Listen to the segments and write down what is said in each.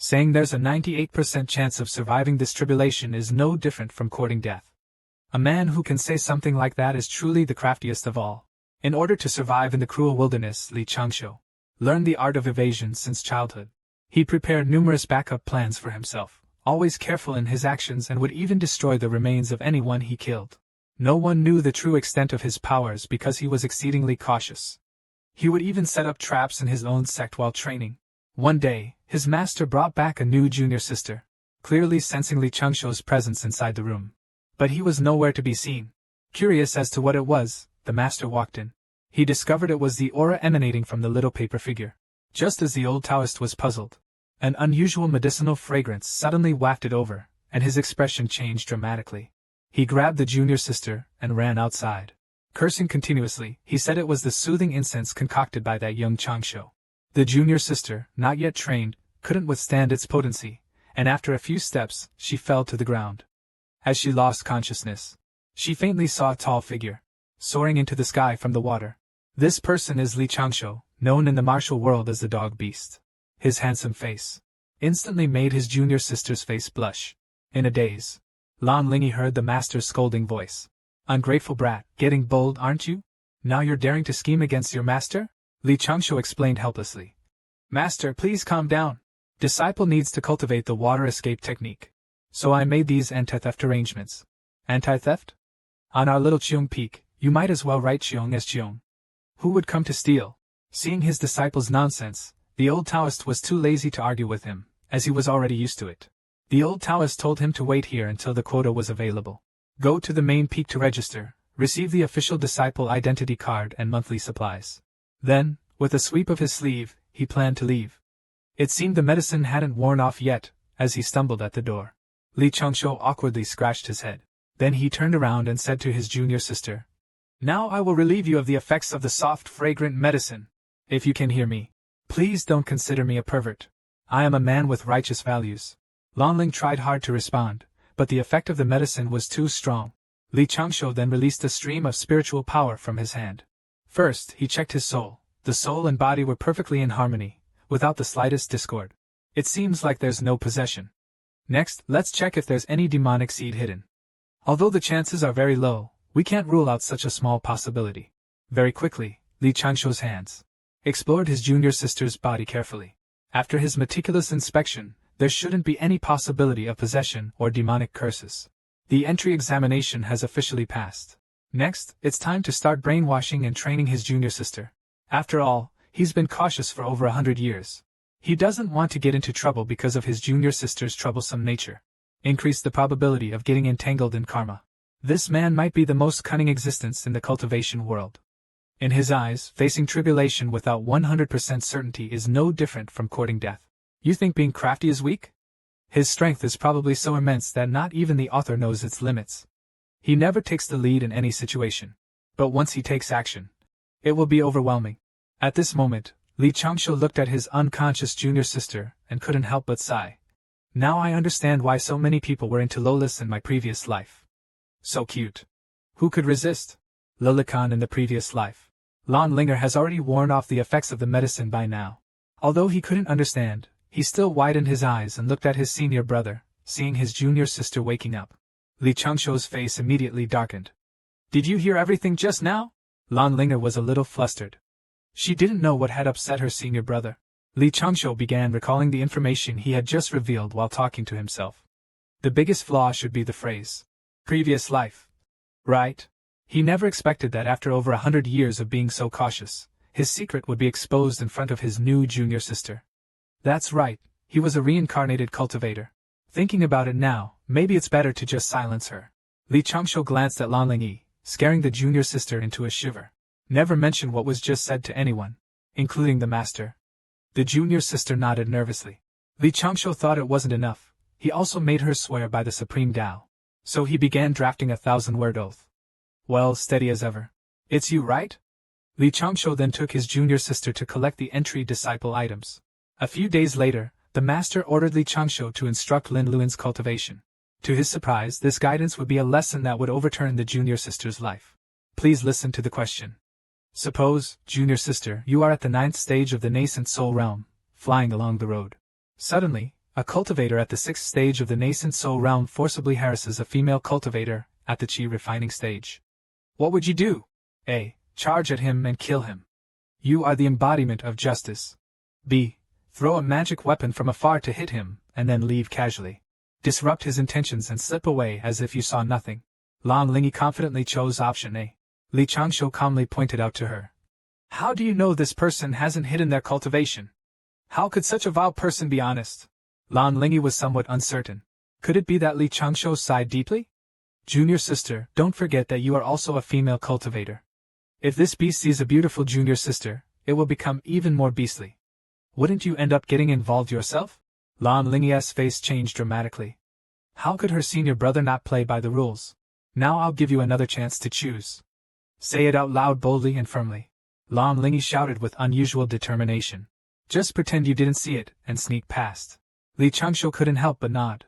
saying there's a 98% chance of surviving this tribulation is no different from courting death. A man who can say something like that is truly the craftiest of all. In order to survive in the cruel wilderness, Li Changshu learned the art of evasion since childhood. He prepared numerous backup plans for himself, always careful in his actions, and would even destroy the remains of anyone he killed. No one knew the true extent of his powers because he was exceedingly cautious. He would even set up traps in his own sect while training. One day, his master brought back a new junior sister, clearly sensing Li Changshu's presence inside the room. But he was nowhere to be seen. Curious as to what it was, the master walked in. He discovered it was the aura emanating from the little paper figure. Just as the old Taoist was puzzled, an unusual medicinal fragrance suddenly wafted over, and his expression changed dramatically. He grabbed the junior sister and ran outside. Cursing continuously, he said it was the soothing incense concocted by that young Changshu. The junior sister, not yet trained, couldn't withstand its potency, and after a few steps, she fell to the ground. As she lost consciousness, she faintly saw a tall figure, soaring into the sky from the water. This person is Li Changshu, known in the martial world as the Dog Beast. His handsome face instantly made his junior sister's face blush. In a daze, Lan Lingyi heard the master's scolding voice. "Ungrateful brat, getting bold, aren't you? Now you're daring to scheme against your master?" Li Changshu explained helplessly. "Master, please calm down. Disciple needs to cultivate the water escape technique. So I made these anti-theft arrangements." "Anti-theft? On our little Cheong Peak, you might as well write Cheong as Cheong. Who would come to steal?" Seeing his disciple's nonsense, the old Taoist was too lazy to argue with him, as he was already used to it. The old Taoist told him to wait here until the quota was available. Go to the main peak to register, receive the official disciple identity card and monthly supplies. Then, with a sweep of his sleeve, he planned to leave. It seemed the medicine hadn't worn off yet, as he stumbled at the door. Li Changshu awkwardly scratched his head. Then he turned around and said to his junior sister, "Now I will relieve you of the effects of the soft, fragrant medicine. If you can hear me, please don't consider me a pervert. I am a man with righteous values." Lanling tried hard to respond, but the effect of the medicine was too strong. Li Changshu then released a stream of spiritual power from his hand. First, he checked his soul. The soul and body were perfectly in harmony, without the slightest discord. It seems like there's no possession. Next, let's check if there's any demonic seed hidden. Although the chances are very low, we can't rule out such a small possibility. Very quickly, Li Changshu's hands explored his junior sister's body carefully. After his meticulous inspection, there shouldn't be any possibility of possession or demonic curses. The entry examination has officially passed. Next, it's time to start brainwashing and training his junior sister. After all, he's been cautious for over 100 years. He doesn't want to get into trouble because of his junior sister's troublesome nature. Increase the probability of getting entangled in karma. This man might be the most cunning existence in the cultivation world. In his eyes, facing tribulation without 100% certainty is no different from courting death. You think being crafty is weak? His strength is probably so immense that not even the author knows its limits. He never takes the lead in any situation. But once he takes action, it will be overwhelming. At this moment, Li Changshu looked at his unconscious junior sister and couldn't help but sigh. Now I understand why so many people were into Lolis in my previous life. So cute. Who could resist? Lilikan in the previous life. Lan Linger has already worn off the effects of the medicine by now. Although he couldn't understand, he still widened his eyes and looked at his senior brother, seeing his junior sister waking up. Li Changshu's face immediately darkened. "Did you hear everything just now?" Lan Linger was a little flustered. She didn't know what had upset her senior brother. Li Changshu began recalling the information he had just revealed while talking to himself. The biggest flaw should be the phrase, "previous life." Right? He never expected that after over 100 years of being so cautious, his secret would be exposed in front of his new junior sister. That's right, he was a reincarnated cultivator. Thinking about it now, maybe it's better to just silence her. Li Changshu glanced at Lan Lingyi, scaring the junior sister into a shiver. Never mention what was just said to anyone, including the master. The junior sister nodded nervously. Li Changshu thought it wasn't enough. He also made her swear by the Supreme Tao. So he began drafting a 1,000-word oath. Well, steady as ever. "It's you, right?" Li Changshu then took his junior sister to collect the entry disciple items. A few days later, the master ordered Li Changshu to instruct Lin Luan's cultivation. To his surprise, this guidance would be a lesson that would overturn the junior sister's life. Please listen to the question. Suppose, junior sister, you are at the 9th stage of the nascent soul realm, flying along the road. Suddenly, A cultivator at the 6th stage of the nascent soul realm forcibly harasses a female cultivator at the chi refining stage. What would you do? A. Charge at him and kill him. You are the embodiment of justice. B. Throw a magic weapon from afar to hit him, and then leave casually. Disrupt his intentions and slip away as if you saw nothing. Lan Lingyi confidently chose option A. Li Changshu calmly pointed out to her. How do you know this person hasn't hidden their cultivation? How could such a vile person be honest? Lan Lingyi was somewhat uncertain. Could it be that Li Changshu sighed deeply? Junior sister, don't forget that you are also a female cultivator. If this beast sees a beautiful junior sister, it will become even more beastly. Wouldn't you end up getting involved yourself? Lan Lingyi's face changed dramatically. How could her senior brother not play by the rules? Now I'll give you another chance to choose. Say it out loud boldly and firmly. Lan Lingyi shouted with unusual determination. Just pretend you didn't see it, and sneak past. Li Changshu couldn't help but nod.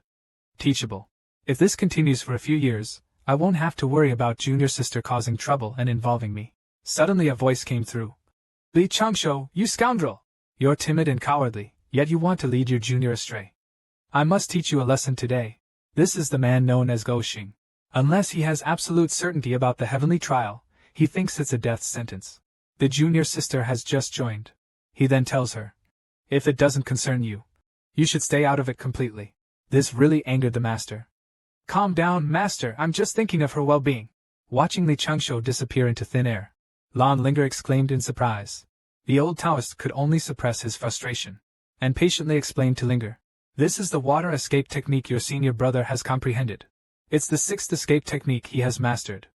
Teachable. If this continues for a few years, I won't have to worry about junior sister causing trouble and involving me. Suddenly a voice came through. Li Changshu, you scoundrel! You're timid and cowardly, yet you want to lead your junior astray. I must teach you a lesson today. This is the man known as Go Xing. Unless he has absolute certainty about the heavenly trial, he thinks it's a death sentence. The junior sister has just joined. He then tells her, if it doesn't concern you, you should stay out of it completely. This really angered the master. Calm down, master, I'm just thinking of her well-being. Watching Li Changshu disappear into thin air, Lan Lingyi exclaimed in surprise. The old Taoist could only suppress his frustration, and patiently explained to Lingyi. This is the water escape technique your senior brother has comprehended. It's the 6th escape technique he has mastered.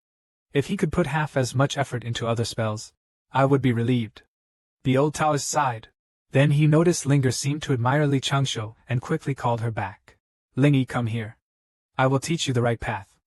If he could put half as much effort into other spells, I would be relieved. The old Taoist sighed. Then he noticed Lingyi seemed to admire Li Changshu and quickly called her back. Lingyi, come here. I will teach you the right path.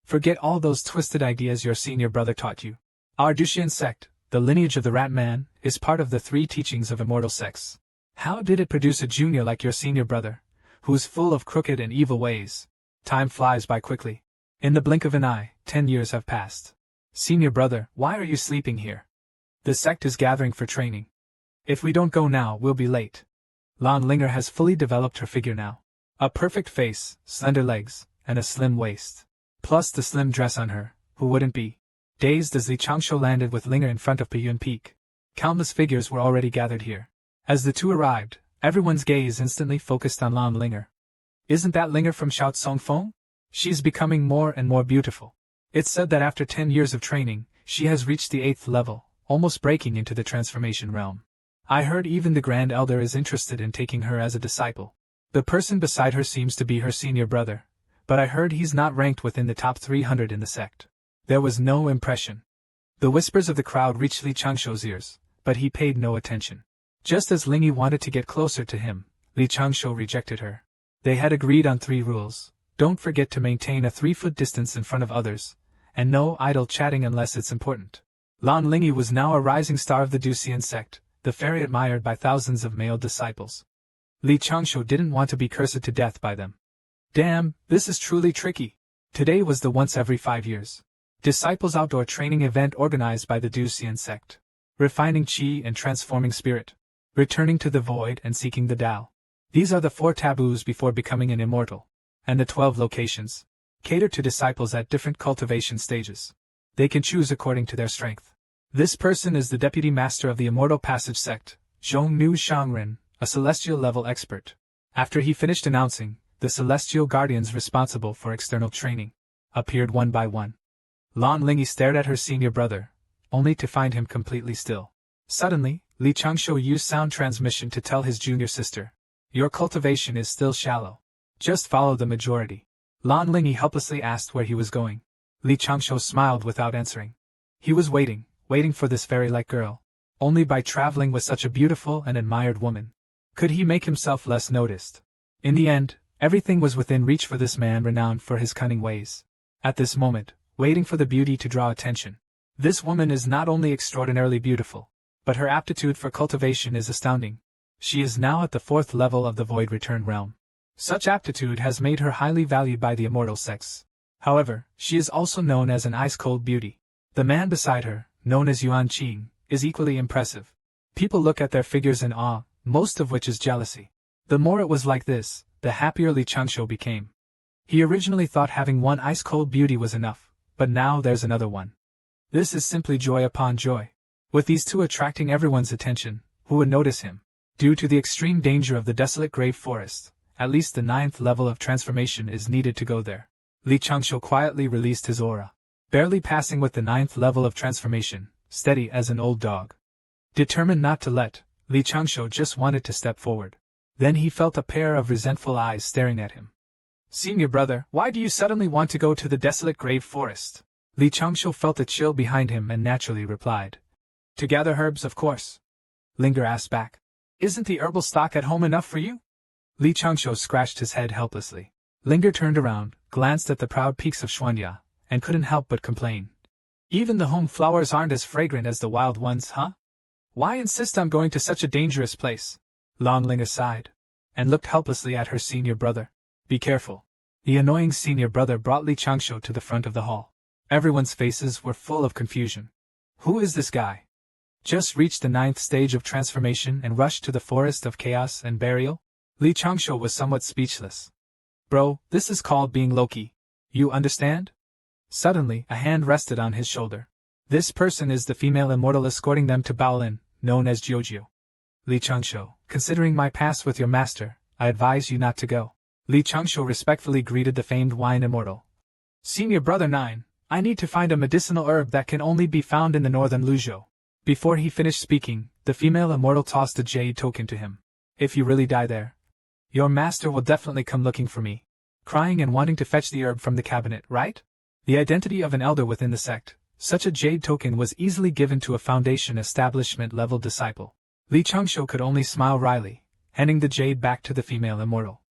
Forget all those twisted ideas your senior brother taught you. Our Duxian sect, the lineage of the Rat Man, is part of the 3 teachings of immortal sects. How did it produce a junior like your senior brother, who is full of crooked and evil ways? Time flies by quickly. In the blink of an eye, 10 years have passed. Senior brother, why are you sleeping here? The sect is gathering for training. If we don't go now, we'll be late. Lan Lingyi has fully developed her figure now. A perfect face, slender legs, and a slim waist. Plus the slim dress on her, who wouldn't be? Dazed as Li Changshu landed with Lingyi in front of Piyun Peak. Countless figures were already gathered here. As the two arrived, everyone's gaze instantly focused on Lan Lingyi. Isn't that Lingyi from Shout Song Feng? She's becoming more and more beautiful. It's said that after 10 years of training, she has reached the 8th level, almost breaking into the transformation realm. I heard even the Grand Elder is interested in taking her as a disciple. The person beside her seems to be her senior brother, but I heard he's not ranked within the top 300 in the sect. There was no impression. The whispers of the crowd reached Li Changshu's ears, but he paid no attention. Just as Lingyi wanted to get closer to him, Li Changshu rejected her. They had agreed on 3 rules. Don't forget to maintain a 3-foot distance in front of others, and no idle chatting unless it's important. Lan Lingyi was now a rising star of the Duxian sect, the fairy admired by thousands of male disciples. Li Changshu didn't want to be cursed to death by them. Damn, this is truly tricky. Today was the once every 5 years. Disciples outdoor training event organized by the Duxian sect. Refining chi and transforming spirit. Returning to the void and seeking the Tao. These are the 4 taboos before becoming an immortal. And the 12 locations. Cater to disciples at different cultivation stages. They can choose according to their strength. This person is the deputy master of the Immortal Passage sect, Zhongnu Shangren, a celestial level expert. After he finished announcing, the celestial guardians responsible for external training appeared one by one. Lan Lingyi stared at her senior brother, only to find him completely still. Suddenly, Li Changshu used sound transmission to tell his junior sister, your cultivation is still shallow. Just follow the majority. Lan Lingyi helplessly asked where he was going. Li Changshu smiled without answering. He was waiting for this fairy-like girl. Only by traveling with such a beautiful and admired woman could he make himself less noticed. In the end, everything was within reach for this man renowned for his cunning ways. At this moment, waiting for the beauty to draw attention. This woman is not only extraordinarily beautiful, but her aptitude for cultivation is astounding. She is now at the 4th level of the Void Return realm. Such aptitude has made her highly valued by the immortal sects. However, she is also known as an ice-cold beauty. The man beside her, known as Yuan Qing, is equally impressive. People look at their figures in awe, most of which is jealousy. The more it was like this, the happier Li Changshou became. He originally thought having one ice-cold beauty was enough, but now there's another one. This is simply joy upon joy. With these two attracting everyone's attention, who would notice him? Due to the extreme danger of the desolate grave forest, at least the 9th level of transformation is needed to go there. Li Changshou quietly released his aura, barely passing with the 9th level of transformation, steady as an old dog. Determined not to let, Li Changshou just wanted to step forward. Then he felt a pair of resentful eyes staring at him. Senior brother, why do you suddenly want to go to the desolate grave forest? Li Changshou felt a chill behind him and naturally replied. To gather herbs, of course. Linger asked back. Isn't the herbal stock at home enough for you? Li Changshou scratched his head helplessly. Linger turned around, glanced at the proud peaks of Xuanya, and couldn't help but complain. Even the home flowers aren't as fragrant as the wild ones, huh? Why insist on going to such a dangerous place? Long Linger sighed, and looked helplessly at her senior brother. Be careful. The annoying senior brother brought Li Changshou to the front of the hall. Everyone's faces were full of confusion. Who is this guy? Just reached the 9th stage of transformation and rushed to the forest of chaos and burial? Li Changshou was somewhat speechless. Bro, this is called being Loki. You understand? Suddenly, a hand rested on his shoulder. This person is the female immortal escorting them to Baolin, known as Jiujiu. Li Changshou, considering my past with your master, I advise you not to go. Li Changshou respectfully greeted the famed wine immortal. Senior brother 9, I need to find a medicinal herb that can only be found in the northern Luzhou. Before he finished speaking, the female immortal tossed a jade token to him. If you really die there, your master will definitely come looking for me. Crying and wanting to fetch the herb from the cabinet, right? The identity of an elder within the sect, such a jade token was easily given to a foundation establishment level disciple. Li Changshou could only smile wryly, handing the jade back to the female immortal.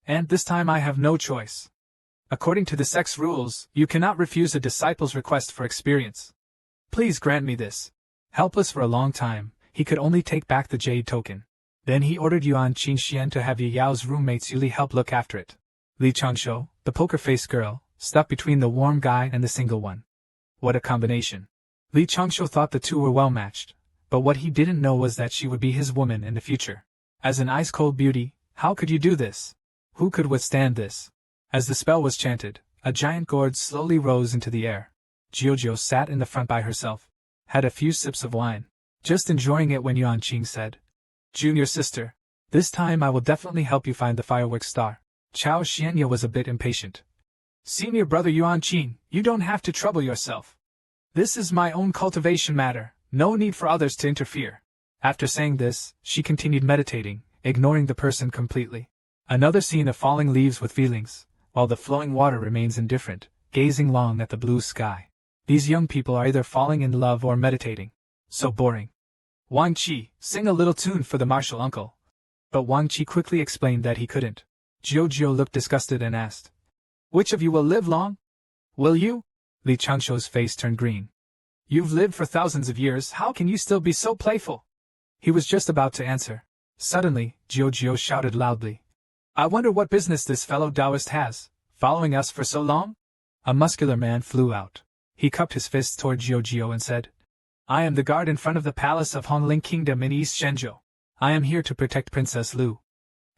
And this time I have no choice. According to the sect's rules, you cannot refuse a disciple's request for experience. Please grant me this. Helpless for a long time, he could only take back the jade token. Then he ordered Yuan Qingxian to have Yi Yao's roommates Yuli help look after it. Li Changshou, the poker-faced girl, stuck between the warm guy and the single one. What a combination. Li Changshou thought the two were well matched, but what he didn't know was that she would be his woman in the future. As an ice-cold beauty, how could you do this? Who could withstand this? As the spell was chanted, a giant gourd slowly rose into the air. Jiujiu sat in the front by herself, had a few sips of wine, just enjoying it when Yuan Qing said, Junior sister, this time I will definitely help you find the fireworks star. Chao Xianya was a bit impatient. Senior brother Yuan Qing, you don't have to trouble yourself. This is my own cultivation matter, no need for others to interfere. After saying this, she continued meditating, ignoring the person completely. Another scene of falling leaves with feelings, while the flowing water remains indifferent, gazing long at the blue sky. These young people are either falling in love or meditating. So boring. Wang Qi, sing a little tune for the martial uncle. But Wang Qi quickly explained that he couldn't. Jiujiu looked disgusted and asked, Which of you will live long? Will you? Li Changshou's face turned green. You've lived for thousands of years, how can you still be so playful? He was just about to answer. Suddenly, Jiujiu shouted loudly. I wonder what business this fellow Taoist has, following us for so long? A muscular man flew out. He cupped his fists toward Jiujiu and said, I am the guard in front of the palace of Hongling Kingdom in East Zhenzhou. I am here to protect Princess Lu.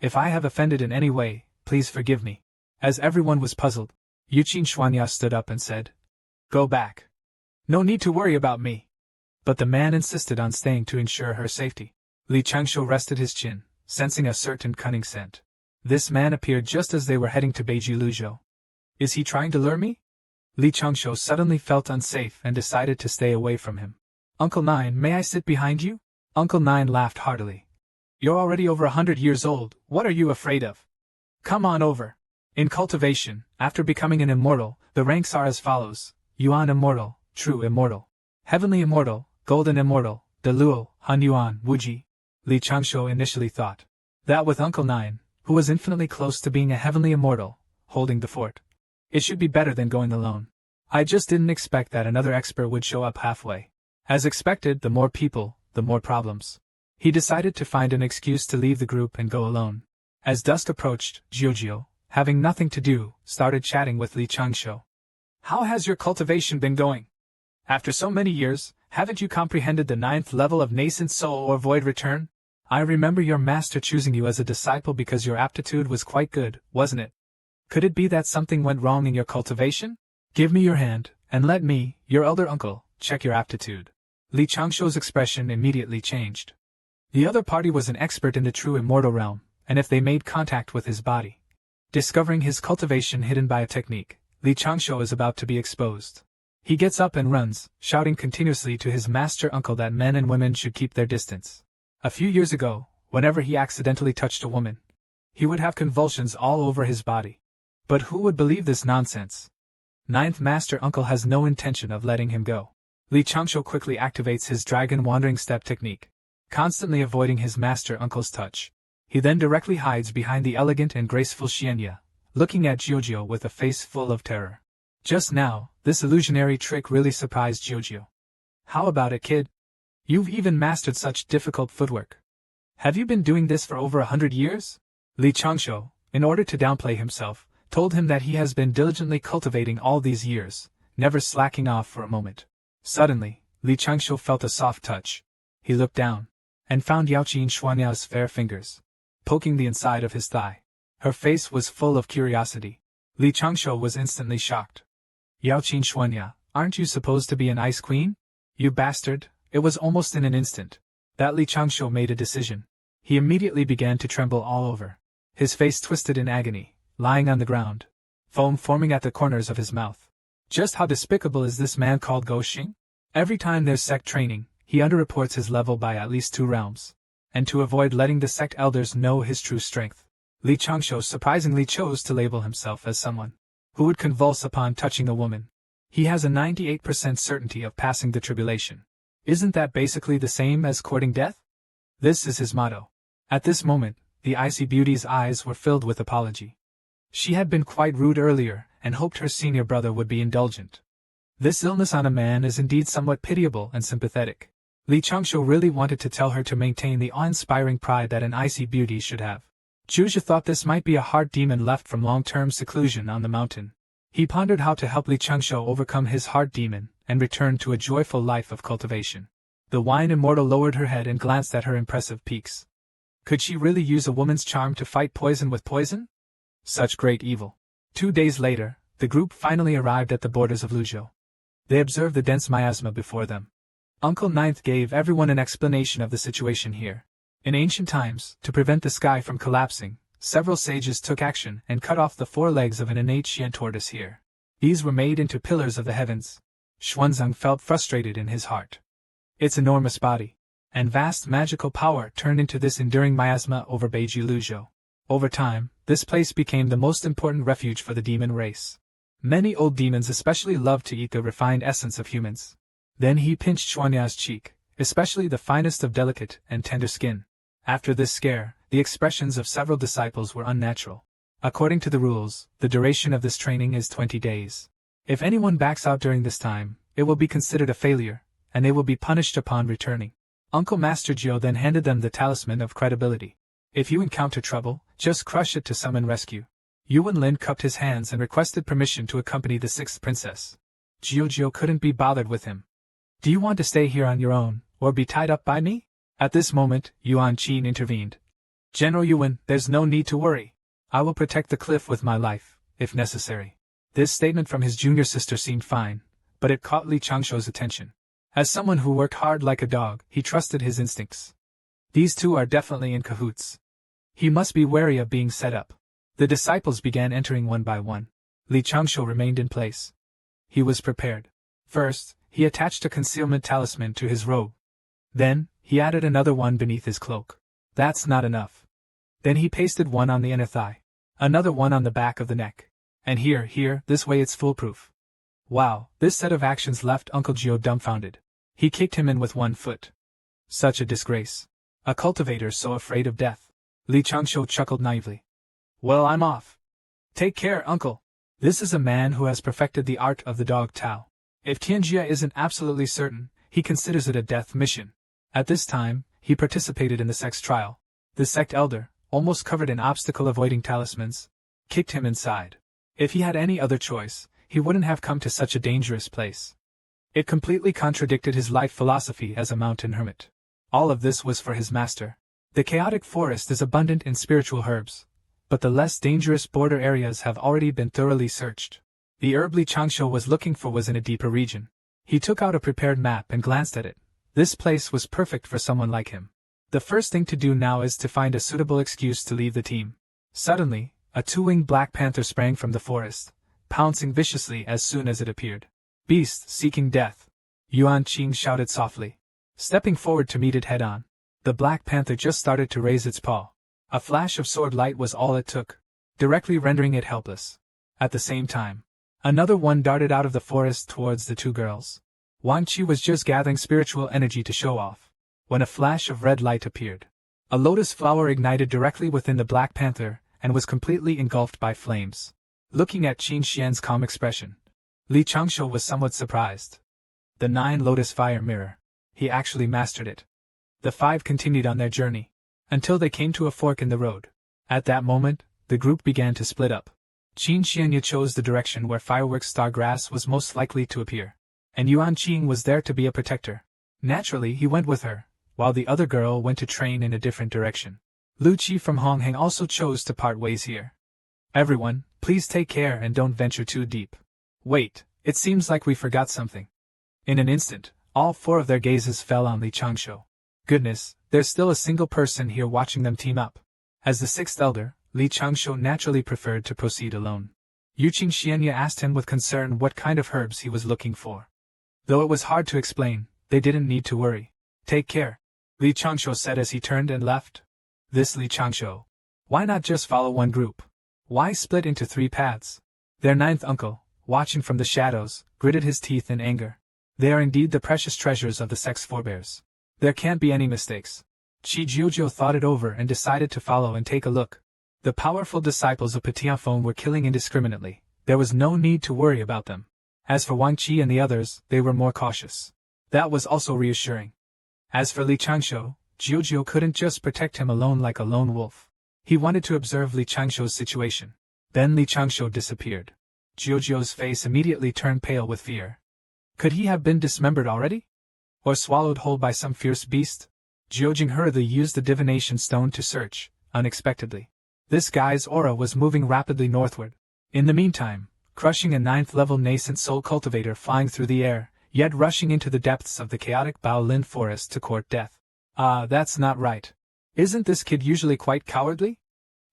If I have offended in any way, please forgive me. As everyone was puzzled, Yuqin Xuanya stood up and said, Go back. No need to worry about me. But the man insisted on staying to ensure her safety. Li Changshou rested his chin, sensing a certain cunning scent. This man appeared just as they were heading to Beiji Luzhou. Is he trying to lure me? Li Changshou suddenly felt unsafe and decided to stay away from him. Uncle Nine, may I sit behind you? Uncle Nine laughed heartily. You're already over 100 years old, what are you afraid of? Come on over. In cultivation, after becoming an immortal, the ranks are as follows: Yuan Immortal, True Immortal, Heavenly Immortal, Golden Immortal, Deluo, Han Yuan, Wuji. Li Changshou initially thought that with Uncle Nine, who was infinitely close to being a Heavenly Immortal, holding the fort, it should be better than going alone. I just didn't expect that another expert would show up halfway. As expected, the more people, the more problems. He decided to find an excuse to leave the group and go alone. As dusk approached, Jiujiu, having nothing to do, started chatting with Li Changshou. How has your cultivation been going? After so many years, haven't you comprehended the 9th level of nascent soul or void return? I remember your master choosing you as a disciple because your aptitude was quite good, wasn't it? Could it be that something went wrong in your cultivation? Give me your hand, and let me, your elder uncle, check your aptitude. Li Changshuo's expression immediately changed. The other party was an expert in the true immortal realm, and if they made contact with his body, discovering his cultivation hidden by a technique, Li Changshuo is about to be exposed. He gets up and runs, shouting continuously to his master uncle that men and women should keep their distance. A few years ago, whenever he accidentally touched a woman, he would have convulsions all over his body. But who would believe this nonsense? Ninth master uncle has no intention of letting him go. Li Changshuo quickly activates his dragon wandering step technique, constantly avoiding his master uncle's touch. He then directly hides behind the elegant and graceful Xianya, looking at Jiujio with a face full of terror. Just now, this illusionary trick really surprised Jiujio. How about it, kid? You've even mastered such difficult footwork. Have you been doing this for over 100 years? Li Changshuo, in order to downplay himself, told him that he has been diligently cultivating all these years, never slacking off for a moment. Suddenly, Li Changshuo felt a soft touch. He looked down, and found Yaoqin Xuanya's fair fingers, poking the inside of his thigh. Her face was full of curiosity. Li Changshuo was instantly shocked. Yaoqin Xuanya, aren't you supposed to be an ice queen? You bastard! It was almost in an instant that Li Changshuo made a decision. He immediately began to tremble all over. His face twisted in agony, lying on the ground, foam forming at the corners of his mouth. Just how despicable is this man called Go Xing? Every time there's sect training, he underreports his level by at least 2 realms. And to avoid letting the sect elders know his true strength, Li Changshuo surprisingly chose to label himself as someone who would convulse upon touching a woman. He has a 98% certainty of passing the tribulation. Isn't that basically the same as courting death? This is his motto. At this moment, the icy beauty's eyes were filled with apology. She had been quite rude earlier, and hoped her senior brother would be indulgent. This illness on a man is indeed somewhat pitiable and sympathetic. Li Changshuo really wanted to tell her to maintain the awe-inspiring pride that an icy beauty should have. Zhuge thought this might be a heart demon left from long-term seclusion on the mountain. He pondered how to help Li Changshuo overcome his heart demon, and return to a joyful life of cultivation. The wine immortal lowered her head and glanced at her impressive peaks. Could she really use a woman's charm to fight poison with poison? Such great evil. 2 days later, the group finally arrived at the borders of Luzhou. They observed the dense miasma before them. Uncle Ninth gave everyone an explanation of the situation here. In ancient times, to prevent the sky from collapsing, several sages took action and cut off the 4 legs of an innate Xian tortoise here. These were made into pillars of the heavens. Xuanzang felt frustrated in his heart. Its enormous body and vast magical power turned into this enduring miasma over Beiji Luzhou. Over time, this place became the most important refuge for the demon race. Many old demons especially loved to eat the refined essence of humans. Then he pinched Xuanya's cheek, especially the finest of delicate and tender skin. After this scare, the expressions of several disciples were unnatural. According to the rules, the duration of this training is 20 days. If anyone backs out during this time, it will be considered a failure, and they will be punished upon returning. Uncle Master Jiu then handed them the talisman of credibility. If you encounter trouble, just crush it to summon rescue. Yuan Lin cupped his hands and requested permission to accompany the 6th princess. Jiu couldn't be bothered with him. Do you want to stay here on your own, or be tied up by me? At this moment, Yuan Qin intervened. General Yuan, there's no need to worry. I will protect the cliff with my life, if necessary. This statement from his junior sister seemed fine, but it caught Li Changshuo's attention. As someone who worked hard like a dog, he trusted his instincts. These two are definitely in cahoots. He must be wary of being set up. The disciples began entering one by one. Li Changshuo remained in place. He was prepared. First, he attached a concealment talisman to his robe. Then, he added another one beneath his cloak. That's not enough. Then he pasted one on the inner thigh. Another one on the back of the neck. And here, this way it's foolproof. Wow, this set of actions left Uncle Gio dumbfounded. He kicked him in with 1 foot. Such a disgrace. A cultivator so afraid of death. Li Changshuo chuckled naively. Well, I'm off. Take care, uncle. This is a man who has perfected the art of the dog Tao. If Tianjia isn't absolutely certain, he considers it a death mission. At this time, he participated in the sect's trial. The sect elder, almost covered in obstacle-avoiding talismans, kicked him inside. If he had any other choice, he wouldn't have come to such a dangerous place. It completely contradicted his life philosophy as a mountain hermit. All of this was for his master. The chaotic forest is abundant in spiritual herbs, but the less dangerous border areas have already been thoroughly searched. The herb Li Changshu was looking for was in a deeper region. He took out a prepared map and glanced at it. This place was perfect for someone like him. The first thing to do now is to find a suitable excuse to leave the team. Suddenly, a two-winged black panther sprang from the forest, pouncing viciously as soon as it appeared. Beast seeking death, Yuan Qing shouted softly, stepping forward to meet it head-on. The black panther just started to raise its paw. A flash of sword light was all it took, directly rendering it helpless. At the same time, another one darted out of the forest towards the two girls. Wang Qi was just gathering spiritual energy to show off, when a flash of red light appeared. A lotus flower ignited directly within the black panther, and was completely engulfed by flames. Looking at Qin Xian's calm expression, Li Changshu was somewhat surprised. The 9 lotus fire mirror. He actually mastered it. The 5 continued on their journey, until they came to a fork in the road. At that moment, the group began to split up. Qin Xianya chose the direction where fireworks star grass was most likely to appear, and Yuan Qing was there to be a protector. Naturally, he went with her, while the other girl went to train in a different direction. Lu Qi from Hongheng also chose to part ways here. Everyone, please take care and don't venture too deep. Wait, it seems like we forgot something. In an instant, all 4 of their gazes fell on Li Changshu. Goodness, there's still a single person here watching them team up. As the 6th elder, Li Changshu naturally preferred to proceed alone. Yu Qing Xianya asked him with concern what kind of herbs he was looking for. Though it was hard to explain, they didn't need to worry. Take care, Li Changshu said as he turned and left. This Li Changshu. Why not just follow one group? Why split into 3 paths? Their 9th uncle, watching from the shadows, gritted his teeth in anger. They are indeed the precious treasures of the sect's forebears. There can't be any mistakes. Qi Jiuzhou thought it over and decided to follow and take a look. The powerful disciples of Petiafeng were killing indiscriminately. There was no need to worry about them. As for Wang Qi and the others, they were more cautious. That was also reassuring. As for Li Changshu, Jiuzhou couldn't just protect him alone like a lone wolf. He wanted to observe Li Changshu's situation. Then Li Changshu disappeared. Jiuzhou's face immediately turned pale with fear. Could he have been dismembered already? Or swallowed whole by some fierce beast? Jiuzhou hurriedly used the divination stone to search, unexpectedly. This guy's aura was moving rapidly northward. In the meantime, crushing a 9th-level nascent soul cultivator flying through the air, yet rushing into the depths of the chaotic Baolin forest to court death. That's not right. Isn't this kid usually quite cowardly?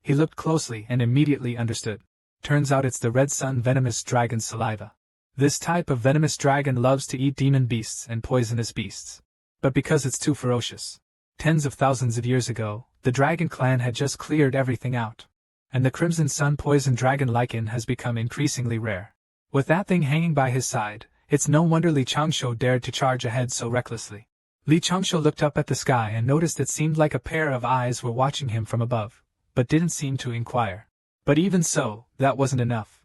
He looked closely and immediately understood. Turns out it's the red sun venomous dragon's saliva. This type of venomous dragon loves to eat demon beasts and poisonous beasts. But because it's too ferocious. Tens of thousands of years ago, the dragon clan had just cleared everything out. And the crimson sun poison dragon lichen has become increasingly rare. With that thing hanging by his side, it's no wonder Li Changshu dared to charge ahead so recklessly. Li Changshu looked up at the sky and noticed it seemed like a pair of eyes were watching him from above, but didn't seem to inquire. But even so, that wasn't enough.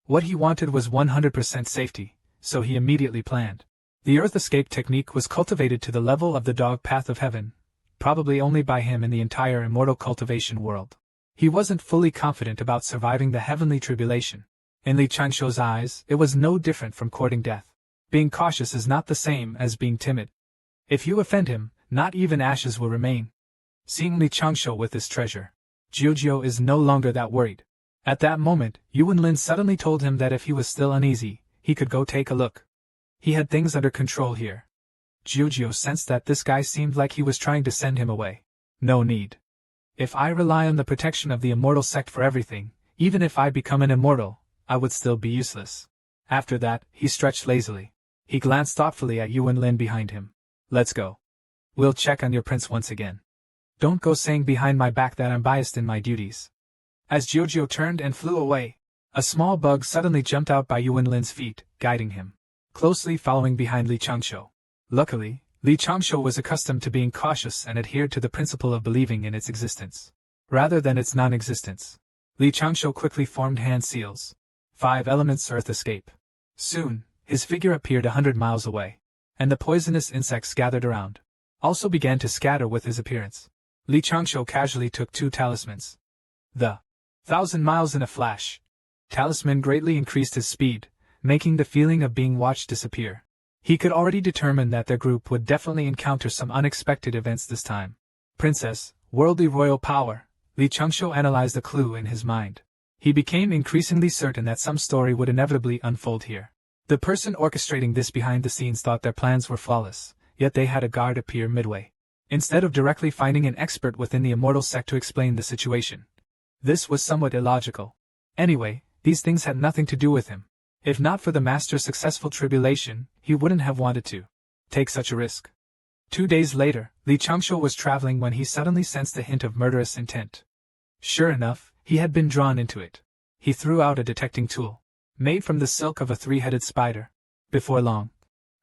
What he wanted was 100% safety, so he immediately planned. The Earth Escape technique was cultivated to the level of the dog path of heaven, probably only by him in the entire immortal cultivation world. He wasn't fully confident about surviving the heavenly tribulation. In Li Changshu's eyes, it was no different from courting death. Being cautious is not the same as being timid. If you offend him, not even ashes will remain. Seeing Li Changshu with this treasure, Jiuzhou is no longer that worried. At that moment, Yuan Lin suddenly told him that if he was still uneasy, he could go take a look. He had things under control here. Jiuzhou sensed that this guy seemed like he was trying to send him away. No need. If I rely on the protection of the immortal sect for everything, even if I become an immortal, I would still be useless. After that, he stretched lazily. He glanced thoughtfully at Yuan Lin behind him. Let's go. We'll check on your prince once again. Don't go saying behind my back that I'm biased in my duties. As Jiuzhou turned and flew away, a small bug suddenly jumped out by Yuan Lin's feet, guiding him, closely following behind Li Changshu. Luckily, Li Changshu was accustomed to being cautious and adhered to the principle of believing in its existence, rather than its non-existence. Li Changshu quickly formed hand seals. 5 elements Earth Escape. Soon, his figure appeared 100 miles away, and the poisonous insects gathered around also began to scatter with his appearance. Li Changshu casually took 2 talismans. The 1,000 miles in a flash. Talisman greatly increased his speed, making the feeling of being watched disappear. He could already determine that their group would definitely encounter some unexpected events this time. Princess, Worldly royal power. Li Changshou analyzed the clue in his mind. He became increasingly certain that some story would inevitably unfold here. The person orchestrating this behind the scenes thought their plans were flawless, yet they had a guard appear midway. Instead of directly finding an expert within the immortal sect to explain the situation. This was somewhat illogical. Anyway, these things had nothing to do with him. If not for the master's successful tribulation, he wouldn't have wanted to take such a risk. 2 days later, Li Changshou was traveling when he suddenly sensed a hint of murderous intent. Sure enough, he had been drawn into it. He threw out a detecting tool, made from the silk of a 3-headed spider. Before long,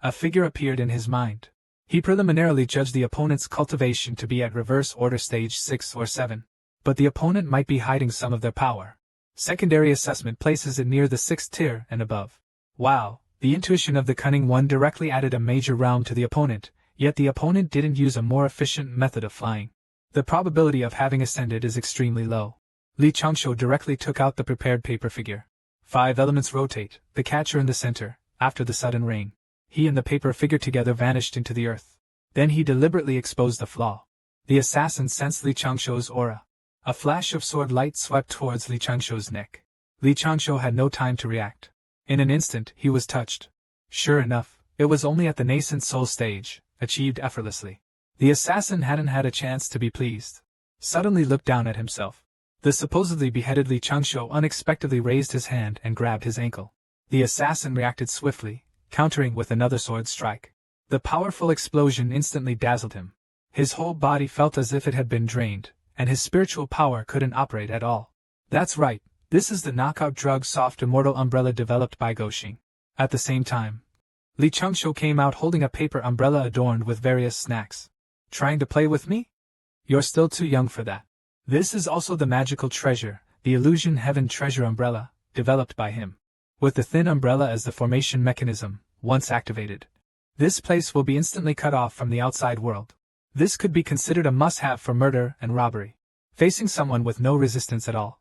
a figure appeared in his mind. He preliminarily judged the opponent's cultivation to be at reverse order stage 6 or 7, but the opponent might be hiding some of their power. Secondary assessment places it near the 6th tier and above. Wow, the intuition of the cunning one directly added a major round to the opponent, yet the opponent didn't use a more efficient method of flying. The probability of having ascended is extremely low. Li Changshou directly took out the prepared paper figure. 5 elements rotate, the catcher in the center. After the sudden rain, he and the paper figure together vanished into the earth. Then he deliberately exposed the flaw. The assassin sensed Li Changshou's aura. A flash of sword light swept towards Li Changshou's neck. Li Changshou had no time to react. In an instant, he was touched. Sure enough, it was only at the nascent soul stage, achieved effortlessly. The assassin hadn't had a chance to be pleased. Suddenly looked down at himself. The supposedly beheaded Li Changshou unexpectedly raised his hand and grabbed his ankle. The assassin reacted swiftly, countering with another sword strike. The powerful explosion instantly dazzled him. His whole body felt as if it had been drained, and his spiritual power couldn't operate at all. That's right, this is the knockout drug soft immortal umbrella developed by Goxing. At the same time, Li Changshou came out holding a paper umbrella adorned with various snacks. Trying to play with me? You're still too young for that. This is also the magical treasure, the illusion heaven treasure umbrella, developed by him. With the thin umbrella as the formation mechanism, once activated, this place will be instantly cut off from the outside world. This could be considered a must-have for murder and robbery. Facing someone with no resistance at all,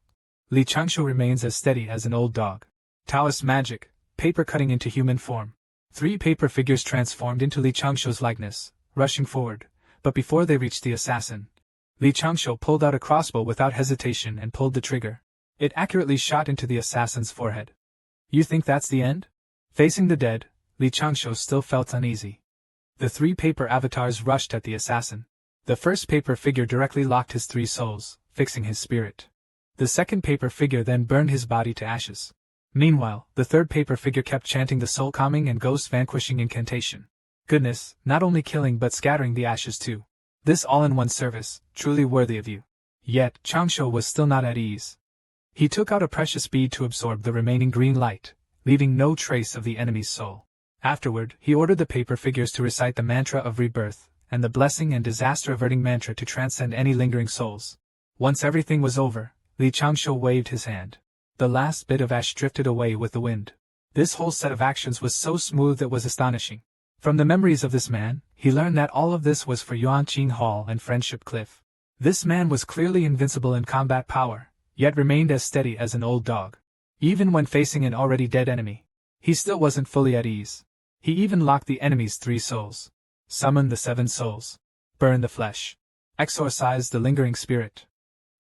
Li Changshou remains as steady as an old dog. Taoist magic, paper cutting into human form. 3 paper figures transformed into Li Changshou's likeness, rushing forward, but before they reached the assassin, Li Changshou pulled out a crossbow without hesitation and pulled the trigger. It accurately shot into the assassin's forehead. You think that's the end? Facing the dead, Li Changshou still felt uneasy. The 3 paper avatars rushed at the assassin. The first paper figure directly locked his 3 souls, fixing his spirit. The second paper figure then burned his body to ashes. Meanwhile, the third paper figure kept chanting the soul-calming and ghost-vanquishing incantation. Goodness, not only killing but scattering the ashes too. This all-in-one service, truly worthy of you. Yet, Changshou was still not at ease. He took out a precious bead to absorb the remaining green light, leaving no trace of the enemy's soul. Afterward, he ordered the paper figures to recite the mantra of rebirth, and the blessing and disaster-averting mantra to transcend any lingering souls. Once everything was over, Li Changshou waved his hand. The last bit of ash drifted away with the wind. This whole set of actions was so smooth it was astonishing. From the memories of this man, he learned that all of this was for Yuanqing Hall and Friendship Cliff. This man was clearly invincible in combat power, yet remained as steady as an old dog. Even when facing an already dead enemy, he still wasn't fully at ease. He even locked the enemy's 3 souls. Summoned the 7 souls. Burned the flesh. Exorcised the lingering spirit.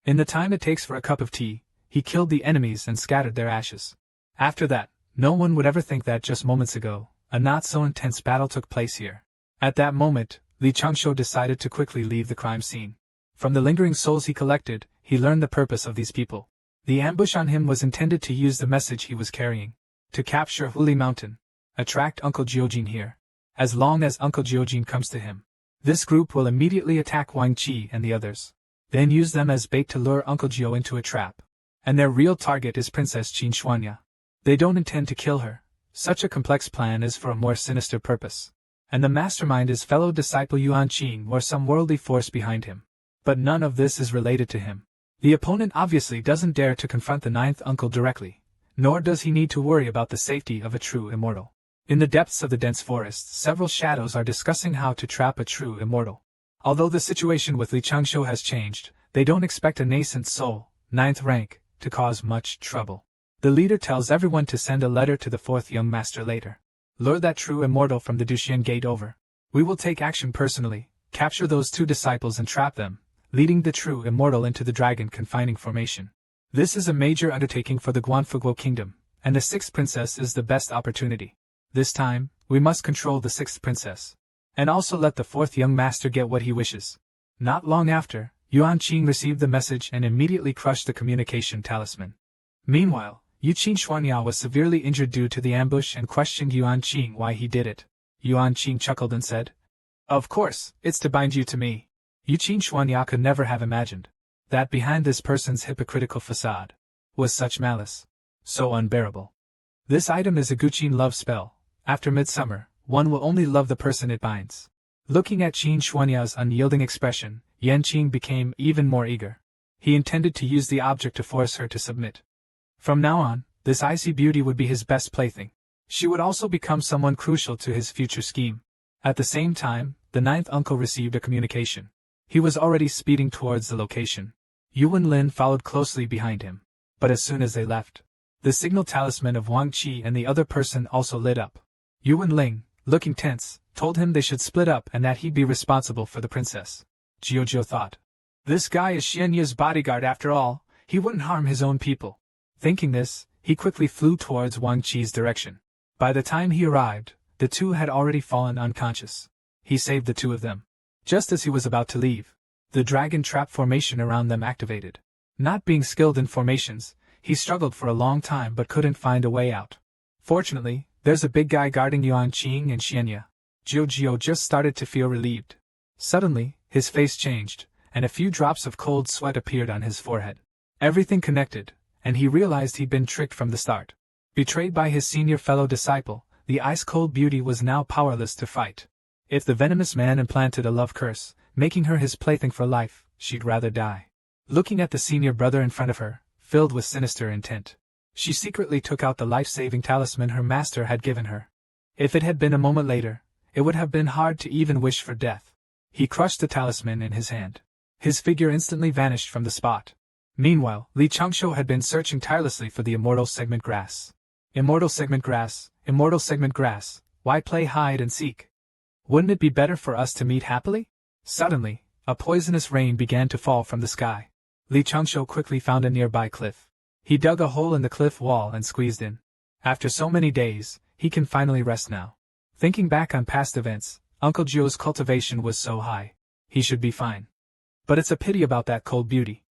In the time it takes for a cup of tea, he killed the enemies and scattered their ashes. After that, no one would ever think that just moments ago, a not-so-intense battle took place here. At that moment, Li Changshou decided to quickly leave the crime scene. From the lingering souls he collected, he learned the purpose of these people. The ambush on him was intended to use the message he was carrying. To capture Huli Mountain. Attract Uncle Jiojin here. As long as Uncle Jiojin comes to him, this group will immediately attack Wang Qi and the others. Then use them as bait to lure Uncle Jio into a trap. And their real target is Princess Qin Xuanya. They don't intend to kill her. Such a complex plan is for a more sinister purpose. And the mastermind is fellow disciple Yuan Qin or some worldly force behind him. But none of this is related to him. The opponent obviously doesn't dare to confront the 9th uncle directly, nor does he need to worry about the safety of a true immortal. In the depths of the dense forest, several shadows are discussing how to trap a true immortal. Although the situation with Li Changshou has changed, they don't expect a nascent soul, 9th rank, to cause much trouble. The leader tells everyone to send a letter to the 4th young master later. Lure that true immortal from the Duxian gate over. We will take action personally, capture those 2 disciples and trap them, leading the true immortal into the dragon confining formation. This is a major undertaking for the Guanfuguo kingdom, and the sixth princess is the best opportunity. This time, we must control the sixth princess. And also let the fourth young master get what he wishes. Not long after, Yuan Qing received the message and immediately crushed the communication talisman. Meanwhile, Yuqin Xuanya was severely injured due to the ambush and questioned Yuan Qing why he did it. Yuan Qing chuckled and said, "Of course, it's to bind you to me." Yuqin Xuanya could never have imagined that behind this person's hypocritical facade was such malice, so unbearable. This item is a Guqin love spell. After midsummer, one will only love the person it binds. Looking at Qin Xuanya's unyielding expression, Yan Qing became even more eager. He intended to use the object to force her to submit. From now on, this icy beauty would be his best plaything. She would also become someone crucial to his future scheme. At the same time, the ninth uncle received a communication. He was already speeding towards the location. Yuan Lin followed closely behind him. But as soon as they left, the signal talisman of Wang Qi and the other person also lit up. Yuan Ling, looking tense, told him they should split up and that he'd be responsible for the princess. Jiuzhou thought, "This guy is Xianya's bodyguard after all, he wouldn't harm his own people." Thinking this, he quickly flew towards Wang Qi's direction. By the time he arrived, the two had already fallen unconscious. He saved the two of them. Just as he was about to leave, the dragon trap formation around them activated. Not being skilled in formations, he struggled for a long time but couldn't find a way out. Fortunately, there's a big guy guarding Yuan Qing and Xianya. Jiuzhou just started to feel relieved. Suddenly, his face changed, and a few drops of cold sweat appeared on his forehead. Everything connected, and he realized he'd been tricked from the start. Betrayed by his senior fellow disciple, the ice-cold beauty was now powerless to fight. If the venomous man implanted a love curse, making her his plaything for life, she'd rather die. Looking at the senior brother in front of her, filled with sinister intent, she secretly took out the life-saving talisman her master had given her. If it had been a moment later, it would have been hard to even wish for death. He crushed the talisman in his hand. His figure instantly vanished from the spot. Meanwhile, Li Changshou had been searching tirelessly for the immortal segment grass. Immortal segment grass, immortal segment grass, why play hide and seek? Wouldn't it be better for us to meet happily? Suddenly, a poisonous rain began to fall from the sky. Li Changshou quickly found a nearby cliff. He dug a hole in the cliff wall and squeezed in. After so many days, he can finally rest now. Thinking back on past events, Uncle Zhou's cultivation was so high. He should be fine. But it's a pity about that cold beauty.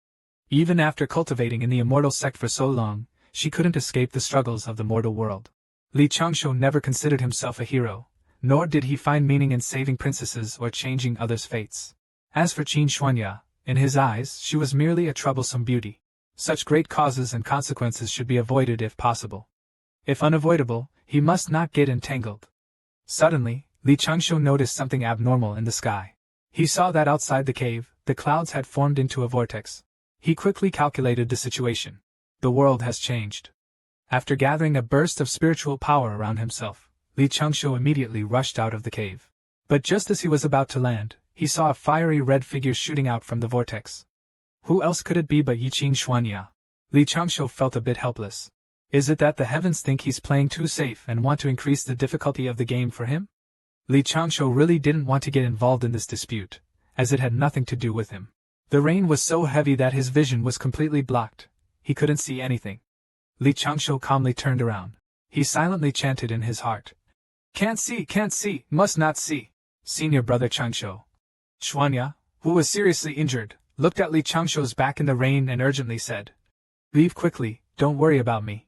Even after cultivating in the immortal sect for so long, she couldn't escape the struggles of the mortal world. Li Changshou never considered himself a hero, nor did he find meaning in saving princesses or changing others' fates. As for Qin Xuanya, in his eyes she was merely a troublesome beauty. Such great causes and consequences should be avoided if possible. If unavoidable, he must not get entangled. Suddenly, Li Changshou noticed something abnormal in the sky. He saw that outside the cave, the clouds had formed into a vortex. He quickly calculated the situation. The world has changed. After gathering a burst of spiritual power around himself, Li Changshou immediately rushed out of the cave. But just as he was about to land, he saw a fiery red figure shooting out from the vortex. Who else could it be but Yuqin Xuanya? Li Changshou felt a bit helpless. Is it that the heavens think he's playing too safe and want to increase the difficulty of the game for him? Li Changshou really didn't want to get involved in this dispute, as it had nothing to do with him. The rain was so heavy that his vision was completely blocked. He couldn't see anything. Li Changshou calmly turned around. He silently chanted in his heart. Can't see, must not see. Senior brother Changshou. Xuanya, who was seriously injured, looked at Li Changshou's back in the rain and urgently said, "Leave quickly, don't worry about me.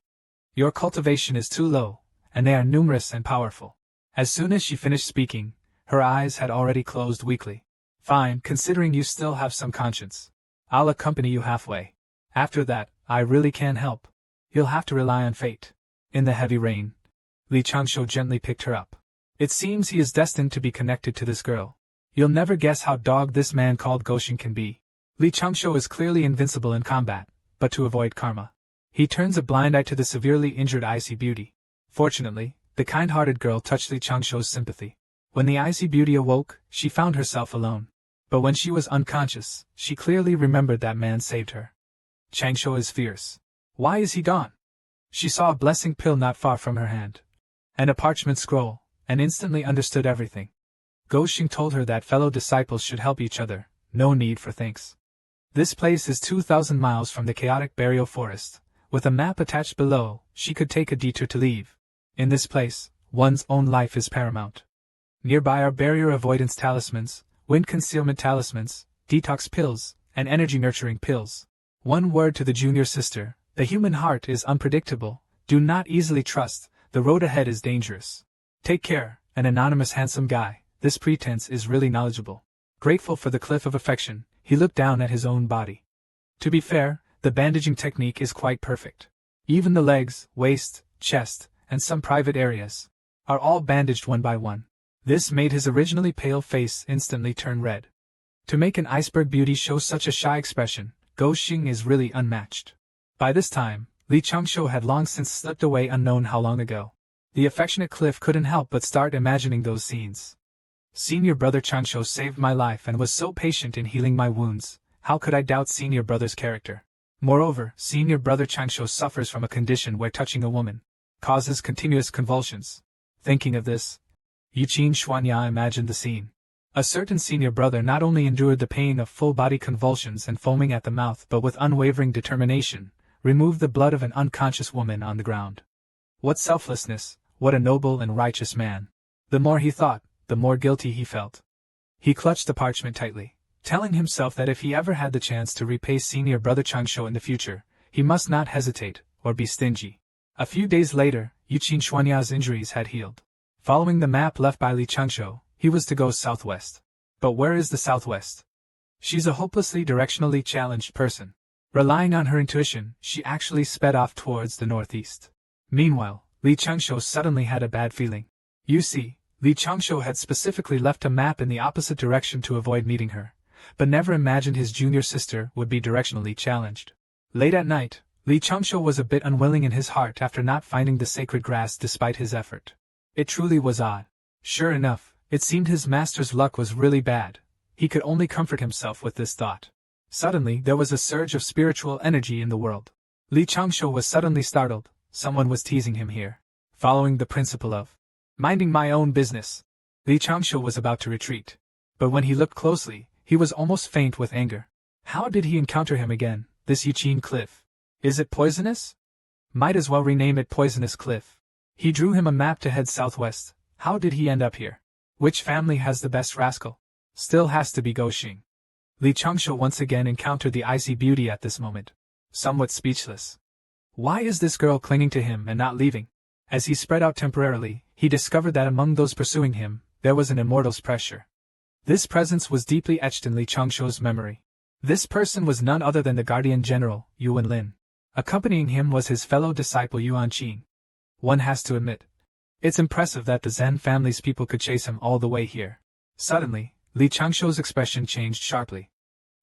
Your cultivation is too low, and they are numerous and powerful." As soon as she finished speaking, her eyes had already closed weakly. "Fine, considering you still have some conscience. I'll accompany you halfway. After that, I really can't help. You'll have to rely on fate." In the heavy rain, Li Changshou gently picked her up. It seems he is destined to be connected to this girl. You'll never guess how dogged this man called Goshin can be. Li Changshou is clearly invincible in combat, but to avoid karma, he turns a blind eye to the severely injured icy beauty. Fortunately, the kind-hearted girl touched Li Changshou's sympathy. When the icy beauty awoke, she found herself alone. But when she was unconscious, she clearly remembered that man saved her. Changshou is fierce. Why is he gone? She saw a blessing pill not far from her hand, and a parchment scroll, and instantly understood everything. Goshin told her that fellow disciples should help each other, no need for thanks. This place is 2,000 miles from the chaotic Barrio Forest. With a map attached below, she could take a detour to leave. In this place, one's own life is paramount. Nearby are barrier avoidance talismans, wind concealment talismans, detox pills, and energy nurturing pills. One word to the junior sister: the human heart is unpredictable. Do not easily trust, the road ahead is dangerous. Take care, an anonymous handsome guy. This pretense is really knowledgeable. Grateful for the cliff of affection, he looked down at his own body. To be fair, the bandaging technique is quite perfect. Even the legs, waist, chest, and some private areas are all bandaged one by one. This made his originally pale face instantly turn red. To make an iceberg beauty show such a shy expression, Go Xing is really unmatched. By this time, Li Changshu had long since slipped away unknown how long ago. The affectionate Cliff couldn't help but start imagining those scenes. Senior brother Changshu saved my life and was so patient in healing my wounds. How could I doubt senior brother's character? Moreover, senior brother Changshu suffers from a condition where touching a woman causes continuous convulsions. Thinking of this, Yuqin Xuanya imagined the scene. A certain senior brother not only endured the pain of full-body convulsions and foaming at the mouth but with unwavering determination, removed the blood of an unconscious woman on the ground. What selflessness, what a noble and righteous man. The more he thought, the more guilty he felt. He clutched the parchment tightly, telling himself that if he ever had the chance to repay senior brother Changshu in the future, he must not hesitate, or be stingy. A few days later, Yuqin Xuanya's injuries had healed. Following the map left by Li Changshu, he was to go southwest. But where is the southwest? She's a hopelessly directionally challenged person. Relying on her intuition, she actually sped off towards the northeast. Meanwhile, Li Changshu suddenly had a bad feeling. You see, Li Changshu had specifically left a map in the opposite direction to avoid meeting her, but never imagined his junior sister would be directionally challenged. Late at night, Li Changshu was a bit unwilling in his heart after not finding the sacred grass despite his effort. It truly was odd. Sure enough, it seemed his master's luck was really bad. He could only comfort himself with this thought. Suddenly there was a surge of spiritual energy in the world. Li Changshu was suddenly startled. Someone was teasing him here. Following the principle of minding my own business, Li Changshu was about to retreat. But when he looked closely, he was almost faint with anger. How did he encounter him again, this Yuqin Cliff? Is it poisonous? Might as well rename it Poisonous Cliff. He drew him a map to head southwest. How did he end up here? Which family has the best rascal? Still has to be Go Xing. Li Changshu once again encountered the icy beauty at this moment. Somewhat speechless. Why is this girl clinging to him and not leaving? As he spread out temporarily, he discovered that among those pursuing him, there was an immortal's pressure. This presence was deeply etched in Li Changshu's memory. This person was none other than the guardian general, Yuan Lin. Accompanying him was his fellow disciple Yuan Qing. One has to admit, it's impressive that the Zen family's people could chase him all the way here. Suddenly, Li Changshu's expression changed sharply.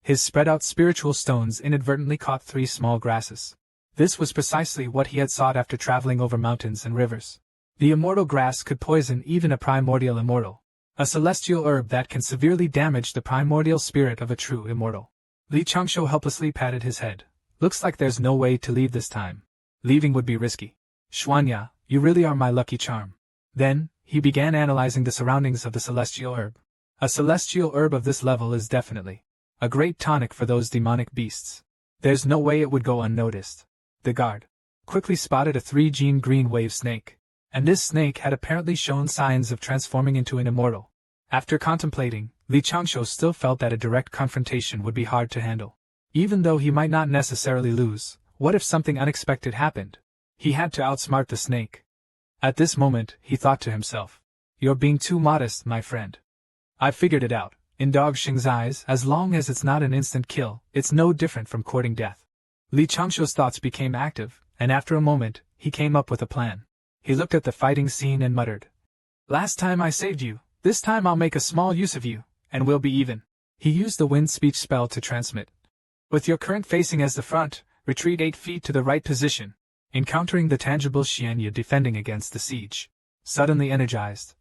His spread-out spiritual stones inadvertently caught 3 small grasses. This was precisely what he had sought after traveling over mountains and rivers. The immortal grass could poison even a primordial immortal, a celestial herb that can severely damage the primordial spirit of a true immortal. Li Changshu helplessly patted his head. Looks like there's no way to leave this time. Leaving would be risky. Xuanya, you really are my lucky charm. Then, he began analyzing the surroundings of the celestial herb. A celestial herb of this level is definitely a great tonic for those demonic beasts. There's no way it would go unnoticed. The guard quickly spotted a 3-gene green wave snake, and this snake had apparently shown signs of transforming into an immortal. After contemplating, Li Changshu still felt that a direct confrontation would be hard to handle. Even though he might not necessarily lose, what if something unexpected happened? He had to outsmart the snake. At this moment, he thought to himself, "You're being too modest, my friend. I've figured it out. In Dog Xing's eyes, as long as it's not an instant kill, it's no different from courting death." Li Changshu's thoughts became active, and after a moment, he came up with a plan. He looked at the fighting scene and muttered, "Last time I saved you, this time I'll make a small use of you, and we'll be even." He used the wind speech spell to transmit. "With your current facing as the front, retreat 8 feet to the right position." Encountering the tangible Xianyu defending against the siege. Suddenly energized.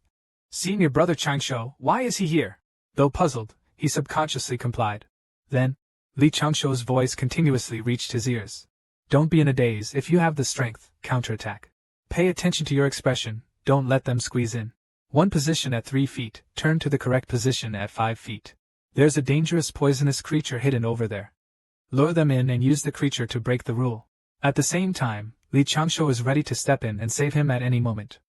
"Senior brother Changshu, why is he here?" Though puzzled, he subconsciously complied. Then, Li Changshu's voice continuously reached his ears. "Don't be in a daze. If you have the strength, counterattack. Pay attention to your expression, don't let them squeeze in. One position at 3 feet, turn to the correct position at 5 feet. There's a dangerous poisonous creature hidden over there. lure them in and use the creature to break the rule. At the same time, Li Changshu is ready to step in and save him at any moment.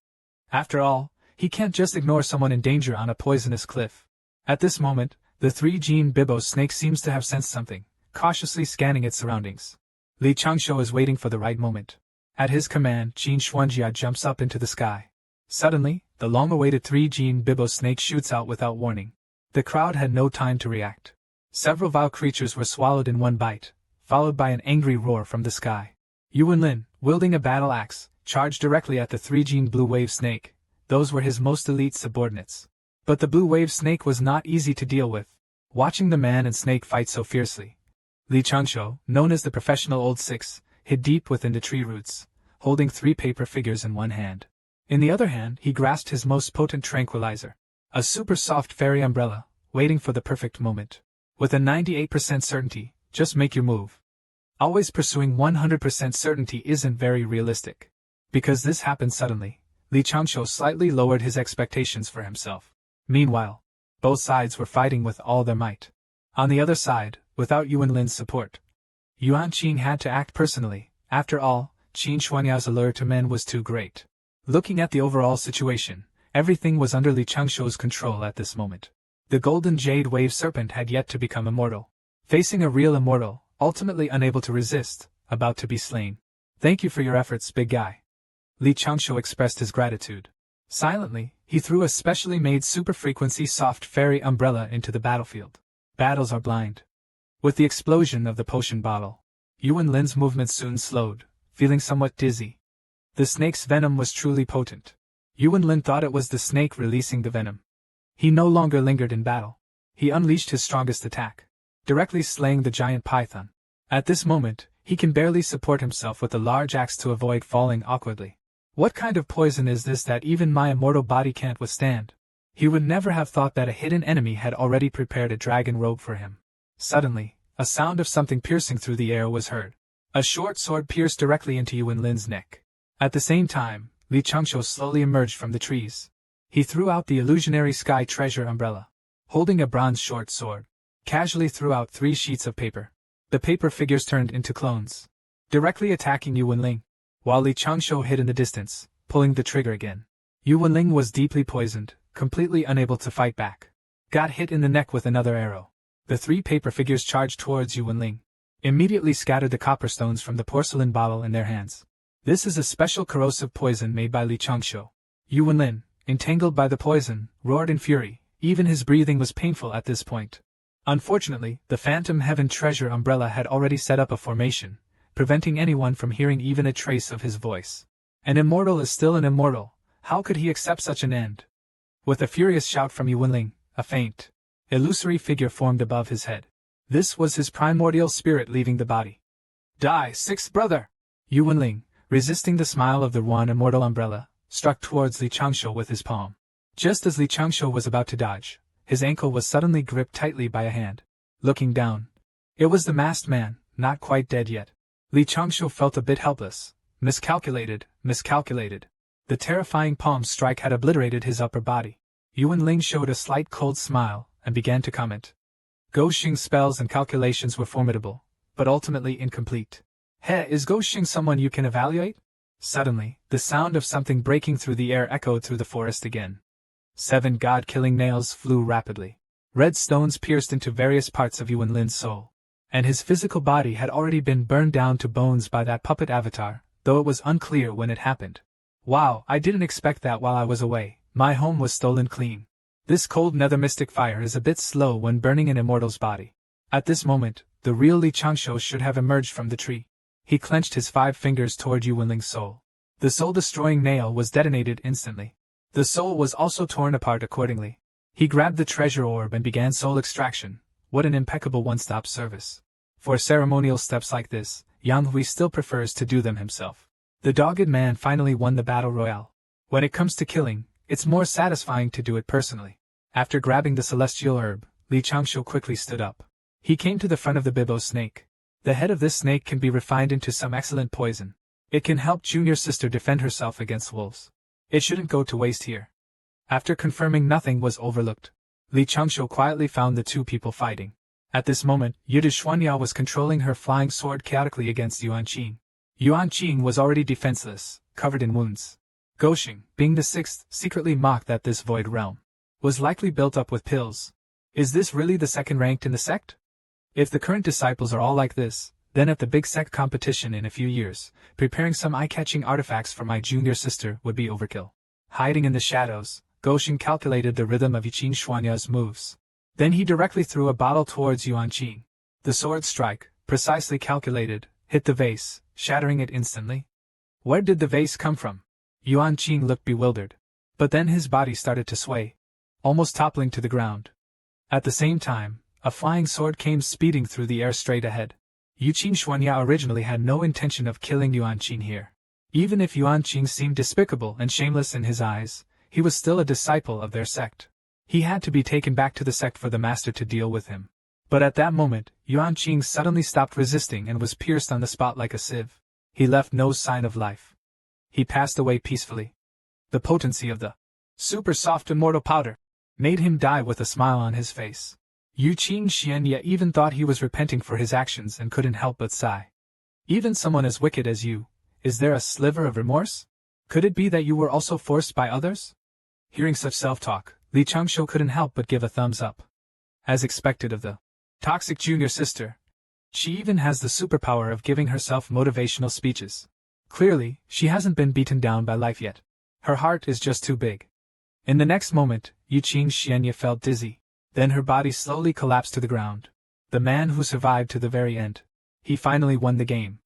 After all, he can't just ignore someone in danger on a poisonous cliff. At this moment, the 3-gene Bibbo snake seems to have sensed something, cautiously scanning its surroundings. Li Changshu is waiting for the right moment. At his command, Qin Xuanjia jumps up into the sky. Suddenly, the long-awaited 3-gene Bibbo snake shoots out without warning. The crowd had no time to react. Several vile creatures were swallowed in one bite, followed by an angry roar from the sky. Yuan Lin, wielding a battle axe, charged directly at the 3-gene blue wave snake. Those were his most elite subordinates. But the blue wave snake was not easy to deal with. Watching the man and snake fight so fiercely, Li Changshu, known as the professional Old Six, hid deep within the tree roots, holding 3 paper figures in one hand. In the other hand, he grasped his most potent tranquilizer, a super soft fairy umbrella, waiting for the perfect moment. With a 98% certainty, just make your move. Always pursuing 100% certainty isn't very realistic. Because this happened suddenly, Li Changshu slightly lowered his expectations for himself. Meanwhile, both sides were fighting with all their might. On the other side, without Yuan Lin's support, Yuan Qing had to act personally. After all, Qin Xuanya's allure to men was too great. Looking at the overall situation, everything was under Li Changshu's control at this moment. The golden jade wave serpent had yet to become immortal. Facing a real immortal, ultimately unable to resist, about to be slain. Thank you for your efforts, big guy. Li Changshu expressed his gratitude. Silently, he threw a specially made super-frequency soft fairy umbrella into the battlefield. Battles are blind. With the explosion of the potion bottle, Yuan Lin's movements soon slowed, feeling somewhat dizzy. The snake's venom was truly potent. Yuan Lin thought it was the snake releasing the venom. He no longer lingered in battle. He unleashed his strongest attack, directly slaying the giant python. At this moment, he can barely support himself with the large axe to avoid falling awkwardly. What kind of poison is this that even my immortal body can't withstand? He would never have thought that a hidden enemy had already prepared a dragon robe for him. Suddenly, a sound of something piercing through the air was heard. A short sword pierced directly into Yuan Lin's neck. At the same time, Li Changshu slowly emerged from the trees. He threw out the illusionary sky treasure umbrella. Holding a bronze short sword, casually threw out 3 sheets of paper. The paper figures turned into clones, directly attacking Yuan Ling, while Li Changshu hid in the distance, pulling the trigger again. Yuan Ling was deeply poisoned, completely unable to fight back. Got hit in the neck with another arrow. The 3 paper figures charged towards Yuan Ling, immediately scattered the copper stones from the porcelain bottle in their hands. This is a special corrosive poison made by Li Changshu. Yuan Lin, entangled by the poison, roared in fury. Even his breathing was painful at this point. Unfortunately, the Phantom Heaven treasure umbrella had already set up a formation, preventing anyone from hearing even a trace of his voice. An immortal is still an immortal. How could he accept such an end? With a furious shout from Yuan Ling, a faint, illusory figure formed above his head. This was his primordial spirit leaving the body. Die, sixth brother! Yuan Ling, resisting the smile of the one immortal umbrella, struck towards Li Changshu with his palm. Just as Li Changshu was about to dodge, his ankle was suddenly gripped tightly by a hand. Looking down, it was the masked man, not quite dead yet. Li Changshu felt a bit helpless. Miscalculated. The terrifying palm strike had obliterated his upper body. Yuan Ling showed a slight cold smile, and began to comment. Go Xing's spells and calculations were formidable, but ultimately incomplete. Is Go Xing someone you can evaluate? Suddenly, the sound of something breaking through the air echoed through the forest again. 7 god-killing nails flew rapidly. Red stones pierced into various parts of Yuan Lin's soul. And his physical body had already been burned down to bones by that puppet avatar, though it was unclear when it happened. Wow, I didn't expect that while I was away. My home was stolen clean. This cold nether mystic fire is a bit slow when burning an immortal's body. At this moment, the real Li Changshu should have emerged from the tree. He clenched his 5 fingers toward Yuan Ling's soul. The soul-destroying nail was detonated instantly. The soul was also torn apart accordingly. He grabbed the treasure orb and began soul extraction. What an impeccable one-stop service. For ceremonial steps like this, Yang Hui still prefers to do them himself. The dogged man finally won the battle royale. When it comes to killing, it's more satisfying to do it personally. After grabbing the celestial herb, Li Changshu quickly stood up. He came to the front of the Bibbo snake. The head of this snake can be refined into some excellent poison. It can help Junior Sister defend herself against wolves. It shouldn't go to waste here. After confirming nothing was overlooked, Li Changshu quietly found the 2 people fighting. At this moment, Yude Xuanya was controlling her flying sword chaotically against Yuan Qing. Yuan Qing was already defenseless, covered in wounds. Goshing, being the sixth, secretly mocked that this void realm was likely built up with pills. Is this really the second ranked in the sect? If the current disciples are all like this, then at the big sect competition in a few years, preparing some eye-catching artifacts for my junior sister would be overkill. Hiding in the shadows, Goshing calculated the rhythm of Yuqing Xuanya's moves. Then he directly threw a bottle towards Yuan Qing. The sword strike, precisely calculated, hit the vase, shattering it instantly. Where did the vase come from? Yuan Qing looked bewildered. But then his body started to sway, almost toppling to the ground. At the same time, a flying sword came speeding through the air straight ahead. Yuqing Xuanya originally had no intention of killing Yuan Qing here. Even if Yuan Qing seemed despicable and shameless in his eyes, he was still a disciple of their sect. He had to be taken back to the sect for the master to deal with him. But at that moment, Yuan Qing suddenly stopped resisting and was pierced on the spot like a sieve. He left no sign of life. He passed away peacefully. The potency of the super soft immortal powder made him die with a smile on his face. Yuqing Xuanya even thought he was repenting for his actions and couldn't help but sigh. Even someone as wicked as you, is there a sliver of remorse? Could it be that you were also forced by others? Hearing such self-talk, Li Changshou couldn't help but give a thumbs up. As expected of the toxic junior sister, she even has the superpower of giving herself motivational speeches. Clearly, she hasn't been beaten down by life yet. Her heart is just too big. In the next moment, Yuqing Xuanya felt dizzy. Then her body slowly collapsed to the ground. The man who survived to the very end. He finally won the game.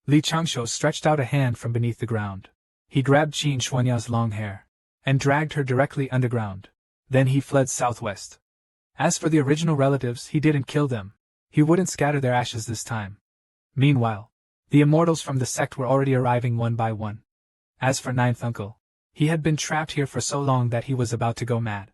Li Changshou stretched out a hand from beneath the ground. He grabbed Qing Xuanya's long hair and dragged her directly underground. Then he fled southwest. As for the original relatives, he didn't kill them. He wouldn't scatter their ashes this time. Meanwhile, the immortals from the sect were already arriving one by one. As for ninth uncle, he had been trapped here for so long that he was about to go mad.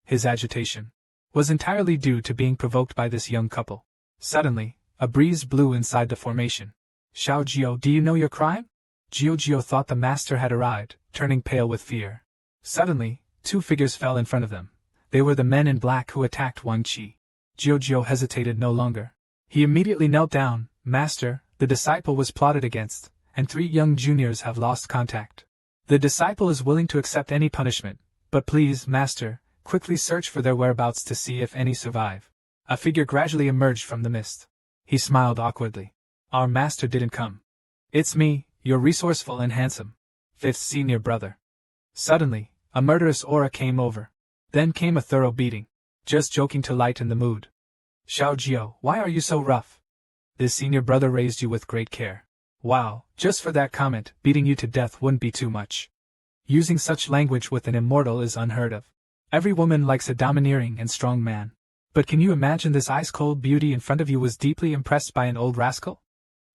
His agitation was entirely due to being provoked by this young couple. Suddenly, a breeze blew inside the formation. Xiao Jiao, do you know your crime? Jiao thought the master had arrived, turning pale with fear. Suddenly, two figures fell in front of them. They were the men in black who attacked Wang Qi. Jiao hesitated no longer. He immediately knelt down. Master, the disciple was plotted against, and 3 young juniors have lost contact. The disciple is willing to accept any punishment, but please, master, quickly search for their whereabouts to see if any survive. A figure gradually emerged from the mist. He smiled awkwardly. Our master didn't come. It's me, your resourceful and handsome 5th senior brother. Suddenly, a murderous aura came over. Then came a thorough beating. Just joking to lighten the mood. Xiao Jiao, why are you so rough? This senior brother raised you with great care. Wow, just for that comment, beating you to death wouldn't be too much. Using such language with an immortal is unheard of. Every woman likes a domineering and strong man. But can you imagine this ice-cold beauty in front of you was deeply impressed by an old rascal?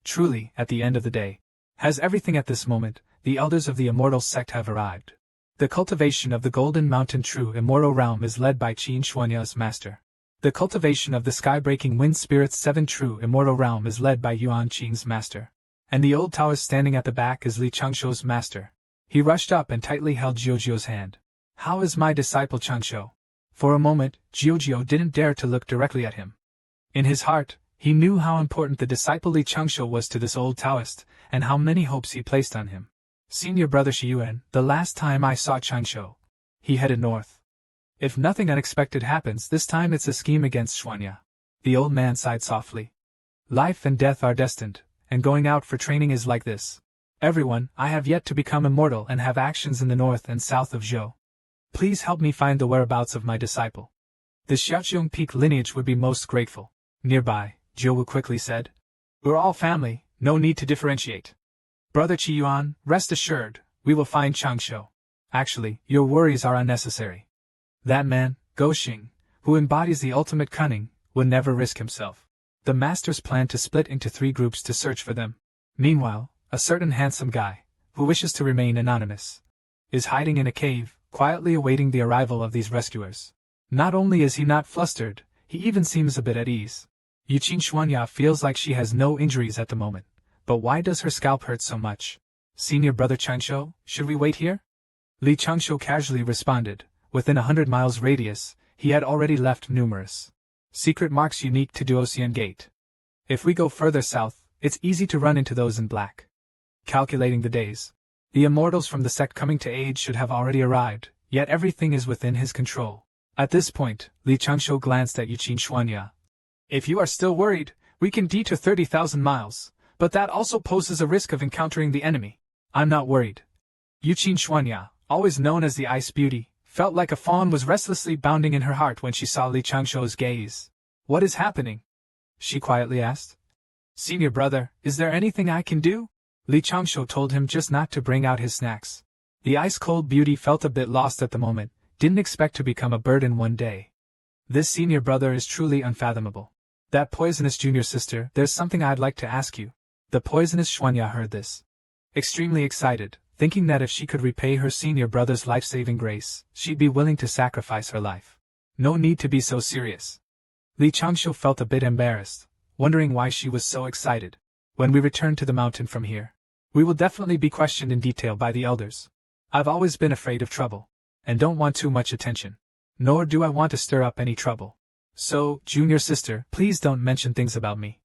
Truly, at the end of the day, has everything at this moment, the elders of the immortal sect have arrived. The cultivation of the Golden Mountain True Immortal Realm is led by Qin Xuanya's master. The cultivation of the Sky-Breaking Wind Spirit's 7 True Immortal Realm is led by Yuan Qing's master. And the old tower standing at the back is Li Changshou's master. He rushed up and tightly held Jiao hand. How is my disciple Changshou? For a moment, Jiao didn't dare to look directly at him. In his heart, he knew how important the disciple Li Changshou was to this old Taoist, and how many hopes he placed on him. Senior brother Xiyuan, the last time I saw Changshou, he headed north. If nothing unexpected happens, this time it's a scheme against Xuanya. The old man sighed softly. Life and death are destined, and going out for training is like this. Everyone, I have yet to become immortal and have actions in the north and south of Zhou. Please help me find the whereabouts of my disciple. The Xiaoqiong Peak lineage would be most grateful. Nearby, Zhou quickly said. We're all family, no need to differentiate. Brother Qiyuan, rest assured, we will find Changshou. Actually, your worries are unnecessary. That man, Goshing, who embodies the ultimate cunning, would never risk himself. The masters plan to split into 3 groups to search for them. Meanwhile, a certain handsome guy, who wishes to remain anonymous, is hiding in a cave, quietly awaiting the arrival of these rescuers. Not only is he not flustered, he even seems a bit at ease. Yuqing Xuanya feels like she has no injuries at the moment. But why does her scalp hurt so much? Senior brother Changshou, should we wait here? Li Changshou casually responded. Within 100 miles radius, he had already left numerous Secret marks unique to Duoxian Gate. If we go further south, it's easy to run into those in black. Calculating the days. The immortals from the sect coming to aid should have already arrived, yet everything is within his control. At this point, Li Changshu glanced at Yuqin Xuanya. If you are still worried, we can detour 30,000 miles, but that also poses a risk of encountering the enemy. I'm not worried. Yuqin Xuanya, always known as the Ice Beauty, felt like a fawn was restlessly bounding in her heart when she saw Li Changshu's gaze. What is happening? She quietly asked. Senior brother, is there anything I can do? Li Changshu told him just not to bring out his snacks. The ice-cold beauty felt a bit lost at the moment, didn't expect to become a bird in one day. This senior brother is truly unfathomable. That poisonous junior sister, there's something I'd like to ask you. The poisonous Xuanya heard this. Extremely excited, thinking that if she could repay her senior brother's life-saving grace, she'd be willing to sacrifice her life. No need to be so serious. Li Changshu felt a bit embarrassed, wondering why she was so excited. When we return to the mountain from here, we will definitely be questioned in detail by the elders. I've always been afraid of trouble, and don't want too much attention. Nor do I want to stir up any trouble. So, junior sister, please don't mention things about me.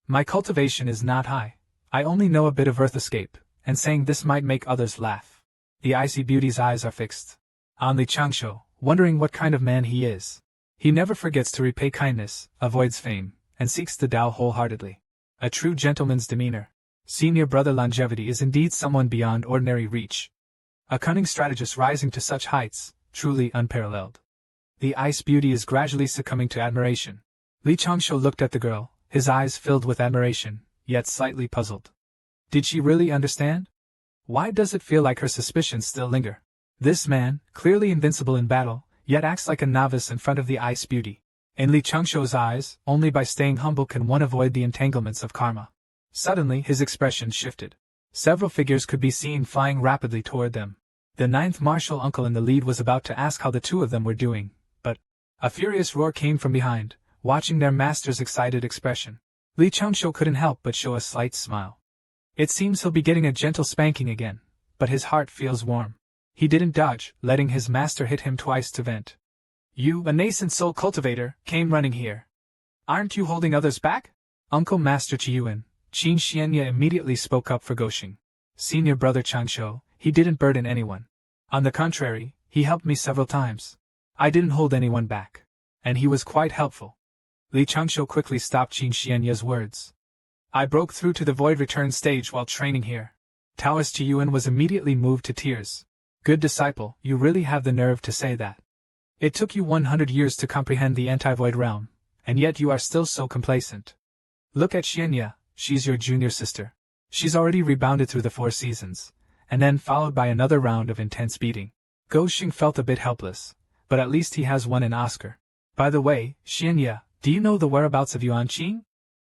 My cultivation is not high. I only know a bit of earth escape, and saying this might make others laugh. The icy beauty's eyes are fixed on Li Changshu, wondering what kind of man he is. He never forgets to repay kindness, avoids fame, and seeks the Tao wholeheartedly. A true gentleman's demeanor. Senior brother longevity is indeed someone beyond ordinary reach. A cunning strategist rising to such heights, truly unparalleled. The ice beauty is gradually succumbing to admiration. Li Changshu looked at the girl, his eyes filled with admiration, yet slightly puzzled. Did she really understand? Why does it feel like her suspicions still linger? This man, clearly invincible in battle, yet acts like a novice in front of the ice beauty. In Li Changshu's eyes, only by staying humble can one avoid the entanglements of karma. Suddenly his expression shifted. Several figures could be seen flying rapidly toward them. The ninth martial uncle in the lead was about to ask how the two of them were doing, but a furious roar came from behind, watching their master's excited expression. Li Changshu couldn't help but show a slight smile. It seems he'll be getting a gentle spanking again, but his heart feels warm. He didn't dodge, letting his master hit him twice to vent. You, a nascent soul cultivator, came running here. Aren't you holding others back? Uncle Master Chiyuan, Qin Xianya immediately spoke up for Goshing. Senior brother Changshu, he didn't burden anyone. On the contrary, he helped me several times. I didn't hold anyone back. And he was quite helpful. Li Changshu quickly stopped Qin Xianya's words. I broke through to the void return stage while training here. Taoist Chiyuan was immediately moved to tears. Good disciple, you really have the nerve to say that. It took you 100 years to comprehend the anti-void realm, and yet you are still so complacent. Look at Xianya, she's your junior sister. She's already rebounded through the 4 seasons, and then followed by another round of intense beating. Goshing felt a bit helpless, but at least he has won an Oscar. By the way, Xianya, do you know the whereabouts of Yuan Qing?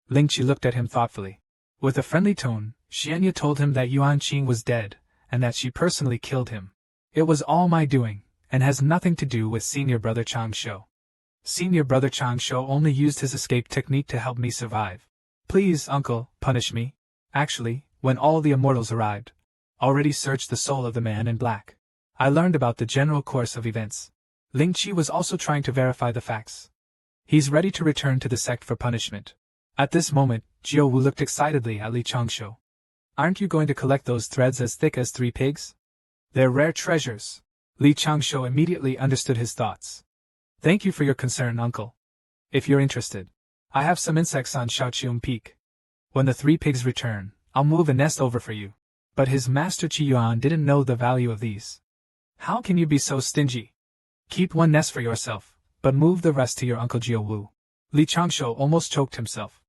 Ling Qi looked at him thoughtfully. With a friendly tone, Xianya told him that Yuan Qing was dead, and that she personally killed him. It was all my doing, and has nothing to do with senior brother Changshu. Senior brother Changshu only used his escape technique to help me survive. Please, uncle, punish me. Actually, when all the immortals arrived, already searched the soul of the man in black. I learned about the general course of events. Ling Qi was also trying to verify the facts. He's ready to return to the sect for punishment. At this moment, Jiu Wu looked excitedly at Li Changshu. Aren't you going to collect those threads as thick as 3 pigs? They're rare treasures. Li Changshu immediately understood his thoughts. Thank you for your concern, uncle. If you're interested, I have some insects on Shaoqiong Peak. When the 3 pigs return, I'll move a nest over for you. But his master Qiyuan didn't know the value of these. How can you be so stingy? Keep 1 nest for yourself, but move the rest to your uncle Jiu Wu. Li Changshu almost choked himself.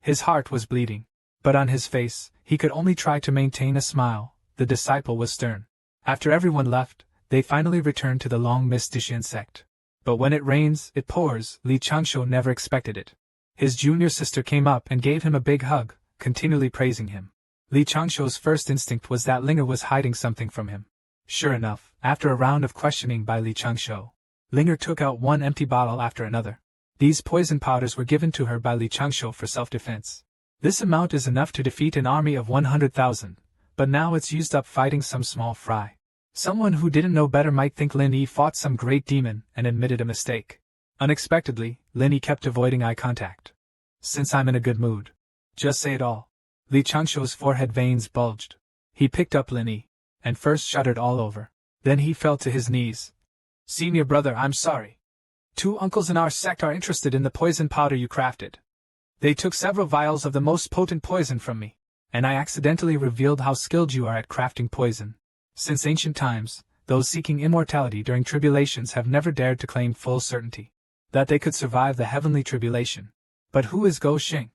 His heart was bleeding, but on his face, he could only try to maintain a smile. The disciple was stern. After everyone left, they finally returned to the long-missed Dishan sect. But when it rains, it pours. Li Changshu never expected it. His junior sister came up and gave him a big hug, continually praising him. Li Changshu's first instinct was that Linger was hiding something from him. Sure enough, after a round of questioning by Li Changshu, Linger took out 1 empty bottle after another. These poison powders were given to her by Li Changshu for self-defense. This amount is enough to defeat an army of 100,000, but now it's used up fighting some small fry. Someone who didn't know better might think Lin Yi fought some great demon and admitted a mistake. Unexpectedly, Linny kept avoiding eye contact. Since I'm in a good mood. Just say it all. Li Changshuo's forehead veins bulged. He picked up Linny, and first shuddered all over. Then he fell to his knees. Senior brother, I'm sorry. 2 uncles in our sect are interested in the poison powder you crafted. They took several vials of the most potent poison from me, and I accidentally revealed how skilled you are at crafting poison. Since ancient times, those seeking immortality during tribulations have never dared to claim full certainty that they could survive the heavenly tribulation. But who is Go Xing?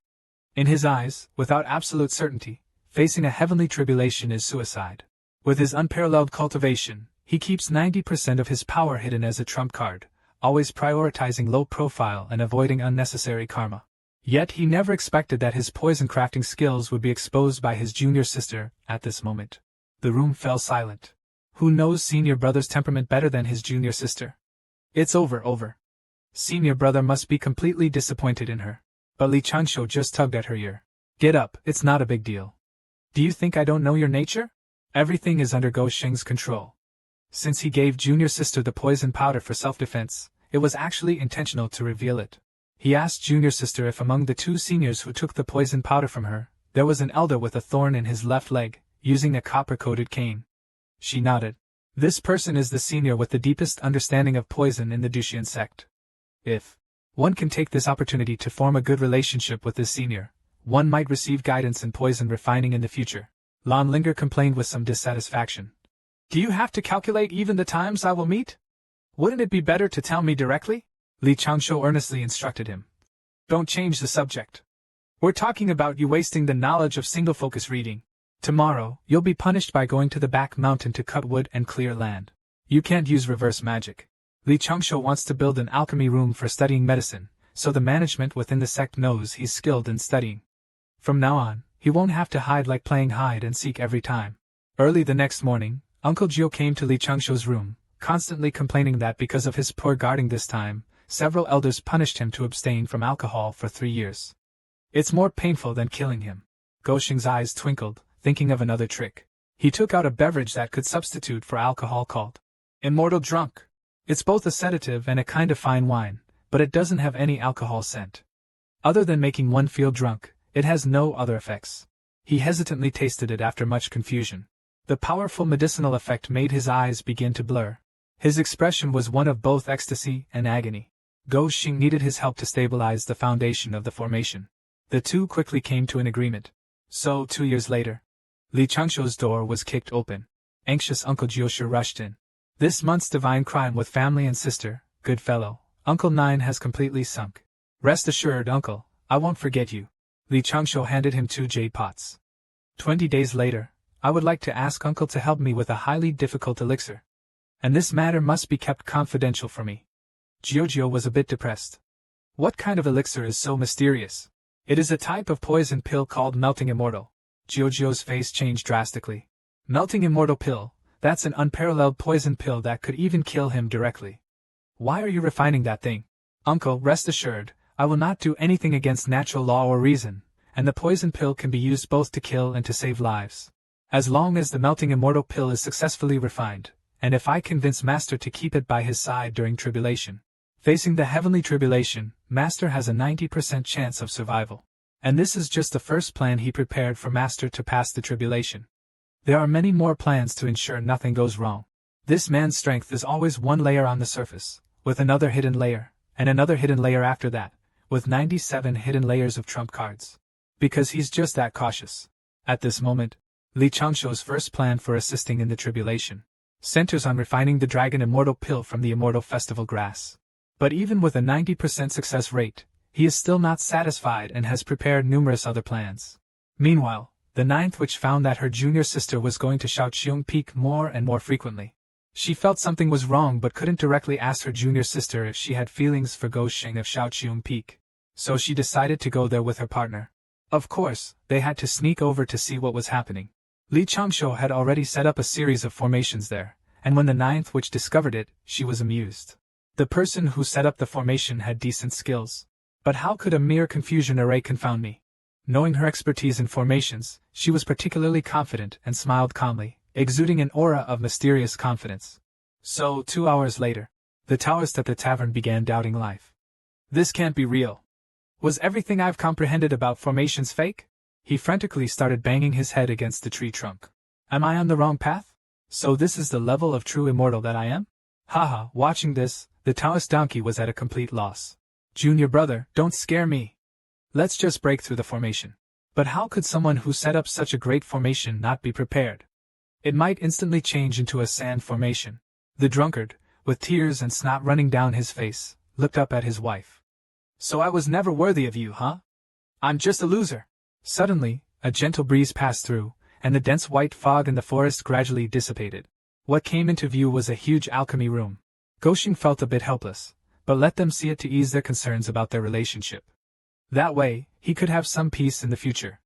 In his eyes, without absolute certainty, facing a heavenly tribulation is suicide. With his unparalleled cultivation, he keeps 90% of his power hidden as a trump card, always prioritizing low profile and avoiding unnecessary karma. Yet he never expected that his poison crafting skills would be exposed by his junior sister at this moment. The room fell silent. Who knows senior brother's temperament better than his junior sister? It's over. Senior brother must be completely disappointed in her. But Li Changshuo just tugged at her ear. Get up, it's not a big deal. Do you think I don't know your nature? Everything is under Go Xing's control. Since he gave junior sister the poison powder for self-defense, it was actually intentional to reveal it. He asked junior sister if among the 2 seniors who took the poison powder from her, there was an elder with a thorn in his left leg, using a copper-coated cane. She nodded. This person is the senior with the deepest understanding of poison in the Duxian sect. If one can take this opportunity to form a good relationship with this senior, one might receive guidance in poison refining in the future. Lan Linger complained with some dissatisfaction. Do you have to calculate even the times I will meet? Wouldn't it be better to tell me directly? Li Changshuo earnestly instructed him. Don't change the subject. We're talking about you wasting the knowledge of single-focus reading. Tomorrow, you'll be punished by going to the back mountain to cut wood and clear land. You can't use reverse magic. Li Changshuo wants to build an alchemy room for studying medicine, so the management within the sect knows he's skilled in studying. From now on, he won't have to hide like playing hide and seek every time. Early the next morning, Uncle Gio came to Li Changshuo's room, constantly complaining that because of his poor guarding this time, several elders punished him to abstain from alcohol for 3 years. It's more painful than killing him. Go Xing's eyes twinkled, thinking of another trick. He took out a beverage that could substitute for alcohol called Immortal Drunk. It's both a sedative and a kind of fine wine, but it doesn't have any alcohol scent. Other than making one feel drunk, it has no other effects. He hesitantly tasted it after much confusion. The powerful medicinal effect made his eyes begin to blur. His expression was one of both ecstasy and agony. Go Xing needed his help to stabilize the foundation of the formation. The 2 quickly came to an agreement. So 2 years later, Li Changshuo's door was kicked open. Anxious Uncle Jioshu rushed in. This month's divine crime with family and sister, good fellow, Uncle Nine has completely sunk. Rest assured, Uncle, I won't forget you. Li Changshuo handed him 2 jade pots. 20 days later, I would like to ask Uncle to help me with a highly difficult elixir. And this matter must be kept confidential for me. Jiojio was a bit depressed. What kind of elixir is so mysterious? It is a type of poison pill called Melting Immortal. Jiojio's face changed drastically. Melting Immortal pill, that's an unparalleled poison pill that could even kill him directly. Why are you refining that thing? Uncle, rest assured, I will not do anything against natural law or reason, and the poison pill can be used both to kill and to save lives. As long as the Melting Immortal pill is successfully refined, and if I convince Master to keep it by his side during tribulation. Facing the heavenly tribulation, Master has a 90% chance of survival. And this is just the first plan he prepared for Master to pass the tribulation. There are many more plans to ensure nothing goes wrong. This man's strength is always one layer on the surface, with another hidden layer, and another hidden layer after that, with 97 hidden layers of trump cards. Because he's just that cautious. At this moment, Li Changshuo's first plan for assisting in the tribulation centers on refining the Dragon Immortal pill from the Immortal Festival grass. But even with a 90% success rate, he is still not satisfied and has prepared numerous other plans. Meanwhile, the 9th witch found that her junior sister was going to Shaoqiong Peak more and more frequently. She felt something was wrong but couldn't directly ask her junior sister if she had feelings for Go Xing of Shaoqiong Peak. So she decided to go there with her partner. Of course, they had to sneak over to see what was happening. Li Changshuo had already set up a series of formations there, and when the 9th witch discovered it, she was amused. The person who set up the formation had decent skills. But how could a mere confusion array confound me? Knowing her expertise in formations, she was particularly confident and smiled calmly, exuding an aura of mysterious confidence. So, 2 hours later, the Taoist at the tavern began doubting life. This can't be real. Was everything I've comprehended about formations fake? He frantically started banging his head against the tree trunk. Am I on the wrong path? So this is the level of true immortal that I am? Haha, watching this, the Taoist donkey was at a complete loss. Junior brother, don't scare me. Let's just break through the formation. But how could someone who set up such a great formation not be prepared? It might instantly change into a sand formation. The drunkard, with tears and snot running down his face, looked up at his wife. So I was never worthy of you, huh? I'm just a loser. Suddenly, a gentle breeze passed through, and the dense white fog in the forest gradually dissipated. What came into view was a huge alchemy room. Goshing felt a bit helpless, but let them see it to ease their concerns about their relationship. That way, he could have some peace in the future.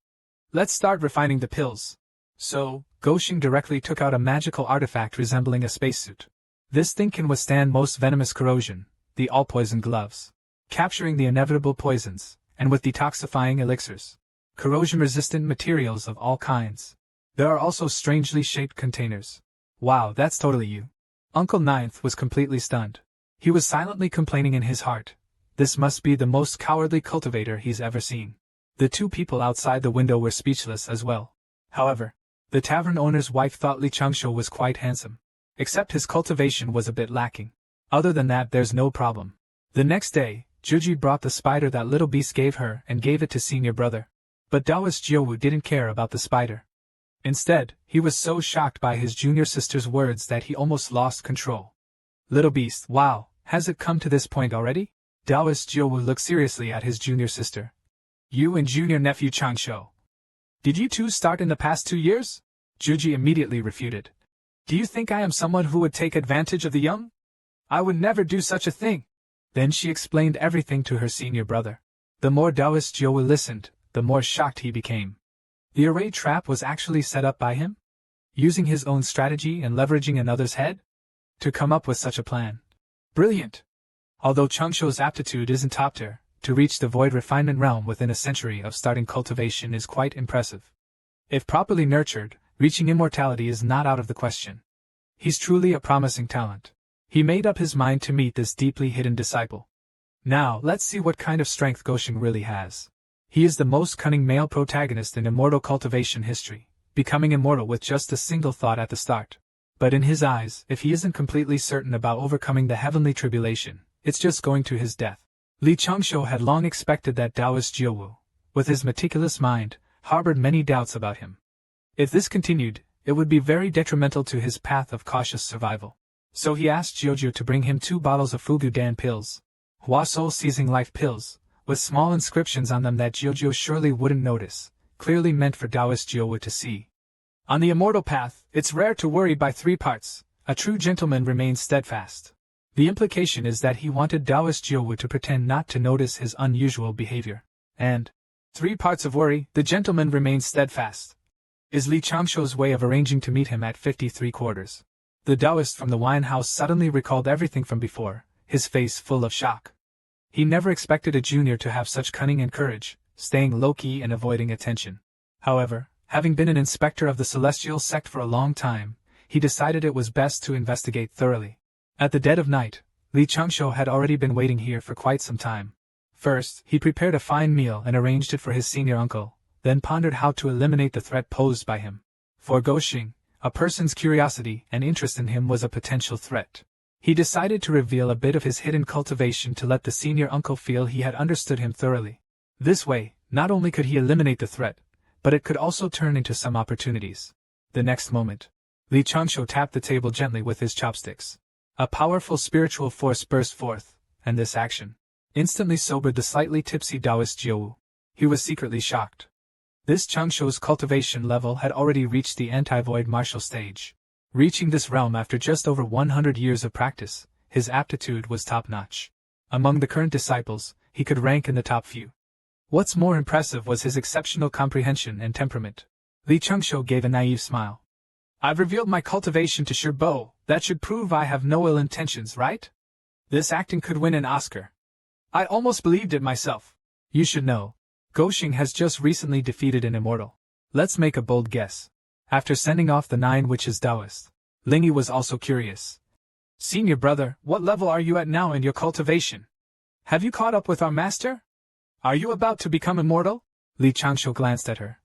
Let's start refining the pills. So, Goshing directly took out a magical artifact resembling a spacesuit. This thing can withstand most venomous corrosion, the all-poison gloves, capturing the inevitable poisons, and with detoxifying elixirs, corrosion-resistant materials of all kinds. There are also strangely shaped containers. Wow, that's totally you. Uncle Ninth was completely stunned. He was silently complaining in his heart. This must be the most cowardly cultivator he's ever seen. The two people outside the window were speechless as well. However, the tavern owner's wife thought Li Changsho was quite handsome. Except his cultivation was a bit lacking. Other than that, there's no problem. The next day, Juji brought the spider that little beast gave her and gave it to senior brother. But Taoist Jiuwu didn't care about the spider. Instead, he was so shocked by his junior sister's words that he almost lost control. Little beast, wow, has it come to this point already? Taoist Jiuwu looked seriously at his junior sister. You and junior nephew Changsho. Did you two start in the past 2 years? Juji immediately refuted. Do you think I am someone who would take advantage of the young? I would never do such a thing. Then she explained everything to her senior brother. The more Taoist Jiuwu listened, the more shocked he became. The array trap was actually set up by him? Using his own strategy and leveraging another's head? To come up with such a plan. Brilliant! Although Changsho's aptitude isn't top tier, to reach the void refinement realm within a century of starting cultivation is quite impressive. If properly nurtured, reaching immortality is not out of the question. He's truly a promising talent. He made up his mind to meet this deeply hidden disciple. Now, let's see what kind of strength Goshing really has. He is the most cunning male protagonist in immortal cultivation history, becoming immortal with just a single thought at the start. But in his eyes, if he isn't completely certain about overcoming the heavenly tribulation, it's just going to his death. Li Changsho had long expected that Taoist Jiuwu, with his meticulous mind, harbored many doubts about him. If this continued, it would be very detrimental to his path of cautious survival. So he asked Jojo to bring him 2 bottles of Fugu Dan pills, Hua Soul Seizing Life pills, with small inscriptions on them that Jojo surely wouldn't notice, clearly meant for Taoist Jiuwu to see. On the immortal path, it's rare to worry by 3 parts. A true gentleman remains steadfast. The implication is that he wanted Taoist Jiuwu to pretend not to notice his unusual behavior. And 3 parts of worry, the gentleman remains steadfast, is Li Changsho's way of arranging to meet him at 53 quarters. The Taoist from the wine house suddenly recalled everything from before, his face full of shock. He never expected a junior to have such cunning and courage, staying low-key and avoiding attention. However, having been an inspector of the celestial sect for a long time, he decided it was best to investigate thoroughly. At the dead of night, Li Changsho had already been waiting here for quite some time. First, he prepared a fine meal and arranged it for his senior uncle, then pondered how to eliminate the threat posed by him. For Goshing, a person's curiosity and interest in him was a potential threat. He decided to reveal a bit of his hidden cultivation to let the senior uncle feel he had understood him thoroughly. This way, not only could he eliminate the threat, but it could also turn into some opportunities. The next moment, Li Changsho tapped the table gently with his chopsticks. A powerful spiritual force burst forth, and this action instantly sobered the slightly tipsy Taoist Jiuwu. He was secretly shocked. This Changsho's cultivation level had already reached the anti-void martial stage. Reaching this realm after just over 100 years of practice, his aptitude was top-notch. Among the current disciples, he could rank in the top few. What's more impressive was his exceptional comprehension and temperament. Li Changsho gave a naive smile. I've revealed my cultivation to Shirbo, that should prove I have no ill intentions, right? This acting could win an Oscar. I almost believed it myself. You should know, Goshing has just recently defeated an immortal. Let's make a bold guess. After sending off the 9 witches Taoist, Lingy was also curious. Senior brother, what level are you at now in your cultivation? Have you caught up with our master? Are you about to become immortal? Li Changshu glanced at her.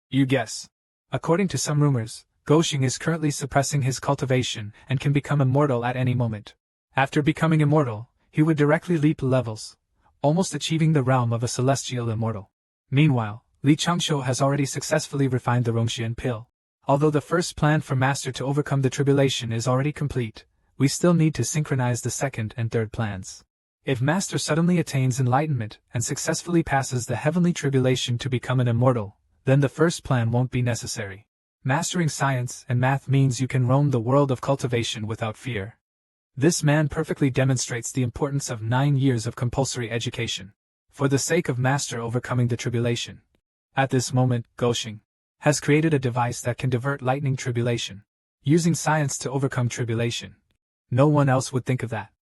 You guess. According to some rumors, Goxing is currently suppressing his cultivation and can become immortal at any moment. After becoming immortal, he would directly leap levels, almost achieving the realm of a celestial immortal. Meanwhile, Li Changshu has already successfully refined the Rongxian pill. Although the first plan for Master to overcome the tribulation is already complete, we still need to synchronize the second and third plans. If Master suddenly attains enlightenment and successfully passes the heavenly tribulation to become an immortal, then the first plan won't be necessary. Mastering science and math means you can roam the world of cultivation without fear. This man perfectly demonstrates the importance of 9 years of compulsory education, for the sake of Master overcoming the tribulation. At this moment, Goxing has created a device that can divert lightning tribulation, using science to overcome tribulation. No one else would think of that.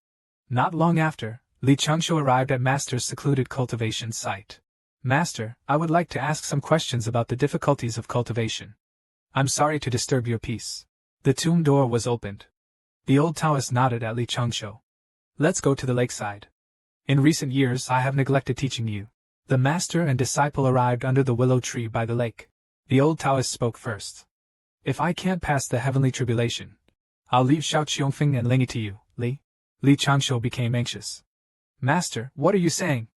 Not long after, Li Changshu arrived at Master's secluded cultivation site. Master, I would like to ask some questions about the difficulties of cultivation. I'm sorry to disturb your peace. The tomb door was opened. The old Taoist nodded at Li Changshu. Let's go to the lakeside. In recent years I have neglected teaching you. The master and disciple arrived under the willow tree by the lake. The old Taoist spoke first. If I can't pass the heavenly tribulation, I'll leave Xiao Qiongfeng and Lingy to you, Li. Li Changshu became anxious. Master, what are you saying?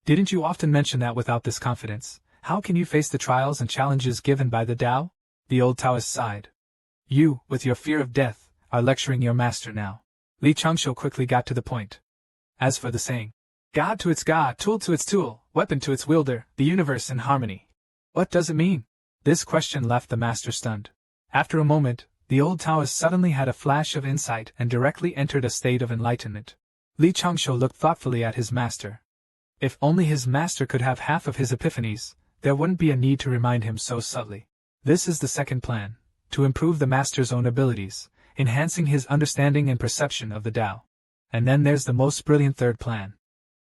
Didn't you often mention that without this confidence, how can you face the trials and challenges given by the Tao? The old Taoist sighed. You, with your fear of death, are lecturing your master now. Li Changshu quickly got to the point. As for the saying, God to its God, tool to its tool, weapon to its wielder, the universe in harmony. What does it mean? This question left the master stunned. After a moment, the old Taoist suddenly had a flash of insight and directly entered a state of enlightenment. Li Changshu looked thoughtfully at his master. If only his master could have half of his epiphanies, there wouldn't be a need to remind him so subtly. This is the second plan, to improve the master's own abilities, enhancing his understanding and perception of the Tao. And then there's the most brilliant third plan.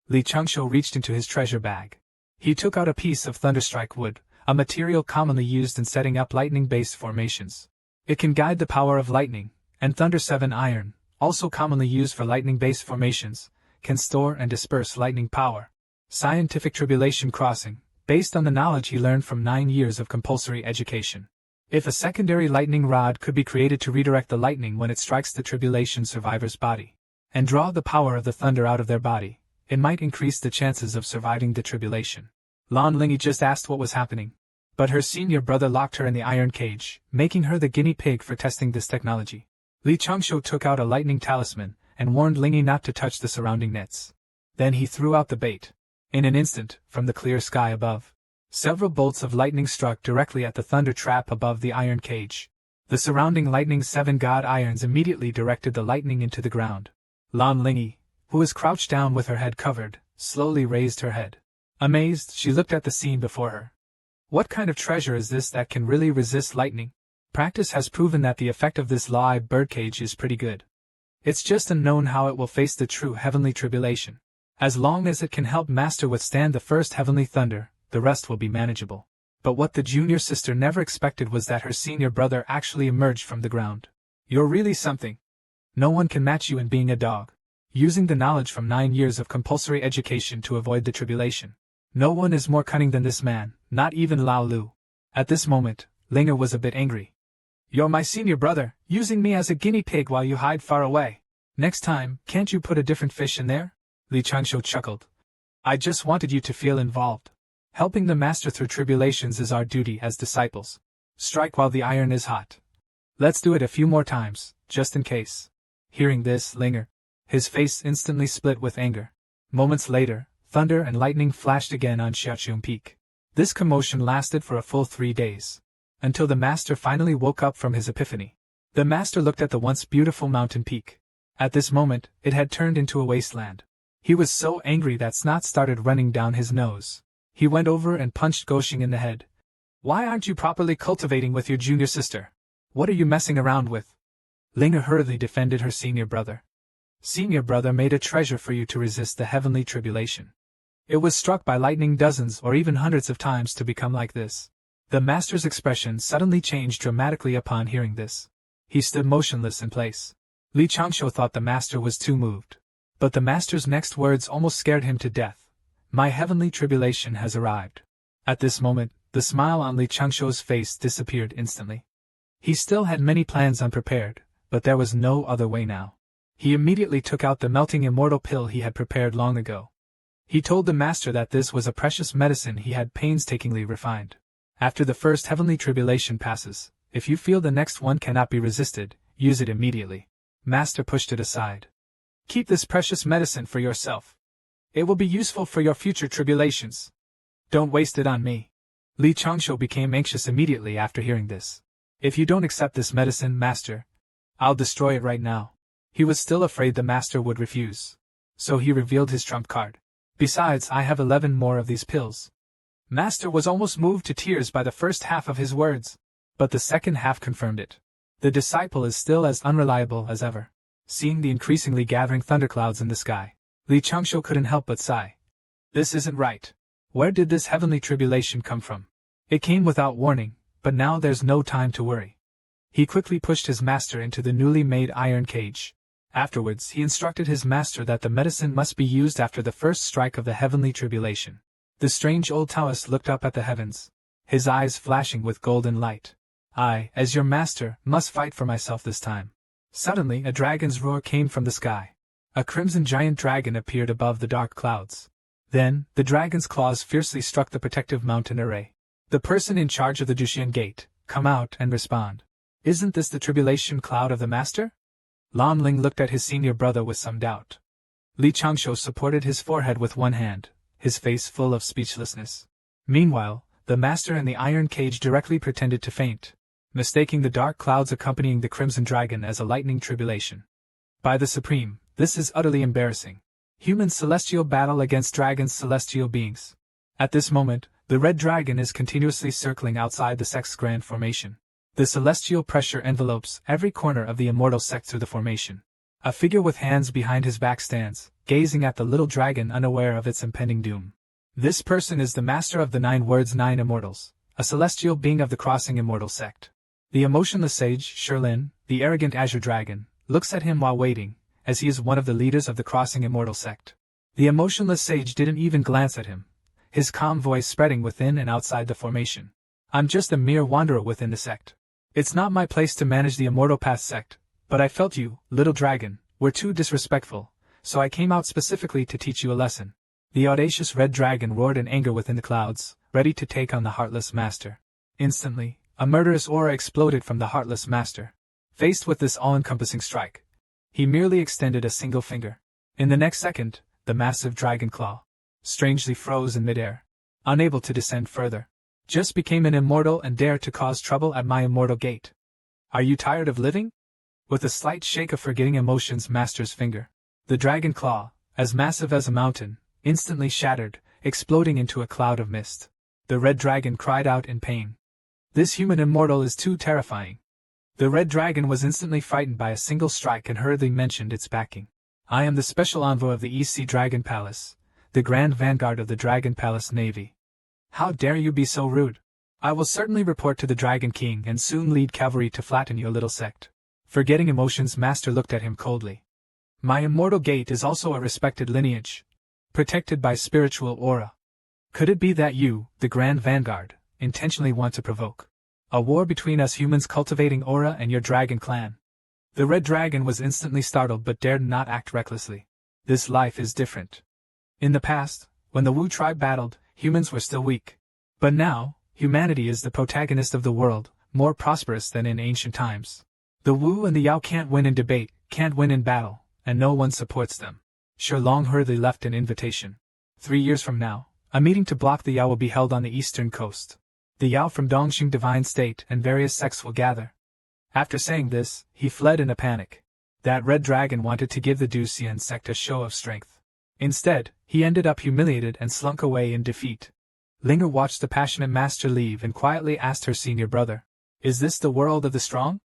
Li Changshu reached into his treasure bag. He took out a piece of thunderstrike wood, a material commonly used in setting up lightning-based formations. It can guide the power of lightning, and Thunder 7 iron, also commonly used for lightning-based formations, can store and disperse lightning power. Scientific tribulation crossing, based on the knowledge he learned from 9 years of compulsory education. If a secondary lightning rod could be created to redirect the lightning when it strikes the tribulation survivor's body, and draw the power of the thunder out of their body, it might increase the chances of surviving the tribulation. Lan Lingy just asked what was happening, but her senior brother locked her in the iron cage, making her the guinea pig for testing this technology. Li Changshu took out a lightning talisman, and warned Lingy not to touch the surrounding nets. Then he threw out the bait. In an instant, from the clear sky above, several bolts of lightning struck directly at the thunder trap above the iron cage. The surrounding lightning 7 god irons immediately directed the lightning into the ground. Lan Lingy, who was crouched down with her head covered, slowly raised her head. Amazed, she looked at the scene before her. What kind of treasure is this that can really resist lightning? Practice has proven that the effect of this live birdcage is pretty good. It's just unknown how it will face the true heavenly tribulation. As long as it can help Master withstand the first heavenly thunder, the rest will be manageable. But what the junior sister never expected was that her senior brother actually emerged from the ground. You're really something. No one can match you in being a dog. Using the knowledge from 9 years of compulsory education to avoid the tribulation. No one is more cunning than this man, not even Lao Lu. At this moment, Linger was a bit angry. You're my senior brother, using me as a guinea pig while you hide far away. Next time, can't you put a different fish in there? Li Changshu chuckled. I just wanted you to feel involved. Helping the master through tribulations is our duty as disciples. Strike while the iron is hot. Let's do it a few more times, just in case. Hearing this, Linger, his face instantly split with anger. Moments later, thunder and lightning flashed again on Xiaoqiong Peak. This commotion lasted for a full 3 days. Until the master finally woke up from his epiphany. The master looked at the once beautiful mountain peak. At this moment, it had turned into a wasteland. He was so angry that snot started running down his nose. He went over and punched Goxing in the head. Why aren't you properly cultivating with your junior sister? What are you messing around with? Linger hurriedly defended her senior brother. Senior brother made a treasure for you to resist the heavenly tribulation. It was struck by lightning dozens or even hundreds of times to become like this. The master's expression suddenly changed dramatically upon hearing this. He stood motionless in place. Li Changshu thought the master was too moved. But the master's next words almost scared him to death. My heavenly tribulation has arrived. At this moment, the smile on Li Changshuo's face disappeared instantly. He still had many plans unprepared, but there was no other way now. He immediately took out the melting immortal pill he had prepared long ago. He told the master that this was a precious medicine he had painstakingly refined. After the first heavenly tribulation passes, if you feel the next one cannot be resisted, use it immediately. Master pushed it aside. Keep this precious medicine for yourself. It will be useful for your future tribulations. Don't waste it on me. Li Changshuo became anxious immediately after hearing this. If you don't accept this medicine, master, I'll destroy it right now. He was still afraid the master would refuse. So he revealed his trump card. Besides, I have 11 more of these pills. Master was almost moved to tears by the first half of his words, but the second half confirmed it. The disciple is still as unreliable as ever. Seeing the increasingly gathering thunderclouds in the sky, Li Changshuo couldn't help but sigh. This isn't right. Where did this heavenly tribulation come from? It came without warning, but now there's no time to worry. He quickly pushed his master into the newly made iron cage. Afterwards, he instructed his master that the medicine must be used after the first strike of the heavenly tribulation. The strange old Taoist looked up at the heavens, his eyes flashing with golden light. I, as your master, must fight for myself this time. Suddenly, a dragon's roar came from the sky. A crimson giant dragon appeared above the dark clouds. Then, the dragon's claws fiercely struck the protective mountain array. The person in charge of the Jushian gate, come out and respond. Isn't this the tribulation cloud of the master? Lan Ling looked at his senior brother with some doubt. Li Changshuo supported his forehead with one hand, his face full of speechlessness. Meanwhile, the master in the iron cage directly pretended to faint, mistaking the dark clouds accompanying the crimson dragon as a lightning tribulation. By the Supreme, this is utterly embarrassing. Human celestial battle against dragon's celestial beings. At this moment, the red dragon is continuously circling outside the sect's grand formation. The celestial pressure envelopes every corner of the immortal sect through the formation. A figure with hands behind his back stands, gazing at the little dragon unaware of its impending doom. This person is the master of the 9 words 9 immortals, a celestial being of the crossing immortal sect. The emotionless sage, Sherlin, the arrogant azure dragon, looks at him while waiting, as he is one of the leaders of the crossing immortal sect. The emotionless sage didn't even glance at him, his calm voice spreading within and outside the formation. I'm just a mere wanderer within the sect. It's not my place to manage the Immortal Path sect, but I felt you, little dragon, were too disrespectful, so I came out specifically to teach you a lesson. The audacious red dragon roared in anger within the clouds, ready to take on the heartless master. Instantly, a murderous aura exploded from the heartless master. Faced with this all-encompassing strike, he merely extended a single finger. In the next second, the massive dragon claw, strangely froze in midair, unable to descend further. Just became an immortal and dared to cause trouble at my immortal gate. Are you tired of living? With a slight shake of forgetting emotion's master's finger, the dragon claw, as massive as a mountain, instantly shattered, exploding into a cloud of mist. The red dragon cried out in pain. This human immortal is too terrifying. The red dragon was instantly frightened by a single strike and hurriedly mentioned its backing. I am the special envoy of the EC Dragon Palace, the grand vanguard of the Dragon Palace Navy. How dare you be so rude? I will certainly report to the Dragon King and soon lead cavalry to flatten your little sect. Forgetting emotion's master looked at him coldly. My immortal gate is also a respected lineage, protected by spiritual aura. Could it be that you, the Grand Vanguard, intentionally want to provoke a war between us humans cultivating aura and your dragon clan? The red dragon was instantly startled but dared not act recklessly. This life is different. In the past, when the Wu tribe battled, humans were still weak. But now, humanity is the protagonist of the world, more prosperous than in ancient times. The Wu and the Yao can't win in debate, can't win in battle, and no one supports them. Shi Long hurriedly left an invitation. 3 years from now, a meeting to block the Yao will be held on the eastern coast. The Yao from Dongxing Divine State and various sects will gather. After saying this, he fled in a panic. That red dragon wanted to give the Duxian sect a show of strength. Instead, he ended up humiliated and slunk away in defeat. Linger watched the passionate master leave and quietly asked her senior brother, "Is this the world of the strong?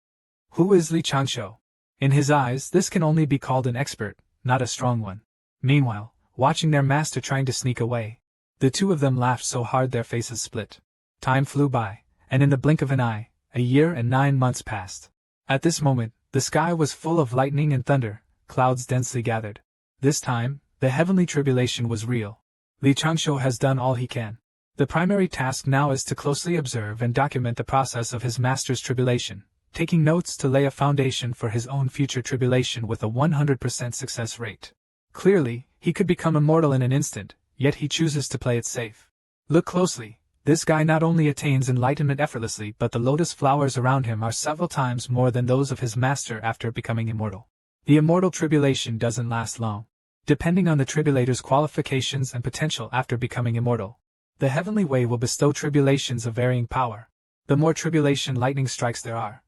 Who is Li Changshuo?" In his eyes, this can only be called an expert, not a strong one. Meanwhile, watching their master trying to sneak away, the two of them laughed so hard their faces split. Time flew by, and in the blink of an eye, a year and 9 months passed. At this moment, the sky was full of lightning and thunder, clouds densely gathered. This time, the heavenly tribulation was real. Li Changshu has done all he can. The primary task now is to closely observe and document the process of his master's tribulation, taking notes to lay a foundation for his own future tribulation with a 100% success rate. Clearly, he could become immortal in an instant, yet he chooses to play it safe. Look closely. This guy not only attains enlightenment effortlessly, but the lotus flowers around him are several times more than those of his master after becoming immortal. The immortal tribulation doesn't last long. Depending on the tribulator's qualifications and potential after becoming immortal, the heavenly way will bestow tribulations of varying power. The more tribulation lightning strikes there are,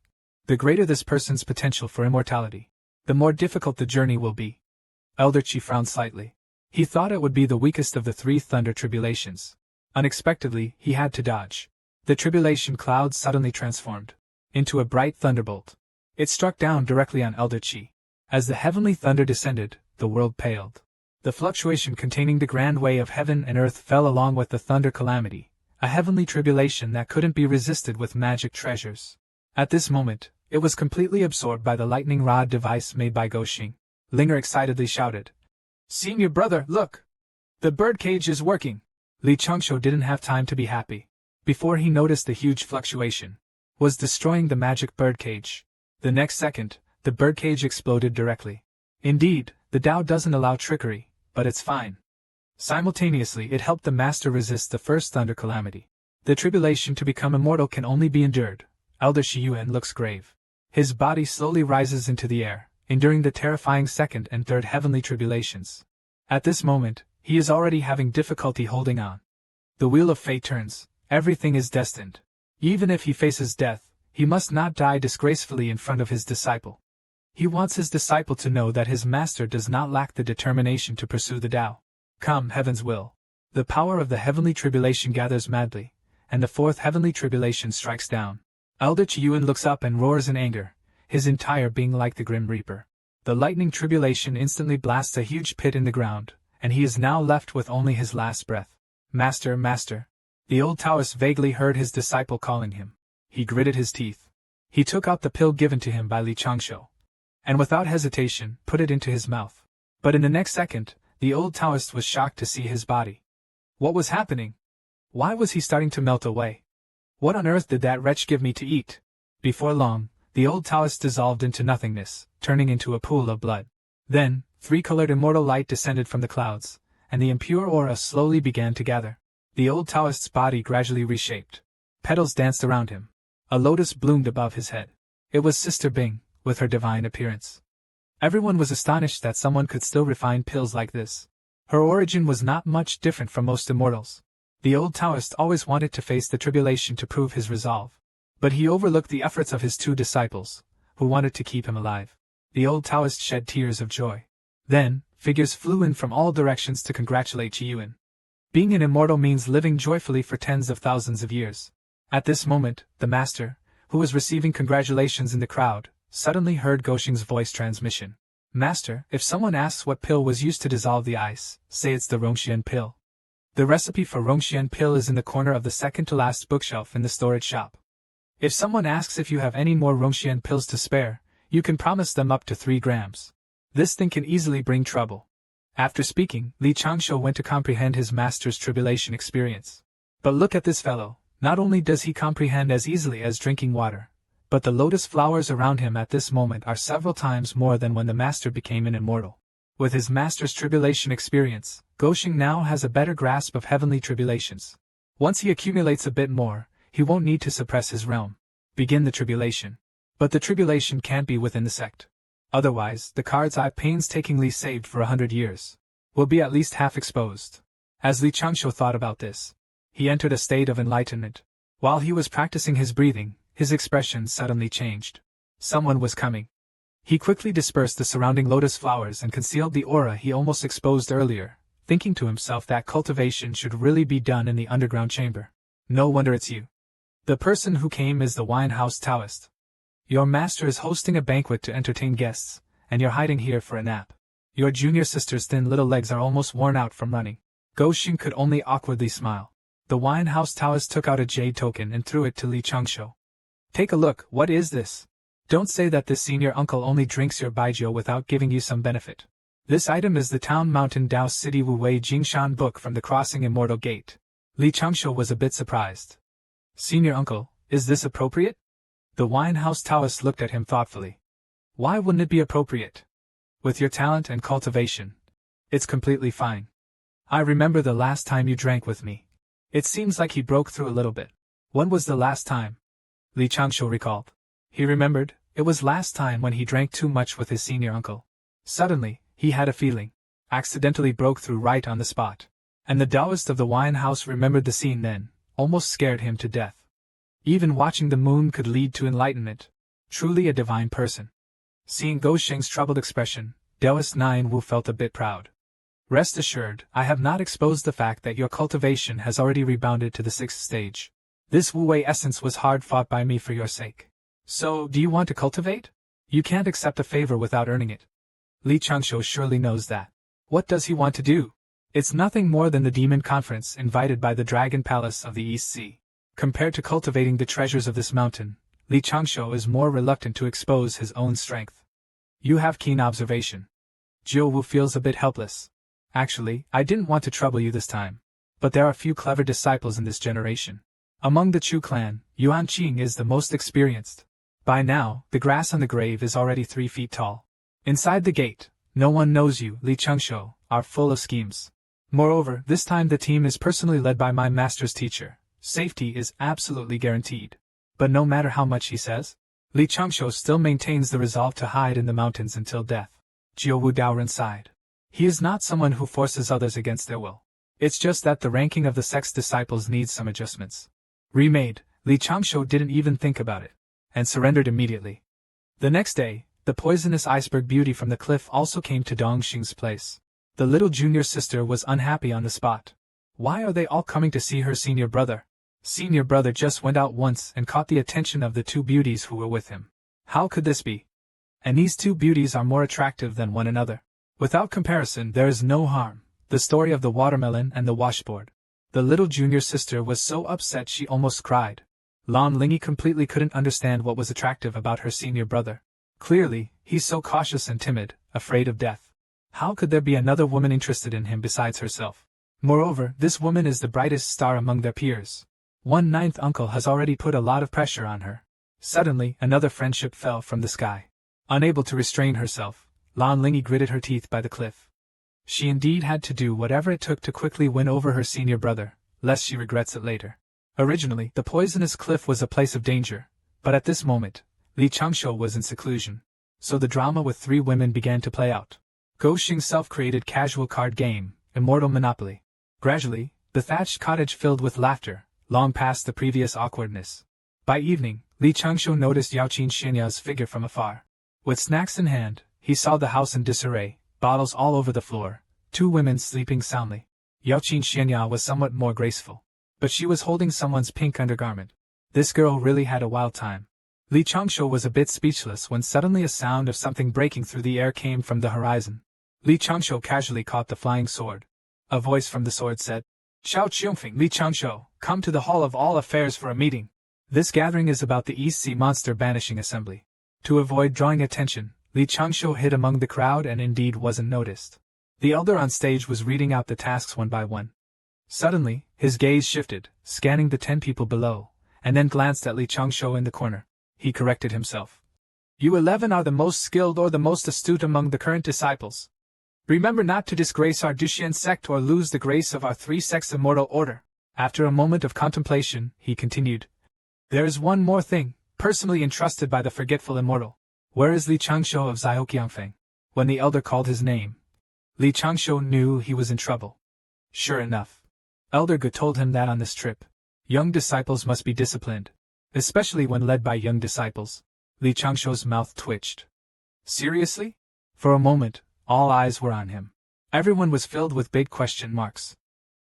the greater this person's potential for immortality, the more difficult the journey will be. Elder Chi frowned slightly. He thought it would be the weakest of the 3 thunder tribulations. Unexpectedly, he had to dodge. The tribulation cloud suddenly transformed into a bright thunderbolt. It struck down directly on Elder Chi. As the heavenly thunder descended, the world paled. The fluctuation containing the grand way of heaven and earth fell along with the thunder calamity, a heavenly tribulation that couldn't be resisted with magic treasures. At this moment, it was completely absorbed by the lightning rod device made by Goxing. Linger excitedly shouted, "Senior brother, look! The birdcage is working!" Li Changshu didn't have time to be happy. Before he noticed the huge fluctuation was destroying the magic birdcage. The next second, the birdcage exploded directly. Indeed, the Tao doesn't allow trickery, but it's fine. Simultaneously, it helped the master resist the first thunder calamity. The tribulation to become immortal can only be endured. Elder Shiyuan looks grave. His body slowly rises into the air, enduring the terrifying second and third heavenly tribulations. At this moment, he is already having difficulty holding on. The wheel of fate turns. Everything is destined. Even if he faces death, he must not die disgracefully in front of his disciple. He wants his disciple to know that his master does not lack the determination to pursue the Tao. Come, heaven's will. The power of the heavenly tribulation gathers madly, and the 4th heavenly tribulation strikes down. Elder Chiyuan looks up and roars in anger, his entire being like the Grim Reaper. The lightning tribulation instantly blasts a huge pit in the ground, and he is now left with only his last breath. "Master, master." The old Taoist vaguely heard his disciple calling him. He gritted his teeth. He took out the pill given to him by Li Changshu, and without hesitation, put it into his mouth. But in the next second, the old Taoist was shocked to see his body. What was happening? Why was he starting to melt away? What on earth did that wretch give me to eat? Before long, the old Taoist dissolved into nothingness, turning into a pool of blood. Then, 3-colored immortal light descended from the clouds, and the impure aura slowly began to gather. The old Taoist's body gradually reshaped. Petals danced around him. A lotus bloomed above his head. It was Sister Bing, with her divine appearance. Everyone was astonished that someone could still refine pills like this. Her origin was not much different from most immortals. The old Taoist always wanted to face the tribulation to prove his resolve. But he overlooked the efforts of his 2 disciples, who wanted to keep him alive. The old Taoist shed tears of joy. Then, figures flew in from all directions to congratulate Chiyuan. Being an immortal means living joyfully for tens of thousands of years. At this moment, the master, who was receiving congratulations in the crowd, suddenly heard Goxing's voice transmission. "Master, if someone asks what pill was used to dissolve the ice, say it's the Rongxian pill. The recipe for Rongxian pill is in the corner of the second-to-last bookshelf in the storage shop. If someone asks if you have any more Rongxian pills to spare, you can promise them up to 3 grams. This thing can easily bring trouble." After speaking, Li Changshu went to comprehend his master's tribulation experience. But look at this fellow. Not only does he comprehend as easily as drinking water, but the lotus flowers around him at this moment are several times more than when the master became an immortal. With his master's tribulation experience, Goxing now has a better grasp of heavenly tribulations. Once he accumulates a bit more, he won't need to suppress his realm. Begin the tribulation. But the tribulation can't be within the sect. Otherwise, the cards I've painstakingly saved for 100 years will be at least half exposed. As Li Changshu thought about this, he entered a state of enlightenment. While he was practicing his breathing, his expression suddenly changed. Someone was coming. He quickly dispersed the surrounding lotus flowers and concealed the aura he almost exposed earlier, thinking to himself that cultivation should really be done in the underground chamber. "No wonder it's you. The person who came is the Winehouse Taoist. Your master is hosting a banquet to entertain guests, and you're hiding here for a nap. Your junior sister's thin little legs are almost worn out from running." Goxing could only awkwardly smile. The Winehouse Taoist took out a jade token and threw it to Li Changshu. "Take a look, what is this? Don't say that this senior uncle only drinks your baijiu without giving you some benefit." This item is the Town Mountain Dao City Wu Wei Jingshan book from the Crossing Immortal Gate. Li Changshu was a bit surprised. Senior uncle, is this appropriate? The Winehouse Taoist looked at him thoughtfully. Why wouldn't it be appropriate? With your talent and cultivation. It's completely fine. I remember the last time you drank with me. It seems like he broke through a little bit. When was the last time? Li Changshu recalled. He remembered, it was last time when he drank too much with his senior uncle. Suddenly, he had a feeling. Accidentally broke through right on the spot. And the Taoist of the wine house remembered the scene then, almost scared him to death. Even watching the moon could lead to enlightenment. Truly a divine person. Seeing Gou Sheng's troubled expression, Taoist Nine Wu felt a bit proud. Rest assured, I have not exposed the fact that your cultivation has already rebounded to the 6th stage. This Wu Wei essence was hard fought by me for your sake. So, do you want to cultivate? You can't accept a favor without earning it. Li Changshu surely knows that. What does he want to do? It's nothing more than the demon conference invited by the Dragon Palace of the East Sea. Compared to cultivating the treasures of this mountain, Li Changshu is more reluctant to expose his own strength. You have keen observation. Jiu Wu feels a bit helpless. Actually, I didn't want to trouble you this time. But there are few clever disciples in this generation. Among the Chu clan, Yuan Qing is the most experienced. By now, the grass on the grave is already 3 feet tall. Inside the gate, no one knows you, Li Changshu, are full of schemes. Moreover, this time the team is personally led by my master's teacher. Safety is absolutely guaranteed. But no matter how much he says, Li Changshu still maintains the resolve to hide in the mountains until death. Jiu Wu Daoren sighed. He is not someone who forces others against their will. It's just that the ranking of the sect's disciples needs some adjustments. Remade, Li Changshu didn't even think about it, and surrendered immediately. The next day, the poisonous iceberg beauty from the cliff also came to Dong Xing's place. The little junior sister was unhappy on the spot. Why are they all coming to see her senior brother? Senior brother just went out once and caught the attention of the 2 beauties who were with him. How could this be? And these 2 beauties are more attractive than one another. Without comparison, there is no harm. The story of the watermelon and the washboard. The little junior sister was so upset she almost cried. Lan Lingy completely couldn't understand what was attractive about her senior brother. Clearly, he's so cautious and timid, afraid of death. How could there be another woman interested in him besides herself? Moreover, this woman is the brightest star among their peers. 1/9 uncle has already put a lot of pressure on her. Suddenly, another friendship fell from the sky. Unable to restrain herself, Lan Lingy gritted her teeth by the cliff. She indeed had to do whatever it took to quickly win over her senior brother, lest she regrets it later. Originally, the poisonous cliff was a place of danger, but at this moment, Li Changshu was in seclusion. So the drama with 3 women began to play out. Gou Xing's self-created casual card game, Immortal Monopoly. Gradually, the thatched cottage filled with laughter, long past the previous awkwardness. By evening, Li Changshu noticed Yaoqin Xinya's figure from afar. With snacks in hand, he saw the house in disarray, bottles all over the floor, 2 women sleeping soundly. Yaoqin Xinya was somewhat more graceful. But she was holding someone's pink undergarment. This girl really had a wild time. Li Changshu was a bit speechless when suddenly a sound of something breaking through the air came from the horizon. Li Changshu casually caught the flying sword. A voice from the sword said, Xiao Qiongfeng Li Changshu, come to the Hall of All Affairs for a meeting. This gathering is about the East Sea Monster Banishing Assembly. To avoid drawing attention, Li Changshu hid among the crowd and indeed wasn't noticed. The elder on stage was reading out the tasks one by one. Suddenly, his gaze shifted, scanning the 10 people below, and then glanced at Li Changshu in the corner. He corrected himself. You 11 are the most skilled or the most astute among the current disciples. Remember not to disgrace our Duxian sect or lose the grace of our 3 sects immortal order. After a moment of contemplation, he continued. There is one more thing, personally entrusted by the forgetful immortal. Where is Li Changshu of Zhao? When the elder called his name, Li Changshu knew he was in trouble. Sure enough. Elder Gu told him that on this trip, young disciples must be disciplined, especially when led by young disciples. Li Changshu's mouth twitched. Seriously? For a moment, all eyes were on him. Everyone was filled with big question marks.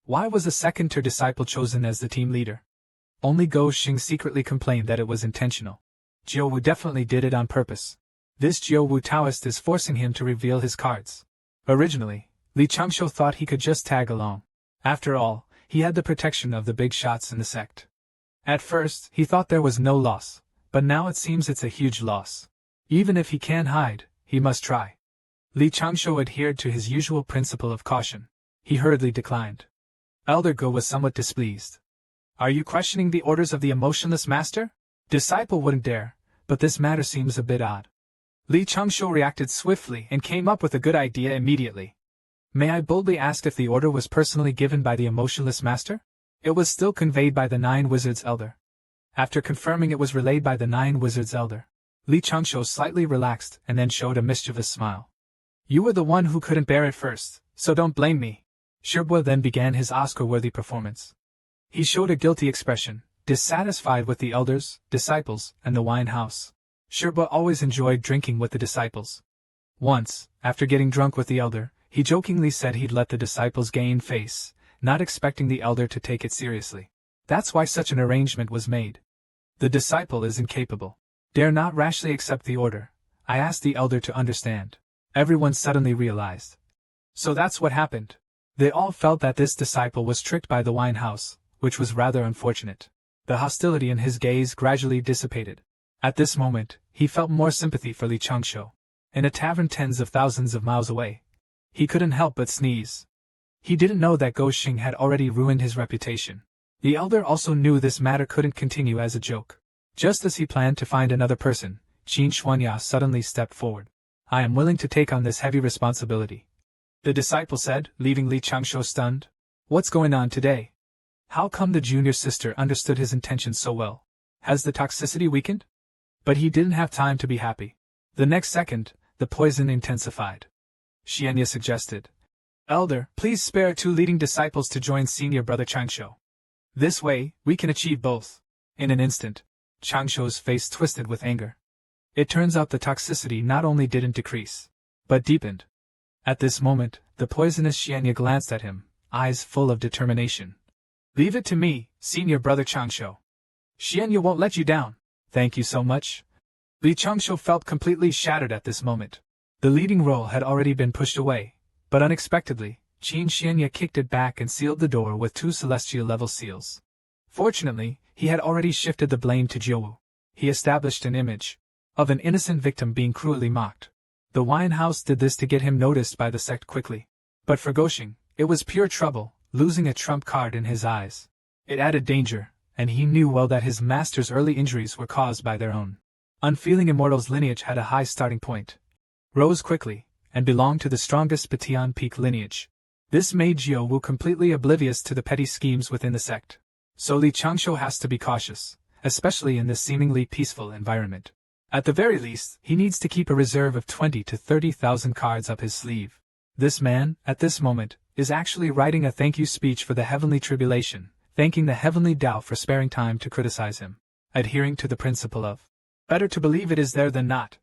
Why was a second-tier disciple chosen as the team leader? Only Gou Xing secretly complained that it was intentional. Jiu Wu definitely did it on purpose. This Jiu Wu Taoist is forcing him to reveal his cards. Originally, Li Changshu thought he could just tag along. After all, he had the protection of the big shots in the sect. At first, he thought there was no loss, but now it seems it's a huge loss. Even if he can't hide, he must try. Li Changshu adhered to his usual principle of caution. He hurriedly declined. Elder Go was somewhat displeased. Are you questioning the orders of the emotionless master? Disciple wouldn't dare, but this matter seems a bit odd. Li Changshu reacted swiftly and came up with a good idea immediately. May I boldly ask if the order was personally given by the emotionless master? It was still conveyed by the 9 Wizards Elder. After confirming it was relayed by the 9 Wizards Elder, Li Changshu slightly relaxed and then showed a mischievous smile. You were the one who couldn't bear it first, so don't blame me. Shirbo then began his Oscar-worthy performance. He showed a guilty expression, dissatisfied with the elders, disciples, and the wine house. Shirbo always enjoyed drinking with the disciples. Once, after getting drunk with the elder, he jokingly said he'd let the disciples gain face, not expecting the elder to take it seriously. That's why such an arrangement was made. The disciple is incapable. Dare not rashly accept the order. I asked the elder to understand. Everyone suddenly realized. So that's what happened. They all felt that this disciple was tricked by the wine house, which was rather unfortunate. The hostility in his gaze gradually dissipated. At this moment, he felt more sympathy for Li Changshu. In a tavern tens of thousands of miles away, he couldn't help but sneeze. He didn't know that Go Xing had already ruined his reputation. The elder also knew this matter couldn't continue as a joke. Just as he planned to find another person, Qin Xuanya suddenly stepped forward. I am willing to take on this heavy responsibility, the disciple said, leaving Li Changshu stunned. What's going on today? How come the junior sister understood his intentions so well? Has the toxicity weakened? But he didn't have time to be happy. The next second, the poison intensified. Xianya suggested. Elder, please spare 2 leading disciples to join senior brother Changshu. This way, we can achieve both. In an instant, Changshu's face twisted with anger. It turns out the toxicity not only didn't decrease, but deepened. At this moment, the poisonous Xianya glanced at him, eyes full of determination. Leave it to me, senior brother Changshu. Xianya won't let you down. Thank you so much. Li Changshu felt completely shattered at this moment. The leading role had already been pushed away, but unexpectedly, Qin Xianya kicked it back and sealed the door with 2 celestial-level seals. Fortunately, he had already shifted the blame to Jiuwu. He established an image of an innocent victim being cruelly mocked. The wine house did this to get him noticed by the sect quickly. But for Go Xing, it was pure trouble, losing a trump card in his eyes. It added danger, and he knew well that his master's early injuries were caused by their own. Unfeeling Immortal's lineage had a high starting point, rose quickly, and belonged to the strongest Batian Peak lineage. This made Jiuwu completely oblivious to the petty schemes within the sect. So Li Changshu has to be cautious, especially in this seemingly peaceful environment. At the very least, he needs to keep a reserve of 20 to 30,000 cards up his sleeve. This man, at this moment, is actually writing a thank you speech for the heavenly tribulation, thanking the heavenly Tao for sparing time to criticize him, adhering to the principle of better to believe it is there than not.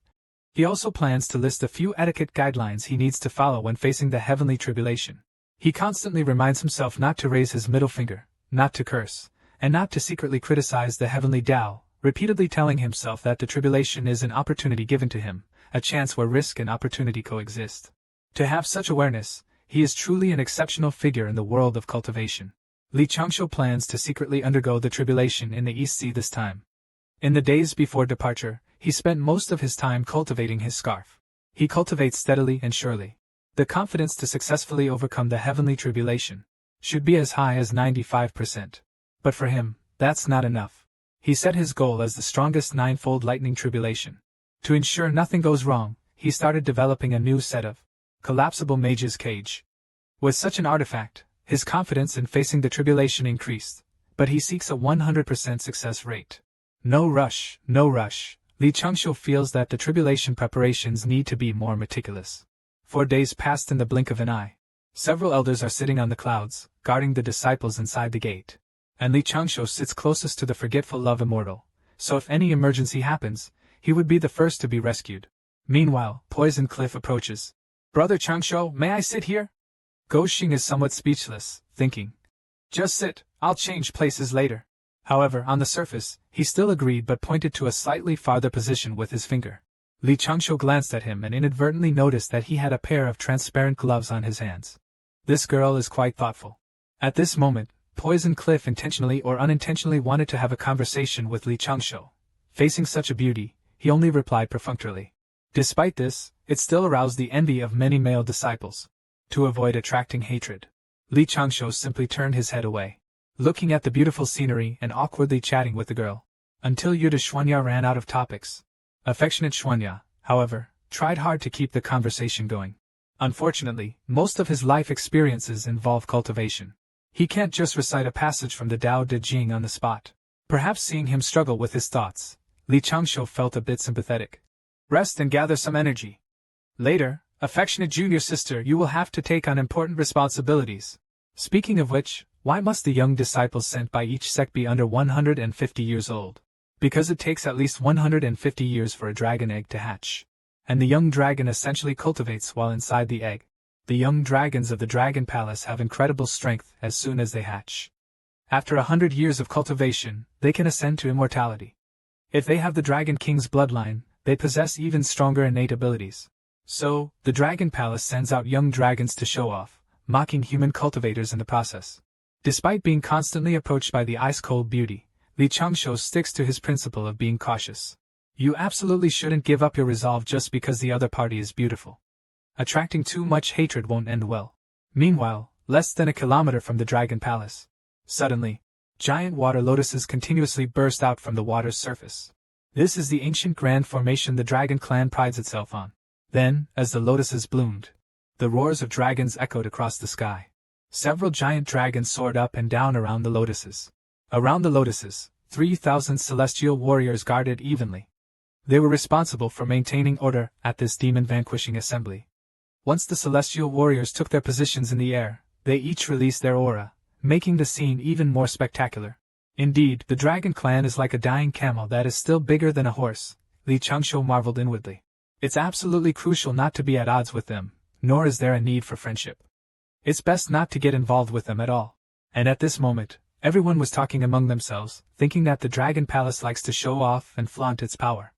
He also plans to list a few etiquette guidelines he needs to follow when facing the heavenly tribulation. He constantly reminds himself not to raise his middle finger, not to curse, and not to secretly criticize the heavenly Tao, repeatedly telling himself that the tribulation is an opportunity given to him, a chance where risk and opportunity coexist. To have such awareness, he is truly an exceptional figure in the world of cultivation. Li Changshu plans to secretly undergo the tribulation in the East Sea this time. In the days before departure, he spent most of his time cultivating his scarf. He cultivates steadily and surely. The confidence to successfully overcome the heavenly tribulation should be as high as 95%. But for him, that's not enough. He set his goal as the strongest 9-fold lightning tribulation. To ensure nothing goes wrong, he started developing a new set of collapsible mage's cage. With such an artifact, his confidence in facing the tribulation increased, but he seeks a 100% success rate. No rush, no rush. Li Changshu feels that the tribulation preparations need to be more meticulous. 4 days passed in the blink of an eye. Several elders are sitting on the clouds, guarding the disciples inside the gate. And Li Changshu sits closest to the forgetful love immortal, so if any emergency happens, he would be the first to be rescued. Meanwhile, Poison Cliff approaches. Brother Changshu, may I sit here? Go Xing is somewhat speechless, thinking. Just sit, I'll change places later. However, on the surface, he still agreed but pointed to a slightly farther position with his finger. Li Changshu glanced at him and inadvertently noticed that he had a pair of transparent gloves on his hands. This girl is quite thoughtful. At this moment, Poison Cliff intentionally or unintentionally wanted to have a conversation with Li Changshu. Facing such a beauty, he only replied perfunctorily. Despite this, it still aroused the envy of many male disciples. To avoid attracting hatred, Li Changshu simply turned his head away, looking at the beautiful scenery and awkwardly chatting with the girl, until Yuda Xuanya ran out of topics. Affectionate Xuanya, however, tried hard to keep the conversation going. Unfortunately, most of his life experiences involve cultivation. He can't just recite a passage from the Tao Te Ching on the spot. Perhaps seeing him struggle with his thoughts, Li Changshu felt a bit sympathetic. Rest and gather some energy. Later, affectionate junior sister, you will have to take on important responsibilities. Speaking of which, why must the young disciples sent by each sect be under 150 years old? Because it takes at least 150 years for a dragon egg to hatch. And the young dragon essentially cultivates while inside the egg. The young dragons of the Dragon Palace have incredible strength as soon as they hatch. After 100 years of cultivation, they can ascend to immortality. If they have the Dragon King's bloodline, they possess even stronger innate abilities. So, the Dragon Palace sends out young dragons to show off, mocking human cultivators in the process. Despite being constantly approached by the ice-cold beauty, Li Changshu sticks to his principle of being cautious. You absolutely shouldn't give up your resolve just because the other party is beautiful. Attracting too much hatred won't end well. Meanwhile, less than a kilometer from the Dragon Palace, suddenly, giant water lotuses continuously burst out from the water's surface. This is the ancient grand formation the Dragon Clan prides itself on. Then, as the lotuses bloomed, the roars of dragons echoed across the sky. Several giant dragons soared up and down around the lotuses. Around the lotuses, 3,000 celestial warriors guarded evenly. They were responsible for maintaining order at this demon-vanquishing assembly. Once the celestial warriors took their positions in the air, they each released their aura, making the scene even more spectacular. Indeed, the Dragon Clan is like a dying camel that is still bigger than a horse, Li Changshu marveled inwardly. It's absolutely crucial not to be at odds with them, nor is there a need for friendship. It's best not to get involved with them at all. And at this moment, everyone was talking among themselves, thinking that the Dragon Palace likes to show off and flaunt its power.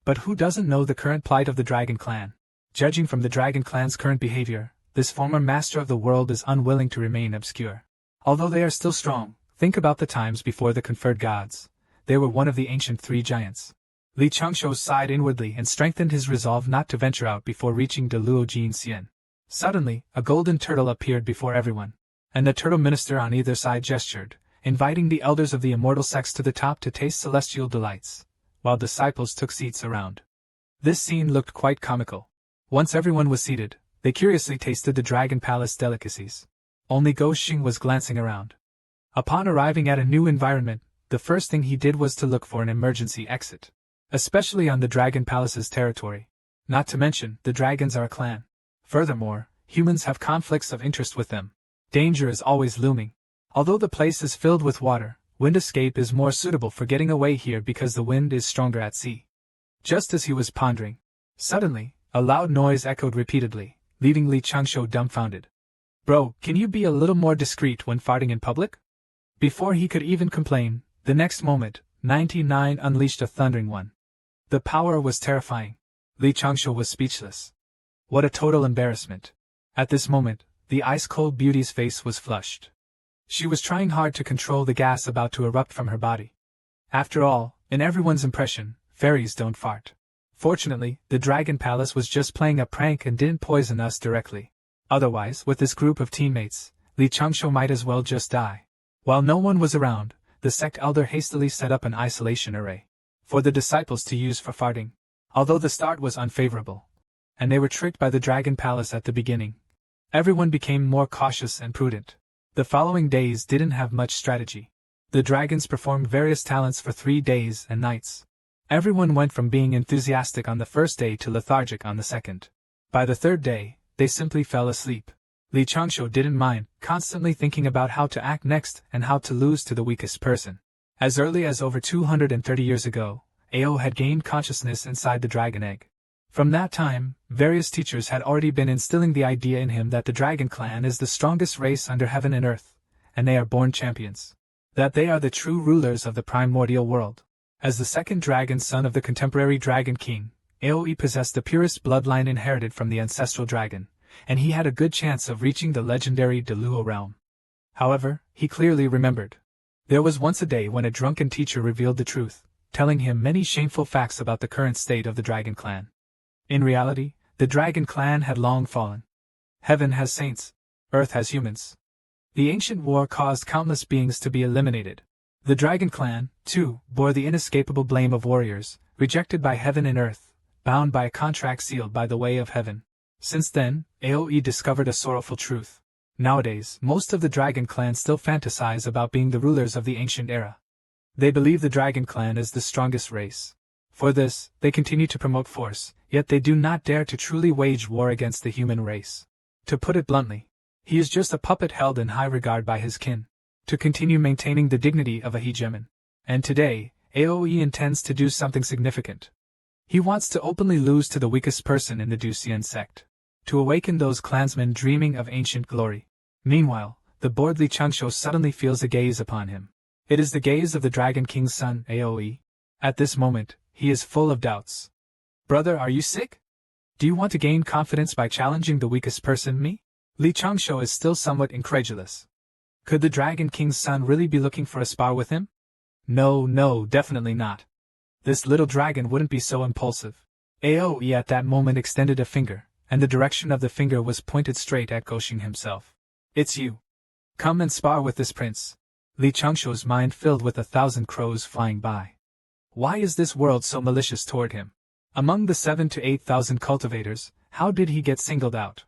But who doesn't know the current plight of the Dragon Clan? Judging from the Dragon Clan's current behavior, this former master of the world is unwilling to remain obscure. Although they are still strong, think about the times before the conferred gods. They were one of the ancient three giants. Li Changshu sighed inwardly and strengthened his resolve not to venture out before reaching the Luo Jin Xian. Suddenly, a golden turtle appeared before everyone, and the turtle minister on either side gestured, inviting the elders of the immortal sects to the top to taste celestial delights, while disciples took seats around. This scene looked quite comical. Once everyone was seated, they curiously tasted the Dragon Palace delicacies. Only Go Xing was glancing around. Upon arriving at a new environment, the first thing he did was to look for an emergency exit. Especially on the Dragon Palace's territory. Not to mention, the dragons are a clan. Furthermore, humans have conflicts of interest with them. Danger is always looming. Although the place is filled with water, wind escape is more suitable for getting away here because the wind is stronger at sea. Just as he was pondering, suddenly, a loud noise echoed repeatedly, leaving Li Changshu dumbfounded. Bro, can you be a little more discreet when farting in public? Before he could even complain, the next moment, 99 unleashed a thundering one. The power was terrifying. Li Changshu was speechless. What a total embarrassment. At this moment, the ice-cold beauty's face was flushed. She was trying hard to control the gas about to erupt from her body. After all, in everyone's impression, fairies don't fart. Fortunately, the Dragon Palace was just playing a prank and didn't poison us directly. Otherwise, with this group of teammates, Li Changshu might as well just die. While no one was around, the sect elder hastily set up an isolation array for the disciples to use for farting. Although the start was unfavorable, and they were tricked by the Dragon Palace at the beginning, everyone became more cautious and prudent. The following days didn't have much strategy. The dragons performed various talents for 3 days and nights. Everyone went from being enthusiastic on the first day to lethargic on the second. By the third day, they simply fell asleep. Li Changshu didn't mind, constantly thinking about how to act next and how to lose to the weakest person. As early as over 230 years ago, Ao had gained consciousness inside the dragon egg. From that time, various teachers had already been instilling the idea in him that the Dragon Clan is the strongest race under heaven and earth, and they are born champions. That they are the true rulers of the primordial world. As the second dragon son of the contemporary Dragon King, Aoi possessed the purest bloodline inherited from the ancestral dragon, and he had a good chance of reaching the legendary Deluo realm. However, he clearly remembered. There was once a day when a drunken teacher revealed the truth, telling him many shameful facts about the current state of the Dragon Clan. In reality, The dragon clan had long fallen. Heaven has saints. Earth has humans. The ancient war caused countless beings to be eliminated. The dragon clan, too, bore the inescapable blame of warriors, rejected by heaven and earth, bound by a contract sealed by the way of heaven. Since then, AoE discovered a sorrowful truth. Nowadays, most of the dragon clan still fantasize about being the rulers of the ancient era. They believe the dragon clan is the strongest race. For this, they continue to promote force, yet they do not dare to truly wage war against the human race. To put it bluntly, he is just a puppet held in high regard by his kin, to continue maintaining the dignity of a hegemon. And today, AoE intends to do something significant. He wants to openly lose to the weakest person in the Ducian sect, to awaken those clansmen dreaming of ancient glory. Meanwhile, the bored Li Changshu suddenly feels a gaze upon him. It is the gaze of the Dragon King's son, AoE. At this moment, he is full of doubts. Brother, are you sick? Do you want to gain confidence by challenging the weakest person, me? Li Changshu is still somewhat incredulous. Could the Dragon King's son really be looking for a spar with him? No, definitely not. This little dragon wouldn't be so impulsive. AoE at that moment extended a finger, and the direction of the finger was pointed straight at Goshing himself. It's you. Come and spar with this prince. Li Changshu's mind filled with 1,000 crows flying by. Why is this world so malicious toward him? Among the 7,000 to 8,000 cultivators, how did he get singled out?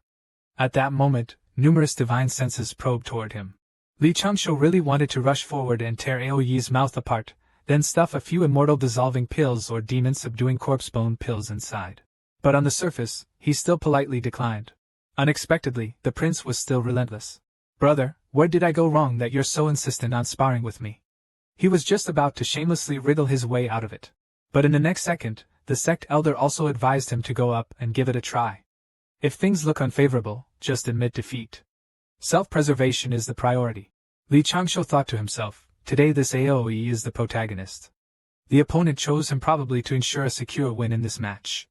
At that moment, numerous divine senses probed toward him. Li Changshu really wanted to rush forward and tear AoE's mouth apart, then stuff a few immortal dissolving pills or demon-subduing corpse bone pills inside. But on the surface, he still politely declined. Unexpectedly, the prince was still relentless. Brother, where did I go wrong that you're so insistent on sparring with me? He was just about to shamelessly wriggle his way out of it. But in the next second, the sect elder also advised him to go up and give it a try. If things look unfavorable, just admit defeat. Self-preservation is the priority. Li Changshu thought to himself, today this AoE is the protagonist. The opponent chose him probably to ensure a secure win in this match.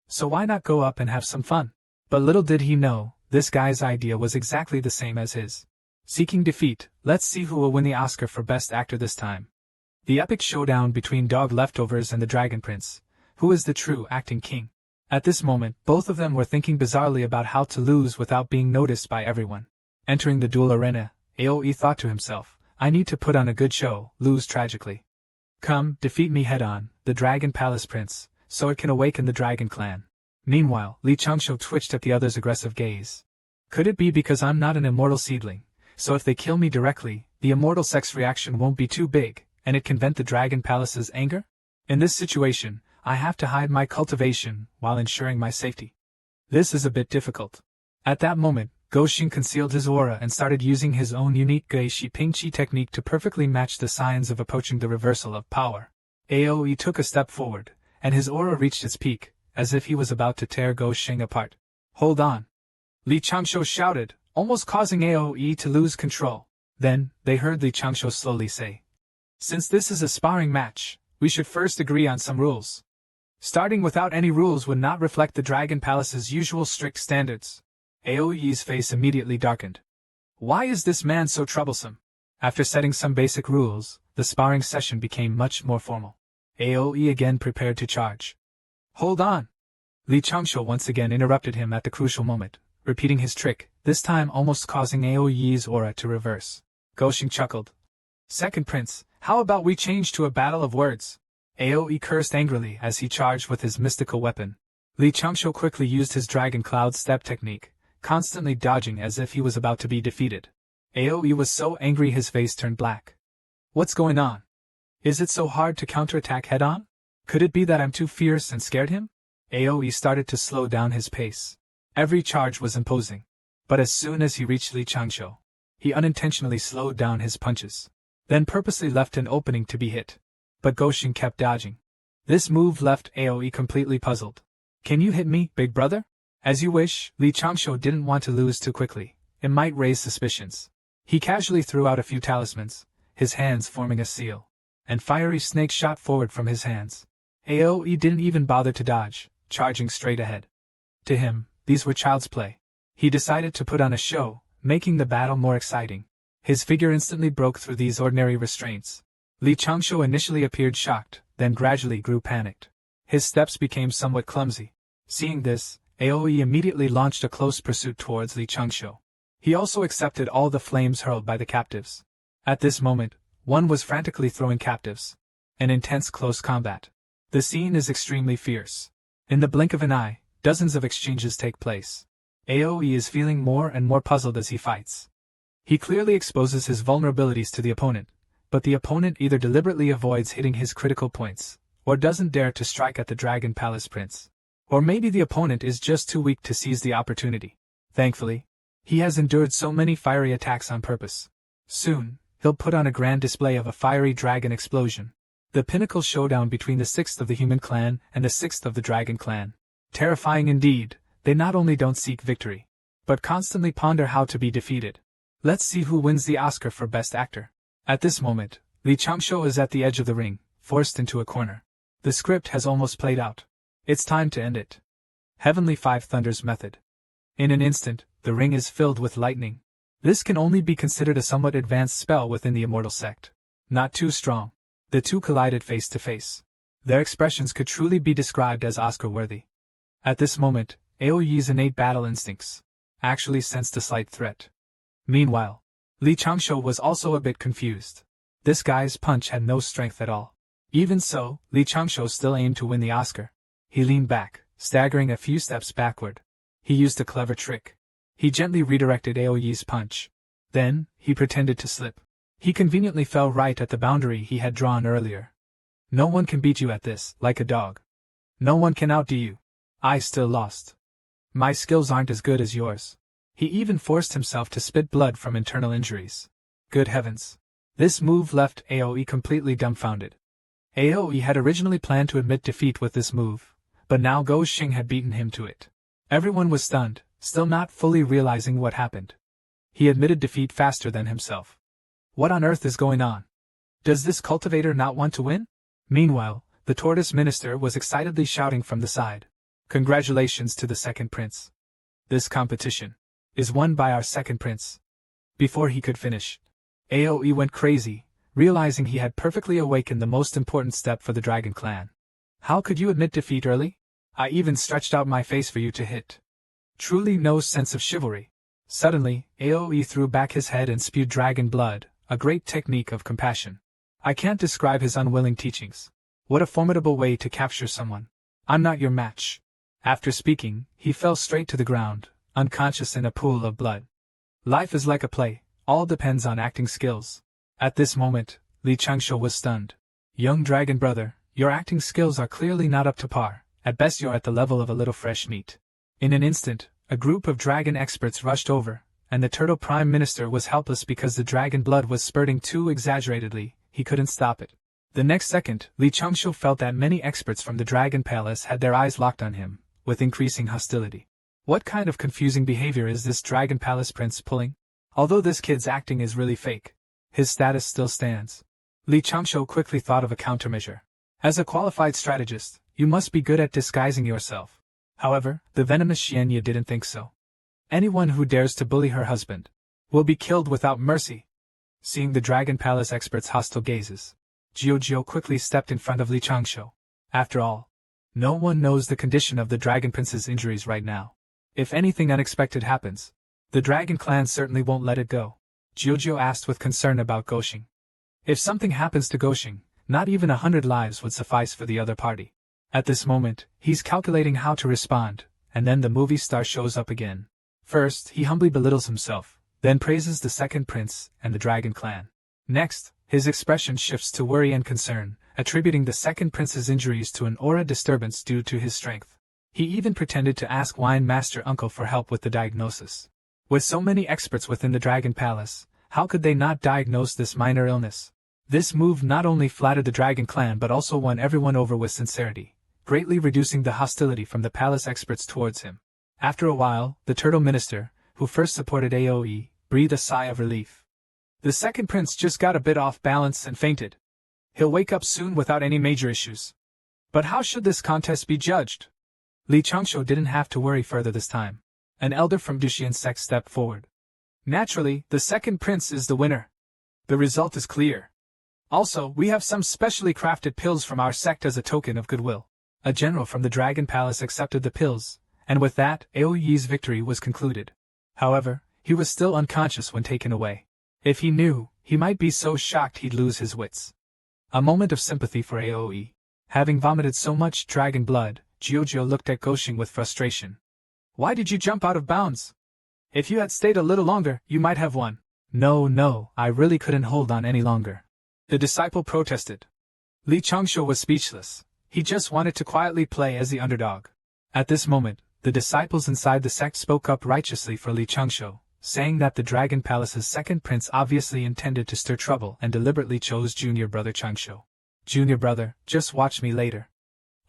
So why not go up and have some fun? But little did he know, this guy's idea was exactly the same as his. Seeking defeat, let's see who will win the Oscar for Best Actor this time. The epic showdown between Dog Leftovers and the Dragon Prince. Who is the true acting king? At this moment, both of them were thinking bizarrely about how to lose without being noticed by everyone. Entering the duel arena, AoE thought to himself, I need to put on a good show, lose tragically. Come, defeat me head-on, the Dragon Palace Prince, so it can awaken the Dragon Clan. Meanwhile, Li Changshu twitched at the other's aggressive gaze. Could it be because I'm not an immortal seedling, so if they kill me directly, the immortal sex reaction won't be too big, and it can vent the Dragon Palace's anger? In this situation, I have to hide my cultivation while ensuring my safety. This is a bit difficult. At that moment, Goshing concealed his aura and started using his own unique Geishi Pingqi technique to perfectly match the signs of approaching the reversal of power. AoE took a step forward, and his aura reached its peak, as if he was about to tear Goshing apart. Hold on! Li Changshu shouted, almost causing AoE to lose control. Then, they heard Li Changshu slowly say, since this is a sparring match, we should first agree on some rules. Starting without any rules would not reflect the Dragon Palace's usual strict standards. AoE's face immediately darkened. Why is this man so troublesome? After setting some basic rules, the sparring session became much more formal. AoE again prepared to charge. Hold on! Li Changshu once again interrupted him at the crucial moment, repeating his trick, this time almost causing AoE's aura to reverse. Goshing chuckled. Second Prince, how about we change to a battle of words? AoE cursed angrily as he charged with his mystical weapon. Li Changshu quickly used his Dragon Cloud Step technique, constantly dodging as if he was about to be defeated. AoE was so angry his face turned black. What's going on? Is it so hard to counterattack head-on? Could it be that I'm too fierce and scared him? AoE started to slow down his pace. Every charge was imposing. But as soon as he reached Li Changshu, he unintentionally slowed down his punches, then purposely left an opening to be hit. But Goshing kept dodging. This move left AoE completely puzzled. Can you hit me, big brother? As you wish. Li Changshu didn't want to lose too quickly. It might raise suspicions. He casually threw out a few talismans, his hands forming a seal, and fiery snakes shot forward from his hands. AoE didn't even bother to dodge, charging straight ahead. To him, these were child's play. He decided to put on a show, making the battle more exciting. His figure instantly broke through these ordinary restraints. Li Changshu initially appeared shocked, then gradually grew panicked. His steps became somewhat clumsy. Seeing this, Aoe immediately launched a close pursuit towards Li Changshou. He also accepted all the flames hurled by the captives. At this moment, one was frantically throwing captives. An intense close combat. The scene is extremely fierce. In the blink of an eye, dozens of exchanges take place. Aoe is feeling more and more puzzled as he fights. He clearly exposes his vulnerabilities to the opponent, but the opponent either deliberately avoids hitting his critical points, or doesn't dare to strike at the Dragon Palace Prince. Or maybe the opponent is just too weak to seize the opportunity. Thankfully, he has endured so many fiery attacks on purpose. Soon, he'll put on a grand display of a fiery dragon explosion. The pinnacle showdown between the 6th of the Human Clan and the 6th of the Dragon Clan. Terrifying indeed, they not only don't seek victory, but constantly ponder how to be defeated. Let's see who wins the Oscar for Best Actor. At this moment, Li Changshou is at the edge of the ring, forced into a corner. The script has almost played out. It's time to end it. Heavenly Five Thunders method. In an instant, the ring is filled with lightning. This can only be considered a somewhat advanced spell within the Immortal Sect. Not too strong. The two collided face to face. Their expressions could truly be described as Oscar-worthy. At this moment, Aoyi's innate battle instincts actually sensed a slight threat. Meanwhile, Li Changshou was also a bit confused. This guy's punch had no strength at all. Even so, Li Changshou still aimed to win the Oscar. He leaned back, staggering a few steps backward. He used a clever trick. He gently redirected Aoyi's punch. Then, he pretended to slip. He conveniently fell right at the boundary he had drawn earlier. No one can beat you at this, like a dog. No one can outdo you. I still lost. My skills aren't as good as yours. He even forced himself to spit blood from internal injuries. Good heavens. This move left Aoe completely dumbfounded. Aoe had originally planned to admit defeat with this move, but now Go Xing had beaten him to it. Everyone was stunned, still not fully realizing what happened. He admitted defeat faster than himself. What on earth is going on? Does this cultivator not want to win? Meanwhile, the tortoise minister was excitedly shouting from the side. Congratulations to the second prince. This competition is won by our second prince. Before he could finish, Aoe went crazy, realizing he had perfectly awakened the most important step for the Dragon Clan. How could you admit defeat early? I even stretched out my face for you to hit. Truly no sense of chivalry. Suddenly, Aoe threw back his head and spewed dragon blood, a great technique of compassion. I can't describe his unwilling teachings. What a formidable way to capture someone. I'm not your match. After speaking, he fell straight to the ground, unconscious in a pool of blood. Life is like a play, all depends on acting skills. At this moment, Li Changshou was stunned. Young dragon brother, your acting skills are clearly not up to par, at best you're at the level of a little fresh meat. In an instant, a group of dragon experts rushed over, and the Turtle Prime Minister was helpless because the dragon blood was spurting too exaggeratedly, he couldn't stop it. The next second, Li Changshou felt that many experts from the Dragon Palace had their eyes locked on him, with increasing hostility. What kind of confusing behavior is this Dragon Palace Prince pulling? Although this kid's acting is really fake, his status still stands. Li Changshou quickly thought of a countermeasure. As a qualified strategist, you must be good at disguising yourself. However, the venomous Xianye didn't think so. Anyone who dares to bully her husband will be killed without mercy. Seeing the Dragon Palace expert's hostile gazes, Jiu quickly stepped in front of Li Changshou. After all, no one knows the condition of the Dragon Prince's injuries right now. If anything unexpected happens, the Dragon Clan certainly won't let it go. Jiu asked with concern about Go Xing. If something happens to Go Xing, not even 100 lives would suffice for the other party. At this moment, he's calculating how to respond, and then the movie star shows up again. First, he humbly belittles himself, then praises the second prince and the Dragon Clan. Next, his expression shifts to worry and concern, attributing the second prince's injuries to an aura disturbance due to his strength. He even pretended to ask Wine Master Uncle for help with the diagnosis. With so many experts within the Dragon Palace, how could they not diagnose this minor illness? This move not only flattered the Dragon Clan but also won everyone over with sincerity, greatly reducing the hostility from the palace experts towards him. After a while, the Turtle Minister, who first supported Aoe, breathed a sigh of relief. The second prince just got a bit off balance and fainted. He'll wake up soon without any major issues. But how should this contest be judged? Li Changshou didn't have to worry further this time. An elder from Duxian sect stepped forward. Naturally, the second prince is the winner. The result is clear. Also, we have some specially crafted pills from our sect as a token of goodwill. A general from the Dragon Palace accepted the pills, And with that, Aoyi's victory was concluded. However, he was still unconscious when taken away. If he knew, he might be so shocked he'd lose his wits. A moment of sympathy for Aoi. Having vomited so much dragon blood, Jiujiu looked at Goshing with frustration. Why did you jump out of bounds? If you had stayed a little longer, you might have won. No, I really couldn't hold on any longer. The disciple protested. Li Changshu was speechless. He just wanted to quietly play as the underdog. At this moment, the disciples inside the sect spoke up righteously for Li Changshu, saying that the Dragon Palace's second prince obviously intended to stir trouble and deliberately chose junior brother Changshu. Junior brother, just watch me later.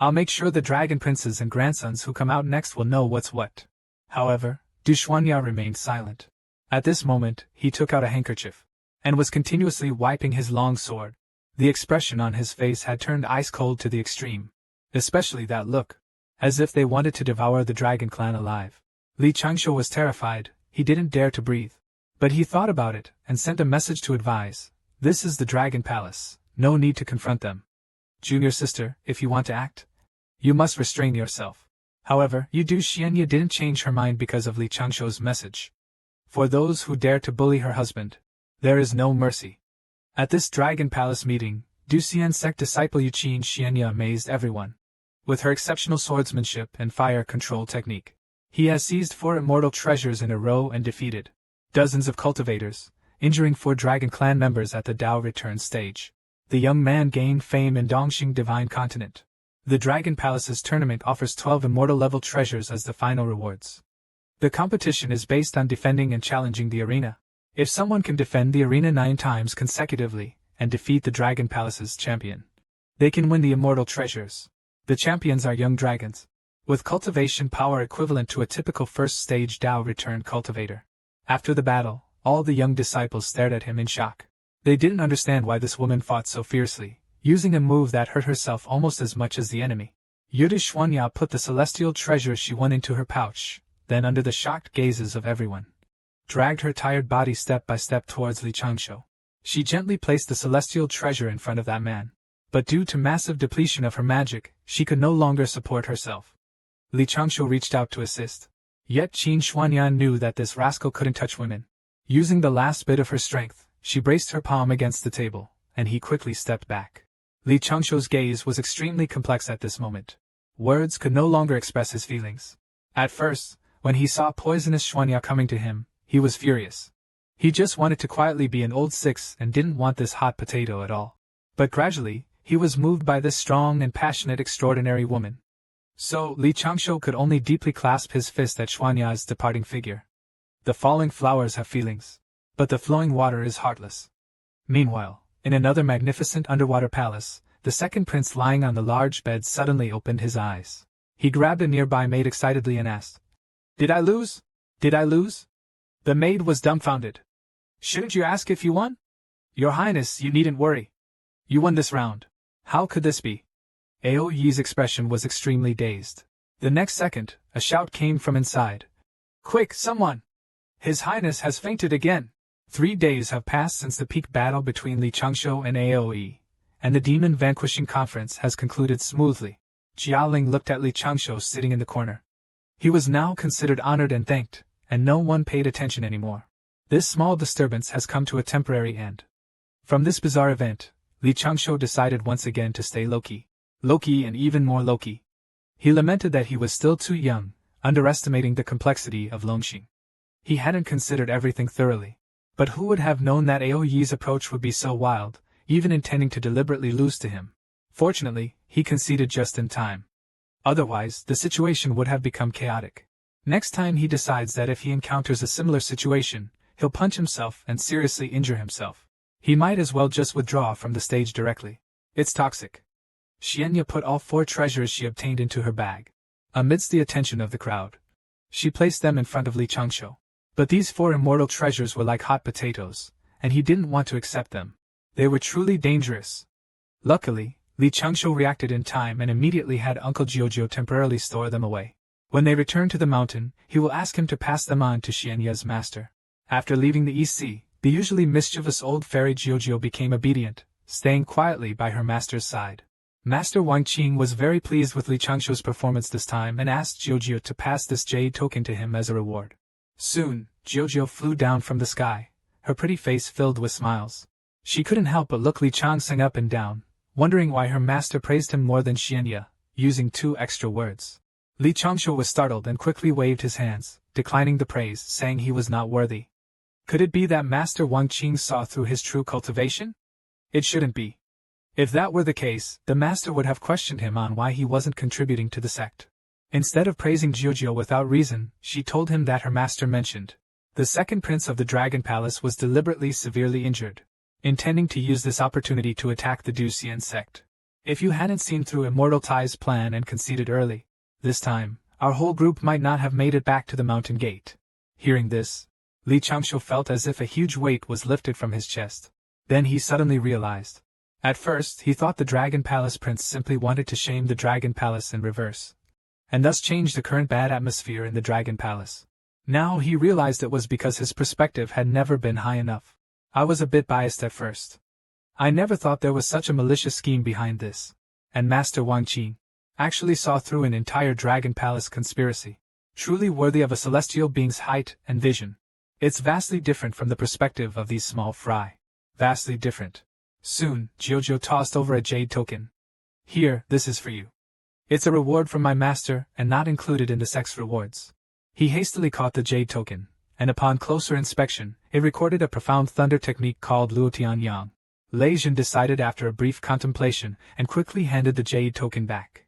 I'll make sure the dragon princes and grandsons who come out next will know what's what. However, Du Xuanya remained silent. At this moment, he took out a handkerchief, and was continuously wiping his long sword. The expression on his face had turned ice-cold to the extreme. Especially that look. As if they wanted to devour the dragon clan alive. Li Changshu was terrified, he didn't dare to breathe. But he thought about it, and sent a message to advise. This is the Dragon Palace, no need to confront them. Junior sister, if you want to act, you must restrain yourself. However, Du Xuanya didn't change her mind because of Li Changshu's message. For those who dare to bully her husband, there is no mercy. At this Dragon Palace meeting, Du Xian sect disciple Yuqin Xianya amazed everyone. With her exceptional swordsmanship and fire control technique, he has seized 4 immortal treasures in a row and defeated dozens of cultivators, injuring 4 Dragon Clan members at the Dao return stage. The young man gained fame in Dongxing Divine Continent. The Dragon Palace's tournament offers 12 immortal level treasures as the final rewards. The competition is based on defending and challenging the arena. If someone can defend the arena 9 times consecutively, and defeat the Dragon Palace's champion, they can win the immortal treasures. The champions are young dragons, with cultivation power equivalent to a typical first-stage Dao return cultivator. After the battle, all the young disciples stared at him in shock. They didn't understand why this woman fought so fiercely, using a move that hurt herself almost as much as the enemy. Du Xuanya put the celestial treasure she won into her pouch, then under the shocked gazes of everyone, dragged her tired body step by step towards Li Changshu. She gently placed the celestial treasure in front of that man. But due to massive depletion of her magic, she could no longer support herself. Li Changshu reached out to assist. Yet Qin Xuanyan knew that this rascal couldn't touch women. Using the last bit of her strength, she braced her palm against the table, and he quickly stepped back. Li Changshu's gaze was extremely complex at this moment. Words could no longer express his feelings. At first, when he saw poisonous Xuanya coming to him, he was furious. He just wanted to quietly be an old 6 and didn't want this hot potato at all. But gradually, he was moved by this strong and passionate extraordinary woman. So, Li Changshu could only deeply clasp his fist at Xuanya's departing figure. The falling flowers have feelings, but the flowing water is heartless. Meanwhile, in another magnificent underwater palace, the second prince lying on the large bed suddenly opened his eyes. He grabbed a nearby maid excitedly and asked, "Did I lose? Did I lose?" The maid was dumbfounded. "Shouldn't you ask if you won?" "Your Highness, you needn't worry. You won this round." How could this be? Aoyi's expression was extremely dazed. The next second, a shout came from inside. "Quick, someone! His Highness has fainted again!" 3 days have passed since the peak battle between Li Changshu and Aoi, and the demon vanquishing conference has concluded smoothly. Jialing looked at Li Changshu sitting in the corner. He was now considered honored and thanked, and no one paid attention anymore. This small disturbance has come to a temporary end. From this bizarre event, Li Changshu decided once again to stay low-key. Low-key and even more low-key. He lamented that he was still too young, underestimating the complexity of Longxing. He hadn't considered everything thoroughly. But who would have known that Aoyi's approach would be so wild, even intending to deliberately lose to him? Fortunately, he conceded just in time. Otherwise, the situation would have become chaotic. Next time he decides that if he encounters a similar situation, he'll punch himself and seriously injure himself. He might as well just withdraw from the stage directly. It's toxic. Xianya put all 4 treasures she obtained into her bag. Amidst the attention of the crowd, she placed them in front of Li Changshu. But these 4 immortal treasures were like hot potatoes, and he didn't want to accept them. They were truly dangerous. Luckily, Li Changshu reacted in time and immediately had Uncle Jiujiu temporarily store them away. When they return to the mountain, he will ask him to pass them on to Xianya's master. After leaving the EC, the usually mischievous old fairy Jiujiu became obedient, staying quietly by her master's side. Master Wang Qing was very pleased with Li Changshuo's performance this time and asked Jiujio to pass this jade token to him as a reward. Soon, Jiujio flew down from the sky, her pretty face filled with smiles. She couldn't help but look Li Changsing up and down, wondering why her master praised him more than Xianya, using 2 extra words. Li Changshuo was startled and quickly waved his hands, declining the praise, saying he was not worthy. Could it be that Master Wang Qing saw through his true cultivation? It shouldn't be. If that were the case, the master would have questioned him on why he wasn't contributing to the sect. Instead of praising Jiujio without reason, she told him that her master mentioned the second prince of the Dragon Palace was deliberately severely injured, intending to use this opportunity to attack the Duxian sect. If you hadn't seen through Immortal Tai's plan and conceded early, this time, our whole group might not have made it back to the mountain gate. Hearing this, Li Changshuo felt as if a huge weight was lifted from his chest. Then he suddenly realized. At first, he thought the Dragon Palace prince simply wanted to shame the Dragon Palace in reverse, and thus change the current bad atmosphere in the Dragon Palace. Now he realized it was because his perspective had never been high enough. I was a bit biased at first. I never thought there was such a malicious scheme behind this. And Master Wang Qing actually saw through an entire Dragon Palace conspiracy, truly worthy of a celestial being's height and vision. It's vastly different from the perspective of these small fry. Vastly different. Soon, Jiujio tossed over a jade token. Here, this is for you. It's a reward from my master and not included in the sect's rewards. He hastily caught the jade token, and upon closer inspection, it recorded a profound thunder technique called Luotian Yang. Lei Jin decided after a brief contemplation and quickly handed the jade token back.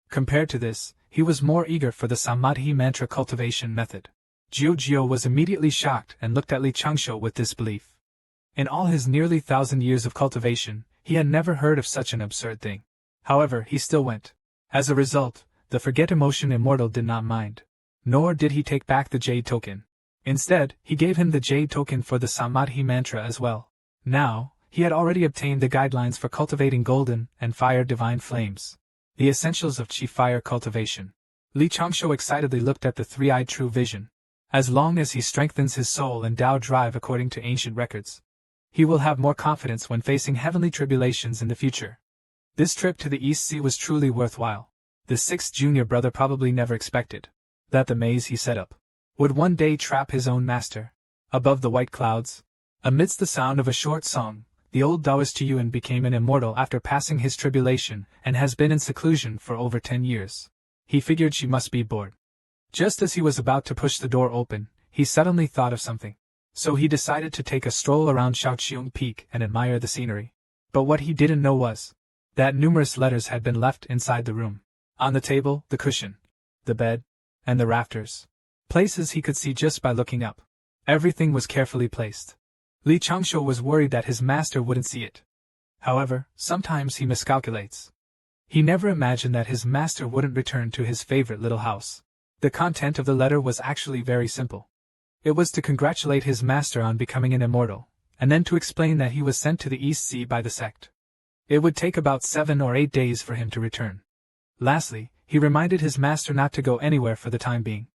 Compared to this, he was more eager for the Samadhi mantra cultivation method. Jiujio was immediately shocked and looked at Li Changshuo with disbelief. In all his nearly 1,000 years of cultivation, he had never heard of such an absurd thing. However, he still went. As a result, the Forget Emotion Immortal did not mind. Nor did he take back the jade token. Instead, he gave him the jade token for the Samadhi mantra as well. Now, he had already obtained the guidelines for cultivating golden and fire divine flames, the essentials of chi fire cultivation. Li Changshuo excitedly looked at the three-eyed true vision. As long as he strengthens his soul and Tao drive according to ancient records, he will have more confidence when facing heavenly tribulations in the future. This trip to the East Sea was truly worthwhile. The 6th junior brother probably never expected that the maze he set up would one day trap his own master. Above the white clouds, amidst the sound of a short song, the old Taoist Yuan became an immortal after passing his tribulation and has been in seclusion for over 10 years. He figured she must be bored. Just as he was about to push the door open, he suddenly thought of something. So he decided to take a stroll around Shaoqiong Peak and admire the scenery. But what he didn't know was that numerous letters had been left inside the room. On the table, the cushion, the bed, and the rafters. Places he could see just by looking up. Everything was carefully placed. Li Changshuo was worried that his master wouldn't see it. However, sometimes he miscalculates. He never imagined that his master wouldn't return to his favorite little house. The content of the letter was actually very simple. It was to congratulate his master on becoming an immortal, and then to explain that he was sent to the East Sea by the sect. It would take about 7 or 8 days for him to return. Lastly, he reminded his master not to go anywhere for the time being.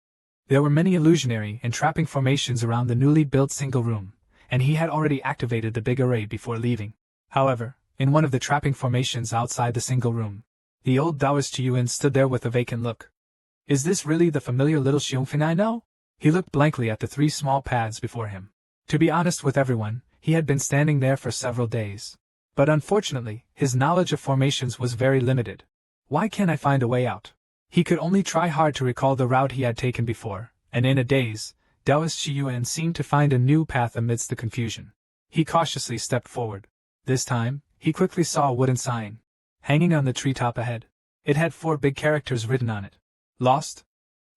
There were many illusionary and trapping formations around the newly built single room, and he had already activated the big array before leaving. However, in one of the trapping formations outside the single room, the old Taoist Yuan stood there with a vacant look. Is this really the familiar little Xiongfeng I know? He looked blankly at the 3 small pads before him. To be honest with everyone, he had been standing there for several days. But unfortunately, his knowledge of formations was very limited. Why can't I find a way out? He could only try hard to recall the route he had taken before, and in a daze, Taoist Yuan seemed to find a new path amidst the confusion. He cautiously stepped forward. This time, he quickly saw a wooden sign, hanging on the treetop ahead. It had 4 big characters written on it. Lost?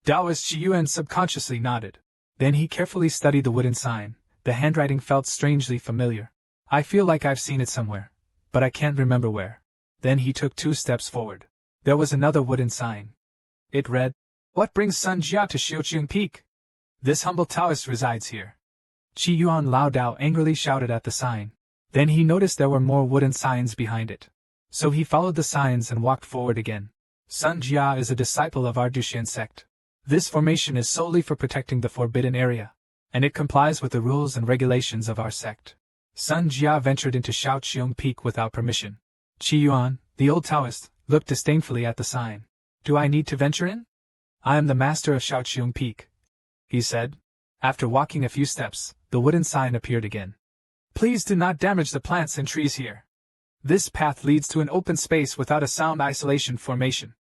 Taoist Yuan subconsciously nodded. Then he carefully studied the wooden sign. The handwriting felt strangely familiar. I feel like I've seen it somewhere, but I can't remember where. Then he took 2 steps forward. There was another wooden sign. It read, "What brings Sun Jia to Shaoqiong Peak? This humble Taoist resides here." Qi Yuan Lao Dao angrily shouted at the sign. Then he noticed there were more wooden signs behind it. So he followed the signs and walked forward again. Sun Jia is a disciple of our Duxian sect. This formation is solely for protecting the forbidden area, and it complies with the rules and regulations of our sect. Sun Jia ventured into Shaoqiong Peak without permission. Qi Yuan, The old Taoist looked disdainfully at the sign. Do I need to venture in? I am the master of Shaoqiong Peak, he said. After walking a few steps, the wooden sign appeared again. Please do not damage the plants and trees here. This path leads to an open space without a sound isolation formation.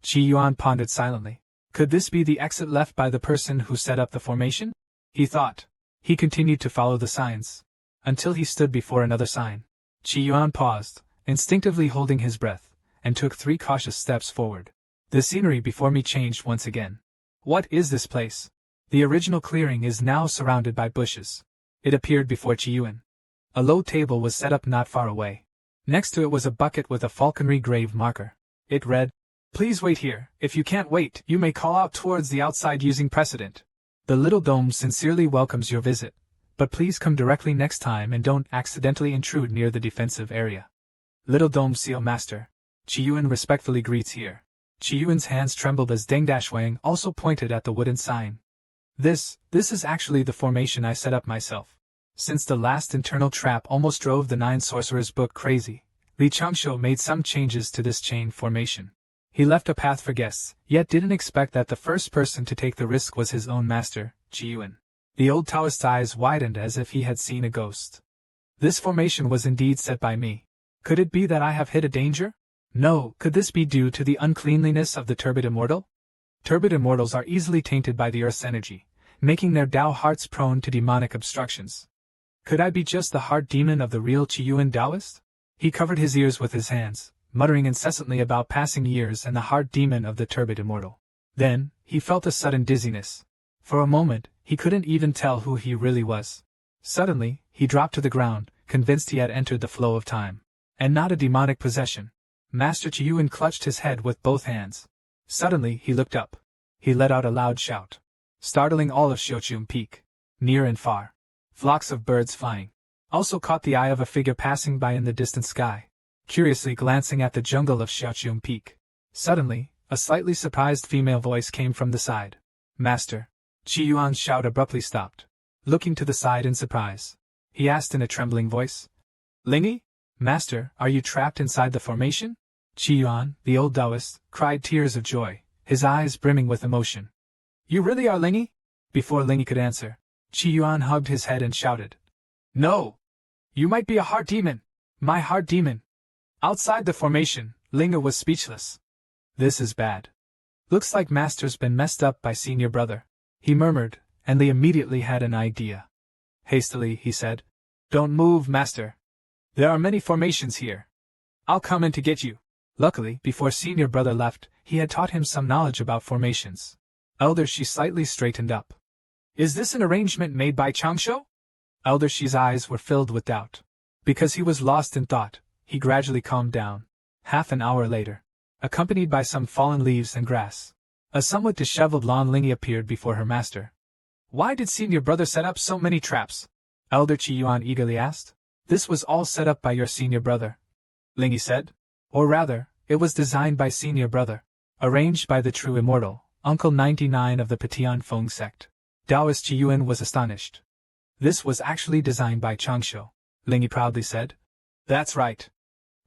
Qi Yuan pondered silently. Could this be the exit left by the person who set up the formation? He thought. He continued to follow the signs, until he stood before another sign. Qi Yuan paused, instinctively holding his breath, and took 3 cautious steps forward. The scenery before me changed once again. What is this place? The original clearing is now surrounded by bushes. It appeared before Qi Yuan. A low table was set up not far away. Next to it was a bucket with a falconry grave marker. It read, Please wait here. If you can't wait, you may call out towards the outside using precedent. The little dome sincerely welcomes your visit, but please come directly next time and don't accidentally intrude near the defensive area. Little Dome Seal Master. Qi Yuan respectfully greets here. Qi Yuan's hands trembled as Deng Dashuang also pointed at the wooden sign. This is actually the formation I set up myself. Since the last internal trap almost drove the 9 Sorcerers book crazy, Li Changshou made some changes to this chain formation. He left a path for guests, yet didn't expect that the first person to take the risk was his own master, Qi Yuan. The old Taoist's eyes widened as if he had seen a ghost. This formation was indeed set by me. Could it be that I have hit a danger? No, could this be due to the uncleanliness of the turbid immortal? Turbid immortals are easily tainted by the earth's energy, making their Tao hearts prone to demonic obstructions. Could I be just the heart demon of the real Qi Yuan Taoist? He covered his ears with his hands, muttering incessantly about passing years and the heart demon of the turbid immortal. Then, he felt a sudden dizziness. For a moment, he couldn't even tell who he really was. Suddenly, he dropped to the ground, convinced he had entered the flow of time, and not a demonic possession. Master Qi Yuan clutched his head with both hands. Suddenly, he looked up. He let out a loud shout, startling all of Shaoqiong Peak. Near and far, flocks of birds flying also caught the eye of a figure passing by in the distant sky, curiously glancing at the jungle of Shaoqiong Peak. Suddenly, a slightly surprised female voice came from the side. Master. Qi Yuan's shout abruptly stopped. Looking to the side in surprise, he asked in a trembling voice, Lingy? Master, are you trapped inside the formation? Qi Yuan, the old Taoist, cried tears of joy, his eyes brimming with emotion. You really are Lingy? Before Lingy could answer, Qi Yuan hugged his head and shouted, No! You might be a heart demon! My heart demon! Outside the formation, Lingy was speechless. This is bad. Looks like Master's been messed up by senior brother, he murmured, and they immediately had an idea. Hastily, he said, Don't move, Master. There are many formations here. I'll come in to get you. Luckily, before senior brother left, he had taught him some knowledge about formations. Elder Shi slightly straightened up. Is this an arrangement made by Changshou? Elder Shi's eyes were filled with doubt. Because he was lost in thought, he gradually calmed down. Half an hour later, accompanied by some fallen leaves and grass, a somewhat disheveled Lan Lingy appeared before her master. Why did senior brother set up so many traps? Elder Qi Yuan eagerly asked. This was all set up by your senior brother, Lingy said. Or rather, it was designed by senior brother, arranged by the true immortal, Uncle 99 of the Patian Feng sect. Taoist Qi Yuan was astonished. This was actually designed by Changshou, Lingy proudly said. That's right.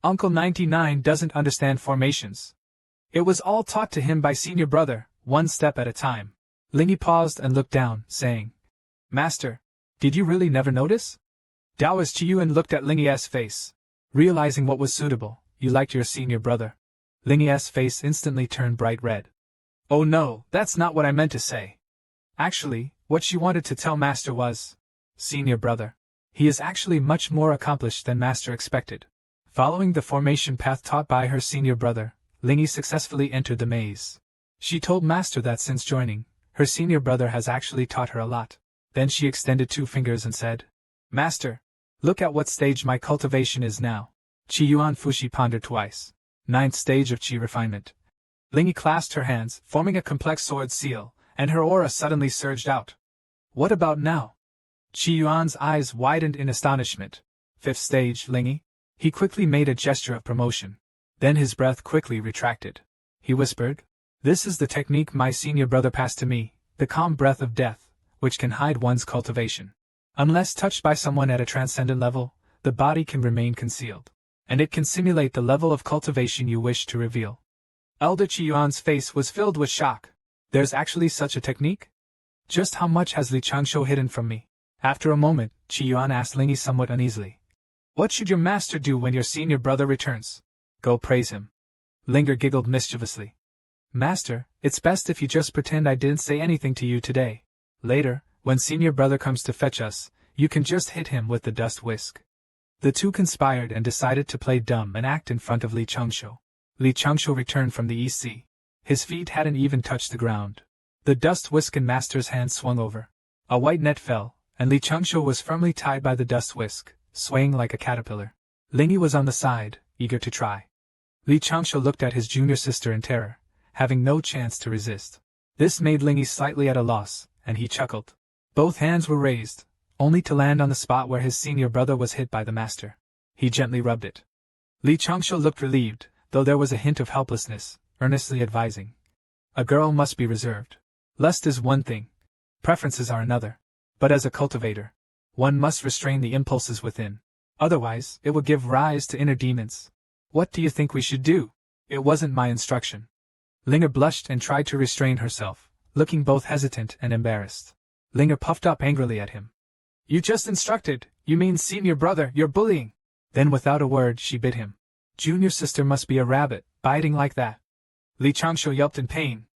Uncle 99 doesn't understand formations. It was all taught to him by senior brother, one step at a time. Lingy paused and looked down, saying, Master, did you really never notice? Taoist Qi Yuan looked at Lingy's face. Realizing what was suitable, you liked your senior brother. Lingy's face instantly turned bright red. Oh no, that's not what I meant to say. Actually, what she wanted to tell Master was, senior brother. He is actually much more accomplished than Master expected. Following the formation path taught by her senior brother, Lingy successfully entered the maze. She told Master that since joining, her senior brother has actually taught her a lot. Then she extended 2 fingers and said, Master, look at what stage my cultivation is now. Qi Yuan Fushi pondered twice. 9th stage of Qi refinement. Lingy clasped her hands, forming a complex sword seal, and her aura suddenly surged out. What about now? Qi Yuan's eyes widened in astonishment. 5th stage, Lingy. He quickly made a gesture of promotion. Then his breath quickly retracted. He whispered, This is the technique my senior brother passed to me, the calm breath of death, which can hide one's cultivation. Unless touched by someone at a transcendent level, the body can remain concealed. and it can simulate the level of cultivation you wish to reveal. Elder Qi Yuan's face was filled with shock. There's actually such a technique? Just how much has Li Changshu hidden from me? After a moment, Qi Yuan asked Ling Yi somewhat uneasily. What should your master do when your senior brother returns? Go praise him. Linger giggled mischievously. Master, it's best if you just pretend I didn't say anything to you today. Later, when senior brother comes to fetch us, you can just hit him with the dust whisk. The two conspired and decided to play dumb and act in front of Li Changshu. Li Changshu returned from the EC. His feet hadn't even touched the ground. The dust whisk in master's hand swung over. A white net fell, and Li Changshu was firmly tied by the dust whisk, swaying like a caterpillar. Ling Yi was on the side, eager to try. Li Changshu looked at his junior sister in terror, having no chance to resist. This made Ling Yi slightly at a loss, and he chuckled. Both hands were raised, only to land on the spot where his senior brother was hit by the master. He gently rubbed it. Li Changshu looked relieved, though there was a hint of helplessness, earnestly advising. A girl must be reserved. Lust is one thing. Preferences are another. But as a cultivator, one must restrain the impulses within. Otherwise, it will give rise to inner demons. What do you think we should do? It wasn't my instruction. Linger blushed and tried to restrain herself, looking both hesitant and embarrassed. Linger puffed up angrily at him. You just instructed, you mean senior brother, you're bullying. Then without a word she bit him. Junior sister must be a rabbit, biting like that. Li Changshu yelped in pain.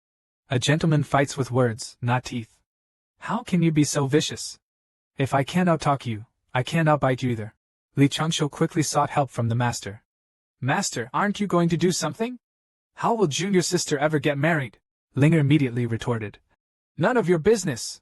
A gentleman fights with words, not teeth. How can you be so vicious? If I can't outtalk you, I can't outbite you either. Li Changshu quickly sought help from the master. Master, aren't you going to do something? How will junior sister ever get married? Linger immediately retorted. None of your business.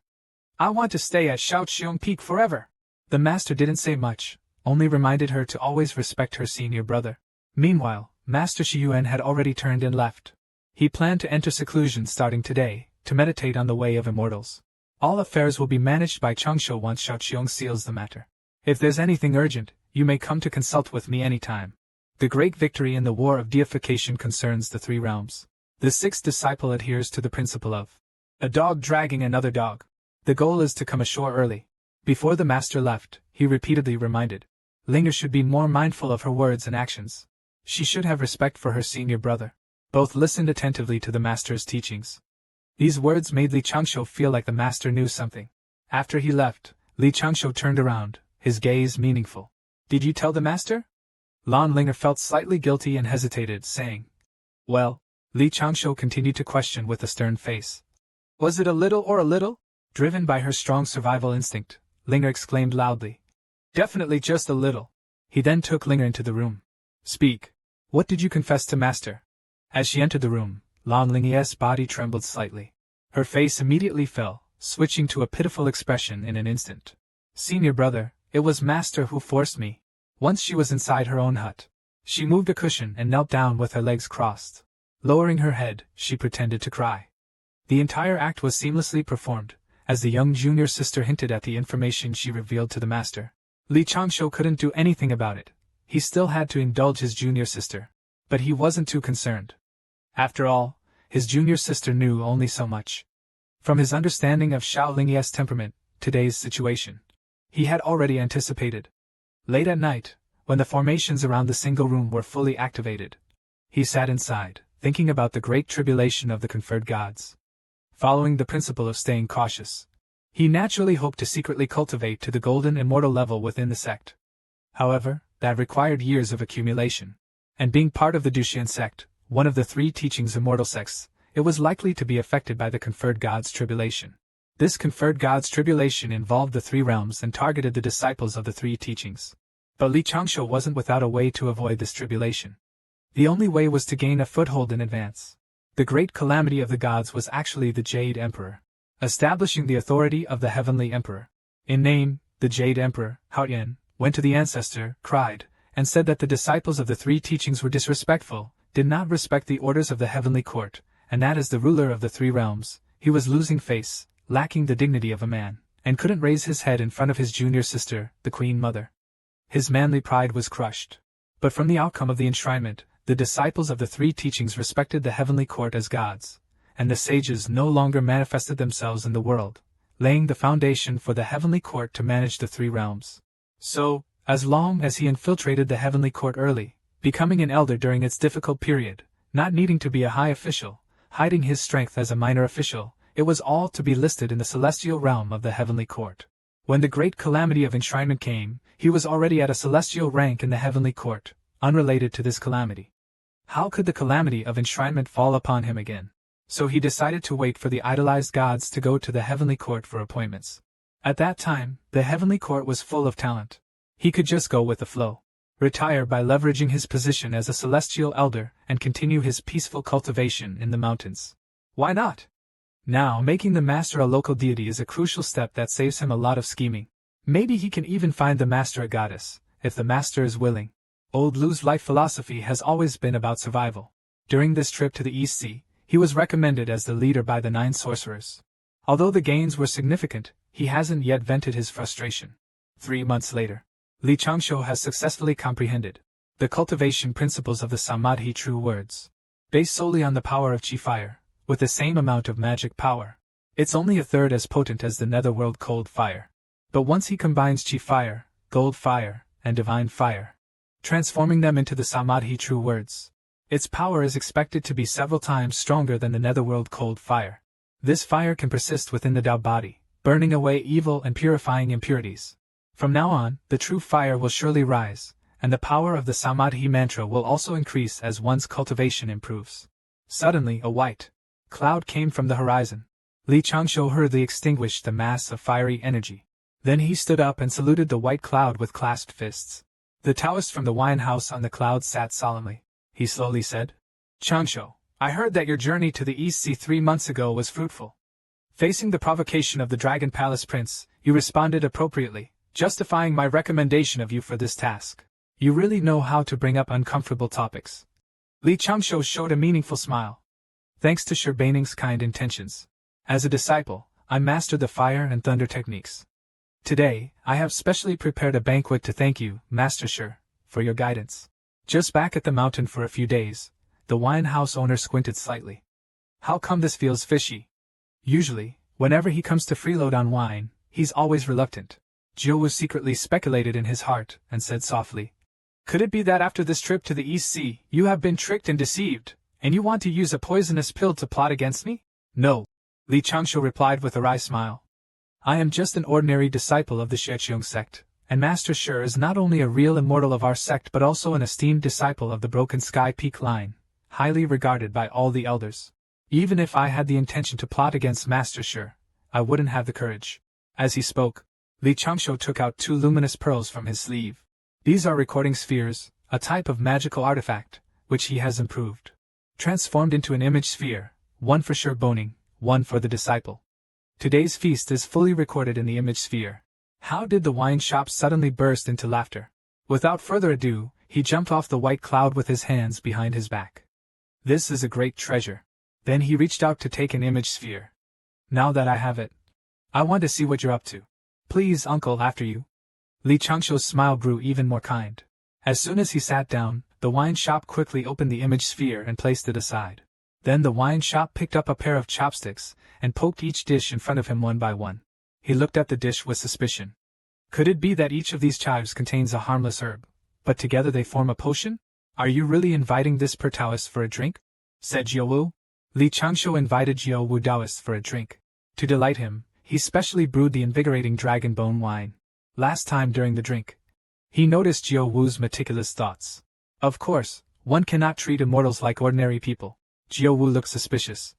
I want to stay at Shaoqiong Peak forever. The master didn't say much, only reminded her to always respect her senior brother. Meanwhile, Master Shi Yuan had already turned and left. He planned to enter seclusion starting today, to meditate on the way of immortals. All affairs will be managed by Changshu once Shaoqiong seals the matter. If there's anything urgent, you may come to consult with me anytime. The great victory in the war of deification concerns the three realms. The sixth disciple adheres to the principle of a dog dragging another dog. The goal is to come ashore early. Before the master left, he repeatedly reminded. Linger should be more mindful of her words and actions. She should have respect for her senior brother. Both listened attentively to the master's teachings. These words made Li Changshu feel like the master knew something. After he left, Li Changshu turned around, his gaze meaningful. Did you tell the master? Lan Linger felt slightly guilty and hesitated, saying, Well, Li Changshu continued to question with a stern face. Was it a little or a little? Driven by her strong survival instinct, Linger exclaimed loudly. Definitely just a little. He then took Linger into the room. Speak. What did you confess to master? As she entered the room, Lan Ling's body trembled slightly. Her face immediately fell, switching to a pitiful expression in an instant. Senior brother, it was master who forced me. Once she was inside her own hut. She moved a cushion and knelt down with her legs crossed. Lowering her head, she pretended to cry. The entire act was seamlessly performed, as the young junior sister hinted at the information she revealed to the master. Li Changshu couldn't do anything about it. He still had to indulge his junior sister. But he wasn't too concerned. After all, his junior sister knew only so much. From his understanding of Xiao Lingye's temperament, today's situation, he had already anticipated. Late at night, when the formations around the single room were fully activated, he sat inside, thinking about the great tribulation of the conferred gods. Following the principle of staying cautious, he naturally hoped to secretly cultivate to the golden immortal level within the sect. However, that required years of accumulation. And being part of the Duxian sect, one of the three teachings immortal sects, it was likely to be affected by the conferred gods' tribulation. This conferred gods' tribulation involved the three realms and targeted the disciples of the three teachings. But Li Changshu wasn't without a way to avoid this tribulation. The only way was to gain a foothold in advance. The great calamity of the gods was actually the Jade Emperor, establishing the authority of the Heavenly Emperor. In name, the Jade Emperor, Haoyan, went to the ancestor, cried, and said that the disciples of the three teachings were disrespectful, did not respect the orders of the heavenly court, and that as the ruler of the three realms, he was losing face, lacking the dignity of a man, and couldn't raise his head in front of his junior sister, the Queen Mother. His manly pride was crushed. But from the outcome of the enshrinement, the disciples of the three teachings respected the heavenly court as gods, and the sages no longer manifested themselves in the world, laying the foundation for the heavenly court to manage the three realms. So, as long as he infiltrated the heavenly court early, becoming an elder during its difficult period, not needing to be a high official, hiding his strength as a minor official, it was all to be listed in the celestial realm of the heavenly court. When the great calamity of enshrinement came, he was already at a celestial rank in the heavenly court, unrelated to this calamity. How could the calamity of enshrinement fall upon him again? So he decided to wait for the idolized gods to go to the heavenly court for appointments. At that time, the heavenly court was full of talent. He could just go with the flow, retire by leveraging his position as a celestial elder, and continue his peaceful cultivation in the mountains. Why not? Now, making the master a local deity is a crucial step that saves him a lot of scheming. Maybe he can even find the master a goddess, if the master is willing. Old Lu's life philosophy has always been about survival. During this trip to the East Sea, he was recommended as the leader by the 9 sorcerers. Although the gains were significant, he hasn't yet vented his frustration. 3 months later, Li Changshu has successfully comprehended the cultivation principles of the Samadhi true words. Based solely on the power of Qi fire, with the same amount of magic power. It's only a third as potent as the netherworld cold fire. But once he combines Qi fire, gold fire, and divine fire, transforming them into the Samadhi true words, its power is expected to be several times stronger than the netherworld cold fire. This fire can persist within the Tao body, burning away evil and purifying impurities. From now on, the true fire will surely rise, and the power of the Samadhi mantra will also increase as one's cultivation improves. Suddenly, a white cloud came from the horizon. Li Changshu hurriedly extinguished the mass of fiery energy. Then he stood up and saluted the white cloud with clasped fists. The Taoist from the wine house on the cloud sat solemnly. He slowly said, "Changshu, I heard that your journey to the East Sea 3 months ago was fruitful. Facing the provocation of the Dragon Palace Prince, you responded appropriately, justifying my recommendation of you for this task. You really know how to bring up uncomfortable topics." Li Changshu showed a meaningful smile. Thanks to Shi Beining's kind intentions. As a disciple, I mastered the fire and thunder techniques. Today, I have specially prepared a banquet to thank you, Master Shi, for your guidance. Just back at the mountain for a few days, the wine house owner squinted slightly. How come this feels fishy? Usually, whenever he comes to freeload on wine, he's always reluctant. Jiu secretly speculated in his heart and said softly, "Could it be that after this trip to the East Sea, you have been tricked and deceived, and you want to use a poisonous pill to plot against me?" "No," Li Changshu replied with a wry smile. "I am just an ordinary disciple of the Sheqiong sect, and Master Shi is not only a real immortal of our sect but also an esteemed disciple of the Broken Sky Peak line, highly regarded by all the elders. Even if I had the intention to plot against Master Shi, I wouldn't have the courage." As he spoke, Li Changshu took out 2 luminous pearls from his sleeve. These are recording spheres, a type of magical artifact, which he has improved. Transformed into an image sphere, one for Shi Beining, one for the disciple. Today's feast is fully recorded in the image sphere. How did the wine shop suddenly burst into laughter? Without further ado, he jumped off the white cloud with his hands behind his back. "This is a great treasure." Then he reached out to take an image sphere. "Now that I have it, I want to see what you're up to. Please, uncle, after you." Li Changshu's smile grew even more kind. As soon as he sat down, the wine shop quickly opened the image sphere and placed it aside. Then the wine shop picked up a pair of chopsticks and poked each dish in front of him one by one. He looked at the dish with suspicion. Could it be that each of these chives contains a harmless herb, but together they form a potion? "Are you really inviting this per Taoist for a drink?" said Jiu. Li Changshu invited Jiu Taoist for a drink. To delight him, he specially brewed the invigorating dragon bone wine. Last time during the drink, he noticed Jiu Wu's meticulous thoughts. Of course, one cannot treat immortals like ordinary people. Jiu Wu looked suspicious.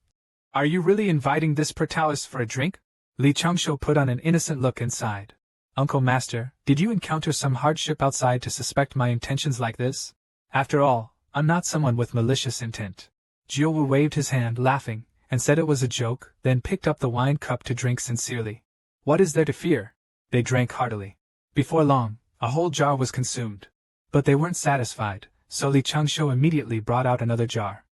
"Are you really inviting this per Taoist for a drink?" Li Changshu put on an innocent look inside. "Uncle Master, did you encounter some hardship outside to suspect my intentions like this? After all, I'm not someone with malicious intent." Jiu Wu waved his hand, laughing, and said it was a joke, then picked up the wine cup to drink sincerely. "What is there to fear?" They drank heartily. Before long, a whole jar was consumed. But they weren't satisfied, so Li Changshu immediately brought out another jar.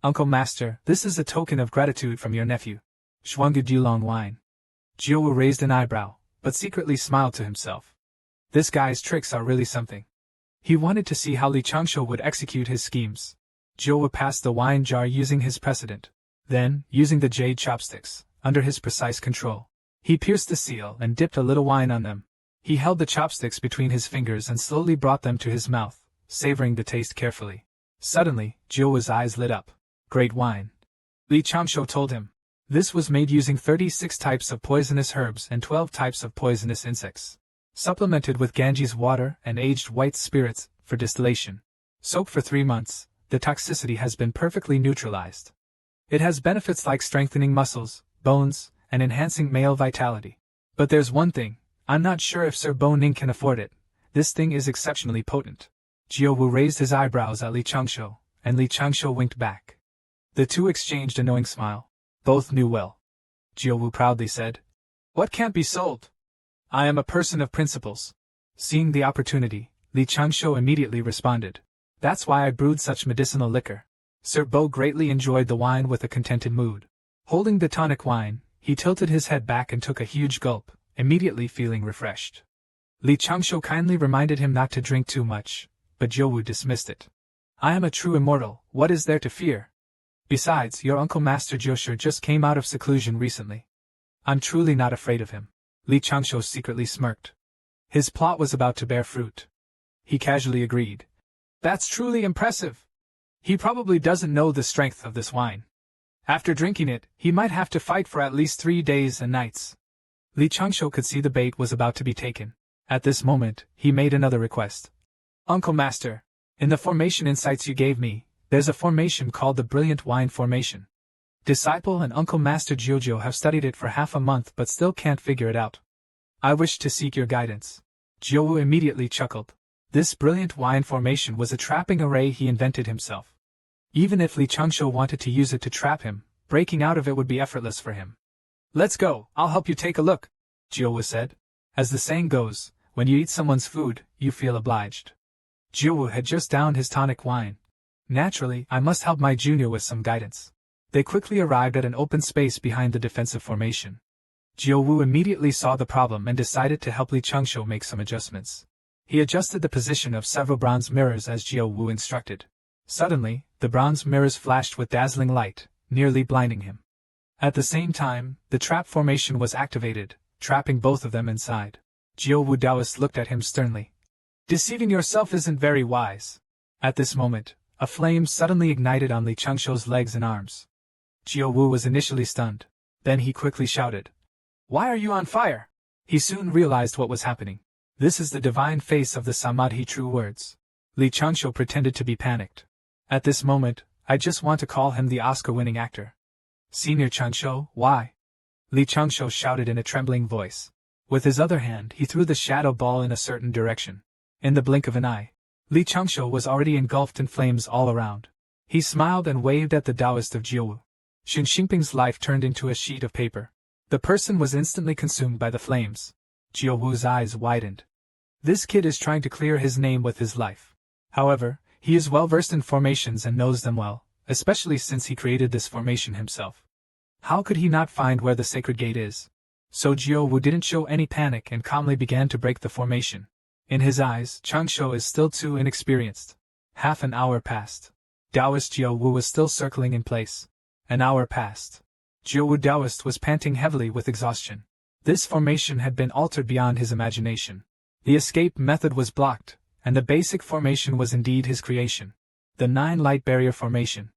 "Uncle Master, this is a token of gratitude from your nephew. Zhuanggu Dulong wine." Jiu Wu raised an eyebrow, but secretly smiled to himself. This guy's tricks are really something. He wanted to see how Li Changshu would execute his schemes. Jiu Wu passed the wine jar using his precedent. Then, using the jade chopsticks, under his precise control, he pierced the seal and dipped a little wine on them. He held the chopsticks between his fingers and slowly brought them to his mouth, savoring the taste carefully. Suddenly, Jiuwu's eyes lit up. Great wine. Li Changshu told him. This was made using 36 types of poisonous herbs and 12 types of poisonous insects, supplemented with Ganges water and aged white spirits for distillation. Soaked for 3 months, the toxicity has been perfectly neutralized. It has benefits like strengthening muscles, bones, and enhancing male vitality. But there's one thing, I'm not sure if Sir Bo Ning can afford it. This thing is exceptionally potent. Jiuwu raised his eyebrows at Li Changshu, and Li Changshu winked back. The two exchanged a knowing smile. Both knew well. Jiuwu proudly said, "What can't be sold? I am a person of principles." Seeing the opportunity, Li Changshu immediately responded, "That's why I brewed such medicinal liquor." Sir Bo greatly enjoyed the wine with a contented mood. Holding the tonic wine, he tilted his head back and took a huge gulp, immediately feeling refreshed. Li Changshu kindly reminded him not to drink too much, but Jiuwu dismissed it. "I am a true immortal, what is there to fear? Besides, your uncle Master Josher just came out of seclusion recently. I'm truly not afraid of him." Li Changshu secretly smirked. His plot was about to bear fruit. He casually agreed. "That's truly impressive. He probably doesn't know the strength of this wine. After drinking it, he might have to fight for at least 3 days and nights." Li Changshu could see the bait was about to be taken. At this moment, he made another request. "Uncle Master, in the formation insights you gave me, there's a formation called the Brilliant Wine Formation. Disciple and Uncle Master Jojo have studied it for half a month but still can't figure it out. I wish to seek your guidance." Jiuwu immediately chuckled. This Brilliant Wine Formation was a trapping array he invented himself. Even if Li Changshu wanted to use it to trap him, breaking out of it would be effortless for him. "Let's go, I'll help you take a look," Jiuwu said. As the saying goes, when you eat someone's food, you feel obliged. Jiuwu had just downed his tonic wine. Naturally, I must help my junior with some guidance. They quickly arrived at an open space behind the defensive formation. Jiuwu immediately saw the problem and decided to help Li Changshu make some adjustments. He adjusted the position of several bronze mirrors as Jiuwu instructed. Suddenly, the bronze mirrors flashed with dazzling light, nearly blinding him. At the same time, the trap formation was activated, trapping both of them inside. Jiuwu Taoist looked at him sternly. "Deceiving yourself isn't very wise." At this moment, a flame suddenly ignited on Li Changshu's legs and arms. Jiuwu was initially stunned. Then he quickly shouted, "Why are you on fire?" He soon realized what was happening. This is the divine face of the Samadhi true words. Li Changshu pretended to be panicked. At this moment, I just want to call him the Oscar-winning actor. "Senior Changshu, why?" Li Changshu shouted in a trembling voice. With his other hand he threw the shadow ball in a certain direction. In the blink of an eye, Li Changshu was already engulfed in flames all around. He smiled and waved at the Taoist of Jiuwu. Xun Xingping's life turned into a sheet of paper. The person was instantly consumed by the flames. Jiuwu's eyes widened. This kid is trying to clear his name with his life. However, he is well versed in formations and knows them well, especially since he created this formation himself. How could he not find where the sacred gate is? So Jiuwu didn't show any panic and calmly began to break the formation. In his eyes, Changshu is still too inexperienced. Half an hour passed. Taoist Jiuwu was still circling in place. An hour passed. Jiuwu Taoist was panting heavily with exhaustion. This formation had been altered beyond his imagination. The escape method was blocked, and the basic formation was indeed his creation. The 9 light barrier formation.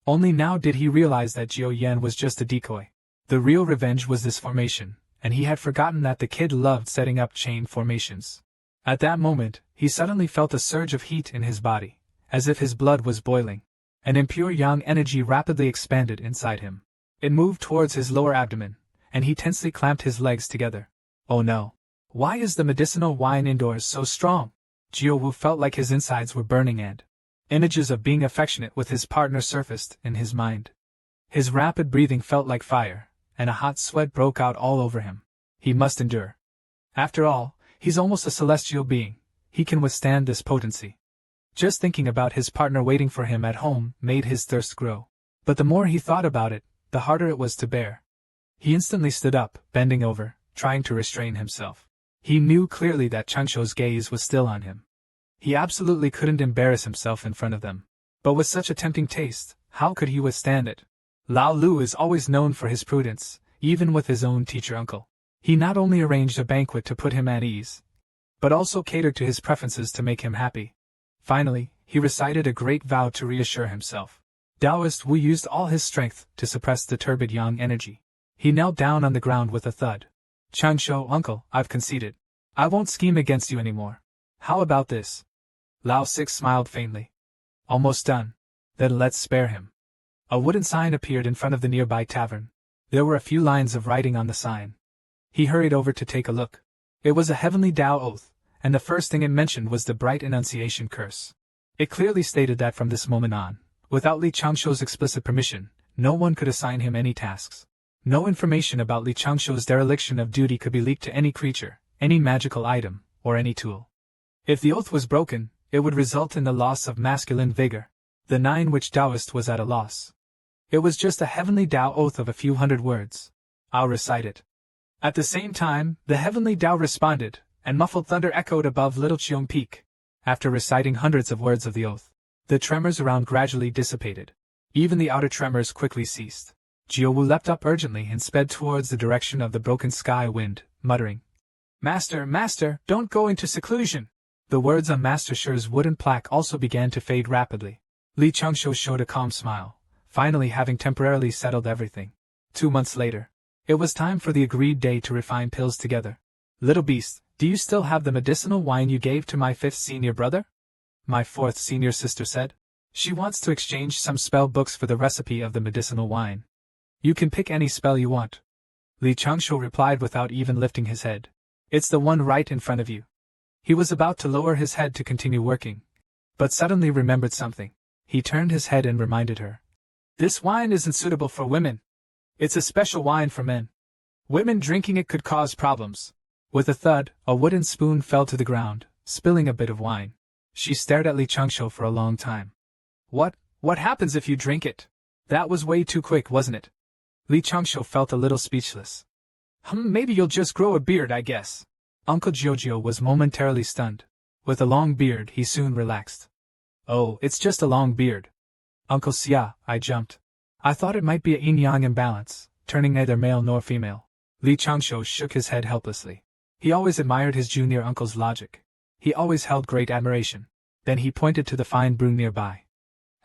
Only now did he realize that Jiu Yan was just a decoy. The real revenge was this formation, and he had forgotten that the kid loved setting up chain formations. At that moment, he suddenly felt a surge of heat in his body, as if his blood was boiling. An impure yang energy rapidly expanded inside him. It moved towards his lower abdomen, and he tensely clamped his legs together. Oh no! Why is the medicinal wine indoors so strong? Jiuwu felt like his insides were burning and images of being affectionate with his partner surfaced in his mind. His rapid breathing felt like fire, and a hot sweat broke out all over him. He must endure. After all, he's almost a celestial being. He can withstand this potency. Just thinking about his partner waiting for him at home made his thirst grow. But the more he thought about it, the harder it was to bear. He instantly stood up, bending over, trying to restrain himself. He knew clearly that Changshu's gaze was still on him. He absolutely couldn't embarrass himself in front of them. But with such a tempting taste, how could he withstand it? Lao Lu is always known for his prudence, even with his own teacher uncle. He not only arranged a banquet to put him at ease, but also catered to his preferences to make him happy. Finally, he recited a great vow to reassure himself. Taoist Wu used all his strength to suppress the turbid yang energy. He knelt down on the ground with a thud. Changshu, uncle, I've conceded. I won't scheme against you anymore. How about this? Lao Six smiled faintly. Almost done. Then let's spare him. A wooden sign appeared in front of the nearby tavern. There were a few lines of writing on the sign. He hurried over to take a look. It was a heavenly Tao oath, and the first thing it mentioned was the bright Enunciation curse. It clearly stated that from this moment on, without Li Changshu's explicit permission, no one could assign him any tasks. No information about Li Changshu's dereliction of duty could be leaked to any creature, any magical item, or any tool. If the oath was broken, it would result in the loss of masculine vigor, the 9 which Taoist was at a loss. It was just a heavenly Tao oath of a few hundred words. I'll recite it. At the same time, the heavenly Tao responded, and muffled thunder echoed above Little Cheong Peak. After reciting hundreds of words of the oath, the tremors around gradually dissipated. Even the outer tremors quickly ceased. Jiaowu leapt up urgently and sped towards the direction of the broken sky wind, muttering, Master, Master, don't go into seclusion! The words on Master Shi's wooden plaque also began to fade rapidly. Li Changshu showed a calm smile, finally having temporarily settled everything. 2 months later, it was time for the agreed day to refine pills together. Little beast, do you still have the medicinal wine you gave to my 5th senior brother? My 4th senior sister said. She wants to exchange some spell books for the recipe of the medicinal wine. You can pick any spell you want. Li Changshu replied without even lifting his head. It's the one right in front of you. He was about to lower his head to continue working, but suddenly remembered something. He turned his head and reminded her. This wine isn't suitable for women. It's a special wine for men. Women drinking it could cause problems. With a thud, a wooden spoon fell to the ground, spilling a bit of wine. She stared at Li Changshu for a long time. What happens if you drink it? That was way too quick, wasn't it? Li Changshu felt a little speechless. Maybe you'll just grow a beard, I guess. Uncle Giorgio was momentarily stunned. With a long beard, he soon relaxed. Oh, it's just a long beard. Uncle Xia, I jumped. I thought it might be a yin-yang imbalance, turning neither male nor female. Li Changshu shook his head helplessly. He always admired his junior uncle's logic. He always held great admiration. Then he pointed to the fine brew nearby.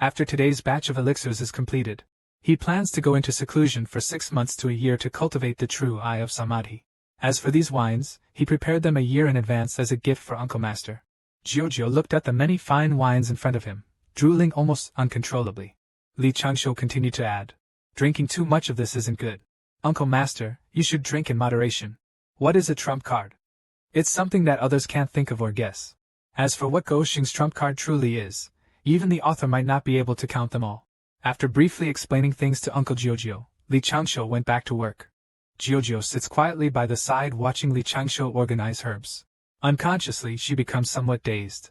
After today's batch of elixirs is completed, he plans to go into seclusion for 6 months to a year to cultivate the true eye of Samadhi. As for these wines, he prepared them a year in advance as a gift for Uncle Master. Giorgio looked at the many fine wines in front of him, drooling almost uncontrollably. Li Changshu continued to add, drinking too much of this isn't good. Uncle Master, you should drink in moderation. What is a trump card? It's something that others can't think of or guess. As for what Go Xing's trump card truly is, even the author might not be able to count them all. After briefly explaining things to Uncle Giorgio, Li Changshu went back to work. Giorgio sits quietly by the side watching Li Changshu organize herbs. Unconsciously, she becomes somewhat dazed.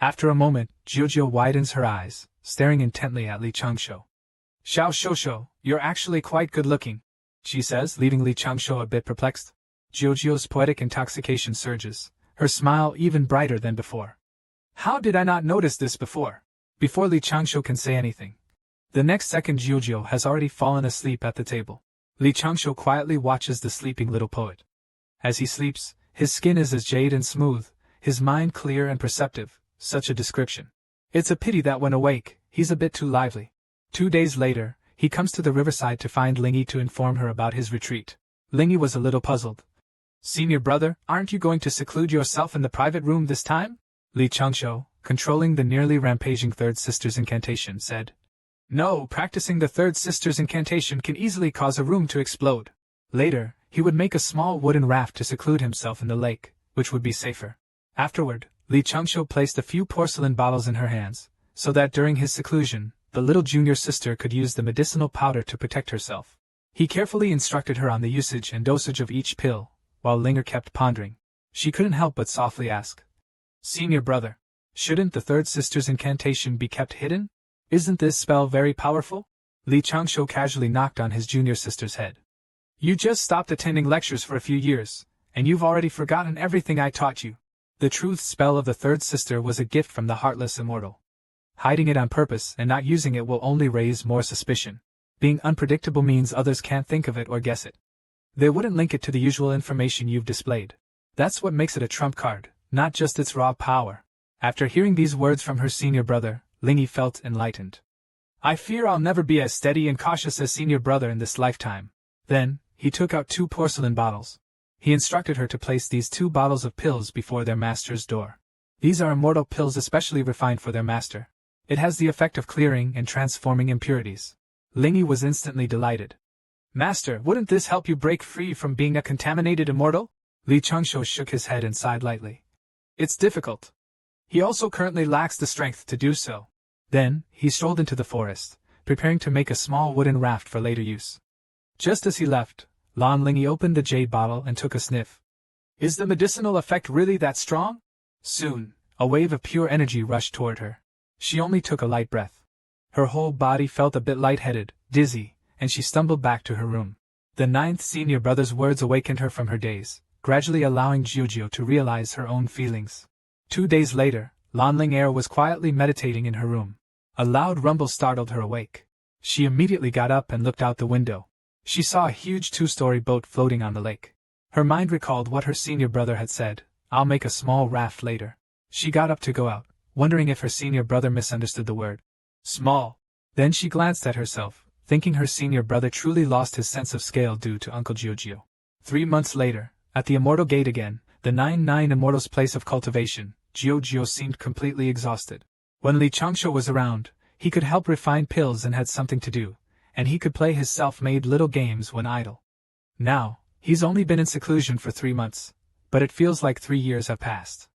After a moment, Giorgio widens her eyes, staring intently at Li Changshu. Xiao Shosho, you're actually quite good-looking, she says, leaving Li Changshu a bit perplexed. Giorgio's poetic intoxication surges, her smile even brighter than before. How did I not notice this before? Before Li Changshu can say anything, the next second Giorgio has already fallen asleep at the table. Li Changshu quietly watches the sleeping little poet. As he sleeps, his skin is as jade and smooth, his mind clear and perceptive, such a description. It's a pity that when awake, he's a bit too lively. 2 days later, he comes to the riverside to find Lingyi to inform her about his retreat. Lingyi was a little puzzled. Senior brother, aren't you going to seclude yourself in the private room this time? Li Changshu, controlling the nearly rampaging third sister's incantation, said. No, practicing the third sister's incantation can easily cause a room to explode. Later, he would make a small wooden raft to seclude himself in the lake, which would be safer. Afterward, Li Changshu placed a few porcelain bottles in her hands, so that during his seclusion, the little junior sister could use the medicinal powder to protect herself. He carefully instructed her on the usage and dosage of each pill, while Lingyi kept pondering. She couldn't help but softly ask, Senior brother, shouldn't the third sister's incantation be kept hidden? Isn't this spell very powerful? Li Changshu casually knocked on his junior sister's head. You just stopped attending lectures for a few years, and you've already forgotten everything I taught you. The truth spell of the third sister was a gift from the heartless immortal. Hiding it on purpose and not using it will only raise more suspicion. Being unpredictable means others can't think of it or guess it. They wouldn't link it to the usual information you've displayed. That's what makes it a trump card, not just its raw power. After hearing these words from her senior brother, Lingy felt enlightened. I fear I'll never be as steady and cautious as senior brother in this lifetime. Then, he took out 2 porcelain bottles. He instructed her to place these 2 bottles of pills before their master's door. These are immortal pills especially refined for their master. It has the effect of clearing and transforming impurities. Lingy was instantly delighted. Master, wouldn't this help you break free from being a contaminated immortal? Li Changsho shook his head and sighed lightly. It's difficult. He also currently lacks the strength to do so. Then, he strolled into the forest, preparing to make a small wooden raft for later use. Just as he left, Lan Lingy opened the jade bottle and took a sniff. Is the medicinal effect really that strong? Soon, a wave of pure energy rushed toward her. She only took a light breath. Her whole body felt a bit lightheaded, dizzy, and she stumbled back to her room. The 9th senior brother's words awakened her from her daze, gradually allowing Jiujio to realize her own feelings. 2 days later, Lan Ling was quietly meditating in her room. A loud rumble startled her awake. She immediately got up and looked out the window. She saw a huge 2-story boat floating on the lake. Her mind recalled what her senior brother had said, I'll make a small raft later. She got up to go out, wondering if her senior brother misunderstood the word small. Then she glanced at herself, thinking her senior brother truly lost his sense of scale due to Uncle Jiujio. 3 months later, at the Immortal Gate again, the 9 Immortals' place of cultivation, Jiujio seemed completely exhausted. When Li Changsho was around, he could help refine pills and had something to do, and he could play his self-made little games when idle. Now, he's only been in seclusion for 3 months, but it feels like 3 years have passed.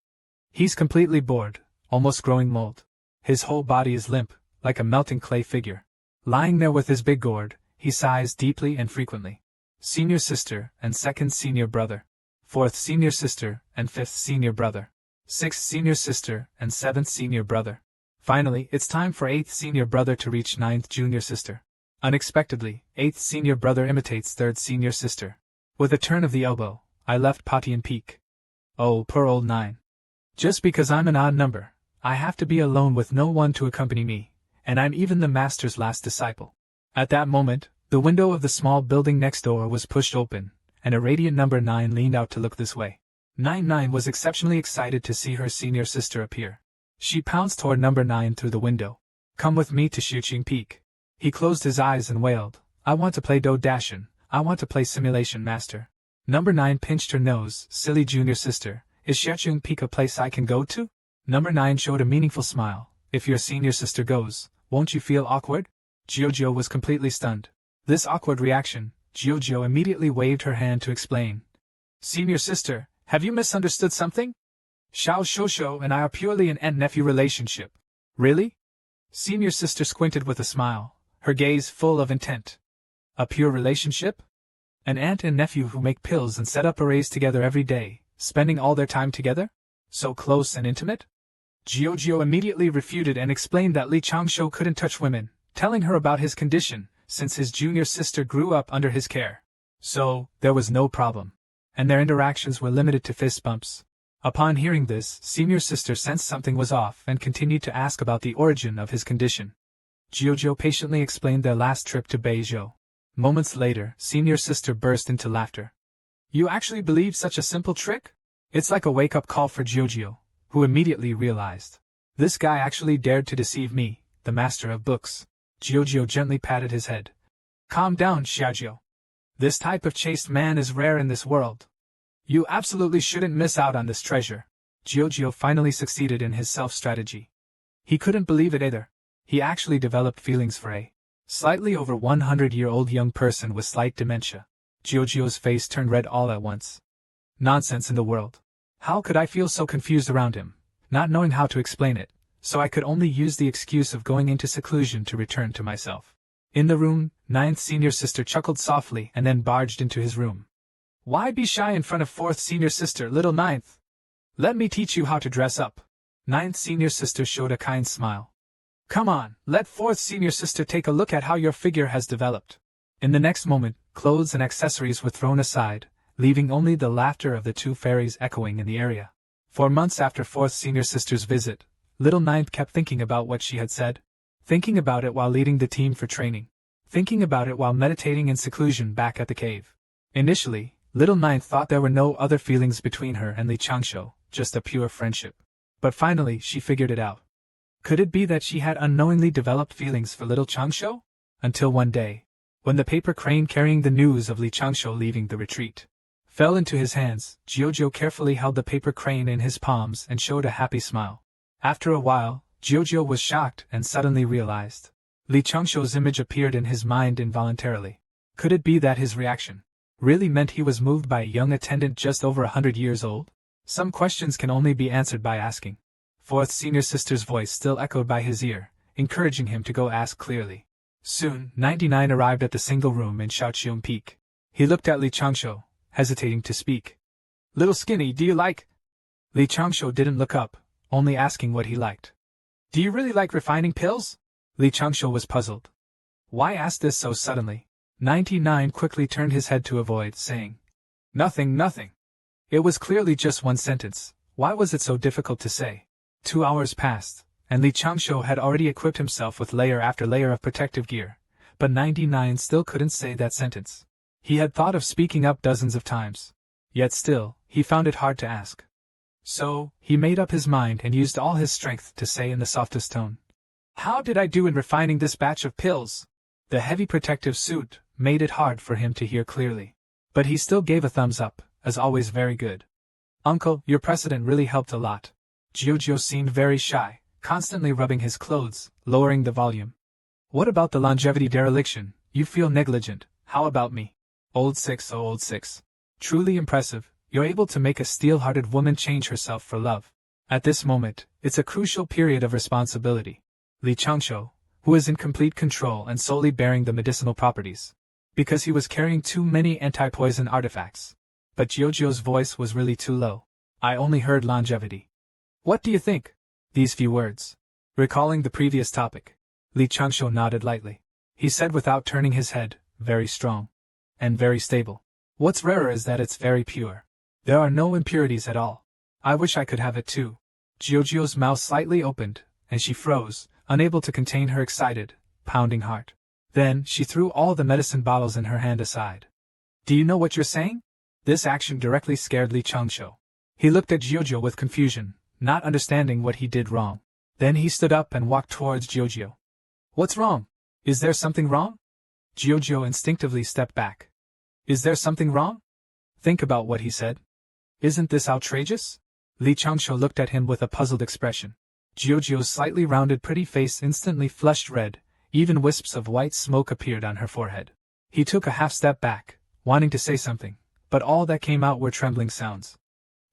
He's completely bored, almost growing mold. His whole body is limp, like a melting clay figure. Lying there with his big gourd, he sighs deeply and frequently. Senior sister and 2nd senior brother. 4th senior sister and 5th senior brother. 6th senior sister and 7th senior brother. Finally, it's time for 8th senior brother to reach 9th junior sister. Unexpectedly, 8th senior brother imitates 3rd senior sister. With a turn of the elbow, I left Patian Peak. Oh, poor old 9. Just because I'm an odd number, I have to be alone with no one to accompany me, and I'm even the master's last disciple. At that moment, the window of the small building next door was pushed open, and a radiant number 9 leaned out to look this way. 9 was exceptionally excited to see her senior sister appear. She pounced toward number 9 through the window. Come with me to Xiuqing Peak. He closed his eyes and wailed, I want to play Do Dashin, I want to play Simulation Master. Number 9 pinched her nose, silly junior sister, is Xiuqing Peak a place I can go to? Number 9 showed a meaningful smile, if your senior sister goes, won't you feel awkward? Jiujio was completely stunned. This awkward reaction, Jiujio immediately waved her hand to explain. Senior sister, have you misunderstood something? Xiao Shosho and I are purely an aunt-nephew relationship. Really? Senior sister squinted with a smile, her gaze full of intent. A pure relationship? An aunt and nephew who make pills and set up arrays together every day, spending all their time together? So close and intimate? Jiujio immediately refuted and explained that Li Changsho couldn't touch women, telling her about his condition, since his junior sister grew up under his care. So, there was no problem. And their interactions were limited to fist bumps. Upon hearing this, senior sister sensed something was off and continued to ask about the origin of his condition. Jiujio patiently explained their last trip to Beizhou. Moments later, senior sister burst into laughter. You actually believe such a simple trick? It's like a wake-up call for Jiujio, who immediately realized. This guy actually dared to deceive me, the master of books. Jiujio gently patted his head. Calm down, Xiaojio. This type of chaste man is rare in this world. You absolutely shouldn't miss out on this treasure. Jiujio finally succeeded in his self-strategy. He couldn't believe it either. He actually developed feelings for a slightly over 100-year-old young person with slight dementia. Jiujio's face turned red all at once. Nonsense in the world. How could I feel so confused around him, not knowing how to explain it, so I could only use the excuse of going into seclusion to return to myself. In the room, 9th senior sister chuckled softly and then barged into his room. Why be shy in front of 4th senior sister, little 9th? Let me teach you how to dress up. 9th senior sister showed a kind smile. Come on, let 4th senior sister take a look at how your figure has developed. In the next moment, clothes and accessories were thrown aside, leaving only the laughter of the 2 fairies echoing in the area. For months after 4th senior sister's visit, little 9th kept thinking about what she had said. Thinking about it while leading the team for training. Thinking about it while meditating in seclusion back at the cave. Initially, little 9th thought there were no other feelings between her and Li Changsho, just a pure friendship. But finally she figured it out. Could it be that she had unknowingly developed feelings for little Changsho? Until one day, when the paper crane carrying the news of Li Changsho leaving the retreat fell into his hands, Jiujiu carefully held the paper crane in his palms and showed a happy smile. After a while, Jiujiu was shocked and suddenly realized Li Changsho's image appeared in his mind involuntarily. Could it be that his reaction really meant he was moved by a young attendant just over 100 years old? Some questions can only be answered by asking. Fourth senior sister's voice still echoed by his ear, encouraging him to go ask clearly. Soon, 99 arrived at the single room in Shaoqiong Peak. He looked at Li Changsho, hesitating to speak. Little Skinny, do you like? Li Changsho didn't look up, only asking what he liked. Do you really like refining pills? Li Changsho was puzzled. Why ask this so suddenly? 99 quickly turned his head to avoid saying, Nothing, nothing. It was clearly just one sentence. Why was it so difficult to say? 2 hours passed, and Li Changsho had already equipped himself with layer after layer of protective gear, but 99 still couldn't say that sentence. He had thought of speaking up dozens of times. Yet still, he found it hard to ask. So, he made up his mind and used all his strength to say in the softest tone. How did I do in refining this batch of pills? The heavy protective suit made it hard for him to hear clearly. But he still gave a thumbs up, as always very good. Uncle, your precedent really helped a lot. Jiujiu seemed very shy, constantly rubbing his clothes, lowering the volume. What about the longevity dereliction? You feel negligent. How about me? Old 6, oh old 6. Truly impressive, you're able to make a steel-hearted woman change herself for love. At this moment, it's a crucial period of responsibility. Li Changsho, who is in complete control and solely bearing the medicinal properties, because he was carrying too many anti-poison artifacts. But Jiujiu's voice was really too low. I only heard longevity. What do you think? These few words. Recalling the previous topic, Li Changsho nodded lightly. He said without turning his head, very strong. And very stable. What's rarer is that it's very pure. There are no impurities at all. I wish I could have it too. Jiujiu's mouth slightly opened, and she froze, unable to contain her excited, pounding heart. Then, she threw all the medicine bottles in her hand aside. Do you know what you're saying? This action directly scared Li Changsho. He looked at Jiujiu with confusion, not understanding what he did wrong. Then he stood up and walked towards Jiujiu. What's wrong? Is there something wrong? Jiujiu instinctively stepped back. Is there something wrong? Think about what he said. Isn't this outrageous? Li Changsho looked at him with a puzzled expression. Jiujiu's slightly rounded pretty face instantly flushed red, even wisps of white smoke appeared on her forehead. He took a half step back, wanting to say something, but all that came out were trembling sounds.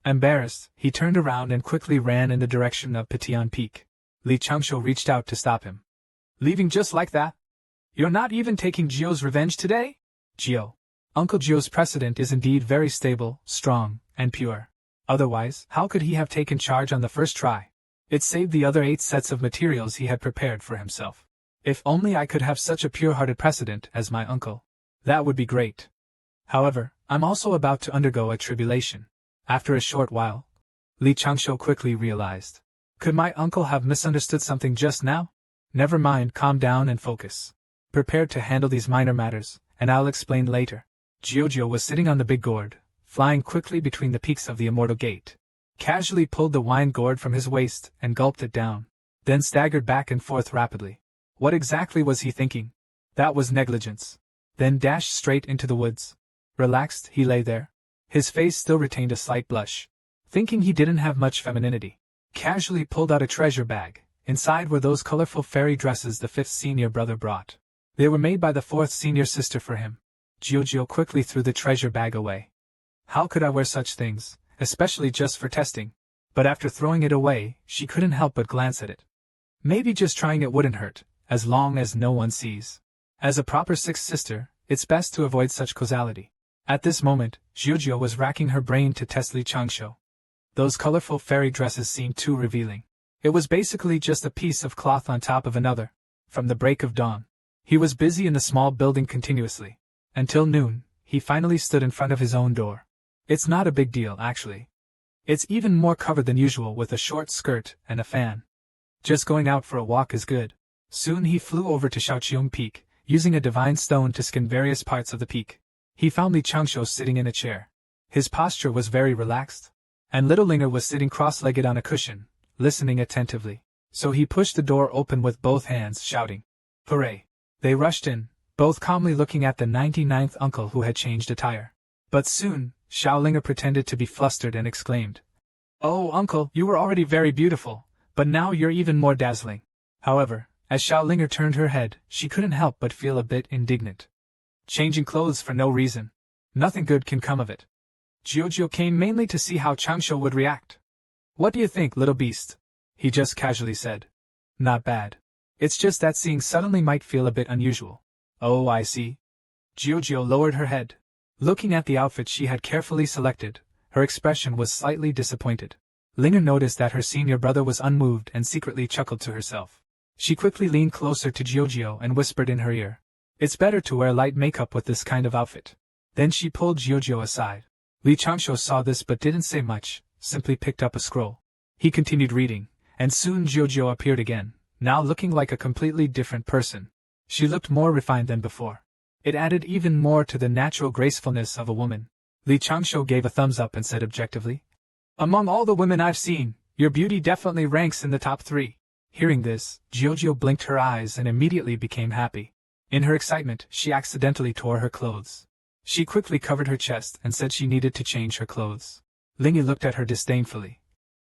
Embarrassed, he turned around and quickly ran in the direction of Petian Peak. Li Changsho reached out to stop him. Leaving just like that? You're not even taking Jiu's revenge today? Jiu. Uncle Jiu's precedent is indeed very stable, strong, and pure. Otherwise, how could he have taken charge on the first try? It saved the other 8 sets of materials he had prepared for himself. If only I could have such a pure-hearted precedent as my uncle. That would be great. However, I'm also about to undergo a tribulation. After a short while, Li Changsho quickly realized. Could my uncle have misunderstood something just now? Never mind, calm down and focus. Prepared to handle these minor matters, and I'll explain later. Jiujiu was sitting on the big gourd, flying quickly between the peaks of the immortal gate. Casually pulled the wine gourd from his waist and gulped it down, then staggered back and forth rapidly. What exactly was he thinking? That was negligence. Then dashed straight into the woods. Relaxed, he lay there. His face still retained a slight blush. Thinking he didn't have much femininity. Casually pulled out a treasure bag. Inside were those colorful fairy dresses the 5th senior brother brought. They were made by the 4th senior sister for him. Jiujiu quickly threw the treasure bag away. How could I wear such things, especially just for testing? But after throwing it away, she couldn't help but glance at it. Maybe just trying it wouldn't hurt, as long as no one sees. As a proper 6th sister, it's best to avoid such causality. At this moment, Jiujiu was racking her brain to test Li Changsho. Those colorful fairy dresses seemed too revealing. It was basically just a piece of cloth on top of another. From the break of dawn, he was busy in the small building continuously. Until noon, he finally stood in front of his own door. It's not a big deal, actually. It's even more covered than usual with a short skirt and a fan. Just going out for a walk is good. Soon he flew over to Shaoqiong Peak, using a divine stone to scan various parts of the peak. He found Li Changsho sitting in a chair. His posture was very relaxed. And little Linger was sitting cross-legged on a cushion, listening attentively. So he pushed the door open with both hands, shouting, "Hooray!" They rushed in, both calmly looking at the 99th uncle who had changed attire. But soon, Xiaolinger pretended to be flustered and exclaimed, "Oh, uncle, you were already very beautiful, but now you're even more dazzling." However, as Xiaolinger turned her head, she couldn't help but feel a bit indignant. Changing clothes for no reason. Nothing good can come of it. Jiujiu came mainly to see how Changshu would react. "What do you think, little beast?" he just casually said. "Not bad. It's just that seeing suddenly might feel a bit unusual." "Oh, I see." Jiujiu lowered her head. Looking at the outfit she had carefully selected, her expression was slightly disappointed. Linger noticed that her senior brother was unmoved and secretly chuckled to herself. She quickly leaned closer to Jiujiu and whispered in her ear, "It's better to wear light makeup with this kind of outfit." Then she pulled Jiujiu aside. Li Changshu saw this but didn't say much, simply picked up a scroll. He continued reading, and soon Jiujiu appeared again, now looking like a completely different person. She looked more refined than before. It added even more to the natural gracefulness of a woman. Li Changshu gave a thumbs up and said objectively, "Among all the women I've seen, your beauty definitely ranks in the top 3. Hearing this, Jiujiu blinked her eyes and immediately became happy. In her excitement, she accidentally tore her clothes. She quickly covered her chest and said she needed to change her clothes. Lingy looked at her disdainfully.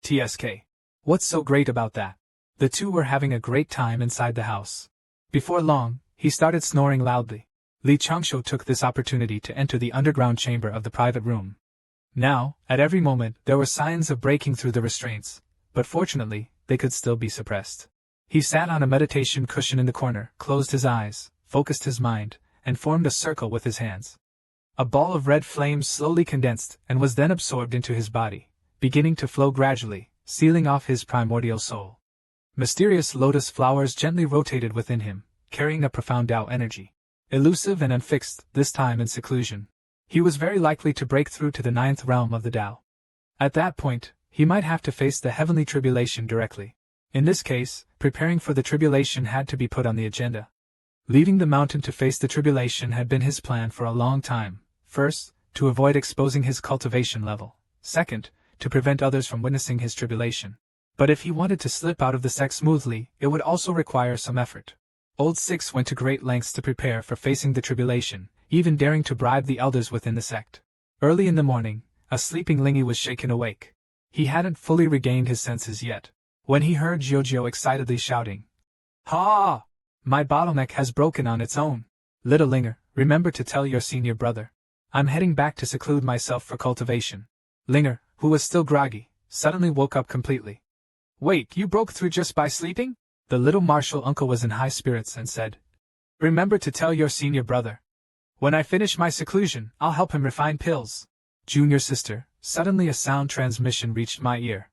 "TSK. What's so great about that?" The two were having a great time inside the house. Before long, he started snoring loudly. Li Changshu took this opportunity to enter the underground chamber of the private room. Now, at every moment, there were signs of breaking through the restraints, but fortunately, they could still be suppressed. He sat on a meditation cushion in the corner, closed his eyes, focused his mind, and formed a circle with his hands. A ball of red flame slowly condensed and was then absorbed into his body, beginning to flow gradually, sealing off his primordial soul. Mysterious lotus flowers gently rotated within him, carrying a profound Tao energy. Elusive and unfixed, this time in seclusion. He was very likely to break through to the 9th realm of the Tao. At that point, he might have to face the heavenly tribulation directly. In this case, preparing for the tribulation had to be put on the agenda. Leaving the mountain to face the tribulation had been his plan for a long time. First, to avoid exposing his cultivation level. Second, to prevent others from witnessing his tribulation. But if he wanted to slip out of the sect smoothly, it would also require some effort. Old Six went to great lengths to prepare for facing the tribulation, even daring to bribe the elders within the sect. Early in the morning, a sleeping Lingy was shaken awake. He hadn't fully regained his senses yet, when he heard Jiujiu excitedly shouting, "Ha! My bottleneck has broken on its own. Little Linger, remember to tell your senior brother. I'm heading back to seclude myself for cultivation." Linger, who was still groggy, suddenly woke up completely. "Wait, you broke through just by sleeping?" The little martial uncle was in high spirits and said, "Remember to tell your senior brother. When I finish my seclusion, I'll help him refine pills." "Junior sister," suddenly a sound transmission reached my ear.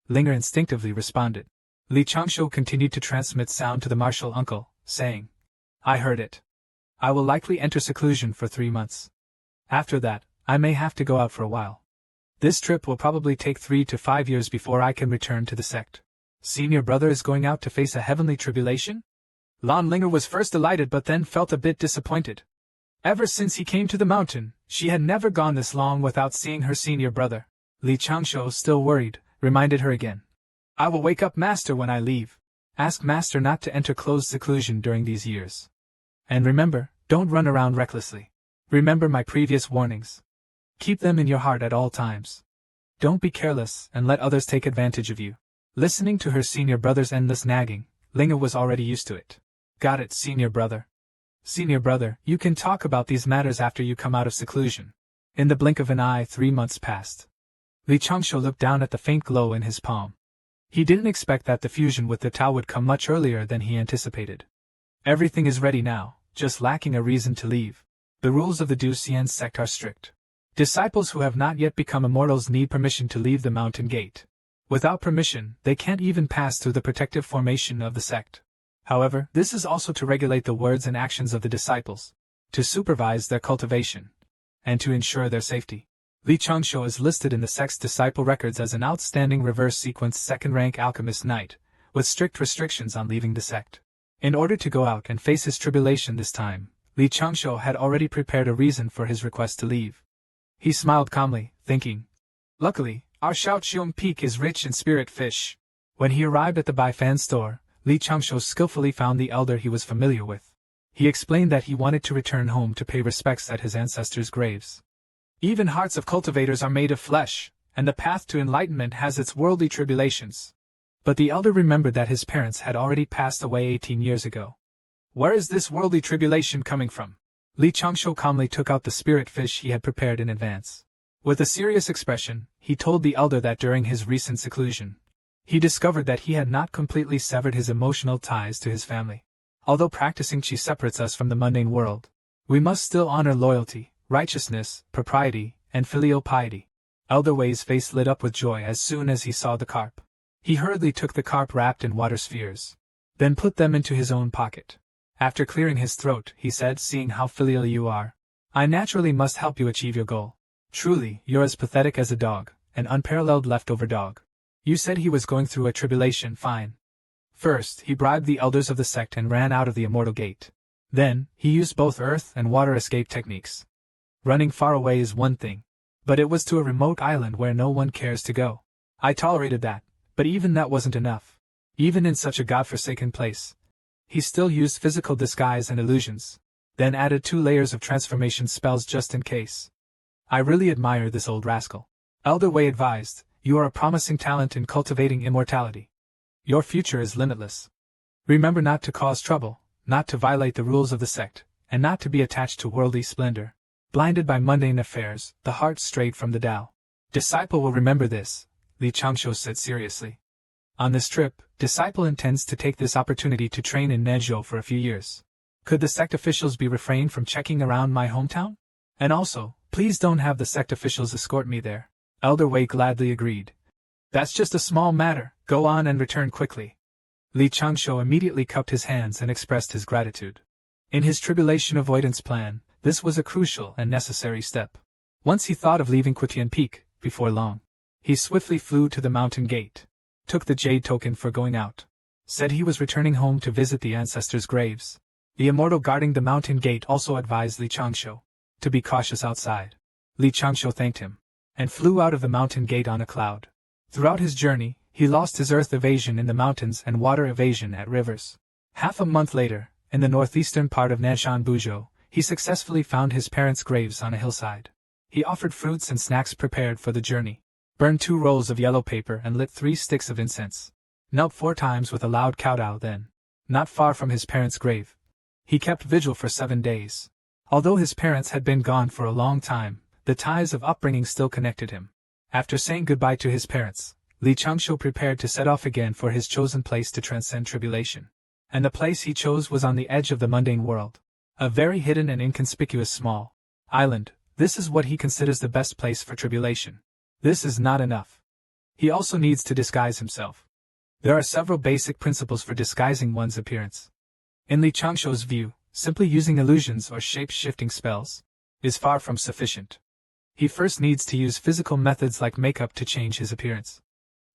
Linger instinctively responded. Li Changshu continued to transmit sound to the martial uncle, saying, "I heard it. I will likely enter seclusion for 3 months. After that, I may have to go out for a while. This trip will probably take 3 to 5 years before I can return to the sect." Senior brother is going out to face a heavenly tribulation? Lan Linger was first delighted but then felt a bit disappointed. Ever since he came to the mountain, she had never gone this long without seeing her senior brother. Li Changshu, still worried, reminded her again. "I will wake up Master when I leave. Ask Master not to enter closed seclusion during these years. And remember, don't run around recklessly. Remember my previous warnings. Keep them in your heart at all times. Don't be careless and let others take advantage of you." Listening to her senior brother's endless nagging, Linger was already used to it. "Got it, senior brother. Senior brother, you can talk about these matters after you come out of seclusion." In the blink of an eye, 3 months passed. Li Changshu looked down at the faint glow in his palm. He didn't expect that the fusion with the Tao would come much earlier than he anticipated. "Everything is ready now, just lacking a reason to leave. The rules of the Du Xian sect are strict. Disciples who have not yet become immortals need permission to leave the mountain gate. Without permission, they can't even pass through the protective formation of the sect. However, this is also to regulate the words and actions of the disciples, to supervise their cultivation, and to ensure their safety. Li Changshu is listed in the sect's disciple records as an outstanding reverse sequence second-rank alchemist knight, with strict restrictions on leaving the sect. In order to go out and face his tribulation this time, Li Changshu had already prepared a reason for his request to leave. He smiled calmly, thinking, "Luckily, our Shaoqiong Peak is rich in spirit fish. When he arrived at the Baifan store, Li Changsho skillfully found the elder he was familiar with. He explained that he wanted to return home to pay respects at his ancestors' graves. Even hearts of cultivators are made of flesh, and the path to enlightenment has its worldly tribulations. But the elder remembered that his parents had already passed away 18 years ago. Where is this worldly tribulation coming from? Li Changsho calmly took out the spirit fish he had prepared in advance. With a serious expression, he told the elder that during his recent seclusion, he discovered that he had not completely severed his emotional ties to his family. Although practicing Qi separates us from the mundane world, we must still honor loyalty, righteousness, propriety, and filial piety. Elder Wei's face lit up with joy as soon as he saw the carp. He hurriedly took the carp wrapped in water spheres, then put them into his own pocket. After clearing his throat, he said, "Seeing how filial you are, I naturally must help you achieve your goal. Truly, you're as pathetic as a dog, an unparalleled leftover dog. You said he was going through a tribulation, fine." First, he bribed the elders of the sect and ran out of the immortal gate. Then, he used both earth and water escape techniques. Running far away is one thing, but it was to a remote island where no one cares to go. I tolerated that, but even that wasn't enough. Even in such a godforsaken place, he still used physical disguise and illusions, then added 2 layers of transformation spells just in case. I really admire this old rascal. Elder Wei advised, "You are a promising talent in cultivating immortality. Your future is limitless. Remember not to cause trouble, not to violate the rules of the sect, and not to be attached to worldly splendor. Blinded by mundane affairs, the heart strayed from the Tao." Disciple will remember this, Li Changsho said seriously. On this trip, disciple intends to take this opportunity to train in Nezhou for a few years. Could the sect officials be refrained from checking around my hometown? And also, please don't have the sect officials escort me there. Elder Wei gladly agreed. That's just a small matter, go on and return quickly. Li Changsho immediately cupped his hands and expressed his gratitude. In his tribulation avoidance plan, this was a crucial and necessary step. Once he thought of leaving Qutian Peak, before long, he swiftly flew to the mountain gate, took the jade token for going out, said he was returning home to visit the ancestors' graves. The immortal guarding the mountain gate also advised Li Changsho to be cautious outside. Li Changsho thanked him, and flew out of the mountain gate on a cloud. Throughout his journey, he lost his earth evasion in the mountains and water evasion at rivers. Half a month later, in the northeastern part of Nanshan Buzhou, he successfully found his parents' graves on a hillside. He offered fruits and snacks prepared for the journey, burned 2 rolls of yellow paper and lit 3 sticks of incense. Knelt 4 times with a loud kowtow. Then, not far from his parents' grave, he kept vigil for 7 days. Although his parents had been gone for a long time, the ties of upbringing still connected him. After saying goodbye to his parents, Li Changsho prepared to set off again for his chosen place to transcend tribulation. And the place he chose was on the edge of the mundane world. A very hidden and inconspicuous small island. This is what he considers the best place for tribulation. This is not enough. He also needs to disguise himself. There are several basic principles for disguising one's appearance. In Li Changsho's view, simply using illusions or shape-shifting spells is far from sufficient. He first needs to use physical methods like makeup to change his appearance.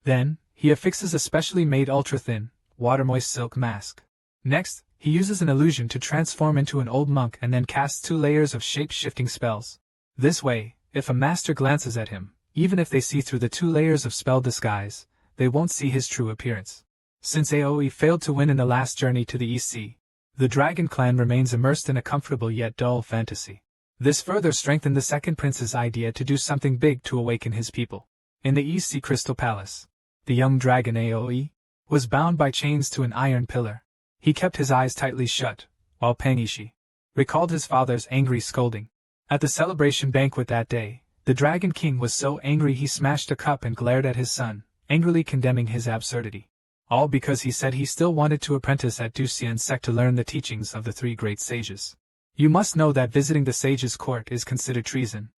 Then, he affixes a specially made ultra-thin, water-moist silk mask. Next, he uses an illusion to transform into an old monk and then casts 2 layers of shape-shifting spells. This way, if a master glances at him, even if they see through the 2 layers of spell disguise, they won't see his true appearance. Since Aoi failed to win in the last journey to the East Sea, the Dragon Clan remains immersed in a comfortable yet dull fantasy. This further strengthened the second prince's idea to do something big to awaken his people. In the East Sea Crystal Palace, the young dragon Aoi was bound by chains to an iron pillar. He kept his eyes tightly shut, while Pangishi recalled his father's angry scolding. At the celebration banquet that day, the Dragon King was so angry he smashed a cup and glared at his son, angrily condemning his absurdity. All because he said he still wanted to apprentice at Duxian sect to learn the teachings of the 3 great sages. You must know that visiting the sage's court is considered treason.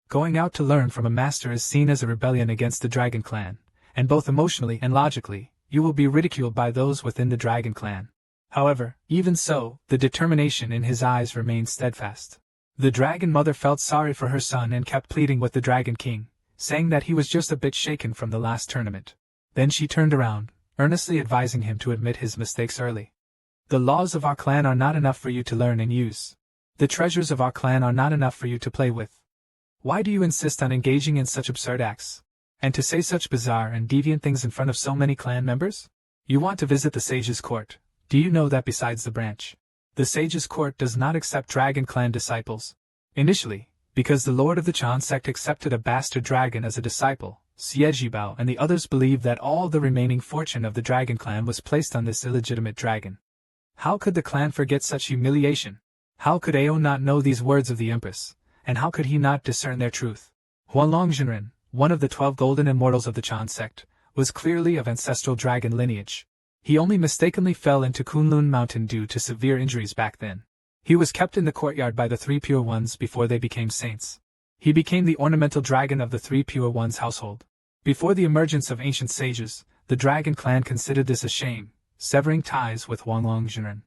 Going out to learn from a master is seen as a rebellion against the Dragon Clan, and both emotionally and logically, you will be ridiculed by those within the Dragon Clan. However, even so, the determination in his eyes remained steadfast. The Dragon Mother felt sorry for her son and kept pleading with the Dragon King, saying that he was just a bit shaken from the last tournament. Then she turned around, earnestly advising him to admit his mistakes early. The laws of our clan are not enough for you to learn and use. The treasures of our clan are not enough for you to play with. Why do you insist on engaging in such absurd acts? And to say such bizarre and deviant things in front of so many clan members? You want to visit the sage's court. Do you know that besides the branch, the sage's court does not accept dragon clan disciples? Initially, because the lord of the Chan sect accepted a bastard dragon as a disciple, Siejibao and the others believed that all the remaining fortune of the dragon clan was placed on this illegitimate dragon. How could the clan forget such humiliation? How could Ao not know these words of the Empress, and how could he not discern their truth? Huanglong Jinren, one of the 12 golden immortals of the Chan sect, was clearly of ancestral dragon lineage. He only mistakenly fell into Kunlun Mountain due to severe injuries back then. He was kept in the courtyard by the 3 pure ones before they became saints. He became the ornamental dragon of the 3 pure ones household. Before the emergence of ancient sages, the dragon clan considered this a shame, severing ties with Huanglong Jinren.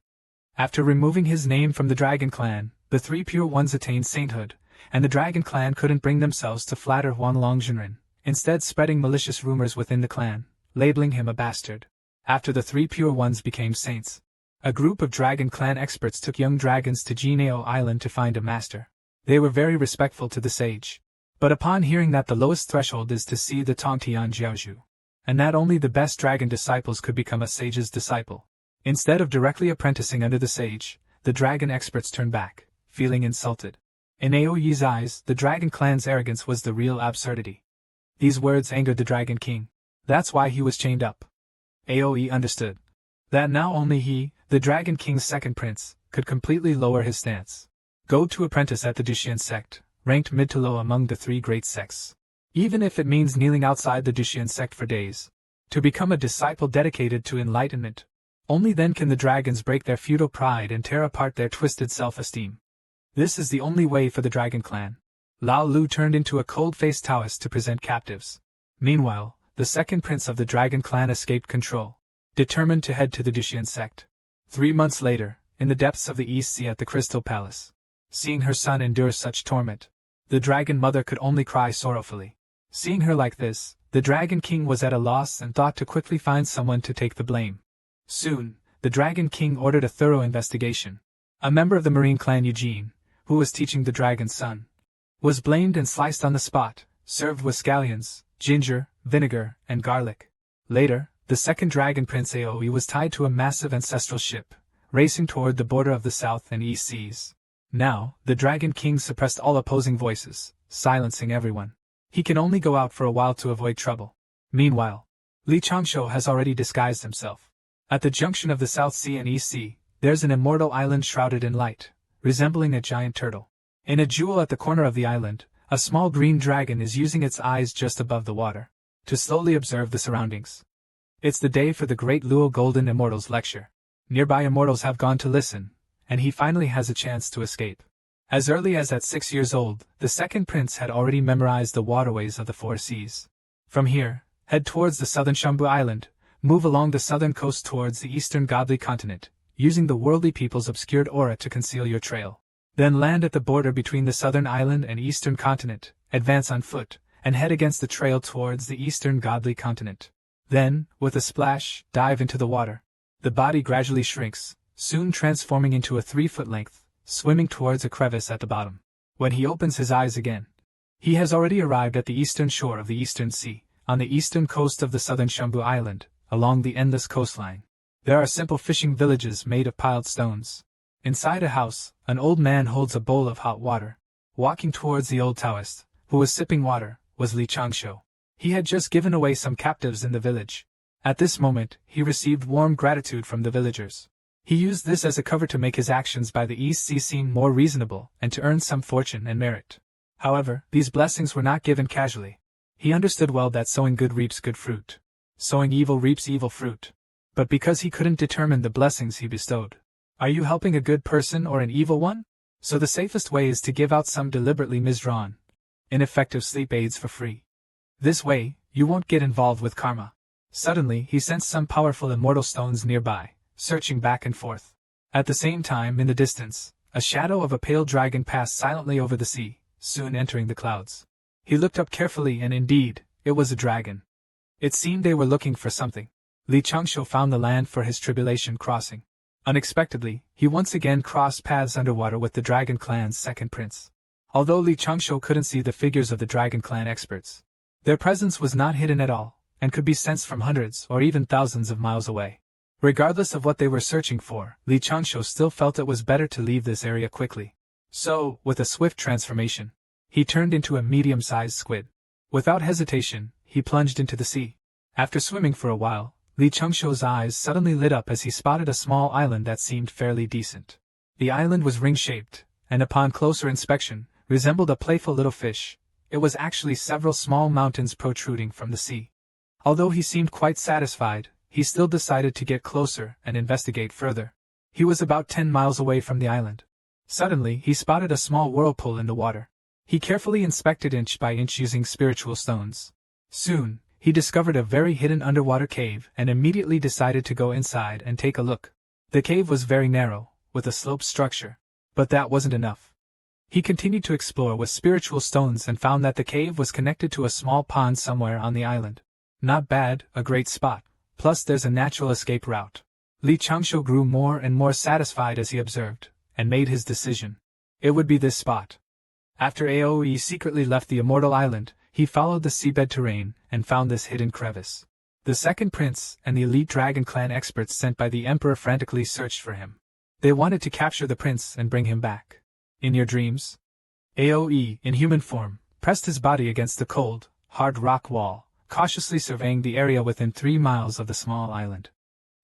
After removing his name from the dragon clan, the 3 pure ones attained sainthood, and the dragon clan couldn't bring themselves to flatter Huanglong Jinren, instead spreading malicious rumors within the clan, labeling him a bastard. After the 3 pure ones became saints, a group of dragon clan experts took young dragons to Jinao Island to find a master. They were very respectful to the sage. But upon hearing that the lowest threshold is to see the Tongtian Jiaozhu, and that only the best dragon disciples could become a sage's disciple, instead of directly apprenticing under the sage, the dragon experts turned back, feeling insulted. In Aoyi's eyes, the dragon clan's arrogance was the real absurdity. These words angered the dragon king. That's why he was chained up. Aoi understood that now only he, the dragon king's second prince, could completely lower his stance. Go to apprentice at the Duxian sect, ranked mid to low among the 3 great sects. Even if it means kneeling outside the Duxian sect for days. To become a disciple dedicated to enlightenment. Only then can the dragons break their feudal pride and tear apart their twisted self-esteem. This is the only way for the dragon clan. Lao Lu turned into a cold-faced Taoist to present captives. Meanwhile, the second prince of the dragon clan escaped control, determined to head to the Duxian sect. 3 months later, in the depths of the East Sea at the Crystal Palace, seeing her son endure such torment, the dragon mother could only cry sorrowfully. Seeing her like this, the dragon king was at a loss and thought to quickly find someone to take the blame. Soon, the dragon king ordered a thorough investigation. A member of the marine clan, Eugene, who was teaching the dragon's son, was blamed and sliced on the spot, served with scallions, ginger, vinegar, and garlic. Later, the second dragon prince Aoi was tied to a massive ancestral ship, racing toward the border of the South and East Seas. Now, the dragon king suppressed all opposing voices, silencing everyone. He can only go out for a while to avoid trouble. Meanwhile, Li Changshu has already disguised himself. At the junction of the South Sea and East Sea, there's an immortal island shrouded in light, resembling a giant turtle. In a jewel at the corner of the island, a small green dragon is using its eyes just above the water, to slowly observe the surroundings. It's the day for the Great Luo Golden Immortals lecture. Nearby immortals have gone to listen, and he finally has a chance to escape. As early as at 6 years old, the second prince had already memorized the waterways of the 4 seas. From here, head towards the southern Shambu Island, move along the southern coast towards the eastern godly continent, using the worldly people's obscured aura to conceal your trail. Then land at the border between the southern island and eastern continent, advance on foot, and head against the trail towards the eastern godly continent. Then, with a splash, dive into the water. The body gradually shrinks, soon transforming into a 3-foot length, swimming towards a crevice at the bottom. When he opens his eyes again, he has already arrived at the eastern shore of the Eastern Sea, on the eastern coast of the southern Shambu Island, along the endless coastline. There are simple fishing villages made of piled stones. Inside a house, an old man holds a bowl of hot water. Walking towards the old Taoist, who was sipping water, was Li Changshu. He had just given away some captives in the village. At this moment, he received warm gratitude from the villagers. He used this as a cover to make his actions by the East Sea seem more reasonable and to earn some fortune and merit. However, these blessings were not given casually. He understood well that sowing good reaps good fruit. Sowing evil reaps evil fruit. But because he couldn't determine the blessings he bestowed. Are you helping a good person or an evil one? So the safest way is to give out some deliberately misdrawn, ineffective sleep aids for free. This way, you won't get involved with karma. Suddenly, he sensed some powerful immortal stones nearby, searching back and forth. At the same time, in the distance, a shadow of a pale dragon passed silently over the sea, soon entering the clouds. He looked up carefully and indeed, it was a dragon. It seemed they were looking for something. Li Changshu found the land for his tribulation crossing. Unexpectedly, he once again crossed paths underwater with the Dragon Clan's second prince. Although Li Changshu couldn't see the figures of the Dragon Clan experts, Their presence was not hidden at all, and could be sensed from hundreds or even thousands of miles away. Regardless of what they were searching for, Li Changshu still felt it was better to leave this area quickly. So, with a swift transformation, he turned into a medium-sized squid. Without hesitation, he plunged into the sea. After swimming for a while, Li Changshu's eyes suddenly lit up as he spotted a small island that seemed fairly decent. The island was ring-shaped, and upon closer inspection, resembled a playful little fish. It was actually several small mountains protruding from the sea. Although he seemed quite satisfied, he still decided to get closer and investigate further. He was about 10 miles away from the island. Suddenly, he spotted a small whirlpool in the water. He carefully inspected inch by inch using spiritual stones. Soon, he discovered a very hidden underwater cave and immediately decided to go inside and take a look. The cave was very narrow, with a sloped structure. But that wasn't enough. He continued to explore with spiritual stones and found that the cave was connected to a small pond somewhere on the island. Not bad, a great spot. Plus there's a natural escape route. Li Changshu grew more and more satisfied as he observed, and made his decision. It would be this spot. After Aoe secretly left the immortal island, he followed the seabed terrain and found this hidden crevice. The second prince and the elite dragon clan experts sent by the emperor frantically searched for him. They wanted to capture the prince and bring him back. In your dreams? Aoe, in human form, pressed his body against the cold, hard rock wall, cautiously surveying the area within 3 miles of the small island.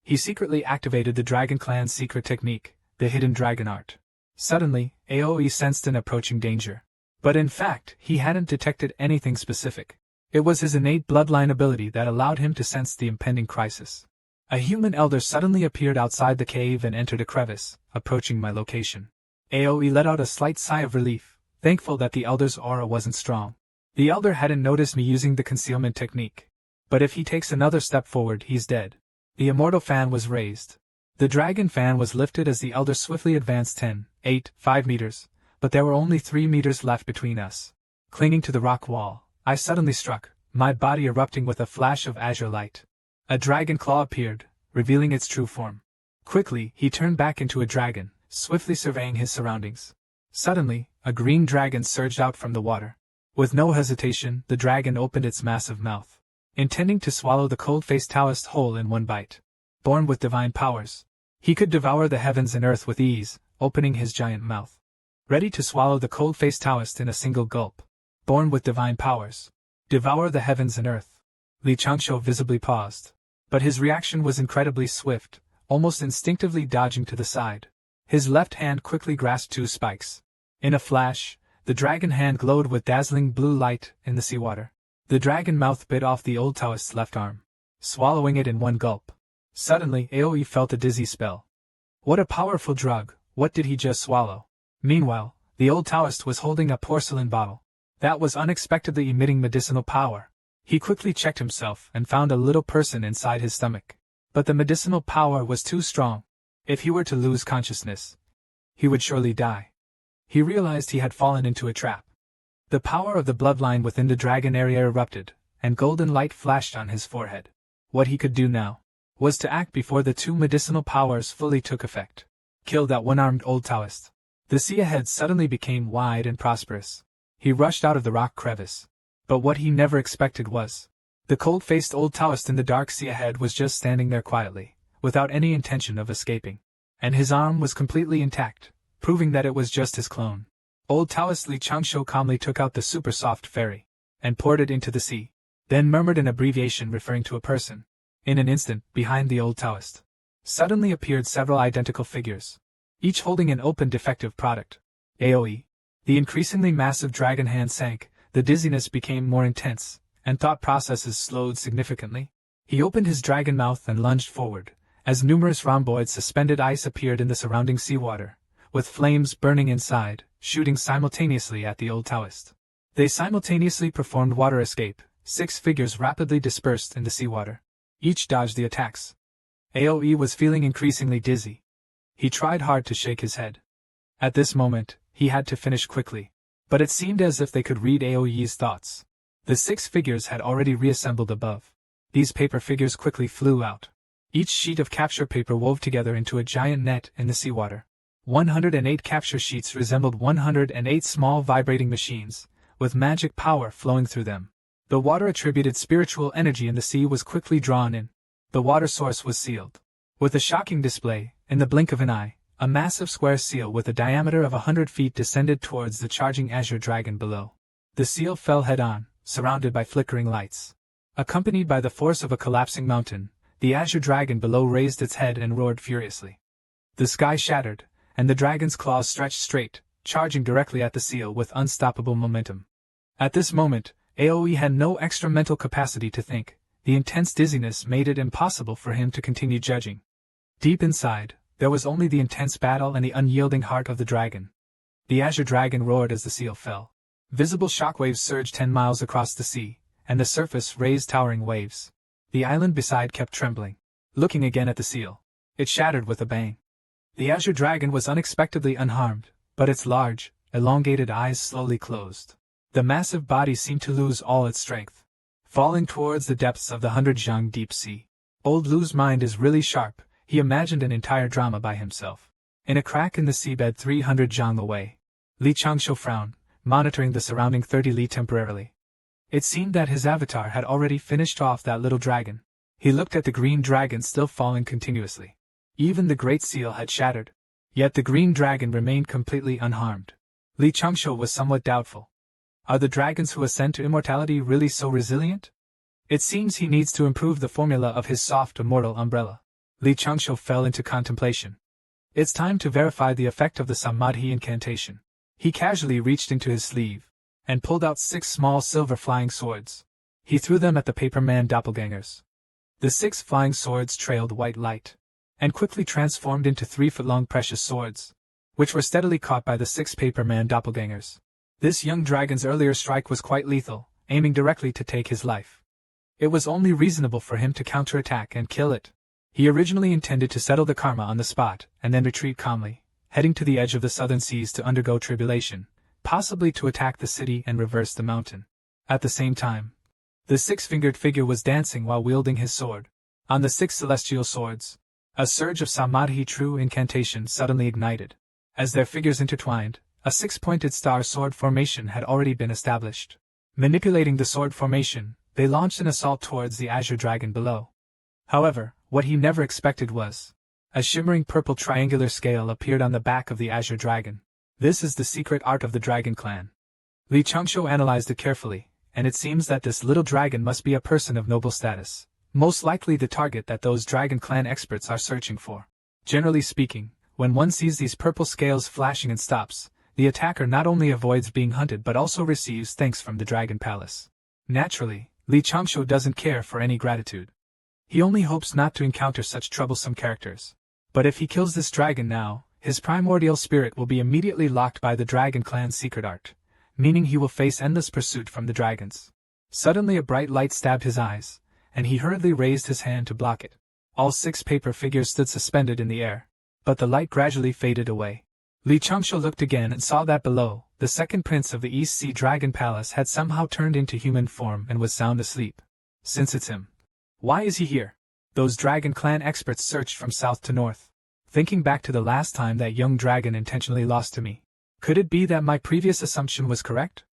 He secretly activated the Dragon Clan's secret technique, the hidden dragon art. Suddenly, Aoe sensed an approaching danger. But in fact, he hadn't detected anything specific. It was his innate bloodline ability that allowed him to sense the impending crisis. A human elder suddenly appeared outside the cave and entered a crevice, approaching my location. Aoe let out a slight sigh of relief, thankful that the elder's aura wasn't strong. The elder hadn't noticed me using the concealment technique. But if he takes another step forward, he's dead. The immortal fan was raised. The dragon fan was lifted as the elder swiftly advanced 5 meters, but there were only 3 meters left between us. Clinging to the rock wall, I suddenly struck, my body erupting with a flash of azure light. A dragon claw appeared, revealing its true form. Quickly, he turned back into a dragon, swiftly surveying his surroundings. Suddenly, a green dragon surged out from the water. With no hesitation, the dragon opened its massive mouth, intending to swallow the cold-faced Taoist whole in one bite. Born with divine powers, he could devour the heavens and earth with ease, opening his giant mouth. Ready to swallow the cold-faced Taoist in a single gulp. Born with divine powers, devour the heavens and earth. Li Changshu visibly paused. But his reaction was incredibly swift, almost instinctively dodging to the side. His left hand quickly grasped 2 spikes. In a flash, the dragon hand glowed with dazzling blue light in the seawater. The dragon mouth bit off the old Taoist's left arm, swallowing it in one gulp. Suddenly, Aoe felt a dizzy spell. What a powerful drug, what did he just swallow? Meanwhile, the old Taoist was holding a porcelain bottle that was unexpectedly emitting medicinal power. He quickly checked himself and found a little person inside his stomach. But the medicinal power was too strong. If he were to lose consciousness, he would surely die. He realized he had fallen into a trap. The power of the bloodline within the dragon area erupted, and golden light flashed on his forehead. What he could do now was to act before the 2 medicinal powers fully took effect. Kill that one-armed old Taoist. The sea ahead suddenly became wide and prosperous. He rushed out of the rock crevice. But what he never expected was the cold-faced old Taoist in the dark sea ahead was just standing there quietly, without any intention of escaping. And his arm was completely intact, proving that it was just his clone. Old Taoist Li Changshu calmly took out the super soft fairy, and poured it into the sea, then murmured an abbreviation referring to a person. In an instant, behind the old Taoist, suddenly appeared several identical figures, each holding an open defective product. Aoe. The increasingly massive dragon hand sank, the dizziness became more intense, and thought processes slowed significantly. He opened his dragon mouth and lunged forward, as numerous rhomboid suspended ice appeared in the surrounding seawater, with flames burning inside, shooting simultaneously at the old Taoist. They simultaneously performed water escape. 6 figures rapidly dispersed in the seawater. Each dodged the attacks. Aoe was feeling increasingly dizzy. He tried hard to shake his head. At this moment, he had to finish quickly. But it seemed as if they could read Aoe's thoughts. The 6 figures had already reassembled above. These paper figures quickly flew out. Each sheet of capture paper wove together into a giant net in the seawater. 108 capture sheets resembled 108 small vibrating machines, with magic power flowing through them. The water attributed spiritual energy in the sea was quickly drawn in. The water source was sealed. With a shocking display, in the blink of an eye, a massive square seal with a diameter of 100 feet descended towards the charging azure dragon below. The seal fell head-on, surrounded by flickering lights. Accompanied by the force of a collapsing mountain, the azure dragon below raised its head and roared furiously. The sky shattered, and the dragon's claws stretched straight, charging directly at the seal with unstoppable momentum. At this moment, Aoi had no extra mental capacity to think. The intense dizziness made it impossible for him to continue judging. Deep inside, there was only the intense battle and the unyielding heart of the dragon. The azure dragon roared as the seal fell. Visible shockwaves surged 10 miles across the sea, and the surface raised towering waves. The island beside kept trembling. Looking again at the seal, it shattered with a bang. The azure dragon was unexpectedly unharmed, but its large, elongated eyes slowly closed. The massive body seemed to lose all its strength, falling towards the depths of the 100-jang deep sea. Old Lu's mind is really sharp. He imagined an entire drama by himself. In a crack in the seabed 300 jang away, Li Changshu frowned, monitoring the surrounding 30 li temporarily. It seemed that his avatar had already finished off that little dragon. He looked at the green dragon still falling continuously. Even the great seal had shattered. Yet the green dragon remained completely unharmed. Li Changshu was somewhat doubtful. Are the dragons who ascend to immortality really so resilient? It seems he needs to improve the formula of his soft immortal umbrella. Li Changshu fell into contemplation. It's time to verify the effect of the Samadhi incantation. He casually reached into his sleeve and pulled out 6 small silver flying swords. He threw them at the paperman doppelgangers. The 6 flying swords trailed white light and quickly transformed into 3-foot-long precious swords, which were steadily caught by the 6 paperman doppelgangers. This young dragon's earlier strike was quite lethal, aiming directly to take his life. It was only reasonable for him to counterattack and kill it. He originally intended to settle the karma on the spot and then retreat calmly, heading to the edge of the southern seas to undergo tribulation, possibly to attack the city and reverse the mountain. At the same time, the 6-fingered figure was dancing while wielding his sword. On the 6 celestial swords, a surge of Samadhi true incantation suddenly ignited. As their figures intertwined, a 6-pointed star sword formation had already been established. Manipulating the sword formation, they launched an assault towards the azure dragon below. However, what he never expected was a shimmering purple triangular scale appeared on the back of the azure dragon. This is the secret art of the dragon clan. Li Changshu analyzed it carefully, and it seems that this little dragon must be a person of noble status, most likely the target that those dragon clan experts are searching for. Generally speaking, when one sees these purple scales flashing and stops, the attacker not only avoids being hunted but also receives thanks from the Dragon Palace. Naturally, Li Changshu doesn't care for any gratitude. He only hopes not to encounter such troublesome characters. But if he kills this dragon now, his primordial spirit will be immediately locked by the Dragon Clan's secret art, meaning he will face endless pursuit from the dragons. Suddenly a bright light stabbed his eyes, and he hurriedly raised his hand to block it. All 6 paper figures stood suspended in the air, but the light gradually faded away. Li Changshu looked again and saw that below, the second prince of the East Sea Dragon Palace had somehow turned into human form and was sound asleep. Since it's him, why is he here? Those Dragon Clan experts searched from south to north. Thinking back to the last time that young dragon intentionally lost to me, could it be that my previous assumption was correct?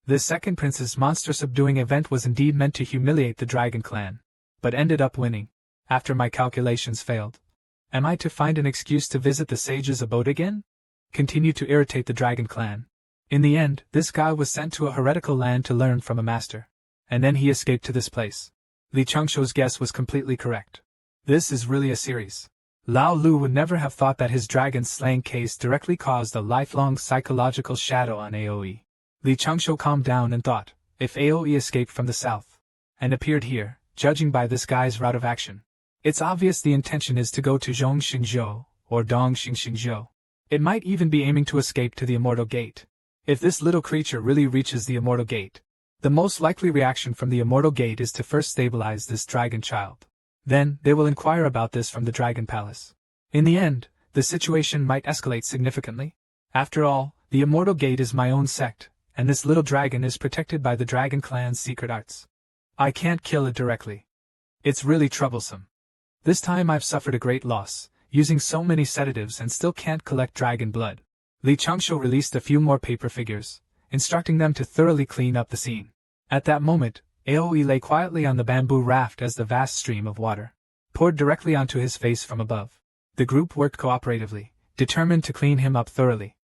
This second prince's monster subduing event was indeed meant to humiliate the Dragon Clan, but ended up winning, after my calculations failed. Am I to find an excuse to visit the sage's abode again? Continue to irritate the Dragon Clan. In the end, this guy was sent to a heretical land to learn from a master. And then he escaped to this place. Li Changshu's guess was completely correct. This is really a series. Lao Lu would never have thought that his dragon slaying case directly caused a lifelong psychological shadow on Aoi. Li Changshu calmed down and thought, if Aoi escaped from the south and appeared here, judging by this guy's route of action, it's obvious the intention is to go to Zhongxingzhou, or Dongxingxingzhou. It might even be aiming to escape to the Immortal Gate. If this little creature really reaches the Immortal Gate, the most likely reaction from the Immortal Gate is to first stabilize this dragon child. Then, they will inquire about this from the Dragon Palace. In the end, the situation might escalate significantly. After all, the Immortal Gate is my own sect, and this little dragon is protected by the Dragon Clan's secret arts. I can't kill it directly. It's really troublesome. This time I've suffered a great loss, using so many sedatives and still can't collect dragon blood. Li Changshu released a few more paper figures, instructing them to thoroughly clean up the scene. At that moment, Aoi lay quietly on the bamboo raft as the vast stream of water poured directly onto his face from above. The group worked cooperatively, determined to clean him up thoroughly.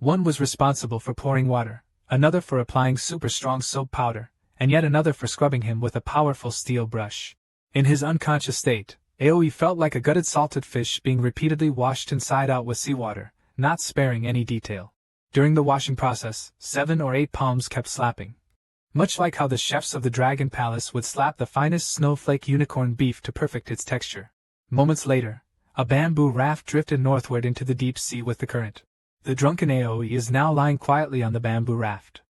One was responsible for pouring water, another for applying super strong soap powder, and yet another for scrubbing him with a powerful steel brush. In his unconscious state, Aoi felt like a gutted salted fish being repeatedly washed inside out with seawater, not sparing any detail. During the washing process, 7 or 8 palms kept slapping. Much like how the chefs of the Dragon Palace would slap the finest snowflake unicorn beef to perfect its texture. Moments later, a bamboo raft drifted northward into the deep sea with the current. The drunken Aoi is now lying quietly on the bamboo raft.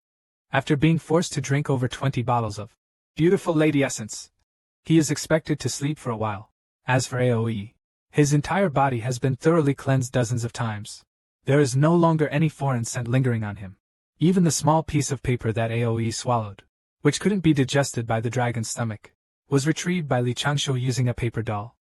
After being forced to drink over 20 bottles of beautiful lady essence, he is expected to sleep for a while. As for Aoi, his entire body has been thoroughly cleansed dozens of times. There is no longer any foreign scent lingering on him. Even the small piece of paper that Aoi swallowed, which couldn't be digested by the dragon's stomach, was retrieved by Li Changshu using a paper doll.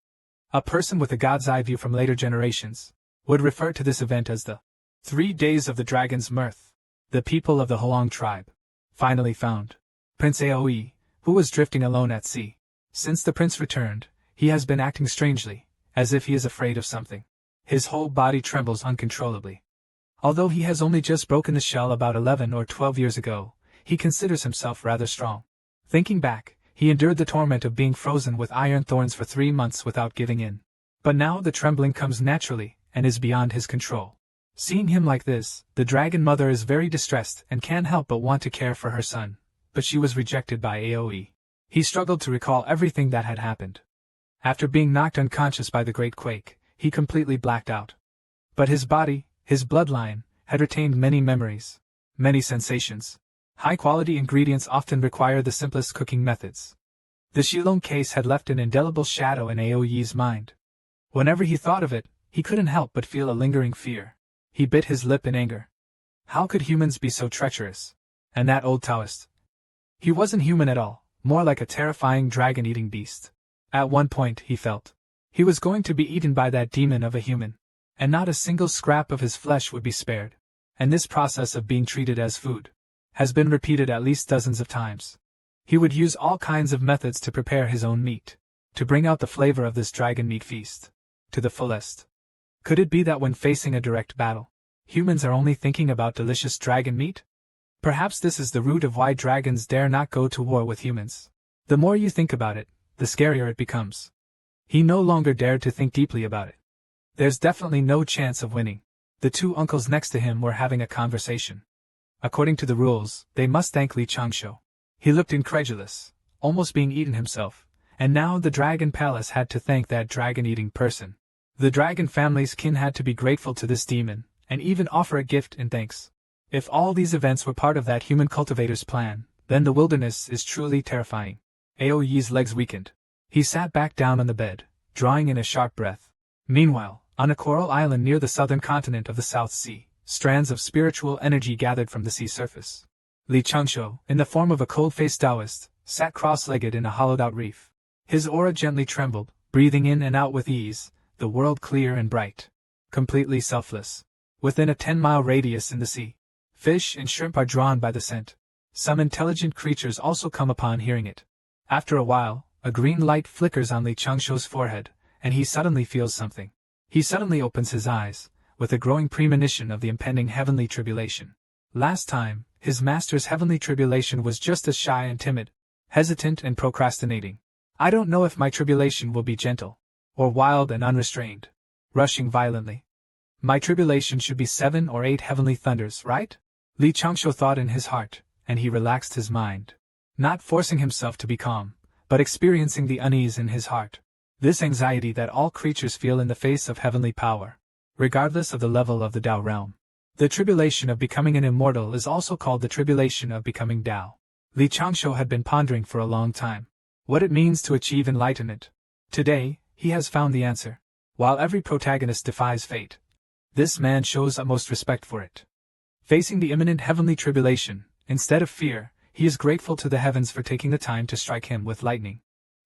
A person with a god's eye view from later generations would refer to this event as the 3 days of the dragon's mirth. The people of the Hoang tribe finally found Prince Aoi, who was drifting alone at sea. Since the prince returned, he has been acting strangely, as if he is afraid of something. His whole body trembles uncontrollably. Although he has only just broken the shell about 11 or 12 years ago, he considers himself rather strong. Thinking back, he endured the torment of being frozen with iron thorns for 3 months without giving in. But now the trembling comes naturally, and is beyond his control. Seeing him like this, the dragon mother is very distressed and can't help but want to care for her son, but she was rejected by Aoi. He struggled to recall everything that had happened. After being knocked unconscious by the great quake, he completely blacked out. But his body, his bloodline, had retained many memories, many sensations. High-quality ingredients often require the simplest cooking methods. The Shilong case had left an indelible shadow in Aoi's mind. Whenever he thought of it, he couldn't help but feel a lingering fear. He bit his lip in anger. How could humans be so treacherous? And that old Taoist? He wasn't human at all, more like a terrifying dragon-eating beast. At one point, he felt he was going to be eaten by that demon of a human, and not a single scrap of his flesh would be spared. And this process of being treated as food has been repeated at least dozens of times. He would use all kinds of methods to prepare his own meat, to bring out the flavor of this dragon meat feast to the fullest. Could it be that when facing a direct battle, humans are only thinking about delicious dragon meat? Perhaps this is the root of why dragons dare not go to war with humans. The more you think about it, the scarier it becomes. He no longer dared to think deeply about it. There's definitely no chance of winning. The 2 uncles next to him were having a conversation. According to the rules, they must thank Li Changshu. He looked incredulous, almost being eaten himself, and now the Dragon Palace had to thank that dragon-eating person. The dragon family's kin had to be grateful to this demon, and even offer a gift in thanks. If all these events were part of that human cultivator's plan, then the wilderness is truly terrifying. Aoi's legs weakened. He sat back down on the bed, drawing in a sharp breath. Meanwhile, on a coral island near the southern continent of the South Sea, strands of spiritual energy gathered from the sea surface. Li Changshu, in the form of a cold-faced Taoist, sat cross-legged in a hollowed-out reef. His aura gently trembled, breathing in and out with ease, the world clear and bright. Completely selfless. Within a 10-mile radius in the sea, fish and shrimp are drawn by the scent. Some intelligent creatures also come upon hearing it. After a while, a green light flickers on Li Changshu's forehead, and he suddenly feels something. He suddenly opens his eyes, with a growing premonition of the impending heavenly tribulation. Last time, his master's heavenly tribulation was just as shy and timid, hesitant and procrastinating. I don't know if my tribulation will be gentle, or wild and unrestrained, rushing violently. My tribulation should be 7 or 8 heavenly thunders, right? Li Changshu thought in his heart, and he relaxed his mind. Not forcing himself to be calm, but experiencing the unease in his heart. This anxiety that all creatures feel in the face of heavenly power, regardless of the level of the Tao realm. The tribulation of becoming an immortal is also called the tribulation of becoming Tao. Li Changshu had been pondering for a long time what it means to achieve enlightenment. Today, he has found the answer. While every protagonist defies fate, this man shows utmost respect for it. Facing the imminent heavenly tribulation, instead of fear, he is grateful to the heavens for taking the time to strike him with lightning.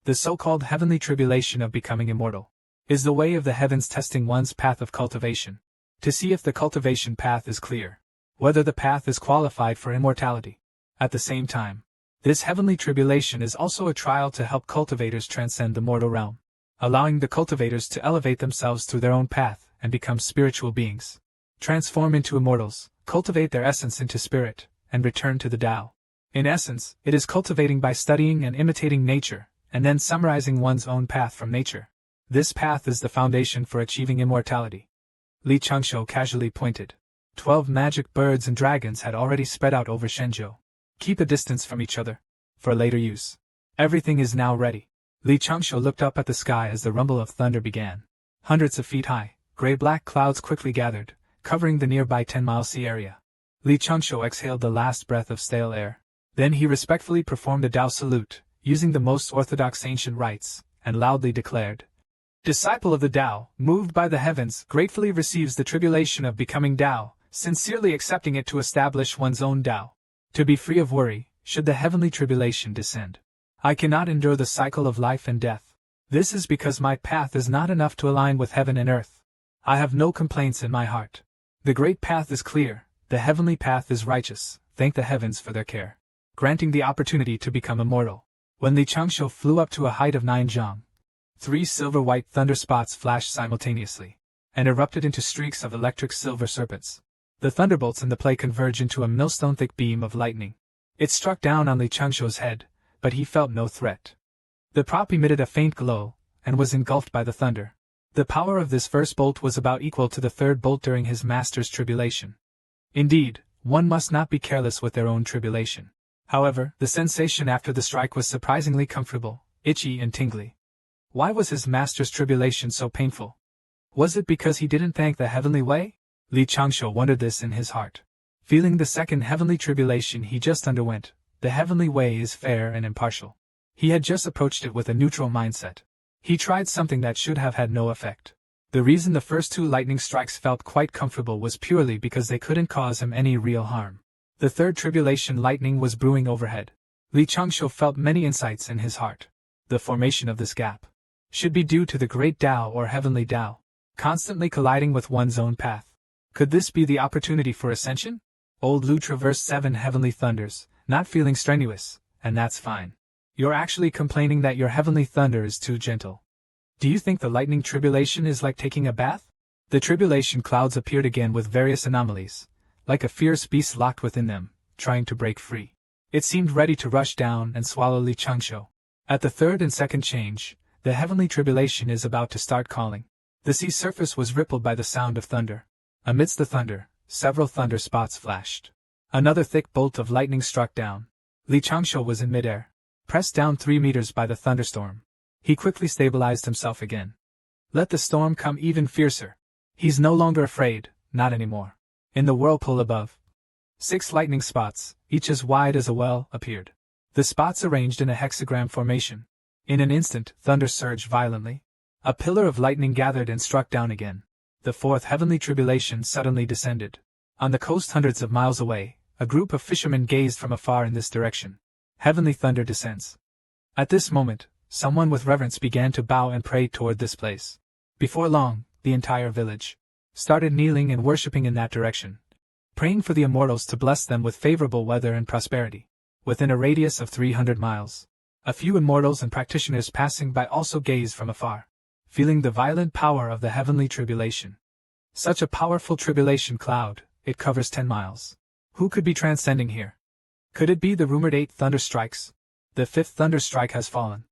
The so-called heavenly tribulation of becoming immortal is the way of the heavens testing one's path of cultivation, to see if the cultivation path is clear, whether the path is qualified for immortality. At the same time, This heavenly tribulation is also a trial to help cultivators transcend the mortal realm, allowing the cultivators to elevate themselves through their own path and become spiritual beings. Transform into immortals, cultivate their essence into spirit, and return to the Tao. In essence, it is cultivating by studying and imitating nature, and then summarizing one's own path from nature. This path is the foundation for achieving immortality. Li Changshou casually pointed. 12 magic birds and dragons had already spread out over Shenzhou. Keep a distance from each other. For later use. Everything is now ready. Li Changshou looked up at the sky as the rumble of thunder began. Hundreds of feet high, gray-black clouds quickly gathered, covering the nearby 10-mile sea area. Li Changshou exhaled the last breath of stale air. Then he respectfully performed a Tao salute, using the most orthodox ancient rites, and loudly declared, "Disciple of the Tao, moved by the heavens, gratefully receives the tribulation of becoming Tao, sincerely accepting it to establish one's own Tao. To be free of worry, should the heavenly tribulation descend. I cannot endure the cycle of life and death. This is because my path is not enough to align with heaven and earth. I have no complaints in my heart. The great path is clear, the heavenly path is righteous, thank the heavens for their care, granting the opportunity to become immortal." When Li Changshou flew up to a height of 9 zhang, 3 silver-white thunder spots flashed simultaneously, and erupted into streaks of electric silver serpents. The thunderbolts in the play converged into a millstone-thick beam of lightning. It struck down on Li Changshou's head, but he felt no threat. The prop emitted a faint glow, and was engulfed by the thunder. The power of this first bolt was about equal to the third bolt during his master's tribulation. Indeed, one must not be careless with their own tribulation. However, the sensation after the strike was surprisingly comfortable, itchy and tingly. Why was his master's tribulation so painful? Was it because he didn't thank the heavenly way? Li Changshou wondered this in his heart. Feeling the second heavenly tribulation he just underwent, the heavenly way is fair and impartial. He had just approached it with a neutral mindset. He tried something that should have had no effect. The reason the first 2 lightning strikes felt quite comfortable was purely because they couldn't cause him any real harm. The third tribulation lightning was brewing overhead. Li Changshou felt many insights in his heart. The formation of this gap should be due to the great Tao or heavenly Tao, constantly colliding with one's own path. Could this be the opportunity for ascension? Old Lu traversed 7 heavenly thunders, not feeling strenuous, and that's fine. You're actually complaining that your heavenly thunder is too gentle. Do you think the lightning tribulation is like taking a bath? The tribulation clouds appeared again with various anomalies, like a fierce beast locked within them, trying to break free. It seemed ready to rush down and swallow Li Changshou. At the third and second change, the heavenly tribulation is about to start calling. The sea surface was rippled by the sound of thunder. Amidst the thunder, several thunder spots flashed. Another thick bolt of lightning struck down. Li Changshou was in midair, pressed down 3 meters by the thunderstorm. He quickly stabilized himself again. Let the storm come even fiercer. He's no longer afraid, not anymore. In the whirlpool above, 6 lightning spots, each as wide as a well, appeared. The spots arranged in a hexagram formation. In an instant, thunder surged violently. A pillar of lightning gathered and struck down again. The fourth heavenly tribulation suddenly descended. On the coast hundreds of miles away, a group of fishermen gazed from afar in this direction. Heavenly thunder descends. At this moment, someone with reverence began to bow and pray toward this place. Before long, the entire village started kneeling and worshipping in that direction, praying for the immortals to bless them with favorable weather and prosperity. Within a radius of 300 miles, a few immortals and practitioners passing by also gazed from afar, feeling the violent power of the heavenly tribulation. Such a powerful tribulation cloud, it covers 10 miles. Who could be transcending here? Could it be the rumored 8 thunder strikes? The 5th thunder strike has fallen.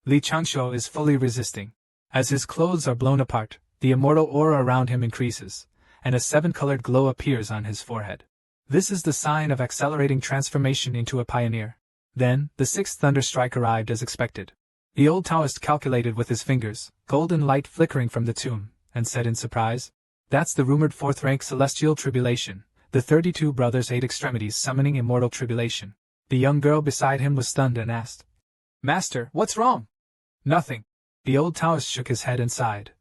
Li Changshou is fully resisting. As his clothes are blown apart, the immortal aura around him increases, and a 7-colored glow appears on his forehead. This is the sign of accelerating transformation into a pioneer. Then, the 6th thunder strike arrived as expected. The old Taoist calculated with his fingers, golden light flickering from the tomb, and said in surprise, "That's the rumored 4th rank celestial tribulation, the 32 brothers 8 extremities summoning immortal tribulation." The young girl beside him was stunned and asked, "Master, what's wrong?" "Nothing." The old Taoist shook his head and sighed.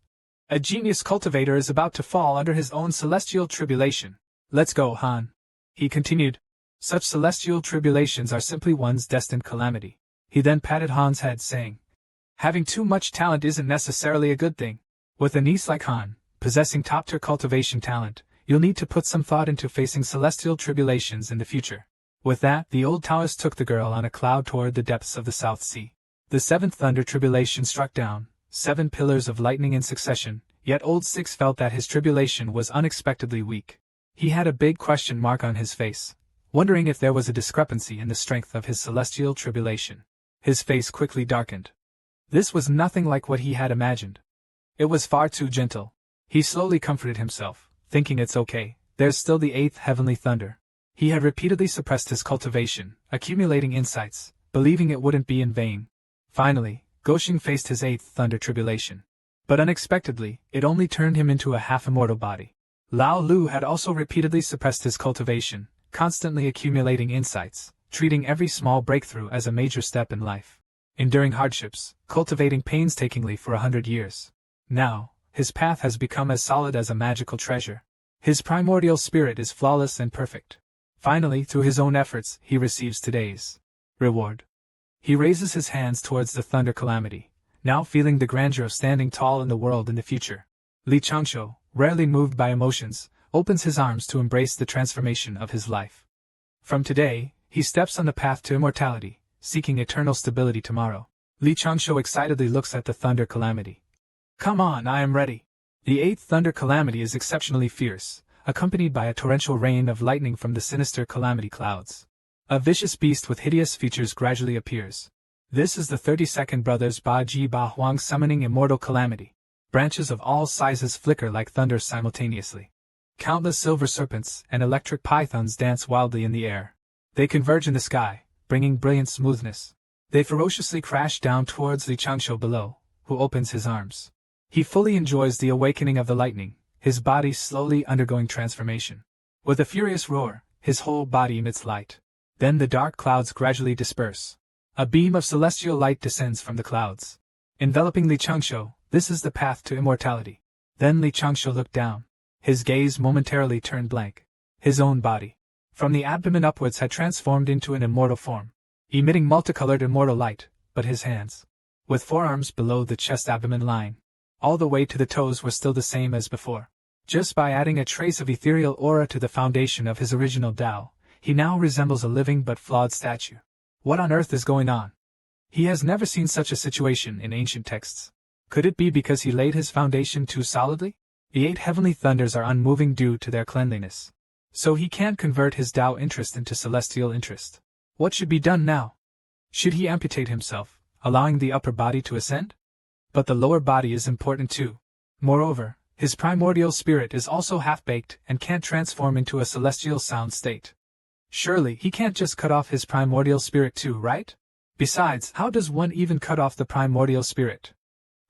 "A genius cultivator is about to fall under his own celestial tribulation. Let's go, Han," he continued. "Such celestial tribulations are simply one's destined calamity." He then patted Han's head, saying, "Having too much talent isn't necessarily a good thing. With a niece like Han, possessing top-tier cultivation talent, you'll need to put some thought into facing celestial tribulations in the future. With that, the old Taoist took the girl on a cloud toward the depths of the South Sea. The seventh thunder tribulation struck down, 7 pillars of lightning in succession, yet old Six felt that his tribulation was unexpectedly weak. He had a big question mark on his face, wondering if there was a discrepancy in the strength of his celestial tribulation. His face quickly darkened. This was nothing like what he had imagined. It was far too gentle. He slowly comforted himself, thinking it's okay, there's still the 8th heavenly thunder. He had repeatedly suppressed his cultivation, accumulating insights, believing it wouldn't be in vain. Finally, Goshing faced his 8th thunder tribulation. But unexpectedly, it only turned him into a half-immortal body. Lao Lu had also repeatedly suppressed his cultivation, constantly accumulating insights, treating every small breakthrough as a major step in life. Enduring hardships, cultivating painstakingly for 100 years. Now, his path has become as solid as a magical treasure. His primordial spirit is flawless and perfect. Finally, through his own efforts, he receives today's reward. He raises his hands towards the thunder calamity, now feeling the grandeur of standing tall in the world in the future. Li Changshu, rarely moved by emotions, opens his arms to embrace the transformation of his life. From today, he steps on the path to immortality, seeking eternal stability tomorrow. Li Changshu excitedly looks at the thunder calamity. Come on, I am ready. The 8th thunder calamity is exceptionally fierce, accompanied by a torrential rain of lightning from the sinister calamity clouds. A vicious beast with hideous features gradually appears. This is the 32nd Brothers Ba Ji Ba Huang summoning immortal calamity. Branches of all sizes flicker like thunder simultaneously. Countless silver serpents and electric pythons dance wildly in the air. They converge in the sky, bringing brilliant smoothness. They ferociously crash down towards Li Changshu below, who opens his arms. He fully enjoys the awakening of the lightning, his body slowly undergoing transformation. With a furious roar, his whole body emits light. Then the dark clouds gradually disperse. A beam of celestial light descends from the clouds, enveloping Li Changshu. This is the path to immortality. Then Li Changshu looked down. His gaze momentarily turned blank. His own body, from the abdomen upwards, had transformed into an immortal form, emitting multicolored immortal light, but his hands, with forearms below the chest-abdomen line, all the way to the toes, were still the same as before. Just by adding a trace of ethereal aura to the foundation of his original Tao, he now resembles a living but flawed statue. What on earth is going on? He has never seen such a situation in ancient texts. Could it be because he laid his foundation too solidly? The 8 heavenly thunders are unmoving due to their cleanliness. So he can't convert his Tao interest into celestial interest. What should be done now? Should he amputate himself, allowing the upper body to ascend? But the lower body is important too. Moreover, his primordial spirit is also half-baked and can't transform into a celestial sound state. Surely he can't just cut off his primordial spirit too, right? Besides, how does one even cut off the primordial spirit?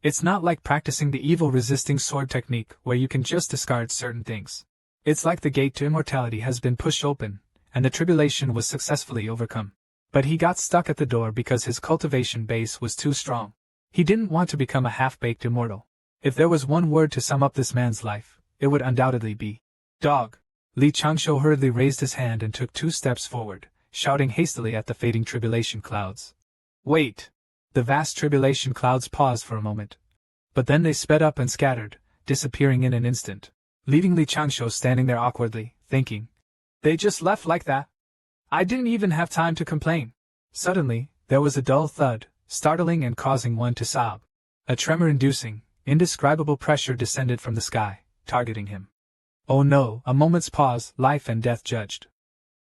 It's not like practicing the evil-resisting sword technique where you can just discard certain things. It's like the gate to immortality has been pushed open, and the tribulation was successfully overcome. But he got stuck at the door because his cultivation base was too strong. He didn't want to become a half-baked immortal. If there was one word to sum up this man's life, it would undoubtedly be dog. Li Changshu hurriedly raised his hand and took 2 steps forward, shouting hastily at the fading tribulation clouds. Wait! The vast tribulation clouds paused for a moment. But then they sped up and scattered, disappearing in an instant, leaving Li Changshu standing there awkwardly, thinking. They just left like that? I didn't even have time to complain. Suddenly, there was a dull thud, startling and causing one to sob. A tremor-inducing, indescribable pressure descended from the sky, targeting him. Oh no, a moment's pause, life and death judged.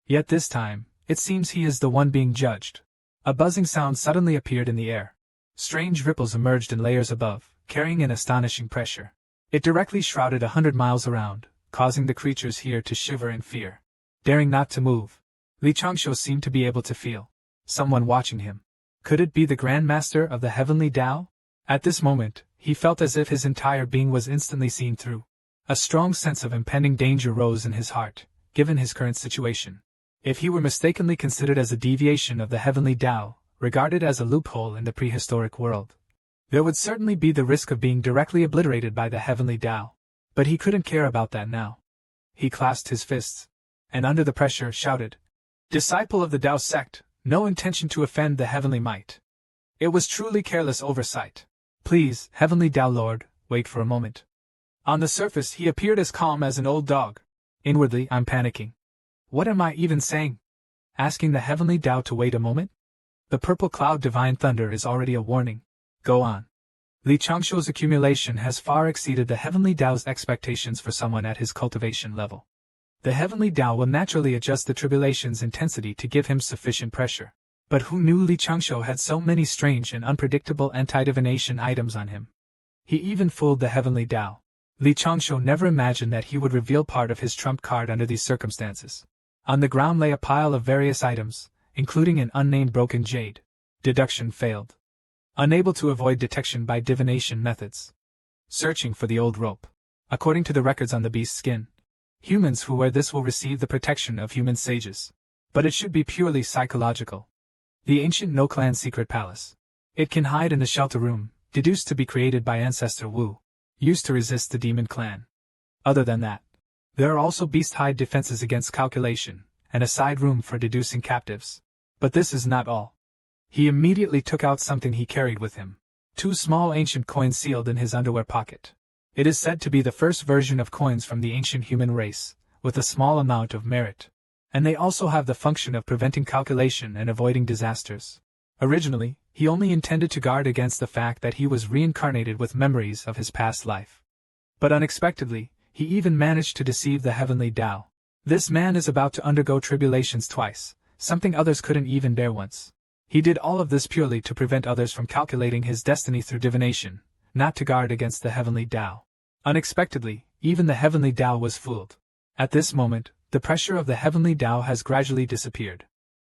Yet this time, it seems he is the one being judged. A buzzing sound suddenly appeared in the air. Strange ripples emerged in layers above, carrying an astonishing pressure. It directly shrouded 100 miles around, causing the creatures here to shiver in fear. Daring not to move, Li Changshu seemed to be able to feel someone watching him. Could it be the Grand Master of the Heavenly Tao? At this moment, he felt as if his entire being was instantly seen through. A strong sense of impending danger rose in his heart, given his current situation. If he were mistakenly considered as a deviation of the Heavenly Tao, regarded as a loophole in the prehistoric world, there would certainly be the risk of being directly obliterated by the Heavenly Tao. But he couldn't care about that now. He clasped his fists, and under the pressure shouted, "Disciple of the Tao sect, no intention to offend the Heavenly Might. It was truly careless oversight. Please, Heavenly Tao Lord, wait for a moment." On the surface he appeared as calm as an old dog. Inwardly I'm panicking. What am I even saying? asking the heavenly Tao to wait a moment? The purple cloud divine thunder is already a warning. Go on. Li Changshuo's accumulation has far exceeded the heavenly Tao's expectations for someone at his cultivation level. The heavenly Tao will naturally adjust the tribulation's intensity to give him sufficient pressure. But who knew Li Changshuo had so many strange and unpredictable anti-divination items on him? He even fooled the heavenly Tao. Li Changshuo never imagined that he would reveal part of his trump card under these circumstances. On the ground lay a pile of various items, including an unnamed broken jade. Deduction failed. Unable to avoid detection by divination methods. Searching for the old rope. According to the records on the beast's skin, humans who wear this will receive the protection of human sages. But it should be purely psychological. The ancient No Clan secret palace. It can hide in the shelter room, deduced to be created by Ancestor Wu, used to resist the demon clan. Other than that, there are also beast-hide defenses against calculation, and a side room for deducing captives. But this is not all. He immediately took out something he carried with him. 2 small ancient coins sealed in his underwear pocket. It is said to be the first version of coins from the ancient human race, with a small amount of merit. And they also have the function of preventing calculation and avoiding disasters. Originally, he only intended to guard against the fact that he was reincarnated with memories of his past life. But unexpectedly, he even managed to deceive the heavenly Tao. This man is about to undergo tribulations twice, something others couldn't even bear once. He did all of this purely to prevent others from calculating his destiny through divination, not to guard against the heavenly Tao. Unexpectedly, even the heavenly Tao was fooled. At this moment, the pressure of the heavenly Tao has gradually disappeared.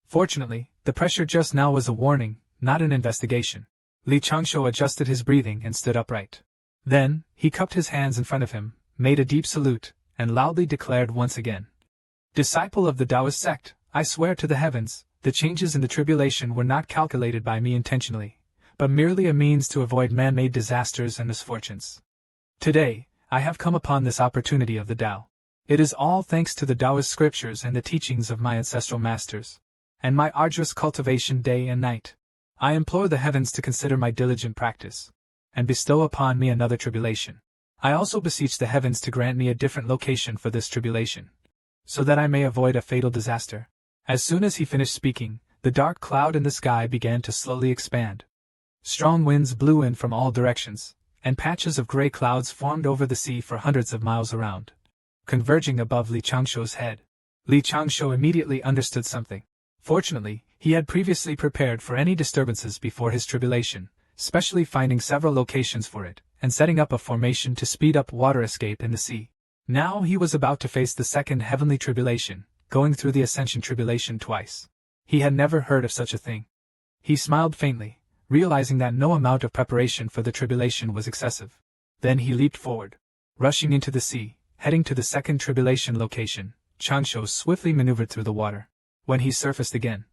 Fortunately, the pressure just now was a warning, not an investigation. Li Changshuo adjusted his breathing and stood upright. Then, he cupped his hands in front of him, made a deep salute, and loudly declared once again. Disciple of the Taoist sect, I swear to the heavens, the changes in the tribulation were not calculated by me intentionally, but merely a means to avoid man-made disasters and misfortunes. Today, I have come upon this opportunity of the Tao. It is all thanks to the Taoist scriptures and the teachings of my ancestral masters, and my arduous cultivation day and night. I implore the heavens to consider my diligent practice, and bestow upon me another tribulation. I also beseech the heavens to grant me a different location for this tribulation, so that I may avoid a fatal disaster. As soon as he finished speaking, the dark cloud in the sky began to slowly expand. Strong winds blew in from all directions, and patches of gray clouds formed over the sea for hundreds of miles around, converging above Li Changshuo's head. Li Changshuo immediately understood something. Fortunately, he had previously prepared for any disturbances before his tribulation, specially finding several locations for it, and setting up a formation to speed up water escape in the sea. Now he was about to face the second heavenly tribulation, going through the ascension tribulation twice. He had never heard of such a thing. He smiled faintly, realizing that no amount of preparation for the tribulation was excessive. Then he leaped forward, rushing into the sea, heading to the second tribulation location. Changshuo swiftly maneuvered through the water. When he surfaced again,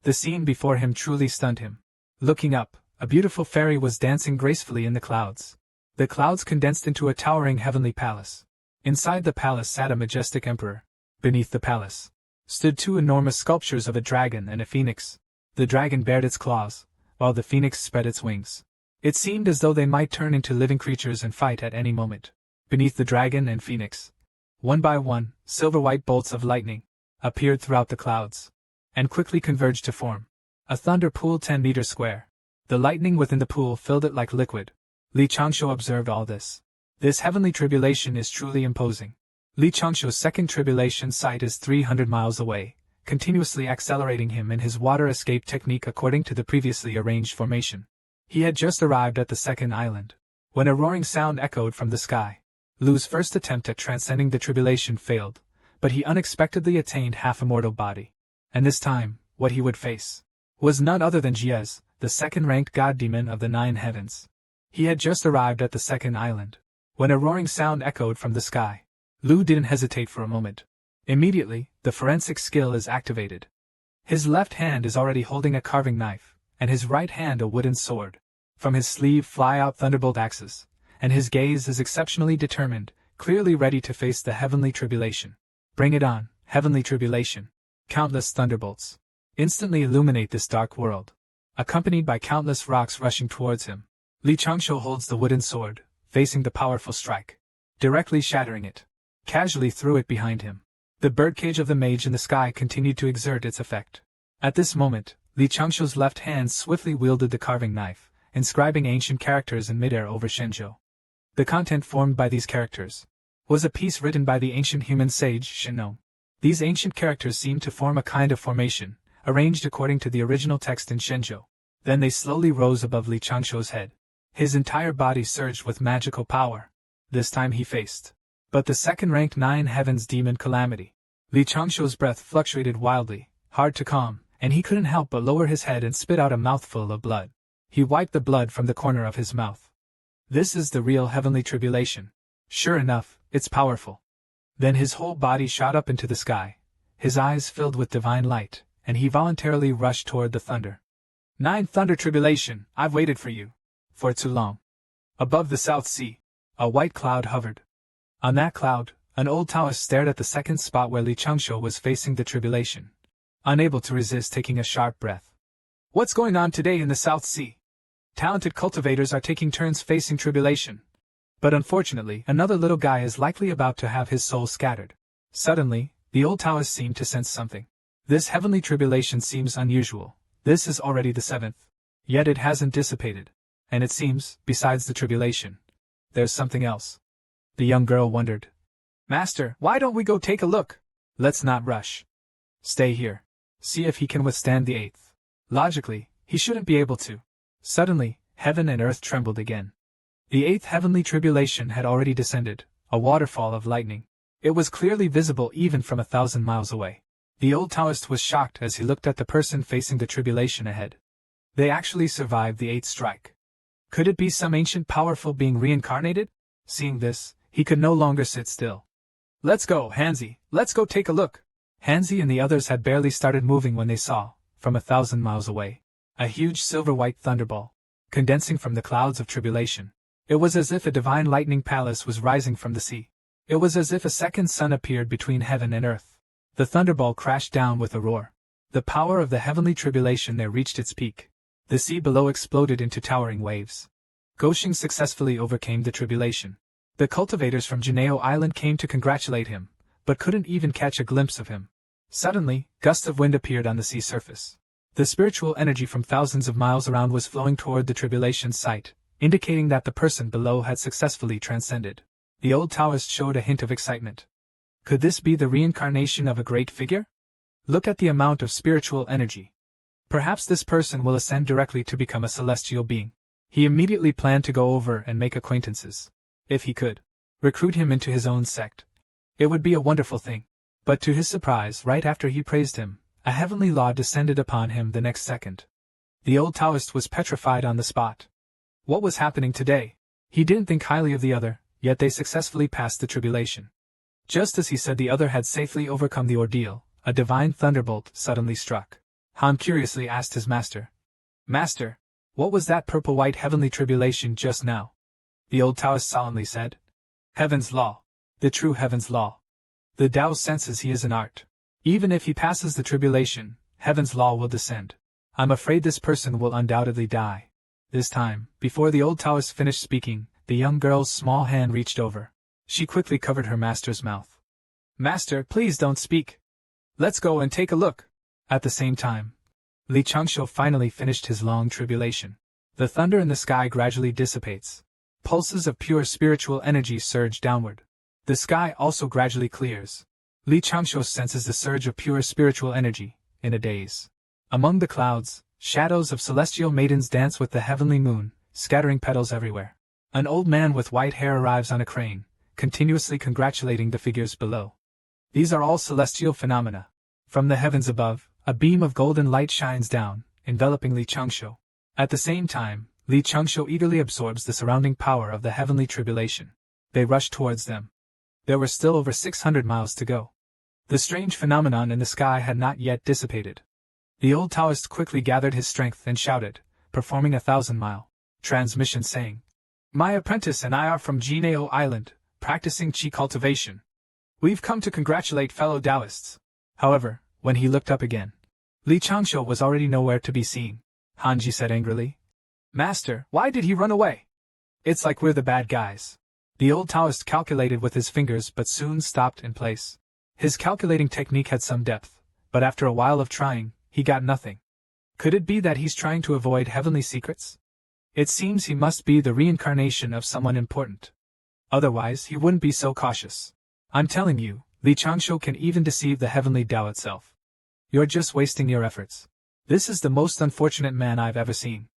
the scene before him truly stunned him. Looking up, a beautiful fairy was dancing gracefully in the clouds. The clouds condensed into a towering heavenly palace. Inside the palace sat a majestic emperor. Beneath the palace stood 2 enormous sculptures of a dragon and a phoenix. The dragon bared its claws, while the phoenix spread its wings. It seemed as though they might turn into living creatures and fight at any moment. Beneath the dragon and phoenix, one by one, silver-white bolts of lightning appeared throughout the clouds, and quickly converged to form a thunder pool 10 meters square. The lightning within the pool filled it like liquid. Li Changshuo observed all this. This heavenly tribulation is truly imposing. Li Changshuo's second tribulation site is 300 miles away, continuously accelerating him in his water escape technique according to the previously arranged formation. He had just arrived at the second island, when a roaring sound echoed from the sky. Lu's first attempt at transcending the tribulation failed, but he unexpectedly attained half-immortal body. And this time, what he would face was none other than Jiez, the second-ranked god-demon of the 9 heavens. He had just arrived at the second island, when a roaring sound echoed from the sky. Lu didn't hesitate for a moment. Immediately, the forensic skill is activated. His left hand is already holding a carving knife, and his right hand a wooden sword. From his sleeve fly out thunderbolt axes, and his gaze is exceptionally determined, clearly ready to face the heavenly tribulation. Bring it on, heavenly tribulation. Countless thunderbolts instantly illuminate this dark world, accompanied by countless rocks rushing towards him. Li Changshuo holds the wooden sword, facing the powerful strike, directly shattering it. Casually threw it behind him. The birdcage of the mage in the sky continued to exert its effect. At this moment, Li Changshuo's left hand swiftly wielded the carving knife, inscribing ancient characters in midair over Shenzhou. The content formed by these characters was a piece written by the ancient human sage Shinong. These ancient characters seemed to form a kind of formation, arranged according to the original text in Shenzhou. Then they slowly rose above Li Changshuo's head. His entire body surged with magical power. This time he faced but the second-ranked 9 Heavens demon Calamity. Li Changshuo's breath fluctuated wildly, hard to calm, and he couldn't help but lower his head and spit out a mouthful of blood. He wiped the blood from the corner of his mouth. This is the real heavenly tribulation. Sure enough, it's powerful. Then his whole body shot up into the sky, his eyes filled with divine light, and he voluntarily rushed toward the thunder. 9 Thunder Tribulation, I've waited for you. For too long. Above the South Sea, a white cloud hovered. On that cloud, an old Taoist stared at the second spot where Li Changshuo was facing the tribulation, unable to resist taking a sharp breath. What's going on today in the South Sea? Talented cultivators are taking turns facing tribulation. But unfortunately, another little guy is likely about to have his soul scattered. Suddenly, the old Taoist seemed to sense something. This heavenly tribulation seems unusual. This is already the 7th. Yet it hasn't dissipated. And it seems, besides the tribulation, there's something else. The young girl wondered. Master, why don't we go take a look? Let's not rush. Stay here. See if he can withstand the 8th. Logically, he shouldn't be able to. Suddenly, heaven and earth trembled again. The 8th heavenly tribulation had already descended, a waterfall of lightning. It was clearly visible even from 1,000 miles away. The old Taoist was shocked as he looked at the person facing the tribulation ahead. They actually survived the 8th strike. Could it be some ancient powerful being reincarnated? Seeing this, he could no longer sit still. Let's go, Hansi, let's go take a look. Hansi and the others had barely started moving when they saw, from 1,000 miles away, a huge silver-white thunderball, condensing from the clouds of tribulation. It was as if a divine lightning palace was rising from the sea. It was as if a second sun appeared between heaven and earth. The thunderball crashed down with a roar. The power of the heavenly tribulation there reached its peak. The sea below exploded into towering waves. Goshing successfully overcame the tribulation. The cultivators from Jineo Island came to congratulate him, but couldn't even catch a glimpse of him. Suddenly, gusts of wind appeared on the sea surface. The spiritual energy from thousands of miles around was flowing toward the tribulation site, indicating that the person below had successfully transcended. The old Taoist showed a hint of excitement. Could this be the reincarnation of a great figure? Look at the amount of spiritual energy. Perhaps this person will ascend directly to become a celestial being. He immediately planned to go over and make acquaintances. If he could recruit him into his own sect, it would be a wonderful thing. But to his surprise, right after he praised him, a heavenly law descended upon him the next second. The old Taoist was petrified on the spot. What was happening today? He didn't think highly of the other, yet they successfully passed the tribulation. Just as he said the other had safely overcome the ordeal, a divine thunderbolt suddenly struck. Han curiously asked his master. Master, what was that purple-white heavenly tribulation just now? The old Taoist solemnly said. Heaven's law. The true heaven's law. The Tao senses he is an art. Even if he passes the tribulation, heaven's law will descend. I'm afraid this person will undoubtedly die. This time, before the old Taoist finished speaking, the young girl's small hand reached over. She quickly covered her master's mouth. Master, please don't speak. Let's go and take a look. At the same time, Li Changshuo finally finished his long tribulation. The thunder in the sky gradually dissipates. Pulses of pure spiritual energy surge downward. The sky also gradually clears. Li Changshuo senses the surge of pure spiritual energy, in a daze. Among the clouds, shadows of celestial maidens dance with the heavenly moon, scattering petals everywhere. An old man with white hair arrives on a crane, continuously congratulating the figures below. These are all celestial phenomena. From the heavens above, a beam of golden light shines down, enveloping Li Changshuo. At the same time, Li Changshuo eagerly absorbs the surrounding power of the heavenly tribulation. They rush towards them. There were still over 600 miles to go. The strange phenomenon in the sky had not yet dissipated. The old Taoist quickly gathered his strength and shouted, performing a 1,000-mile transmission saying, My apprentice and I are from Jineo Island, practicing Qi cultivation. We've come to congratulate fellow Taoists. However, when he looked up again, Li Changshuo was already nowhere to be seen. Hanji said angrily. Master, why did he run away? It's like we're the bad guys. The old Taoist calculated with his fingers but soon stopped in place. His calculating technique had some depth, but after a while of trying, he got nothing. Could it be that he's trying to avoid heavenly secrets? It seems he must be the reincarnation of someone important. Otherwise, he wouldn't be so cautious. I'm telling you, Li Changshu can even deceive the heavenly Tao itself. You're just wasting your efforts. This is the most unfortunate man I've ever seen.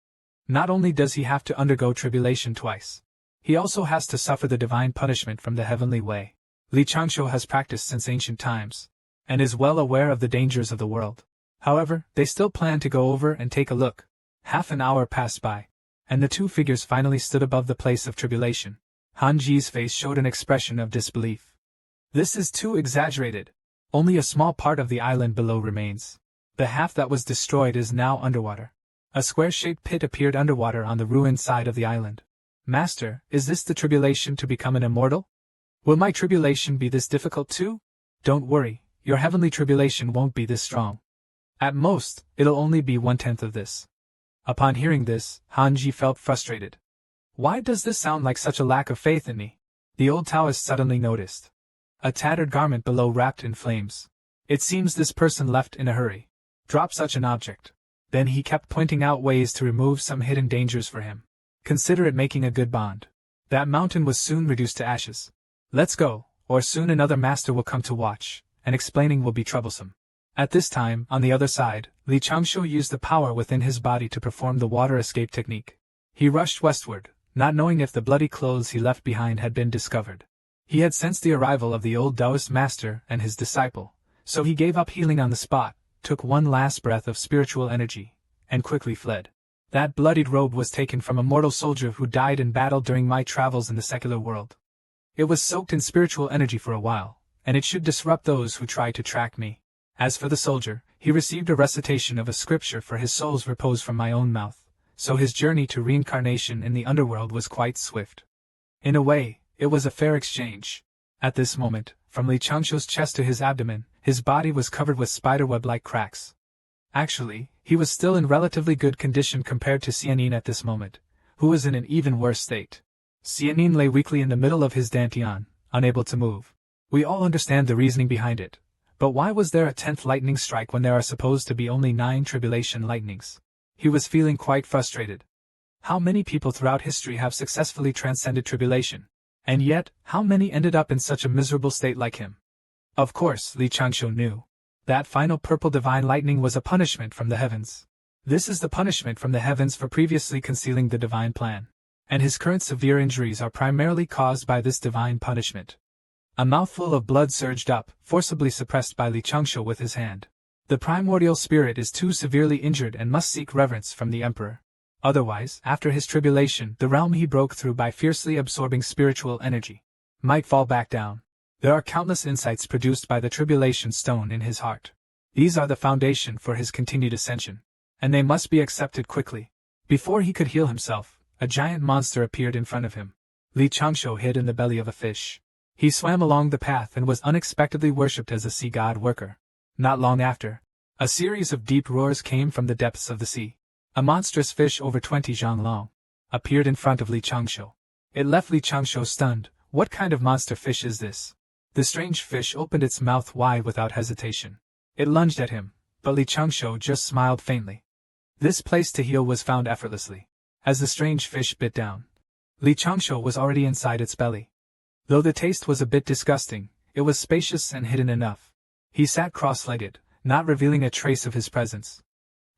Not only does he have to undergo tribulation twice, he also has to suffer the divine punishment from the heavenly way. Li Changshu has practiced since ancient times, and is well aware of the dangers of the world. However, they still plan to go over and take a look. Half an hour passed by, and the two figures finally stood above the place of tribulation. Han Ji's face showed an expression of disbelief. This is too exaggerated. Only a small part of the island below remains. The half that was destroyed is now underwater. A square-shaped pit appeared underwater on the ruined side of the island. Master, is this the tribulation to become an immortal? Will my tribulation be this difficult too? Don't worry, your heavenly tribulation won't be this strong. At most, it'll only be 1/10 of this. Upon hearing this, Han Ji felt frustrated. Why does this sound like such a lack of faith in me? The old Taoist suddenly noticed a tattered garment below wrapped in flames. It seems this person left in a hurry. Drop such an object. Then he kept pointing out ways to remove some hidden dangers for him. Consider it making a good bond. That mountain was soon reduced to ashes. Let's go, or soon another master will come to watch, and explaining will be troublesome. At this time, on the other side, Li Changshu used the power within his body to perform the water escape technique. He rushed westward, not knowing if the bloody clothes he left behind had been discovered. He had sensed the arrival of the old Taoist master and his disciple, so he gave up healing on the spot, took one last breath of spiritual energy, and quickly fled. That bloodied robe was taken from a mortal soldier who died in battle during my travels in the secular world. It was soaked in spiritual energy for a while, and it should disrupt those who try to track me. As for the soldier, he received a recitation of a scripture for his soul's repose from my own mouth, so his journey to reincarnation in the underworld was quite swift. In a way, it was a fair exchange. At this moment, from Li Changshu's chest to his abdomen, his body was covered with spiderweb-like cracks. Actually, he was still in relatively good condition compared to Xianin at this moment, who was in an even worse state. Xianin lay weakly in the middle of his dantian, unable to move. We all understand the reasoning behind it. But why was there a 10th lightning strike when there are supposed to be only 9 tribulation lightnings? He was feeling quite frustrated. How many people throughout history have successfully transcended tribulation? And yet, how many ended up in such a miserable state like him? Of course, Li Changshu knew. That final purple divine lightning was a punishment from the heavens. This is the punishment from the heavens for previously concealing the divine plan. And his current severe injuries are primarily caused by this divine punishment. A mouthful of blood surged up, forcibly suppressed by Li Changshu with his hand. The primordial spirit is too severely injured and must seek reverence from the emperor. Otherwise, after his tribulation, the realm he broke through by fiercely absorbing spiritual energy might fall back down. There are countless insights produced by the tribulation stone in his heart. These are the foundation for his continued ascension, and they must be accepted quickly. Before he could heal himself, a giant monster appeared in front of him. Li Changshu hid in the belly of a fish. He swam along the path and was unexpectedly worshipped as a sea god worker. Not long after, a series of deep roars came from the depths of the sea. A monstrous fish over 20 zhang long appeared in front of Li Changshu. It left Li Changshu stunned. What kind of monster fish is this? The strange fish opened its mouth wide without hesitation. It lunged at him, but Li Changshu just smiled faintly. This place to heal was found effortlessly. As the strange fish bit down, Li Changshu was already inside its belly. Though the taste was a bit disgusting, it was spacious and hidden enough. He sat cross-legged, not revealing a trace of his presence.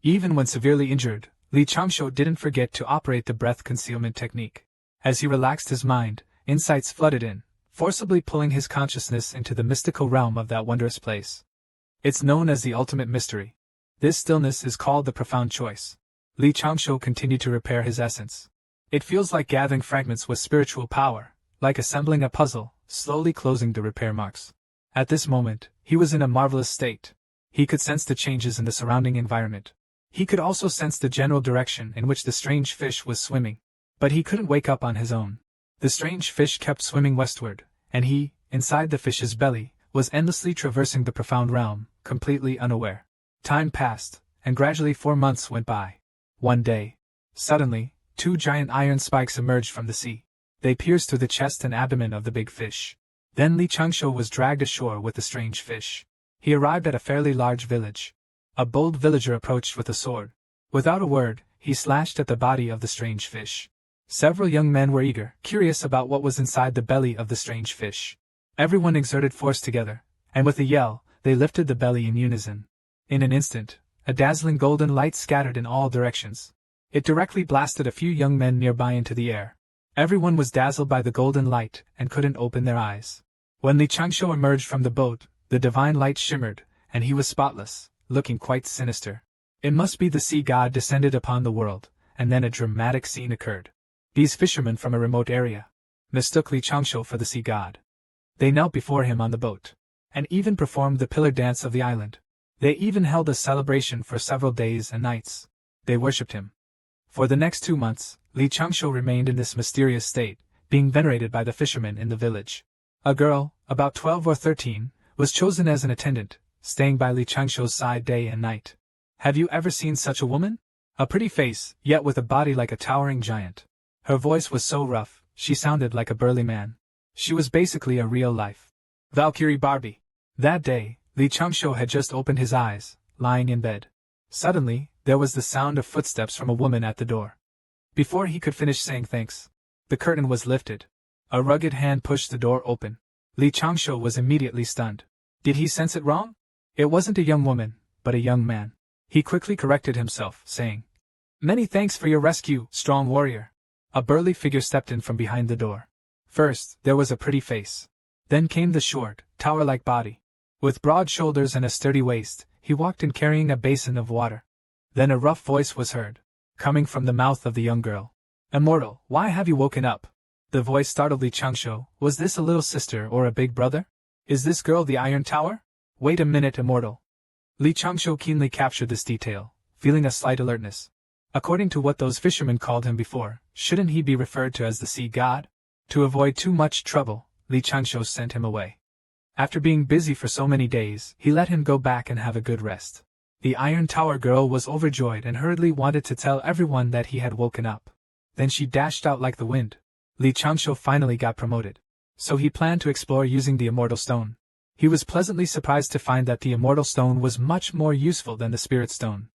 Even when severely injured, Li Changshu didn't forget to operate the breath concealment technique. As he relaxed his mind, insights flooded in, forcibly pulling his consciousness into the mystical realm of that wondrous place. It's known as the ultimate mystery. This stillness is called the profound choice. Li Changshu continued to repair his essence. It feels like gathering fragments with spiritual power, like assembling a puzzle, slowly closing the repair marks. At this moment, he was in a marvelous state. He could sense the changes in the surrounding environment. He could also sense the general direction in which the strange fish was swimming. But he couldn't wake up on his own. The strange fish kept swimming westward, and he, inside the fish's belly, was endlessly traversing the profound realm, completely unaware. Time passed, and gradually 4 months went by. One day, suddenly, 2 giant iron spikes emerged from the sea. They pierced through the chest and abdomen of the big fish. Then Li Changshu was dragged ashore with the strange fish. He arrived at a fairly large village. A bold villager approached with a sword. Without a word, he slashed at the body of the strange fish. Several young men were eager, curious about what was inside the belly of the strange fish. Everyone exerted force together, and with a yell, they lifted the belly in unison. In an instant, a dazzling golden light scattered in all directions. It directly blasted a few young men nearby into the air. Everyone was dazzled by the golden light and couldn't open their eyes. When Li Changshu emerged from the boat, the divine light shimmered, and he was spotless, looking quite sinister. It must be the sea god descended upon the world, and then a dramatic scene occurred. These fishermen from a remote area mistook Li Changshu for the sea god. They knelt before him on the boat, and even performed the pillar dance of the island. They even held a celebration for several days and nights. They worshipped him. For the next 2 months, Li Changshu remained in this mysterious state, being venerated by the fishermen in the village. A girl, about 12 or 13, was chosen as an attendant, staying by Li Changshu's side day and night. Have you ever seen such a woman? A pretty face, yet with a body like a towering giant. Her voice was so rough, she sounded like a burly man. She was basically a real-life Valkyrie Barbie. That day, Li Changshu had just opened his eyes, lying in bed. Suddenly, there was the sound of footsteps from a woman at the door. Before he could finish saying thanks, the curtain was lifted. A rugged hand pushed the door open. Li Changshu was immediately stunned. Did he sense it wrong? It wasn't a young woman, but a young man. He quickly corrected himself, saying, "Many thanks for your rescue, strong warrior." A burly figure stepped in from behind the door. First, there was a pretty face. Then came the short, tower-like body. With broad shoulders and a sturdy waist, he walked in carrying a basin of water. Then a rough voice was heard, coming from the mouth of the young girl. "Immortal, why have you woken up?" The voice startled Li Changshu. Was this a little sister or a big brother? Is this girl the Iron Tower? Wait a minute, Immortal. Li Changshu keenly captured this detail, feeling a slight alertness. According to what those fishermen called him before, shouldn't he be referred to as the sea god? To avoid too much trouble, Li Changshu sent him away. After being busy for so many days, he let him go back and have a good rest. The Iron Tower girl was overjoyed and hurriedly wanted to tell everyone that he had woken up. Then she dashed out like the wind. Li Changshu finally got promoted. So he planned to explore using the Immortal Stone. He was pleasantly surprised to find that the Immortal Stone was much more useful than the Spirit Stone.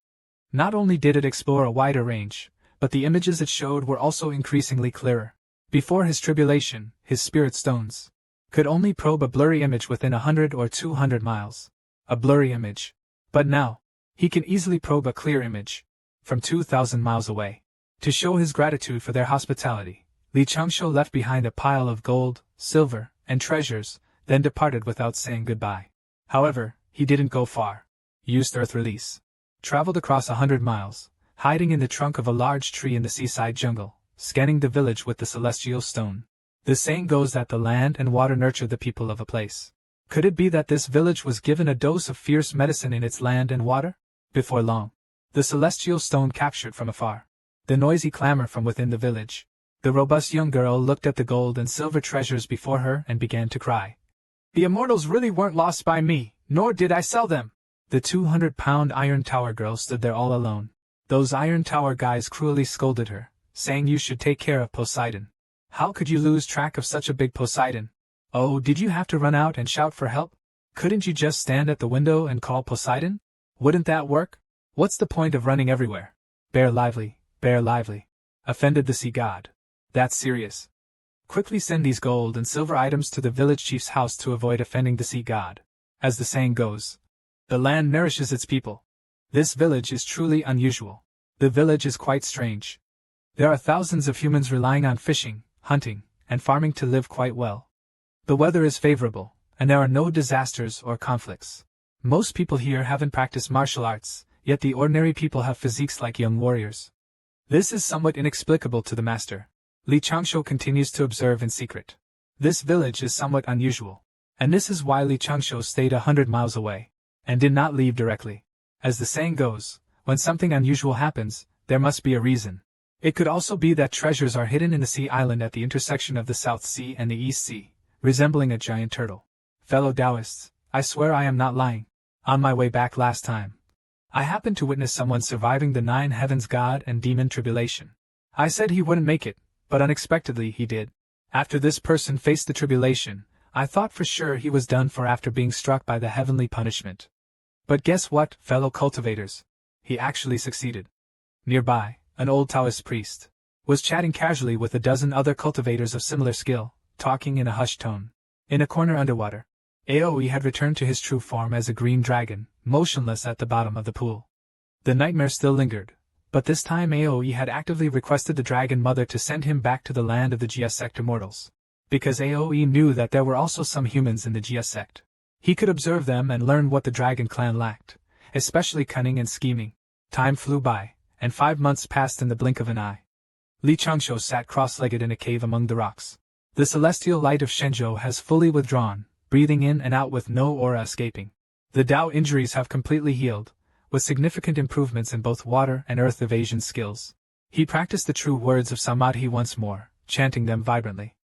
Not only did it explore a wider range, but the images it showed were also increasingly clearer. Before his tribulation, his Spirit Stones could only probe a blurry image within 100 or 200 miles. A blurry image. But now, he can easily probe a clear image from 2,000 miles away. To show his gratitude for their hospitality, Li Changshu left behind a pile of gold, silver, and treasures, then departed without saying goodbye. However, he didn't go far. Used Earth Release. Traveled across 100 miles, hiding in the trunk of a large tree in the seaside jungle, scanning the village with the Celestial Stone. The saying goes that the land and water nurture the people of a place. Could it be that this village was given a dose of fierce medicine in its land and water? Before long, the Celestial Stone captured from afar the noisy clamor from within the village. The robust young girl looked at the gold and silver treasures before her and began to cry. The immortals really weren't lost by me, nor did I sell them. The 200-pound Iron Tower girl stood there all alone. Those Iron Tower guys cruelly scolded her, saying you should take care of Poseidon. How could you lose track of such a big Poseidon? Oh, did you have to run out and shout for help? Couldn't you just stand at the window and call Poseidon? Wouldn't that work? What's the point of running everywhere? Bear lively, offended the sea god. That's serious. Quickly send these gold and silver items to the village chief's house to avoid offending the sea god. As the saying goes, the land nourishes its people. This village is truly unusual. The village is quite strange. There are thousands of humans relying on fishing, hunting, and farming to live quite well. The weather is favorable, and there are no disasters or conflicts. Most people here haven't practiced martial arts, yet the ordinary people have physiques like young warriors. This is somewhat inexplicable to the master. Li Changshu continues to observe in secret. This village is somewhat unusual, and this is why Li Changshu stayed 100 miles away, and did not leave directly. As the saying goes, when something unusual happens, there must be a reason. It could also be that treasures are hidden in the sea island at the intersection of the South Sea and the East Sea, resembling a giant turtle. Fellow Taoists, I swear I am not lying. On my way back last time, I happened to witness someone surviving the 9 heavens god and demon tribulation. I said he wouldn't make it, but unexpectedly he did. After this person faced the tribulation, I thought for sure he was done for after being struck by the heavenly punishment. But guess what, fellow cultivators? He actually succeeded. Nearby, an old Taoist priest was chatting casually with a dozen other cultivators of similar skill, talking in a hushed tone. In a corner underwater, Aoi had returned to his true form as a green dragon, motionless at the bottom of the pool. The nightmare still lingered, but this time Aoi had actively requested the Dragon Mother to send him back to the land of the GS Sector mortals. Because Aoi knew that there were also some humans in the GS Sect. He could observe them and learn what the Dragon Clan lacked, especially cunning and scheming. Time flew by, and 5 months passed in the blink of an eye. Li Changsho sat cross-legged in a cave among the rocks. The celestial light of Shenzhou has fully withdrawn, breathing in and out with no aura escaping. The Dao injuries have completely healed, with significant improvements in both water and earth evasion skills. He practiced the true words of Samadhi once more, chanting them vibrantly.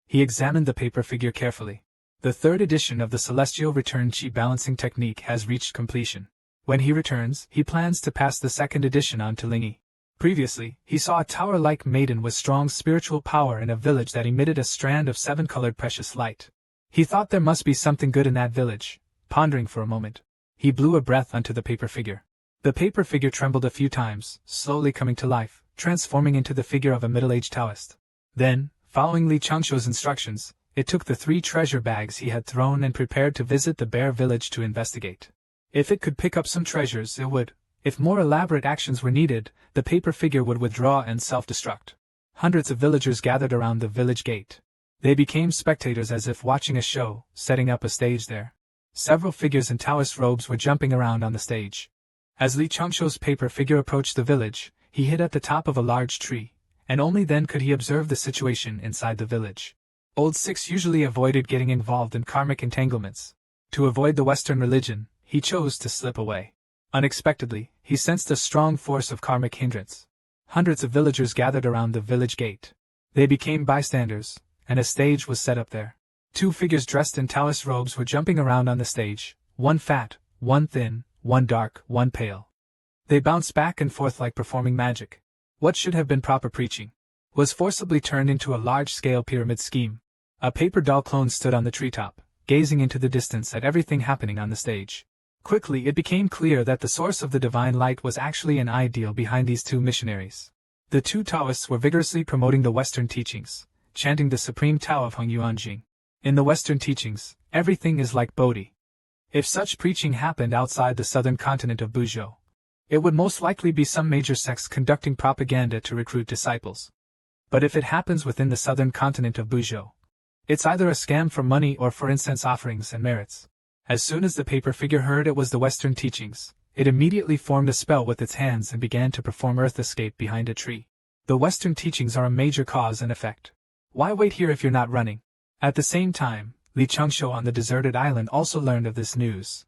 He examined the paper figure carefully. The 3rd edition of the Celestial Return Chi balancing technique has reached completion. When he returns, he plans to pass the 2nd edition on to Lingi. Previously, he saw a tower-like maiden with strong spiritual power in a village that emitted a strand of 7-colored precious light. He thought there must be something good in that village. Pondering for a moment, he blew a breath onto the paper figure. The paper figure trembled a few times, slowly coming to life, transforming into the figure of a middle-aged Taoist. Then, following Li Changsho's instructions, it took the 3 treasure bags he had thrown and prepared to visit the bear village to investigate. If it could pick up some treasures, it would. If more elaborate actions were needed, the paper figure would withdraw and self-destruct. Hundreds of villagers gathered around the village gate. They became spectators as if watching a show, setting up a stage there. Several figures in Taoist robes were jumping around on the stage. As Li Changsho's paper figure approached the village, he hid at the top of a large tree, and only then could he observe the situation inside the village. Old Six usually avoided getting involved in karmic entanglements. To avoid the Western religion, he chose to slip away. Unexpectedly, he sensed a strong force of karmic hindrance. Hundreds of villagers gathered around the village gate. They became bystanders, and a stage was set up there. 2 figures dressed in Taoist robes were jumping around on the stage, one fat, one thin, one dark, one pale. They bounced back and forth like performing magic. What should have been proper preaching was forcibly turned into a large-scale pyramid scheme. A paper doll clone stood on the treetop, gazing into the distance at everything happening on the stage. Quickly it became clear that the source of the divine light was actually an ideal behind these 2 missionaries. The 2 Taoists were vigorously promoting the Western teachings, chanting the supreme Tao of Heng Yuanjing. In the Western teachings, everything is like Bodhi. If such preaching happened outside the southern continent of Buzhou, it would most likely be some major sects conducting propaganda to recruit disciples. But if it happens within the southern continent of Buzhou, it's either a scam for money or for incense offerings and merits. As soon as the paper figure heard it was the Western teachings, it immediately formed a spell with its hands and began to perform earth escape behind a tree. The Western teachings are a major cause and effect. Why wait here if you're not running? At the same time, Li Changsho on the deserted island also learned of this news.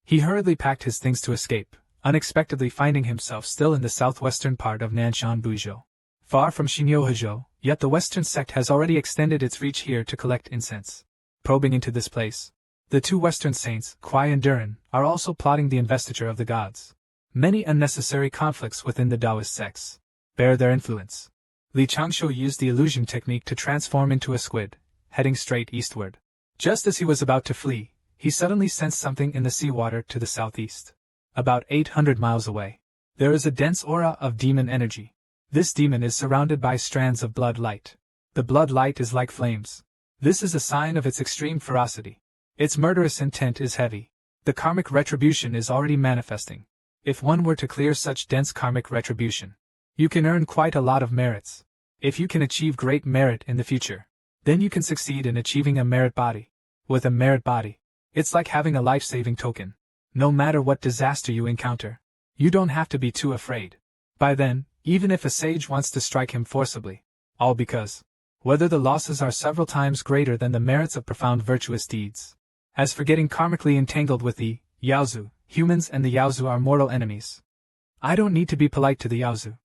He hurriedly packed his things to escape, unexpectedly finding himself still in the southwestern part of Nanshan Buzhou. Far from Xinyohezhou, yet the Western sect has already extended its reach here to collect incense. Probing into this place, the 2 Western saints, Kuai and Durin, are also plotting the investiture of the gods. Many unnecessary conflicts within the Taoist sects bear their influence. Li Changsho used the illusion technique to transform into a squid, heading straight eastward. Just as he was about to flee, he suddenly sensed something in the seawater to the southeast. About 800 miles away, there is a dense aura of demon energy. This demon is surrounded by strands of blood light. The blood light is like flames. This is a sign of its extreme ferocity. Its murderous intent is heavy. The karmic retribution is already manifesting. If one were to clear such dense karmic retribution, you can earn quite a lot of merits. If you can achieve great merit in the future, then you can succeed in achieving a merit body. With a merit body, it's like having a life-saving token. No matter what disaster you encounter, you don't have to be too afraid. By then, even if a sage wants to strike him forcibly, all because, whether the losses are several times greater than the merits of profound virtuous deeds. As for getting karmically entangled with the Yaozu, humans and the Yaozu are mortal enemies. I don't need to be polite to the Yaozu.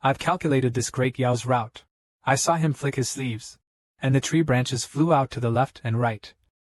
I've calculated this great Yao's route. I saw him flick his sleeves, and the tree branches flew out to the left and right,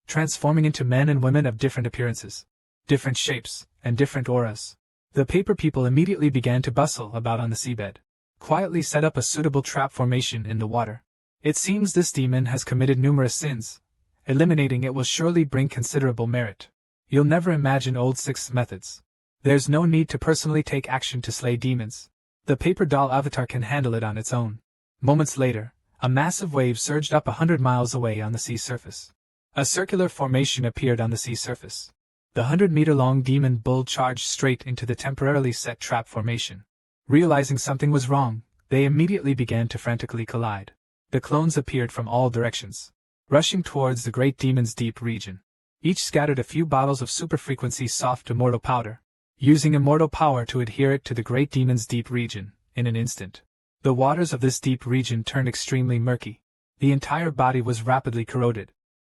transforming into men and women of different appearances, different shapes, and different auras. The paper people immediately began to bustle about on the seabed, quietly set up a suitable trap formation in the water. It seems this demon has committed numerous sins, Eliminating it will surely bring considerable merit. You'll never imagine Old Six's methods. There's no need to personally take action to slay demons. The paper doll avatar can handle it on its own. Moments later, a massive wave surged up 100 miles away on the sea surface. A circular formation appeared on the sea surface. The 100-meter-long demon bull charged straight into the temporarily set trap formation. Realizing something was wrong, they immediately began to frantically collide. The clones appeared from all directions, rushing towards the great demon's deep region. Each scattered a few bottles of super-frequency soft immortal powder, using immortal power to adhere it to the great demon's deep region. In an instant, the waters of this deep region turned extremely murky. The entire body was rapidly corroded.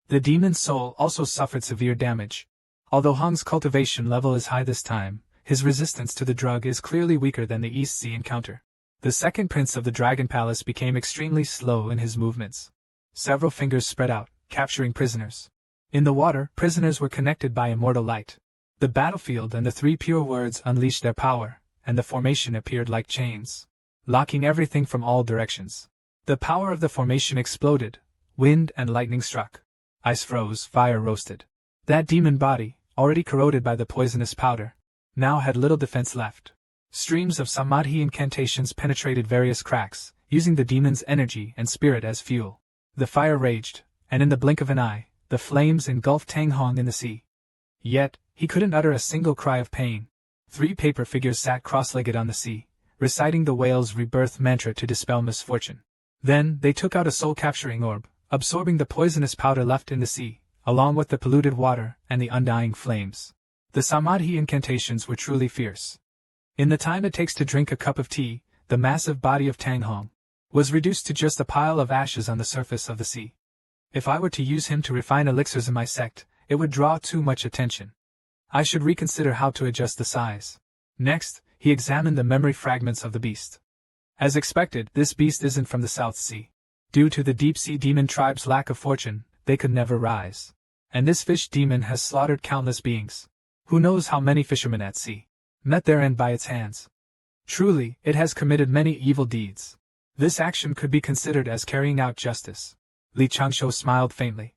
The demon's soul also suffered severe damage. Although Hong's cultivation level is high this time, his resistance to the drug is clearly weaker than the East Sea encounter. The second prince of the Dragon Palace became extremely slow in his movements. Several fingers spread out, capturing prisoners. In the water, prisoners were connected by immortal light. The battlefield and the three pure words unleashed their power, and the formation appeared like chains, locking everything from all directions. The power of the formation exploded. Wind and lightning struck. Ice froze, fire roasted. That demon body, already corroded by the poisonous powder, now had little defense left. Streams of samadhi incantations penetrated various cracks, using the demon's energy and spirit as fuel. The fire raged, and in the blink of an eye, the flames engulfed Tang Hong in the sea. Yet, he couldn't utter a single cry of pain. 3 paper figures sat cross-legged on the sea, reciting the whale's rebirth mantra to dispel misfortune. Then, they took out a soul-capturing orb, absorbing the poisonous powder left in the sea, along with the polluted water and the undying flames. The samadhi incantations were truly fierce. In the time it takes to drink a cup of tea, the massive body of Tang Hong was reduced to just a pile of ashes on the surface of the sea. If I were to use him to refine elixirs in my sect, it would draw too much attention. I should reconsider how to adjust the size. Next, he examined the memory fragments of the beast. As expected, this beast isn't from the South Sea. Due to the deep-sea demon tribe's lack of fortune, they could never rise. And this fish demon has slaughtered countless beings. Who knows how many fishermen at sea met their end by its hands. Truly, it has committed many evil deeds. This action could be considered as carrying out justice. Li Changshu smiled faintly.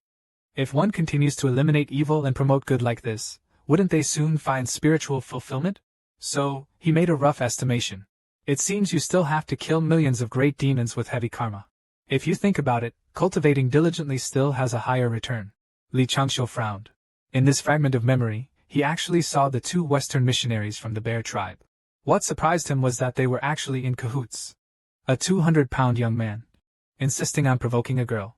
If one continues to eliminate evil and promote good like this, wouldn't they soon find spiritual fulfillment? So, he made a rough estimation. It seems you still have to kill millions of great demons with heavy karma. If you think about it, cultivating diligently still has a higher return. Li Changshu frowned. In this fragment of memory, he actually saw the 2 Western missionaries from the Bear tribe. What surprised him was that they were actually in cahoots. A 200-pound young man, insisting on provoking a girl.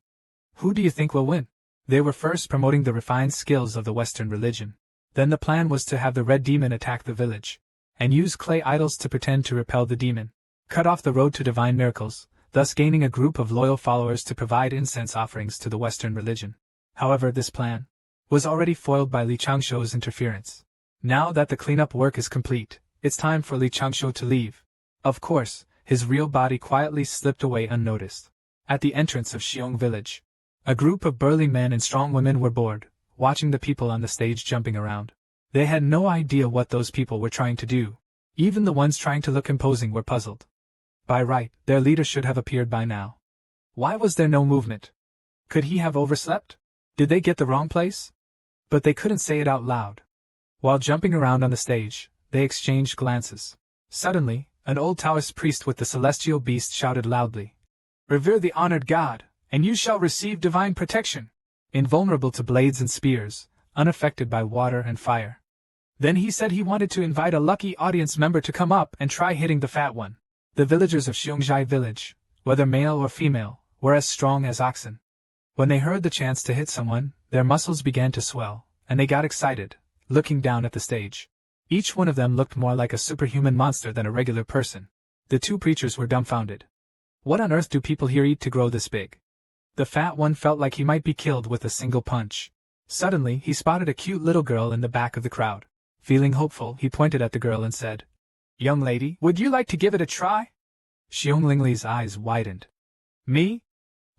Who do you think will win? They were first promoting the refined skills of the Western religion. Then the plan was to have the red demon attack the village, and use clay idols to pretend to repel the demon, cut off the road to divine miracles, thus gaining a group of loyal followers to provide incense offerings to the Western religion. However, this plan was already foiled by Li Changshu's interference. Now that the cleanup work is complete, it's time for Li Changshu to leave. Of course, his real body quietly slipped away unnoticed. At the entrance of Xiong village, a group of burly men and strong women were bored, watching the people on the stage jumping around. They had no idea what those people were trying to do. Even the ones trying to look imposing were puzzled. By right, their leader should have appeared by now. Why was there no movement? Could he have overslept? Did they get the wrong place? But they couldn't say it out loud. While jumping around on the stage, they exchanged glances. Suddenly, an old Taoist priest with the celestial beast shouted loudly, "Revere the honored God, and you shall receive divine protection." Invulnerable to blades and spears, unaffected by water and fire. Then he said he wanted to invite a lucky audience member to come up and try hitting the fat one. The villagers of Xiongzhai village, whether male or female, were as strong as oxen. When they heard the chance to hit someone, their muscles began to swell, and they got excited, looking down at the stage. Each one of them looked more like a superhuman monster than a regular person. The 2 preachers were dumbfounded. What on earth do people here eat to grow this big? The fat one felt like he might be killed with a single punch. Suddenly, he spotted a cute little girl in the back of the crowd. Feeling hopeful, he pointed at the girl and said, "Young lady, would you like to give it a try?" Xiong Lingli's eyes widened. "Me?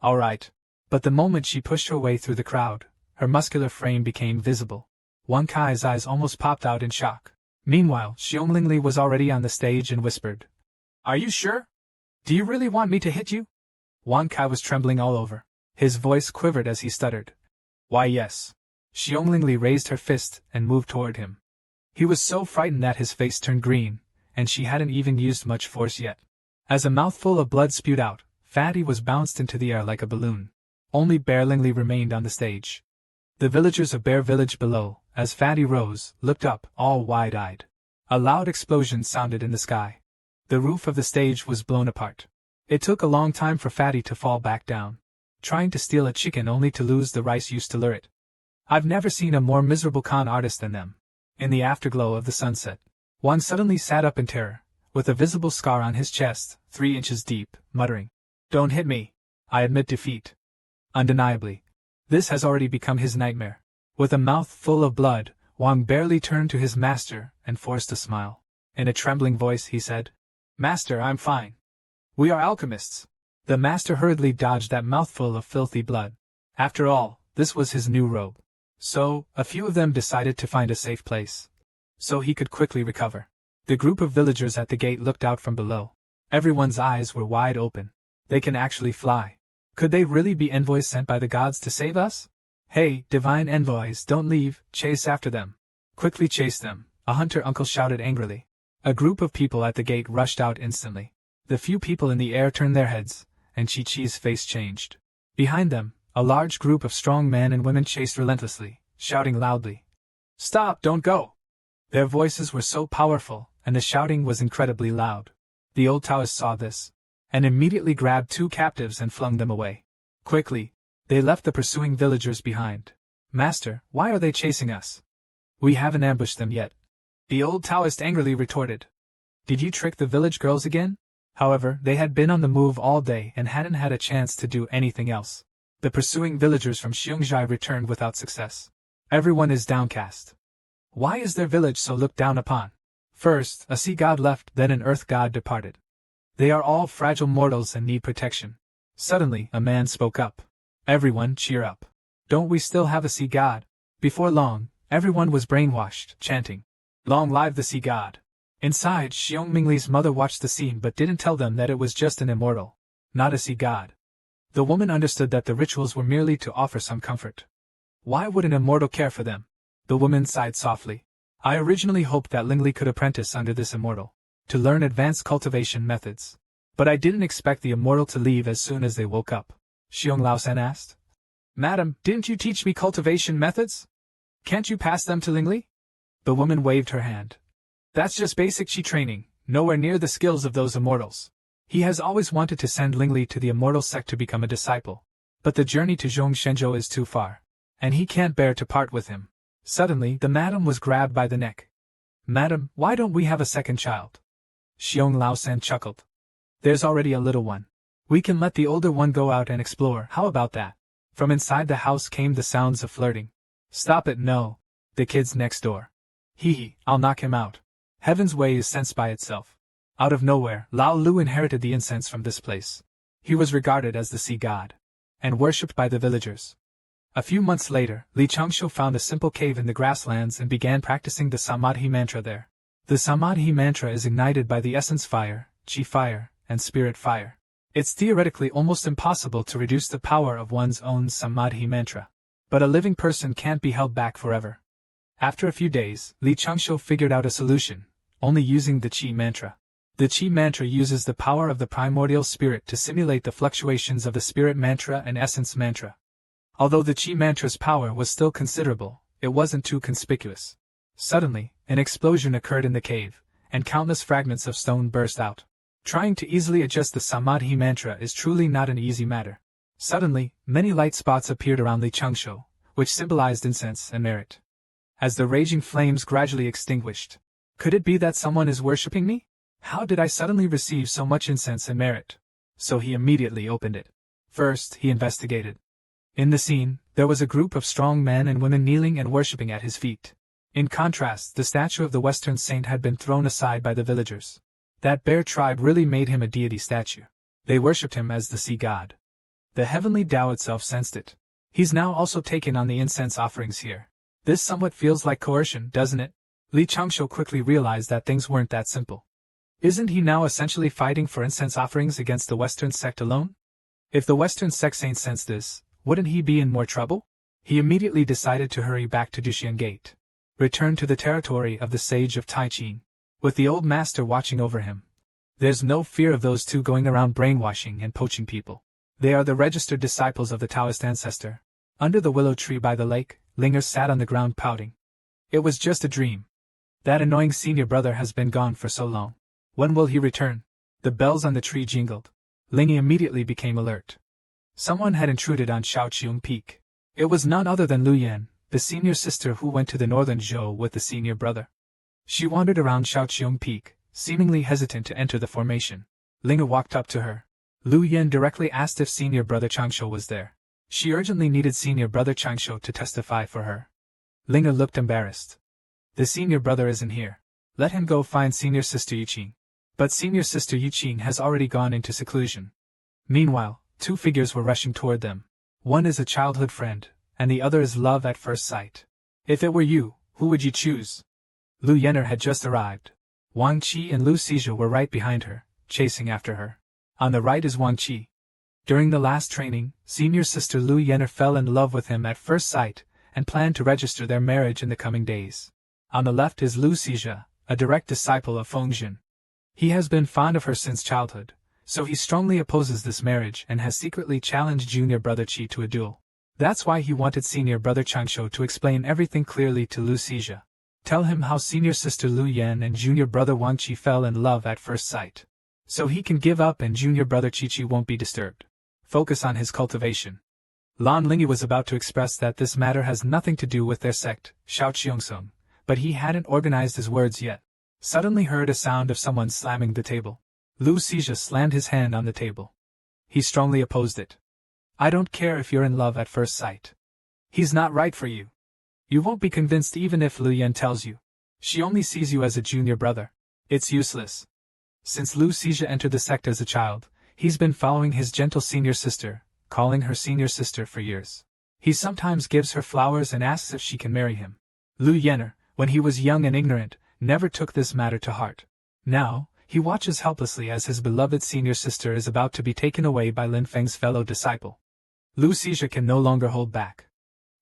All right." But the moment she pushed her way through the crowd, her muscular frame became visible. Wang Kai's eyes almost popped out in shock. Meanwhile, Xiong Lingli was already on the stage and whispered, "Are you sure? Do you really want me to hit you?" Wang Kai was trembling all over. His voice quivered as he stuttered, Why yes. Xiongling raised her fist and moved toward him. He was so frightened that his face turned green, and she hadn't even used much force yet. As a mouthful of blood spewed out, Fatty was bounced into the air like a balloon. Only Bear Lingley remained on the stage. The villagers of Bear Village below, as Fatty rose, looked up, all wide-eyed. A loud explosion sounded in the sky. The roof of the stage was blown apart. It took a long time for Fatty to fall back down, trying to steal a chicken only to lose the rice used to lure it. I've never seen a more miserable con artist than them. In the afterglow of the sunset, one suddenly sat up in terror, with a visible scar on his chest, 3 inches deep, muttering, "Don't hit me. I admit defeat." Undeniably, this has already become his nightmare. With a mouth full of blood, Wang barely turned to his master and forced a smile. In a trembling voice he said, "Master, I'm fine. We are alchemists." The master hurriedly dodged that mouthful of filthy blood. After all, this was his new robe. So, a few of them decided to find a safe place, so he could quickly recover. The group of villagers at the gate looked out from below. Everyone's eyes were wide open. They can actually fly. Could they really be envoys sent by the gods to save us? Hey, divine envoys, don't leave, chase after them. Quickly chase them, a hunter uncle shouted angrily. A group of people at the gate rushed out instantly. The few people in the air turned their heads, and Chi-Chi's face changed. Behind them, a large group of strong men and women chased relentlessly, shouting loudly, "Stop, don't go!" Their voices were so powerful, and the shouting was incredibly loud. The old Taoist saw this, and immediately grabbed 2 captives and flung them away. Quickly, they left the pursuing villagers behind. "Master, why are they chasing us? We haven't ambushed them yet." The old Taoist angrily retorted. "Did you trick the village girls again?" However, they had been on the move all day and hadn't had a chance to do anything else. The pursuing villagers from Xiongzhai returned without success. Everyone is downcast. Why is their village so looked down upon? First, a sea god left, then an earth god departed. They are all fragile mortals and need protection. Suddenly, a man spoke up. "Everyone, cheer up. Don't we still have a sea god?" Before long, everyone was brainwashed, chanting, "Long live the sea god." Inside, Xiongmingli's mother watched the scene but didn't tell them that it was just an immortal, not a sea god. The woman understood that the rituals were merely to offer some comfort. Why would an immortal care for them? The woman sighed softly. "I originally hoped that Lingli could apprentice under this immortal, to learn advanced cultivation methods. But I didn't expect the immortal to leave as soon as they woke up." Xiong Laosan asked. "Madam, didn't you teach me cultivation methods? Can't you pass them to Lingli?" The woman waved her hand. "That's just basic Qi training, nowhere near the skills of those immortals. He has always wanted to send Lingli to the immortal sect to become a disciple. But the journey to Zhongshenzhou is too far, and he can't bear to part with him." Suddenly, the madam was grabbed by the neck. "Madam, why don't we have a second child?" Xiong Laosan chuckled. "There's already a little one. We can let the older one go out and explore, how about that?" From inside the house came the sounds of flirting. "Stop it, no. The kid's next door. Hee, I'll knock him out. Heaven's way is sense by itself." Out of nowhere, Lao Lu inherited the incense from this place. He was regarded as the sea god, and worshipped by the villagers. A few months later, Li Changshu found a simple cave in the grasslands and began practicing the Samadhi mantra there. The Samadhi mantra is ignited by the essence fire, Qi fire, and spirit fire. It's theoretically almost impossible to reduce the power of one's own Samadhi mantra. But a living person can't be held back forever. After a few days, Li Changshu figured out a solution, only using the Qi mantra. The Qi mantra uses the power of the primordial spirit to simulate the fluctuations of the spirit mantra and essence mantra. Although the Qi mantra's power was still considerable, it wasn't too conspicuous. Suddenly, an explosion occurred in the cave, and countless fragments of stone burst out. Trying to easily adjust the Samadhi mantra is truly not an easy matter. Suddenly, many light spots appeared around Li Changshu, which symbolized incense and merit. As the raging flames gradually extinguished, "Could it be that someone is worshipping me? How did I suddenly receive so much incense and merit?" So he immediately opened it. First, he investigated. In the scene, there was a group of strong men and women kneeling and worshipping at his feet. In contrast, the statue of the Western saint had been thrown aside by the villagers. That bear tribe really made him a deity statue. They worshipped him as the sea god. The heavenly Tao itself sensed it. He's now also taken on the incense offerings here. This somewhat feels like coercion, doesn't it? Li Changshu quickly realized that things weren't that simple. Isn't he now essentially fighting for incense offerings against the Western sect alone? If the Western sect saint sensed this, wouldn't he be in more trouble? He immediately decided to hurry back to Duxian Gate. Return to the territory of the sage of Taiqing, with the old master watching over him. There's no fear of those two going around brainwashing and poaching people. They are the registered disciples of the Taoist ancestor. Under the willow tree by the lake, Linger sat on the ground pouting. It was just a dream. That annoying senior brother has been gone for so long. When will he return? The bells on the tree jingled. Lingy immediately became alert. Someone had intruded on Shaoqiong Peak. It was none other than Lu Yan, the senior sister who went to the northern Zhou with the senior brother. She wandered around Shaoqiong Peak, seemingly hesitant to enter the formation. Linger walked up to her. Lu Yan directly asked if senior brother Changshu was there. She urgently needed senior brother Changshu to testify for her. Linger looked embarrassed. The senior brother isn't here. Let him go find senior sister Yuqing. But senior sister Yuqing has already gone into seclusion. Meanwhile, two figures were rushing toward them. One is a childhood friend, and the other is love at first sight. If it were you, who would you choose? Lu Yenner had just arrived. Wang Qi and Lu Xizhi were right behind her, chasing after her. On the right is Wang Qi. During the last training, senior sister Lu Yenner fell in love with him at first sight, and planned to register their marriage in the coming days. On the left is Lu Xizhi, a direct disciple of Fengjin. He has been fond of her since childhood, so he strongly opposes this marriage and has secretly challenged junior brother Qi to a duel. That's why he wanted senior brother Changshu to explain everything clearly to Lu Xizhi. Tell him how senior sister Lu Yan and junior brother Wang Qi fell in love at first sight. So he can give up and junior brother Qi won't be disturbed. Focus on his cultivation. Lan Lingyi was about to express that this matter has nothing to do with their sect, Shaoqiong, but he hadn't organized his words yet. Suddenly heard a sound of someone slamming the table. Lu Xizhi slammed his hand on the table. He strongly opposed it. I don't care if you're in love at first sight. He's not right for you. You won't be convinced even if Lu Yan tells you. She only sees you as a junior brother. It's useless. Since Lu Xizhi entered the sect as a child, he's been following his gentle senior sister, calling her senior sister for years. He sometimes gives her flowers and asks if she can marry him. Lu Yenner, when he was young and ignorant, never took this matter to heart. Now, he watches helplessly as his beloved senior sister is about to be taken away by Lin Feng's fellow disciple. Lu Xizhi can no longer hold back.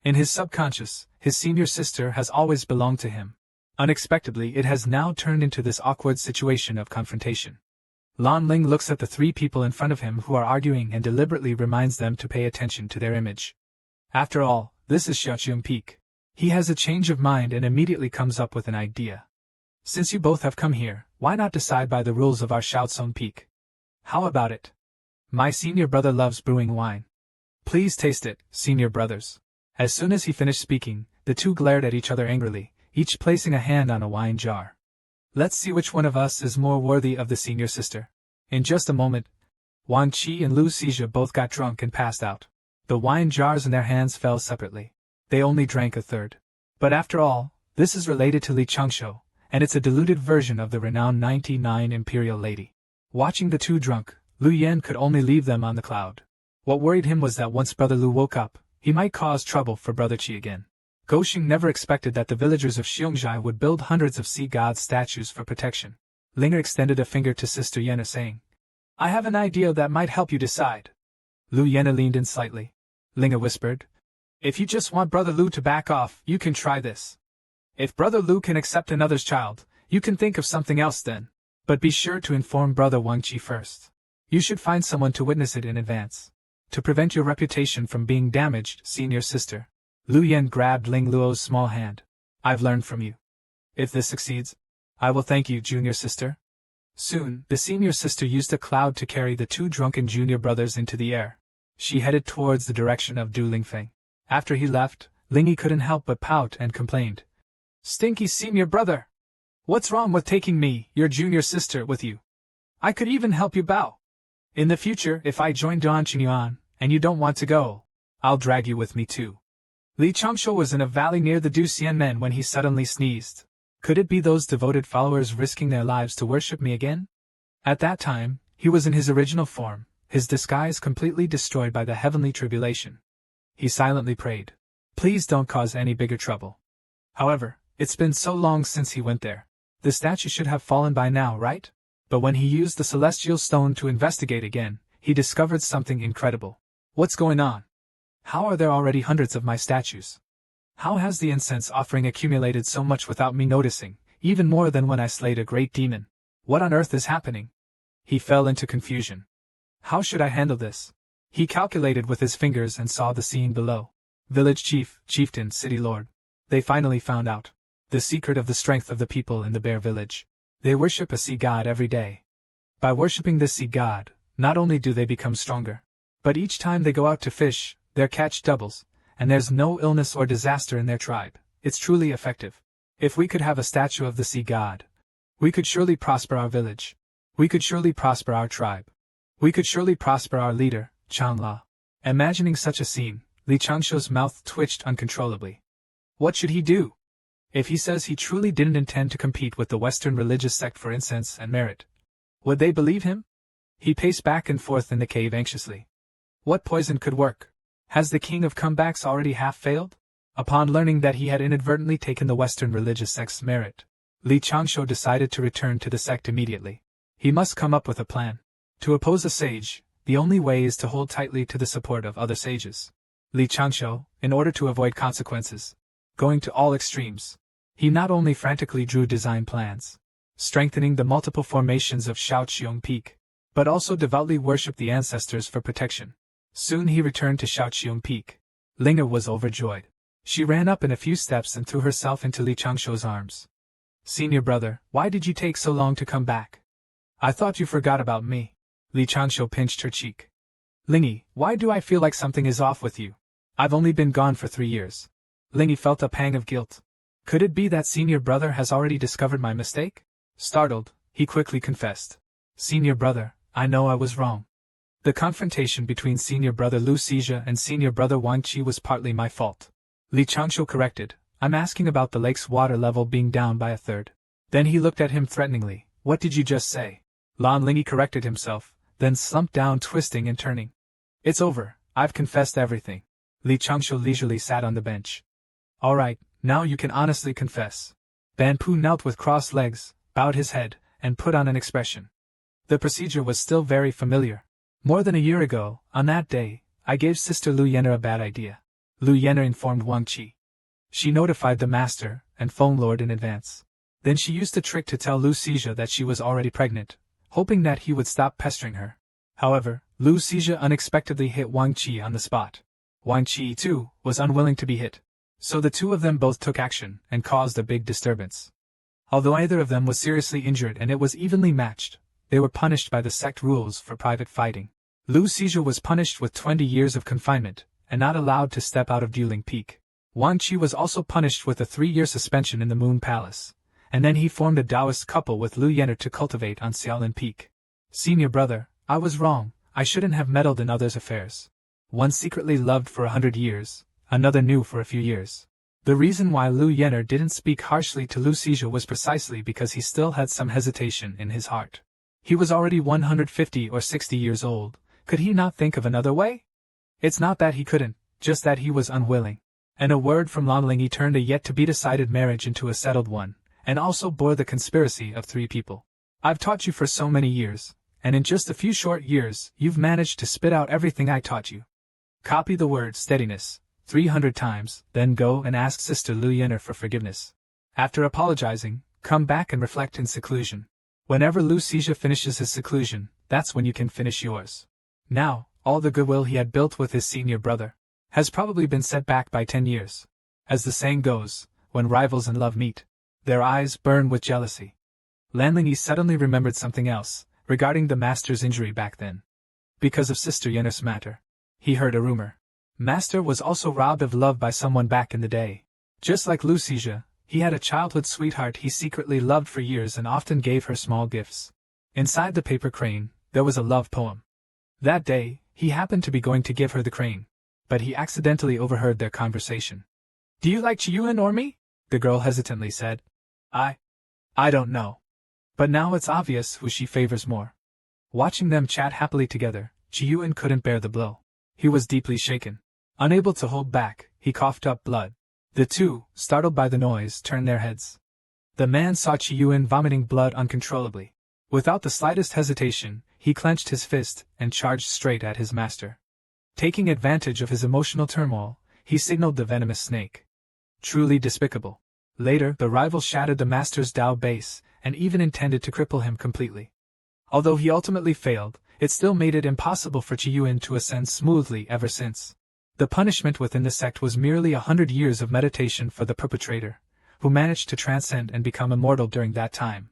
In his subconscious, his senior sister has always belonged to him. Unexpectedly, it has now turned into this awkward situation of confrontation. Lan Ling looks at the three people in front of him who are arguing and deliberately reminds them to pay attention to their image. After all, this is Shaoqiong Peak. He has a change of mind and immediately comes up with an idea. Since you both have come here, why not decide by the rules of our Shaoqiong Peak? How about it? My senior brother loves brewing wine. Please taste it, senior brothers. As soon as he finished speaking, the two glared at each other angrily, each placing a hand on a wine jar. Let's see which one of us is more worthy of the senior sister. In just a moment, Wang Qi and Lu Xizhi both got drunk and passed out. The wine jars in their hands fell separately. They only drank a third. But after all, this is related to Li Changshu, and it's a diluted version of the renowned 99 Imperial Lady. Watching the two drunk, Lu Yan could only leave them on the cloud. What worried him was that once Brother Lu woke up, he might cause trouble for Brother Qi again. Goxing never expected that the villagers of Xiongzhai would build hundreds of sea god statues for protection. Linger extended a finger to Sister Yenna saying, I have an idea that might help you decide. Lu Yenna leaned in slightly. Linger whispered, If you just want Brother Lu to back off, you can try this. If Brother Lu can accept another's child, you can think of something else then. But be sure to inform Brother Wang Qi first. You should find someone to witness it in advance. To prevent your reputation from being damaged, senior sister. Lu Yan grabbed Ling Luo's small hand. I've learned from you. If this succeeds, I will thank you, junior sister. Soon, the senior sister used a cloud to carry the two drunken junior brothers into the air. She headed towards the direction of Du Lingfeng. After he left, Lingyi couldn't help but pout and complained. Stinky senior brother! What's wrong with taking me, your junior sister, with you? I could even help you bow. In the future, if I join Don Qingyuan, and you don't want to go, I'll drag you with me too. Li Changshu was in a valley near the Duxianmen when he suddenly sneezed. Could it be those devoted followers risking their lives to worship me again? At that time, he was in his original form, his disguise completely destroyed by the heavenly tribulation. He silently prayed, Please don't cause any bigger trouble. However, it's been so long since he went there. The statue should have fallen by now, right? But when he used the celestial stone to investigate again, he discovered something incredible. What's going on? How are there already hundreds of my statues? How has the incense offering accumulated so much without me noticing, even more than when I slayed a great demon? What on earth is happening? He fell into confusion. How should I handle this? He calculated with his fingers and saw the scene below. Village chief, chieftain, city lord. They finally found out the secret of the strength of the people in the bear village. They worship a sea god every day. By worshipping this sea god, not only do they become stronger, but each time they go out to fish, their catch doubles, and there's no illness or disaster in their tribe. It's truly effective. If we could have a statue of the sea god, we could surely prosper our village. We could surely prosper our tribe. We could surely prosper our leader, Chanla. Imagining such a scene, Li Changshuo's mouth twitched uncontrollably. What should he do? If he says he truly didn't intend to compete with the Western religious sect for incense and merit, would they believe him? He paced back and forth in the cave anxiously. What poison could work? Has the king of comebacks already half failed? Upon learning that he had inadvertently taken the Western religious sect's merit, Li Changshuo decided to return to the sect immediately. He must come up with a plan. To oppose a sage, the only way is to hold tightly to the support of other sages. Li Changshuo, in order to avoid consequences, going to all extremes, he not only frantically drew design plans, strengthening the multiple formations of Shaoqiong Peak, but also devoutly worshipped the ancestors for protection. Soon he returned to Shaoqiong Peak. Linga was overjoyed. She ran up in a few steps and threw herself into Li Changshuo's arms. Senior brother, why did you take so long to come back? I thought you forgot about me. Li Changshuo pinched her cheek. Lingy, why do I feel like something is off with you? I've only been gone for 3 years. Lingy felt a pang of guilt. Could it be that senior brother has already discovered my mistake? Startled, he quickly confessed. Senior brother, I know I was wrong. The confrontation between senior brother Lu Xizhi and senior brother Wang Qi was partly my fault. Li Changshuo corrected. I'm asking about the lake's water level being down by 1/3. Then he looked at him threateningly. What did you just say? Lan Lingy corrected himself, then slumped down, twisting and turning. It's over, I've confessed everything. Li Changshuo leisurely sat on the bench. All right, now you can honestly confess. Ban Pu knelt with crossed legs, bowed his head, and put on an expression. The procedure was still very familiar. More than a year ago, on that day, I gave Sister Lu Yenner a bad idea. Lu Yenner informed Wang Qi. She notified the master and Feng Lord in advance. Then she used a trick to tell Lu Xizhi that she was already pregnant, hoping that he would stop pestering her. However, Lu Xizhi unexpectedly hit Wang Qi on the spot. Wang Qi, too, was unwilling to be hit. So the two of them both took action and caused a big disturbance. Although either of them was seriously injured and it was evenly matched, they were punished by the sect rules for private fighting. Lu Xizhi was punished with 20 years of confinement, and not allowed to step out of Dueling Peak. Wang Qi was also punished with a 3-year suspension in the Moon Palace, and then he formed a Taoist couple with Lu Yenner to cultivate on Xiaolin Peak. Senior brother, I was wrong, I shouldn't have meddled in others' affairs. One secretly loved for 100 years, another knew for a few years. The reason why Lu Yenner didn't speak harshly to Lu Xizhi was precisely because he still had some hesitation in his heart. He was already 150 or 60 years old, could he not think of another way? It's not that he couldn't, just that he was unwilling. And a word from Lan Lingy turned a yet-to-be-decided marriage into a settled one, and also bore the conspiracy of 3 people. I've taught you for so many years, and in just a few short years, you've managed to spit out everything I taught you. Copy the word steadiness 300 times, then go and ask Sister Lu Yenner for forgiveness. After apologizing, come back and reflect in seclusion. Whenever Lu Xizhi finishes his seclusion, that's when you can finish yours. Now, all the goodwill he had built with his senior brother has probably been set back by 10 years. As the saying goes, when rivals in love meet, their eyes burn with jealousy. Lan Lingy suddenly remembered something else, regarding the master's injury back then. Because of Sister Yenner's matter, he heard a rumor. Master was also robbed of love by someone back in the day. Just like Lu Xizhi, he had a childhood sweetheart he secretly loved for years and often gave her small gifts. Inside the paper crane, there was a love poem. That day, he happened to be going to give her the crane, but he accidentally overheard their conversation. Do you like Chiyuan or me? The girl hesitantly said. I don't know. But now it's obvious who she favors more. Watching them chat happily together, Chiyuan couldn't bear the blow. He was deeply shaken. Unable to hold back, he coughed up blood. The two, startled by the noise, turned their heads. The man saw Chiyuan vomiting blood uncontrollably. Without the slightest hesitation, he clenched his fist and charged straight at his master. Taking advantage of his emotional turmoil, he signaled the venomous snake. Truly despicable. Later, the rival shattered the master's Tao base, and even intended to cripple him completely. Although he ultimately failed, it still made it impossible for Qiyuan to ascend smoothly ever since. The punishment within the sect was merely 100 years of meditation for the perpetrator, who managed to transcend and become immortal during that time.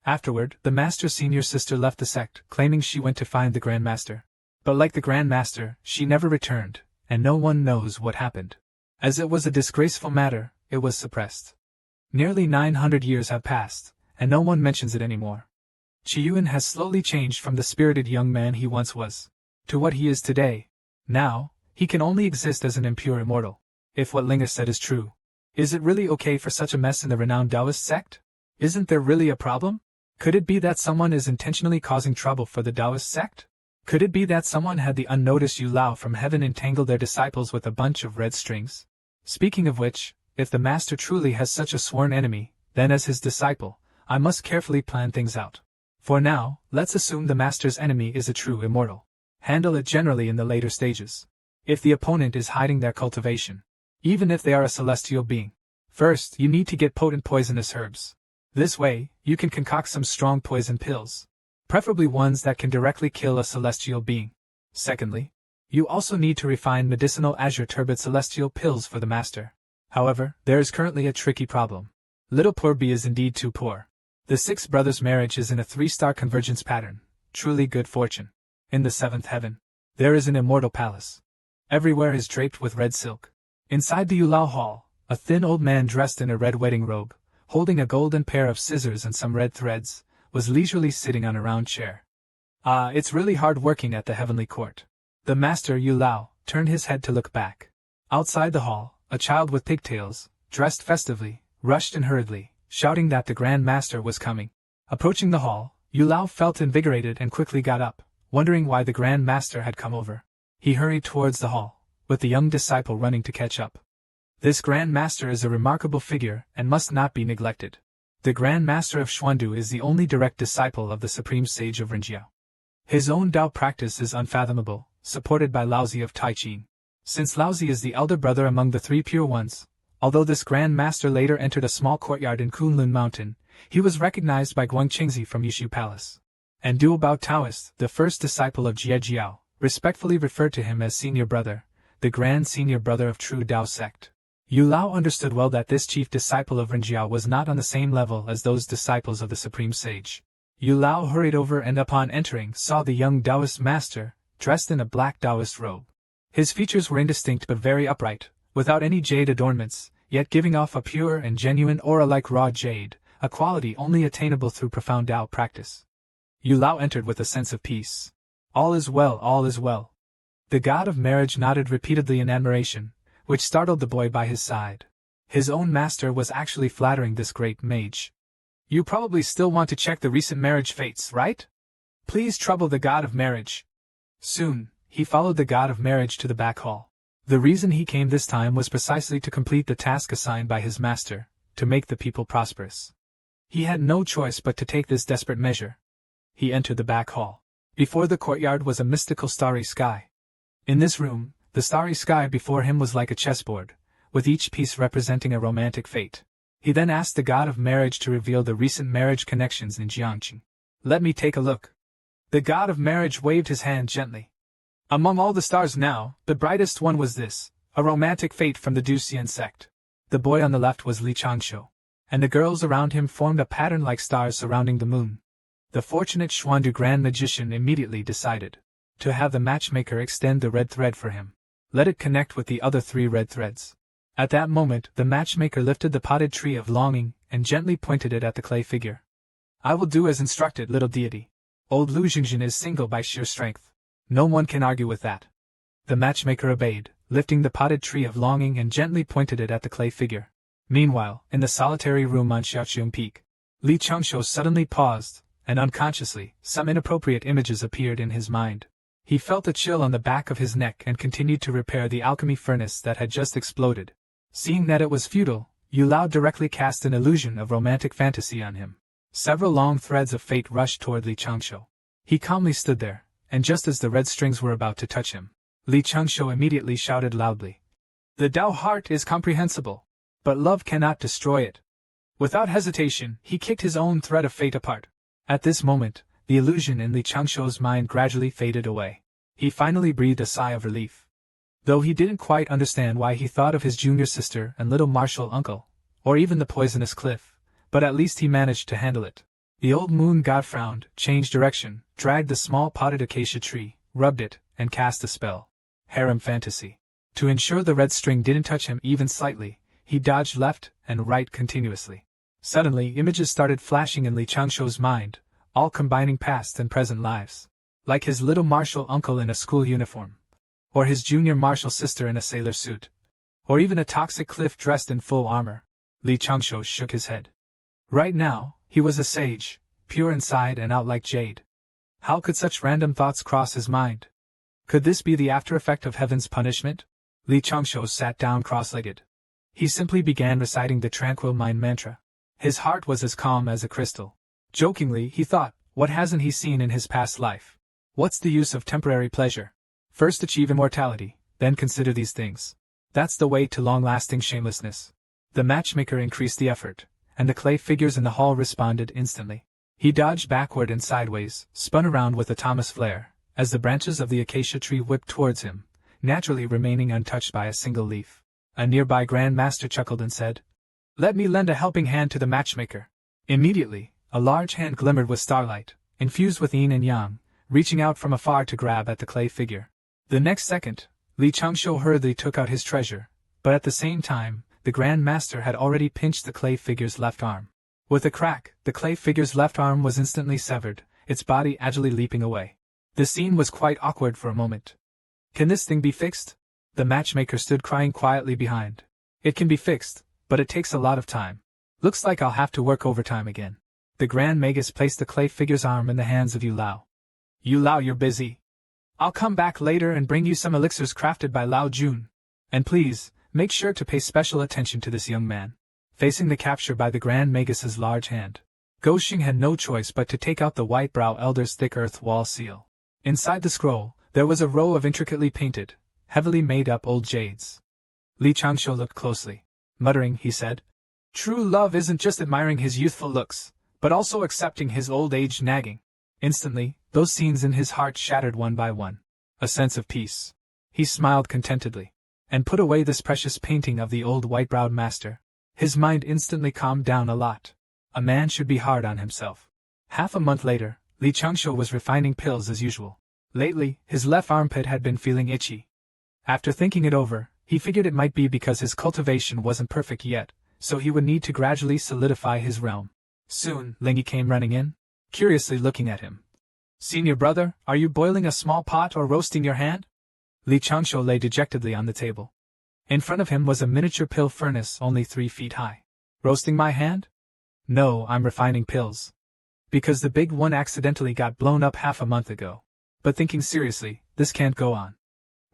Afterward, the master's senior sister left the sect, claiming she went to find the Grand Master. But like the Grand Master, she never returned, and no one knows what happened. As it was a disgraceful matter, it was suppressed. Nearly 900 years have passed, and no one mentions it anymore. Qiyuan has slowly changed from the spirited young man he once was, to what he is today. Now, he can only exist as an impure immortal. If what Linga said is true, is it really okay for such a mess in the renowned Taoist sect? Isn't there really a problem? Could it be that someone is intentionally causing trouble for the Taoist sect? Could it be that someone had the unnoticed Yu Lao from heaven entangle their disciples with a bunch of red strings? Speaking of which, if the master truly has such a sworn enemy, then as his disciple, I must carefully plan things out. For now, let's assume the master's enemy is a true immortal. Handle it generally in the later stages. If the opponent is hiding their cultivation, even if they are a celestial being, first you need to get potent poisonous herbs. This way, you can concoct some strong poison pills, preferably ones that can directly kill a celestial being. Secondly, you also need to refine medicinal azure turbid celestial pills for the master. However, there is currently a tricky problem. Little Poor B is indeed too poor. The sixth brother's marriage is in a 3-star convergence pattern, truly good fortune. In the 7th heaven, there is an immortal palace. Everywhere is draped with red silk. Inside the Yulao hall, a thin old man dressed in a red wedding robe, holding a golden pair of scissors and some red threads, was leisurely sitting on a round chair. It's really hard working at the heavenly court. The master Yu Lao turned his head to look back. Outside the hall, a child with pigtails, dressed festively, rushed in hurriedly, shouting that the Grand Master was coming. Approaching the hall, Yu Lao felt invigorated and quickly got up, wondering why the Grand Master had come over. He hurried towards the hall, with the young disciple running to catch up. This Grand Master is a remarkable figure and must not be neglected. The Grand Master of Xuandu is the only direct disciple of the Supreme Sage of Rinjiao. His own Tao practice is unfathomable, supported by Laozi of Taiqing. Since Laozi is the elder brother among the 3 pure ones, although this Grand Master later entered a small courtyard in Kunlun Mountain, he was recognized by Guangqingzi from Yishu Palace. And Duobao Taoist, the first disciple of Jie Jiao, respectfully referred to him as senior brother, the grand senior brother of true Tao sect. Yu Lao understood well that this chief disciple of Rinjiao was not on the same level as those disciples of the Supreme Sage. Yu Lao hurried over and upon entering saw the young Taoist master, dressed in a black Taoist robe. His features were indistinct but very upright, without any jade adornments, yet giving off a pure and genuine aura like raw jade, a quality only attainable through profound Tao practice. Yu Lao entered with a sense of peace. All is well, all is well. The god of marriage nodded repeatedly in admiration, which startled the boy by his side. His own master was actually flattering this great mage. You probably still want to check the recent marriage fates, right? Please trouble the god of marriage. Soon, he followed the god of marriage to the back hall. The reason he came this time was precisely to complete the task assigned by his master, to make the people prosperous. He had no choice but to take this desperate measure. He entered the back hall. Before the courtyard was a mystical starry sky. In this room, the starry sky before him was like a chessboard, with each piece representing a romantic fate. He then asked the god of marriage to reveal the recent marriage connections in Jiangqing. Let me take a look. The god of marriage waved his hand gently. Among all the stars now, the brightest one was this, a romantic fate from the Duxian sect. The boy on the left was Li Changshu, and the girls around him formed a pattern like stars surrounding the moon. The fortunate Xuandu Grand Magician immediately decided to have the matchmaker extend the red thread for him. Let it connect with the other 3 red threads. At that moment, the matchmaker lifted the potted tree of longing and gently pointed it at the clay figure. I will do as instructed, little deity. Old Lu Jingjin is single by sheer strength. No one can argue with that. The matchmaker obeyed, lifting the potted tree of longing and gently pointed it at the clay figure. Meanwhile, in the solitary room on Xiaoqiong Peak, Li Changshu suddenly paused, and unconsciously, some inappropriate images appeared in his mind. He felt a chill on the back of his neck and continued to repair the alchemy furnace that had just exploded. Seeing that it was futile, Yu Lao directly cast an illusion of romantic fantasy on him. Several long threads of fate rushed toward Li Changshu. He calmly stood there, and just as the red strings were about to touch him, Li Changshou immediately shouted loudly. The Tao heart is comprehensible, but love cannot destroy it. Without hesitation, he kicked his own thread of fate apart. At this moment, the illusion in Li Changshou's mind gradually faded away. He finally breathed a sigh of relief. Though he didn't quite understand why he thought of his junior sister and little martial uncle, or even the poisonous cliff, but at least he managed to handle it. The old moon god frowned, changed direction, dragged the small potted acacia tree, rubbed it, and cast a spell. Harem fantasy. To ensure the red string didn't touch him even slightly, he dodged left and right continuously. Suddenly, images started flashing in Li Changshou's mind, all combining past and present lives. Like his little martial uncle in a school uniform. Or his junior martial sister in a sailor suit. Or even a toxic cliff dressed in full armor. Li Changshou shook his head. Right now, he was a sage, pure inside and out like jade. How could such random thoughts cross his mind? Could this be the after effect of heaven's punishment? Li Changshou sat down cross-legged. He simply began reciting the tranquil mind mantra. His heart was as calm as a crystal. Jokingly, he thought, what hasn't he seen in his past life? What's the use of temporary pleasure? First achieve immortality, then consider these things. That's the way to long-lasting shamelessness. The matchmaker increased the effort, and the clay figures in the hall responded instantly. He dodged backward and sideways, spun around with a Thomas flare, as the branches of the acacia tree whipped towards him, naturally remaining untouched by a single leaf. A nearby Grand Master chuckled and said, Let me lend a helping hand to the matchmaker. Immediately, a large hand glimmered with starlight, infused with yin and yang, reaching out from afar to grab at the clay figure. The next second, Li Changshou hurriedly took out his treasure, but at the same time, the Grand Master had already pinched the clay figure's left arm. With a crack, the clay figure's left arm was instantly severed, its body agilely leaping away. The scene was quite awkward for a moment. Can this thing be fixed? The matchmaker stood crying quietly behind. It can be fixed, but it takes a lot of time. Looks like I'll have to work overtime again. The Grand Magus placed the clay figure's arm in the hands of Yu Lao. Yu Lao, you're busy. I'll come back later and bring you some elixirs crafted by Lao Jun. And please, make sure to pay special attention to this young man. Facing the capture by the Grand Magus's large hand, Goxing had no choice but to take out the White-Brow Elder's thick earth wall seal. Inside the scroll, there was a row of intricately painted, heavily made-up old jades. Li Changshou looked closely. Muttering, he said, True love isn't just admiring his youthful looks, but also accepting his old age nagging. Instantly, those scenes in his heart shattered one by one. A sense of peace. He smiled contentedly, and put away this precious painting of the old white-browed master. His mind instantly calmed down a lot. A man should be hard on himself. Half a month later, Li Changshou was refining pills as usual. Lately, his left armpit had been feeling itchy. After thinking it over, he figured it might be because his cultivation wasn't perfect yet, so he would need to gradually solidify his realm. Soon, Lingyi came running in, curiously looking at him. Senior brother, are you boiling a small pot or roasting your hand? Li Changshou lay dejectedly on the table. In front of him was a miniature pill furnace only 3 feet high. Roasting my hand? No, I'm refining pills. Because the big one accidentally got blown up half a month ago. But thinking seriously, this can't go on.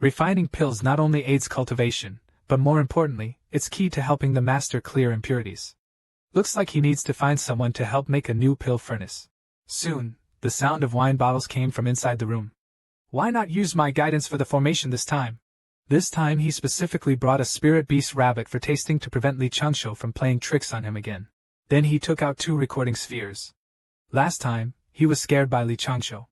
Refining pills not only aids cultivation, but more importantly, it's key to helping the master clear impurities. Looks like he needs to find someone to help make a new pill furnace. Soon, the sound of wine bottles came from inside the room. Why not use my guidance for the formation this time? This time he specifically brought a spirit beast rabbit for tasting to prevent Li Changshou from playing tricks on him again. Then he took out 2 recording spheres. Last time, he was scared by Li Changshou.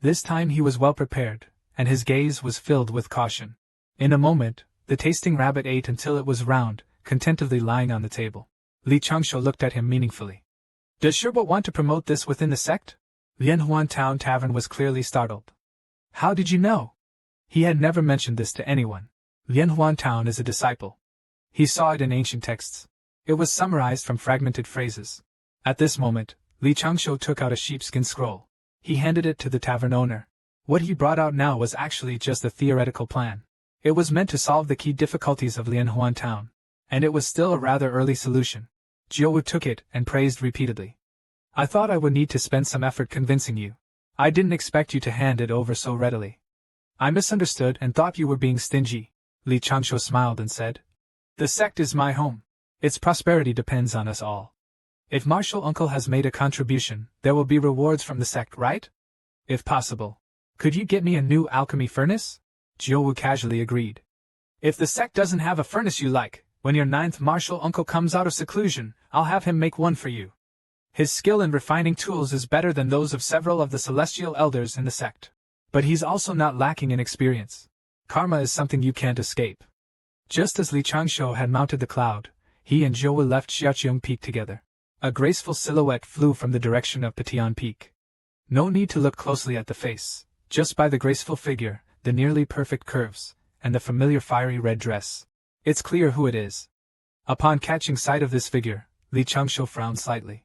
This time he was well prepared, and his gaze was filled with caution. In a moment, the tasting rabbit ate until it was round, contentedly lying on the table. Li Changshou looked at him meaningfully. Does Sherbot want to promote this within the sect? Lianhuan Town Tavern was clearly startled. How did you know? He had never mentioned this to anyone. Lianhuan Town is a disciple. He saw it in ancient texts. It was summarized from fragmented phrases. At this moment, Li Changshou took out a sheepskin scroll. He handed it to the tavern owner. What he brought out now was actually just a theoretical plan. It was meant to solve the key difficulties of Lianhuan Town, and it was still a rather early solution. Jiuwu took it and praised repeatedly. I thought I would need to spend some effort convincing you. I didn't expect you to hand it over so readily. I misunderstood and thought you were being stingy. Li Changshou smiled and said, The sect is my home. Its prosperity depends on us all. If Martial Uncle has made a contribution, there will be rewards from the sect, right? If possible. Could you get me a new alchemy furnace? Jiu casually agreed. If the sect doesn't have a furnace you like, when your 9th martial uncle comes out of seclusion, I'll have him make one for you. His skill in refining tools is better than those of several of the celestial elders in the sect. But he's also not lacking in experience. Karma is something you can't escape. Just as Li Changshu had mounted the cloud, he and Jiu left Xiaoqiong Peak together. A graceful silhouette flew from the direction of Patian Peak. No need to look closely at the face, just by the graceful figure, the nearly perfect curves, and the familiar fiery red dress. It's clear who it is. Upon catching sight of this figure, Li Changshu frowned slightly.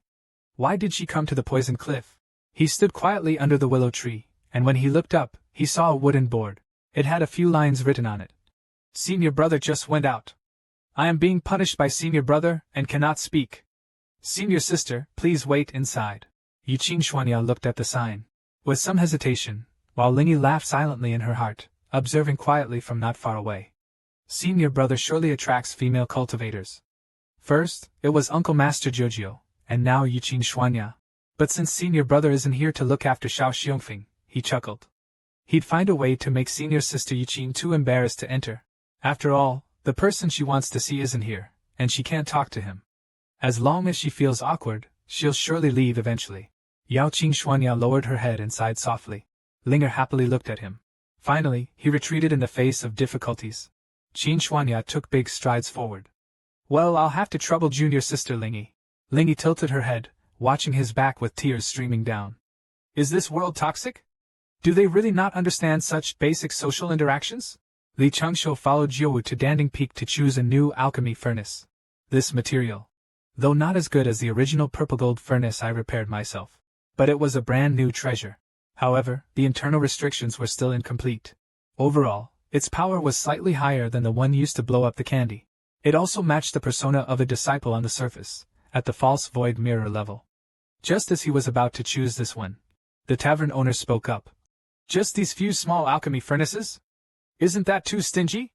Why did she come to the poison cliff? He stood quietly under the willow tree, and when he looked up, he saw a wooden board. It had a few lines written on it. Senior brother just went out. I am being punished by senior brother and cannot speak. Senior sister, please wait inside. Yuqing Xuanya looked at the sign. With some hesitation, while Lingy laughed silently in her heart, observing quietly from not far away. Senior brother surely attracts female cultivators. First, it was Uncle Master Jojo, and now Yuqing Xuanya. But since senior brother isn't here to look after Xiao Xiongfeng, he chuckled. He'd find a way to make senior sister Yuqing too embarrassed to enter. After all, the person she wants to see isn't here, and she can't talk to him. As long as she feels awkward, she'll surely leave eventually. Yao Qing Xuanya lowered her head and sighed softly. Linger happily looked at him. Finally, he retreated in the face of difficulties. Qing Xuanya took big strides forward. Well, I'll have to trouble junior sister Lingy. Lingy tilted her head, watching his back with tears streaming down. Is this world toxic? Do they really not understand such basic social interactions? Li Changshu followed Jiu to Danding Peak to choose a new alchemy furnace. This material, though not as good as the original purple gold furnace I repaired myself, but it was a brand new treasure. However, the internal restrictions were still incomplete. Overall, its power was slightly higher than the one used to blow up the candy. It also matched the persona of a disciple on the surface, at the false void mirror level. Just as he was about to choose this one, the tavern owner spoke up. Just these few small alchemy furnaces? Isn't that too stingy?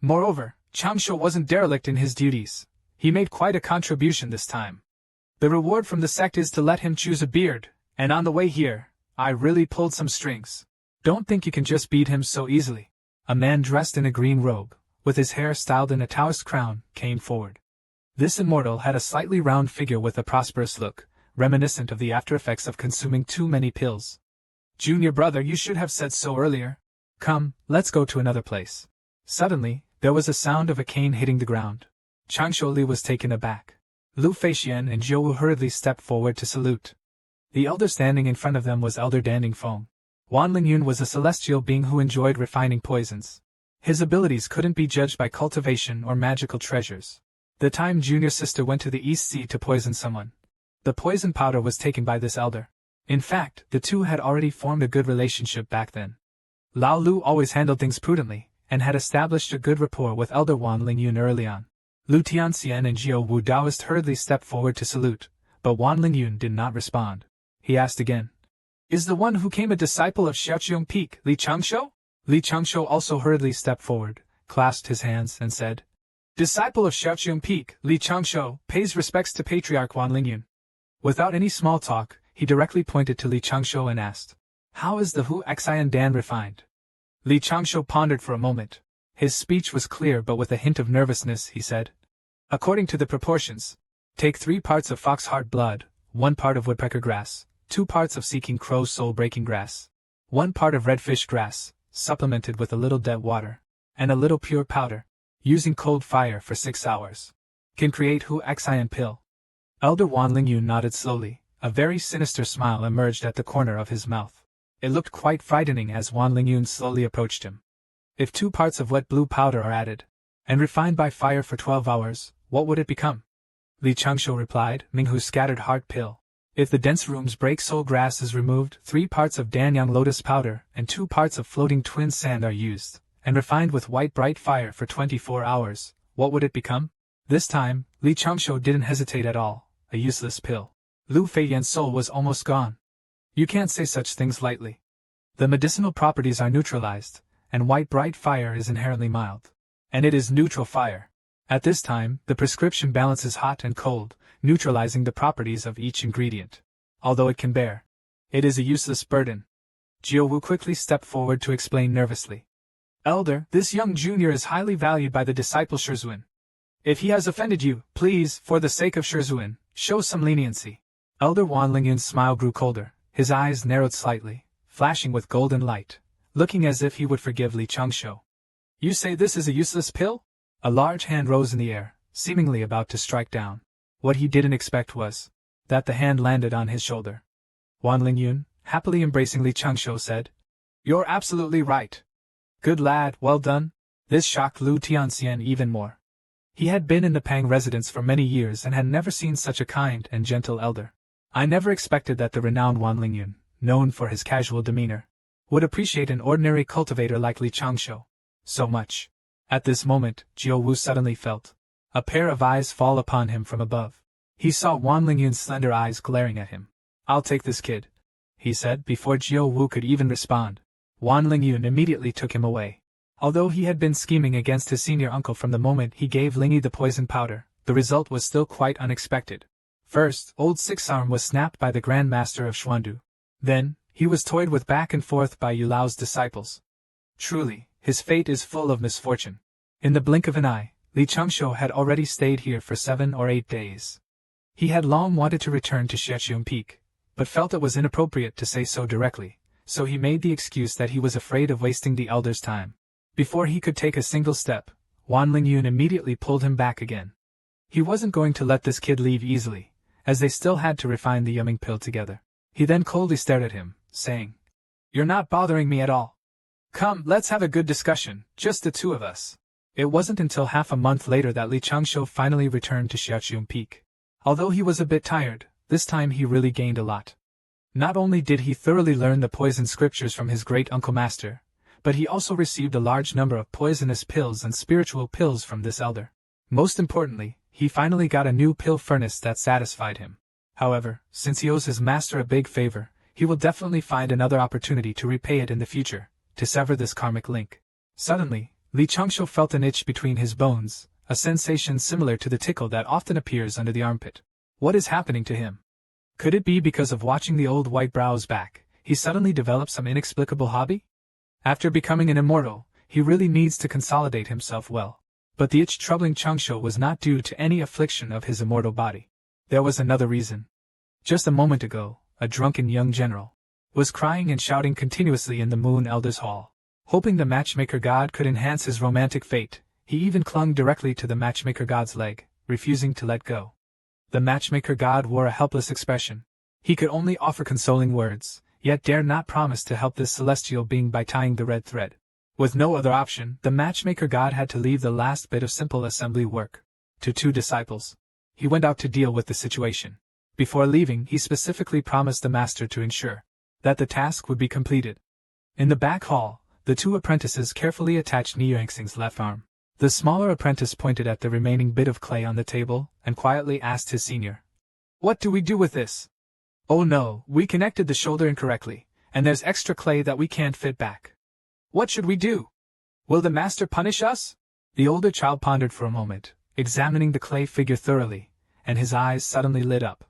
Moreover, Changshu wasn't derelict in his duties. He made quite a contribution this time. The reward from the sect is to let him choose a beard, and on the way here, I really pulled some strings. Don't think you can just beat him so easily. A man dressed in a green robe, with his hair styled in a Taoist crown, came forward. This immortal had a slightly round figure with a prosperous look, reminiscent of the after-effects of consuming too many pills. Junior brother, you should have said so earlier. Come, let's go to another place. Suddenly, there was a sound of a cane hitting the ground. Changshu Li was taken aback. Lu Feixian and Zhou hurriedly stepped forward to salute. The elder standing in front of them was Elder Danding Feng. Wan Lingyun was a celestial being who enjoyed refining poisons. His abilities couldn't be judged by cultivation or magical treasures. The time junior sister went to the East Sea to poison someone, the poison powder was taken by this elder. In fact, the two had already formed a good relationship back then. Lao Lu always handled things prudently, and had established a good rapport with Elder Wan Lingyun early on. Lu Tianxian and Jiu Wu Daoist hurriedly stepped forward to salute, but Wan Lingyun did not respond. He asked again. Is the one who came a disciple of Xiaoqiong Peak, Li Changshu? Li Changshu also hurriedly stepped forward, clasped his hands, and said, Disciple of Xiaoqiong Peak, Li Changshu, pays respects to Patriarch Wan Lingyun. Without any small talk, he directly pointed to Li Changshu and asked, How is the Hu Xian Dan refined? Li Changshu pondered for a moment. His speech was clear but with a hint of nervousness, he said. According to the proportions, take 3 parts of fox heart blood, 1 part of woodpecker grass, 2 parts of seeking crow soul breaking grass, 1 part of redfish grass, supplemented with a little dead water, and a little pure powder, using cold fire for 6 hours. Can create Hu Xian pill. Elder Wan Lingyun nodded slowly. A very sinister smile emerged at the corner of his mouth. It looked quite frightening as Wan Lingyun slowly approached him. If 2 parts of wet blue powder are added, and refined by fire for 12 hours, what would it become? Li Changshu replied, Minghu's scattered heart pill. If the dense rooms break soul grass is removed, 3 parts of Danyang lotus powder and 2 parts of floating twin sand are used, and refined with white bright fire for 24 hours, what would it become? This time, Li Changshu didn't hesitate at all. A useless pill. Lu Feiyan's soul was almost gone. You can't say such things lightly. The medicinal properties are neutralized, and white bright fire is inherently mild. And it is neutral fire. At this time, the prescription balances hot and cold, neutralizing the properties of each ingredient. Although it can bear, it is a useless burden. Jiu Wu quickly stepped forward to explain nervously. Elder, this young junior is highly valued by the disciple Shizuan. If he has offended you, please, for the sake of Shizuan, show some leniency. Elder Wan Lingyun's smile grew colder, his eyes narrowed slightly, flashing with golden light, looking as if he would forgive Li Changshu. You say this is a useless pill? A large hand rose in the air, seemingly about to strike down. What he didn't expect was that the hand landed on his shoulder. Wan Lingyun, happily embracing Li Changshu, said, You're absolutely right. Good lad, well done. This shocked Lu Tianxian even more. He had been in the Pang residence for many years and had never seen such a kind and gentle elder. I never expected that the renowned Wan Lingyun, known for his casual demeanor, would appreciate an ordinary cultivator like Li Changshu so much. At this moment, Jiao Wu suddenly felt a pair of eyes fall upon him from above. He saw Wan Lingyun's slender eyes glaring at him. I'll take this kid, he said before Jiao Wu could even respond. Wan Lingyun immediately took him away. Although he had been scheming against his senior uncle from the moment he gave Lingy the poison powder, the result was still quite unexpected. First, old Six Arm was snapped by the Grand Master of Xuandu. Then, he was toyed with back and forth by Yu Lao's disciples. Truly, his fate is full of misfortune. In the blink of an eye, Li Changshu had already stayed here for 7 or 8 days. He had long wanted to return to Xiaoqiong Peak, but felt it was inappropriate to say so directly, so he made the excuse that he was afraid of wasting the elder's time. Before he could take a single step, Wan Lingyun immediately pulled him back again. He wasn't going to let this kid leave easily, as they still had to refine the yumming pill together. He then coldly stared at him, saying, You're not bothering me at all. Come, let's have a good discussion, just the two of us. It wasn't until half a month later that Li Changshu finally returned to Xiaoqiong Peak. Although he was a bit tired, this time he really gained a lot. Not only did he thoroughly learn the poison scriptures from his great-uncle master, but he also received a large number of poisonous pills and spiritual pills from this elder. Most importantly, he finally got a new pill furnace that satisfied him. However, since he owes his master a big favor, he will definitely find another opportunity to repay it in the future, to sever this karmic link. Suddenly, Li Changshu felt an itch between his bones, a sensation similar to the tickle that often appears under the armpit. What is happening to him? Could it be because of watching the old white brows back, he suddenly developed some inexplicable hobby? After becoming an immortal, he really needs to consolidate himself well. But the itch troubling Changshu was not due to any affliction of his immortal body. There was another reason. Just a moment ago, a drunken young general was crying and shouting continuously in the Moon Elder's Hall. Hoping the matchmaker god could enhance his romantic fate, he even clung directly to the matchmaker god's leg, refusing to let go. The matchmaker god wore a helpless expression. He could only offer consoling words, yet dared not promise to help this celestial being by tying the red thread. With no other option, the matchmaker god had to leave the last bit of simple assembly work to 2 disciples. He went out to deal with the situation. Before leaving, he specifically promised the master to ensure that the task would be completed. In the back hall, the 2 apprentices carefully attached Niuangxing's left arm. The smaller apprentice pointed at the remaining bit of clay on the table and quietly asked his senior, What do we do with this? Oh no, we connected the shoulder incorrectly, and there's extra clay that we can't fit back. What should we do? Will the master punish us? The older child pondered for a moment, examining the clay figure thoroughly, and his eyes suddenly lit up.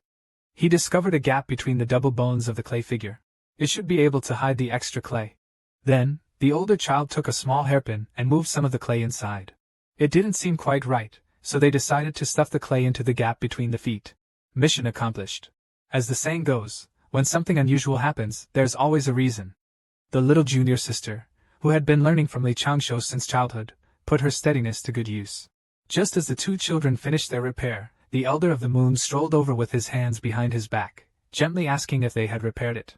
He discovered a gap between the double bones of the clay figure. It should be able to hide the extra clay. Then, the older child took a small hairpin and moved some of the clay inside. It didn't seem quite right, so they decided to stuff the clay into the gap between the feet. Mission accomplished. As the saying goes, when something unusual happens, there's always a reason. The little junior sister, who had been learning from Li Changshu since childhood, put her steadiness to good use. Just as the 2 children finished their repair, the Elder of the Moon strolled over with his hands behind his back, gently asking if they had repaired it.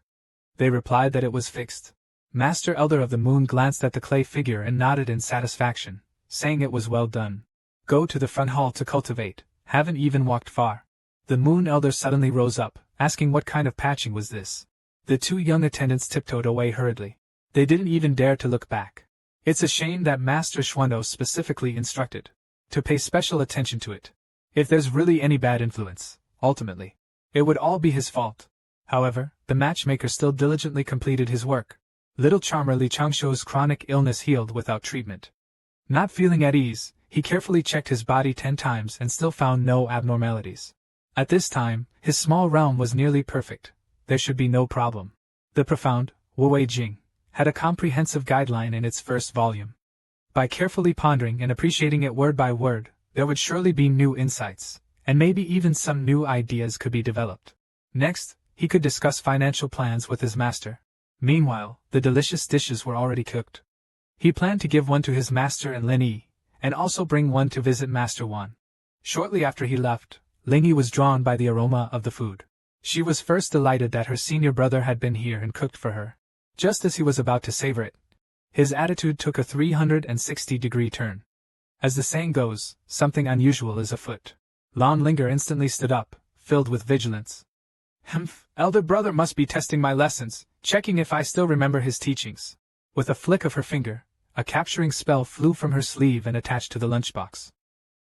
They replied that it was fixed. Master Elder of the Moon glanced at the clay figure and nodded in satisfaction, saying it was well done. Go to the front hall to cultivate, haven't even walked far. The Moon Elder suddenly rose up, asking what kind of patching was this. The 2 young attendants tiptoed away hurriedly. They didn't even dare to look back. It's a shame that Master Xuandu specifically instructed to pay special attention to it. If there's really any bad influence, ultimately, it would all be his fault. However, the matchmaker still diligently completed his work. Little charmer Li Changshu's chronic illness healed without treatment. Not feeling at ease, he carefully checked his body 10 times and still found no abnormalities. At this time, his small realm was nearly perfect. There should be no problem. The profound, Wu Wei Jing, had a comprehensive guideline in its first volume. By carefully pondering and appreciating it word by word, there would surely be new insights, and maybe even some new ideas could be developed. Next, he could discuss financial plans with his master. Meanwhile, the delicious dishes were already cooked. He planned to give one to his master and Lin Yi, and also bring one to visit Master Wan. Shortly after he left, Ling Yi was drawn by the aroma of the food. She was first delighted that her senior brother had been here and cooked for her. Just as he was about to savor it, his attitude took a 360-degree turn. As the saying goes, something unusual is afoot. Lan Linger instantly stood up, filled with vigilance. Humph, elder brother must be testing my lessons, checking if I still remember his teachings. With a flick of her finger, a capturing spell flew from her sleeve and attached to the lunchbox.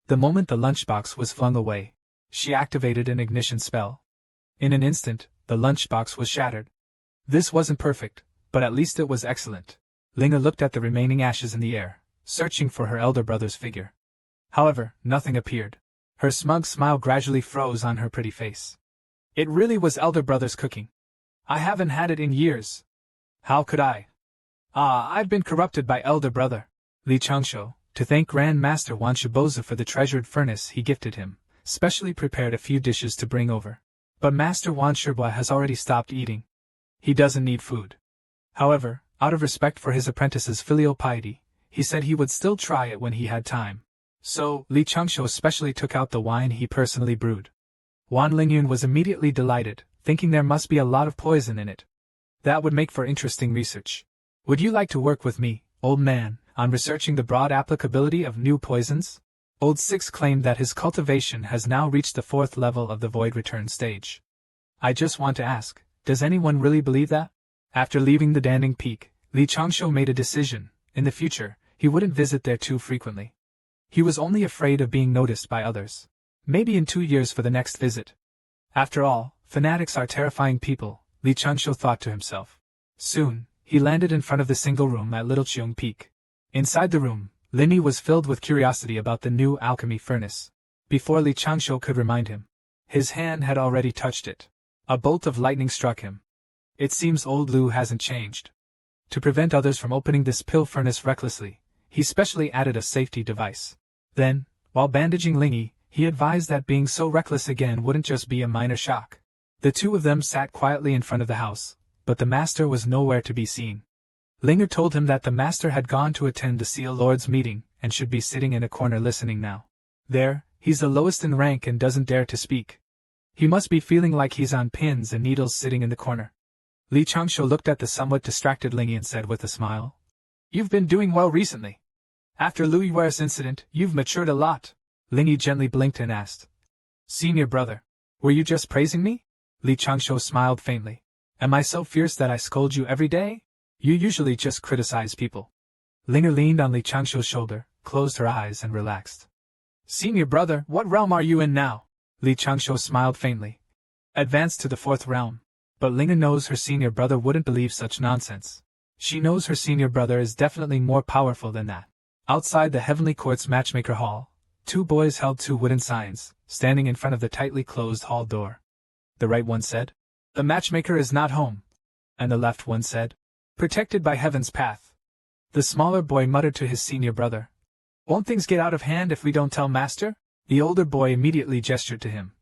The moment the lunchbox was flung away, she activated an ignition spell. In an instant, the lunchbox was shattered. This wasn't perfect, but at least it was excellent. Linga looked at the remaining ashes in the air, searching for her elder brother's figure. However, nothing appeared. Her smug smile gradually froze on her pretty face. It really was elder brother's cooking. I haven't had it in years. How could I? I've been corrupted by elder brother. Li Changsho, to thank Grand Master Wan Shibozu for the treasured furnace he gifted him, specially prepared a few dishes to bring over. But Master Wan Shibwa has already stopped eating. He doesn't need food. However, out of respect for his apprentice's filial piety, he said he would still try it when he had time. So, Li Changsho especially took out the wine he personally brewed. Wan Lingyun was immediately delighted, thinking there must be a lot of poison in it. That would make for interesting research. Would you like to work with me, old man, on researching the broad applicability of new poisons? Old Six claimed that his cultivation has now reached the 4th level of the Void Return stage. I just want to ask, does anyone really believe that? After leaving the Danding Peak, Li Changsho made a decision. In the future, he wouldn't visit there too frequently. He was only afraid of being noticed by others. Maybe in 2 years for the next visit. After all, fanatics are terrifying people, Li Changsho thought to himself. Soon, he landed in front of the single room at Little Cheung Peak. Inside the room, Lin Yi was filled with curiosity about the new alchemy furnace. Before Li Changsho could remind him, his hand had already touched it. A bolt of lightning struck him. It seems old Lu hasn't changed. To prevent others from opening this pill furnace recklessly, he specially added a safety device. Then, while bandaging Ling Yi, he advised that being so reckless again wouldn't just be a minor shock. The two of them sat quietly in front of the house, but the master was nowhere to be seen. Linger told him that the master had gone to attend the Seal Lord's meeting and should be sitting in a corner listening now. There, he's the lowest in rank and doesn't dare to speak. He must be feeling like he's on pins and needles sitting in the corner. Li Changsho looked at the somewhat distracted Ling Yi and said with a smile, "You've been doing well recently. After Lu Yuer's incident, you've matured a lot." Ling Yi gently blinked and asked, "Senior brother, were you just praising me?" Li Changsho smiled faintly. "Am I so fierce that I scold you every day? You usually just criticize people." Linger leaned on Li Changsho's shoulder, closed her eyes and relaxed. "Senior brother, what realm are you in now?" Li Changsho smiled faintly. "Advanced to the 4th realm. But Linger knows her senior brother wouldn't believe such nonsense. She knows her senior brother is definitely more powerful than that." Outside the Heavenly Court's matchmaker hall, 2 boys held 2 wooden signs, standing in front of the tightly closed hall door. The right one said, "The matchmaker is not home." And the left one said, "Protected by Heaven's path." The smaller boy muttered to his senior brother, "Won't things get out of hand if we don't tell Master?" The older boy immediately gestured to him.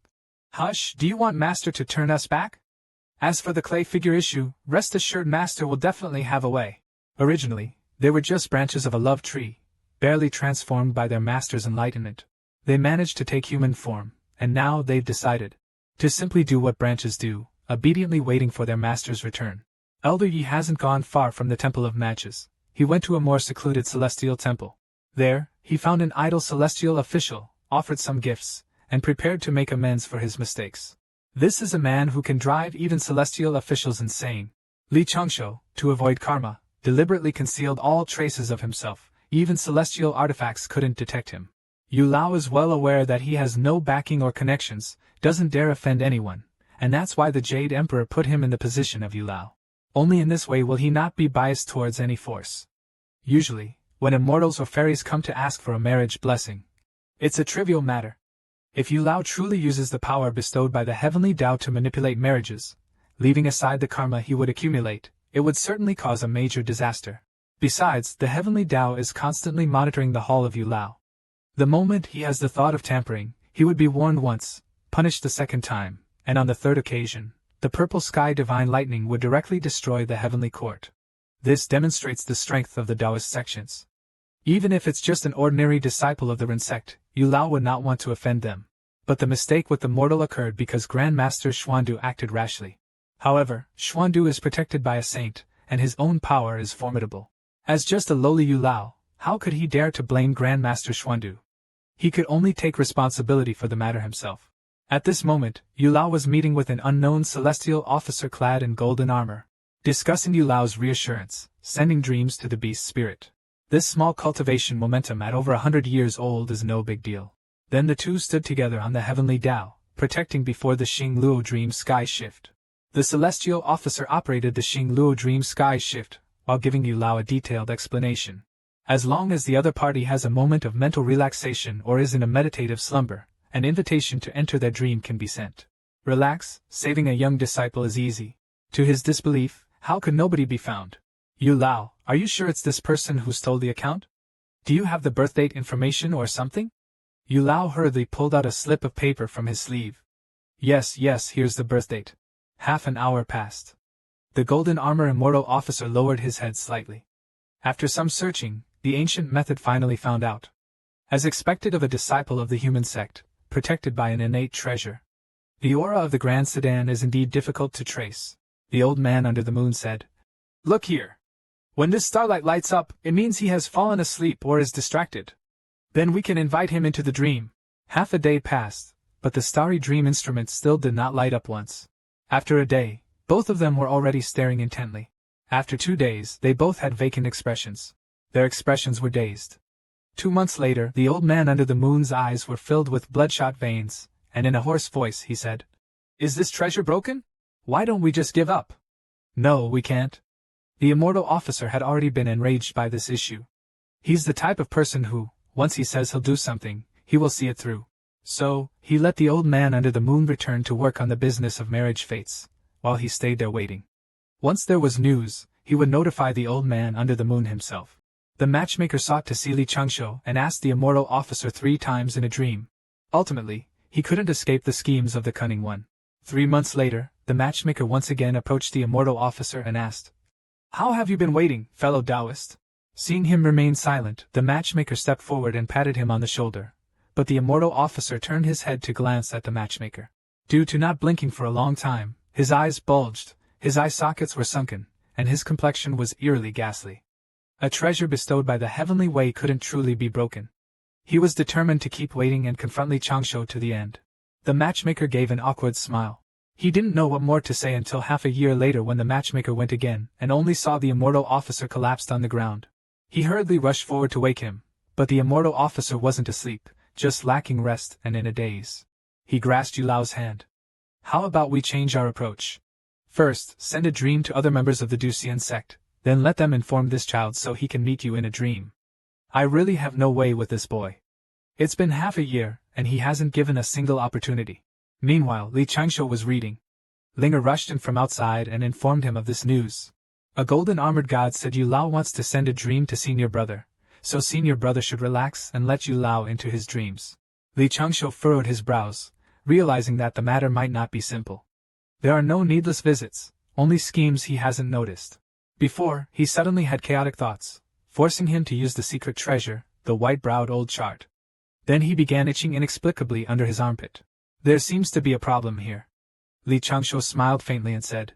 "Hush, do you want Master to turn us back? As for the clay figure issue, rest assured Master will definitely have a way." Originally, they were just branches of a love tree, barely transformed by their master's enlightenment. They managed to take human form, and now they've decided to simply do what branches do, obediently waiting for their master's return. Elder Yi hasn't gone far from the Temple of Matches. He went to a more secluded celestial temple. There, he found an idle celestial official, offered some gifts, and prepared to make amends for his mistakes. This is a man who can drive even celestial officials insane. Li Changsho, to avoid karma, deliberately concealed all traces of himself. Even celestial artifacts couldn't detect him. Yu Lao is well aware that he has no backing or connections, doesn't dare offend anyone, and that's why the Jade Emperor put him in the position of Yu Lao. Only in this way will he not be biased towards any force. Usually, when immortals or fairies come to ask for a marriage blessing, it's a trivial matter. If Yu Lao truly uses the power bestowed by the heavenly Tao to manipulate marriages, leaving aside the karma he would accumulate, it would certainly cause a major disaster. Besides, the heavenly Tao is constantly monitoring the hall of Yu Lao. The moment he has the thought of tampering, he would be warned once, punished the second time, and on the third occasion, the purple sky divine lightning would directly destroy the heavenly court. This demonstrates the strength of the Taoist sections. Even if it's just an ordinary disciple of the Ren sect, Yu Lao would not want to offend them. But the mistake with the mortal occurred because Grand Master Xuandu acted rashly. However, Xuandu is protected by a saint, and his own power is formidable. As just a lowly Yu Lao, how could he dare to blame Grand Master Xuandu? He could only take responsibility for the matter himself. At this moment, Yu Lao was meeting with an unknown celestial officer clad in golden armor, discussing Yu Lao's reassurance, sending dreams to the beast spirit. This small cultivation momentum at over 100 years old is no big deal. Then the two stood together on the heavenly Tao, protecting before the Xing Luo Dream Sky Shift. The celestial officer operated the Xing Luo Dream Sky Shift, while giving Yu Lao a detailed explanation. As long as the other party has a moment of mental relaxation or is in a meditative slumber, an invitation to enter their dream can be sent. Relax, saving a young disciple is easy. To his disbelief, how could nobody be found? Yu Lao, are you sure it's this person who stole the account? Do you have the birthdate information or something? Yu Lao hurriedly pulled out a slip of paper from his sleeve. Yes, here's the birthdate. Half an hour passed. The golden armor immortal officer lowered his head slightly. After some searching, the ancient method finally found out. As expected of a disciple of the human sect, protected by an innate treasure. The aura of the Grand Sedan is indeed difficult to trace. The old man under the moon said, Look here. When this starlight lights up, it means he has fallen asleep or is distracted. Then we can invite him into the dream. Half a day passed, but the starry dream instrument still did not light up once. After a day, both of them were already staring intently. After 2 days, they both had vacant expressions. Their expressions were dazed. 2 months later, the old man under the moon's eyes were filled with bloodshot veins, and in a hoarse voice he said, Is this treasure broken? Why don't we just give up? No, we can't. The immortal officer had already been enraged by this issue. He's the type of person who, once he says he'll do something, he will see it through. So, he let the old man under the moon return to work on the business of marriage fates, while he stayed there waiting. Once there was news, he would notify the old man under the moon himself. The matchmaker sought to see Li Changshou and asked the immortal officer 3 times in a dream. Ultimately, he couldn't escape the schemes of the cunning one. 3 months later, the matchmaker once again approached the immortal officer and asked, How have you been waiting, fellow Taoist? Seeing him remain silent, the matchmaker stepped forward and patted him on the shoulder. But the immortal officer turned his head to glance at the matchmaker. Due to not blinking for a long time, his eyes bulged, his eye sockets were sunken, and his complexion was eerily ghastly. A treasure bestowed by the heavenly way couldn't truly be broken. He was determined to keep waiting and confront Li Changshou to the end. The matchmaker gave an awkward smile. He didn't know what more to say until half a year later when the matchmaker went again and only saw the immortal officer collapsed on the ground. He hurriedly rushed forward to wake him, but the immortal officer wasn't asleep, just lacking rest and in a daze. He grasped Yu Lao's hand. How about we change our approach? First, send a dream to other members of the Duxian sect, then let them inform this child so he can meet you in a dream. I really have no way with this boy. It's been half a year, and he hasn't given a single opportunity. Meanwhile, Li Changshou was reading. Linger rushed in from outside and informed him of this news. A golden-armored god said Yu Lao wants to send a dream to senior brother, so senior brother should relax and let Yu Lao into his dreams. Li Changshou furrowed his brows, realizing that the matter might not be simple. There are no needless visits, only schemes he hasn't noticed. Before, he suddenly had chaotic thoughts, forcing him to use the secret treasure, the white-browed old chart. Then he began itching inexplicably under his armpit. There seems to be a problem here. Li Changshou smiled faintly and said,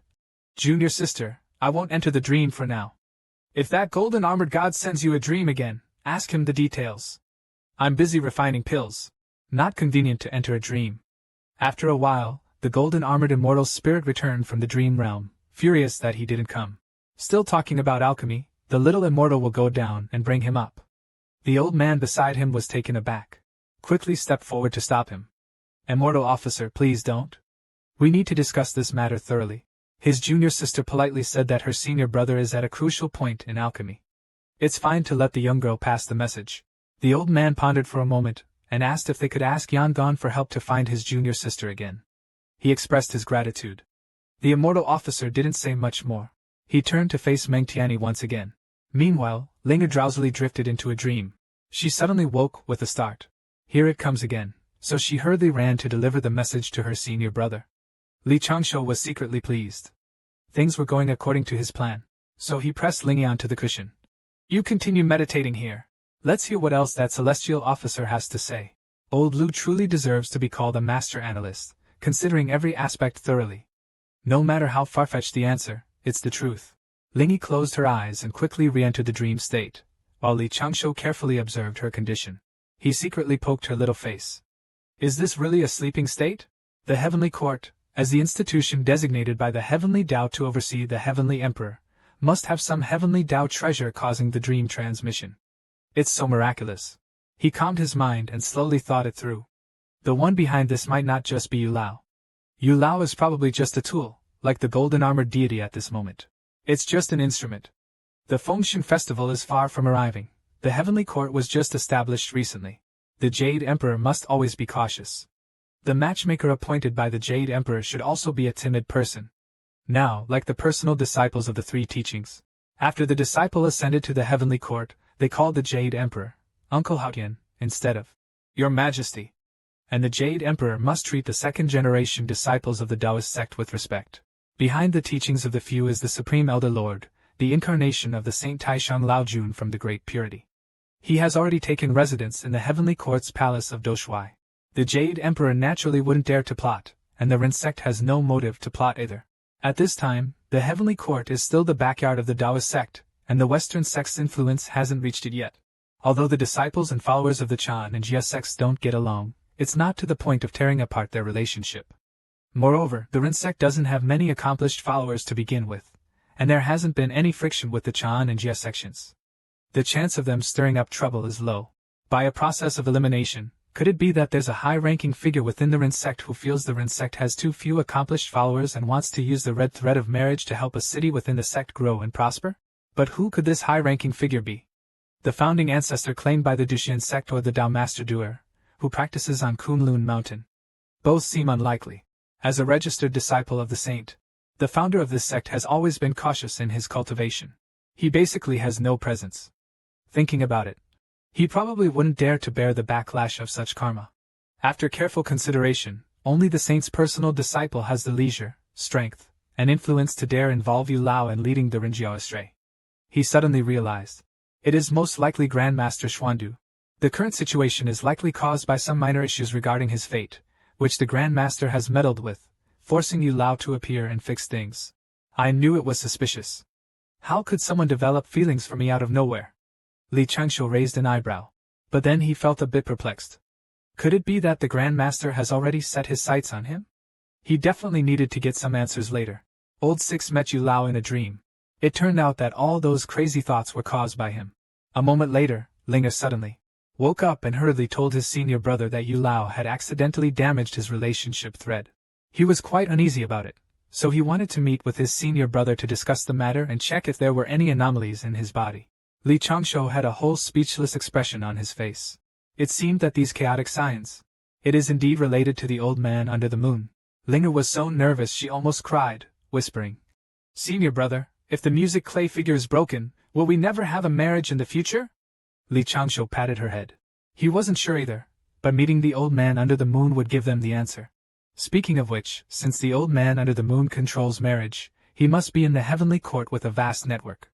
Junior sister, I won't enter the dream for now. If that golden-armored god sends you a dream again, ask him the details. I'm busy refining pills. Not convenient to enter a dream. After a while, the golden-armored immortal spirit returned from the dream realm, furious that he didn't come. Still talking about alchemy, the little immortal will go down and bring him up. The old man beside him was taken aback. Quickly stepped forward to stop him. Immortal officer, please don't. We need to discuss this matter thoroughly. His junior sister politely said that her senior brother is at a crucial point in alchemy. It's fine to let the young girl pass the message. The old man pondered for a moment, and asked if they could ask Yangon for help to find his junior sister again. He expressed his gratitude. The immortal officer didn't say much more. He turned to face Meng Tianyi once again. Meanwhile, Linga drowsily drifted into a dream. She suddenly woke with a start. Here it comes again, so she hurriedly ran to deliver the message to her senior brother. Li Changshu was secretly pleased. Things were going according to his plan, so he pressed Lingy onto the cushion. You continue meditating here. Let's hear what else that celestial officer has to say. Old Lu truly deserves to be called a master analyst, considering every aspect thoroughly. No matter how far-fetched the answer, it's the truth. Lingy closed her eyes and quickly re-entered the dream state, while Li Changshu carefully observed her condition. He secretly poked her little face. Is this really a sleeping state? The Heavenly Court, as the institution designated by the Heavenly Tao to oversee the Heavenly Emperor, must have some Heavenly Tao treasure causing the dream transmission. It's so miraculous. He calmed his mind and slowly thought it through. The one behind this might not just be Yu Lao. Yu Lao is probably just a tool, like the golden armored deity at this moment. It's just an instrument. The Fengshan festival is far from arriving. The Heavenly Court was just established recently. The Jade Emperor must always be cautious. The matchmaker appointed by the Jade Emperor should also be a timid person. Now, like the personal disciples of the three teachings, after the disciple ascended to the Heavenly Court, they called the Jade Emperor Uncle Haotian, instead of Your Majesty. And the Jade Emperor must treat the second-generation disciples of the Taoist sect with respect. Behind the teachings of the few is the Supreme Elder Lord, the incarnation of the Saint Taishang Laojun from the Great Purity. He has already taken residence in the Heavenly Court's palace of Doshuai. The Jade Emperor naturally wouldn't dare to plot, and the Ren sect has no motive to plot either. At this time, the Heavenly Court is still the backyard of the Taoist sect, and the Western sect's influence hasn't reached it yet. Although the disciples and followers of the Chan and Jia sects don't get along, it's not to the point of tearing apart their relationship. Moreover, the Ren sect doesn't have many accomplished followers to begin with, and there hasn't been any friction with the Chan and Jia sections. The chance of them stirring up trouble is low. By a process of elimination, could it be that there's a high-ranking figure within the Ren sect who feels the Ren sect has too few accomplished followers and wants to use the red thread of marriage to help a city within the sect grow and prosper? But who could this high-ranking figure be? The founding ancestor claimed by the Duxian sect or the Tao Master Doer, who practices on Kunlun Mountain. Both seem unlikely. As a registered disciple of the saint, the founder of this sect has always been cautious in his cultivation. He basically has no presence. Thinking about it, he probably wouldn't dare to bear the backlash of such karma. After careful consideration, only the saint's personal disciple has the leisure, strength, and influence to dare involve Yu Lao in leading the Rinjiao astray. He suddenly realized. It is most likely Grandmaster Xuandu. The current situation is likely caused by some minor issues regarding his fate, which the Grandmaster has meddled with, forcing Yu Lao to appear and fix things. I knew it was suspicious. How could someone develop feelings for me out of nowhere? Li Changshu raised an eyebrow. But then he felt a bit perplexed. Could it be that the Grandmaster has already set his sights on him? He definitely needed to get some answers later. Old Six met Yu Lao in a dream. It turned out that all those crazy thoughts were caused by him. A moment later, Linga suddenly woke up and hurriedly told his senior brother that Yu Lao had accidentally damaged his relationship thread. He was quite uneasy about it, so he wanted to meet with his senior brother to discuss the matter and check if there were any anomalies in his body. Li Changshu had a whole speechless expression on his face. It seemed that these chaotic signs. It is indeed related to the old man under the moon. Linga was so nervous she almost cried, whispering, Senior brother, if the music clay figure is broken, will we never have a marriage in the future? Li Changshu patted her head. He wasn't sure either, but meeting the old man under the moon would give them the answer. Speaking of which, since the old man under the moon controls marriage, he must be in the heavenly court with a vast network.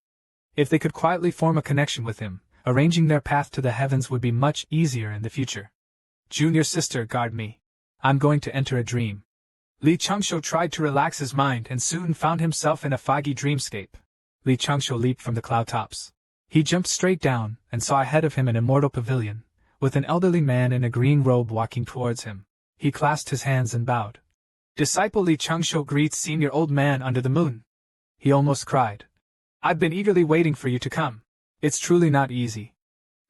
If they could quietly form a connection with him, arranging their path to the heavens would be much easier in the future. Junior sister, guard me. I'm going to enter a dream. Li Changshu tried to relax his mind and soon found himself in a foggy dreamscape. Li Changshu leaped from the cloud tops. He jumped straight down and saw ahead of him an immortal pavilion, with an elderly man in a green robe walking towards him. He clasped his hands and bowed. Disciple Li Changshu greets senior old man under the moon. He almost cried. I've been eagerly waiting for you to come. It's truly not easy.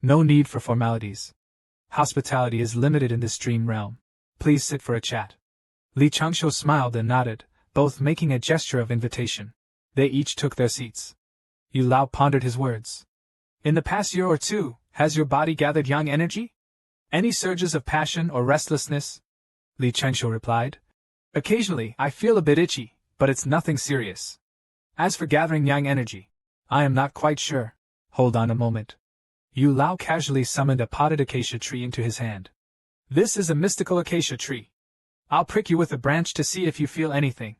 No need for formalities. Hospitality is limited in this dream realm. Please sit for a chat. Li Changshu smiled and nodded, both making a gesture of invitation. They each took their seats. Yu Lao pondered his words. In the past year or two, has your body gathered yang energy? Any surges of passion or restlessness? Li Changshu replied. Occasionally, I feel a bit itchy, but it's nothing serious. As for gathering yang energy, I am not quite sure. Hold on a moment. Yu Lao casually summoned a potted acacia tree into his hand. This is a mystical acacia tree. I'll prick you with a branch to see if you feel anything.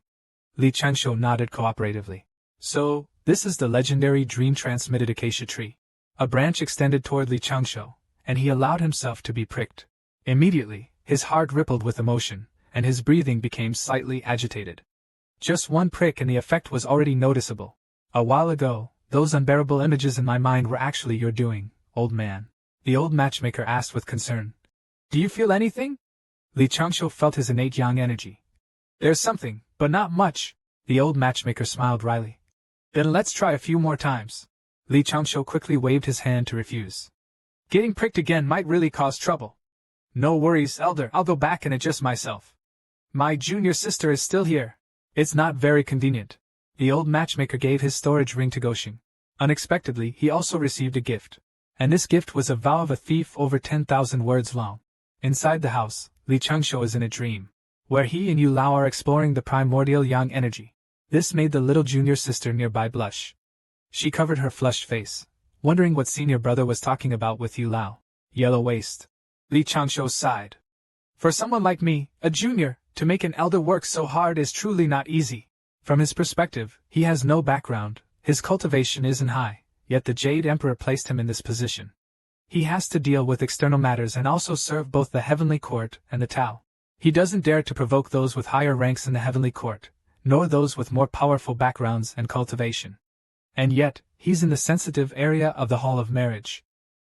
Li Changshu nodded cooperatively. So, this is the legendary dream-transmitted acacia tree. A branch extended toward Li Changshu, and he allowed himself to be pricked. Immediately, his heart rippled with emotion, and his breathing became slightly agitated. Just one prick and the effect was already noticeable. A while ago, those unbearable images in my mind were actually your doing, old man. The old matchmaker asked with concern. Do you feel anything? Li Changshu felt his innate yang energy. There's something, but not much. The old matchmaker smiled wryly. Then let's try a few more times. Li Changshu quickly waved his hand to refuse. Getting pricked again might really cause trouble. No worries, Elder, I'll go back and adjust myself. My junior sister is still here. It's not very convenient. The old matchmaker gave his storage ring to Goshing. Unexpectedly, he also received a gift. And this gift was a vow of a thief over 10,000 words long. Inside the house, Li Changshu is in a dream, where he and Yu Lao are exploring the primordial yang energy. This made the little junior sister nearby blush. She covered her flushed face, wondering what senior brother was talking about with Yu Lao. Yellow waist. Li Changshu sighed. For someone like me, a junior, to make an elder work so hard is truly not easy. From his perspective, he has no background, his cultivation isn't high, yet the Jade Emperor placed him in this position. He has to deal with external matters and also serve both the Heavenly Court and the Tao. He doesn't dare to provoke those with higher ranks in the Heavenly Court, nor those with more powerful backgrounds and cultivation. And yet, he's in the sensitive area of the Hall of Marriage.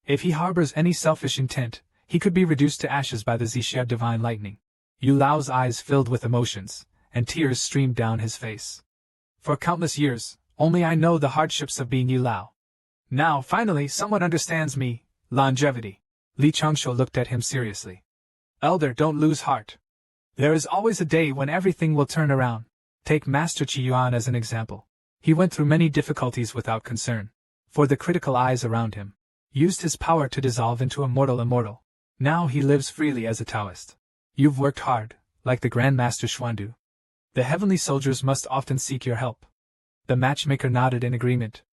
If he harbors any selfish intent, he could be reduced to ashes by the Zixia divine lightning. Yu Lao's eyes filled with emotions, and tears streamed down his face. For countless years, only I know the hardships of being Yu Lao. Now, finally, someone understands me. Longevity. Li Changshu looked at him seriously. Elder, don't lose heart. There is always a day when everything will turn around. Take Master Qi Yuan as an example. He went through many difficulties without concern. For the critical eyes around him, used his power to dissolve into a mortal immortal. Now he lives freely as a Taoist. You've worked hard, like the Grand Master Xuandu. The heavenly soldiers must often seek your help. The matchmaker nodded in agreement.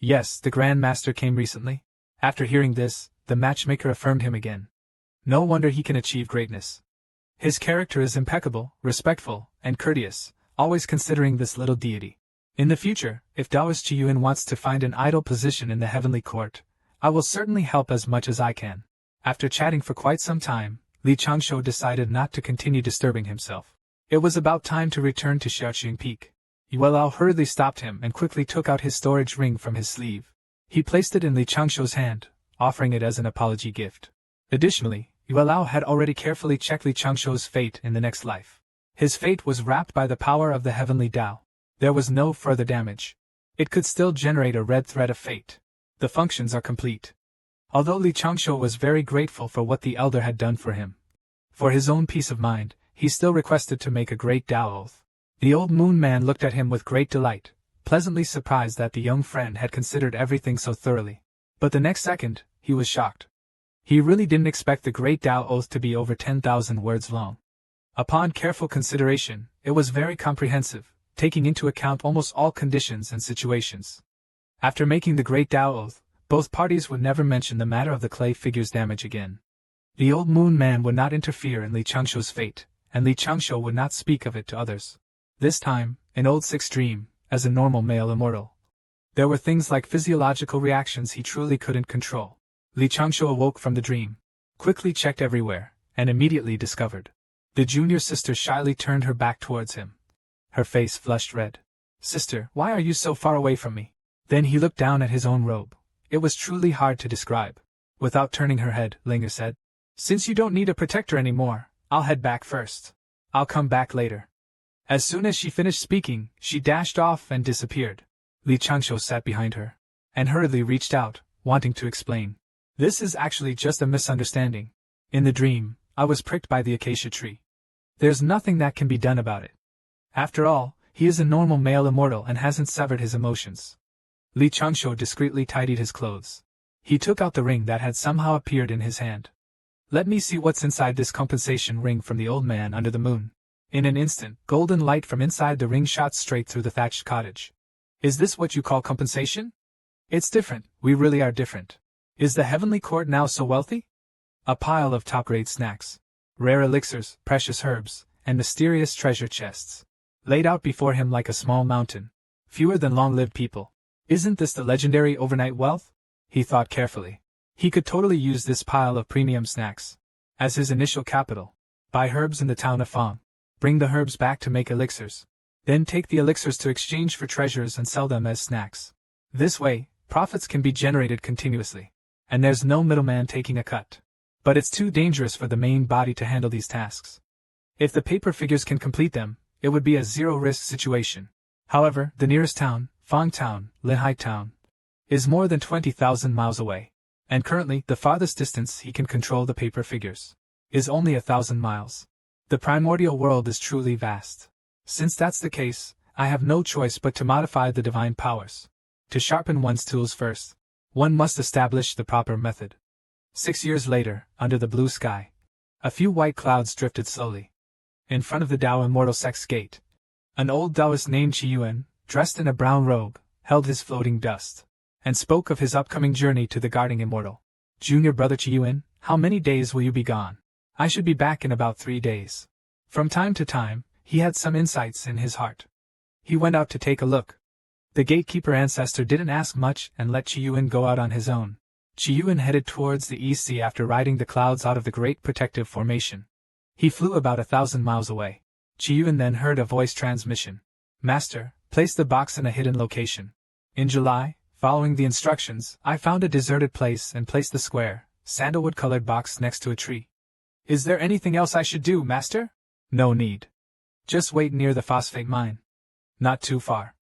Yes, the Grand Master came recently. After hearing this, the matchmaker affirmed him again. No wonder he can achieve greatness. His character is impeccable, respectful, and courteous, always considering this little deity. In the future, if Taoist Qi Yuan wants to find an idle position in the heavenly court, I will certainly help as much as I can. After chatting for quite some time, Li Changshu decided not to continue disturbing himself. It was about time to return to Xiaoqing Peak. Yu Lao hurriedly stopped him and quickly took out his storage ring from his sleeve. He placed it in Li Changshu's hand, offering it as an apology gift. Additionally, Yu Lao had already carefully checked Li Changshu's fate in the next life. His fate was wrapped by the power of the heavenly Tao. There was no further damage. It could still generate a red thread of fate. The functions are complete. Although Li Changshu was very grateful for what the elder had done for him, for his own peace of mind, he still requested to make a great Tao oath. The old moon man looked at him with great delight, pleasantly surprised that the young friend had considered everything so thoroughly. But the next second, he was shocked. He really didn't expect the great Tao oath to be over 10,000 words long. Upon careful consideration, it was very comprehensive, taking into account almost all conditions and situations. After making the great Tao oath, both parties would never mention the matter of the clay figure's damage again. The old moon man would not interfere in Li Changshu's fate, and Li Changshu would not speak of it to others. This time, in Old Six's dream, as a normal male immortal, there were things like physiological reactions he truly couldn't control. Li Changshu awoke from the dream, quickly checked everywhere, and immediately discovered. The junior sister shyly turned her back towards him. Her face flushed red. Sister, why are you so far away from me? Then he looked down at his own robe. It was truly hard to describe. Without turning her head, Linger said, Since you don't need a protector anymore, I'll head back first. I'll come back later. As soon as she finished speaking, she dashed off and disappeared. Li Changshu sat behind her, and hurriedly reached out, wanting to explain. This is actually just a misunderstanding. In the dream, I was pricked by the acacia tree. There's nothing that can be done about it. After all, he is a normal male immortal and hasn't severed his emotions. Li Changshu discreetly tidied his clothes. He took out the ring that had somehow appeared in his hand. Let me see what's inside this compensation ring from the old man under the moon. In an instant, golden light from inside the ring shot straight through the thatched cottage. Is this what you call compensation? It's different, we really are different. Is the heavenly court now so wealthy? A pile of top-grade snacks, rare elixirs, precious herbs, and mysterious treasure chests, laid out before him like a small mountain. Fewer than long-lived people. Isn't this the legendary overnight wealth? He thought carefully. He could totally use this pile of premium snacks as his initial capital. Buy herbs in the town of Fong. Bring the herbs back to make elixirs. Then take the elixirs to exchange for treasures and sell them as snacks. This way, profits can be generated continuously. And there's no middleman taking a cut. But it's too dangerous for the main body to handle these tasks. If the paper figures can complete them, it would be a zero-risk situation. However, the nearest town, Fong Town, Linhai Town, is more than 20,000 miles away. And currently, the farthest distance he can control the paper figures is only 1,000 miles. The primordial world is truly vast. Since that's the case, I have no choice but to modify the divine powers. To sharpen one's tools first, one must establish the proper method. 6 years later, under the blue sky, a few white clouds drifted slowly. In front of the Tao Immortal Sect's gate, an old Taoist named Qiyuan, dressed in a brown robe, held his floating dust, and spoke of his upcoming journey to the Guarding Immortal. Junior brother Qiyuan, how many days will you be gone? I should be back in about 3 days. From time to time, he had some insights in his heart. He went out to take a look. The gatekeeper ancestor didn't ask much and let Qiyuan go out on his own. Qiyuan headed towards the East Sea after riding the clouds out of the Great Protective Formation. He flew about 1,000 miles away. Qiyuan then heard a voice transmission. Master, place the box in a hidden location. In July, following the instructions, I found a deserted place and placed the square, sandalwood-colored box next to a tree. Is there anything else I should do, Master? No need. Just wait near the phosphate mine. Not too far.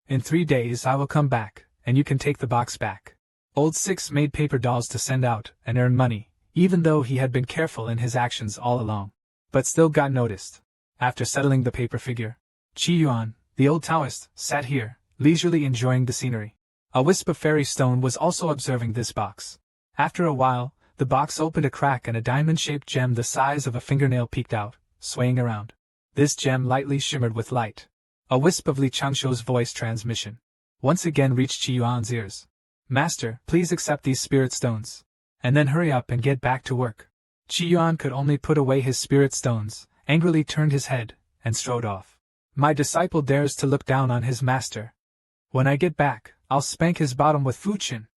In 3 days I will come back, and you can take the box back. Old Six made paper dolls to send out and earn money, even though he had been careful in his actions all along. But still got noticed. After settling the paper figure, Qiyuan, the old Taoist, sat here, leisurely enjoying the scenery. A wisp of fairy stone was also observing this box. After a while, the box opened a crack and a diamond-shaped gem the size of a fingernail peeked out, swaying around. This gem lightly shimmered with light. A wisp of Li Changshuo's voice transmission once again reached Qiyuan's ears. Master, please accept these spirit stones. And then hurry up and get back to work. Qiyuan could only put away his spirit stones, angrily turned his head, and strode off. My disciple dares to look down on his master. When I get back, I'll spank his bottom with Fuchin.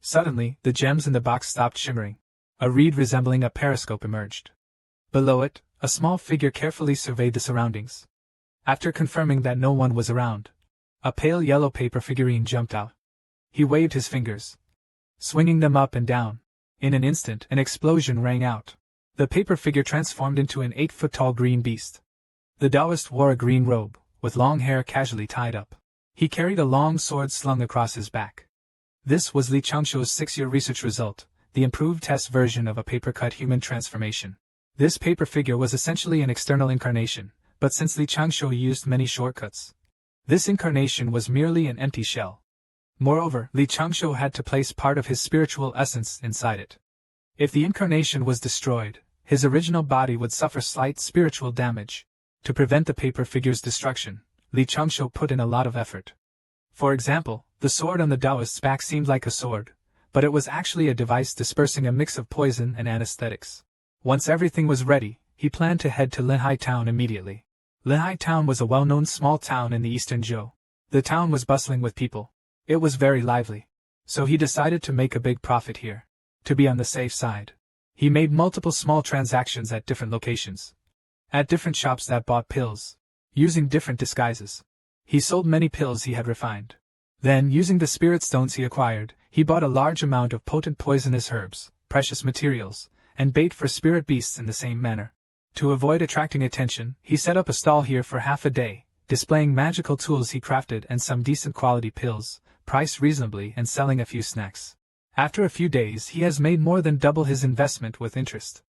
Suddenly, the gems in the box stopped shimmering. A reed resembling a periscope emerged. Below it, a small figure carefully surveyed the surroundings. After confirming that no one was around, a pale yellow paper figurine jumped out. He waved his fingers, swinging them up and down. In an instant, an explosion rang out. The paper figure transformed into an 8-foot-tall green beast. The Taoist wore a green robe, with long hair casually tied up. He carried a long sword slung across his back. This was Li Changshuo's 6-year research result, the improved test version of a paper-cut human transformation. This paper figure was essentially an external incarnation, but since Li Changshuo used many shortcuts, this incarnation was merely an empty shell. Moreover, Li Changshuo had to place part of his spiritual essence inside it. If the incarnation was destroyed, his original body would suffer slight spiritual damage. To prevent the paper figure's destruction, Li Changshuo put in a lot of effort. For example, the sword on the Taoist's back seemed like a sword, but it was actually a device dispersing a mix of poison and anesthetics. Once everything was ready, he planned to head to Linhai Town immediately. Linhai Town was a well-known small town in the eastern Zhou. The town was bustling with people. It was very lively. So he decided to make a big profit here. To be on the safe side, he made multiple small transactions at different locations. At different shops that bought pills, using different disguises. He sold many pills he had refined. Then, using the spirit stones he acquired, he bought a large amount of potent poisonous herbs, precious materials, and bait for spirit beasts in the same manner. To avoid attracting attention, he set up a stall here for half a day, displaying magical tools he crafted and some decent quality pills, priced reasonably, and selling a few snacks. After a few days he has made more than double his investment with interest.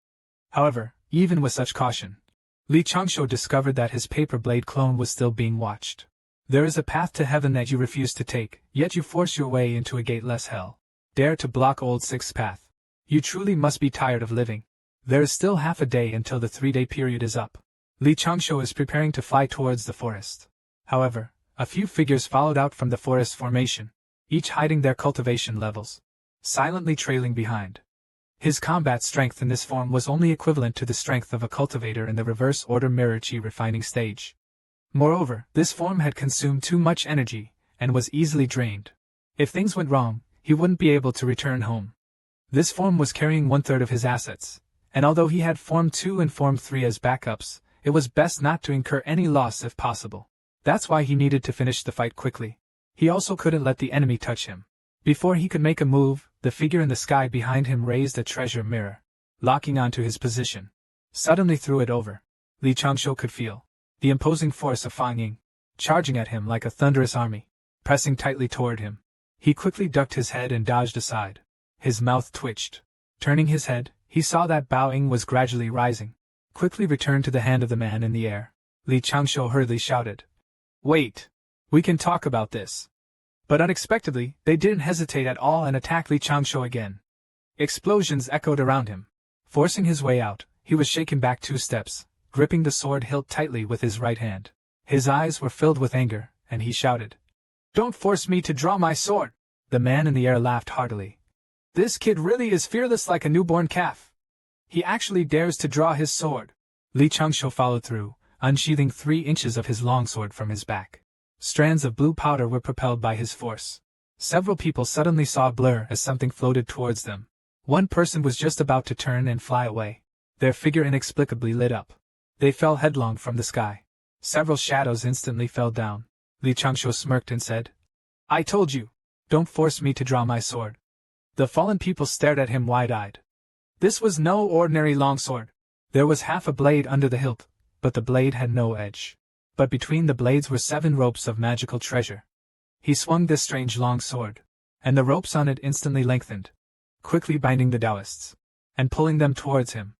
However, even with such caution, Li Changshuo discovered that his paper blade clone was still being watched. There is a path to heaven that you refuse to take, yet you force your way into a gateless hell. Dare to block Old Six's path. You truly must be tired of living. There is still half a day until the 3-day period is up. Li Changshuo is preparing to fly towards the forest. However, a few figures followed out from the forest formation. each hiding their cultivation levels, silently trailing behind. His combat strength in this form was only equivalent to the strength of a cultivator in the reverse order mirror chi refining stage. Moreover, this form had consumed too much energy, and was easily drained. If things went wrong, he wouldn't be able to return home. This form was carrying 1/3 of his assets, and although he had Form 2 and Form 3 as backups, it was best not to incur any loss if possible. That's why he needed to finish the fight quickly. He also couldn't let the enemy touch him. Before he could make a move, the figure in the sky behind him raised a treasure mirror, locking onto his position. Suddenly threw it over. Li Changshu could feel the imposing force of Fang Ying, charging at him like a thunderous army, pressing tightly toward him. He quickly ducked his head and dodged aside. His mouth twitched. Turning his head, he saw that Bao Ying was gradually rising. Quickly returned to the hand of the man in the air. Li Changshu hurriedly shouted, "Wait! We can talk about this." But unexpectedly, they didn't hesitate at all and attacked Li Changshu again. Explosions echoed around him. Forcing his way out, he was shaken back 2 steps, gripping the sword hilt tightly with his right hand. His eyes were filled with anger, and he shouted, "Don't force me to draw my sword!" The man in the air laughed heartily. "This kid really is fearless like a newborn calf. He actually dares to draw his sword." Li Changshu followed through, unsheathing 3 inches of his longsword from his back. Strands of blue powder were propelled by his force. Several people suddenly saw a blur as something floated towards them. One person was just about to turn and fly away. Their figure inexplicably lit up. They fell headlong from the sky. Several shadows instantly fell down. Li Changshu smirked and said, "I told you, don't force me to draw my sword." The fallen people stared at him wide-eyed. This was no ordinary longsword. There was half a blade under the hilt, but the blade had no edge. But between the blades were 7 ropes of magical treasure. He swung this strange long sword, and the ropes on it instantly lengthened, quickly binding the Taoists, and pulling them towards him.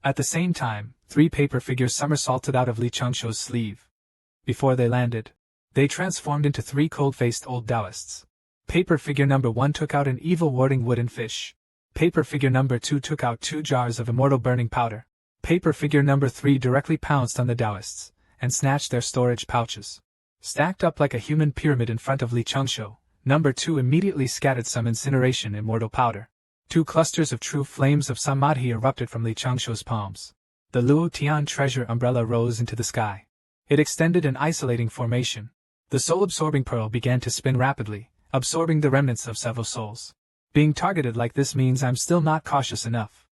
At the same time, 3 paper figures somersaulted out of Li Changshu's sleeve. Before they landed, they transformed into 3 cold-faced old Taoists. Paper figure number 1 took out an evil warding wooden fish. Paper figure number 2 took out 2 jars of immortal burning powder. Paper figure number 3 directly pounced on the Taoists, and snatched their storage pouches. Stacked up like a human pyramid in front of Li Changshu, number 2 immediately scattered some incineration immortal powder. 2 clusters of true flames of samadhi erupted from Li Changshu's palms. The Luo Tian treasure umbrella rose into the sky. It extended in isolating formation. The soul-absorbing pearl began to spin rapidly, absorbing the remnants of several souls. Being targeted like this means I'm still not cautious enough.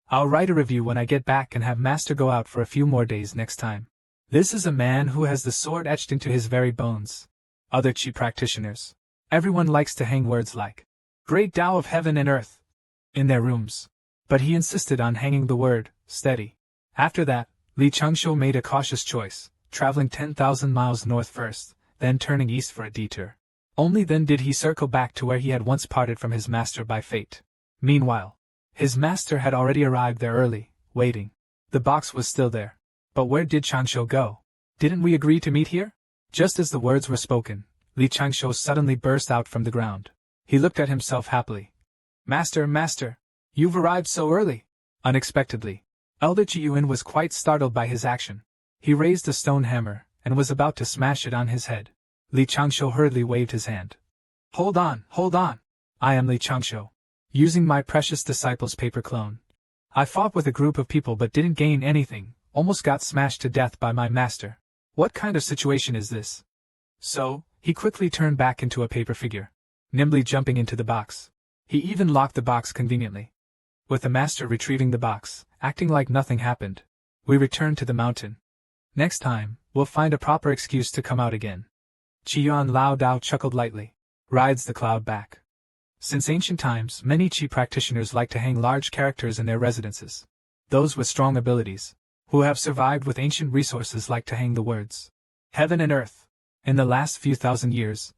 I'll write a review when I get back and have Master go out for a few more days next time. This is a man who has the sword etched into his very bones. Other Chi practitioners. Everyone likes to hang words like, "Great Tao of heaven and earth," in their rooms. But he insisted on hanging the word, "steady." After that, Li Changshu made a cautious choice, traveling 10,000 miles north first, then turning east for a detour. Only then did he circle back to where he had once parted from his master by fate. Meanwhile, his master had already arrived there early, waiting. The box was still there. But where did Changshu go? "Didn't we agree to meet here?" Just as the words were spoken, Li Changshu suddenly burst out from the ground. He looked at himself happily. Master, you've arrived so early." Unexpectedly, Elder Chi Yuan was quite startled by his action. He raised a stone hammer, and was about to smash it on his head. Li Changshu hurriedly waved his hand. Hold on. I am Li Changshu. Using my precious disciple's paper clone. I fought with a group of people but didn't gain anything. Almost got smashed to death by my master. What kind of situation is this?" So, he quickly turned back into a paper figure, nimbly jumping into the box. He even locked the box conveniently. With the master retrieving the box, acting like nothing happened, we returned to the mountain. Next time, we'll find a proper excuse to come out again. Qian Lao Dao chuckled lightly. Rides the cloud back. Since ancient times, many Qi practitioners like to hang large characters in their residences. Those with strong abilities, who have survived with ancient resources, like to hang the words, "heaven and earth." In the last few thousand years,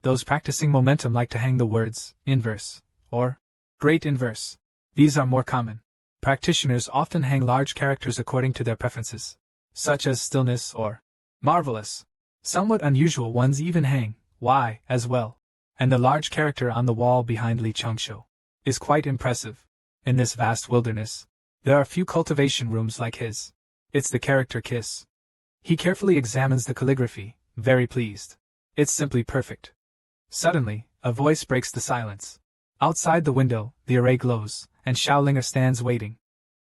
those practicing momentum like to hang the words, "inverse," or "great inverse." These are more common. Practitioners often hang large characters according to their preferences, such as stillness or marvelous. Somewhat unusual ones even hang Y as well. And the large character on the wall behind Li Changshu is quite impressive. In this vast wilderness, there are few cultivation rooms like his. It's the character kiss. He carefully examines the calligraphy, very pleased. It's simply perfect. Suddenly, a voice breaks the silence. Outside the window, the array glows, and Xiaolinger stands waiting.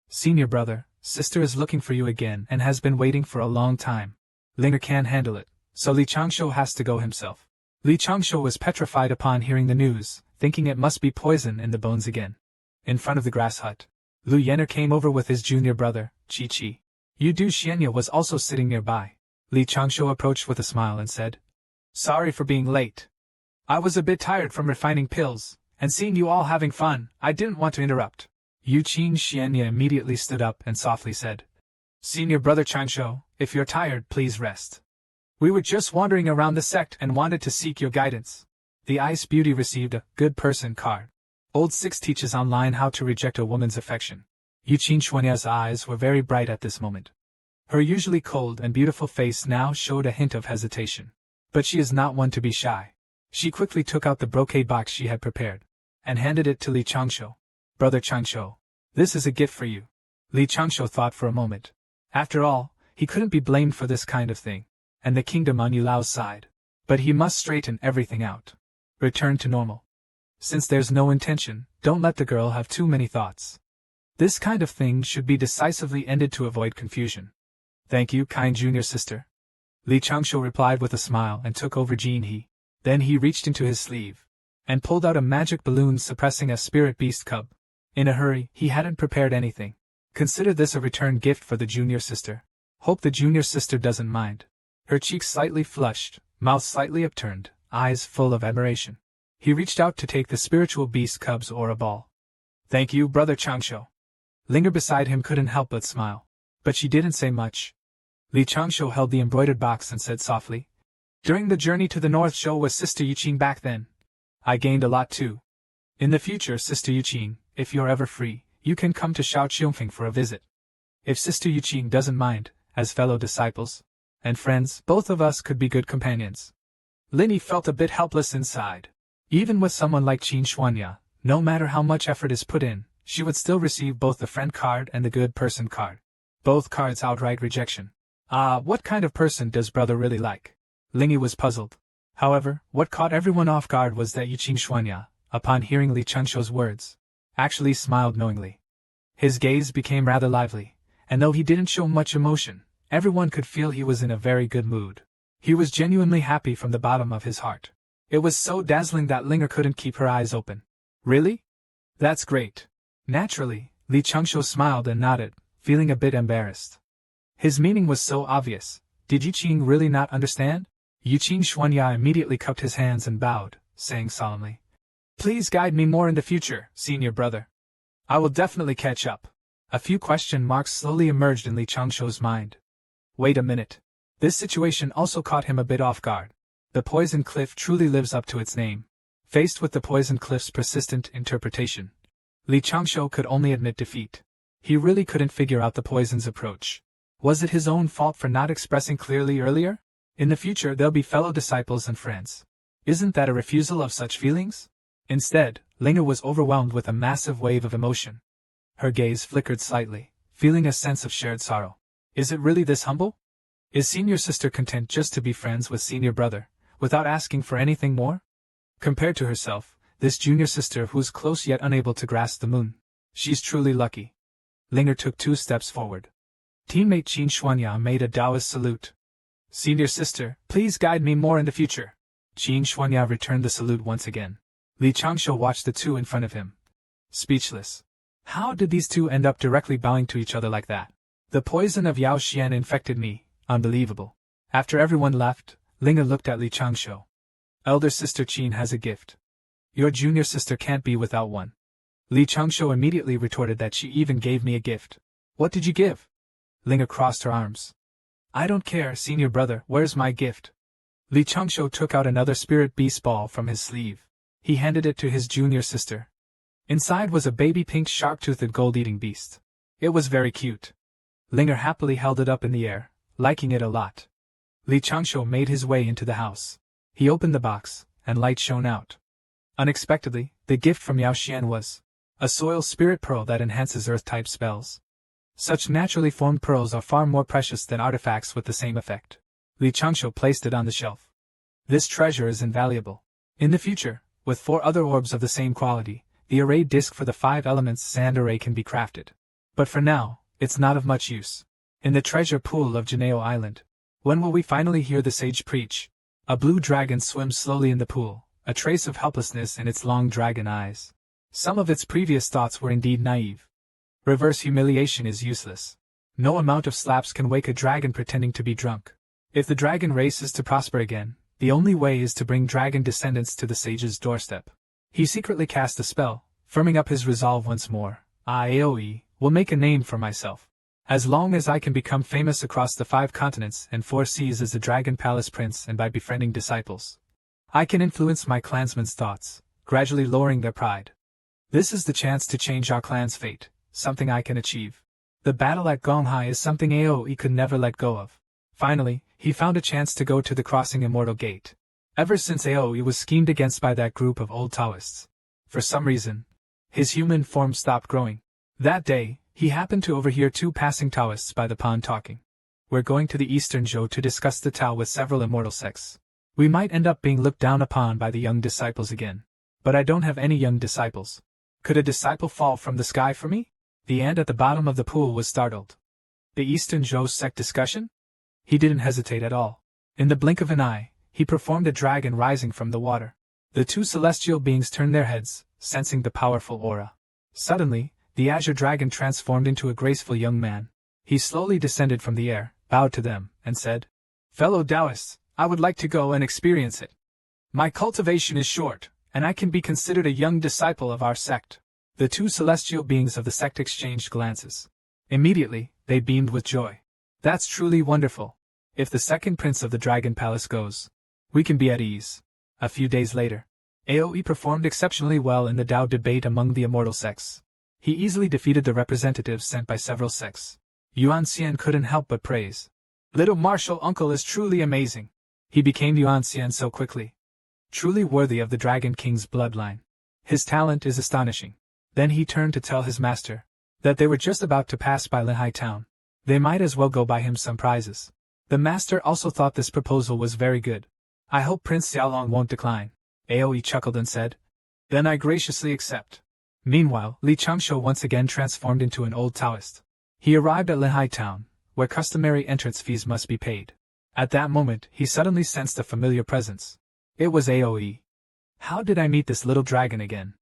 Senior brother, sister is looking for you again and has been waiting for a long time. Linger can't handle it, so Li Changshu has to go himself. Li Changshu was petrified upon hearing the news, thinking it must be poison in the bones again. In front of the grass hut, Lu Yenner came over with his junior brother, Chi Chi. Yu Du Xianya was also sitting nearby. Li Changshu approached with a smile and said, "Sorry for being late. I was a bit tired from refining pills, and seeing you all having fun, I didn't want to interrupt." Yu Qin Xianya immediately stood up and softly said, "Senior brother Changshu, if you're tired, please rest. We were just wandering around the sect and wanted to seek your guidance." The Ice Beauty received a good person card. Old Six teaches online how to reject a woman's affection. Yu Qin Xuanya's eyes were very bright at this moment. Her usually cold and beautiful face now showed a hint of hesitation. But she is not one to be shy. She quickly took out the brocade box she had prepared, and handed it to Li Changshu. "Brother Changshu, this is a gift for you." Li Changshu thought for a moment. After all, he couldn't be blamed for this kind of thing, and the kingdom on Yulao's side. But he must straighten everything out. Return to normal. Since there's no intention, don't let the girl have too many thoughts. This kind of thing should be decisively ended to avoid confusion. "Thank you, kind junior sister." Li Changshu replied with a smile and took over Jin He. Then he reached into his sleeve and pulled out a magic balloon suppressing a spirit beast cub. In a hurry, he hadn't prepared anything. Consider this a return gift for the junior sister. Hope the junior sister doesn't mind. Her cheeks slightly flushed, mouth slightly upturned, eyes full of admiration. He reached out to take the spiritual beast cub's aura ball. "Thank you, brother Changshu." Linger beside him couldn't help but smile. But she didn't say much. Li Changshu held the embroidered box and said softly, "During the journey to the North Show with Sister Yuqing back then, I gained a lot too. In the future, Sister Yuqing, if you're ever free, you can come to Shaoqiongfeng for a visit. If Sister Yuqing doesn't mind, as fellow disciples and friends, both of us could be good companions." Linny felt a bit helpless inside. Even with someone like Qin Xuanya, no matter how much effort is put in, she would still receive both the friend card and the good person card. Both cards outright rejection. What kind of person does brother really like? Lingy was puzzled. However, what caught everyone off guard was that Qin Xuanya, upon hearing Li Changshu's words, actually smiled knowingly. His gaze became rather lively, and though he didn't show much emotion, everyone could feel he was in a very good mood. He was genuinely happy from the bottom of his heart. It was so dazzling that Linger couldn't keep her eyes open. "Really? That's great." Naturally, Li Changshu smiled and nodded, feeling a bit embarrassed. His meaning was so obvious. Did Yuqing really not understand? Yuqing Xuanya immediately cupped his hands and bowed, saying solemnly, "Please guide me more in the future, senior brother. I will definitely catch up." A few question marks slowly emerged in Li Changshu's mind. Wait a minute. This situation also caught him a bit off guard. The Poison Cliff truly lives up to its name. Faced with the Poison Cliff's persistent interpretation, Li Changshu could only admit defeat. He really couldn't figure out the poison's approach. Was it his own fault for not expressing clearly earlier? In the future they'll be fellow disciples and friends. Isn't that a refusal of such feelings? Instead, Linger was overwhelmed with a massive wave of emotion. Her gaze flickered slightly, feeling a sense of shared sorrow. Is it really this humble? Is senior sister content just to be friends with senior brother, without asking for anything more? Compared to herself, this junior sister who's close yet unable to grasp the moon, she's truly lucky. Linger took 2 steps forward. Teammate Qin Xuanya made a Taoist salute. "Senior sister, please guide me more in the future." Qin Xuanya returned the salute once again. Li Changshu watched the two in front of him, speechless. How did these two end up directly bowing to each other like that? The poison of Yao Xian infected me, unbelievable. After everyone left, Linger looked at Li Changshu. "Elder sister Qin has a gift. Your junior sister can't be without one." Li Changshu immediately retorted that she even gave me a gift. "What did you give?" Linger crossed her arms. "I don't care, senior brother, where's my gift?" Li Changshu took out another spirit beast ball from his sleeve. He handed it to his junior sister. Inside was a baby pink sharp-toothed gold-eating beast. It was very cute. Linger happily held it up in the air, liking it a lot. Li Changshu made his way into the house. He opened the box, and light shone out. Unexpectedly, the gift from Yao Xian was a soil spirit pearl that enhances earth-type spells. Such naturally formed pearls are far more precious than artifacts with the same effect. Li Changshu placed it on the shelf. "This treasure is invaluable. In the future, with 4 other orbs of the same quality, the array disk for the 5 elements sand array can be crafted. But for now, it's not of much use. In the treasure pool of Janeo Island, when will we finally hear the sage preach? A blue dragon swims slowly in the pool, a trace of helplessness in its long dragon eyes. Some of its previous thoughts were indeed naive. Reverse humiliation is useless. No amount of slaps can wake a dragon pretending to be drunk. If the dragon race is to prosper again, the only way is to bring dragon descendants to the sage's doorstep. He secretly cast a spell, firming up his resolve once more. I will make a name for myself. As long as I can become famous across the 5 continents and 4 seas as the Dragon Palace Prince and by befriending disciples, I can influence my clansmen's thoughts, gradually lowering their pride. This is the chance to change our clan's fate, something I can achieve. The battle at Gonghai is something Aoi could never let go of. Finally, he found a chance to go to the crossing Immortal Gate. Ever since Aoi was schemed against by that group of old Taoists, for some reason, his human form stopped growing. That day, he happened to overhear 2 passing Taoists by the pond talking. We're going to the Eastern Zhou to discuss the Tao with several immortal sects. We might end up being looked down upon by the young disciples again. But I don't have any young disciples. Could a disciple fall from the sky for me? The ant at the bottom of the pool was startled. The Eastern Zhou sect discussion? He didn't hesitate at all. In the blink of an eye, he performed a dragon rising from the water. The 2 celestial beings turned their heads, sensing the powerful aura. Suddenly, the azure dragon transformed into a graceful young man. He slowly descended from the air, bowed to them, and said, "Fellow Taoists, I would like to go and experience it. My cultivation is short, and I can be considered a young disciple of our sect." The 2 celestial beings of the sect exchanged glances. Immediately, they beamed with joy. That's truly wonderful. If the second prince of the Dragon Palace goes, we can be at ease. A few days later, Aoi performed exceptionally well in the Tao debate among the immortal sects. He easily defeated the representatives sent by several sects. Yuan Xian couldn't help but praise. Little martial uncle is truly amazing. He became Yuan Xian so quickly. Truly worthy of the Dragon King's bloodline. His talent is astonishing. Then he turned to tell his master that they were just about to pass by Linhai town. They might as well go buy him some prizes. The master also thought this proposal was very good. I hope Prince Xiaolong won't decline. Aoi chuckled and said, "Then I graciously accept." Meanwhile, Li Changshu once again transformed into an old Taoist. He arrived at Linhai town, where customary entrance fees must be paid. At that moment, he suddenly sensed a familiar presence. It was Aoi. How did I meet this little dragon again?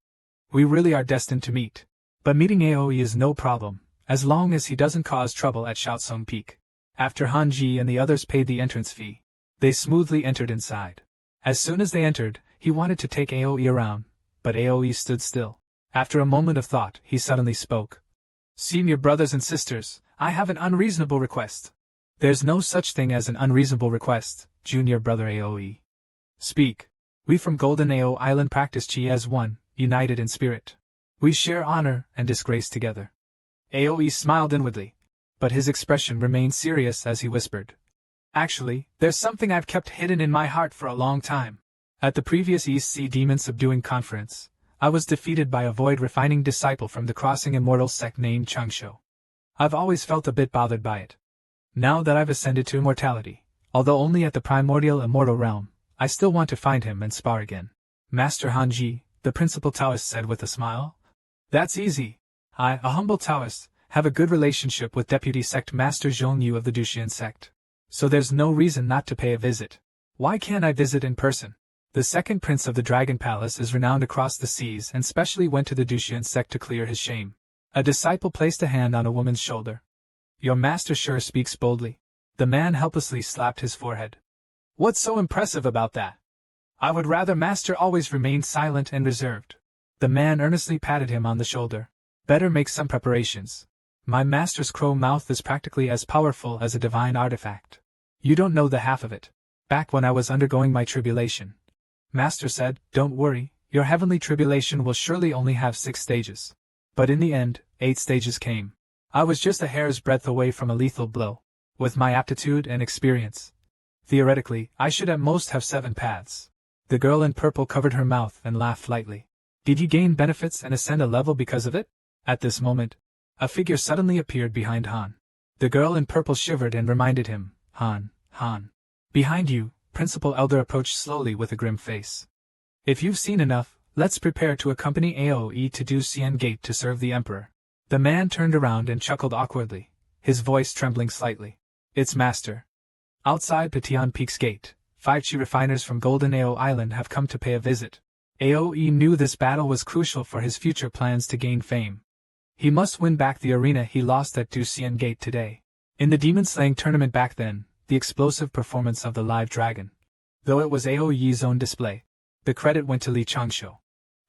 We really are destined to meet. But meeting Aoi is no problem, as long as he doesn't cause trouble at Shaotsung Peak. After Hanji and the others paid the entrance fee, they smoothly entered inside. As soon as they entered, he wanted to take Aoi around, but Aoi stood still. After a moment of thought, he suddenly spoke. "Senior brothers and sisters, I have an unreasonable request." "There's no such thing as an unreasonable request, junior brother Aoi. Speak. We from Golden Ao Island practice Qi as one, united in spirit. We share honor and disgrace together." Aoi smiled inwardly, but his expression remained serious as he whispered. "Actually, there's something I've kept hidden in my heart for a long time. At the previous East Sea Demon Subduing Conference, I was defeated by a void-refining disciple from the Crossing Immortal sect named Changshu. I've always felt a bit bothered by it. Now that I've ascended to immortality, although only at the primordial immortal realm, I still want to find him and spar again." "Master Hanji," the principal Taoist said with a smile. "That's easy. I, a humble Taoist, have a good relationship with Deputy Sect Master Zhongyu of the Duxian sect. So there's no reason not to pay a visit. Why can't I visit in person? The second prince of the Dragon Palace is renowned across the seas and specially went to the Duxian sect to clear his shame." A disciple placed a hand on a woman's shoulder. "Your master sure speaks boldly." The man helplessly slapped his forehead. "What's so impressive about that? I would rather master always remained silent and reserved." The man earnestly patted him on the shoulder. "Better make some preparations. My master's crow mouth is practically as powerful as a divine artifact. You don't know the half of it. Back when I was undergoing my tribulation, Master said, 'Don't worry, your heavenly tribulation will surely only have 6 stages.' But in the end, 8 stages came. I was just a hair's breadth away from a lethal blow. With my aptitude and experience, theoretically, I should at most have 7 paths." The girl in purple covered her mouth and laughed lightly. "Did you gain benefits and ascend a level because of it?" At this moment, a figure suddenly appeared behind Han. The girl in purple shivered and reminded him, Han. Behind you." Principal Elder approached slowly with a grim face. If you've seen enough, let's prepare to accompany Aoe to Duxian Gate to serve the Emperor. The man turned around and chuckled awkwardly, his voice trembling slightly. It's Master. Outside Patian Peak's gate, 5 chi refiners from Golden Ao Island have come to pay a visit. Aoe knew this battle was crucial for his future plans to gain fame. He must win back the arena he lost at Duxian Gate today. In the demon-slaying tournament back then, the explosive performance of the live dragon. Though it was Aoe's own display, the credit went to Li Changshu.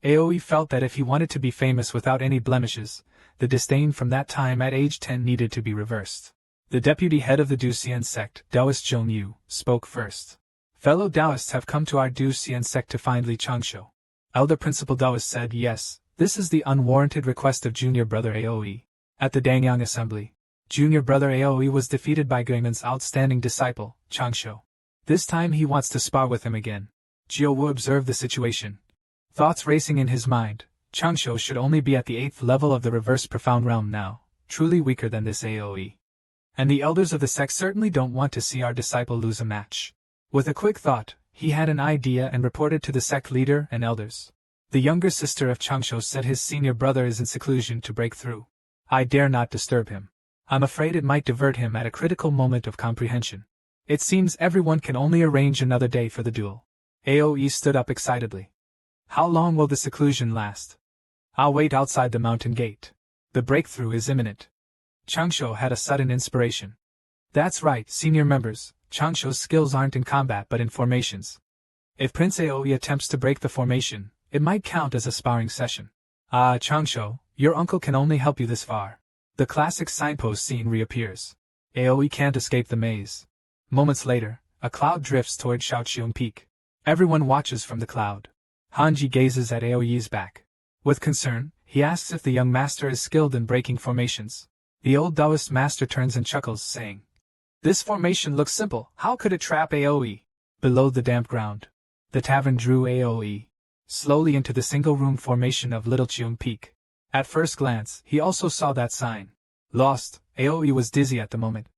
Aoe felt that if he wanted to be famous without any blemishes, the disdain from that time at age 10 needed to be reversed. The deputy head of the Duxian sect, Taoist Zhong Yu, spoke first. Fellow Taoists have come to our Duxian sect to find Li Changshu. Elder Principal Taoist said yes, this is the unwarranted request of junior brother Aoe. At the Dangyang assembly, junior brother Aoe was defeated by Guiman's outstanding disciple, Changshu. This time he wants to spar with him again. Jiao Wu observed the situation. Thoughts racing in his mind, Changshu should only be at the 8th level of the reverse profound realm now, truly weaker than this Aoe. And the elders of the sect certainly don't want to see our disciple lose a match. With a quick thought, he had an idea and reported to the sect leader and elders. The younger sister of Changshu said his senior brother is in seclusion to break through. I dare not disturb him. I'm afraid it might divert him at a critical moment of comprehension. It seems everyone can only arrange another day for the duel. Aoe stood up excitedly. How long will the seclusion last? I'll wait outside the mountain gate. The breakthrough is imminent. Changshu had a sudden inspiration. That's right, senior members, Changshu's skills aren't in combat but in formations. If Prince Aoe attempts to break the formation, it might count as a sparring session. Ah, Changshu, your uncle can only help you this far. The classic signpost scene reappears. Aoe can't escape the maze. Moments later, a cloud drifts toward Shaoqiong Peak. Everyone watches from the cloud. Hanji gazes at Aoe's back. With concern, he asks if the young master is skilled in breaking formations. The old Taoist master turns and chuckles, saying, This formation looks simple, how could it trap Aoe? Below the damp ground, the tavern drew Aoe slowly into the single-room formation of Little Cheung Peak. At first glance, he also saw that sign. Lost, Aoe was dizzy at the moment.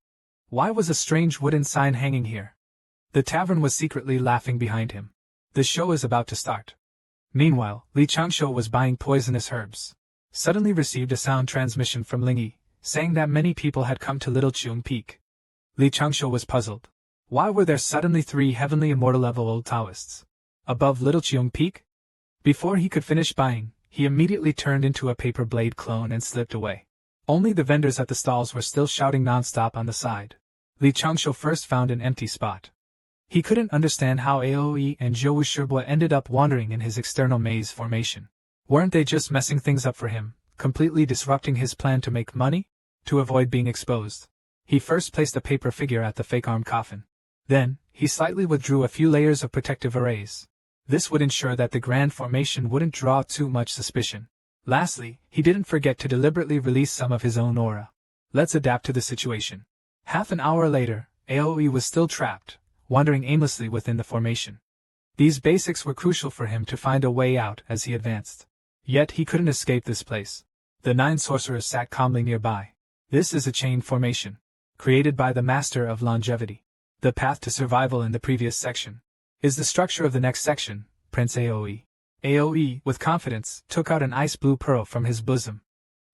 Why was a strange wooden sign hanging here? The tavern was secretly laughing behind him. The show is about to start. Meanwhile, Li Changshu was buying poisonous herbs. Suddenly received a sound transmission from Lingyi, saying that many people had come to Little Cheung Peak. Li Changshu was puzzled. Why were there suddenly 3 heavenly immortal level old Taoists above Little Cheung Peak? Before he could finish buying, he immediately turned into a paper blade clone and slipped away. Only the vendors at the stalls were still shouting non-stop on the side. Li Changshu first found an empty spot. He couldn't understand how Aoe and Zhou Shibua ended up wandering in his external maze formation. Weren't they just messing things up for him, completely disrupting his plan to make money? To avoid being exposed, he first placed a paper figure at the fake arm coffin. Then, he slightly withdrew a few layers of protective arrays. This would ensure that the grand formation wouldn't draw too much suspicion. Lastly, he didn't forget to deliberately release some of his own aura. Let's adapt to the situation. Half an hour later, Aoe was still trapped, wandering aimlessly within the formation. These basics were crucial for him to find a way out as he advanced. Yet he couldn't escape this place. The 9 sorcerers sat calmly nearby. This is a chain formation, created by the Master of Longevity. The path to survival in the previous section is the structure of the next section, Prince Aoe. Aoe, with confidence, took out an ice blue pearl from his bosom.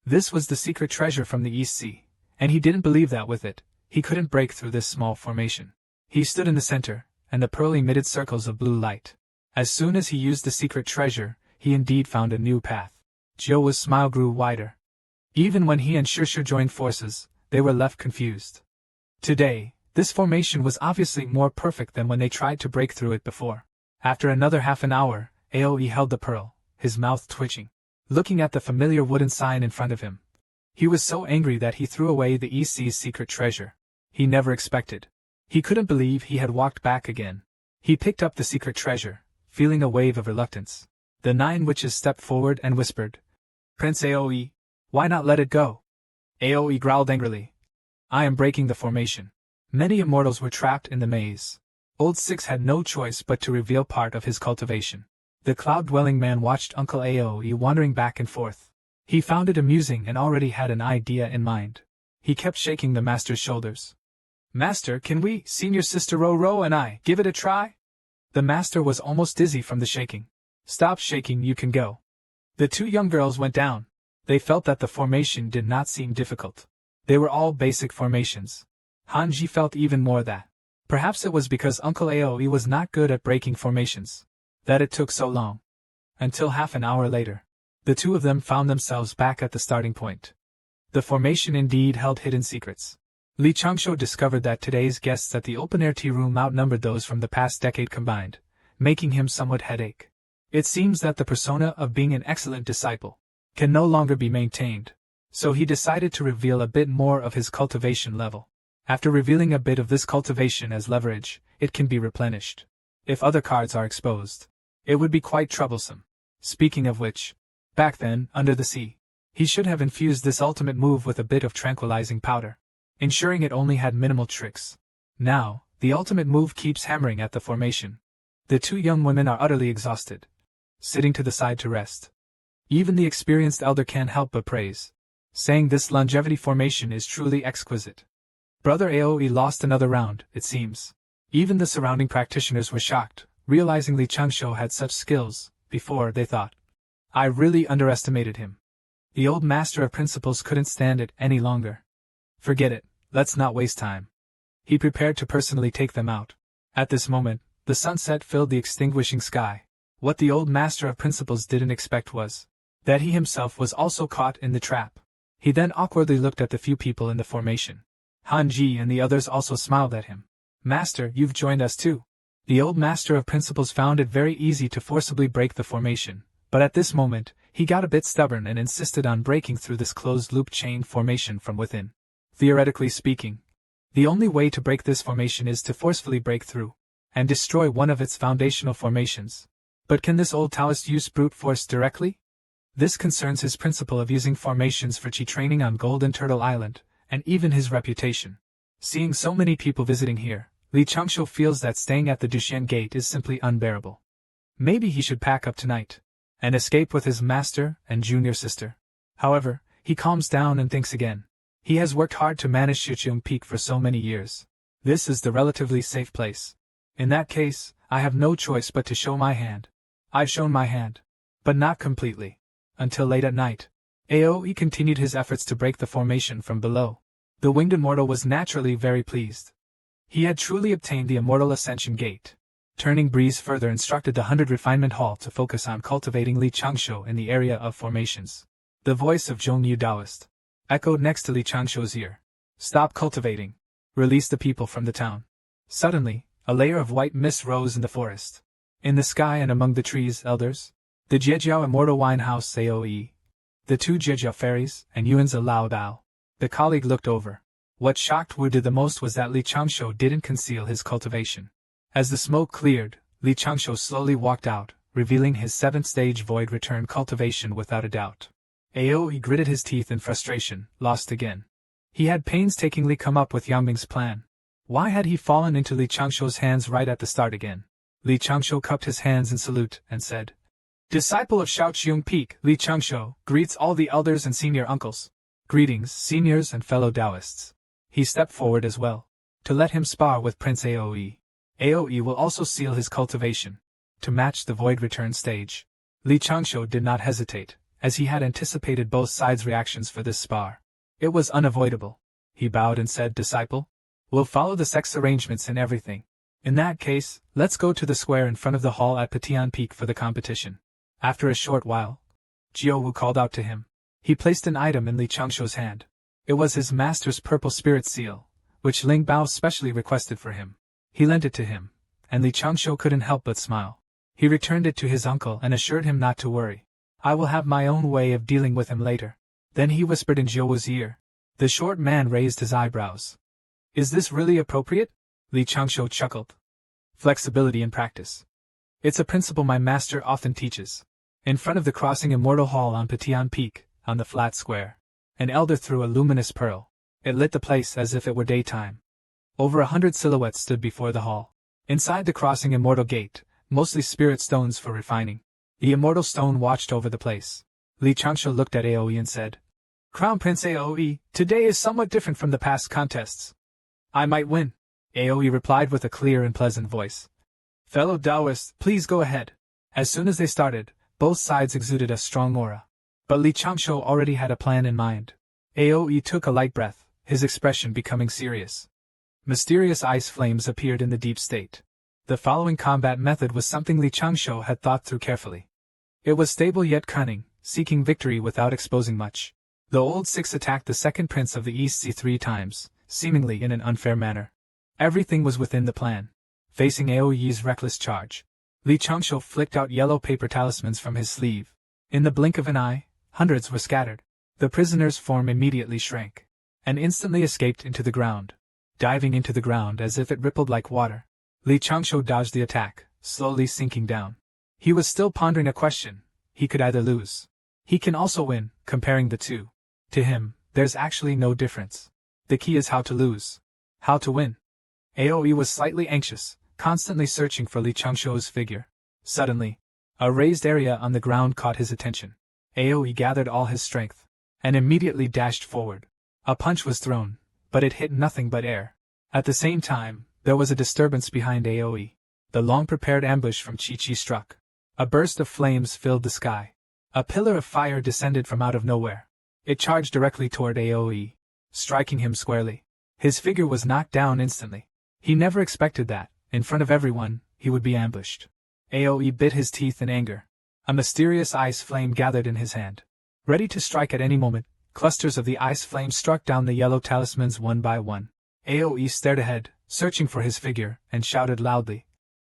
This was the secret treasure from the East Sea, and he didn't believe that with it, he couldn't break through this small formation. He stood in the center, and the pearl emitted circles of blue light. As soon as he used the secret treasure, he indeed found a new path. Zhou's smile grew wider. Even when he and Shushu joined forces, they were left confused. Today, this formation was obviously more perfect than when they tried to break through it before. After another half an hour, Aoe held the pearl, his mouth twitching, looking at the familiar wooden sign in front of him. He was so angry that he threw away the EC's secret treasure. He never expected. He couldn't believe he had walked back again. He picked up the secret treasure, feeling a wave of reluctance. The 9 witches stepped forward and whispered, Prince Aoe, why not let it go? Aoe growled angrily. I am breaking the formation. Many immortals were trapped in the maze. Old Six had no choice but to reveal part of his cultivation. The cloud-dwelling man watched Uncle Aoe wandering back and forth. He found it amusing and already had an idea in mind. He kept shaking the master's shoulders. Master, can we, senior sister Ro and I, give it a try? The master was almost dizzy from the shaking. Stop shaking, you can go. The two young girls went down. They felt that the formation did not seem difficult. They were all basic formations. Hanji felt even more that. Perhaps it was because Uncle Aoi was not good at breaking formations. That it took so long. Until half an hour later. The two of them found themselves back at the starting point. The formation indeed held hidden secrets. Li Changsho discovered that today's guests at the open-air tea room outnumbered those from the past decade combined, making him somewhat headache. It seems that the persona of being an excellent disciple can no longer be maintained, so he decided to reveal a bit more of his cultivation level. After revealing a bit of this cultivation as leverage, it can be replenished. If other cards are exposed, it would be quite troublesome. Speaking of which, back then, under the sea, he should have infused this ultimate move with a bit of tranquilizing powder, ensuring it only had minimal tricks. Now, the ultimate move keeps hammering at the formation. The two young women are utterly exhausted, sitting to the side to rest. Even the experienced elder can't help but praise, saying this longevity formation is truly exquisite. Brother Aoi lost another round, it seems. Even the surrounding practitioners were shocked, realizing Li Changsho had such skills. Before, they thought, I really underestimated him. The old master of principles couldn't stand it any longer. Forget it, let's not waste time. He prepared to personally take them out. At this moment, the sunset filled the extinguishing sky. What the old master of principles didn't expect was that he himself was also caught in the trap. He then awkwardly looked at the few people in the formation. Hanji and the others also smiled at him. Master, you've joined us too. The old master of principles found it very easy to forcibly break the formation, but at this moment, he got a bit stubborn and insisted on breaking through this closed-loop chain formation from within. Theoretically speaking, the only way to break this formation is to forcefully break through and destroy one of its foundational formations. But can this old Taoist use brute force directly? This concerns his principle of using formations for chi training on Golden Turtle Island, and even his reputation. Seeing so many people visiting here, Li Changsho feels that staying at the Duxian Gate is simply unbearable. Maybe he should pack up tonight and escape with his master and junior sister. However, he calms down and thinks again. He has worked hard to manage Shichiung Peak for so many years. This is the relatively safe place. In that case, I have no choice but to show my hand. I've shown my hand. But not completely. Until late at night, Aoi continued his efforts to break the formation from below. The winged immortal was naturally very pleased. He had truly obtained the immortal ascension gate. Turning breeze further instructed the 100 Refinement Hall to focus on cultivating Li Changsho in the area of formations. The voice of Zhongyu Taoist echoed next to Li Changsho's ear. Stop cultivating. Release the people from the town. Suddenly, a layer of white mist rose in the forest. In the sky and among the trees, elders, the Jiejiao Immortal Wine House Aoi, the two Jiejiao fairies, and Yuan's Lao Dao. The colleague looked over. What shocked Wu De the most was that Li Changsho didn't conceal his cultivation. As the smoke cleared, Li Changsho slowly walked out, revealing his 7th-stage void return cultivation without a doubt. Aoi gritted his teeth in frustration, lost again. He had painstakingly come up with Yangbing's plan. Why had he fallen into Li Changsho's hands right at the start again? Li Changsho cupped his hands in salute and said, Disciple of Shaoqiong Peak, Li Changsho, greets all the elders and senior uncles. Greetings, seniors and fellow Taoists. He stepped forward as well, to let him spar with Prince Aoi. Aoi will also seal his cultivation, to match the void return stage. Li Changsho did not hesitate, as he had anticipated both sides' reactions for this spar. It was unavoidable. He bowed and said, Disciple, we'll follow the sex arrangements and everything. In that case, let's go to the square in front of the hall at Patian Peak for the competition. After a short while, Jiaowu called out to him. He placed an item in Li Changsho's hand. It was his master's purple spirit seal, which Ling Bao specially requested for him. He lent it to him, and Li Changsho couldn't help but smile. He returned it to his uncle and assured him not to worry. I will have my own way of dealing with him later. Then he whispered in Jiaowu's ear. The short man raised his eyebrows. Is this really appropriate? Li Changsho chuckled. Flexibility in practice. It's a principle my master often teaches. In front of the crossing Immortal Hall on Patian Peak, on the flat square, an elder threw a luminous pearl. It lit the place as if it were daytime. Over 100 silhouettes stood before the hall. Inside the crossing Immortal Gate, mostly spirit stones for refining. The Immortal Stone watched over the place. Li Changsho looked at Aoi and said, Crown Prince Aoi, today is somewhat different from the past contests. I might win. Aoi replied with a clear and pleasant voice. Fellow Taoists, please go ahead. As soon as they started, both sides exuded a strong aura. But Li Changshu already had a plan in mind. Aoe took a light breath, his expression becoming serious. Mysterious ice flames appeared in the deep state. The following combat method was something Li Changshu had thought through carefully. It was stable yet cunning, seeking victory without exposing much. The old six attacked the second prince of the East 3 times, seemingly in an unfair manner. Everything was within the plan. Facing Aoyi's reckless charge, Li Changshu flicked out yellow paper talismans from his sleeve. In the blink of an eye, hundreds were scattered. The prisoner's form immediately shrank, and instantly escaped into the ground, diving into the ground as if it rippled like water. Li Changshu dodged the attack, slowly sinking down. He was still pondering a question. He could either lose. He can also win, comparing the two. To him, there's actually no difference. The key is how to lose. How to win. Aoe was slightly anxious, constantly searching for Li Changshu's figure. Suddenly, a raised area on the ground caught his attention. Aoe gathered all his strength, and immediately dashed forward. A punch was thrown, but it hit nothing but air. At the same time, there was a disturbance behind Aoe. The long-prepared ambush from Chi-Chi struck. A burst of flames filled the sky. A pillar of fire descended from out of nowhere. It charged directly toward Aoe, striking him squarely. His figure was knocked down instantly. He never expected that, in front of everyone, he would be ambushed. Aoe bit his teeth in anger. A mysterious ice flame gathered in his hand. Ready to strike at any moment, clusters of the ice flame struck down the yellow talismans one by one. Aoe stared ahead, searching for his figure, and shouted loudly,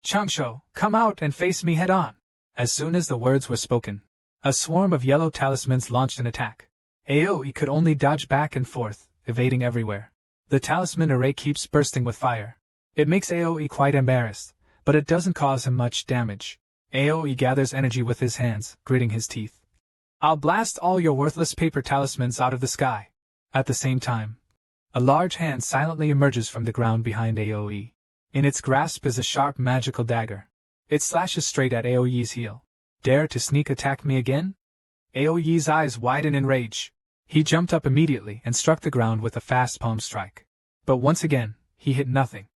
"Changshu, come out and face me head-on!" As soon as the words were spoken, a swarm of yellow talismans launched an attack. Aoe could only dodge back and forth, evading everywhere. The talisman array keeps bursting with fire. It makes Aoe quite embarrassed, but it doesn't cause him much damage. Aoe gathers energy with his hands, gritting his teeth. "I'll blast all your worthless paper talismans out of the sky." At the same time, a large hand silently emerges from the ground behind Aoe. In its grasp is a sharp magical dagger. It slashes straight at Aoye's heel. "Dare to sneak attack me again?" Aoye's eyes widen in rage. He jumped up immediately and struck the ground with a fast palm strike. But once again, he hit nothing.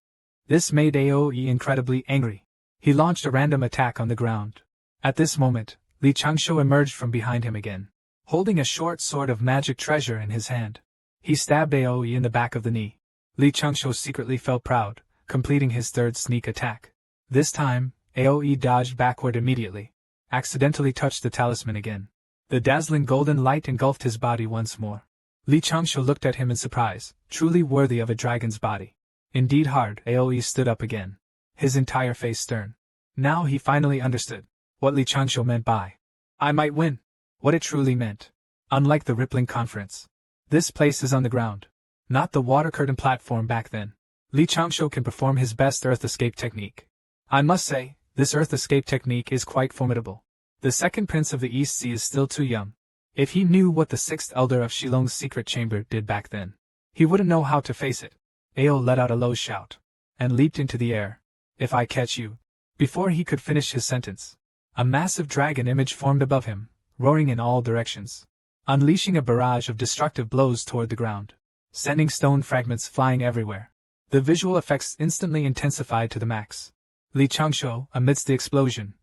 This made Aoe incredibly angry. He launched a random attack on the ground. At this moment, Li Changshu emerged from behind him again, holding a short sword of magic treasure in his hand. He stabbed Aoe in the back of the knee. Li Changshu secretly felt proud, completing his third sneak attack. This time, Aoe dodged backward immediately, accidentally touched the talisman again. The dazzling golden light engulfed his body once more. Li Changshu looked at him in surprise, truly worthy of a dragon's body. Indeed hard. Aoe stood up again, his entire face stern. Now he finally understood what Li Changshu meant by "I might win," what it truly meant. Unlike the rippling conference, this place is on the ground, not the water curtain platform back then. Li Changshu can perform his best earth escape technique. I must say, this earth escape technique is quite formidable. The second prince of the East Sea is still too young. If he knew what the sixth elder of Shillong's secret chamber did back then, he wouldn't know how to face it. Ao let out a low shout, and leaped into the air. "If I catch you." Before he could finish his sentence, a massive dragon image formed above him, roaring in all directions, unleashing a barrage of destructive blows toward the ground, sending stone fragments flying everywhere. The visual effects instantly intensified to the max. Li Changshu, amidst the explosion,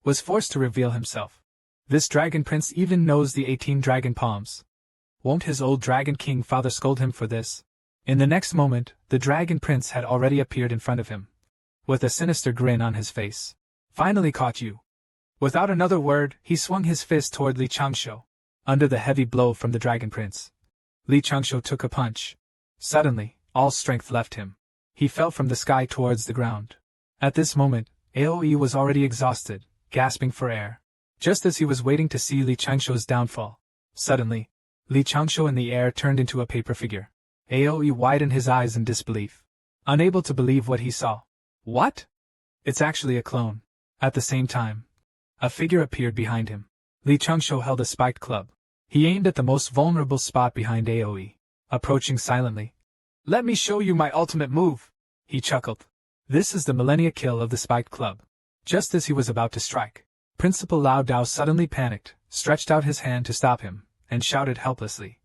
was forced to reveal himself. This dragon prince even knows the 18 dragon palms. Won't his old dragon king father scold him for this? In the next moment, the dragon prince had already appeared in front of him, with a sinister grin on his face. "Finally caught you." Without another word, he swung his fist toward Li Changshu. Under the heavy blow from the dragon prince, Li Changshu took a punch. Suddenly, all strength left him. He fell from the sky towards the ground. At this moment, Aoe was already exhausted, gasping for air. Just as he was waiting to see Li Changshu's downfall, suddenly, Li Changshu in the air turned into a paper figure. Aoe widened his eyes in disbelief, unable to believe what he saw. "What? It's actually a clone." At the same time, a figure appeared behind him. Li Changshu held a spiked club. He aimed at the most vulnerable spot behind Aoe, approaching silently. "Let me show you my ultimate move," he chuckled. This is the millennia kill of the spiked club. Just as he was about to strike, Principal Lao Dao suddenly panicked, stretched out his hand to stop him, and shouted helplessly,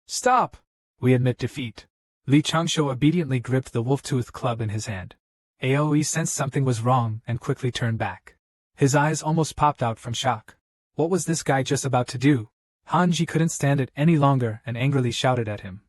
"Stop! We admit defeat." Li Changshu obediently gripped the wolf-tooth club in his hand. Aoe sensed something was wrong and quickly turned back. His eyes almost popped out from shock. What was this guy just about to do? Hanji couldn't stand it any longer and angrily shouted at him.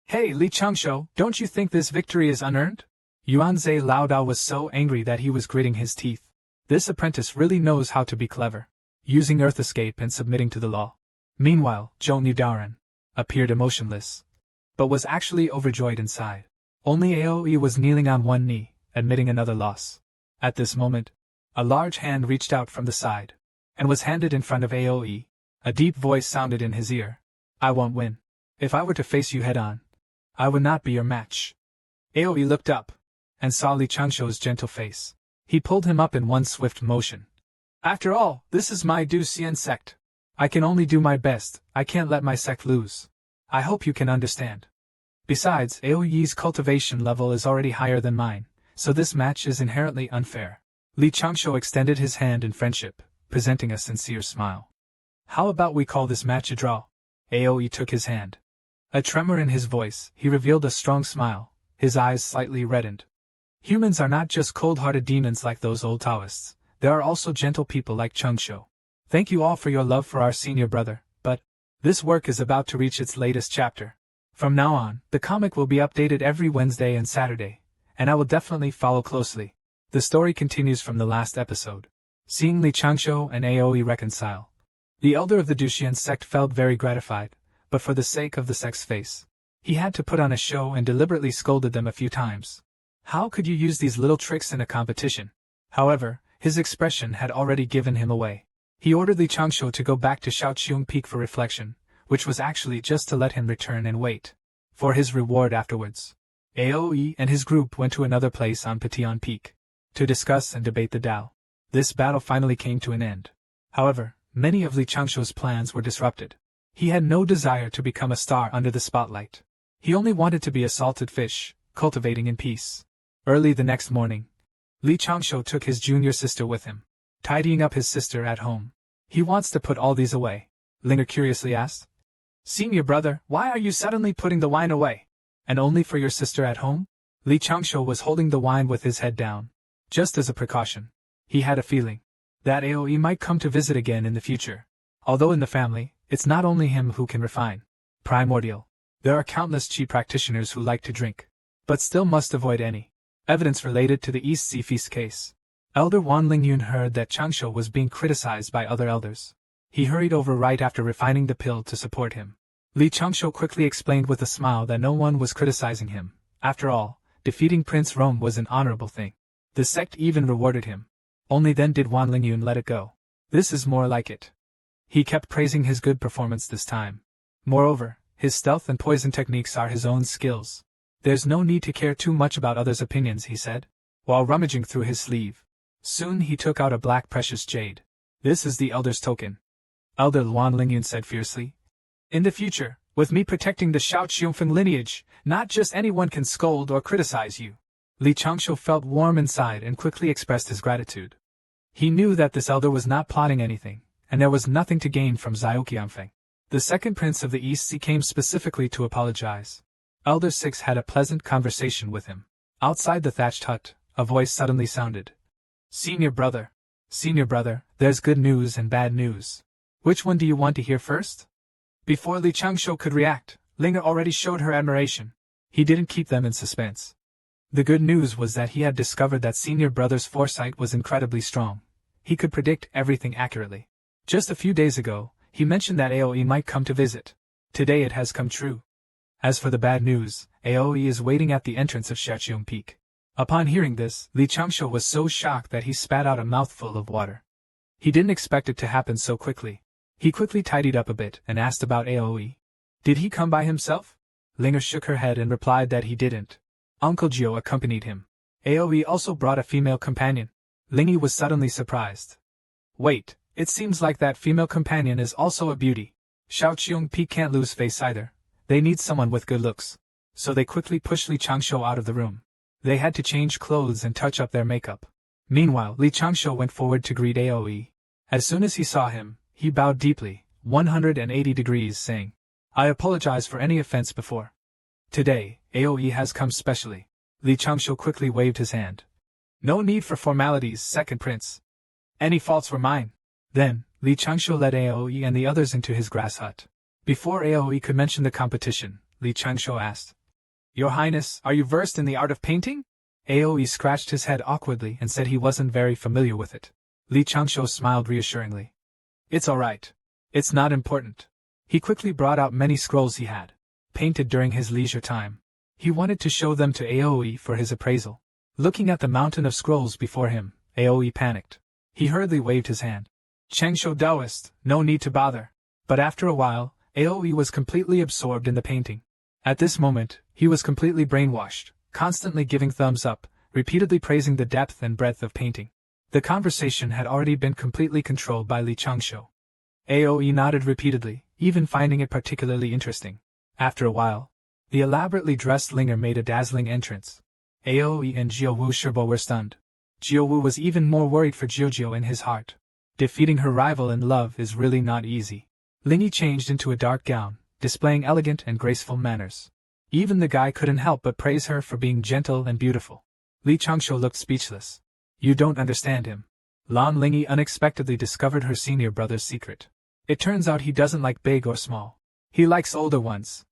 Hey Li Changshu, don't you think this victory is unearned? Yuanzhe Laodao was so angry that he was gritting his teeth. This apprentice really knows how to be clever, using Earth Escape and submitting to the law. Meanwhile, Zhou Nidaran appeared emotionless, but was actually overjoyed inside. Only Aoi was kneeling on one knee, admitting another loss. At this moment, a large hand reached out from the side, and was handed in front of Aoi. A deep voice sounded in his ear. I won't win. If I were to face you head-on, I would not be your match. Aoi looked up, and saw Li Changshu's gentle face. He pulled him up in one swift motion. After all, this is my Du Xian sect. I can only do my best, I can't let my sect lose. I hope you can understand. Besides, Aoi's cultivation level is already higher than mine, so this match is inherently unfair. Li Changshu extended his hand in friendship, presenting a sincere smile. How about we call this match a draw? Aoi took his hand. A tremor in his voice, he revealed a strong smile, his eyes slightly reddened. Humans are not just cold-hearted demons like those old Taoists, there are also gentle people like Changshu. Thank you all for your love for our senior brother, but this work is about to reach its latest chapter. From now on, the comic will be updated every Wednesday and Saturday, and I will definitely follow closely. The story continues from the last episode. Seeing Li Changshu and Aoi reconcile, the elder of the Duxian sect felt very gratified, but for the sake of the sect's face, he had to put on a show and deliberately scolded them a few times. How could you use these little tricks in a competition? However, his expression had already given him away. He ordered Li Changshu to go back to Shaoqiong Peak for reflection, which was actually just to let him return and wait for his reward afterwards. Aoi and his group went to another place on Petion Peak to discuss and debate the Tao. This battle finally came to an end. However, many of Li Changshu's plans were disrupted. He had no desire to become a star under the spotlight. He only wanted to be a salted fish, cultivating in peace. Early the next morning, Li Changshu took his junior sister with him, tidying up his sister at home. He wants to put all these away, Linger curiously asked. Senior brother, why are you suddenly putting the wine away? And only for your sister at home? Li Changshu was holding the wine with his head down. Just as a precaution. He had a feeling that Aoi might come to visit again in the future. Although in the family, it's not only him who can refine. Primordial. There are countless Qi practitioners who like to drink, but still must avoid any evidence related to the East Sea Feast case. Elder Wan Lingyun heard that Changshu was being criticized by other elders. He hurried over right after refining the pill to support him. Li Changshu quickly explained with a smile that no one was criticizing him. After all, defeating Prince Rome was an honorable thing. The sect even rewarded him. Only then did Wan Lingyun let it go. This is more like it. He kept praising his good performance this time. Moreover, his stealth and poison techniques are his own skills. There's no need to care too much about others' opinions, he said, while rummaging through his sleeve. Soon he took out a black precious jade. This is the Elder's token. Elder Wan Lingyun said fiercely. In the future, with me protecting the Shao Qiongfeng lineage, not just anyone can scold or criticize you. Li Changshu felt warm inside and quickly expressed his gratitude. He knew that this elder was not plotting anything, and there was nothing to gain from Xiaoqiangfeng. The second prince of the East Sea came specifically to apologize. Elder Six had a pleasant conversation with him. Outside the thatched hut, a voice suddenly sounded. Senior brother, there's good news and bad news. Which one do you want to hear first? Before Li Changshu could react, Linger already showed her admiration. He didn't keep them in suspense. The good news was that he had discovered that senior brother's foresight was incredibly strong. He could predict everything accurately. Just a few days ago, he mentioned that Aoi might come to visit. Today it has come true. As for the bad news, Aoi is waiting at the entrance of Shaoqiong Peak. Upon hearing this, Li Changshu was so shocked that he spat out a mouthful of water. He didn't expect it to happen so quickly. He quickly tidied up a bit and asked about Aoi. Did he come by himself? Linger shook her head and replied that he didn't. Uncle Gio accompanied him. Aoi also brought a female companion. Lingy was suddenly surprised. Wait, it seems like that female companion is also a beauty. Shaoqiong Peak can't lose face either. They need someone with good looks. So they quickly pushed Li Changshu out of the room. They had to change clothes and touch up their makeup. Meanwhile, Li Changshu went forward to greet Aoi. As soon as he saw him, he bowed deeply, 180 degrees, saying, I apologize for any offense before. Today, Aoi has come specially. Li Changshu quickly waved his hand. No need for formalities, second prince. Any faults were mine. Then, Li Changshu led Aoi and the others into his grass hut. Before Aoi could mention the competition, Li Changshu asked, Your Highness, are you versed in the art of painting? Aoi scratched his head awkwardly and said he wasn't very familiar with it. Li Changshu smiled reassuringly. It's alright. It's not important. He quickly brought out many scrolls he had painted during his leisure time. He wanted to show them to Aoi for his appraisal. Looking at the mountain of scrolls before him, Aoi panicked. He hurriedly waved his hand. Changshu Taoist, no need to bother. But after a while, Aoi was completely absorbed in the painting. At this moment, he was completely brainwashed, constantly giving thumbs up, repeatedly praising the depth and breadth of painting. The conversation had already been completely controlled by Li Changshu. Aoi nodded repeatedly, even finding it particularly interesting. After a while, the elaborately dressed Linger made a dazzling entrance. Aoi and Jiuwu Shibo were stunned. Jiuwu was even more worried for Jiujiu in his heart. Defeating her rival in love is really not easy. Lingy changed into a dark gown, displaying elegant and graceful manners. Even the guy couldn't help but praise her for being gentle and beautiful. Li Changshu looked speechless. You don't understand him. Lan Lingy unexpectedly discovered her senior brother's secret. It turns out he doesn't like big or small. He likes older ones.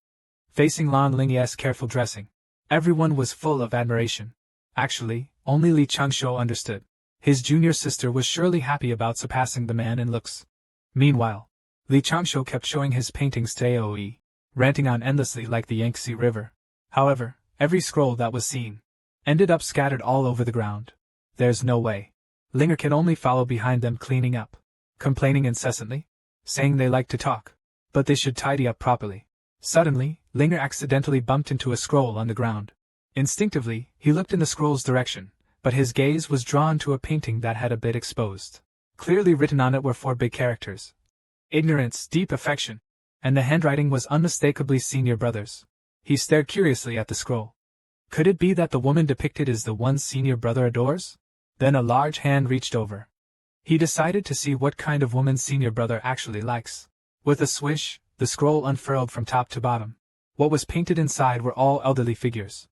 Facing Lan Lingyi's careful dressing, everyone was full of admiration. Actually, only Li Changshu understood. His junior sister was surely happy about surpassing the man in looks. Meanwhile, Li Changshu kept showing his paintings to Aoi, ranting on endlessly like the Yangtze River. However, every scroll that was seen ended up scattered all over the ground. There's no way. Linger can only follow behind them cleaning up, complaining incessantly, saying they like to talk, but they should tidy up properly. Suddenly, Linger accidentally bumped into a scroll on the ground. Instinctively, he looked in the scroll's direction, but his gaze was drawn to a painting that had a bit exposed. Clearly written on it were 4 big characters. Ignorance, deep affection. And the handwriting was unmistakably senior brother's. He stared curiously at the scroll. Could it be that the woman depicted is the one senior brother adores? Then a large hand reached over. He decided to see what kind of woman senior brother actually likes. With a swish, the scroll unfurled from top to bottom. What was painted inside were all elderly figures.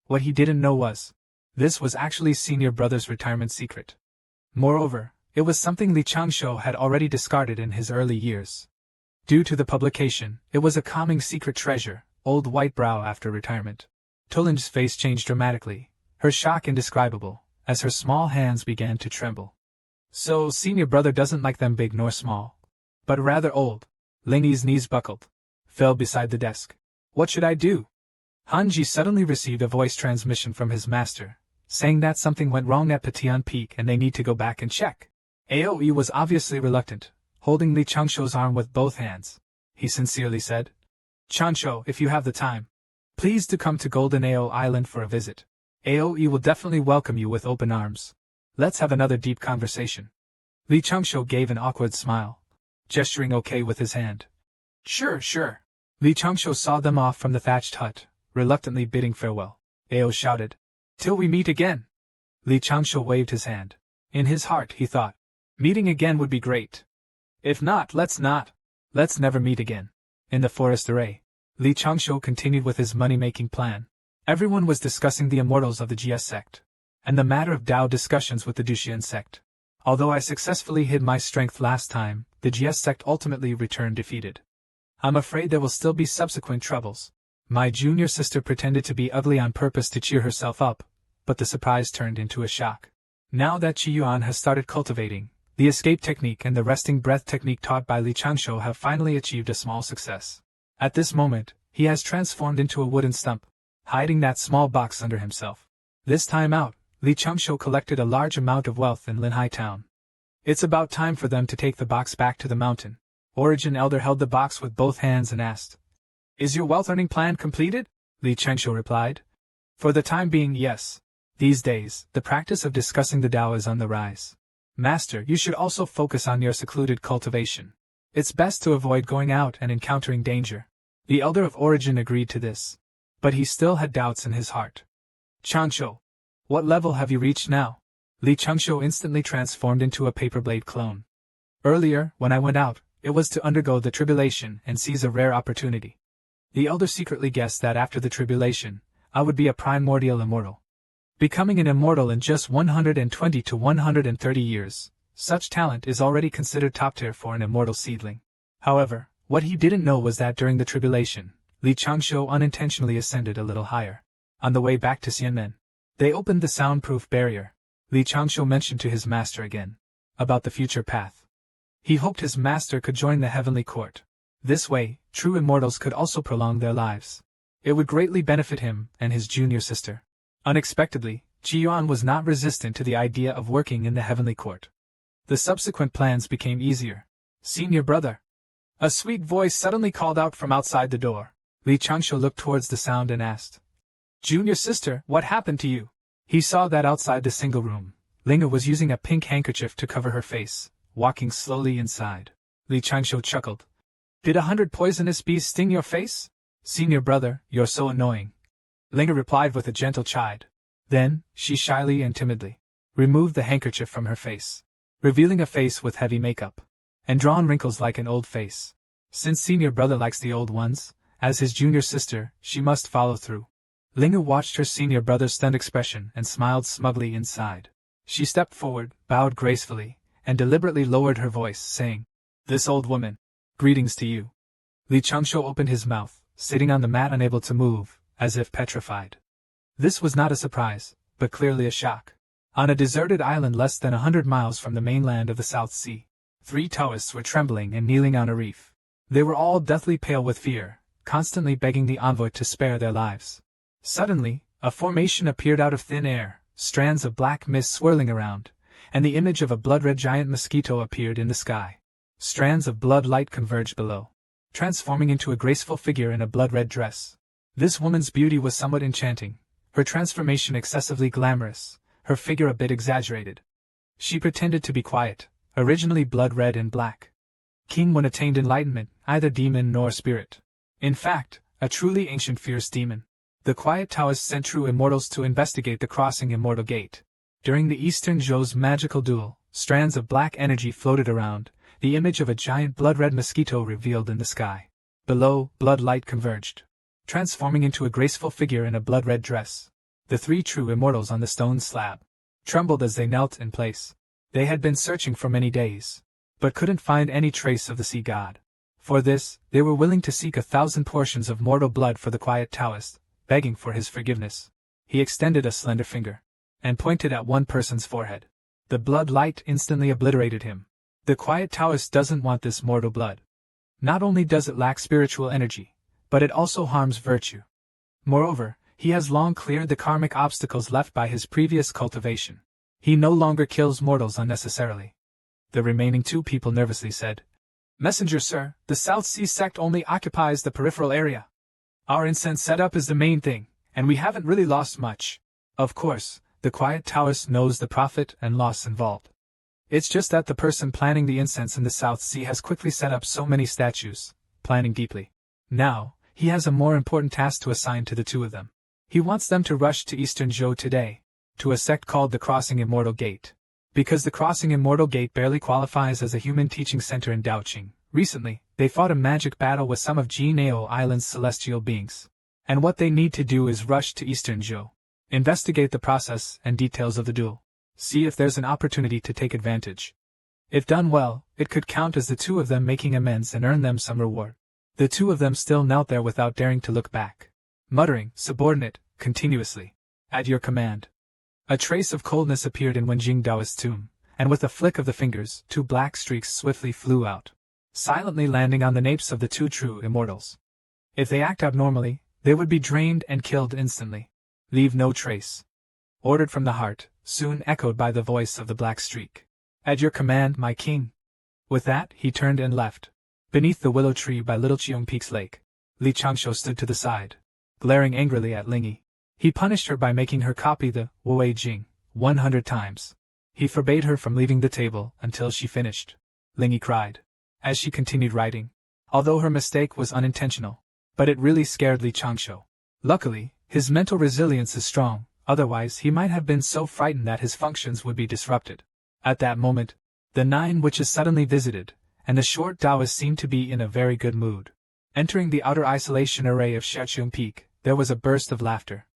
What he didn't know was, this was actually senior brother's retirement secret. Moreover, it was something Li Changshu had already discarded in his early years. Due to the publication, it was a calming secret treasure, old white brow after retirement. Tulin's face changed dramatically, her shock indescribable, as her small hands began to tremble. So senior brother doesn't like them big nor small, but rather old. Lingyi's knees buckled, fell beside the desk. What should I do? Hanji suddenly received a voice transmission from his master, saying that something went wrong at Patian Peak and they need to go back and check. Aoi was obviously reluctant, holding Li Changshu's arm with both hands. He sincerely said, Changshu, if you have the time, please do come to Golden Ao Island for a visit. Aoi will definitely welcome you with open arms. Let's have another deep conversation. Li Changshu gave an awkward smile, gesturing okay with his hand. Sure. Li Changshu saw them off from the thatched hut, reluctantly bidding farewell. Ao shouted, Till we meet again. Li Changshu waved his hand. In his heart he thought, meeting again would be great. If not, let's not. Let's never meet again. In the forest array, Li Changshu continued with his money-making plan. Everyone was discussing the immortals of the GS sect, and the matter of Dao discussions with the Duxian sect. Although I successfully hid my strength last time, the GS sect ultimately returned defeated. I'm afraid there will still be subsequent troubles. My junior sister pretended to be ugly on purpose to cheer herself up, but the surprise turned into a shock. Now that Qi Yuan has started cultivating, the escape technique and the resting breath technique taught by Li Changshu have finally achieved a small success. At this moment, he has transformed into a wooden stump, hiding that small box under himself. This time out, Li Changshu collected a large amount of wealth in Linhai town. It's about time for them to take the box back to the mountain. Origin Elder held the box with both hands and asked, Is your wealth-earning plan completed? Li Changshu replied. For the time being, yes. These days, the practice of discussing the Tao is on the rise. Master, you should also focus on your secluded cultivation. It's best to avoid going out and encountering danger. The Elder of Origin agreed to this, but he still had doubts in his heart. Changshu, what level have you reached now? Li Changshu instantly transformed into a paperblade clone. Earlier, when I went out, it was to undergo the tribulation and seize a rare opportunity. The Elder secretly guessed that after the tribulation, I would be a primordial immortal. Becoming an immortal in just 120 to 130 years, Such talent is already considered top tier for an immortal seedling. However, what he didn't know was that during the tribulation, Li Changshou unintentionally ascended a little higher. On the way back to Xianmen, they opened the soundproof barrier. Li Changshou mentioned to his master again about the future path. He hoped his master could join the heavenly court. This way, true immortals could also prolong their lives. It would greatly benefit him and his junior sister. Unexpectedly, Ji-yuan was not resistant to the idea of working in the heavenly court. The subsequent plans became easier. Senior brother. A sweet voice suddenly called out from outside the door. Li Changshou looked towards the sound and asked, Junior sister, what happened to you? He saw that outside the single room, Linga was using a pink handkerchief to cover her face, walking slowly inside. Li Changshou chuckled. Did 100 poisonous bees sting your face? Senior brother, you're so annoying. Linga replied with a gentle chide. Then, she shyly and timidly removed the handkerchief from her face, revealing a face with heavy makeup and drawn wrinkles like an old face. Since senior brother likes the old ones, as his junior sister, she must follow through. Linga watched her senior brother's stunned expression and smiled smugly inside. She stepped forward, bowed gracefully, and deliberately lowered her voice, saying, This old woman. Greetings to you. Li Changshou opened his mouth, sitting on the mat unable to move, as if petrified. This was not a surprise, but clearly a shock. On a deserted island less than 100 miles from the mainland of the South Sea, 3 Taoists were trembling and kneeling on a reef. They were all deathly pale with fear, constantly begging the envoy to spare their lives. Suddenly, a formation appeared out of thin air, strands of black mist swirling around, and the image of a blood-red giant mosquito appeared in the sky. Strands of blood light converged below, transforming into a graceful figure in a blood-red dress. This woman's beauty was somewhat enchanting, her transformation excessively glamorous, her figure a bit exaggerated. She pretended to be quiet, originally blood-red and black. King when attained enlightenment, neither demon nor spirit. In fact, a truly ancient fierce demon. The quiet Taoists sent true immortals to investigate the crossing immortal gate. During the Eastern Zhou's magical duel, strands of black energy floated around, the image of a giant blood-red mosquito revealed in the sky. Below, blood light converged, transforming into a graceful figure in a blood-red dress. The 3 true immortals on the stone slab trembled as they knelt in place. They had been searching for many days, but couldn't find any trace of the sea god. For this, they were willing to seek 1,000 portions of mortal blood for the quiet Taoist, begging for his forgiveness. He extended a slender finger and pointed at one person's forehead. The blood light instantly obliterated him. The quiet Taoist doesn't want this mortal blood. Not only does it lack spiritual energy, but it also harms virtue. Moreover, he has long cleared the karmic obstacles left by his previous cultivation. He no longer kills mortals unnecessarily. The remaining 2 people nervously said, Messenger sir, the South Sea sect only occupies the peripheral area. Our incense setup is the main thing, and we haven't really lost much. Of course, the quiet Taoist knows the profit and loss involved. It's just that the person planning the incense in the South Sea has quickly set up so many statues, planning deeply. Now, he has a more important task to assign to the 2 of them. He wants them to rush to Eastern Zhou today, to a sect called the Crossing Immortal Gate. Because the Crossing Immortal Gate barely qualifies as a human teaching center in Daoqing, recently, they fought a magic battle with some of Jinao Island's celestial beings. And what they need to do is rush to Eastern Zhou, investigate the process and details of the duel, see if there's an opportunity to take advantage. If done well, it could count as the 2 of them making amends and earn them some reward. The 2 of them still knelt there without daring to look back, muttering, subordinate, continuously. At your command. A trace of coldness appeared in Wenjing Daoist's tomb, and with a flick of the fingers, 2 black streaks swiftly flew out, silently landing on the napes of the 2 true immortals. If they act abnormally, they would be drained and killed instantly. Leave no trace. Ordered from the heart, soon echoed by the voice of the black streak. At your command, my king. With that, he turned and left. Beneath the willow tree by Little Cheong Peak's lake, Li Changshou stood to the side, glaring angrily at Lingi. He punished her by making her copy the Wei Jing 100 times. He forbade her from leaving the table until she finished. Lingi cried, as she continued writing, although her mistake was unintentional. But it really scared Li Changshou. Luckily, his mental resilience is strong, otherwise he might have been so frightened that his functions would be disrupted. At that moment, the 9 witches suddenly visited, and the short Taoist seemed to be in a very good mood. Entering the outer isolation array of Shichung Peak, there was a burst of laughter.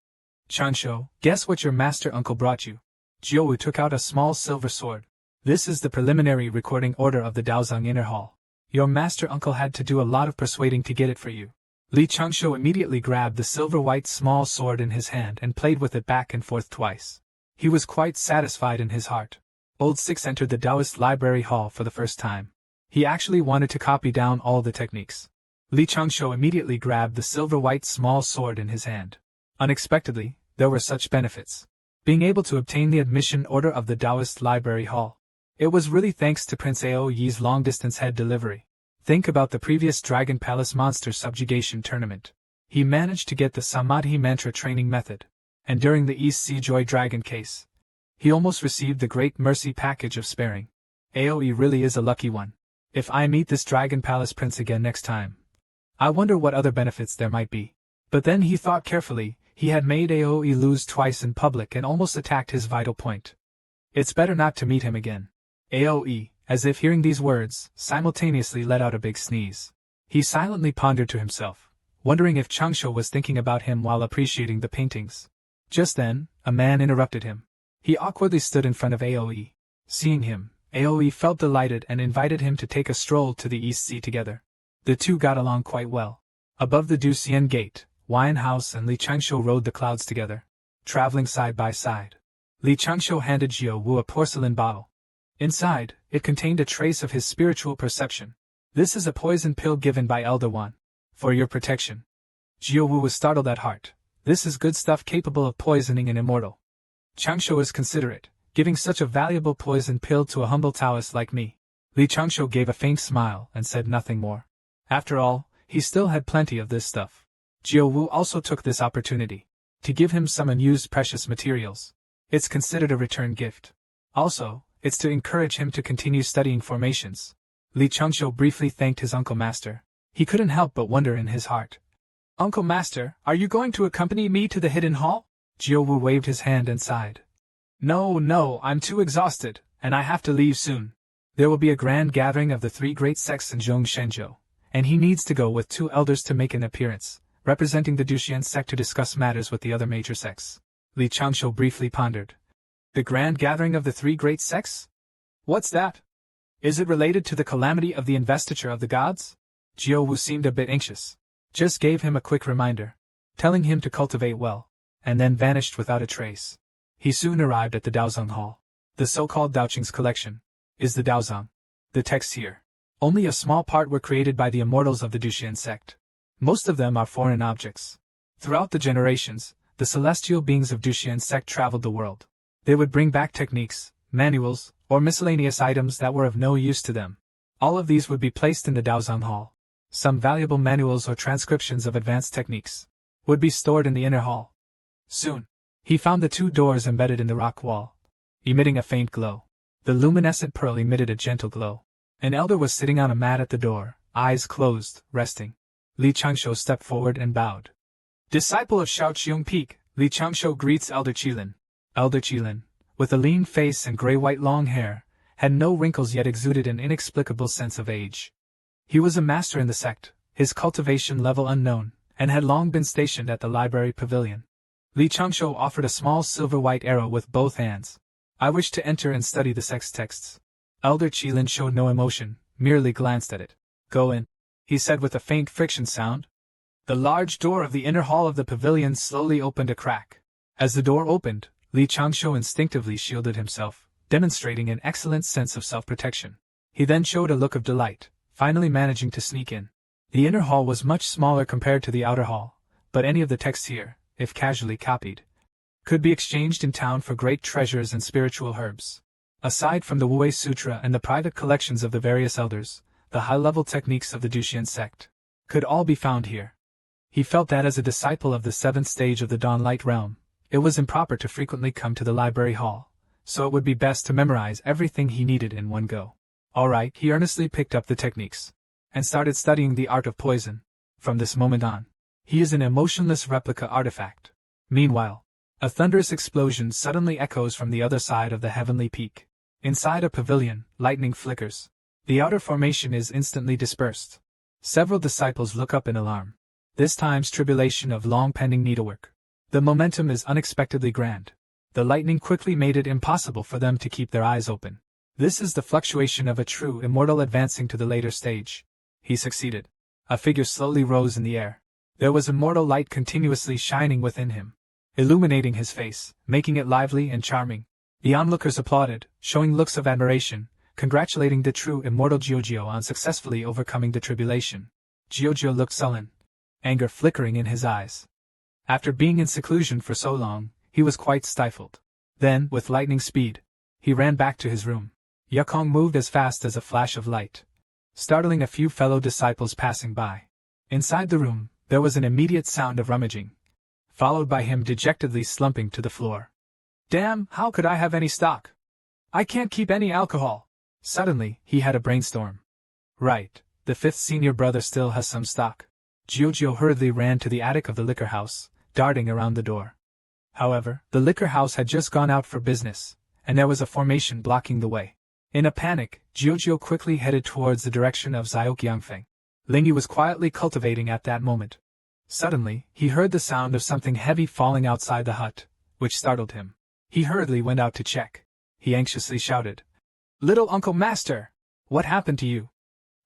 Changshou, guess what your master uncle brought you? Jiuwu took out a small silver sword. This is the preliminary recording order of the Daozang Inner Hall. Your master uncle had to do a lot of persuading to get it for you. Li Changshu immediately grabbed the silver-white small sword in his hand and played with it back and forth twice. He was quite satisfied in his heart. Old Six entered the Taoist library hall for the first time. He actually wanted to copy down all the techniques. Li Changshu immediately grabbed the silver-white small sword in his hand. Unexpectedly, there were such benefits. Being able to obtain the admission order of the Taoist library hall. It was really thanks to Prince Aoyi's long-distance head delivery. Think about the previous Dragon Palace Monster Subjugation Tournament. He managed to get the Samadhi Mantra training method. And during the East Sea Joy Dragon case, he almost received the Great Mercy package of sparing. Aoi really is a lucky one. If I meet this Dragon Palace Prince again next time, I wonder what other benefits there might be. But then he thought carefully. He had made Aoi lose twice in public and almost attacked his vital point. It's better not to meet him again. Aoi, as if hearing these words, simultaneously let out a big sneeze. He silently pondered to himself, wondering if Changshu was thinking about him while appreciating the paintings. Just then, a man interrupted him. He awkwardly stood in front of Aoi. Seeing him, Aoi felt delighted and invited him to take a stroll to the East Sea together. The two got along quite well. Above the Duxian Gate, Wine House and Li Changshu rode the clouds together, traveling side by side. Li Changshu handed Jiao Wu a porcelain bottle. Inside, it contained a trace of his spiritual perception. This is a poison pill given by Elder One. For your protection. Jiao Wu was startled at heart. This is good stuff capable of poisoning an immortal. Changshu is considerate, giving such a valuable poison pill to a humble Taoist like me. Li Changshu gave a faint smile and said nothing more. After all, he still had plenty of this stuff. Jiao Wu also took this opportunity to give him some unused precious materials. It's considered a return gift. Also, it's to encourage him to continue studying formations. Li Changshu briefly thanked his uncle master. He couldn't help but wonder in his heart. Uncle master, are you going to accompany me to the hidden hall? Jiao Wu waved his hand and sighed. No, I'm too exhausted, and I have to leave soon. There will be a grand gathering of the three great sects in Zhongshenzhou, and he needs to go with two elders to make an appearance, representing the Duxian sect to discuss matters with the other major sects. Li Changshu briefly pondered. The grand gathering of the three great sects? What's that? Is it related to the calamity of the investiture of the gods? Jiao Wu seemed a bit anxious. Just gave him a quick reminder, telling him to cultivate well, and then vanished without a trace. He soon arrived at the Daozang Hall. The so-called Daoqing's collection is the Daozang. The texts here, only a small part were created by the immortals of the Duxian sect. Most of them are foreign objects. Throughout the generations, the celestial beings of Duxian sect traveled the world. They would bring back techniques, manuals, or miscellaneous items that were of no use to them. All of these would be placed in the Daozang Hall. Some valuable manuals or transcriptions of advanced techniques would be stored in the inner hall. Soon, he found the two doors embedded in the rock wall, emitting a faint glow. The luminescent pearl emitted a gentle glow. An elder was sitting on a mat at the door, eyes closed, resting. Li Changshu stepped forward and bowed. Disciple of Shaoqiong Peak, Li Changshu greets Elder Qilin. Elder Qilin, with a lean face and gray-white long hair, had no wrinkles yet exuded an inexplicable sense of age. He was a master in the sect, his cultivation level unknown, and had long been stationed at the library pavilion. Li Changshu offered a small silver-white arrow with both hands. I wish to enter and study the sect's texts. Elder Qilin showed no emotion, merely glanced at it. Go in, he said with a faint friction sound. The large door of the inner hall of the pavilion slowly opened a crack. As the door opened, Li Changshu instinctively shielded himself, demonstrating an excellent sense of self-protection. He then showed a look of delight, finally managing to sneak in. The inner hall was much smaller compared to the outer hall, but any of the texts here, if casually copied, could be exchanged in town for great treasures and spiritual herbs. Aside from the Wu Wei Sutra and the private collections of the various elders, the high-level techniques of the Duxian sect could all be found here. He felt that as a disciple of the seventh stage of the Dawn Light realm, it was improper to frequently come to the library hall, so it would be best to memorize everything he needed in one go. All right, he earnestly picked up the techniques and started studying the art of poison. From this moment on, he is an emotionless replica artifact. Meanwhile, a thunderous explosion suddenly echoes from the other side of the heavenly peak. Inside a pavilion, lightning flickers. The outer formation is instantly dispersed. Several disciples look up in alarm. This time's tribulation of long-pending needlework. The momentum is unexpectedly grand. The lightning quickly made it impossible for them to keep their eyes open. This is the fluctuation of a true immortal advancing to the later stage. He succeeded. A figure slowly rose in the air. There was immortal light continuously shining within him, illuminating his face, making it lively and charming. The onlookers applauded, showing looks of admiration, congratulating the true immortal Jiujio on successfully overcoming the tribulation. Jiujio looked sullen, anger flickering in his eyes. After being in seclusion for so long, he was quite stifled. Then, with lightning speed, he ran back to his room. Yukong moved as fast as a flash of light, startling a few fellow disciples passing by. Inside the room, there was an immediate sound of rummaging, followed by him dejectedly slumping to the floor. Damn, how could I have any stock? I can't keep any alcohol. Suddenly, he had a brainstorm. Right, the fifth senior brother still has some stock. Jiujio hurriedly ran to the attic of the liquor house, darting around the door. However, the liquor house had just gone out for business, and there was a formation blocking the way. In a panic, Jiujio quickly headed towards the direction of Xiaoqiangfeng. Lingyi was quietly cultivating at that moment. Suddenly, he heard the sound of something heavy falling outside the hut, which startled him. He hurriedly went out to check. He anxiously shouted, "Little Uncle Master! What happened to you?"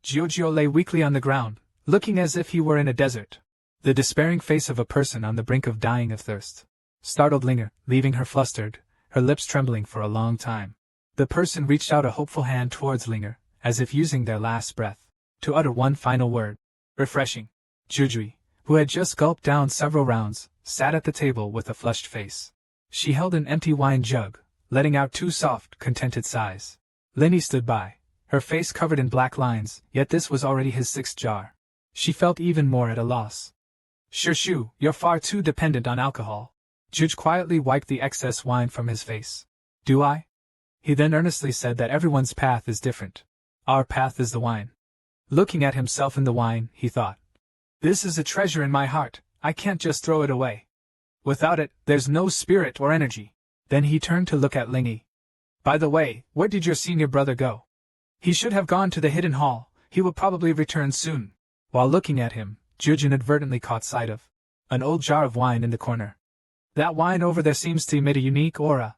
Jiujio lay weakly on the ground, looking as if he were in a desert. The despairing face of a person on the brink of dying of thirst. Startled Lingyi, leaving her flustered, her lips trembling for a long time. The person reached out a hopeful hand towards Lingyi, as if using their last breath to utter one final word. Refreshing. Jujui, who had just gulped down several rounds, sat at the table with a flushed face. She held an empty wine jug, letting out two soft, contented sighs. Lingyi stood by, her face covered in black lines, yet this was already his sixth jar. She felt even more at a loss. Shu, you're far too dependent on alcohol. Juj quietly wiped the excess wine from his face. Do I? He then earnestly said that everyone's path is different. Our path is the wine. Looking at himself in the wine, he thought, this is a treasure in my heart, I can't just throw it away. Without it, there's no spirit or energy. Then he turned to look at Lingyi. By the way, where did your senior brother go? He should have gone to the hidden hall, he will probably return soon. While looking at him, Juj inadvertently caught sight of an old jar of wine in the corner. That wine over there seems to emit a unique aura.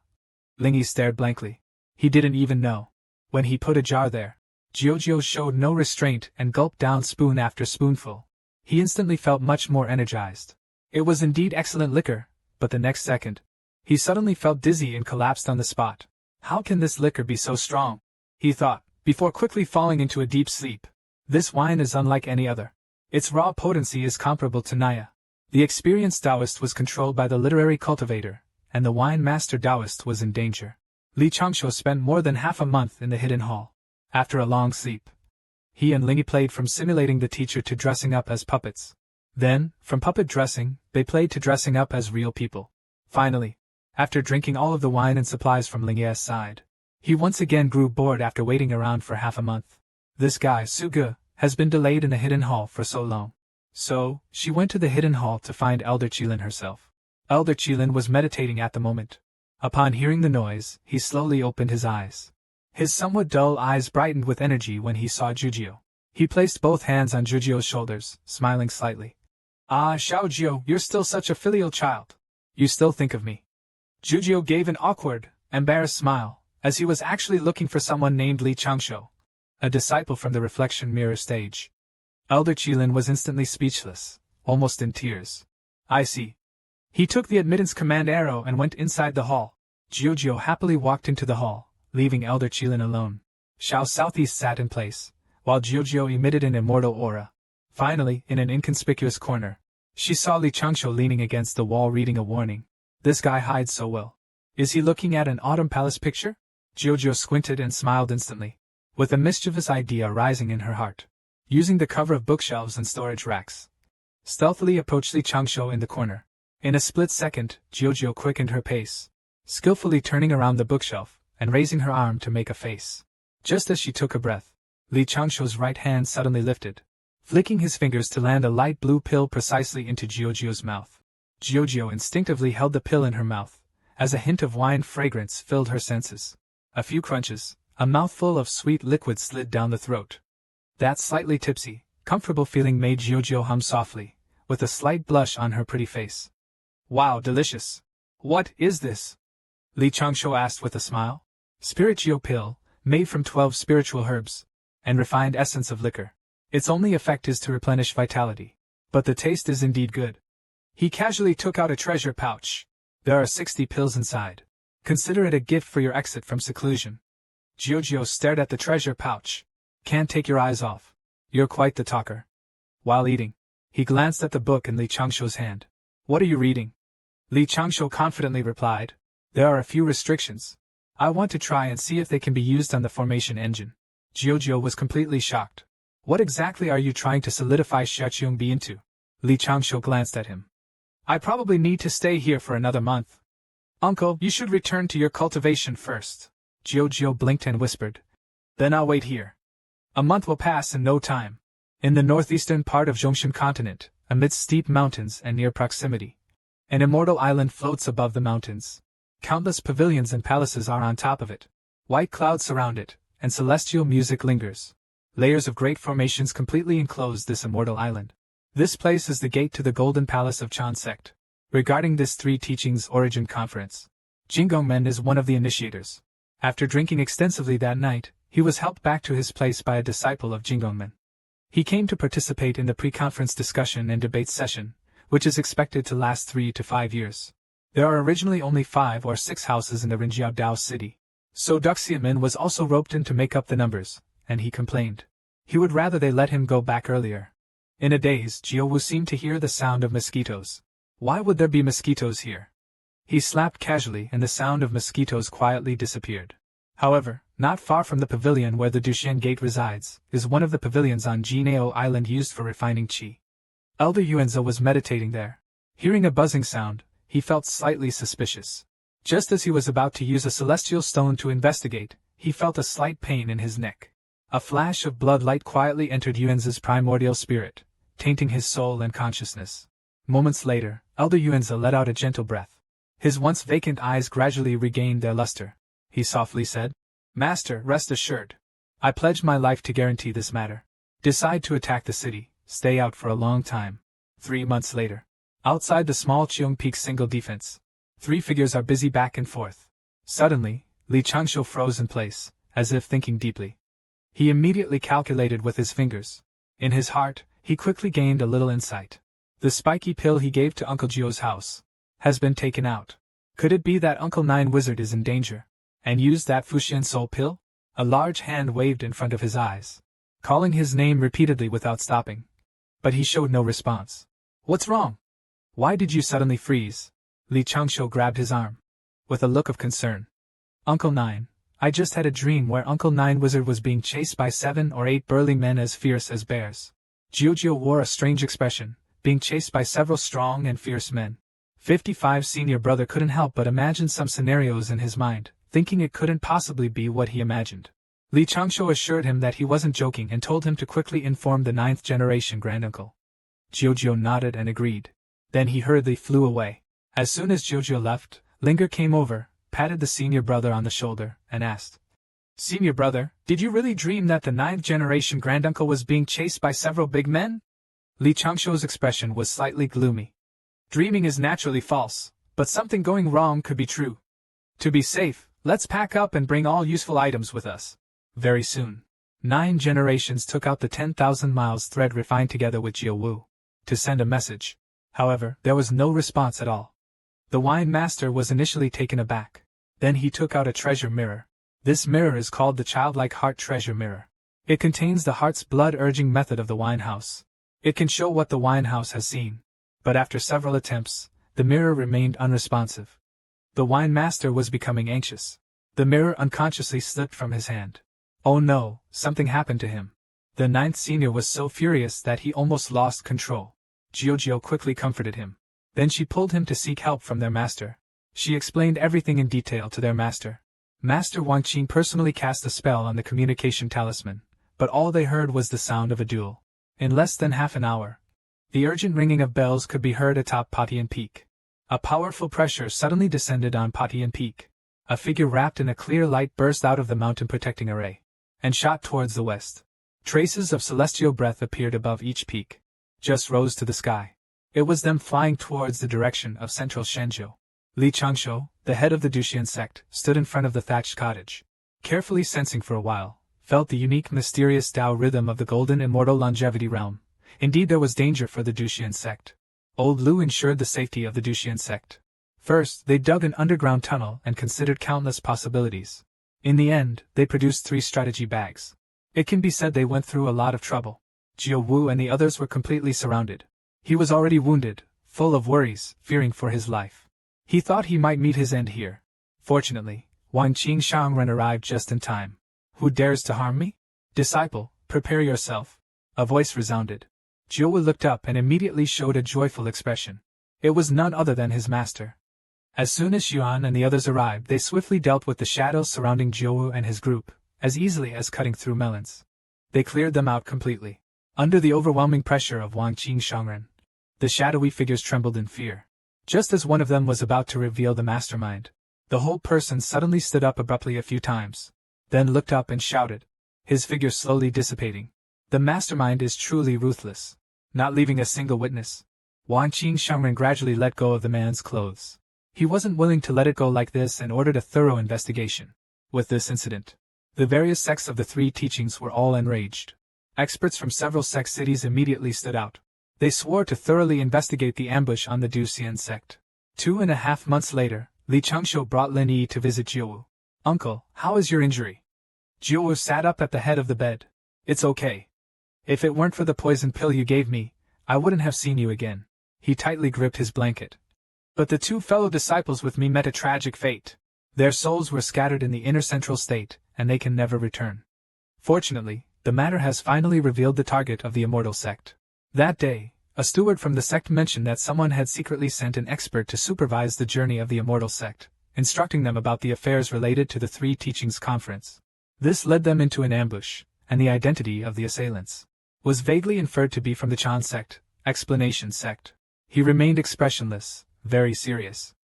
Lingyi stared blankly. He didn't even know. When he put a jar there, Jiujio showed no restraint and gulped down spoon after spoonful. He instantly felt much more energized. It was indeed excellent liquor, but the next second, he suddenly felt dizzy and collapsed on the spot. How can this liquor be so strong? He thought, before quickly falling into a deep sleep. This wine is unlike any other. Its raw potency is comparable to Naya. The experienced Taoist was controlled by the literary cultivator, and the wine master Taoist was in danger. Li Changshuo spent more than half a month in the hidden hall. After a long sleep, he and Lingyi played from simulating the teacher to dressing up as puppets. Then, from puppet dressing, they played to dressing up as real people. Finally, after drinking all of the wine and supplies from Lingyi's side, he once again grew bored after waiting around for half a month. This guy, Suge, has been delayed in the hidden hall for so long. So, she went to the hidden hall to find Elder Qilin herself. Elder Qilin was meditating at the moment. Upon hearing the noise, he slowly opened his eyes. His somewhat dull eyes brightened with energy when he saw Jujio. He placed both hands on Jujio's shoulders, smiling slightly. Ah, Xiaojio, you're still such a filial child. You still think of me. Jujio gave an awkward, embarrassed smile, as he was actually looking for someone named Li Changshuo, a disciple from the reflection mirror stage. Elder Qilin was instantly speechless, almost in tears. I see. He took the admittance command arrow and went inside the hall. Jiujio happily walked into the hall, leaving Elder Qilin alone. Xiao Southeast sat in place, while Jiujio emitted an immortal aura. Finally, in an inconspicuous corner, she saw Li Changshuo leaning against the wall reading a warning. This guy hides so well. Is he looking at an Autumn Palace picture? Jiujio squinted and smiled instantly, with a mischievous idea rising in her heart. Using the cover of bookshelves and storage racks, stealthily approached Li Changshuo in the corner. In a split second, Jiujio quickened her pace, skillfully turning around the bookshelf and raising her arm to make a face. Just as she took a breath, Li Changshuo's right hand suddenly lifted, flicking his fingers to land a light blue pill precisely into Jiujio's mouth. Jiujio instinctively held the pill in her mouth, as a hint of wine fragrance filled her senses. A few crunches, a mouthful of sweet liquid slid down the throat. That slightly tipsy, comfortable feeling made Jiujio hum softly, with a slight blush on her pretty face. Wow, delicious. What is this? Li Changshuo asked with a smile. Spiritio pill, made from 12 spiritual herbs and refined essence of liquor. Its only effect is to replenish vitality. But the taste is indeed good. He casually took out a treasure pouch. There are 60 pills inside. Consider it a gift for your exit from seclusion. Jiujio stared at the treasure pouch. Can't take your eyes off. You're quite the talker. While eating, he glanced at the book in Li Changshuo's hand. What are you reading? Li Changshuo confidently replied. There are a few restrictions. I want to try and see if they can be used on the formation engine. Jiujio was completely shocked. What exactly are you trying to solidify Xiaoqiongbi into? Li Changshuo glanced at him. I probably need to stay here for another month. Uncle, you should return to your cultivation first. Jiujio blinked and whispered. Then I'll wait here. A month will pass in no time. In the northeastern part of Zhongshan continent, amidst steep mountains and near proximity, an immortal island floats above the mountains. Countless pavilions and palaces are on top of it. White clouds surround it, and celestial music lingers. Layers of great formations completely enclose this immortal island. This place is the gate to the Golden Palace of Chan sect. Regarding this Three Teachings Origin Conference, Jingongmen is one of the initiators. After drinking extensively that night, he was helped back to his place by a disciple of Jingongmen. He came to participate in the pre-conference discussion and debate session, which is expected to last 3 to 5 years. There are originally only 5 or 6 houses in the Rinjiao Dao city, so Duxianmin was also roped in to make up the numbers, and he complained. He would rather they let him go back earlier. In a daze, Jiuwu seemed to hear the sound of mosquitoes. Why would there be mosquitoes here? He slapped casually and the sound of mosquitoes quietly disappeared. However, not far from the pavilion where the Dushan Gate resides, is one of the pavilions on Jinao Island used for refining qi. Elder Yuanzi was meditating there. Hearing a buzzing sound, he felt slightly suspicious. Just as he was about to use a celestial stone to investigate, he felt a slight pain in his neck. A flash of blood light quietly entered Yuanzi's primordial spirit, tainting his soul and consciousness. Moments later, Elder Yuanzi let out a gentle breath. His once vacant eyes gradually regained their luster. He softly said, Master, rest assured. I pledge my life to guarantee this matter. Decide to attack the city, stay out for a long time. 3 months later. Outside the small Cheong Peak single defense, 3 figures are busy back and forth. Suddenly, Li Changshuo froze in place, as if thinking deeply. He immediately calculated with his fingers. In his heart, he quickly gained a little insight. The spiky pill he gave to Uncle Jio's house has been taken out. Could it be that Uncle Nine Wizard is in danger, and used that Fuxian Soul pill? A large hand waved in front of his eyes, calling his name repeatedly without stopping. But he showed no response. What's wrong? Why did you suddenly freeze? Li Changshuo grabbed his arm, with a look of concern. Uncle Nine, I just had a dream where Uncle Nine Wizard was being chased by 7 or 8 burly men as fierce as bears. Jiujio wore a strange expression, being chased by several strong and fierce men. 55's senior brother couldn't help but imagine some scenarios in his mind, thinking it couldn't possibly be what he imagined. Li Changshuo assured him that he wasn't joking and told him to quickly inform the 9th generation granduncle. Jiujio nodded and agreed. Then he hurriedly flew away. As soon as Jiujio left, Linger came over, patted the senior brother on the shoulder, and asked, Senior brother, did you really dream that the 9th generation granduncle was being chased by several big men? Li Changshuo's expression was slightly gloomy. Dreaming is naturally false, but something going wrong could be true. To be safe, let's pack up and bring all useful items with us. Very soon, 9 generations took out the 10,000 miles thread refined together with Jiuwu to send a message. However, there was no response at all. The wine master was initially taken aback. Then he took out a treasure mirror. This mirror is called the childlike heart treasure mirror. It contains the heart's blood-urging method of the wine house. It can show what the wine house has seen. But after several attempts, the mirror remained unresponsive. The wine master was becoming anxious. The mirror unconsciously slipped from his hand. Oh no, something happened to him. The 9th senior was so furious that he almost lost control. Jiujio quickly comforted him. Then she pulled him to seek help from their master. She explained everything in detail to their master. Master Wang Qing personally cast a spell on the communication talisman, but all they heard was the sound of a duel. In less than half an hour, the urgent ringing of bells could be heard atop Patian Peak. A powerful pressure suddenly descended on Patian Peak. A figure wrapped in a clear light burst out of the mountain protecting array, and shot towards the west. Traces of celestial breath appeared above each peak. Just rose to the sky. It was them flying towards the direction of central Shenzhou. Li Changshuo, the head of the Dushan sect, stood in front of the thatched cottage. carefully sensing for a while, felt the unique mysterious Tao rhythm of the golden immortal longevity realm. Indeed, there was danger for the Duxian sect. Old Lu ensured the safety of the Duxian sect. First, they dug an underground tunnel and considered countless possibilities. In the end, they produced 3 strategy bags. It can be said they went through a lot of trouble. Jiu Wu and the others were completely surrounded. He was already wounded, full of worries, fearing for his life. He thought he might meet his end here. Fortunately, Wang Qingshangren arrived just in time. Who dares to harm me? Disciple, prepare yourself. A voice resounded. Jiu Wu looked up and immediately showed a joyful expression. It was none other than his master. As soon as Xuan and the others arrived, they swiftly dealt with the shadows surrounding Jiu Wu and his group, as easily as cutting through melons. They cleared them out completely. Under the overwhelming pressure of Wang Qingshangren, the shadowy figures trembled in fear. Just as one of them was about to reveal the mastermind, the whole person suddenly stood up abruptly a few times, then looked up and shouted, his figure slowly dissipating. The mastermind is truly ruthless. Not leaving a single witness, Wang Qingshangren gradually let go of the man's clothes. He wasn't willing to let it go like this and ordered a thorough investigation. With this incident, the various sects of the 3 teachings were all enraged. Experts from several sect cities immediately stood out. They swore to thoroughly investigate the ambush on the Duxian sect. 2.5 months later, Li Changshou brought Lin Yi to visit Jiu Wu. Uncle, how is your injury? Jiu Wu sat up at the head of the bed. It's okay. If it weren't for the poison pill you gave me, I wouldn't have seen you again. He tightly gripped his blanket. But the 2 fellow disciples with me met a tragic fate. Their souls were scattered in the inner central state, and they can never return. Fortunately, the matter has finally revealed the target of the immortal sect. That day, a steward from the sect mentioned that someone had secretly sent an expert to supervise the journey of the immortal sect, instructing them about the affairs related to the 3 teachings conference. This led them into an ambush, and the identity of the assailants was vaguely inferred to be from the Chan sect, explanation sect. He remained expressionless, very serious.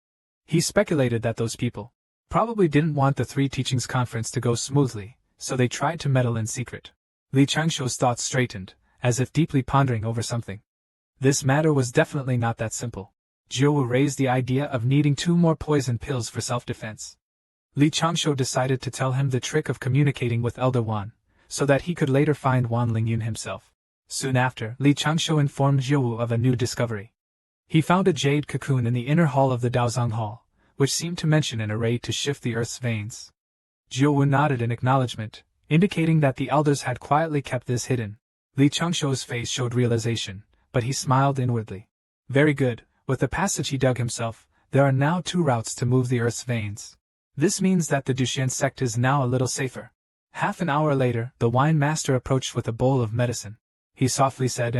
He speculated that those people probably didn't want the 3 teachings conference to go smoothly, so they tried to meddle in secret. Li Changshou's thoughts straightened, as if deeply pondering over something. This matter was definitely not that simple. Jiu Wu raised the idea of needing 2 more poison pills for self-defense. Li Changshou decided to tell him the trick of communicating with Elder Wan, so that he could later find Wan Lingyun himself. Soon after, Li Changshou informed Jiu Wu of a new discovery. He found a jade cocoon in the inner hall of the Daozang Hall, which seemed to mention an array to shift the earth's veins. Jiu Wu nodded in acknowledgement, indicating that the elders had quietly kept this hidden. Li Changshou's face showed realization, but he smiled inwardly. Very good, with the passage he dug himself, there are now 2 routes to move the earth's veins. This means that the Duxian sect is now a little safer. Half an hour later, the wine master approached with a bowl of medicine. He softly said,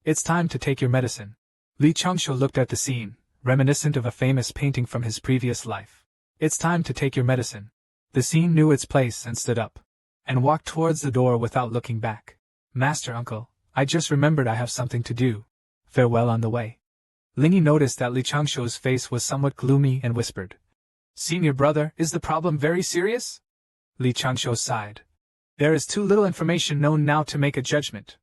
It's time to take your medicine. Li Changshou looked at the scene, reminiscent of a famous painting from his previous life. It's time to take your medicine. The scene knew its place and stood up, and walked towards the door without looking back. Master uncle, I just remembered I have something to do. Farewell on the way. Lingyi noticed that Li Changshou's face was somewhat gloomy and whispered, Senior brother, is the problem very serious? Li Changshou sighed. There is too little information known now to make a judgment.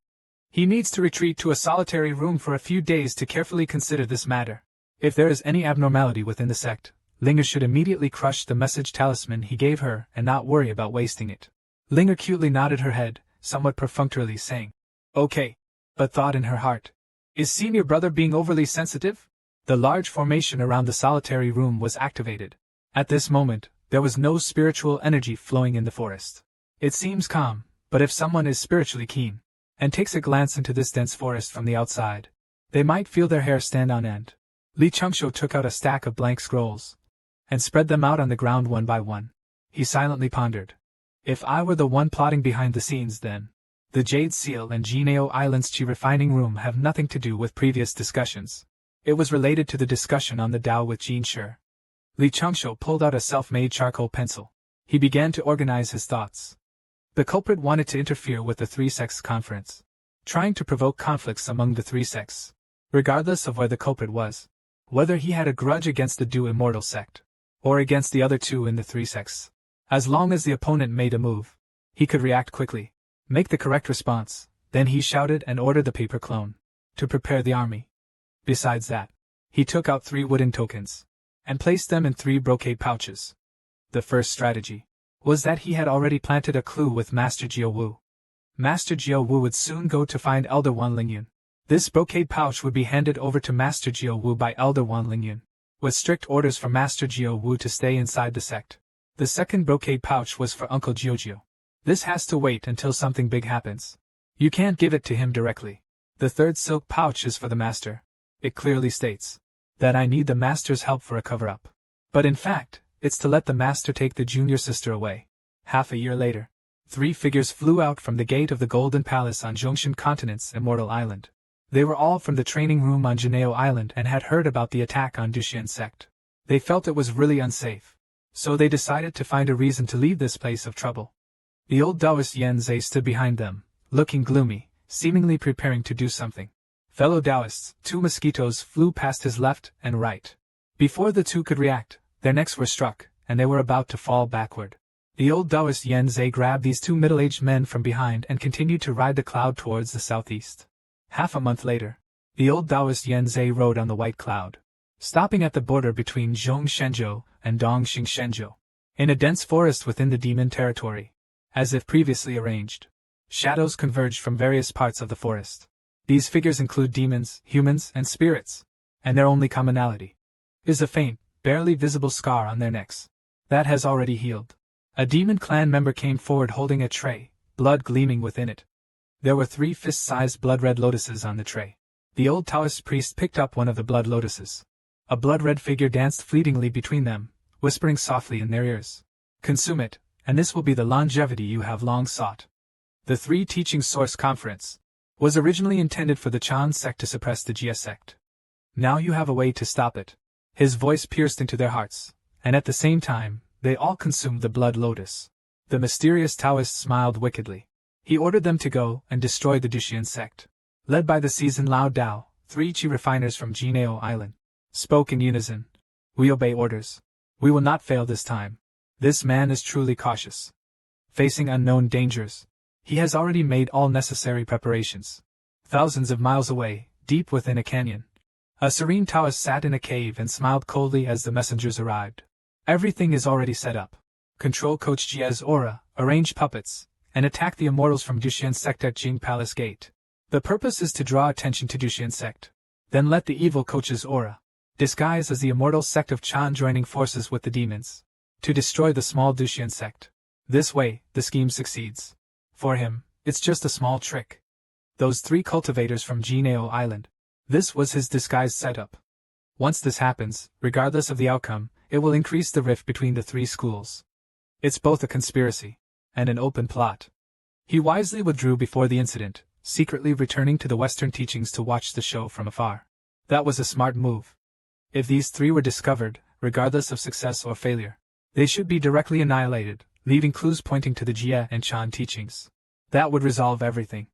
He needs to retreat to a solitary room for a few days to carefully consider this matter. If there is any abnormality within the sect, Linger should immediately crush the message talisman he gave her and not worry about wasting it. Linger cutely nodded her head, somewhat perfunctorily saying, Okay, but thought in her heart, is senior brother being overly sensitive? The large formation around the solitary room was activated. At this moment, there was no spiritual energy flowing in the forest. It seems calm, but if someone is spiritually keen, and takes a glance into this dense forest from the outside, they might feel their hair stand on end. Li Changshou took out a stack of blank scrolls, and spread them out on the ground one by one. He silently pondered. If I were the one plotting behind the scenes then, the Jade Seal and Jineo Island's Qi refining room have nothing to do with previous discussions. It was related to the discussion on the Tao with Jin Shi. Li Changshou pulled out a self-made charcoal pencil. He began to organize his thoughts. The culprit wanted to interfere with the 3 sects conference, trying to provoke conflicts among the 3 sects, regardless of where the culprit was, whether he had a grudge against the Du Immortal sect, or against the other 2 in the 3 sects. As long as the opponent made a move, he could react quickly, make the correct response, then he shouted and ordered the paper clone to prepare the army. Besides that, he took out 3 wooden tokens, and placed them in 3 brocade pouches. The first strategy was that he had already planted a clue with Master Jiao Wu. Master Jiao Wu would soon go to find Elder Wan Lingyun. This brocade pouch would be handed over to Master Jiao Wu by Elder Wan Lingyun, with strict orders from Master Jiao Wu to stay inside the sect. The second brocade pouch was for Uncle Jiao. This has to wait until something big happens. You can't give it to him directly. The third silk pouch is for the master. It clearly states that I need the master's help for a cover-up. But in fact, it's to let the master take the junior sister away. Half a year later, 3 figures flew out from the gate of the Golden Palace on Zhongshan Continent's Immortal Island. They were all from the training room on Janeo Island and had heard about the attack on Duxian sect. They felt it was really unsafe. So they decided to find a reason to leave this place of trouble. The old Taoist Yan Zhe stood behind them, looking gloomy, seemingly preparing to do something. Fellow Taoists, 2 mosquitoes flew past his left and right. Before the 2 could react, their necks were struck, and they were about to fall backward. The old Taoist Yan Zhe grabbed these 2 middle-aged men from behind and continued to ride the cloud towards the southeast. Half a month later, the old Taoist Yan Zhe rode on the white cloud, stopping at the border between Zhongshanzhou and Dongxingshenzhou, in a dense forest within the demon territory. As if previously arranged, shadows converged from various parts of the forest. These figures include demons, humans, and spirits, and their only commonality is a faint, barely visible scar on their necks. That has already healed. A demon clan member came forward holding a tray, blood gleaming within it. There were 3 fist-sized blood-red lotuses on the tray. The old Taoist priest picked up one of the blood lotuses. A blood-red figure danced fleetingly between them, whispering softly in their ears. Consume it, and this will be the longevity you have long sought. The 3 Teaching Source Conference was originally intended for the Chan sect to suppress the Jia sect. Now you have a way to stop it. His voice pierced into their hearts, and at the same time, they all consumed the blood lotus. The mysterious Taoist smiled wickedly. He ordered them to go and destroy the Duxian sect. Led by the seasoned Lao Dao, 3 Chi refiners from Jineo Island spoke in unison. We obey orders. We will not fail this time. This man is truly cautious. Facing unknown dangers, he has already made all necessary preparations. Thousands of miles away, deep within a canyon, a serene Taoist sat in a cave and smiled coldly as the messengers arrived. Everything is already set up. Control Coach Jia's aura, arrange puppets, and attack the immortals from Duxian sect at Jing Palace Gate. The purpose is to draw attention to Duxian sect. Then let the evil coach's aura disguise as the immortal sect of Chan joining forces with the demons to destroy the small Duxian sect. This way, the scheme succeeds. For him, it's just a small trick. Those 3 cultivators from Jineo Island. This was his disguised setup. Once this happens, regardless of the outcome, it will increase the rift between the 3 schools. It's both a conspiracy and an open plot. He wisely withdrew before the incident, secretly returning to the Western teachings to watch the show from afar. That was a smart move. If these 3 were discovered, regardless of success or failure, they should be directly annihilated, leaving clues pointing to the Jia and Chan teachings. That would resolve everything.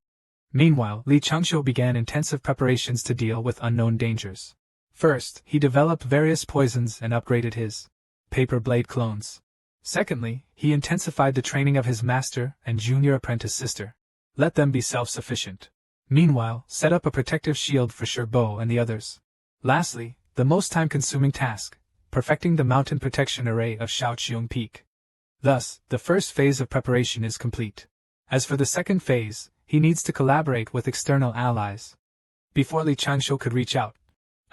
Meanwhile, Li Changshou began intensive preparations to deal with unknown dangers. First, he developed various poisons and upgraded his paper blade clones. Secondly, he intensified the training of his master and junior apprentice sister. Let them be self-sufficient. Meanwhile, set up a protective shield for Sherbo and the others. Lastly, the most time-consuming task, perfecting the mountain protection array of Shaoqiong Peak. Thus, the first phase of preparation is complete. As for the second phase, he needs to collaborate with external allies. Before Li Changshou could reach out,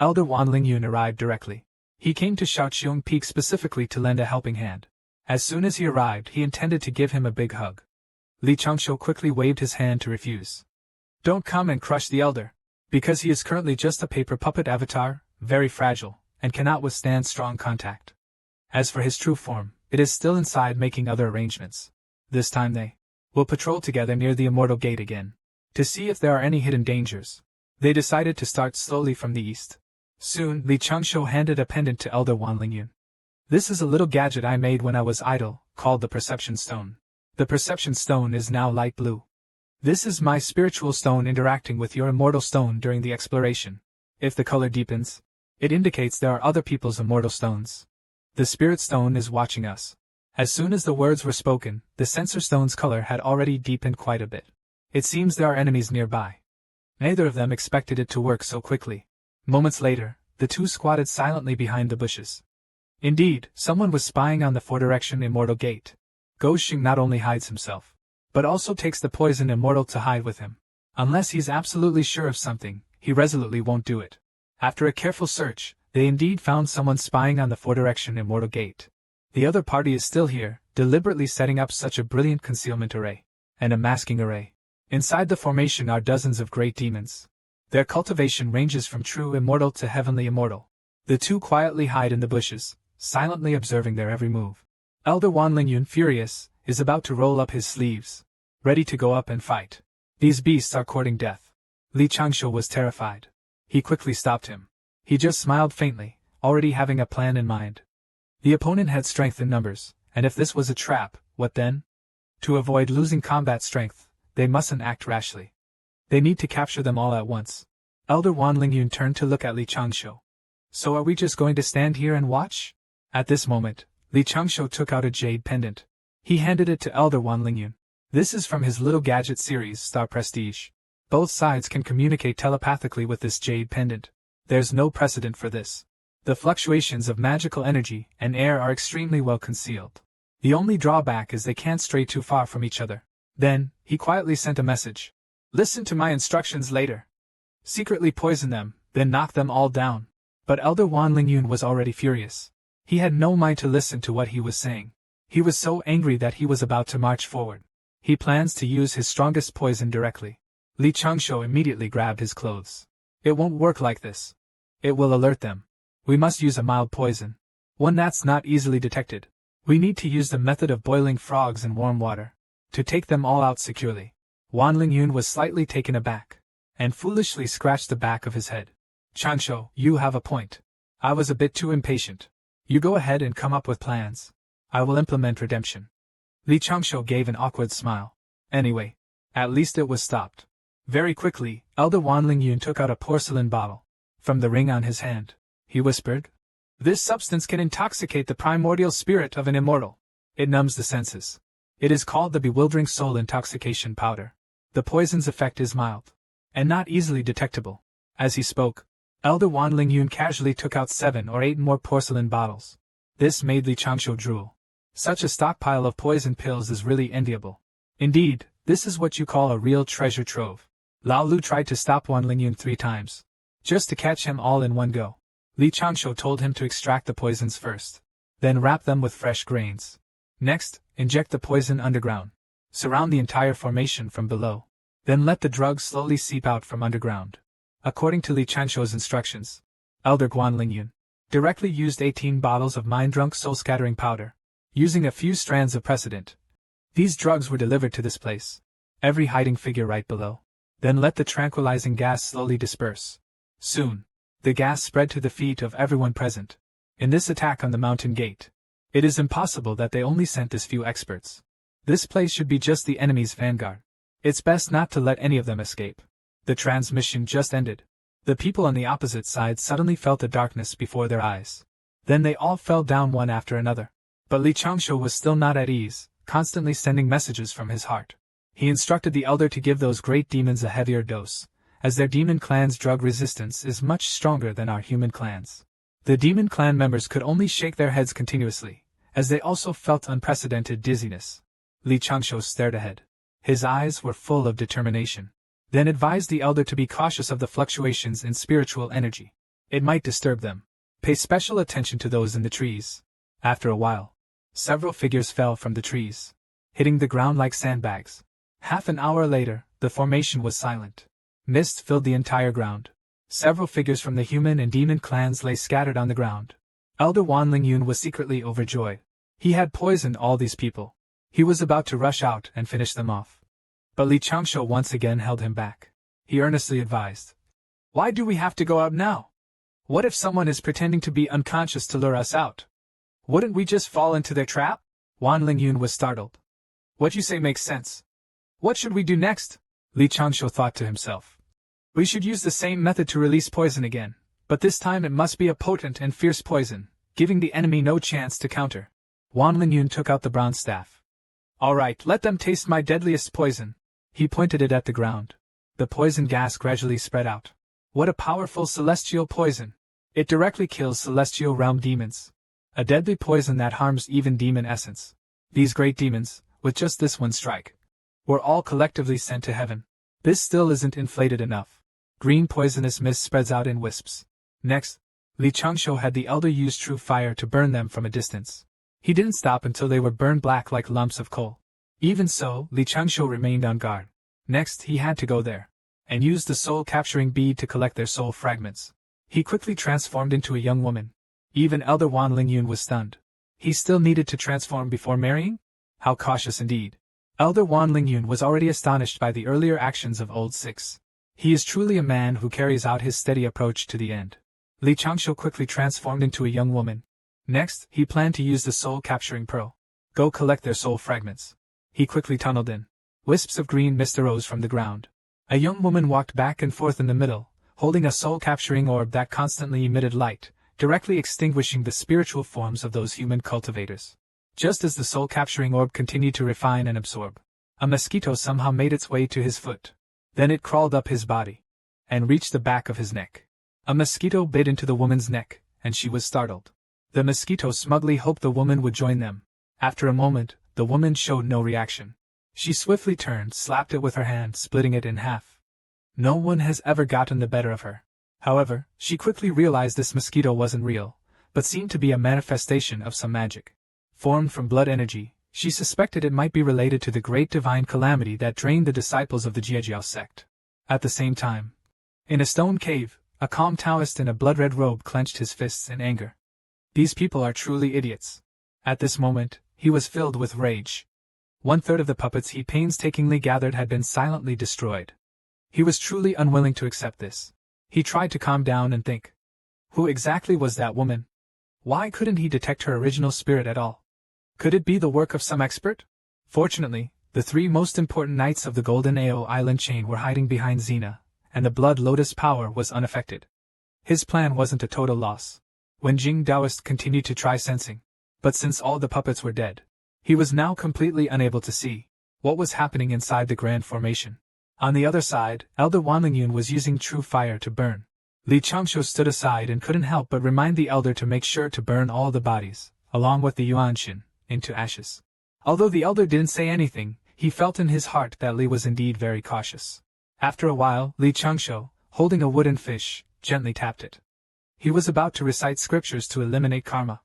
Elder Wan Lingyun arrived directly. He came to Shaoqiong Peak specifically to lend a helping hand. As soon as he arrived, he intended to give him a big hug. Li Changshou quickly waved his hand to refuse. Don't come and crush the elder, because he is currently just a paper puppet avatar, very fragile, and cannot withstand strong contact. As for his true form, it is still inside making other arrangements. This time they will patrol together near the Immortal Gate again, to see if there are any hidden dangers. They decided to start slowly from the east. Soon, Li Changshou handed a pendant to Elder Wan Lingyun. This is a little gadget I made when I was idle, called the Perception Stone. The Perception Stone is now light blue. This is my spiritual stone interacting with your immortal stone during the exploration. If the color deepens, it indicates there are other people's immortal stones. The Spirit Stone is watching us. As soon as the words were spoken, the Sensor Stone's color had already deepened quite a bit. It seems there are enemies nearby. Neither of them expected it to work so quickly. Moments later, the 2 squatted silently behind the bushes. Indeed, someone was spying on the 4-direction Immortal Gate. Xing not only hides himself, but also takes the poison immortal to hide with him. Unless he's absolutely sure of something, he resolutely won't do it. After a careful search, they indeed found someone spying on the four-direction immortal gate. The other party is still here, deliberately setting up such a brilliant concealment array, and a masking array. Inside the formation are dozens of great demons. Their cultivation ranges from true immortal to heavenly immortal. The two quietly hide in the bushes, silently observing their every move. Elder Wan Lingyun, furious, is about to roll up his sleeves, ready to go up and fight. These beasts are courting death. Li Changshu was terrified. He quickly stopped him. He just smiled faintly, already having a plan in mind. The opponent had strength in numbers, and if this was a trap, what then? To avoid losing combat strength, they mustn't act rashly. They need to capture them all at once. Elder Wan Lingyun turned to look at Li Changshu. So are we just going to stand here and watch? At this moment, Li Changshu took out a jade pendant. He handed it to Elder Wan Lingyun. This is from his little gadget series, Star Prestige. Both sides can communicate telepathically with this jade pendant. There's no precedent for this. The fluctuations of magical energy and air are extremely well concealed. The only drawback is they can't stray too far from each other. Then, he quietly sent a message. Listen to my instructions later. Secretly poison them, then knock them all down. But Elder Wan Lingyun was already furious. He had no mind to listen to what he was saying. He was so angry that he was about to march forward. He plans to use his strongest poison directly. Li Changshu immediately grabbed his clothes. It won't work like this. It will alert them. We must use a mild poison. One that's not easily detected. We need to use the method of boiling frogs in warm water, to take them all out securely. Wan Lingyun was slightly taken aback, and foolishly scratched the back of his head. Changshu, you have a point. I was a bit too impatient. You go ahead and come up with plans. I will implement redemption. Li Changshu gave an awkward smile. Anyway, at least it was stopped. Very quickly, Elder Wan Lingyun took out a porcelain bottle. From the ring on his hand, he whispered, "This substance can intoxicate the primordial spirit of an immortal. It numbs the senses. It is called the bewildering soul intoxication powder. The poison's effect is mild, and not easily detectable." As he spoke, Elder Wan Lingyun casually took out 7 or 8 more porcelain bottles. This made Li Changshu drool. Such a stockpile of poison pills is really enviable. Indeed, this is what you call a real treasure trove. Lao Lu tried to stop Wan Lingyun 3 times, just to catch him all in one go. Li Changshu told him to extract the poisons first, then wrap them with fresh grains. Next, inject the poison underground. Surround the entire formation from below. Then let the drug slowly seep out from underground. According to Li Changshu's instructions, Elder Guan Lingyun directly used 18 bottles of mind-drunk soul-scattering powder, using a few strands of precedent. These drugs were delivered to this place, every hiding figure right below. Then let the tranquilizing gas slowly disperse. Soon, the gas spread to the feet of everyone present. In this attack on the mountain gate, it is impossible that they only sent this few experts. This place should be just the enemy's vanguard. It's best not to let any of them escape. The transmission just ended. The people on the opposite side suddenly felt the darkness before their eyes. Then they all fell down one after another. But Li Changshu was still not at ease, constantly sending messages from his heart. He instructed the elder to give those great demons a heavier dose, as their demon clan's drug resistance is much stronger than our human clans. The demon clan members could only shake their heads continuously, as they also felt unprecedented dizziness. Li Changshu stared ahead. His eyes were full of determination. Then advised the elder to be cautious of the fluctuations in spiritual energy. It might disturb them. Pay special attention to those in the trees. After a while, several figures fell from the trees, hitting the ground like sandbags. Half an hour later, the formation was silent. Mist filled the entire ground. Several figures from the human and demon clans lay scattered on the ground. Elder Wan Lingyun was secretly overjoyed. He had poisoned all these people. He was about to rush out and finish them off. But Li Changshu once again held him back. He earnestly advised, "Why do we have to go out now? What if someone is pretending to be unconscious to lure us out? Wouldn't we just fall into their trap?" Wan Lingyun was startled. "What you say makes sense. What should we do next?" Li Changshu thought to himself. "We should use the same method to release poison again, but this time it must be a potent and fierce poison, giving the enemy no chance to counter." Wan Lingyun took out the bronze staff. "All right, let them taste my deadliest poison." He pointed it at the ground. The poison gas gradually spread out. What a powerful celestial poison! It directly kills celestial realm demons. A deadly poison that harms even demon essence. These great demons, with just this one strike, were all collectively sent to heaven. This still isn't inflated enough. Green poisonous mist spreads out in wisps. Next, Li Changshu had the elder use true fire to burn them from a distance. He didn't stop until they were burned black like lumps of coal. Even so, Li Changshu remained on guard. Next, he had to go there and use the soul-capturing bead to collect their soul fragments. He quickly transformed into a young woman. Even Elder Wan Lingyun was stunned. He still needed to transform before marrying? How cautious indeed. Elder Wan Lingyun was already astonished by the earlier actions of Old Six. He is truly a man who carries out his steady approach to the end. Li Changshu quickly transformed into a young woman. Next, he planned to use the soul-capturing pearl. Go collect their soul fragments. He quickly tunneled in. Wisps of green mist arose from the ground. A young woman walked back and forth in the middle, holding a soul-capturing orb that constantly emitted light, directly extinguishing the spiritual forms of those human cultivators. Just as the soul-capturing orb continued to refine and absorb, a mosquito somehow made its way to his foot. Then it crawled up his body and reached the back of his neck. A mosquito bit into the woman's neck, and she was startled. The mosquito smugly hoped the woman would join them. After a moment, the woman showed no reaction. She swiftly turned, slapped it with her hand, splitting it in half. No one has ever gotten the better of her. However, she quickly realized this mosquito wasn't real, but seemed to be a manifestation of some magic. Formed from blood energy, she suspected it might be related to the great divine calamity that drained the disciples of the Jiejiao sect. At the same time, in a stone cave, a calm Taoist in a blood-red robe clenched his fists in anger. These people are truly idiots. At this moment, he was filled with rage. 1/3 of the puppets he painstakingly gathered had been silently destroyed. He was truly unwilling to accept this. He tried to calm down and think. Who exactly was that woman? Why couldn't he detect her original spirit at all? Could it be the work of some expert? Fortunately, the 3 most important knights of the Golden Ao Island chain were hiding behind Xena, and the Blood Lotus power was unaffected. His plan wasn't a total loss. When Jing Daoist continued to try sensing, but since all the puppets were dead, he was now completely unable to see what was happening inside the Grand Formation. On the other side, Elder Wanlingyun was using true fire to burn. Li Changshu stood aside and couldn't help but remind the elder to make sure to burn all the bodies, along with the Yuanshin, into ashes. Although the elder didn't say anything, he felt in his heart that Li was indeed very cautious. After a while, Li Changshu, holding a wooden fish, gently tapped it. He was about to recite scriptures to eliminate karma.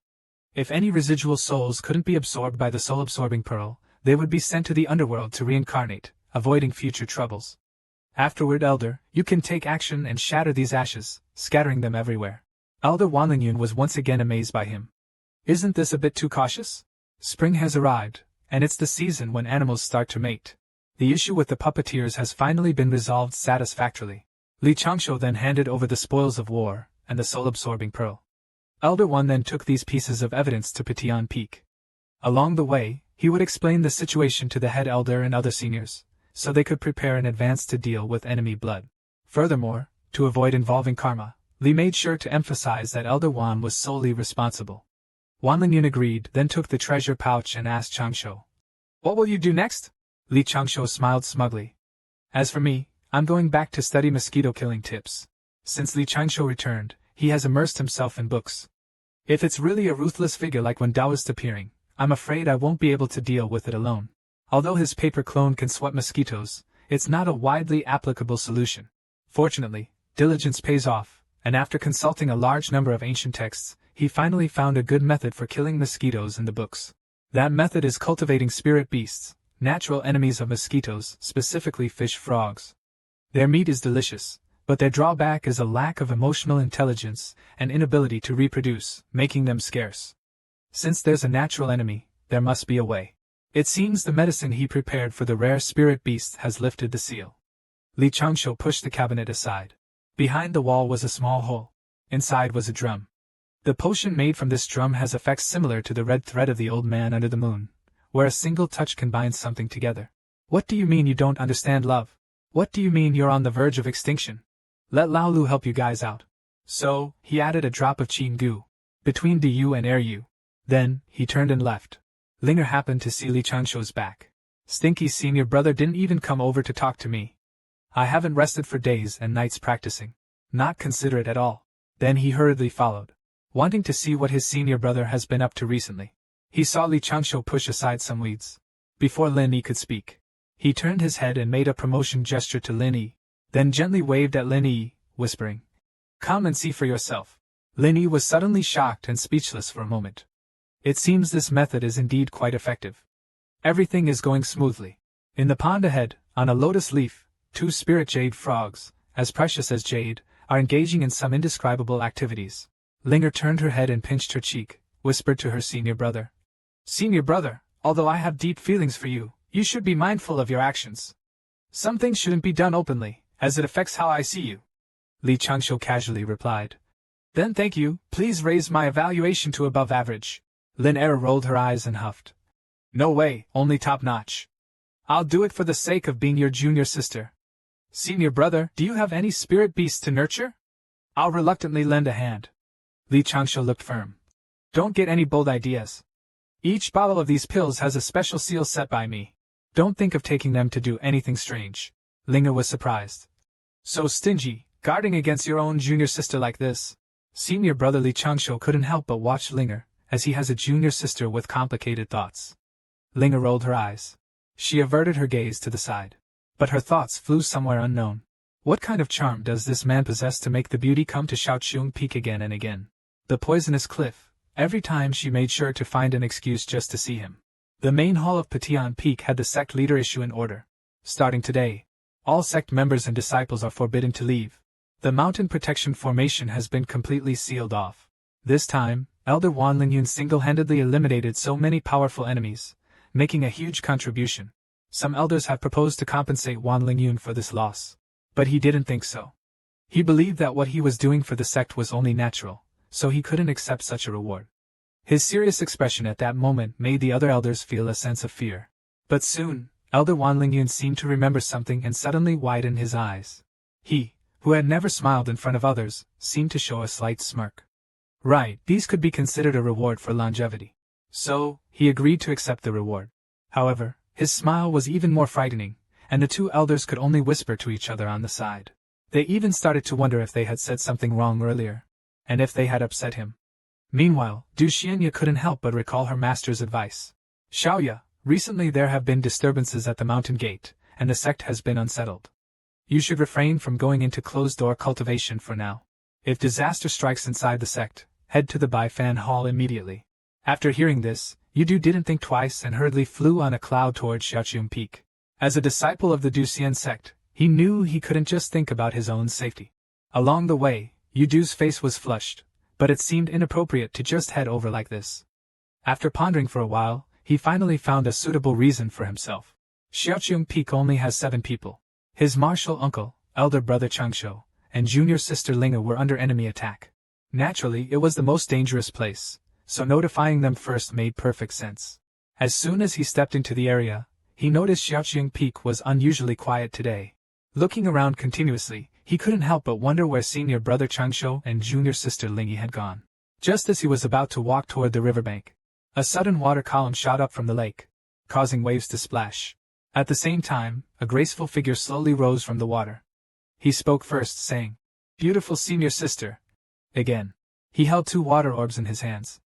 If any residual souls couldn't be absorbed by the soul-absorbing pearl, they would be sent to the underworld to reincarnate, avoiding future troubles. Afterward, Elder, you can take action and shatter these ashes, scattering them everywhere. Elder Wanlingyun was once again amazed by him. Isn't this a bit too cautious? Spring has arrived, and it's the season when animals start to mate. The issue with the puppeteers has finally been resolved satisfactorily. Li Changshu then handed over the spoils of war and the soul-absorbing pearl. Elder One then took these pieces of evidence to Petian Peak. Along the way, he would explain the situation to the head elder and other seniors, so they could prepare in advance to deal with enemy blood. Furthermore, to avoid involving karma, Li made sure to emphasize that Elder Wan was solely responsible. Wanlingyun agreed, then took the treasure pouch and asked Changshu, "What will you do next?" Li Changshu smiled smugly. "As for me, I'm going back to study mosquito-killing tips." Since Li Changshu returned, he has immersed himself in books. If it's really a ruthless figure like when Taoist appearing, I'm afraid I won't be able to deal with it alone. Although his paper clone can sweat mosquitoes, it's not a widely applicable solution. Fortunately, diligence pays off, and after consulting a large number of ancient texts, he finally found a good method for killing mosquitoes in the books. That method is cultivating spirit beasts, natural enemies of mosquitoes, specifically fish frogs. Their meat is delicious, but their drawback is a lack of emotional intelligence and inability to reproduce, making them scarce. Since there's a natural enemy, there must be a way. It seems the medicine he prepared for the rare spirit beasts has lifted the seal. Li Changshu pushed the cabinet aside. Behind the wall was a small hole. Inside was a drum. The potion made from this drum has effects similar to the red thread of the old man under the moon, where a single touch can bind something together. What do you mean you don't understand love? What do you mean you're on the verge of extinction? Let Lao Lu help you guys out. So, he added a drop of Qin Gu between Du and Air Yu. Then, he turned and left. Linger happened to see Li Changshu's back. Stinky's senior brother didn't even come over to talk to me. I haven't rested for days and nights practicing. Not considerate at all. Then he hurriedly followed, wanting to see what his senior brother has been up to recently. He saw Li Changshu push aside some weeds. Before Lin Yi could speak, he turned his head and made a promotion gesture to Lin Yi, then gently waved at Lin Yi, whispering, "Come and see for yourself." Lin Yi was suddenly shocked and speechless for a moment. It seems this method is indeed quite effective. Everything is going smoothly. In the pond ahead, on a lotus leaf, 2 spirit jade frogs, as precious as jade, are engaging in some indescribable activities. Linger turned her head and pinched her cheek, whispered to her senior brother. "Senior brother, although I have deep feelings for you, you should be mindful of your actions. Some things shouldn't be done openly, as it affects how I see you." Li Changshu casually replied. "Then thank you, please raise my evaluation to above average." Lin Er rolled her eyes and huffed. "No way, only top notch. I'll do it for the sake of being your junior sister. Senior brother, do you have any spirit beasts to nurture? I'll reluctantly lend a hand." Li Changshu looked firm. "Don't get any bold ideas. Each bottle of these pills has a special seal set by me. Don't think of taking them to do anything strange." Linger was surprised. "So stingy, guarding against your own junior sister like this." Senior brother Li Changshu couldn't help but watch Linger, as he has a junior sister with complicated thoughts. Linger rolled her eyes. She averted her gaze to the side. But her thoughts flew somewhere unknown. What kind of charm does this man possess to make the beauty come to Shaoqiong Peak again and again? The poisonous cliff. Every time she made sure to find an excuse just to see him. The main hall of Patian Peak had the sect leader issue an order. Starting today, all sect members and disciples are forbidden to leave. The mountain protection formation has been completely sealed off. This time, Elder Wan Lingyun single-handedly eliminated so many powerful enemies, making a huge contribution. Some elders have proposed to compensate Wan Lingyun for this loss. But he didn't think so. He believed that what he was doing for the sect was only natural, so he couldn't accept such a reward. His serious expression at that moment made the other elders feel a sense of fear. But soon, Elder Wan Lingyun seemed to remember something and suddenly widened his eyes. He, who had never smiled in front of others, seemed to show a slight smirk. Right, these could be considered a reward for longevity. So, he agreed to accept the reward. However, his smile was even more frightening, and the 2 elders could only whisper to each other on the side. They even started to wonder if they had said something wrong earlier, and if they had upset him. Meanwhile, Du Xianye couldn't help but recall her master's advice. "Xiaoya, recently there have been disturbances at the mountain gate, and the sect has been unsettled. You should refrain from going into closed-door cultivation for now. If disaster strikes inside the sect, head to the Baifan Hall immediately." After hearing this, Yudu didn't think twice and hurriedly flew on a cloud toward Shaoqiong Peak. As a disciple of the Duxian sect, he knew he couldn't just think about his own safety. Along the way, Yudu's face was flushed, but it seemed inappropriate to just head over like this. After pondering for a while, he finally found a suitable reason for himself. Shaoqiong Peak only has 7 people. His martial uncle, elder brother Changshu, and junior sister Linga were under enemy attack. Naturally, it was the most dangerous place, so notifying them first made perfect sense. As soon as he stepped into the area, he noticed Shaoqiong Peak was unusually quiet today. Looking around continuously, he couldn't help but wonder where senior brother Changshu and junior sister Lingi had gone. Just as he was about to walk toward the riverbank, a sudden water column shot up from the lake, causing waves to splash. At the same time, a graceful figure slowly rose from the water. He spoke first, saying, "Beautiful senior sister." Again. He held 2 water orbs in his hands.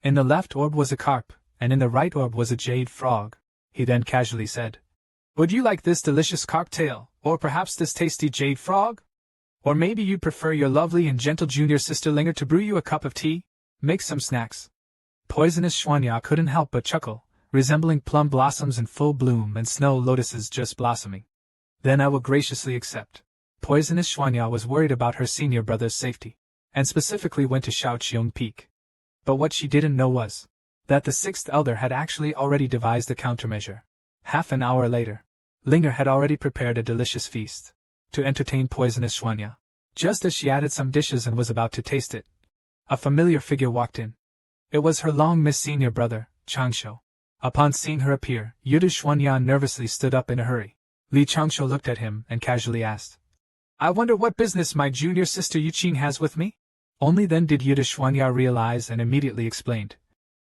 In the left orb was a carp, and in the right orb was a jade frog. He then casually said, "Would you like this delicious carp tail, or perhaps this tasty jade frog? Or maybe you'd prefer your lovely and gentle junior sister Linger to brew you a cup of tea? Make some snacks." Poisonous Xuanya couldn't help but chuckle, resembling plum blossoms in full bloom and snow lotuses just blossoming. "Then I will graciously accept." Poisonous Xuanya was worried about her senior brother's safety, and specifically went to Shaoqiong Peak. But what she didn't know was that the 6th elder had actually already devised a countermeasure. Half an hour later, Linger had already prepared a delicious feast to entertain Poisonous Xuanya. Just as she added some dishes and was about to taste it, a familiar figure walked in. It was her long-missed senior brother, Changshu. Upon seeing her appear, Yudu Xuanya nervously stood up in a hurry. Li Changshu looked at him and casually asked, "I wonder what business my junior sister Yuqing has with me?" Only then did Yudu Xuanya realize and immediately explained.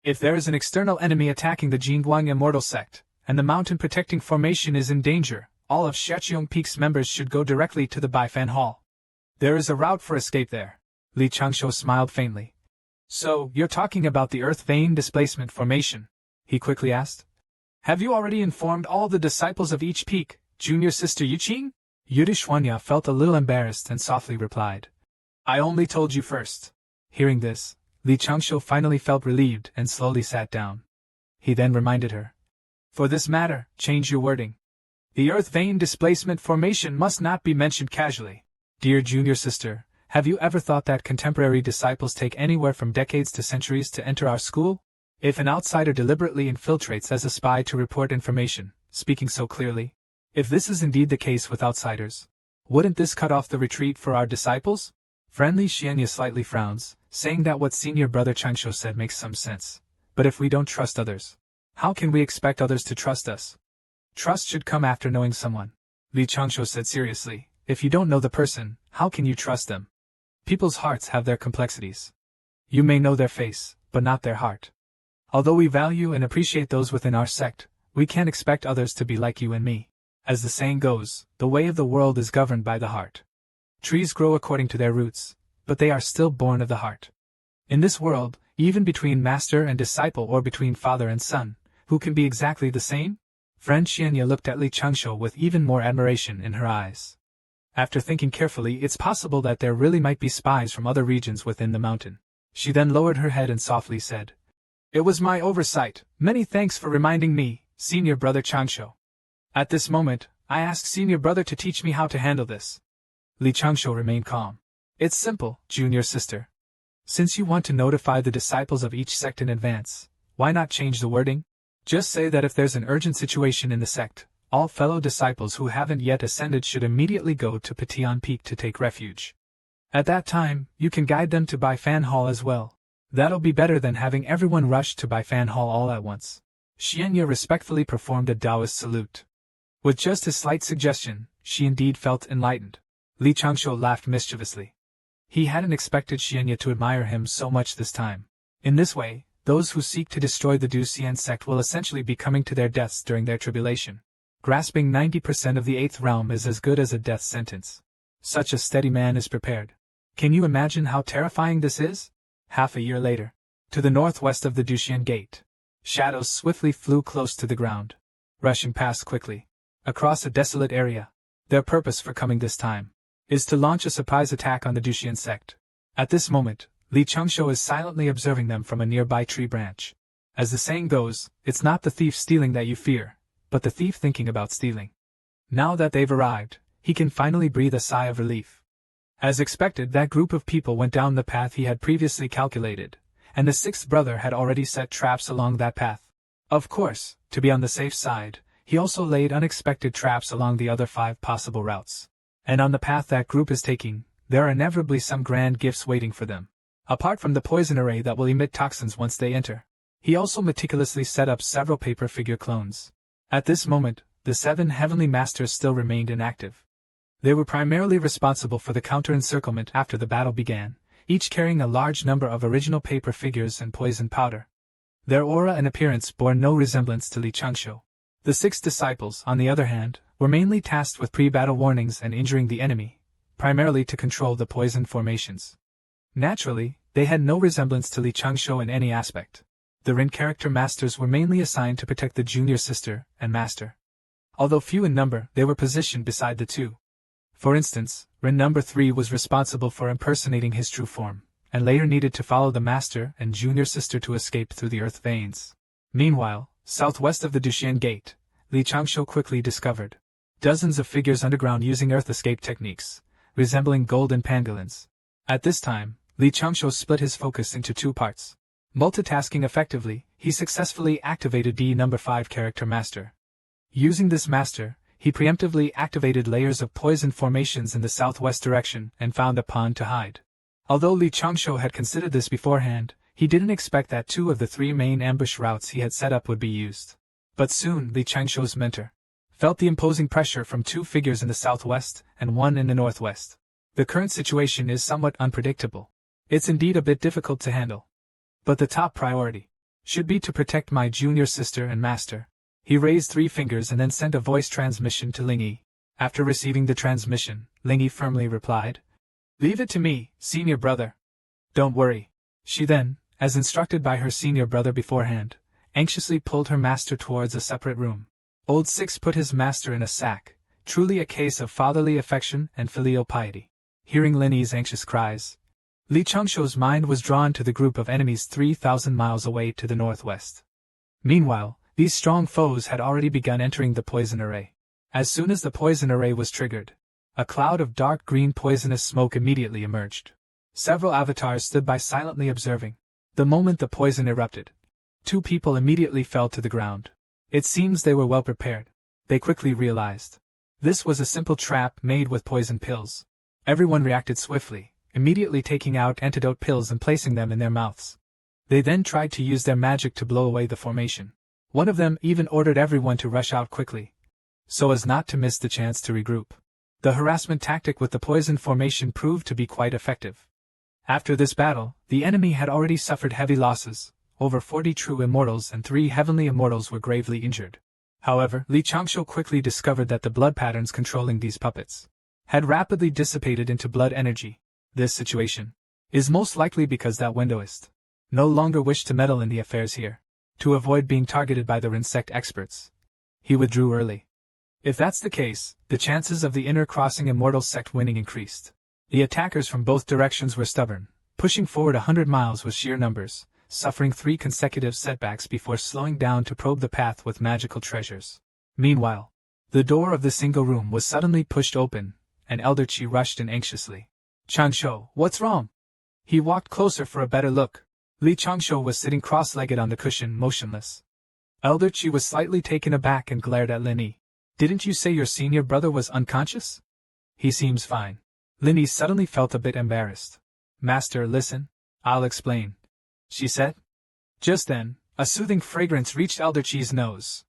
"If there is an external enemy attacking the Jingguang Immortal Sect, and the mountain protecting formation is in danger, all of Shaoqiong Peak's members should go directly to the Baifan Hall. There is a route for escape there." Li Changshu smiled faintly. So, you're talking about the Earth Vein Displacement Formation? He quickly asked. Have you already informed all the disciples of each peak, junior sister Yuqing? Yudhishthira felt a little embarrassed and softly replied. I only told you first. Hearing this, Li Changshu finally felt relieved and slowly sat down. He then reminded her. For this matter, change your wording. The Earth Vein Displacement Formation must not be mentioned casually. Dear junior sister, have you ever thought that contemporary disciples take anywhere from decades to centuries to enter our school? If an outsider deliberately infiltrates as a spy to report information, speaking so clearly, if this is indeed the case with outsiders, wouldn't this cut off the retreat for our disciples? Friendly Xianya slightly frowns, saying that what senior brother Changshu said makes some sense. But if we don't trust others, how can we expect others to trust us? Trust should come after knowing someone. Li Changshu said seriously, if you don't know the person, how can you trust them? People's hearts have their complexities. You may know their face, but not their heart. Although we value and appreciate those within our sect, we can't expect others to be like you and me. As the saying goes, the way of the world is governed by the heart. Trees grow according to their roots, but they are still born of the heart. In this world, even between master and disciple or between father and son, who can be exactly the same? Friend Xianya looked at Li Changshu with even more admiration in her eyes. After thinking carefully, it's possible that there really might be spies from other regions within the mountain. She then lowered her head and softly said, It was my oversight. Many thanks for reminding me, senior brother Changshu. At this moment, I ask senior brother to teach me how to handle this. Li Changshu remained calm. It's simple, junior sister. Since you want to notify the disciples of each sect in advance, why not change the wording? Just say that if there's an urgent situation in the sect, all fellow disciples who haven't yet ascended should immediately go to Patian Peak to take refuge. At that time, you can guide them to Baifan Hall as well. That'll be better than having everyone rush to Baifan Hall all at once. Xianya respectfully performed a Taoist salute. With just his slight suggestion, she indeed felt enlightened. Li Changshu laughed mischievously. He hadn't expected Xianya to admire him so much this time. In this way, those who seek to destroy the Duxian sect will essentially be coming to their deaths during their tribulation. Grasping 90% of the 8th realm is as good as a death sentence. Such a steady man is prepared. Can you imagine how terrifying this is? Half a year later, to the northwest of the Duxian gate, shadows swiftly flew close to the ground, rushing past quickly, across a desolate area. Their purpose for coming this time is to launch a surprise attack on the Duxian sect. At this moment, Li Changshu is silently observing them from a nearby tree branch. As the saying goes, it's not the thief stealing that you fear, but the thief thinking about stealing. Now that they've arrived, he can finally breathe a sigh of relief. As expected, that group of people went down the path he had previously calculated, and the 6th brother had already set traps along that path. Of course, to be on the safe side, he also laid unexpected traps along the other 5 possible routes. And on the path that group is taking, there are inevitably some grand gifts waiting for them. Apart from the poison array that will emit toxins once they enter, he also meticulously set up several paper figure clones. At this moment, the 7 heavenly masters still remained inactive. They were primarily responsible for the counter-encirclement after the battle began, each carrying a large number of original paper figures and poison powder. Their aura and appearance bore no resemblance to Li Changshu. The 6 disciples, on the other hand, were mainly tasked with pre-battle warnings and injuring the enemy, primarily to control the poison formations. Naturally, they had no resemblance to Li Changshu in any aspect. The Rin character masters were mainly assigned to protect the junior sister and master. Although few in number, they were positioned beside the 2. For instance, Rin number 3 was responsible for impersonating his true form, and later needed to follow the master and junior sister to escape through the earth veins. Meanwhile, southwest of the Duxian gate, Li Changshu quickly discovered dozens of figures underground using earth escape techniques, resembling golden pangolins. At this time, Li Changshu split his focus into 2 parts. Multitasking effectively, he successfully activated D number 5 character master. Using this master, he preemptively activated layers of poison formations in the southwest direction and found a pond to hide. Although Li Changshu had considered this beforehand, he didn't expect that 2 of the 3 main ambush routes he had set up would be used. But soon Li Changshu's mentor felt the imposing pressure from 2 figures in the southwest and 1 in the northwest. The current situation is somewhat unpredictable. It's indeed a bit difficult to handle. But the top priority should be to protect my junior sister and master. He raised 3 fingers and then sent a voice transmission to Lingyi. After receiving the transmission, Lingyi firmly replied, Leave it to me, senior brother. Don't worry. She then, as instructed by her senior brother beforehand, anxiously pulled her master towards a separate room. Old Six put his master in a sack, truly a case of fatherly affection and filial piety. Hearing Lin's anxious cries, Li Changshuo's mind was drawn to the group of enemies 3,000 miles away to the northwest. Meanwhile, these strong foes had already begun entering the poison array. As soon as the poison array was triggered, a cloud of dark green poisonous smoke immediately emerged. Several avatars stood by silently observing. The moment the poison erupted, 2 people immediately fell to the ground. It seems they were well prepared. They quickly realized this was a simple trap made with poison pills. Everyone reacted swiftly, immediately taking out antidote pills and placing them in their mouths. They then tried to use their magic to blow away the formation. One of them even ordered everyone to rush out quickly, so as not to miss the chance to regroup. The harassment tactic with the poison formation proved to be quite effective. After this battle, the enemy had already suffered heavy losses. Over 40 true immortals and 3 heavenly immortals were gravely injured. However, Li Changshu quickly discovered that the blood patterns controlling these puppets had rapidly dissipated into blood energy. This situation is most likely because that windowist no longer wished to meddle in the affairs here. To avoid being targeted by the insect experts, he withdrew early. If that's the case, the chances of the inner crossing immortal sect winning increased. The attackers from both directions were stubborn, pushing forward 100 miles with sheer numbers, suffering 3 consecutive setbacks before slowing down to probe the path with magical treasures. Meanwhile, the door of the single room was suddenly pushed open, and Elder Qi rushed in anxiously. Changshu, what's wrong? He walked closer for a better look. Li Changshu was sitting cross-legged on the cushion, motionless. Elder Qi was slightly taken aback and glared at Lin Yi. Didn't you say your senior brother was unconscious? He seems fine. Lin Yi suddenly felt a bit embarrassed. Master, listen. I'll explain, she said. Just then, a soothing fragrance reached Elder Qi's nose.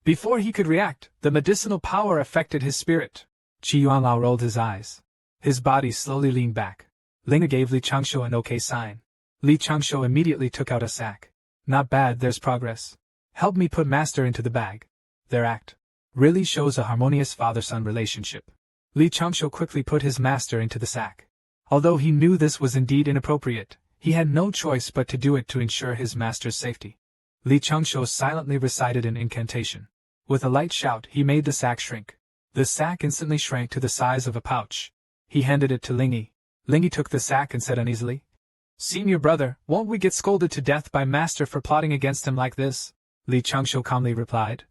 Before he could react, the medicinal power affected his spirit. Qi Yuanlao rolled his eyes. His body slowly leaned back. Ling Yi gave Li Changshu an okay sign. Li Changshu immediately took out a sack. Not bad, there's progress. Help me put Master into the bag. Their act really shows a harmonious father-son relationship. Li Changshu quickly put his master into the sack. Although he knew this was indeed inappropriate, he had no choice but to do it to ensure his master's safety. Li Changshu silently recited an incantation. With a light shout, he made the sack shrink. The sack instantly shrank to the size of a pouch. He handed it to Ling Yi. Ling Yi took the sack and said uneasily, Senior brother, won't we get scolded to death by Master for plotting against him like this? Li Changshu calmly replied.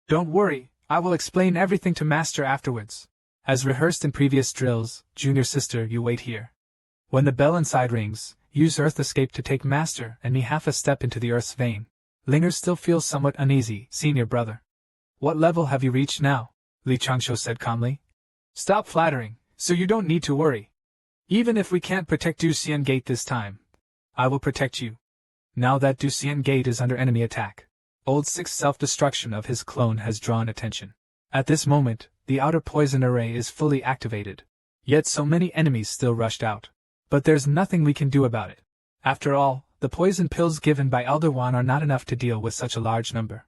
Don't worry, I will explain everything to Master afterwards. As rehearsed in previous drills, junior sister, you wait here. When the bell inside rings, use Earth Escape to take Master and me half a step into the Earth's vein. Linger still feels somewhat uneasy, senior brother. What level have you reached now? Li Changshu said calmly. Stop flattering, so you don't need to worry. Even if we can't protect Duxian Gate this time, I will protect you. Now that Duxian Gate is under enemy attack, Old Six's self-destruction of his clone has drawn attention. At this moment, the outer poison array is fully activated. Yet so many enemies still rushed out. But there's nothing we can do about it. After all, the poison pills given by Elder Wan are not enough to deal with such a large number.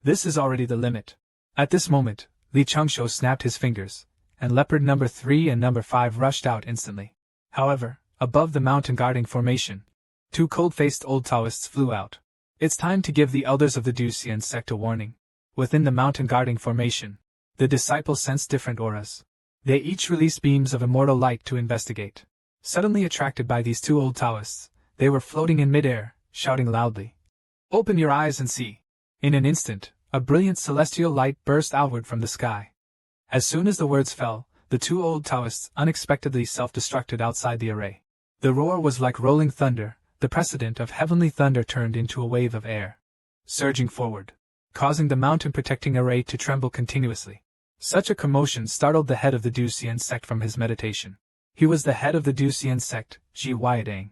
This is already the limit. At this moment, Li Changshu snapped his fingers, and leopard number 3 and number 5 rushed out instantly. However, above the mountain guarding formation, 2 cold-faced old Taoists flew out. It's time to give the elders of the Duxian sect a warning. Within the mountain guarding formation, the disciples sensed different auras. They each released beams of immortal light to investigate. Suddenly attracted by these 2 old Taoists, they were floating in midair, shouting loudly. Open your eyes and see. In an instant, a brilliant celestial light burst outward from the sky. As soon as the words fell, the 2 old Taoists unexpectedly self-destructed outside the array. The roar was like rolling thunder. The precedent of heavenly thunder turned into a wave of air, surging forward, causing the mountain-protecting array to tremble continuously. Such a commotion startled the head of the Duxian sect from his meditation. He was the head of the Duxian sect, Ji Huaidang.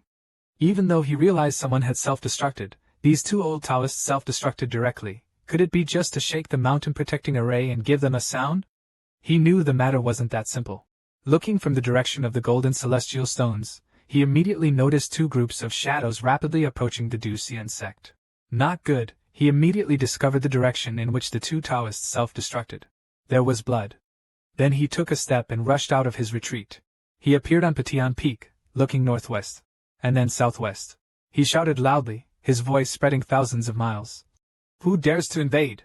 Even though he realized someone had self-destructed, these 2 old Taoists self-destructed directly. Could it be just to shake the mountain-protecting array and give them a sound? He knew the matter wasn't that simple. Looking from the direction of the golden celestial stones, he immediately noticed 2 groups of shadows rapidly approaching the Duxian sect. Not good. He immediately discovered the direction in which the 2 Taoists self-destructed. There was blood. Then he took a step and rushed out of his retreat. He appeared on Patian Peak, looking northwest, and then southwest. He shouted loudly, his voice spreading thousands of miles. Who dares to invade?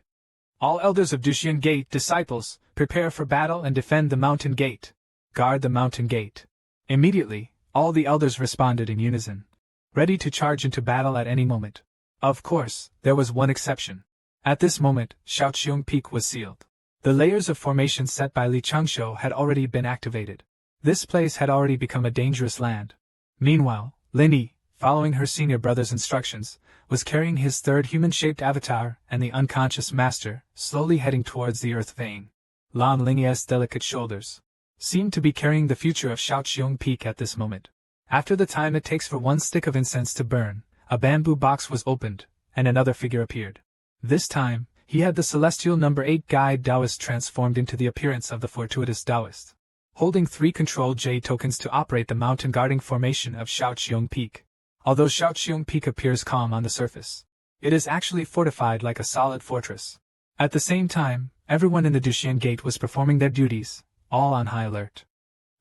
All elders of Duxian Gate, disciples, prepare for battle and defend the mountain gate. Guard the mountain gate. Immediately, all the elders responded in unison, ready to charge into battle at any moment. Of course, there was one exception. At this moment, Shaoqiong Peak was sealed. The layers of formation set by Li Changshou had already been activated. This place had already become a dangerous land. Meanwhile, Lin Yi, following her senior brother's instructions, was carrying his third human-shaped avatar and the unconscious master, slowly heading towards the earth vein. Lan Lingyi's delicate shoulders seemed to be carrying the future of Shaoqiong Peak at this moment. After the time it takes for one stick of incense to burn, a bamboo box was opened, and another figure appeared. This time, he had the celestial number 8 guide Taoist transformed into the appearance of the fortuitous Taoist, holding 3 controlled J tokens to operate the mountain guarding formation of Shaoqiong Peak. Although Shaoqiong Peak appears calm on the surface, it is actually fortified like a solid fortress. At the same time, everyone in the Duxian Gate was performing their duties, all on high alert.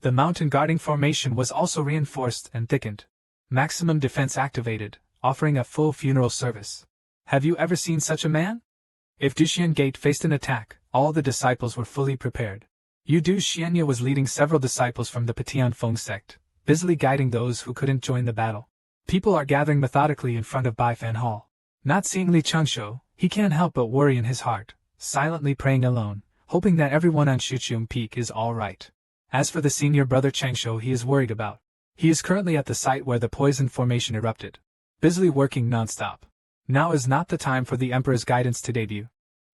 The mountain guarding formation was also reinforced and thickened. Maximum defense activated, offering a full funeral service. Have you ever seen such a man? If Duxian Gate faced an attack, all the disciples were fully prepared. Yudu Xianya was leading several disciples from the Patianfeng sect, busily guiding those who couldn't join the battle. People are gathering methodically in front of Baifan Hall. Not seeing Li Changshou, he can't help but worry in his heart, silently praying alone, hoping that everyone on Shaoqiong Peak is all right. As for the senior brother Changshou, he is worried about. He is currently at the site where the poison formation erupted, busily working non-stop. Now is not the time for the Emperor's guidance to debut.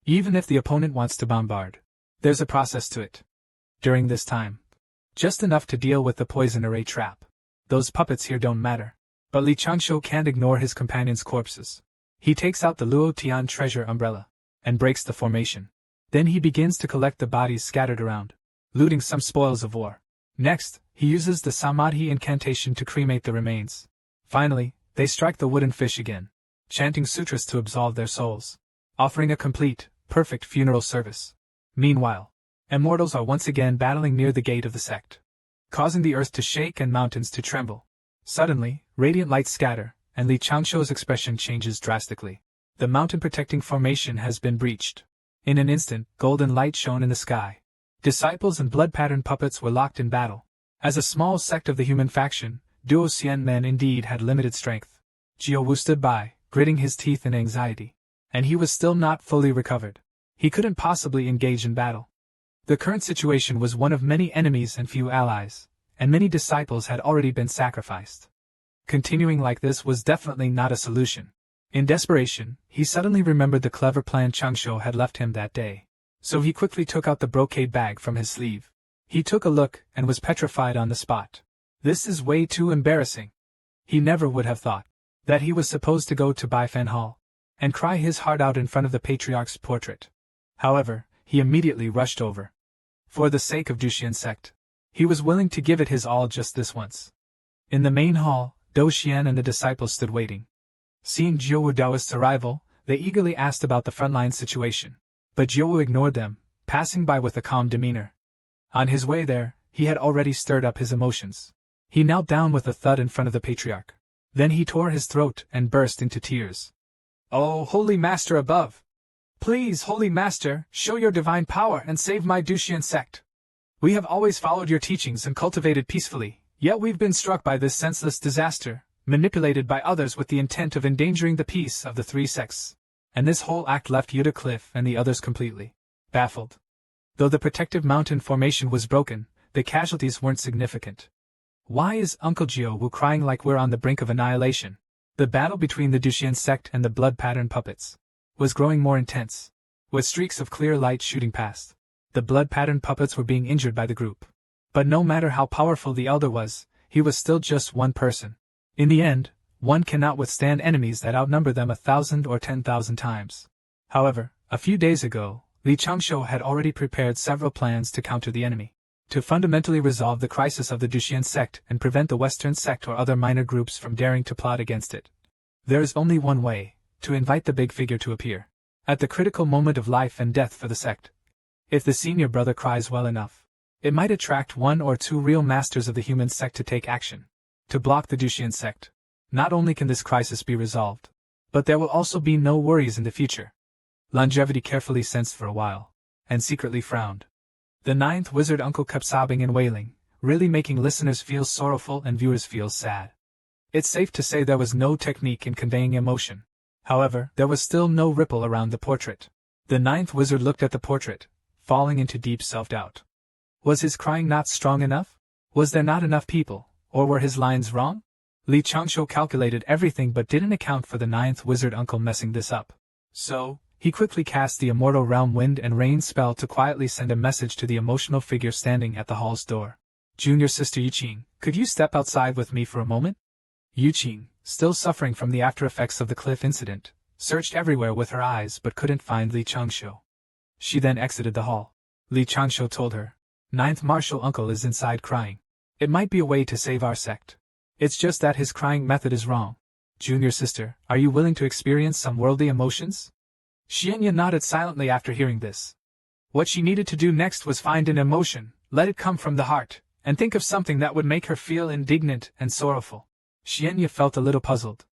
Even if the opponent wants to bombard, there's a process to it. During this time, just enough to deal with the poison array trap. Those puppets here don't matter. But Li Changshou can't ignore his companions' corpses. He takes out the Luo Tian treasure umbrella and breaks the formation. Then he begins to collect the bodies scattered around, looting some spoils of war. Next, he uses the Samadhi incantation to cremate the remains. Finally, they strike the wooden fish again, chanting sutras to absolve their souls, offering a complete, perfect funeral service. Meanwhile, immortals are once again battling near the gate of the sect, causing the earth to shake and mountains to tremble. Suddenly, radiant lights scatter, and Li Changshou's expression changes drastically. The mountain-protecting formation has been breached. In an instant, golden light shone in the sky. Disciples and blood-patterned puppets were locked in battle. As a small sect of the human faction, Duo Xian men indeed had limited strength. Jiao Wu stood by, gritting his teeth in anxiety. And he was still not fully recovered. He couldn't possibly engage in battle. The current situation was one of many enemies and few allies, and many disciples had already been sacrificed. Continuing like this was definitely not a solution. In desperation, he suddenly remembered the clever plan Changshou had left him that day. So he quickly took out the brocade bag from his sleeve. He took a look and was petrified on the spot. This is way too embarrassing. He never would have thought that he was supposed to go to Baifan Hall and cry his heart out in front of the patriarch's portrait. However, he immediately rushed over. For the sake of Duxian sect, he was willing to give it his all just this once. In the main hall, Dou Xian and the disciples stood waiting. Seeing Jiao Daoist's arrival, they eagerly asked about the frontline situation. But Jiao ignored them, passing by with a calm demeanor. On his way there, he had already stirred up his emotions. He knelt down with a thud in front of the patriarch. Then he tore his throat and burst into tears. "Oh, Holy Master above! Please, Holy Master, show your divine power and save my Duxian sect. We have always followed your teachings and cultivated peacefully. Yet we've been struck by this senseless disaster, manipulated by others with the intent of endangering the peace of the 3 sects. And this whole act left Yuta Cliff and the others completely baffled. Though the protective mountain formation was broken, the casualties weren't significant. Why is Uncle Jiao Wu crying like we're on the brink of annihilation? The battle between the Duxian sect and the blood-patterned puppets was growing more intense, with streaks of clear light shooting past. The blood-patterned puppets were being injured by the group. But no matter how powerful the elder was, he was still just one person. In the end, one cannot withstand enemies that outnumber them 1,000 or 10,000 times. However, a few days ago, Li Changshou had already prepared several plans to counter the enemy, to fundamentally resolve the crisis of the Duxian sect and prevent the Western sect or other minor groups from daring to plot against it. There is only one way, to invite the big figure to appear, at the critical moment of life and death for the sect. If the senior brother cries well enough, it might attract 1 or 2 real masters of the human sect to take action, to block the Duxian sect. Not only can this crisis be resolved, but there will also be no worries in the future. Longevity carefully sensed for a while, and secretly frowned. The ninth wizard uncle kept sobbing and wailing, really making listeners feel sorrowful and viewers feel sad. It's safe to say there was no technique in conveying emotion. However, there was still no ripple around the portrait. The ninth wizard looked at the portrait, falling into deep self-doubt. Was his crying not strong enough? Was there not enough people, or were his lines wrong? Li Changshu calculated everything but didn't account for the ninth wizard uncle messing this up. So, he quickly cast the immortal realm wind and rain spell to quietly send a message to the emotional figure standing at the hall's door. Junior sister Yuqing, could you step outside with me for a moment? Yuqing, still suffering from the after-effects of the cliff incident, searched everywhere with her eyes but couldn't find Li Changshu. She then exited the hall. Li Changshu told her, "Ninth martial uncle is inside crying. It might be a way to save our sect. It's just that his crying method is wrong. Junior sister, are you willing to experience some worldly emotions?" Xianya nodded silently after hearing this. What she needed to do next was find an emotion, let it come from the heart, and think of something that would make her feel indignant and sorrowful. Xianya felt a little puzzled.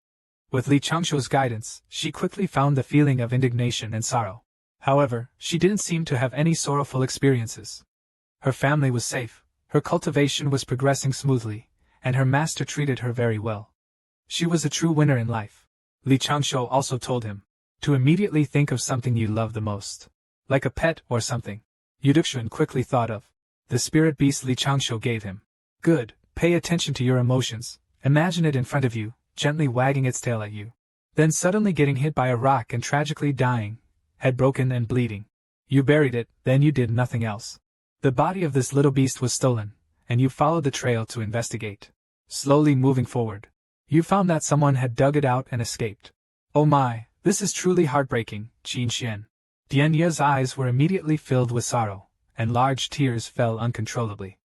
With Li Changshu's guidance, she quickly found the feeling of indignation and sorrow. However, she didn't seem to have any sorrowful experiences. Her family was safe, her cultivation was progressing smoothly, and her master treated her very well. She was a true winner in life. Li Changshu also told him to immediately think of something you love the most, like a pet or something. Yuduxuan quickly thought of the spirit beast Li Changshu gave him. Good, pay attention to your emotions. Imagine it in front of you, gently wagging its tail at you. Then suddenly getting hit by a rock and tragically dying, head broken and bleeding. You buried it, then you did nothing else. The body of this little beast was stolen, and you followed the trail to investigate. Slowly moving forward, you found that someone had dug it out and escaped. Oh my, this is truly heartbreaking, Qin Xian. Dian Ye's eyes were immediately filled with sorrow, and large tears fell uncontrollably.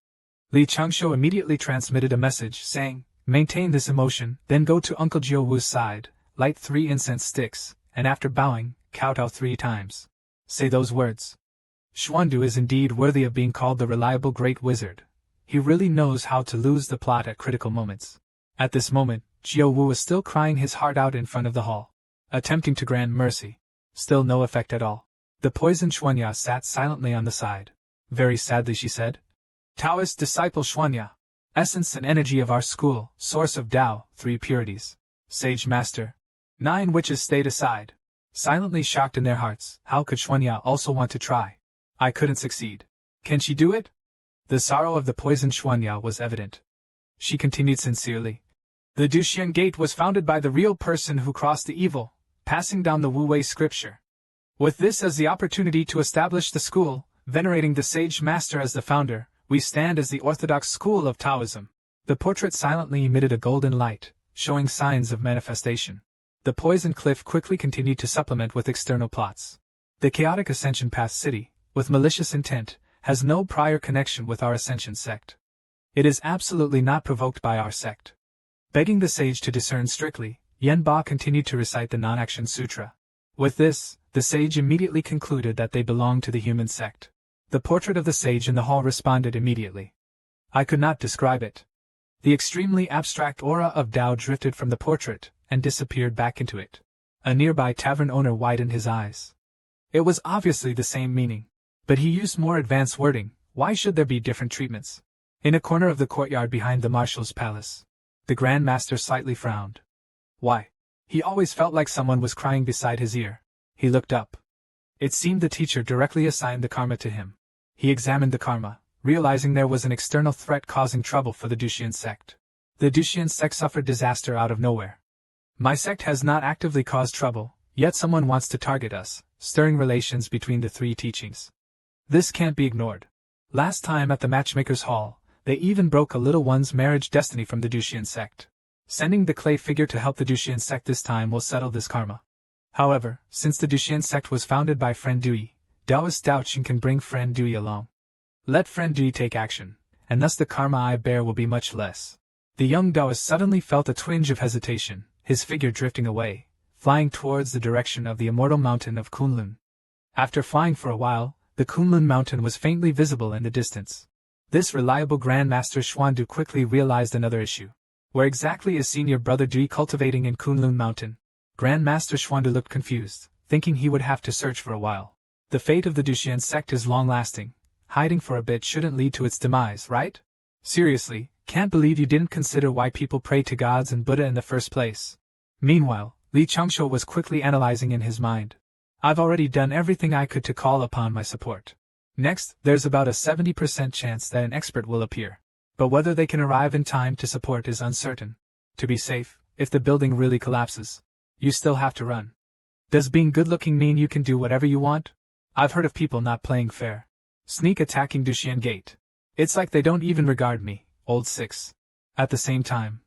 Li Changshu immediately transmitted a message saying, "Maintain this emotion, then go to Uncle Jiawu's side, light 3 incense sticks, and after bowing, kowtow 3 times. Say those words. Xuandu is indeed worthy of being called the reliable great wizard. He really knows how to lose the plot at critical moments." At this moment, Jiawu was still crying his heart out in front of the hall, attempting to grant mercy. Still no effect at all. The poisoned Xuanya sat silently on the side. Very sadly she said, "Taoist disciple Xuanya. Essence and energy of our school, source of Tao, 3 purities. Sage master. 9 witches stayed aside. Silently shocked in their hearts, how could Xuanya also want to try? I couldn't succeed. Can she do it?" The sorrow of the poisoned Xuanya was evident. She continued sincerely. "The Duxian Gate was founded by the real person who crossed the evil, passing down the Wu Wei scripture. With this as the opportunity to establish the school, venerating the sage master as the founder, we stand as the orthodox school of Taoism." The portrait silently emitted a golden light, showing signs of manifestation. The poison cliff quickly continued to supplement with external plots. The chaotic Ascension Path city, with malicious intent, has no prior connection with our Ascension sect. It is absolutely not provoked by our sect. Begging the sage to discern strictly, Yen Ba continued to recite the Non-Action Sutra. With this, the sage immediately concluded that they belonged to the human sect. The portrait of the sage in the hall responded immediately. I could not describe it. The extremely abstract aura of Tao drifted from the portrait and disappeared back into it. A nearby tavern owner widened his eyes. It was obviously the same meaning, but he used more advanced wording. Why should there be different treatments? In a corner of the courtyard behind the marshal's palace, the Grand Master slightly frowned. Why? He always felt like someone was crying beside his ear. He looked up. It seemed the teacher directly assigned the karma to him. He examined the karma, realizing there was an external threat causing trouble for the Duxian sect. The Duxian sect suffered disaster out of nowhere. My sect has not actively caused trouble, yet someone wants to target us, stirring relations between the 3 teachings. This can't be ignored. Last time at the matchmaker's hall, they even broke a little one's marriage destiny from the Duxian sect. Sending the clay figure to help the Duxian sect this time will settle this karma. However, since the Duxian sect was founded by Friend Dui, Taoist Daoqing can bring Friend Dui along. Let Friend Dui take action, and thus the karma I bear will be much less. The young Taoist suddenly felt a twinge of hesitation, his figure drifting away, flying towards the direction of the immortal mountain of Kunlun. After flying for a while, the Kunlun mountain was faintly visible in the distance. This reliable Grand Master Xuandu quickly realized another issue. Where exactly is senior brother Dui cultivating in Kunlun Mountain? Grandmaster Schwander looked confused, thinking he would have to search for a while. The fate of the Duxian sect is long-lasting. Hiding for a bit shouldn't lead to its demise, right? Seriously, can't believe you didn't consider why people pray to gods and Buddha in the first place. Meanwhile, Li Changshu was quickly analyzing in his mind. I've already done everything I could to call upon my support. Next, there's about a 70% chance that an expert will appear. But whether they can arrive in time to support is uncertain. To be safe, if the building really collapses, you still have to run. Does being good-looking mean you can do whatever you want? I've heard of people not playing fair. Sneak attacking Duxian Gate. It's like they don't even regard me, old 6. At the same time,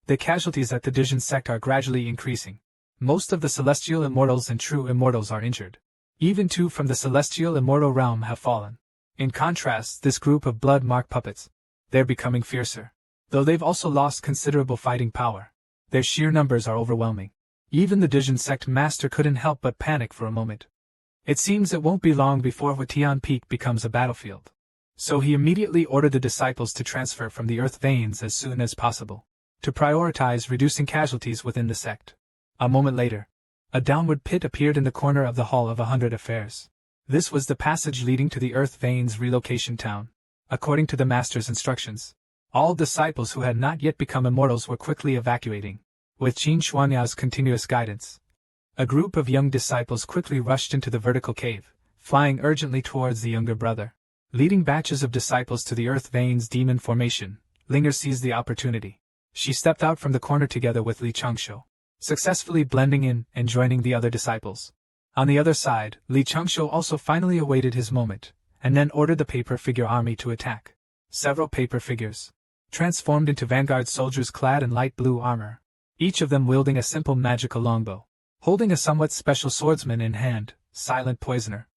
the casualties at the Duxian sect are gradually increasing. Most of the celestial immortals and true immortals are injured. Even 2 from the celestial immortal realm have fallen. In contrast, this group of blood-marked puppets, they're becoming fiercer. Though they've also lost considerable fighting power. Their sheer numbers are overwhelming. Even the Duxian sect master couldn't help but panic for a moment. It seems it won't be long before Huatian Peak becomes a battlefield. So he immediately ordered the disciples to transfer from the earth veins as soon as possible, to prioritize reducing casualties within the sect. A moment later, a downward pit appeared in the corner of the Hall of 100 Affairs. This was the passage leading to the earth veins relocation town. According to the master's instructions, all disciples who had not yet become immortals were quickly evacuating. With Qin Shuanya's continuous guidance, a group of young disciples quickly rushed into the vertical cave, flying urgently towards the younger brother. Leading batches of disciples to the earth veins demon formation, Linger seized the opportunity. She stepped out from the corner together with Li Changshu, successfully blending in and joining the other disciples. On the other side, Li Changshu also finally awaited his moment, and then ordered the paper figure army to attack. Several paper figures, transformed into vanguard soldiers clad in light blue armor, each of them wielding a simple magical longbow, holding a somewhat special swordsman in hand, Silent Poisoner.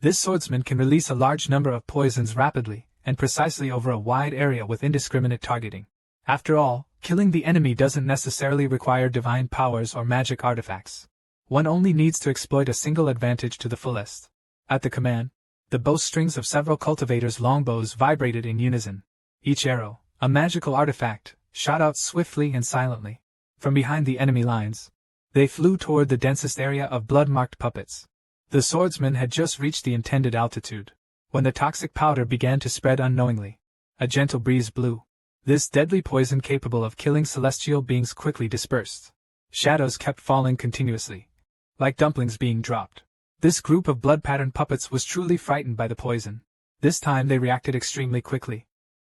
This swordsman can release a large number of poisons rapidly and precisely over a wide area with indiscriminate targeting. After all, killing the enemy doesn't necessarily require divine powers or magic artifacts. One only needs to exploit a single advantage to the fullest. At the command, the bowstrings of several cultivators' longbows vibrated in unison. Each arrow, a magical artifact, shot out swiftly and silently. From behind the enemy lines, they flew toward the densest area of blood-marked puppets. The swordsman had just reached the intended altitude, when the toxic powder began to spread unknowingly. A gentle breeze blew. This deadly poison capable of killing celestial beings quickly dispersed. Shadows kept falling continuously, like dumplings being dropped. This group of blood-patterned puppets was truly frightened by the poison. This time they reacted extremely quickly.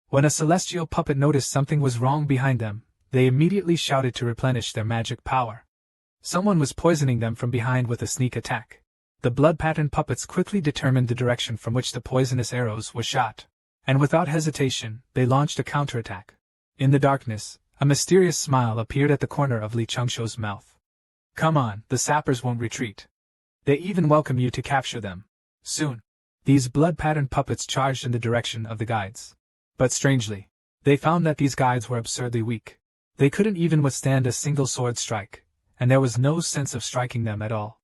When a celestial puppet noticed something was wrong behind them, they immediately shouted to replenish their magic power. Someone was poisoning them from behind with a sneak attack. The blood-patterned puppets quickly determined the direction from which the poisonous arrows were shot, and without hesitation, they launched a counterattack. In the darkness, a mysterious smile appeared at the corner of Li Changshu's mouth. Come on, the sappers won't retreat. They even welcome you to capture them. Soon, these blood-patterned puppets charged in the direction of the guides. But strangely, they found that these guides were absurdly weak. They couldn't even withstand a single sword strike, and there was no sense of striking them at all.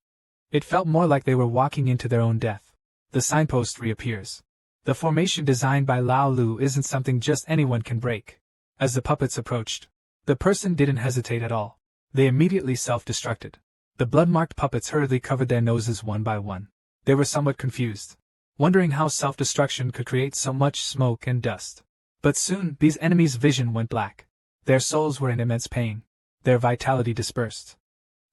It felt more like they were walking into their own death. The signpost reappears. The formation designed by Lao Lu isn't something just anyone can break. As the puppets approached, the person didn't hesitate at all. They immediately self-destructed. The blood-marked puppets hurriedly covered their noses one by one. They were somewhat confused, wondering how self-destruction could create so much smoke and dust. But soon, these enemies' vision went black. Their souls were in immense pain. Their vitality dispersed.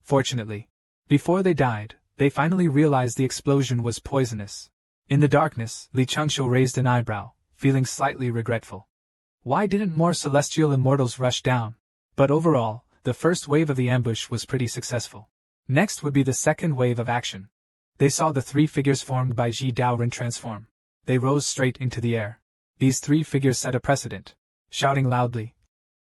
Fortunately, before they died, they finally realized the explosion was poisonous. In the darkness, Li Changshu raised an eyebrow, feeling slightly regretful. Why didn't more celestial immortals rush down? But overall, the first wave of the ambush was pretty successful. Next would be the second wave of action. They saw the 3 figures formed by Ji Daoren transform. They rose straight into the air. These 3 figures set a precedent, shouting loudly,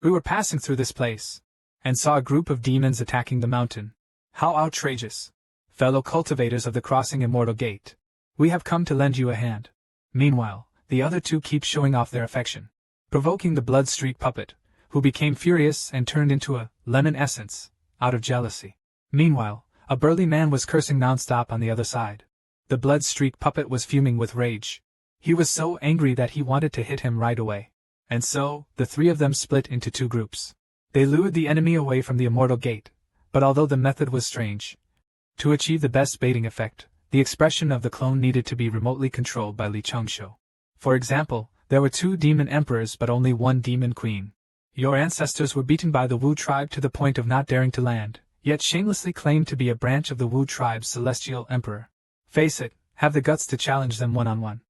"We were passing through this place, and saw a group of demons attacking the mountain. How outrageous! Fellow cultivators of the crossing immortal gate, we have come to lend you a hand." Meanwhile, the other 2 keep showing off their affection, provoking the blood-streaked puppet, who became furious and turned into a lemon essence, out of jealousy. Meanwhile, a burly man was cursing non-stop on the other side. The blood-streaked puppet was fuming with rage. He was so angry that he wanted to hit him right away. And so, the 3 of them split into 2 groups. They lured the enemy away from the immortal gate, but although the method was strange, to achieve the best baiting effect, the expression of the clone needed to be remotely controlled by Li Changshu. For example, there were 2 demon emperors but only 1 demon queen. Your ancestors were beaten by the Wu tribe to the point of not daring to land, yet shamelessly claimed to be a branch of the Wu tribe's celestial emperor. Face it, have the guts to challenge them one-on-one.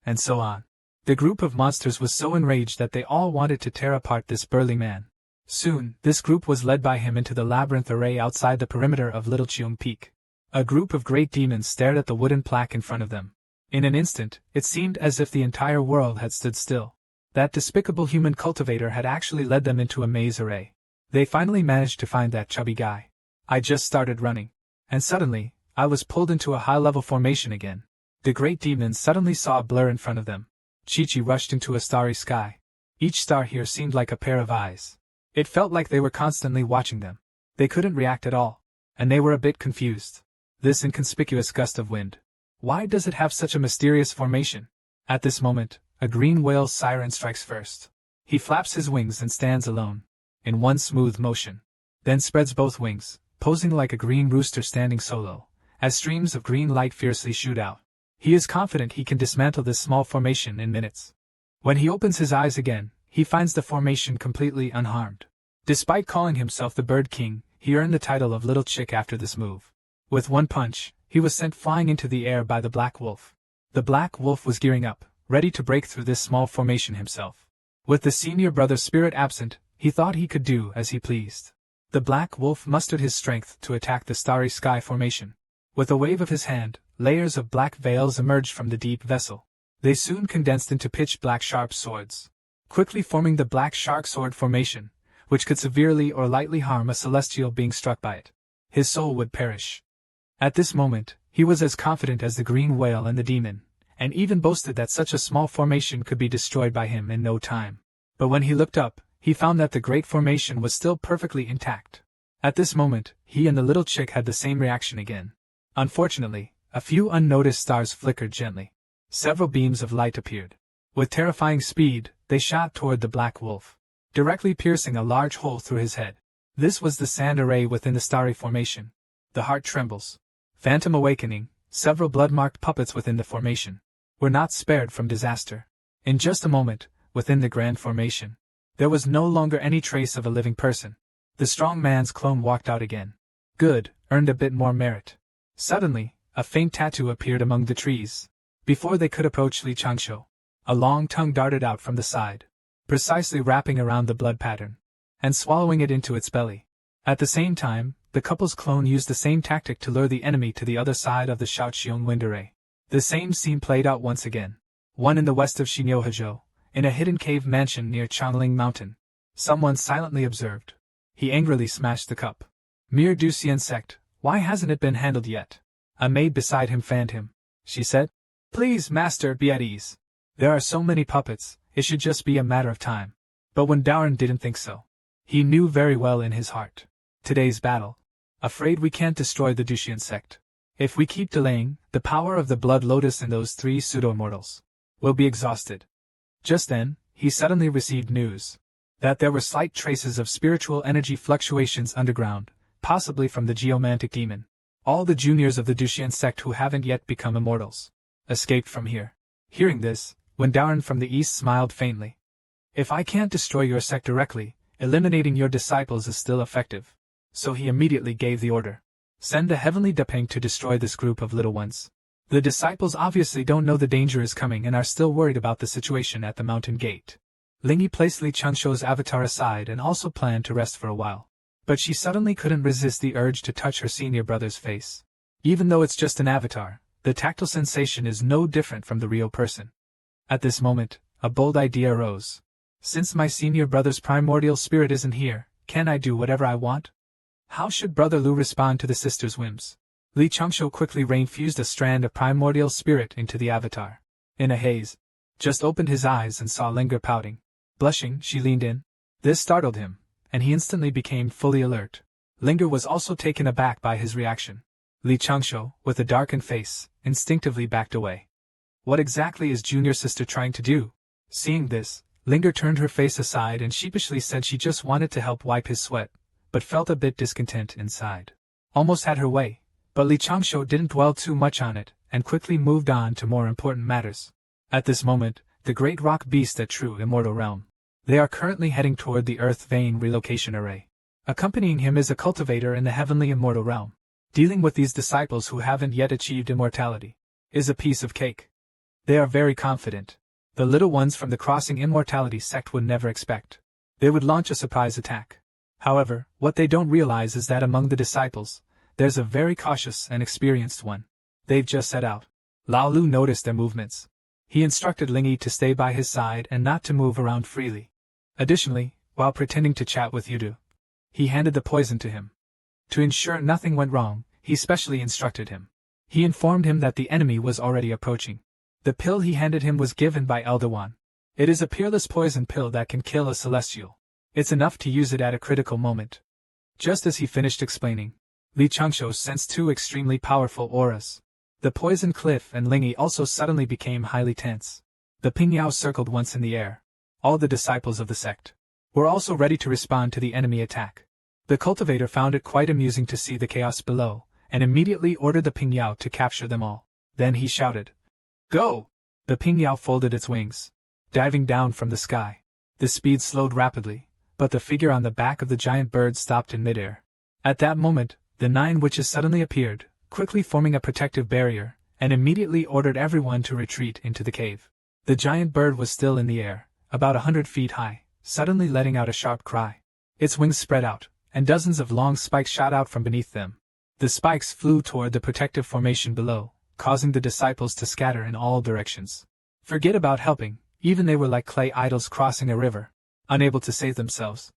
And so on. The group of monsters was so enraged that they all wanted to tear apart this burly man. Soon, this group was led by him into the labyrinth array outside the perimeter of Little Cheung Peak. A group of great demons stared at the wooden plaque in front of them. In an instant, it seemed as if the entire world had stood still. That despicable human cultivator had actually led them into a maze array. They finally managed to find that chubby guy. I just started running. And suddenly, I was pulled into a high-level formation again. The great demons suddenly saw a blur in front of them. Chi-Chi rushed into a starry sky. Each star here seemed like a pair of eyes. It felt like they were constantly watching them. They couldn't react at all. And they were a bit confused. This inconspicuous gust of wind. Why does it have such a mysterious formation? At this moment, a green whale's siren strikes first. He flaps his wings and stands alone, in one smooth motion. Then spreads both wings, posing like a green rooster standing solo, as streams of green light fiercely shoot out. He is confident he can dismantle this small formation in minutes. When he opens his eyes again, he finds the formation completely unharmed. Despite calling himself the Bird King, he earned the title of Little Chick after this move. With one punch, he was sent flying into the air by the Black Wolf. The Black Wolf was gearing up, ready to break through this small formation himself. With the senior brother's spirit absent, he thought he could do as he pleased. The Black Wolf mustered his strength to attack the starry sky formation. With a wave of his hand, layers of black veils emerged from the deep vessel. They soon condensed into pitch-black sharp swords, quickly forming the Black Shark Sword formation, which could severely or lightly harm a celestial being struck by it. His soul would perish. At this moment, he was as confident as the green whale and the demon, and even boasted that such a small formation could be destroyed by him in no time. But when he looked up, he found that the great formation was still perfectly intact. At this moment, he and the little chick had the same reaction again. Unfortunately, a few unnoticed stars flickered gently. Several beams of light appeared. With terrifying speed, they shot toward the Black Wolf, directly piercing a large hole through his head. This was the sand array within the starry formation. The heart trembles. Phantom awakening, several blood-marked puppets within the formation were not spared from disaster. In just a moment, within the grand formation, there was no longer any trace of a living person. The strong man's clone walked out again. Good, earned a bit more merit. Suddenly, a faint tattoo appeared among the trees. Before they could approach Li Changshu, a long tongue darted out from the side, precisely wrapping around the blood pattern, and swallowing it into its belly. At the same time, the couple's clone used the same tactic to lure the enemy to the other side of the Shaoxiong wind array. The same scene played out once again. One in the west of Xinyohezhou, in a hidden cave mansion near Changling Mountain. Someone silently observed. He angrily smashed the cup. Mere douce insect, why hasn't it been handled yet? A maid beside him fanned him. She said, "Please, master, be at ease. There are so many puppets, it should just be a matter of time." But when Daoren didn't think so. He knew very well in his heart. Today's battle. Afraid we can't destroy the Dushian sect. If we keep delaying, the power of the Blood Lotus and those 3 pseudo-immortals will be exhausted. Just then, he suddenly received news that there were slight traces of spiritual energy fluctuations underground, possibly from the geomantic demon. All the juniors of the Dushian sect who haven't yet become immortals escaped from here. Hearing this, Daoren from the east smiled faintly. If I can't destroy your sect directly, eliminating your disciples is still effective. So he immediately gave the order. Send the heavenly Depeng to destroy this group of little ones. The disciples obviously don't know the danger is coming and are still worried about the situation at the mountain gate. Lingyi placed Li Changshu's avatar aside and also planned to rest for a while. But she suddenly couldn't resist the urge to touch her senior brother's face. Even though it's just an avatar, the tactile sensation is no different from the real person. At this moment, a bold idea arose. Since my senior brother's primordial spirit isn't here, can I do whatever I want? How should Brother Lu respond to the sister's whims? Li Changshu quickly rain-fused a strand of primordial spirit into the avatar. In a haze, just opened his eyes and saw Linger pouting. Blushing, she leaned in. This startled him, and he instantly became fully alert. Linger was also taken aback by his reaction. Li Changshu, with a darkened face, instinctively backed away. What exactly is junior sister trying to do? Seeing this, Linger turned her face aside and sheepishly said she just wanted to help wipe his sweat, but felt a bit discontent inside. Almost had her way, but Li Changshu didn't dwell too much on it, and quickly moved on to more important matters. At this moment, the great rock beast at True Immortal Realm. They are currently heading toward the Earth Vein relocation array. Accompanying him is a cultivator in the Heavenly Immortal Realm. Dealing with these disciples who haven't yet achieved immortality is a piece of cake. They are very confident. The little ones from the Crossing Immortality sect would never expect. They would launch a surprise attack. However, what they don't realize is that among the disciples, there's a very cautious and experienced one. They've just set out. Lao Lu noticed their movements. He instructed Ling Yi to stay by his side and not to move around freely. Additionally, while pretending to chat with Yudu, he handed the poison to him. To ensure nothing went wrong, he specially instructed him. He informed him that the enemy was already approaching. The pill he handed him was given by Elder Wan. It is a peerless poison pill that can kill a celestial. It's enough to use it at a critical moment. Just as he finished explaining, Li Changshu sensed two extremely powerful auras. The poison cliff and Ling Yi also suddenly became highly tense. The Pingyao circled once in the air. All the disciples of the sect were also ready to respond to the enemy attack. The cultivator found it quite amusing to see the chaos below, and immediately ordered the Pingyao to capture them all. Then he shouted, "Go!" The Pingyao folded its wings, diving down from the sky. The speed slowed rapidly, but the figure on the back of the giant bird stopped in midair. At that moment, the 9 witches suddenly appeared, quickly forming a protective barrier, and immediately ordered everyone to retreat into the cave. The giant bird was still in the air, about 100 feet high, suddenly letting out a sharp cry. Its wings spread out, and dozens of long spikes shot out from beneath them. The spikes flew toward the protective formation below, causing the disciples to scatter in all directions. Forget about helping, even they were like clay idols crossing a river, unable to save themselves.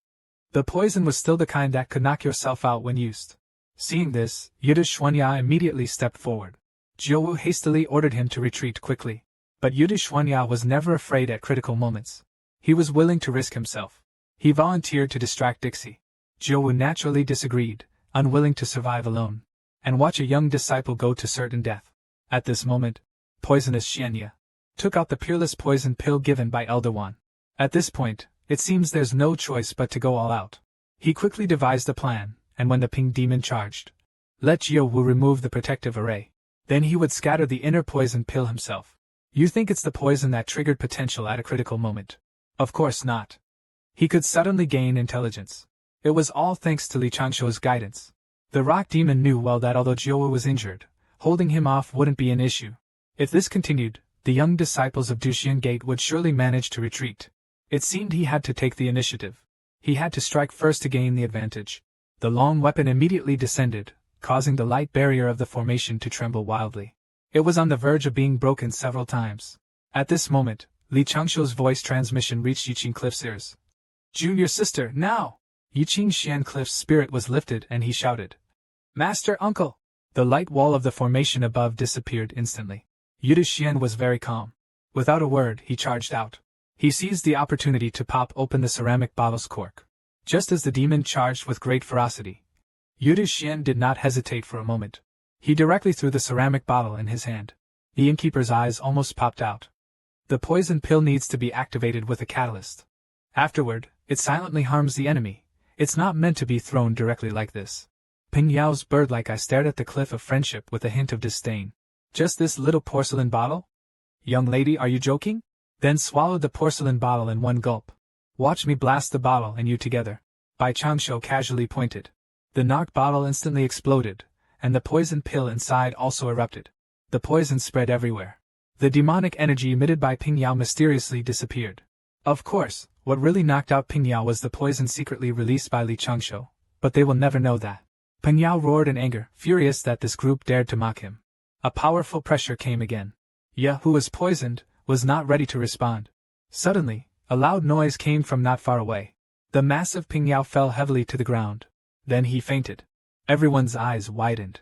The poison was still the kind that could knock yourself out when used. Seeing this, Yudu Xuanya immediately stepped forward. Jiuwu hastily ordered him to retreat quickly. But Yudu Xuanya was never afraid at critical moments. He was willing to risk himself. He volunteered to distract Dixie. Jiuwu naturally disagreed, unwilling to survive alone, and watch a young disciple go to certain death. At this moment, poisonous Xianya took out the peerless poison pill given by Elder Wan. At this point, it seems there's no choice but to go all out. He quickly devised a plan, and when the pink demon charged, let Jiuwu remove the protective array. Then he would scatter the inner poison pill himself. You think it's the poison that triggered potential at a critical moment? Of course not. He could suddenly gain intelligence. It was all thanks to Li Changshu's guidance. The rock demon knew well that although Jiuwu was injured, holding him off wouldn't be an issue. If this continued, the young disciples of Duxian Gate would surely manage to retreat. It seemed he had to take the initiative. He had to strike first to gain the advantage. The long weapon immediately descended, causing the light barrier of the formation to tremble wildly. It was on the verge of being broken several times. At this moment, Li Changshu's voice transmission reached Yiqing Cliff's ears. "Junior sister, now!" Yiqing Xian Cliff's spirit was lifted and he shouted, "Master Uncle!" The light wall of the formation above disappeared instantly. Yudu Xian was very calm. Without a word, he charged out. He seized the opportunity to pop open the ceramic bottle's cork. Just as the demon charged with great ferocity, Yudu Xian did not hesitate for a moment. He directly threw the ceramic bottle in his hand. The innkeeper's eyes almost popped out. The poison pill needs to be activated with a catalyst. Afterward, it silently harms the enemy. It's not meant to be thrown directly like this. Ping Yao's bird-like eye stared at the cliff of friendship with a hint of disdain. Just this little porcelain bottle? Young lady, are you joking? Then swallowed the porcelain bottle in one gulp. Watch me blast the bottle and you together. Bai Changshu casually pointed. The knocked bottle instantly exploded, and the poison pill inside also erupted. The poison spread everywhere. The demonic energy emitted by Ping Yao mysteriously disappeared. Of course, what really knocked out Ping Yao was the poison secretly released by Li Changshu, but they will never know that. Ping Yao roared in anger, furious that this group dared to mock him. A powerful pressure came again. Ye, who was poisoned, was not ready to respond. Suddenly, a loud noise came from not far away. The massive Ping Yao fell heavily to the ground. Then he fainted. Everyone's eyes widened.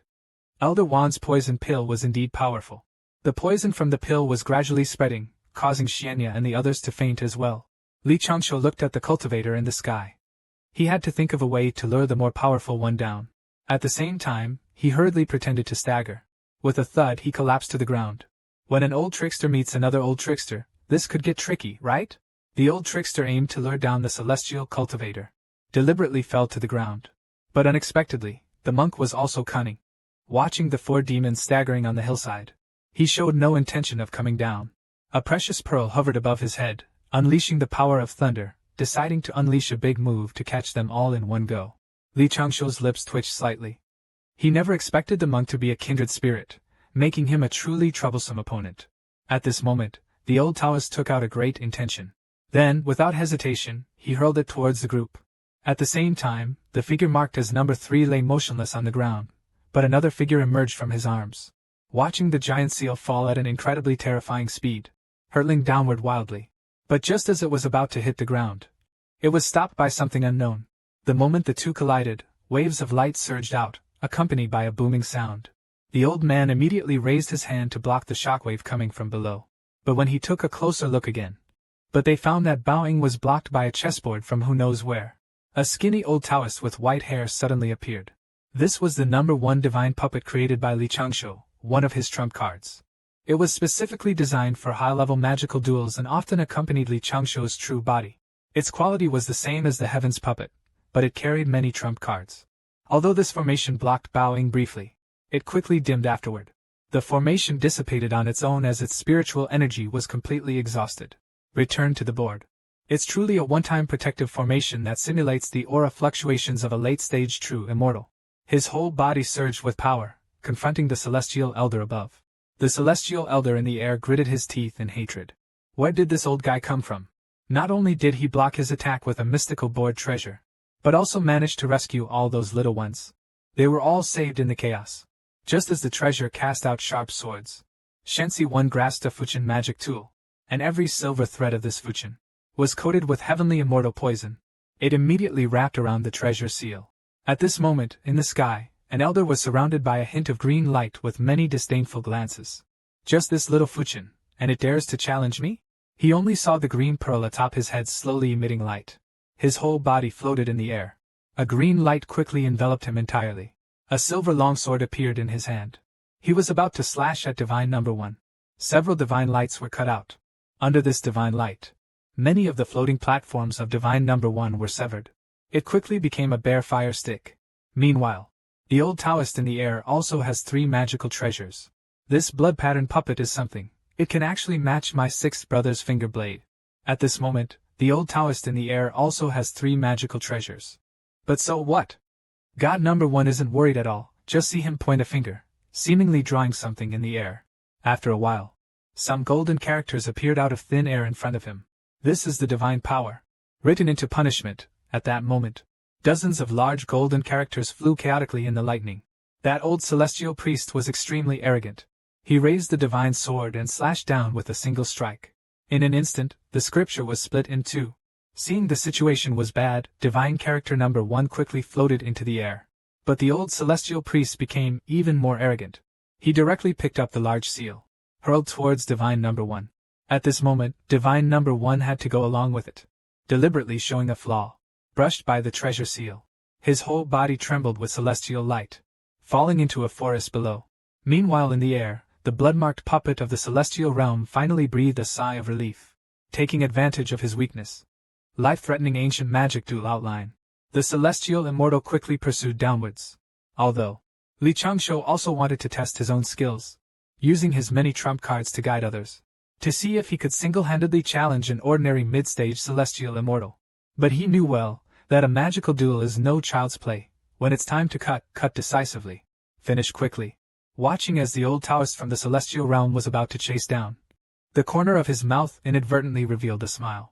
Elder Wan's poison pill was indeed powerful. The poison from the pill was gradually spreading, causing Xianya and the others to faint as well. Li Changshu looked at the cultivator in the sky. He had to think of a way to lure the more powerful one down. At the same time, he hurriedly pretended to stagger. With a thud, he collapsed to the ground. When an old trickster meets another old trickster, this could get tricky, right? The old trickster aimed to lure down the celestial cultivator. Deliberately fell to the ground. But unexpectedly, the monk was also cunning. Watching the four demons staggering on the hillside, he showed no intention of coming down. A precious pearl hovered above his head, unleashing the power of thunder, deciding to unleash a big move to catch them all in one go. Li Changshuo's lips twitched slightly. He never expected the monk to be a kindred spirit, making him a truly troublesome opponent. At this moment, the old Taoist took out a great intention. Then, without hesitation, he hurled it towards the group. At the same time, the figure marked as number 3 lay motionless on the ground, but another figure emerged from his arms. Watching the giant seal fall at an incredibly terrifying speed, hurtling downward wildly. But just as it was about to hit the ground, it was stopped by something unknown. The moment the two collided, waves of light surged out, accompanied by a booming sound. The old man immediately raised his hand to block the shockwave coming from below. But when he took a closer look again, they found that bowing was blocked by a chessboard from who knows where. A skinny old Taoist with white hair suddenly appeared. This was the number 1 divine puppet created by Li Changshuo, one of his trump cards. It was specifically designed for high-level magical duels and often accompanied Li Changshuo's true body. Its quality was the same as the Heaven's puppet, but it carried many trump cards. Although this formation blocked bowing briefly, it quickly dimmed afterward. The formation dissipated on its own as its spiritual energy was completely exhausted. Returned to the board. It's truly a one-time protective formation that simulates the aura fluctuations of a late-stage true immortal. His whole body surged with power, confronting the celestial elder above. The celestial elder in the air gritted his teeth in hatred. Where did this old guy come from? Not only did he block his attack with a mystical board treasure, but also managed to rescue all those little ones. They were all saved in the chaos. Just as the treasure cast out sharp swords, Shensi One grasped a Fuchin magic tool, and every silver thread of this Fuchin was coated with heavenly immortal poison. It immediately wrapped around the treasure seal. At this moment, in the sky, an elder was surrounded by a hint of green light with many disdainful glances. Just this little Fuchin, and it dares to challenge me? He only saw the green pearl atop his head slowly emitting light. His whole body floated in the air. A green light quickly enveloped him entirely. A silver longsword appeared in his hand. He was about to slash at divine number 1. Several divine lights were cut out. Under this divine light, many of the floating platforms of divine number 1 were severed. It quickly became a bare fire stick. Meanwhile, the old Taoist in the air also has 3 magical treasures. This blood pattern puppet is something. It can actually match my 6th brother's finger blade. At this moment, the old Taoist in the air also has 3 magical treasures. But so what? God number 1 isn't worried at all. Just see him point a finger, seemingly drawing something in the air. After a while, some golden characters appeared out of thin air in front of him. This is the divine power. Written into punishment. At that moment, dozens of large golden characters flew chaotically in the lightning. That old celestial priest was extremely arrogant. He raised the divine sword and slashed down with a single strike. In an instant, the scripture was split in 2. Seeing the situation was bad, divine character number 1 quickly floated into the air. But the old celestial priest became even more arrogant. He directly picked up the large seal, hurled towards divine number 1. At this moment, divine number 1 had to go along with it, deliberately showing a flaw. Brushed by the treasure seal, his whole body trembled with celestial light, falling into a forest below. Meanwhile in the air, the blood-marked puppet of the celestial realm finally breathed a sigh of relief. Taking advantage of his weakness, life-threatening ancient magic duel outline, the celestial immortal quickly pursued downwards. Although Li Changshuo also wanted to test his own skills, using his many trump cards to guide others, to see if he could single-handedly challenge an ordinary mid-stage celestial immortal. But he knew well that a magical duel is no child's play. When it's time to cut decisively. Finish quickly. Watching as the old Taoist from the celestial realm was about to chase down, the corner of his mouth inadvertently revealed a smile.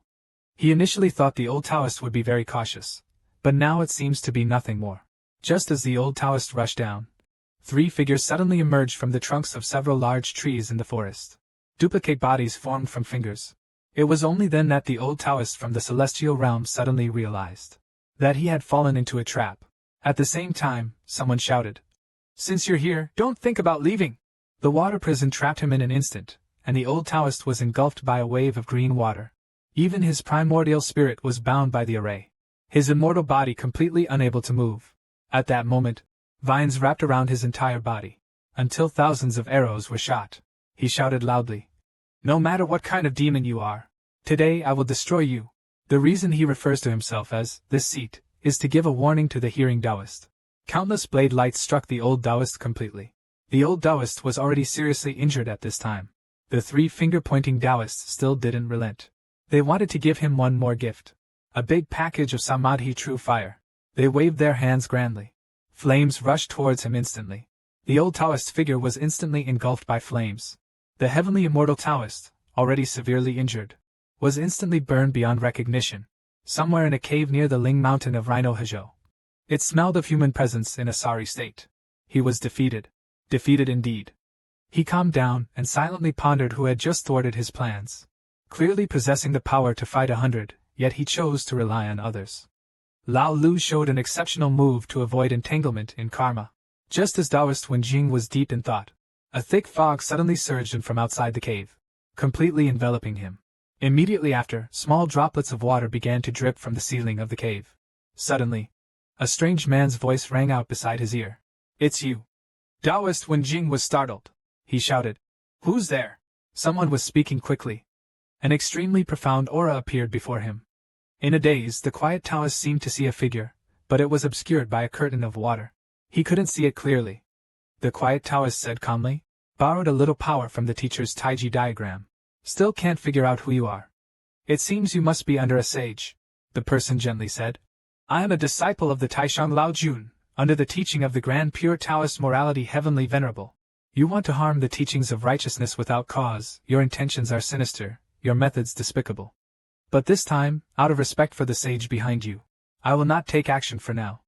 He initially thought the old Taoist would be very cautious, but now it seems to be nothing more. Just as the old Taoist rushed down, 3 figures suddenly emerged from the trunks of several large trees in the forest. Duplicate bodies formed from fingers. It was only then that the old Taoist from the celestial realm suddenly realized that he had fallen into a trap. At the same time, someone shouted, "Since you're here, don't think about leaving!" The water prison trapped him in an instant, and the old Taoist was engulfed by a wave of green water. Even his primordial spirit was bound by the array, his immortal body completely unable to move. At that moment, vines wrapped around his entire body, until thousands of arrows were shot. He shouted loudly, "No matter what kind of demon you are, Today I will destroy you. The reason he refers to himself as this seat is to give a warning to the hearing Taoist. Countless blade lights struck the old Taoist completely. The old Taoist was already seriously injured at this time. The three finger-pointing Taoists still didn't relent. They wanted to give him one more gift. A big package of Samadhi true fire. They waved their hands grandly. Flames rushed towards him instantly. The old Taoist figure was instantly engulfed by flames. The heavenly immortal Taoist, already severely injured, was instantly burned beyond recognition, somewhere in a cave near the Ling Mountain of Rhino Hezhou. It smelled of human presence in a sorry state. He was defeated. Defeated indeed. He calmed down and silently pondered who had just thwarted his plans. Clearly possessing the power to fight 100, yet he chose to rely on others. Lao Lu showed an exceptional move to avoid entanglement in karma. Just as Taoist Wen Jing was deep in thought, a thick fog suddenly surged in from outside the cave, completely enveloping him. Immediately after, small droplets of water began to drip from the ceiling of the cave. Suddenly, a strange man's voice rang out beside his ear. "It's you." Taoist Wen Jing was startled. He shouted, "Who's there?" Someone was speaking quickly. An extremely profound aura appeared before him. In a daze, the quiet Taoist seemed to see a figure, but it was obscured by a curtain of water. He couldn't see it clearly. The quiet Taoist said calmly, "Borrowed a little power from the teacher's Taiji diagram. Still can't figure out who you are. It seems you must be under a sage." The person gently said, "I am a disciple of the Taishang Lao Jun, under the teaching of the grand pure Taoist morality heavenly venerable. You want to harm the teachings of righteousness without cause, your intentions are sinister, your methods despicable. But this time, out of respect for the sage behind you, I will not take action for now.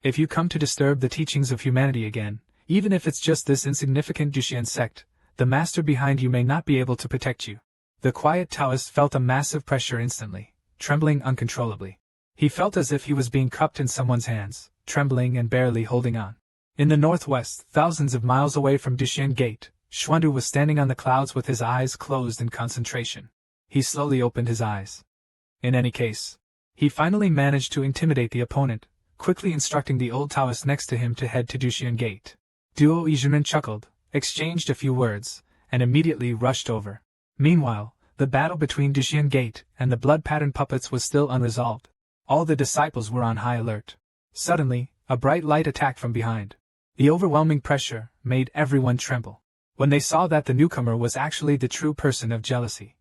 If you come to disturb the teachings of humanity again, even if it's just this insignificant Duxian sect, the master behind you may not be able to protect you." The quiet Taoist felt a massive pressure instantly, trembling uncontrollably. He felt as if he was being cupped in someone's hands, trembling and barely holding on. In the northwest, thousands of miles away from Duxian Gate, Xuandu was standing on the clouds with his eyes closed in concentration. He slowly opened his eyes. In any case, he finally managed to intimidate the opponent, quickly instructing the old Taoist next to him to head to Duxian Gate. Duo Izhunan chuckled, exchanged a few words, and immediately rushed over. Meanwhile, the battle between Duxian Gate and the blood-patterned puppets was still unresolved. All the disciples were on high alert. Suddenly, a bright light attacked from behind. The overwhelming pressure made everyone tremble. When they saw that the newcomer was actually the true person of jealousy,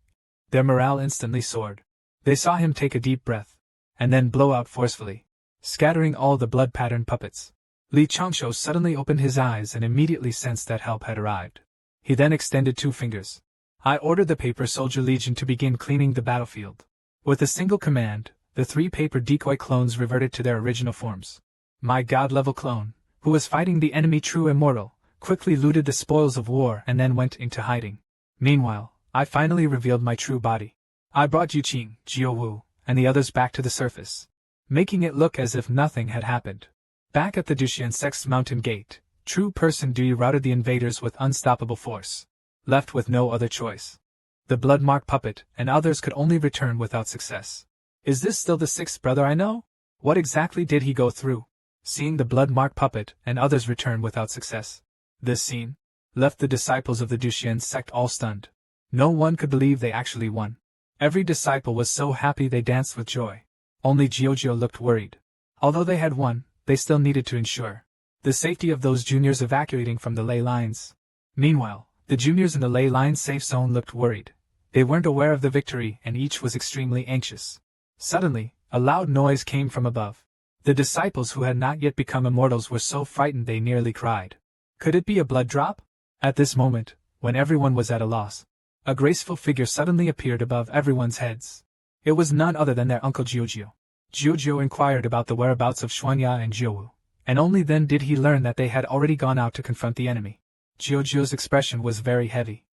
their morale instantly soared. They saw him take a deep breath, and then blow out forcefully, scattering all the blood-patterned puppets. Li Changshu suddenly opened his eyes and immediately sensed that help had arrived. He then extended 2 fingers. "I ordered the Paper Soldier Legion to begin cleaning the battlefield." With a single command, the 3 paper decoy clones reverted to their original forms. My god-level clone, who was fighting the enemy true immortal, quickly looted the spoils of war and then went into hiding. Meanwhile, I finally revealed my true body. I brought Yu Qing, Jiu Wu, and the others back to the surface, making it look as if nothing had happened. Back at the Duxian Sect's mountain gate, true person Dui routed the invaders with unstoppable force, left with no other choice. The blood-marked puppet and others could only return without success. Is this still the 6th brother I know? What exactly did he go through? Seeing the blood-marked puppet and others return without success, this scene left the disciples of the Duxian sect all stunned. No one could believe they actually won. Every disciple was so happy they danced with joy. Only Jiujio looked worried. Although they had won, they still needed to ensure the safety of those juniors evacuating from the ley lines. Meanwhile, the juniors in the ley line safe zone looked worried. They weren't aware of the victory and each was extremely anxious. Suddenly, a loud noise came from above. The disciples who had not yet become immortals were so frightened they nearly cried. Could it be a blood drop? At this moment, when everyone was at a loss, a graceful figure suddenly appeared above everyone's heads. It was none other than their uncle Jiujio. Jiujio inquired about the whereabouts of Xuanya and Jiuwu, and only then did he learn that they had already gone out to confront the enemy. Jiujio's expression was very heavy.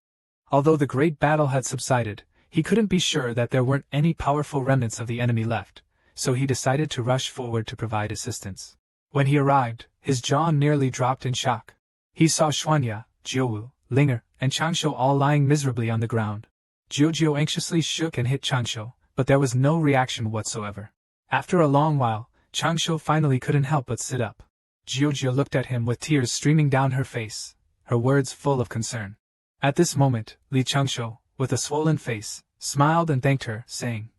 Although the great battle had subsided, he couldn't be sure that there weren't any powerful remnants of the enemy left, so he decided to rush forward to provide assistance. When he arrived, his jaw nearly dropped in shock. He saw Xuanya, Jiuwu, Linger, and Changshu all lying miserably on the ground. Jiujio anxiously shook and hit Changshu, but there was no reaction whatsoever. After a long while, Changshu finally couldn't help but sit up. Jiujio looked at him with tears streaming down her face, her words full of concern. At this moment, Li Changshu, with a swollen face, smiled and thanked her, saying,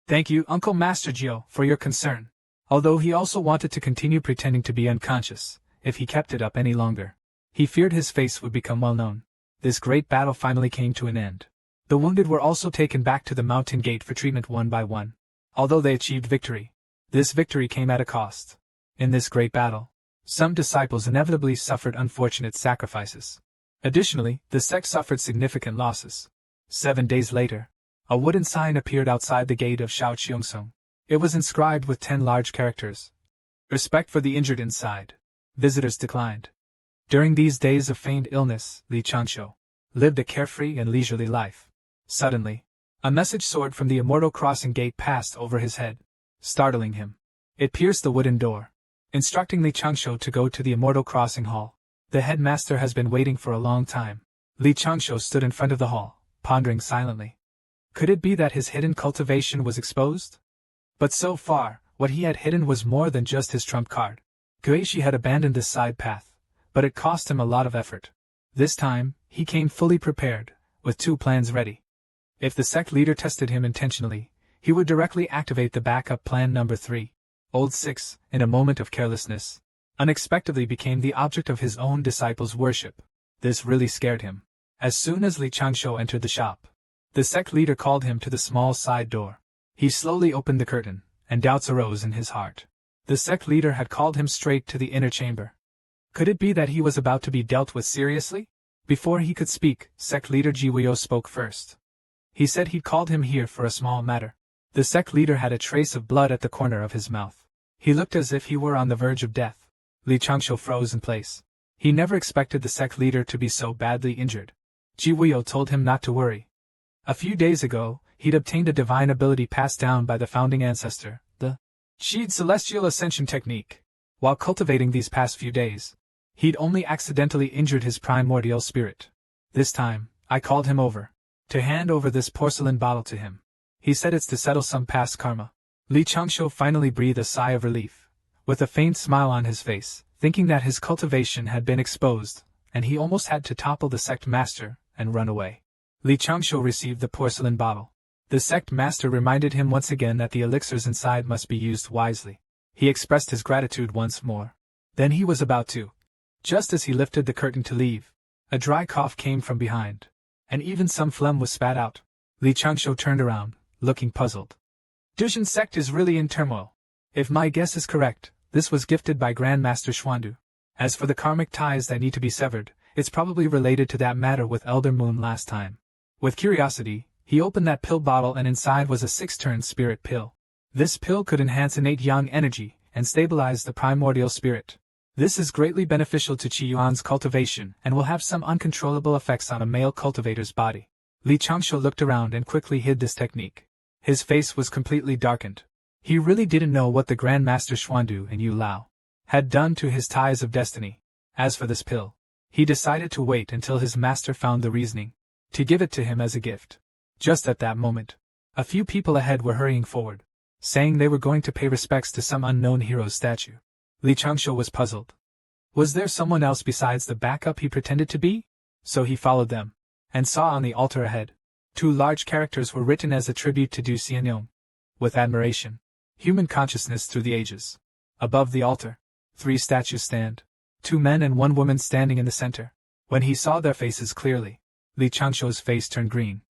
"Thank you, Uncle Master Gio, for your concern." Although he also wanted to continue pretending to be unconscious, if he kept it up any longer. He feared his face would become well known. This great battle finally came to an end. The wounded were also taken back to the mountain gate for treatment one by one. Although they achieved victory, this victory came at a cost. In this great battle, some disciples inevitably suffered unfortunate sacrifices. Additionally, the sect suffered significant losses. 7 days later, a wooden sign appeared outside the gate of Shao Cheongsong. It was inscribed with 10 large characters. Respect for the injured inside. Visitors declined. During these days of feigned illness, Li Changshu lived a carefree and leisurely life. Suddenly, a message sword from the Immortal Crossing Gate passed over his head, startling him. It pierced the wooden door, instructing Li Changshu to go to the Immortal Crossing Hall. The headmaster has been waiting for a long time. Li Changshu stood in front of the hall, pondering silently. Could it be that his hidden cultivation was exposed? But so far, what he had hidden was more than just his trump card. Guishi had abandoned this side path, but it cost him a lot of effort. This time, he came fully prepared, with 2 plans ready. If the sect leader tested him intentionally, he would directly activate the backup plan number 3. Old Six, in a moment of carelessness, unexpectedly became the object of his own disciples' worship. This really scared him. As soon as Li Changshu entered the shop, the sect leader called him to the small side door. He slowly opened the curtain, and doubts arose in his heart. The sect leader had called him straight to the inner chamber. Could it be that he was about to be dealt with seriously? Before he could speak, sect leader Jiweo spoke first. He said he'd called him here for a small matter. The sect leader had a trace of blood at the corner of his mouth. He looked as if he were on the verge of death. Li Changshu froze in place. He never expected the sect leader to be so badly injured. Jiweo told him not to worry. A few days ago, he'd obtained a divine ability passed down by the founding ancestor, the Shi'd Celestial Ascension Technique. While cultivating these past few days, he'd only accidentally injured his primordial spirit. This time, I called him over to hand over this porcelain bottle to him. He said it's to settle some past karma. Li Changshu finally breathed a sigh of relief, with a faint smile on his face, thinking that his cultivation had been exposed, and he almost had to topple the sect master and run away. Li Changshu received the porcelain bottle. The sect master reminded him once again that the elixirs inside must be used wisely. He expressed his gratitude once more. Then he was about to. Just as he lifted the curtain to leave, a dry cough came from behind, and even some phlegm was spat out. Li Changshu turned around, looking puzzled. Dushan sect is really in turmoil. If my guess is correct, this was gifted by Grandmaster Xuandu. As for the karmic ties that need to be severed, it's probably related to that matter with Elder Moon last time. With curiosity, he opened that pill bottle and inside was a 6-turn spirit pill. This pill could enhance innate yang energy and stabilize the primordial spirit. This is greatly beneficial to Qi Yuan's cultivation and will have some uncontrollable effects on a male cultivator's body. Li Changshu looked around and quickly hid this technique. His face was completely darkened. He really didn't know what the Grandmaster Xuandu and Yu Lao had done to his ties of destiny. As for this pill, he decided to wait until his master found the reasoning to give it to him as a gift. Just at that moment, a few people ahead were hurrying forward, saying they were going to pay respects to some unknown hero's statue. Li Changshu was puzzled. Was there someone else besides the backup he pretended to be? So he followed them, and saw on the altar ahead 2 large characters were written as a tribute to Du Xianyong. With admiration, human consciousness through the ages. Above the altar, 3 statues stand, 2 men and 1 woman standing in the center. When he saw their faces clearly, Li Changshu's face turned green.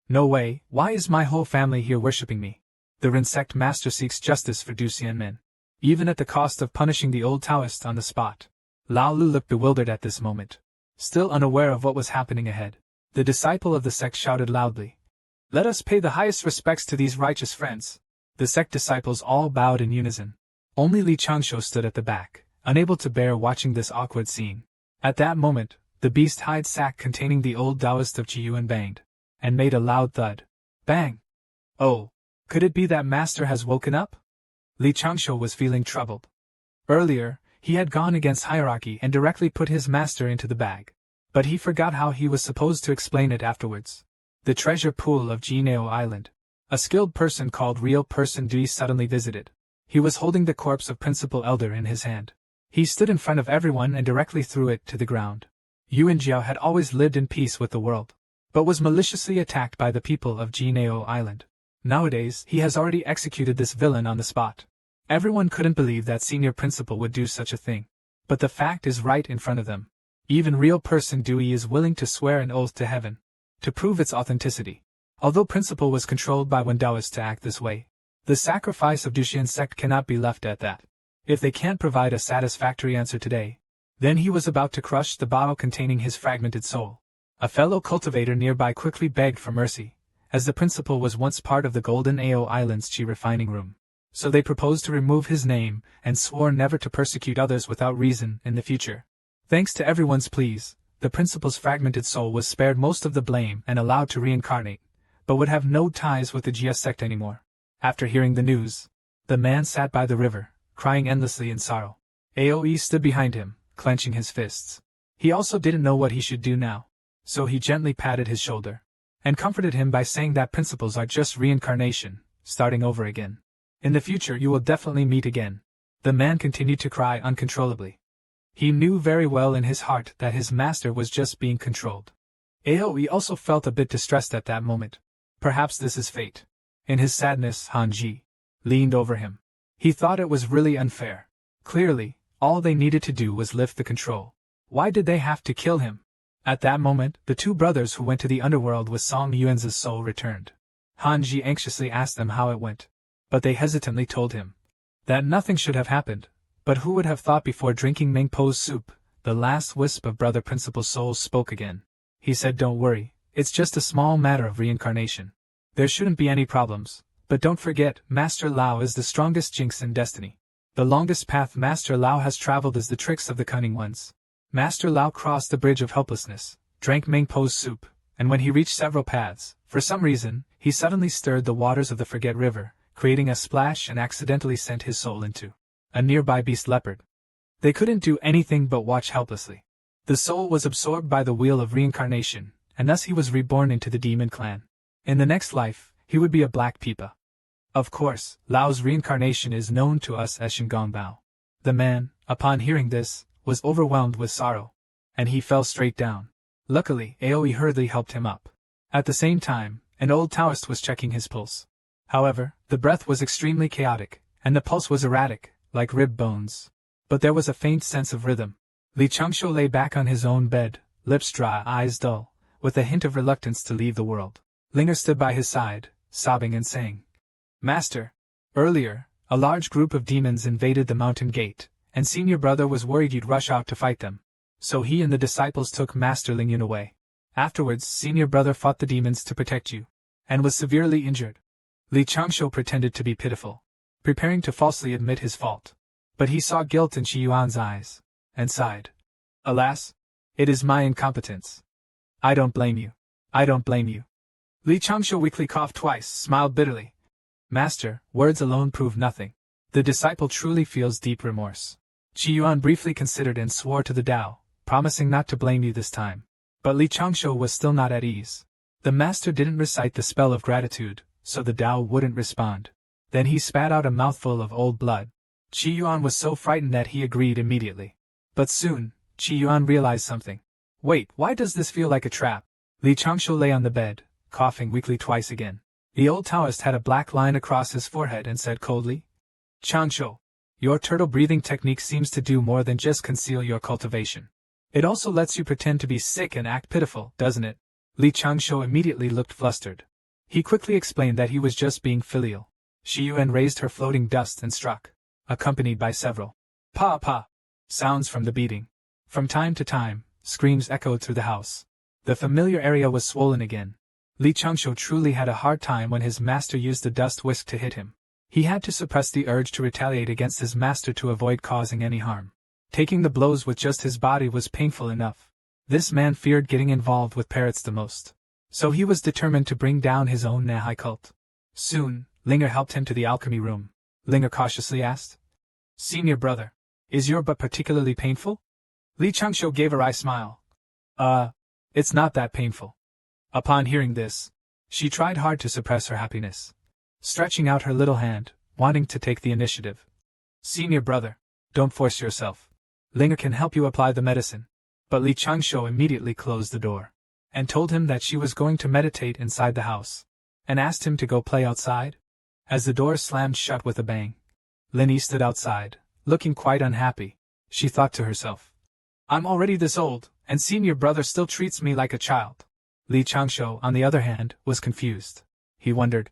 No way, why is my whole family here worshipping me? The Rin sect master seeks justice for Du Xianmin, even at the cost of punishing the old Taoist on the spot. Lao Lu looked bewildered at this moment, still unaware of what was happening ahead. The disciple of the sect shouted loudly, "Let us pay the highest respects to these righteous friends." The sect disciples all bowed in unison. Only Li Changshu stood at the back, unable to bear watching this awkward scene. At that moment, the beast hide sack containing the old Taoist of Qiyuan banged, and made a loud thud. Bang! Oh, could it be that master has woken up? Li Changshu was feeling troubled. Earlier, he had gone against hierarchy and directly put his master into the bag. But he forgot how he was supposed to explain it afterwards. The treasure pool of Jineo Island. A skilled person called Real Person Dui suddenly visited. He was holding the corpse of Principal Elder in his hand. He stood in front of everyone and directly threw it to the ground. Yuan Jiao had always lived in peace with the world. but was maliciously attacked by the people of Jinao Island. Nowadays, he has already executed this villain on the spot. Everyone couldn't believe that senior principal would do such a thing. But the fact is right in front of them. Even real person Dewey is willing to swear an oath to heaven to prove its authenticity. Although principal was controlled by one Taoist to act this way, the sacrifice of Duxian sect cannot be left at that. If they can't provide a satisfactory answer today, then he was about to crush the bottle containing his fragmented soul. A fellow cultivator nearby quickly begged for mercy, as the principal was once part of the Golden Ao Island's Chi refining room. So they proposed to remove his name and swore never to persecute others without reason in the future. Thanks to everyone's pleas, the principal's fragmented soul was spared most of the blame and allowed to reincarnate, but would have no ties with the Jia sect anymore. After hearing the news, the man sat by the river, crying endlessly in sorrow. Aoe stood behind him, clenching his fists. He also didn't know what he should do now, so he gently patted his shoulder and comforted him by saying that principles are just reincarnation, starting over again. In the future you will definitely meet again. The man continued to cry uncontrollably. He knew very well in his heart that his master was just being controlled. Aoe also felt a bit distressed at that moment. Perhaps this is fate. In his sadness, Hanji leaned over him. He thought it was really unfair. Clearly, all they needed to do was lift the control. Why did they have to kill him? At that moment, the two brothers who went to the underworld with Song Yuan's soul returned. Hanji anxiously asked them how it went, but they hesitantly told him that nothing should have happened. But who would have thought before drinking Meng Po's soup, the last wisp of Brother Principal's soul spoke again. He said, "Don't worry, it's just a small matter of reincarnation. There shouldn't be any problems, but don't forget, Master Lao is the strongest jinx in destiny. The longest path Master Lao has traveled is the tricks of the cunning ones." Master Lao crossed the bridge of helplessness, drank Meng Po's soup, and when he reached several paths, for some reason, he suddenly stirred the waters of the Forget River, creating a splash and accidentally sent his soul into a nearby beast leopard. They couldn't do anything but watch helplessly. The soul was absorbed by the wheel of reincarnation, and thus he was reborn into the demon clan. In the next life, he would be a black Pipa. Of course, Lao's reincarnation is known to us as Shingon Bao. The man, upon hearing this, was overwhelmed with sorrow, and he fell straight down. Luckily, Aoe hurriedly helped him up. At the same time, an old Taoist was checking his pulse. However, the breath was extremely chaotic, and the pulse was erratic, like rib bones. But there was a faint sense of rhythm. Li Changshu lay back on his own bed, lips dry, eyes dull, with a hint of reluctance to leave the world. Linger stood by his side, sobbing and saying, "Master, earlier, a large group of demons invaded the mountain gate, and senior brother was worried you'd rush out to fight them. So he and the disciples took Master Lingyun away. Afterwards, senior brother fought the demons to protect you, and was severely injured." Li Changshu pretended to be pitiful, preparing to falsely admit his fault. But he saw guilt in Qi Yuan's eyes, and sighed. "Alas, it is my incompetence. I don't blame you. I don't blame you." Li Changshu weakly coughed twice, smiled bitterly. "Master, words alone prove nothing. The disciple truly feels deep remorse." Qi Yuan briefly considered and swore to the Tao, promising not to blame you this time. But Li Changshu was still not at ease. The master didn't recite the spell of gratitude, so the Tao wouldn't respond. Then he spat out a mouthful of old blood. Qi Yuan was so frightened that he agreed immediately. But soon, Qi Yuan realized something. "Wait, why does this feel like a trap?" Li Changshu lay on the bed, coughing weakly twice again. The old Taoist had a black line across his forehead and said coldly, "Changshu, your turtle breathing technique seems to do more than just conceal your cultivation. It also lets you pretend to be sick and act pitiful, doesn't it?" Li Changshu immediately looked flustered. He quickly explained that he was just being filial. Shi Yuan raised her floating dust and struck, accompanied by several pa sounds from the beating. From time to time, screams echoed through the house. The familiar area was swollen again. Li Changshu truly had a hard time when his master used the dust whisk to hit him. He had to suppress the urge to retaliate against his master to avoid causing any harm. Taking the blows with just his body was painful enough. This man feared getting involved with parrots the most. So he was determined to bring down his own Nahai cult. Soon, Linger helped him to the alchemy room. Linger cautiously asked, "Senior brother, is your butt particularly painful?" Li Changshu gave a wry smile. It's not that painful." Upon hearing this, she tried hard to suppress her happiness, stretching out her little hand, wanting to take the initiative. "Senior brother, don't force yourself. Linger can help you apply the medicine." But Li Changshu immediately closed the door. and told him that she was going to meditate inside the house, and asked him to go play outside? As the door slammed shut with a bang, Linny stood outside, looking quite unhappy. She thought to herself, I'm already this old, and senior brother still treats me like a child. Li Changshu, on the other hand, was confused. He wondered,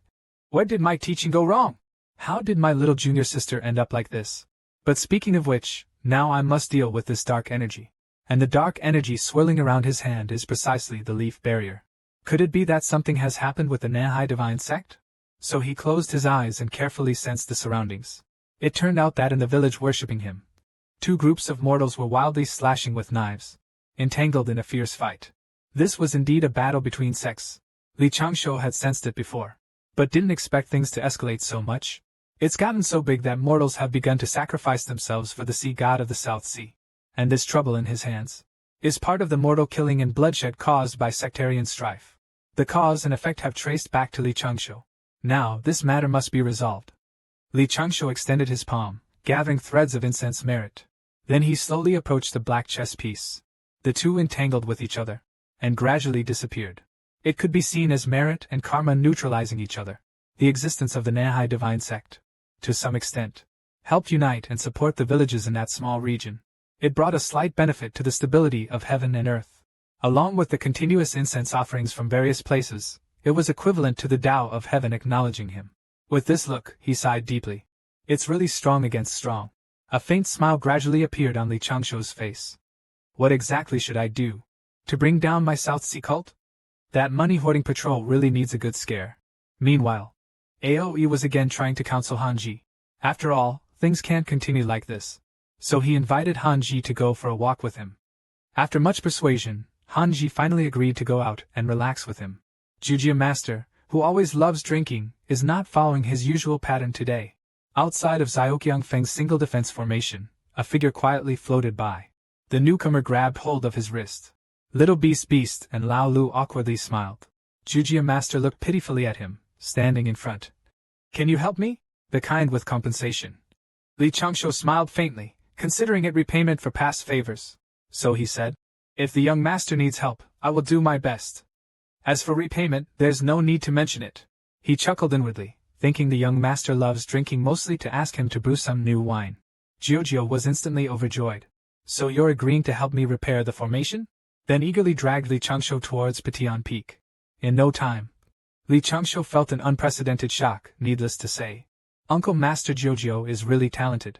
where did my teaching go wrong? How did my little junior sister end up like this? But speaking of which, now I must deal with this dark energy. And the dark energy swirling around his hand is precisely the leaf barrier. Could it be that something has happened with the Nahai divine sect? So he closed his eyes and carefully sensed the surroundings. It turned out that in the village worshipping him, two groups of mortals were wildly slashing with knives, entangled in a fierce fight. This was indeed a battle between sects. Li Changshu had sensed it before, but didn't expect things to escalate so much. It's gotten so big that mortals have begun to sacrifice themselves for the sea god of the South Sea. And this trouble in his hands is part of the mortal killing and bloodshed caused by sectarian strife. The cause and effect have traced back to Li Changshu. Now, this matter must be resolved. Li Changshu extended his palm, gathering threads of incense merit. Then he slowly approached the black chess piece. The two entangled with each other, and gradually disappeared. It could be seen as merit and karma neutralizing each other. The existence of the Nahai divine sect, to some extent, helped unite and support the villages in that small region. It brought a slight benefit to the stability of heaven and earth. Along with the continuous incense offerings from various places, it was equivalent to the Tao of heaven acknowledging him. With this look, he sighed deeply. It's really strong against strong. A faint smile gradually appeared on Li Changshu's face. What exactly should I do? To bring down my South Sea cult? That money-hoarding patrol really needs a good scare. Meanwhile, Aoe was again trying to counsel Hanji. After all, things can't continue like this. So he invited Hanji to go for a walk with him. After much persuasion, Hanji finally agreed to go out and relax with him. Jujia Master, who always loves drinking, is not following his usual pattern today. Outside of Xiaoqiang Feng's single defense formation, a figure quietly floated by. The newcomer grabbed hold of his wrist. Little Beast and Lao Lu awkwardly smiled. Jujia Master looked pitifully at him, standing in front. Can you help me? The kind with compensation. Li Changshu smiled faintly, considering it repayment for past favors. So he said, if the young master needs help, I will do my best. As for repayment, there's no need to mention it. He chuckled inwardly, thinking the young master loves drinking mostly to ask him to brew some new wine. Giorgio was instantly overjoyed. So you're agreeing to help me repair the formation? Then eagerly dragged Li Changshu towards Patian Peak. In no time, Li Changshu felt an unprecedented shock, needless to say. Uncle Master Giorgio is really talented.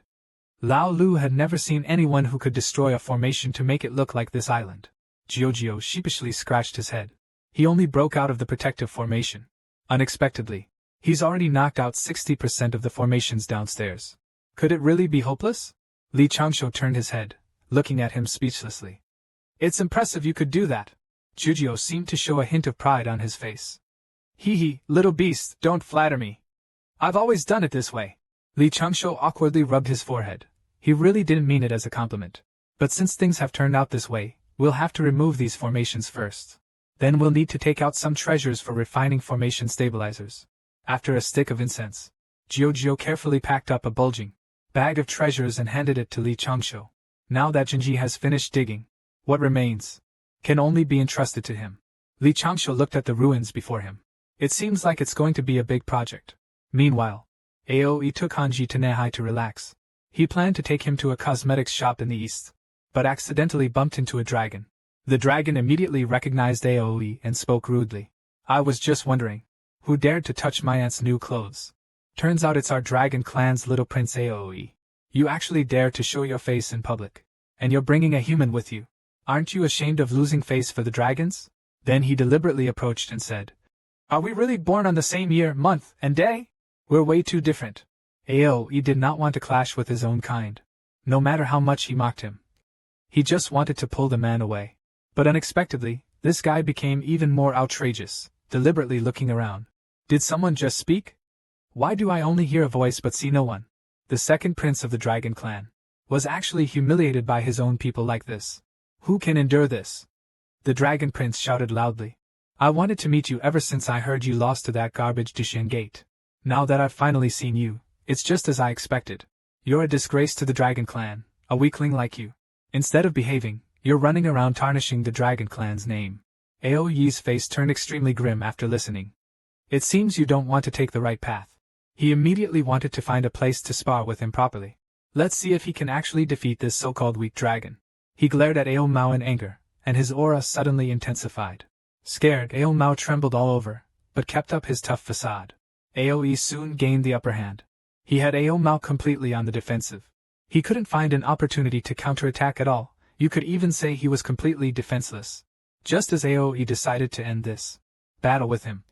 Lao Lu had never seen anyone who could destroy a formation to make it look like this island. Giorgio sheepishly scratched his head. He only broke out of the protective formation. Unexpectedly, he's already knocked out 60% of the formations downstairs. Could it really be hopeless? Li Changshu turned his head, looking at him speechlessly. It's impressive you could do that. Giorgio seemed to show a hint of pride on his face. Hee, little beast, don't flatter me. I've always done it this way. Li Changshu awkwardly rubbed his forehead. He really didn't mean it as a compliment. But since things have turned out this way, we'll have to remove these formations first. Then we'll need to take out some treasures for refining formation stabilizers. After a stick of incense, Giorgio carefully packed up a bulging bag of treasures and handed it to Li Changshu. Now that Jinji has finished digging, what remains can only be entrusted to him. Li Changshu looked at the ruins before him. It seems like it's going to be a big project. Meanwhile, Aoe took Hanji to Nahai to relax. He planned to take him to a cosmetics shop in the east, but accidentally bumped into a dragon. The dragon immediately recognized Aoe and spoke rudely. I was just wondering, who dared to touch my aunt's new clothes? Turns out it's our dragon clan's little prince Aoe. You actually dare to show your face in public. And you're bringing a human with you. Aren't you ashamed of losing face for the dragons? Then he deliberately approached and said, Are we really born on the same year, month, and day? We're way too different. Aoe did not want to clash with his own kind, no matter how much he mocked him. He just wanted to pull the man away. But unexpectedly, this guy became even more outrageous, deliberately looking around. Did someone just speak? Why do I only hear a voice but see no one? The second prince of the dragon clan was actually humiliated by his own people like this. Who can endure this? The dragon prince shouted loudly. I wanted to meet you ever since I heard you lost to that garbage Dishan gate. Now that I've finally seen you, it's just as I expected. You're a disgrace to the dragon clan, a weakling like you. Instead of behaving, you're running around tarnishing the dragon clan's name. Aoyi's face turned extremely grim after listening. It seems you don't want to take the right path. He immediately wanted to find a place to spar with him properly. Let's see if he can actually defeat this so-called weak dragon. He glared at Ao Mao in anger, and his aura suddenly intensified. Scared, Ao Mao trembled all over, but kept up his tough facade. Aoi soon gained the upper hand. He had Ao Mao completely on the defensive. He couldn't find an opportunity to counterattack at all. You could even say he was completely defenseless. Just as Aoi decided to end this battle with him,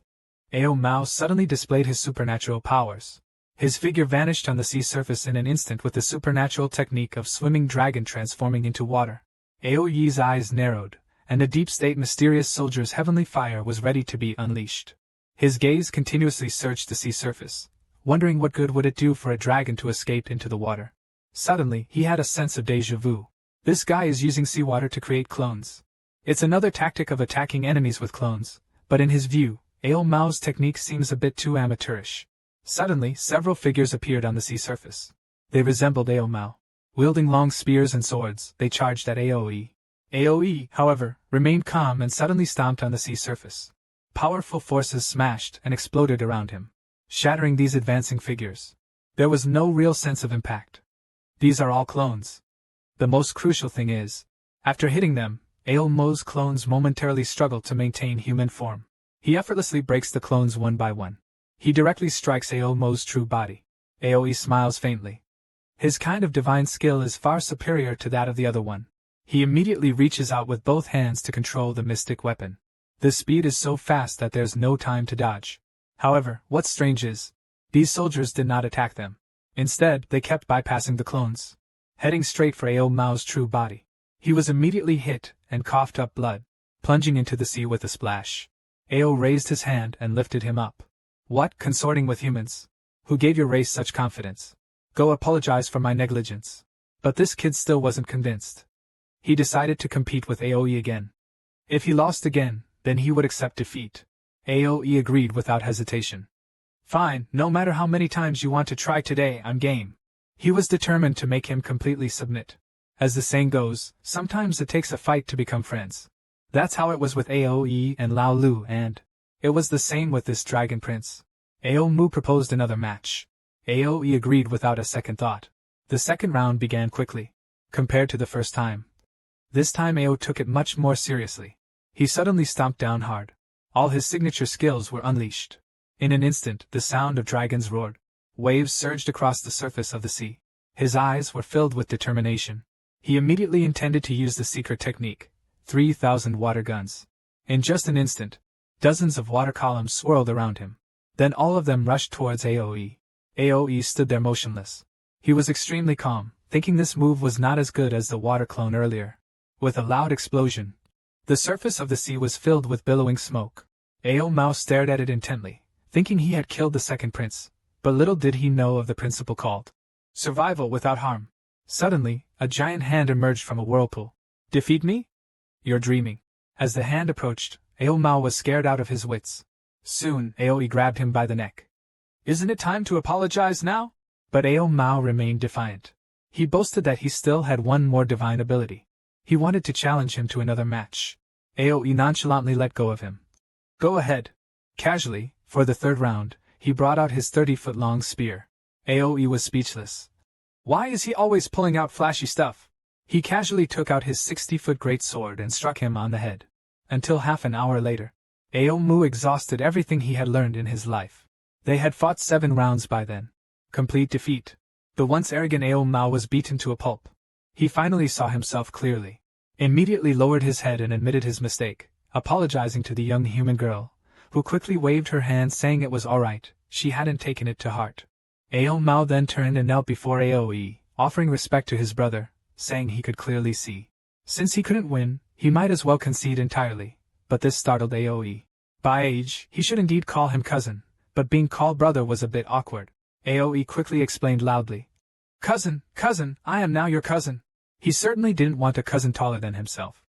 Ao Mao suddenly displayed his supernatural powers. His figure vanished on the sea surface in an instant with the supernatural technique of swimming dragon transforming into water. Aoyi's eyes narrowed, and a deep-state mysterious soldier's heavenly fire was ready to be unleashed. His gaze continuously searched the sea surface, wondering what good would it do for a dragon to escape into the water. Suddenly, he had a sense of déjà vu. This guy is using seawater to create clones. It's another tactic of attacking enemies with clones, but in his view, Ao Mao's technique seems a bit too amateurish. Suddenly, several figures appeared on the sea surface. They resembled Ao Mao. Wielding long spears and swords, they charged at Aoi. Aoi, however, remained calm and suddenly stomped on the sea surface. Powerful forces smashed and exploded around him, shattering these advancing figures. There was no real sense of impact. These are all clones. The most crucial thing is, after hitting them, Ao Mao's clones momentarily struggle to maintain human form. He effortlessly breaks the clones one by one. He directly strikes Ao Mao's true body. Aoi smiles faintly. His kind of divine skill is far superior to that of the other one. He immediately reaches out with both hands to control the mystic weapon. The speed is so fast that there's no time to dodge. However, what's strange is, these soldiers did not attack them. Instead, they kept bypassing the clones, heading straight for Ao Mao's true body. He was immediately hit and coughed up blood, plunging into the sea with a splash. Ao raised his hand and lifted him up. What, consorting with humans? Who gave your race such confidence? Go apologize for my negligence. But this kid still wasn't convinced. He decided to compete with Aoi again. If he lost again, then he would accept defeat. Aoi agreed without hesitation. Fine, no matter how many times you want to try today, I'm game. He was determined to make him completely submit. As the saying goes, sometimes it takes a fight to become friends. That's how it was with Aoi and Lao Lu, and it was the same with this dragon prince. Ao Mu proposed another match. Aoi agreed without a second thought. The second round began quickly, compared to the first time. This time Ao took it much more seriously. He suddenly stomped down hard. All his signature skills were unleashed. In an instant, the sound of dragons roared. Waves surged across the surface of the sea. His eyes were filled with determination. He immediately intended to use the secret technique, 3,000 water guns. In just an instant, dozens of water columns swirled around him. Then all of them rushed towards Aoi. Aoi stood there motionless. He was extremely calm, thinking this move was not as good as the water clone earlier. With a loud explosion, the surface of the sea was filled with billowing smoke. Ao Mao stared at it intently, thinking he had killed the second prince, but little did he know of the principle called survival without harm. Suddenly, a giant hand emerged from a whirlpool. Defeat me? You're dreaming. As the hand approached, Ao Mao was scared out of his wits. Soon, Aoi grabbed him by the neck. Isn't it time to apologize now? But Ao Mao remained defiant. He boasted that he still had one more divine ability. He wanted to challenge him to another match. Aoi nonchalantly let go of him. Go ahead. Casually, for the third round, he brought out his 30-foot-long spear. Aoi was speechless. Why is he always pulling out flashy stuff? He casually took out his 60-foot greatsword and struck him on the head. Until half an hour later, Ao Mu exhausted everything he had learned in his life. They had fought 7 rounds by then. Complete defeat. The once arrogant Ao Mao was beaten to a pulp. He finally saw himself clearly. Immediately lowered his head and admitted his mistake, apologizing to the young human girl, who quickly waved her hand saying it was alright, she hadn't taken it to heart. Ao Mao then turned and knelt before Aoi, offering respect to his brother, saying he could clearly see. Since he couldn't win, he might as well concede entirely, but this startled Aoi. By age, he should indeed call him cousin, but being called brother was a bit awkward. Aoi quickly explained loudly. Cousin, I am now your cousin. He certainly didn't want a cousin taller than himself.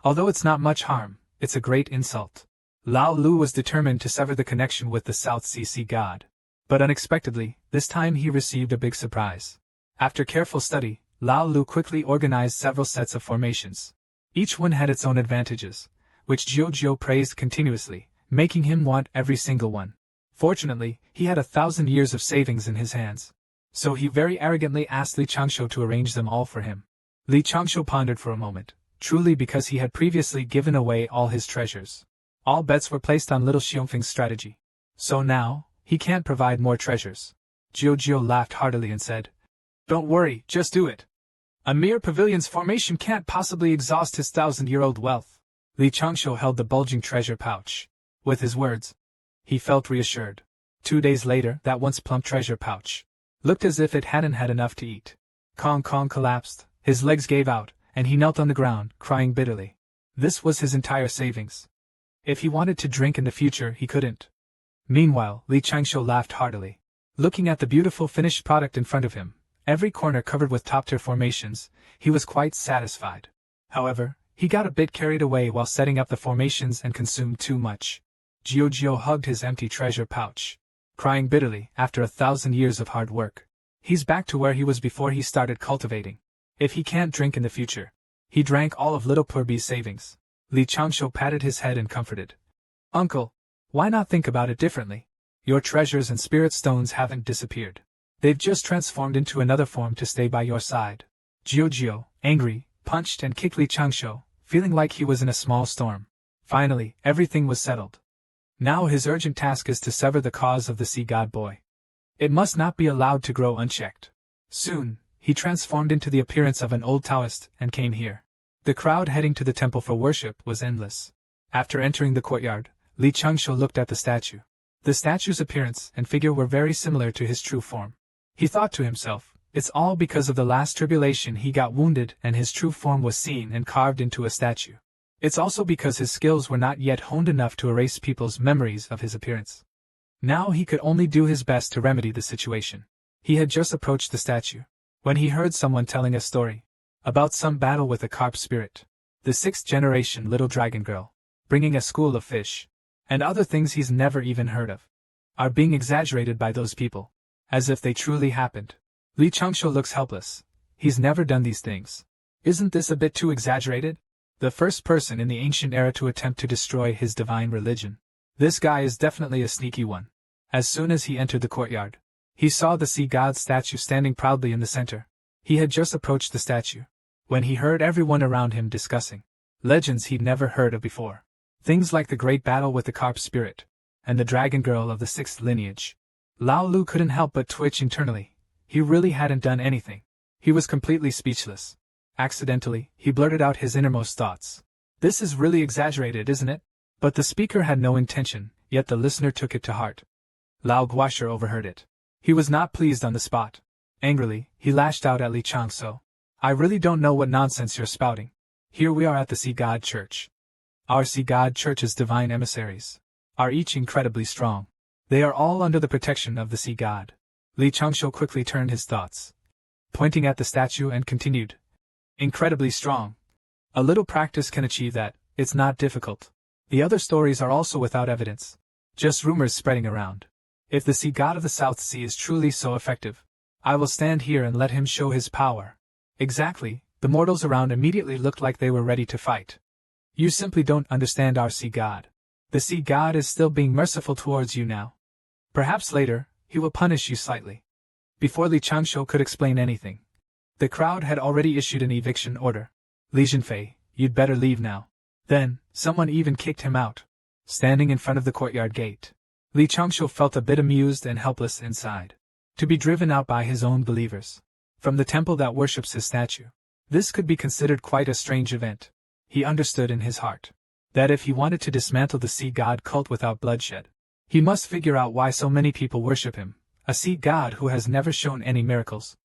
Although it's not much harm, it's a great insult. Lao Lu was determined to sever the connection with the South Sea god. But unexpectedly, this time he received a big surprise. After careful study, Lao Lu quickly organized several sets of formations. Each one had its own advantages, which Jiu praised continuously, making him want every single one. Fortunately, he had 1,000 years of savings in his hands. So he very arrogantly asked Li Changshu to arrange them all for him. Li Changshu pondered for a moment, truly because he had previously given away all his treasures. All bets were placed on little Xiongfeng's strategy. So now, he can't provide more treasures. Jiu laughed heartily and said, "Don't worry, just do it. A mere pavilion's formation can't possibly exhaust his 1,000-year-old wealth." Li Changshu held the bulging treasure pouch. With his words, he felt reassured. 2 days later, that once plump treasure pouch looked as if it hadn't had enough to eat. Kong collapsed, his legs gave out, and he knelt on the ground, crying bitterly. This was his entire savings. If he wanted to drink in the future, he couldn't. Meanwhile, Li Changshu laughed heartily. Looking at the beautiful finished product in front of him, every corner covered with top-tier formations, he was quite satisfied. However, he got a bit carried away while setting up the formations and consumed too much. Jiu hugged his empty treasure pouch, crying bitterly. After 1,000 years of hard work, he's back to where he was before he started cultivating. If he can't drink in the future, he drank all of little Purbi's savings. Li Changshu patted his head and comforted. "Uncle, why not think about it differently? Your treasures and spirit stones haven't disappeared. They've just transformed into another form to stay by your side." Jiu, angry, punched and kicked Li Changshu, feeling like he was in a small storm. Finally, everything was settled. Now his urgent task is to sever the cause of the sea god boy. It must not be allowed to grow unchecked. Soon, he transformed into the appearance of an old Taoist and came here. The crowd heading to the temple for worship was endless. After entering the courtyard, Li Changshu looked at the statue. The statue's appearance and figure were very similar to his true form. He thought to himself, it's all because of the last tribulation he got wounded and his true form was seen and carved into a statue. It's also because his skills were not yet honed enough to erase people's memories of his appearance. Now he could only do his best to remedy the situation. He had just approached the statue when he heard someone telling a story about some battle with a carp spirit, the 6th generation little dragon girl, bringing a school of fish, and other things he's never even heard of, are being exaggerated by those people, as if they truly happened. Li Changshu looks helpless. He's never done these things. Isn't this a bit too exaggerated? The first person in the ancient era to attempt to destroy his divine religion. This guy is definitely a sneaky one. As soon as he entered the courtyard, he saw the sea god statue standing proudly in the center. He had just approached the statue when he heard everyone around him discussing legends he'd never heard of before. Things like the great battle with the carp spirit and the dragon girl of the 6th lineage. Lao Lu couldn't help but twitch internally. He really hadn't done anything. He was completely speechless. Accidentally, he blurted out his innermost thoughts. This is really exaggerated, isn't it? But the speaker had no intention, yet the listener took it to heart. Lao Guasher overheard it. He was not pleased on the spot. Angrily, he lashed out at Li Changshu. "I really don't know what nonsense you're spouting. Here we are at the Sea God Church. Our Sea God Church's divine emissaries are each incredibly strong. They are all under the protection of the Sea God." Li Changshu quickly turned his thoughts, pointing at the statue and continued. "Incredibly strong. A little practice can achieve that. It's not difficult. The other stories are also without evidence. Just rumors spreading around. If the sea god of the South Sea is truly so effective, I will stand here and let him show his power." Exactly, the mortals around immediately looked like they were ready to fight. "You simply don't understand our sea god. The sea god is still being merciful towards you now. Perhaps later, he will punish you slightly." Before Li Changshu could explain anything, the crowd had already issued an eviction order. "Li Jinfei, you'd better leave now." Then, someone even kicked him out. Standing in front of the courtyard gate, Li Changshu felt a bit amused and helpless inside. To be driven out by his own believers from the temple that worships his statue. This could be considered quite a strange event. He understood in his heart that if he wanted to dismantle the sea god cult without bloodshed, he must figure out why so many people worship him, a sea god who has never shown any miracles.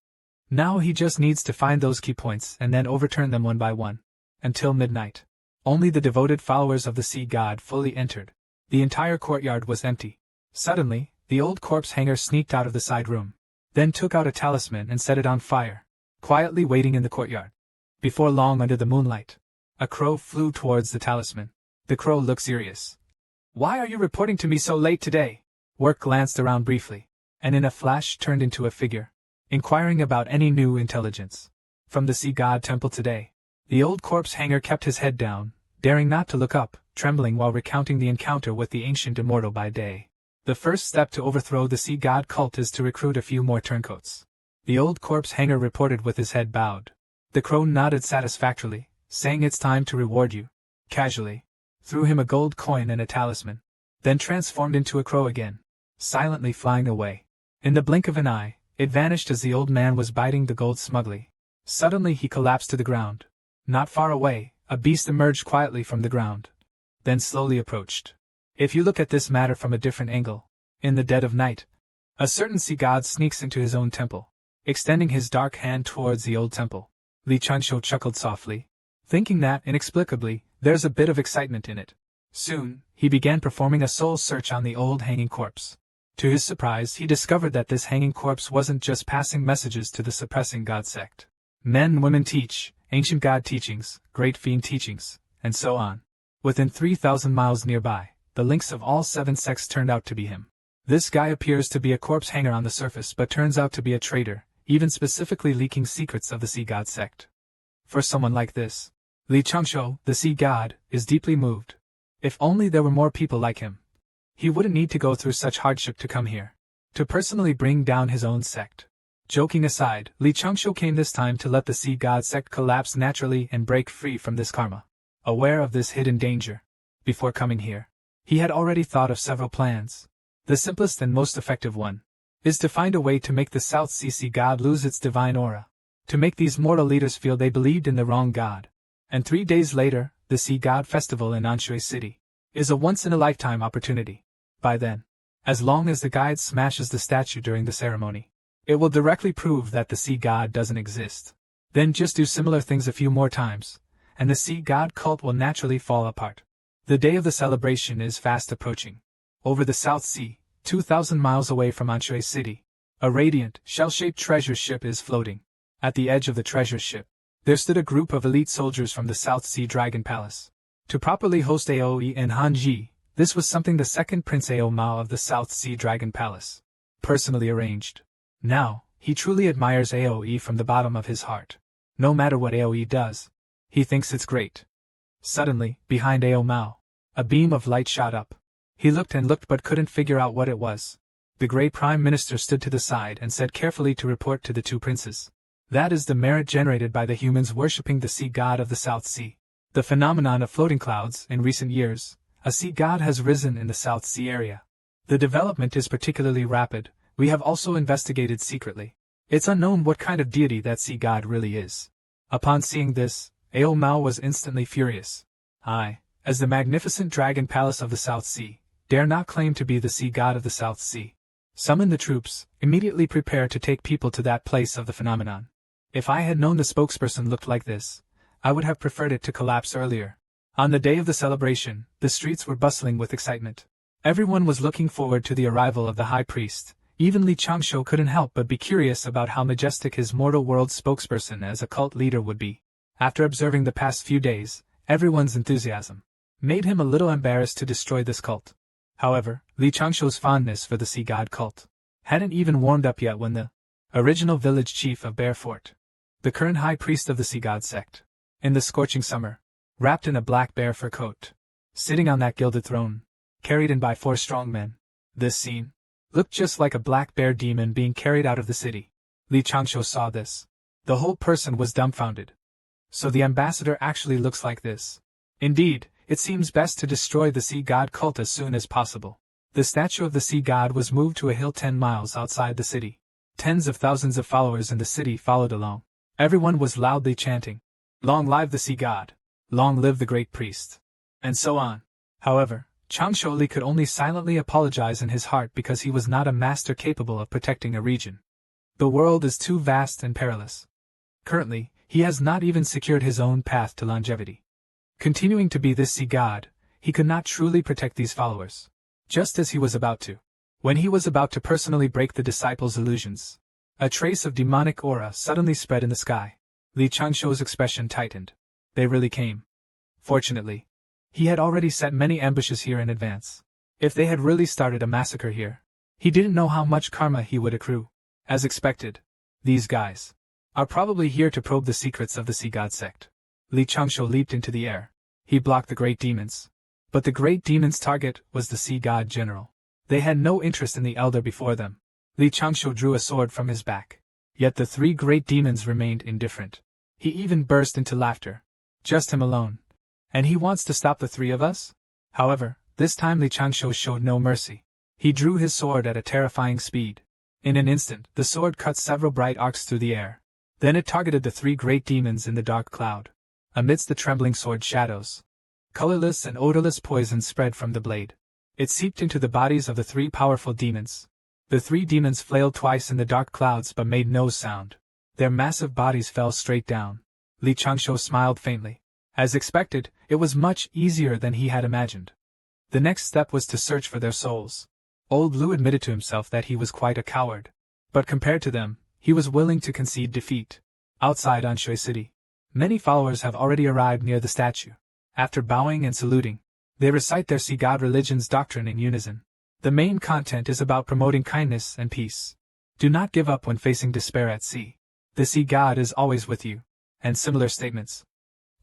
Now he just needs to find those key points and then overturn them one by one. Until midnight, only the devoted followers of the sea god fully entered. The entire courtyard was empty. Suddenly, the old corpse hanger sneaked out of the side room, then took out a talisman and set it on fire, quietly waiting in the courtyard. Before long, under the moonlight, a crow flew towards the talisman. The crow looked serious. "Why are you reporting to me so late today?" Work glanced around briefly, and in a flash turned into a figure, inquiring about any new intelligence from the sea god temple today. The old corpse hanger kept his head down, daring not to look up, trembling while recounting the encounter with the ancient immortal by day. The first step to overthrow the sea god cult is to recruit a few more turncoats. The old corpse hanger reported with his head bowed. The crow nodded satisfactorily, saying it's time to reward you. Casually, threw him a gold coin and a talisman. Then transformed into a crow again, silently flying away. In the blink of an eye, it vanished as the old man was biting the gold smugly. Suddenly he collapsed to the ground. Not far away, a beast emerged quietly from the ground. Then slowly approached. If you look at this matter from a different angle, in the dead of night, a certain sea god sneaks into his own temple, extending his dark hand towards the old temple. Li Chunsho chuckled softly, thinking that, inexplicably, there's a bit of excitement in it. Soon, he began performing a soul search on the old hanging corpse. To his surprise, he discovered that this hanging corpse wasn't just passing messages to the suppressing god sect. Men and women teach, ancient god teachings, great fiend teachings, and so on. Within 3,000 miles nearby, the links of all 7 sects turned out to be him. This guy appears to be a corpse hanger on the surface but turns out to be a traitor, even specifically leaking secrets of the sea god sect. For someone like this, Li Chunsho, the sea god, is deeply moved. If only there were more people like him. He wouldn't need to go through such hardship to come here, to personally bring down his own sect. Joking aside, Li Chunsho came this time to let the sea god sect collapse naturally and break free from this karma. Aware of this hidden danger, before coming here, he had already thought of several plans. The simplest and most effective one is to find a way to make the South Sea god lose its divine aura, to make these mortal leaders feel they believed in the wrong god. And 3 days later, the Sea God Festival in Anshui City is a once-in-a-lifetime opportunity. By then, as long as the guide smashes the statue during the ceremony, it will directly prove that the sea god doesn't exist. Then just do similar things a few more times, and the sea god cult will naturally fall apart. The day of the celebration is fast approaching. Over the South Sea, 2,000 miles away from Anshui City, a radiant, shell-shaped treasure ship is floating. At the edge of the treasure ship, there stood a group of elite soldiers from the South Sea Dragon Palace. To properly host Aoi and Hanji, this was something the second Prince Ao Mao of the South Sea Dragon Palace personally arranged. Now, he truly admires Aoi from the bottom of his heart. No matter what Aoi does, he thinks it's great. Suddenly, behind Ao Mao, a beam of light shot up. He looked and looked but couldn't figure out what it was. The Grey Prime Minister stood to the side and said carefully to report to the 2 princes. That is the merit generated by the humans worshipping the sea god of the South Sea. The phenomenon of floating clouds. In recent years, a sea god has risen in the South Sea area. The development is particularly rapid. We have also investigated secretly. It's unknown what kind of deity that sea god really is. Upon seeing this, Ao Mao was instantly furious. I, as the magnificent dragon palace of the South Sea, dare not claim to be the sea god of the South Sea. Summon the troops, immediately prepare to take people to that place of the phenomenon. If I had known the spokesperson looked like this, I would have preferred it to collapse earlier. On the day of the celebration, the streets were bustling with excitement. Everyone was looking forward to the arrival of the high priest. Even Li Chunsho couldn't help but be curious about how majestic his mortal world spokesperson as a cult leader would be. After observing the past few days, everyone's enthusiasm made him a little embarrassed to destroy this cult. However, Li Chunsho's fondness for the sea god cult hadn't even warmed up yet when the original village chief of Bear Fort, the current high priest of the sea god sect, in the scorching summer, wrapped in a black bear fur coat, sitting on that gilded throne, carried in by 4 strong men. This scene looked just like a black bear demon being carried out of the city. Li Chunsho saw this. The whole person was dumbfounded. So the ambassador actually looks like this. Indeed, it seems best to destroy the sea god cult as soon as possible. The statue of the sea god was moved to a hill 10 miles outside the city. Tens of thousands of followers in the city followed along. Everyone was loudly chanting, "Long live the sea god! Long live the great priest!" and so on. However, Changsho Li could only silently apologize in his heart because he was not a master capable of protecting a region. The world is too vast and perilous. Currently, he has not even secured his own path to longevity. Continuing to be this sea god, he could not truly protect these followers. Just as he was about to. When he was about to personally break the disciples' illusions, a trace of demonic aura suddenly spread in the sky. Li Changsho's expression tightened. They really came. Fortunately, he had already set many ambushes here in advance. If they had really started a massacre here, he didn't know how much karma he would accrue. As expected, these guys are probably here to probe the secrets of the sea god sect. Li Changsho leaped into the air. He blocked the great demons. But the great demon's target was the sea god general. They had no interest in the elder before them. Li Changshu drew a sword from his back. Yet the three great demons remained indifferent. He even burst into laughter. Just him alone. And he wants to stop the three of us? However, this time Li Changshu showed no mercy. He drew his sword at a terrifying speed. In an instant, the sword cut several bright arcs through the air. Then it targeted the three great demons in the dark cloud. Amidst the trembling sword shadows, colorless and odorless poison spread from the blade. It seeped into the bodies of the three powerful demons. The three demons flailed twice in the dark clouds but made no sound. Their massive bodies fell straight down. Li Changshu smiled faintly. As expected, it was much easier than he had imagined. The next step was to search for their souls. Old Lu admitted to himself that he was quite a coward. But compared to them, he was willing to concede defeat. Outside Anshui City, many followers have already arrived near the statue. After bowing and saluting, they recite their sea god religion's doctrine in unison. The main content is about promoting kindness and peace. Do not give up when facing despair at sea. The sea god is always with you. And similar statements.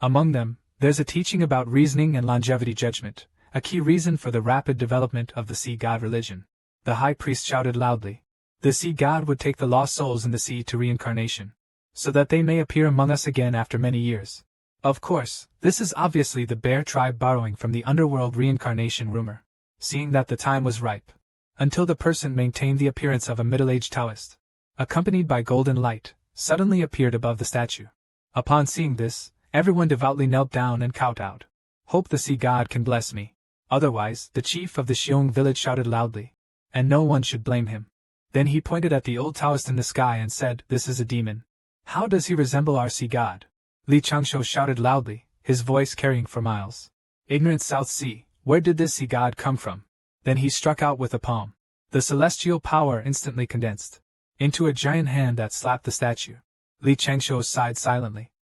Among them, there's a teaching about reasoning and longevity judgment, a key reason for the rapid development of the sea god religion. The high priest shouted loudly. The sea god would take the lost souls in the sea to reincarnation, so that they may appear among us again after many years. Of course, this is obviously the bear tribe borrowing from the underworld reincarnation rumor, seeing that the time was ripe. Until the person maintained the appearance of a middle-aged Taoist, accompanied by golden light, suddenly appeared above the statue. Upon seeing this, everyone devoutly knelt down and kowtowed. Hope the sea god can bless me. Otherwise, the chief of the Xiong village shouted loudly. And no one should blame him. Then he pointed at the old Taoist in the sky and said, "This is a demon. How does he resemble our sea god?" Li Changshu shouted loudly, his voice carrying for miles. "Ignorant South Sea, where did this sea god come from?" Then he struck out with a palm. The celestial power instantly condensed into a giant hand that slapped the statue. Li Changshu sighed silently.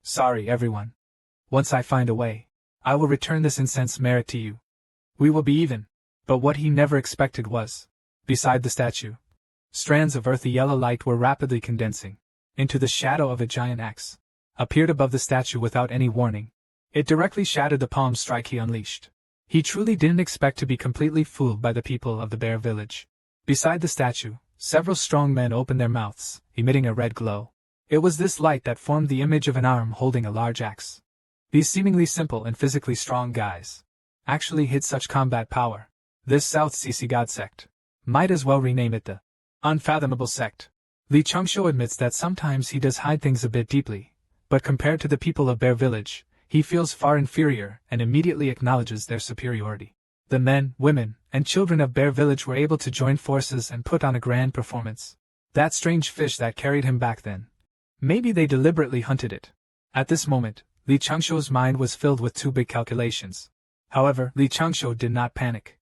"Sorry, everyone. Once I find a way, I will return this incense merit to you. We will be even." But what he never expected was, beside the statue, strands of earthy yellow light were rapidly condensing into the shadow of a giant axe. Appeared above the statue without any warning. It directly shattered the palm strike he unleashed. He truly didn't expect to be completely fooled by the people of the bear village. Beside the statue, several strong men opened their mouths, emitting a red glow. It was this light that formed the image of an arm holding a large axe. These seemingly simple and physically strong guys actually hid such combat power. This South Sea God sect. Might as well rename it the Unfathomable Sect. Li Changshu admits that sometimes he does hide things a bit deeply, but compared to the people of Bear Village, he feels far inferior and immediately acknowledges their superiority. The men, women, and children of Bear Village were able to join forces and put on a grand performance. That strange fish that carried him back then. Maybe they deliberately hunted it. At this moment, Li Changshu's mind was filled with two big calculations. However, Li Changshu did not panic.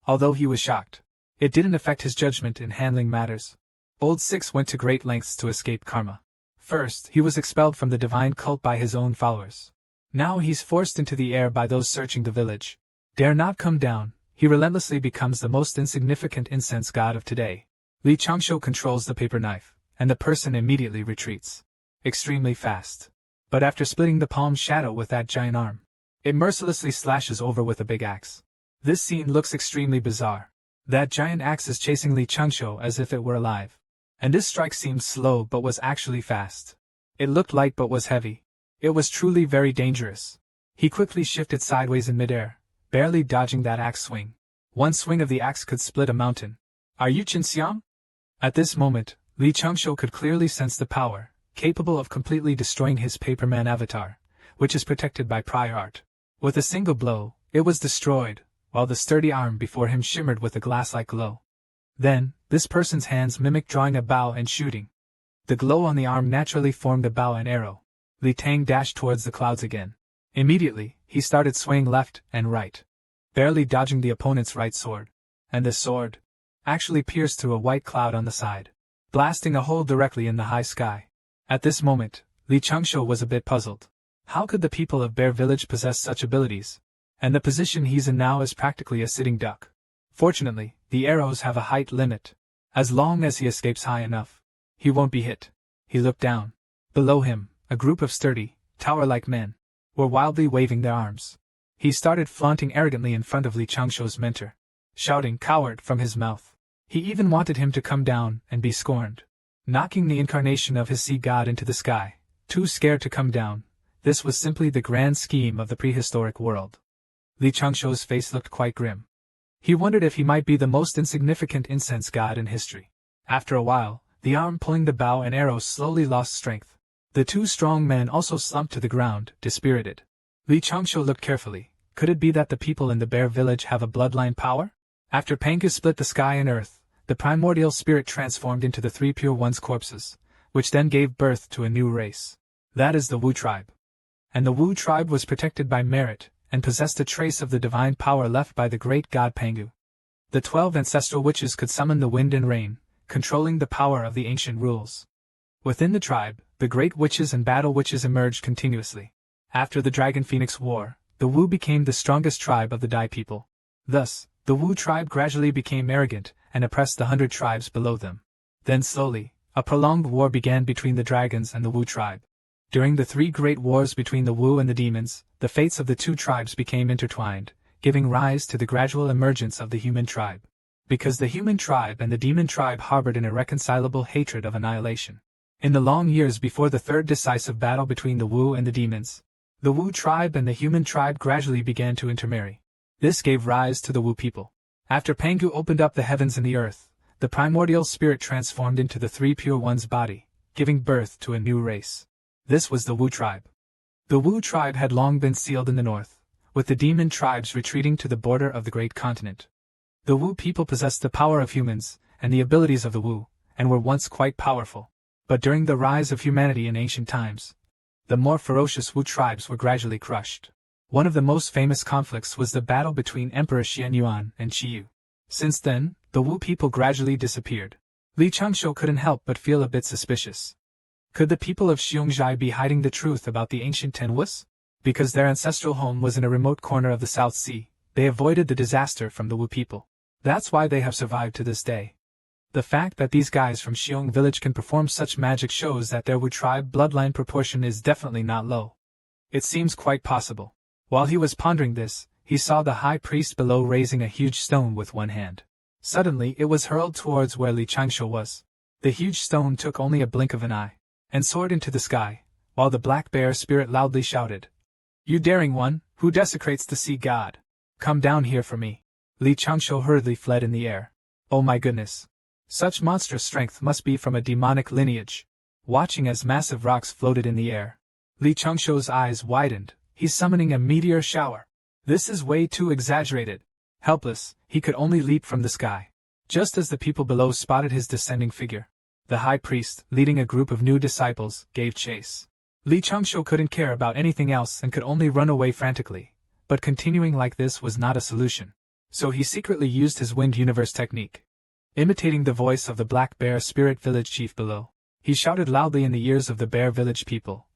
Although he was shocked, it didn't affect his judgment in handling matters. Old Six went to great lengths to escape karma. First, he was expelled from the divine cult by his own followers. Now he's forced into the air by those searching the village. Dare not come down, he relentlessly becomes the most insignificant incense god of today. Li Changshu controls the paper knife, and the person immediately retreats. Extremely fast. But after splitting the palm's shadow with that giant arm, it mercilessly slashes over with a big axe. This scene looks extremely bizarre. That giant axe is chasing Li Changshu as if it were alive. And this strike seemed slow but was actually fast. It looked light but was heavy. It was truly very dangerous. He quickly shifted sideways in midair, barely dodging that axe swing. One swing of the axe could split a mountain. Are you Qin Xiang? At this moment, Li Changshu could clearly sense the power, capable of completely destroying his Paperman avatar, which is protected by prior art. With a single blow, it was destroyed, while the sturdy arm before him shimmered with a glass-like glow. Then, this person's hands mimicked drawing a bow and shooting. The glow on the arm naturally formed a bow and arrow. Li Tang dashed towards the clouds again. Immediately, he started swaying left and right, barely dodging the opponent's right sword. And the sword actually pierced through a white cloud on the side, blasting a hole directly in the high sky. At this moment, Li Changshu was a bit puzzled. How could the people of Bear Village possess such abilities? And the position he's in now is practically a sitting duck. Fortunately, the arrows have a height limit. As long as he escapes high enough, he won't be hit. He looked down. Below him, a group of sturdy, tower-like men were wildly waving their arms. He started flaunting arrogantly in front of Li Changshuo's mentor, shouting "coward" from his mouth. He even wanted him to come down and be scorned, knocking the incarnation of his sea god into the sky, too scared to come down. This was simply the grand scheme of the prehistoric world. Li Changshuo's face looked quite grim. He wondered if he might be the most insignificant incense god in history. After a while, the arm pulling the bow and arrow slowly lost strength. The two strong men also slumped to the ground, dispirited. Li Changshuo looked carefully. Could it be that the people in the bear village have a bloodline power? After Pangu split the sky and earth, the primordial spirit transformed into the three pure ones' corpses, which then gave birth to a new race. That is the Wu tribe. And the Wu tribe was protected by merit, and possessed a trace of the divine power left by the great god Pangu. The 12 ancestral witches could summon the wind and rain, controlling the power of the ancient rules. Within the tribe, the great witches and battle witches emerged continuously. After the Dragon Phoenix War, the Wu became the strongest tribe of the Dai people. Thus, the Wu tribe gradually became arrogant and oppressed the 100 tribes below them. Then slowly, a prolonged war began between the dragons and the Wu tribe. During the 3 great wars between the Wu and the demons, the fates of the 2 tribes became intertwined, giving rise to the gradual emergence of the human tribe. Because the human tribe and the demon tribe harbored an irreconcilable hatred of annihilation. In the long years before the 3rd decisive battle between the Wu and the demons, the Wu tribe and the human tribe gradually began to intermarry. This gave rise to the Wu people. After Pangu opened up the heavens and the earth, the primordial spirit transformed into the 3 pure ones' body, giving birth to a new race. This was the Wu tribe. The Wu tribe had long been sealed in the north, with the demon tribes retreating to the border of the great continent. The Wu people possessed the power of humans, and the abilities of the Wu, and were once quite powerful. But during the rise of humanity in ancient times, the more ferocious Wu tribes were gradually crushed. One of the most famous conflicts was the battle between Emperor Xianyuan and Qiyu. Since then, the Wu people gradually disappeared. Li Changshuo couldn't help but feel a bit suspicious. Could the people of Xiongzhai be hiding the truth about the ancient Ten Wus? Because their ancestral home was in a remote corner of the South Sea, they avoided the disaster from the Wu people. That's why they have survived to this day. The fact that these guys from Xiong village can perform such magic shows that their Wu tribe bloodline proportion is definitely not low. It seems quite possible. While he was pondering this, he saw the high priest below raising a huge stone with one hand. Suddenly it was hurled towards where Li Changshuo was. The huge stone took only a blink of an eye, and soared into the sky, while the black bear spirit loudly shouted, "You daring one, who desecrates the sea god! Come down here for me!" Li Changshuo hurriedly fled in the air. Oh my goodness! Such monstrous strength must be from a demonic lineage. Watching as massive rocks floated in the air, Li Changshuo's eyes widened. He's summoning a meteor shower. This is way too exaggerated. Helpless, he could only leap from the sky. Just as the people below spotted his descending figure, the high priest, leading a group of new disciples, gave chase. Li Changshuo couldn't care about anything else and could only run away frantically. But continuing like this was not a solution. So he secretly used his Wind Universe technique. Imitating the voice of the Black Bear Spirit Village chief below, he shouted loudly in the ears of the Bear Village people.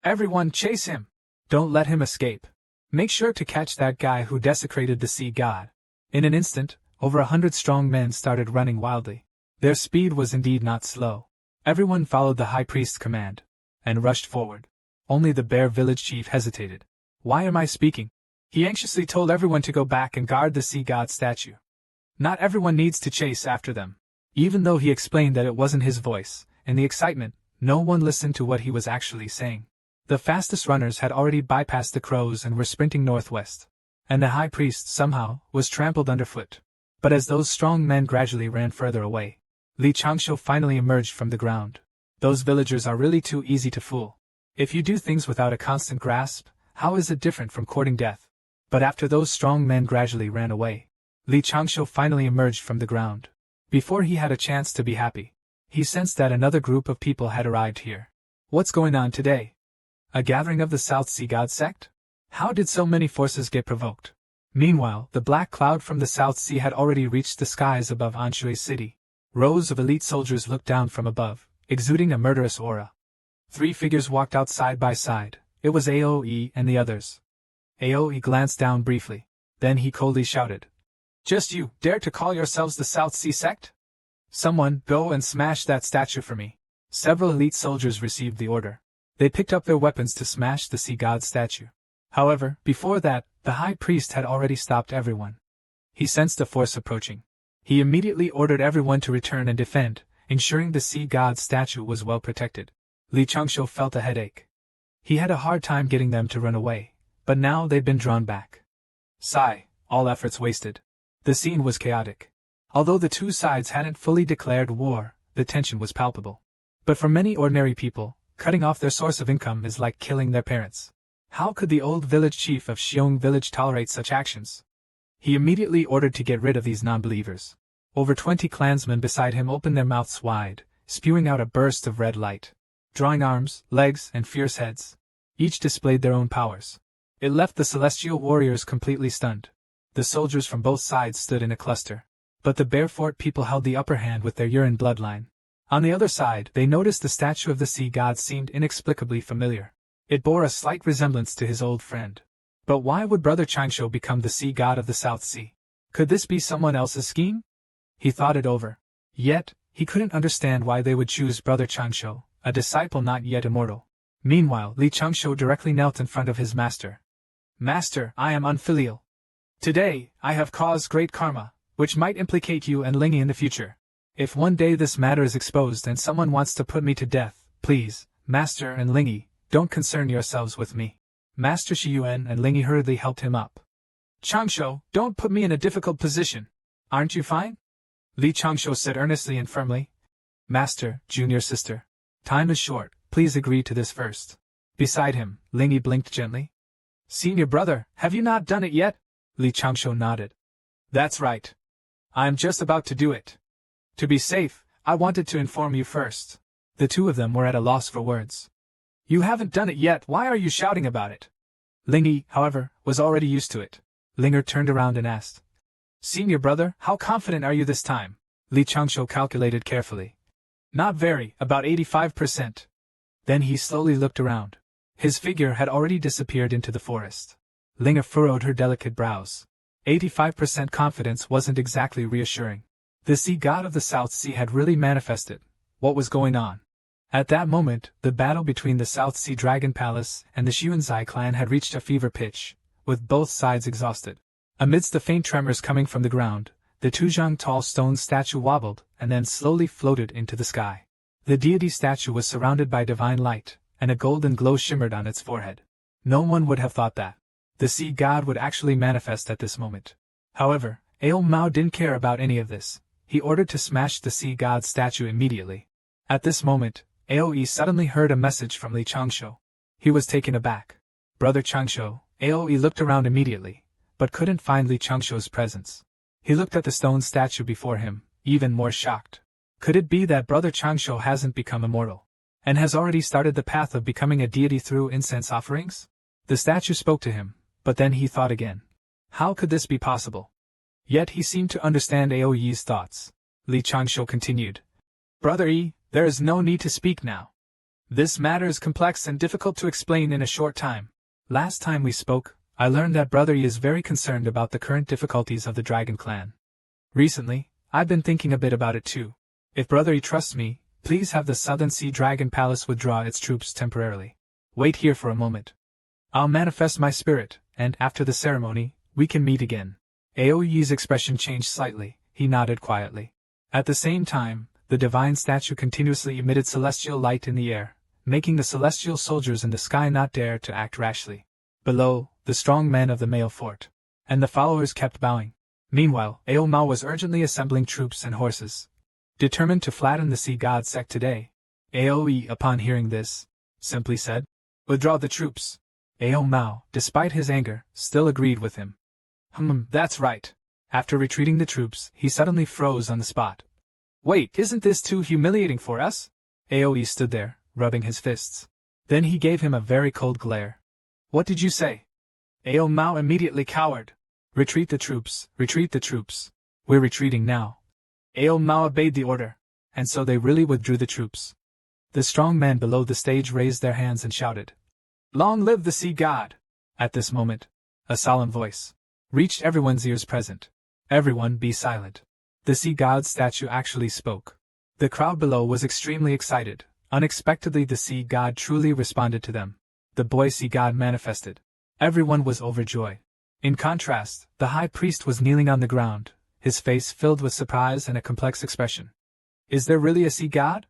"Everyone chase him! Don't let him escape! Make sure to catch that guy who desecrated the sea god!" In an instant, over 100 strong men started running wildly. Their speed was indeed not slow. Everyone followed the high priest's command, and rushed forward. Only the Bear Village chief hesitated. "Why am I speaking?" He anxiously told everyone to go back and guard the sea god statue. Not everyone needs to chase after them. Even though he explained that it wasn't his voice, in the excitement, no one listened to what he was actually saying. The fastest runners had already bypassed the crows and were sprinting northwest. And the high priest, somehow, was trampled underfoot. But as those strong men gradually ran further away, Li Changshuo finally emerged from the ground. Those villagers are really too easy to fool. If you do things without a constant grasp, how is it different from courting death? But after those strong men gradually ran away, Li Changshuo finally emerged from the ground. Before he had a chance to be happy, he sensed that another group of people had arrived here. What's going on today? A gathering of the South Sea God sect? How did so many forces get provoked? Meanwhile, the black cloud from the South Sea had already reached the skies above Anshui City. Rows of elite soldiers looked down from above, exuding a murderous aura. 3 figures walked out side by side. It was Aoe and the others. Aoe glanced down briefly. Then he coldly shouted, "Just you dare to call yourselves the South Sea sect? Someone, go and smash that statue for me." Several elite soldiers received the order. They picked up their weapons to smash the sea god statue. However, before that, the high priest had already stopped everyone. He sensed a force approaching. He immediately ordered everyone to return and defend, ensuring the sea god's statue was well protected. Li Changsho felt a headache. He had a hard time getting them to run away, but now they'd been drawn back. Sigh, all efforts wasted. The scene was chaotic. Although the two sides hadn't fully declared war, the tension was palpable. But for many ordinary people, cutting off their source of income is like killing their parents. How could the old village chief of Xiong village tolerate such actions? He immediately ordered to get rid of these non-believers. Over 20 clansmen beside him opened their mouths wide, spewing out a burst of red light. Drawing arms, legs, and fierce heads. Each displayed their own powers. It left the celestial warriors completely stunned. The soldiers from both sides stood in a cluster. But the Bearfort people held the upper hand with their Yuan bloodline. On the other side, they noticed the statue of the sea god seemed inexplicably familiar. It bore a slight resemblance to his old friend. But why would Brother Changsho become the sea god of the South Sea? Could this be someone else's scheme? He thought it over. Yet, he couldn't understand why they would choose Brother Changsho, a disciple not yet immortal. Meanwhile, Li Changsho directly knelt in front of his master. Master, I am unfilial. Today, I have caused great karma, which might implicate you and Lingy in the future. If one day this matter is exposed and someone wants to put me to death, please, Master and Lingy, don't concern yourselves with me. Master Shiyuan and Lingy hurriedly helped him up. Changsho, don't put me in a difficult position. Aren't you fine? Li Changsho said earnestly and firmly. Master, junior sister. Time is short, please agree to this first. Beside him, Lingy blinked gently. Senior brother, have you not done it yet? Li Changsho nodded. That's right. I am just about to do it. To be safe, I wanted to inform you first. The two of them were at a loss for words. You haven't done it yet, why are you shouting about it? Lingy, however, was already used to it. Linger turned around and asked. Senior brother, how confident are you this time? Li Changsho calculated carefully. Not very, about 85%. Then he slowly looked around. His figure had already disappeared into the forest. Linger furrowed her delicate brows. 85% confidence wasn't exactly reassuring. The sea god of the South Sea had really manifested. What was going on? At that moment, the battle between the South Sea Dragon Palace and the Xuanzai clan had reached a fever pitch, with both sides exhausted. Amidst the faint tremors coming from the ground, the Tuzhang tall stone statue wobbled and then slowly floated into the sky. The deity statue was surrounded by divine light, and a golden glow shimmered on its forehead. No one would have thought that the sea god would actually manifest at this moment. However, Ao Mao didn't care about any of this. He ordered to smash the sea god's statue immediately. At this moment, Aoe suddenly heard a message from Li Changsho. He was taken aback. Brother Changsho, Aoe looked around immediately, but couldn't find Li Changsho's presence. He looked at the stone statue before him, even more shocked. Could it be that Brother Changsho hasn't become immortal, and has already started the path of becoming a deity through incense offerings? The statue spoke to him, but then he thought again. How could this be possible? Yet he seemed to understand Aoe's thoughts. Li Changsho continued. Brother E, there is no need to speak now. This matter is complex and difficult to explain in a short time. Last time we spoke, I learned that Brother E is very concerned about the current difficulties of the Dragon Clan. Recently, I've been thinking a bit about it too. If Brother E trusts me, please have the Southern Sea Dragon Palace withdraw its troops temporarily. Wait here for a moment. I'll manifest my spirit, and after the ceremony, we can meet again. Aoe's expression changed slightly. He nodded quietly. At the same time, the divine statue continuously emitted celestial light in the air, making the celestial soldiers in the sky not dare to act rashly. Below, the strong men of the male fort and the followers kept bowing. Meanwhile, Ao Mao was urgently assembling troops and horses, determined to flatten the sea god sect today. Aoe, upon hearing this, simply said, "Withdraw the troops." Ao Mao, despite his anger, still agreed with him. That's right. After retreating the troops, he suddenly froze on the spot. Wait, isn't this too humiliating for us? Aoe stood there, rubbing his fists. Then he gave him a very cold glare. What did you say? Ao Mao immediately cowered. Retreat the troops, retreat the troops. We're retreating now. Ao Mao obeyed the order, and so they really withdrew the troops. The strong men below the stage raised their hands and shouted, "Long live the sea god!" At this moment, a solemn voice reached everyone's ears present. Everyone be silent. The sea god's statue actually spoke. The crowd below was extremely excited. Unexpectedly the sea god truly responded to them. The boy sea god manifested. Everyone was overjoyed. In contrast, the high priest was kneeling on the ground, his face filled with surprise and a complex expression. Is there really a sea god?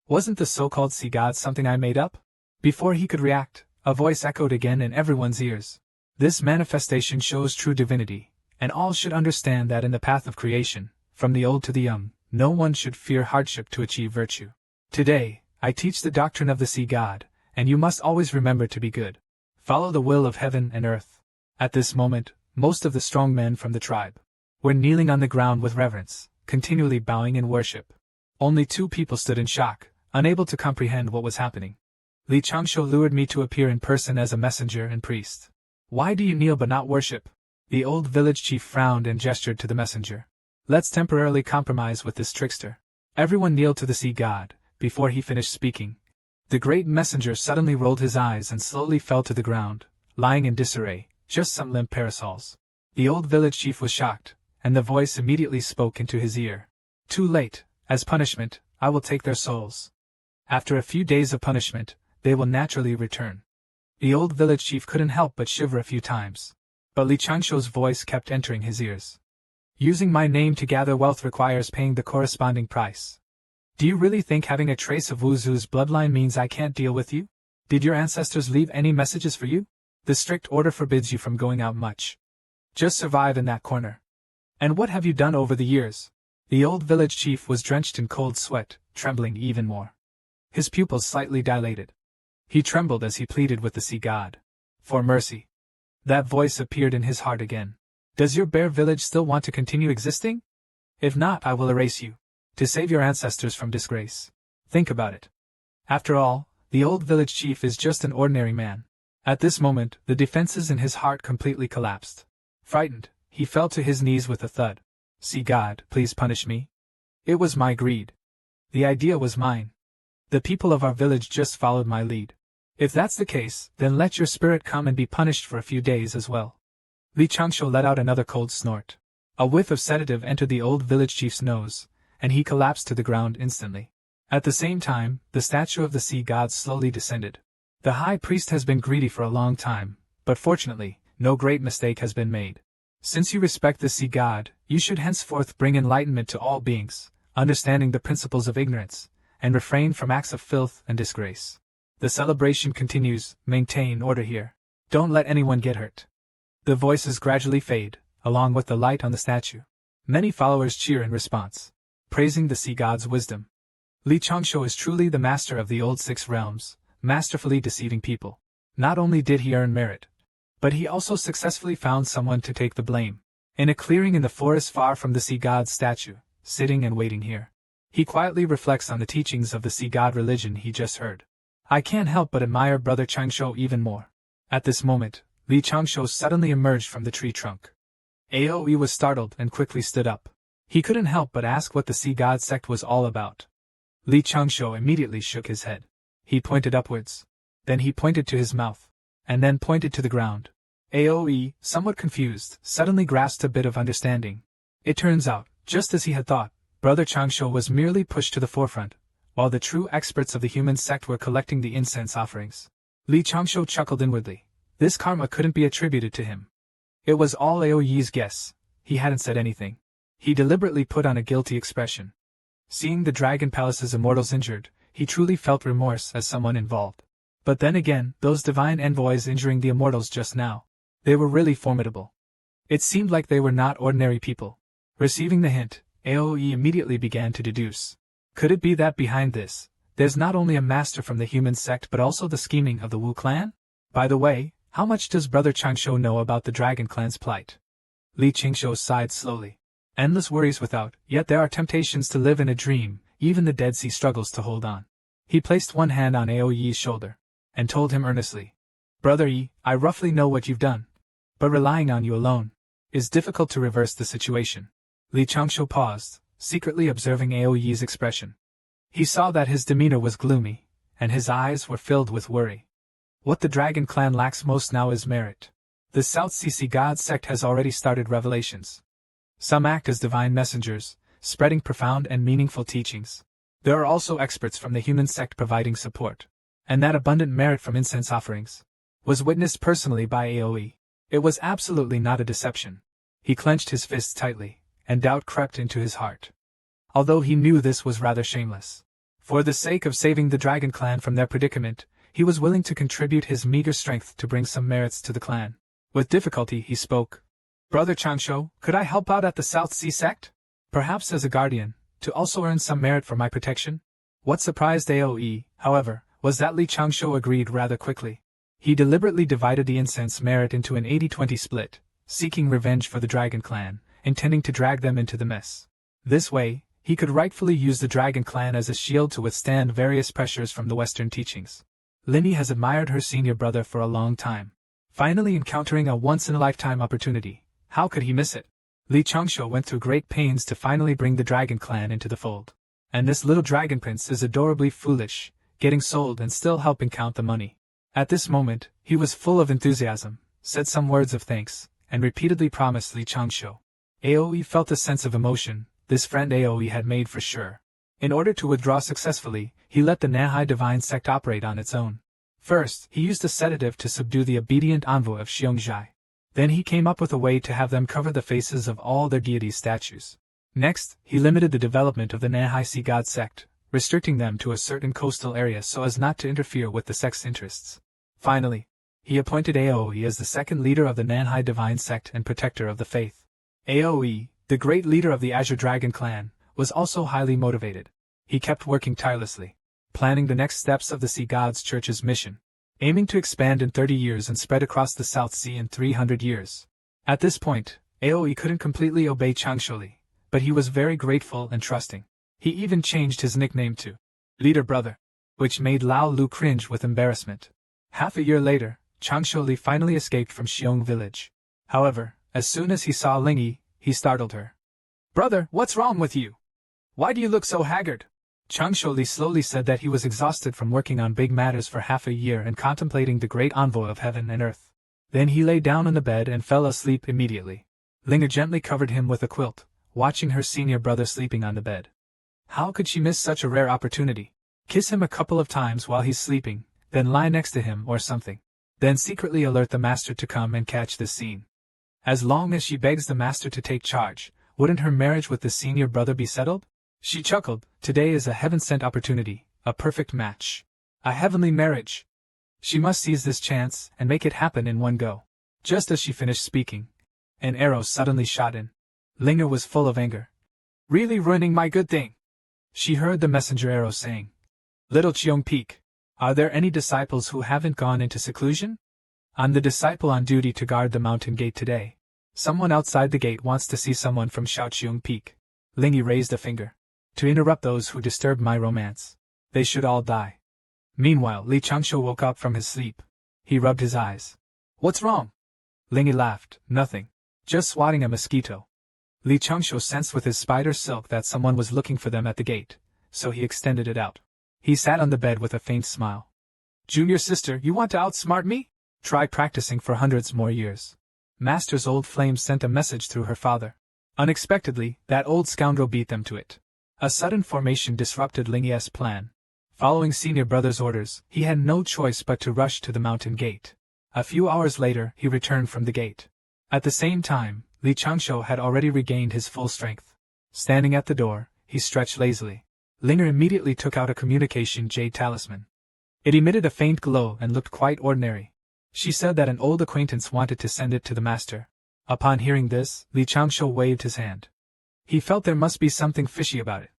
Wasn't the so-called sea god something I made up? Before he could react, a voice echoed again in everyone's ears. This manifestation shows true divinity, and all should understand that in the path of creation, from the old to the young, no one should fear hardship to achieve virtue. Today, I teach the doctrine of the sea god, and you must always remember to be good. Follow the will of heaven and earth. At this moment, most of the strong men from the tribe were kneeling on the ground with reverence, continually bowing in worship. Only 2 people stood in shock, unable to comprehend what was happening. Li Changsho lured me to appear in person as a messenger and priest. Why do you kneel but not worship? The old village chief frowned and gestured to the messenger. Let's temporarily compromise with this trickster. Everyone kneeled to the sea god. Before he finished speaking, the great messenger suddenly rolled his eyes and slowly fell to the ground, lying in disarray, just some limp parasols. The old village chief was shocked, and the voice immediately spoke into his ear. Too late. As punishment, I will take their souls. After a few days of punishment, they will naturally return. The old village chief couldn't help but shiver a few times. But Li Changsho's voice kept entering his ears. Using my name to gather wealth requires paying the corresponding price. Do you really think having a trace of Wu Zu's bloodline means I can't deal with you? Did your ancestors leave any messages for you? The strict order forbids you from going out much. Just survive in that corner. And what have you done over the years? The old village chief was drenched in cold sweat, trembling even more. His pupils slightly dilated. He trembled as he pleaded with the sea god. For mercy. That voice appeared in his heart again. Does your bear village still want to continue existing? If not, I will erase you. To save your ancestors from disgrace. Think about it. After all, the old village chief is just an ordinary man. At this moment, the defenses in his heart completely collapsed. Frightened, he fell to his knees with a thud. Sea god, please punish me. It was my greed. The idea was mine. The people of our village just followed my lead. If that's the case, then let your spirit come and be punished for a few days as well. Li Changsho let out another cold snort. A whiff of sedative entered the old village chief's nose, and he collapsed to the ground instantly. At the same time, the statue of the sea god slowly descended. The high priest has been greedy for a long time, but fortunately, no great mistake has been made. Since you respect the sea god, you should henceforth bring enlightenment to all beings, understanding the principles of ignorance, and refrain from acts of filth and disgrace. The celebration continues. Maintain order here. Don't let anyone get hurt. The voices gradually fade, along with the light on the statue. Many followers cheer in response, praising the sea god's wisdom. Li Changsho is truly the master of the old 6 realms, masterfully deceiving people. Not only did he earn merit, but he also successfully found someone to take the blame. In a clearing in the forest far from the sea god's statue, sitting and waiting here, he quietly reflects on the teachings of the sea god religion he just heard. I can't help but admire Brother Changsho even more. At this moment, Li Changsho suddenly emerged from the tree trunk. Aoi was startled and quickly stood up. He couldn't help but ask what the sea god sect was all about. Li Changsho immediately shook his head. He pointed upwards. Then he pointed to his mouth, and then pointed to the ground. Aoi, somewhat confused, suddenly grasped a bit of understanding. It turns out, just as he had thought, Brother Changsho was merely pushed to the forefront, while the true experts of the human sect were collecting the incense offerings. Li Changsho chuckled inwardly. This karma couldn't be attributed to him. It was all Aoyi's guess. He hadn't said anything. He deliberately put on a guilty expression. Seeing the Dragon Palace's immortals injured, he truly felt remorse as someone involved. But then again, those divine envoys injuring the immortals just now, they were really formidable. It seemed like they were not ordinary people. Receiving the hint, Aoi immediately began to deduce. Could it be that behind this, there's not only a master from the human sect but also the scheming of the Wu clan? By the way, how much does Brother Changsho know about the Dragon clan's plight? Li Changsho sighed slowly. Endless worries without, yet there are temptations to live in a dream, even the Dead Sea struggles to hold on. He placed one hand on Aoyi's shoulder, and told him earnestly, Brother Yi, I roughly know what you've done. But relying on you alone is difficult to reverse the situation. Li Changsho paused, secretly observing Aoyi's expression. He saw that his demeanor was gloomy, and his eyes were filled with worry. What the Dragon clan lacks most now is merit. The South Sea God sect has already started revelations. Some act as divine messengers, spreading profound and meaningful teachings. There are also experts from the human sect providing support, and that abundant merit from incense offerings. was witnessed personally by Aoe. It was absolutely not a deception. He clenched his fists tightly, and doubt crept into his heart. Although he knew this was rather shameless. For the sake of saving the Dragon Clan from their predicament, he was willing to contribute his meager strength to bring some merits to the clan. With difficulty he spoke. Brother Changsho, could I help out at the South Sea sect? Perhaps as a guardian, to also earn some merit for my protection? What surprised Aoe, however, was that Li Changsho agreed rather quickly. He deliberately divided the incense merit into an 80-20 split, seeking revenge for the Dragon Clan, intending to drag them into the mess. This way, he could rightfully use the Dragon Clan as a shield to withstand various pressures from the Western teachings. Linny has admired her senior brother for a long time. Finally encountering a once-in-a-lifetime opportunity, how could he miss it? Li Changsho went through great pains to finally bring the Dragon Clan into the fold. And this little dragon prince is adorably foolish, getting sold and still helping count the money. At this moment, he was full of enthusiasm, said some words of thanks, and repeatedly promised Li Changsho. Aoe felt a sense of emotion, this friend Aoe had made for sure. In order to withdraw successfully, he let the Nanhai Divine Sect operate on its own. First, he used a sedative to subdue the obedient envoy of Xiongzhai. Then he came up with a way to have them cover the faces of all their deities' statues. Next, he limited the development of the Nanhai Sea God sect, restricting them to a certain coastal area so as not to interfere with the sect's interests. Finally, he appointed Aoe as the second leader of the Nanhai Divine Sect and protector of the faith. Aoe, the great leader of the Azure Dragon Clan, was also highly motivated. He kept working tirelessly, planning the next steps of the Sea Gods Church's mission, aiming to expand in 30 years and spread across the South Sea in 300 years. At this point, Aoe couldn't completely obey Changsholi, but he was very grateful and trusting. He even changed his nickname to Leader Brother, which made Lao Lu cringe with embarrassment. Half a year later, Changsholi finally escaped from Xiong village. However, as soon as he saw Lingyi, he startled her. "Brother, what's wrong with you? Why do you look so haggard?" Changsholi slowly said that he was exhausted from working on big matters for half a year and contemplating the great envoy of heaven and earth. Then he lay down on the bed and fell asleep immediately. Linga gently covered him with a quilt, watching her senior brother sleeping on the bed. How could she miss such a rare opportunity? Kiss him a couple of times while he's sleeping, then lie next to him or something. Then secretly alert the master to come and catch this scene. As long as she begs the master to take charge, wouldn't her marriage with the senior brother be settled? She chuckled. Today is a heaven-sent opportunity, a perfect match. A heavenly marriage. She must seize this chance and make it happen in one go. Just as she finished speaking, an arrow suddenly shot in. Linga was full of anger. "Really ruining my good thing?" She heard the messenger arrow saying. "Little Cheong Peak, are there any disciples who haven't gone into seclusion? I'm the disciple on duty to guard the mountain gate today. Someone outside the gate wants to see someone from Shaoqiong Peak." Lingyi raised a finger. "To interrupt those who disturb my romance. They should all die." Meanwhile, Li Changsho woke up from his sleep. He rubbed his eyes. "What's wrong?" Lingyi laughed. "Nothing. Just swatting a mosquito." Li Changsho sensed with his spider silk that someone was looking for them at the gate, so he extended it out. He sat on the bed with a faint smile. "Junior sister, you want to outsmart me? Try practicing for hundreds more years." Master's old flame sent a message through her father. Unexpectedly, that old scoundrel beat them to it. A sudden formation disrupted Lingyi's plan. Following senior brother's orders, he had no choice but to rush to the mountain gate. A few hours later, he returned from the gate. At the same time, Li Changsho had already regained his full strength. Standing at the door, he stretched lazily. Lingyi immediately took out a communication jade talisman. It emitted a faint glow and looked quite ordinary. She said that an old acquaintance wanted to send it to the master. Upon hearing this, Li Changsho waved his hand. He felt there must be something fishy about it.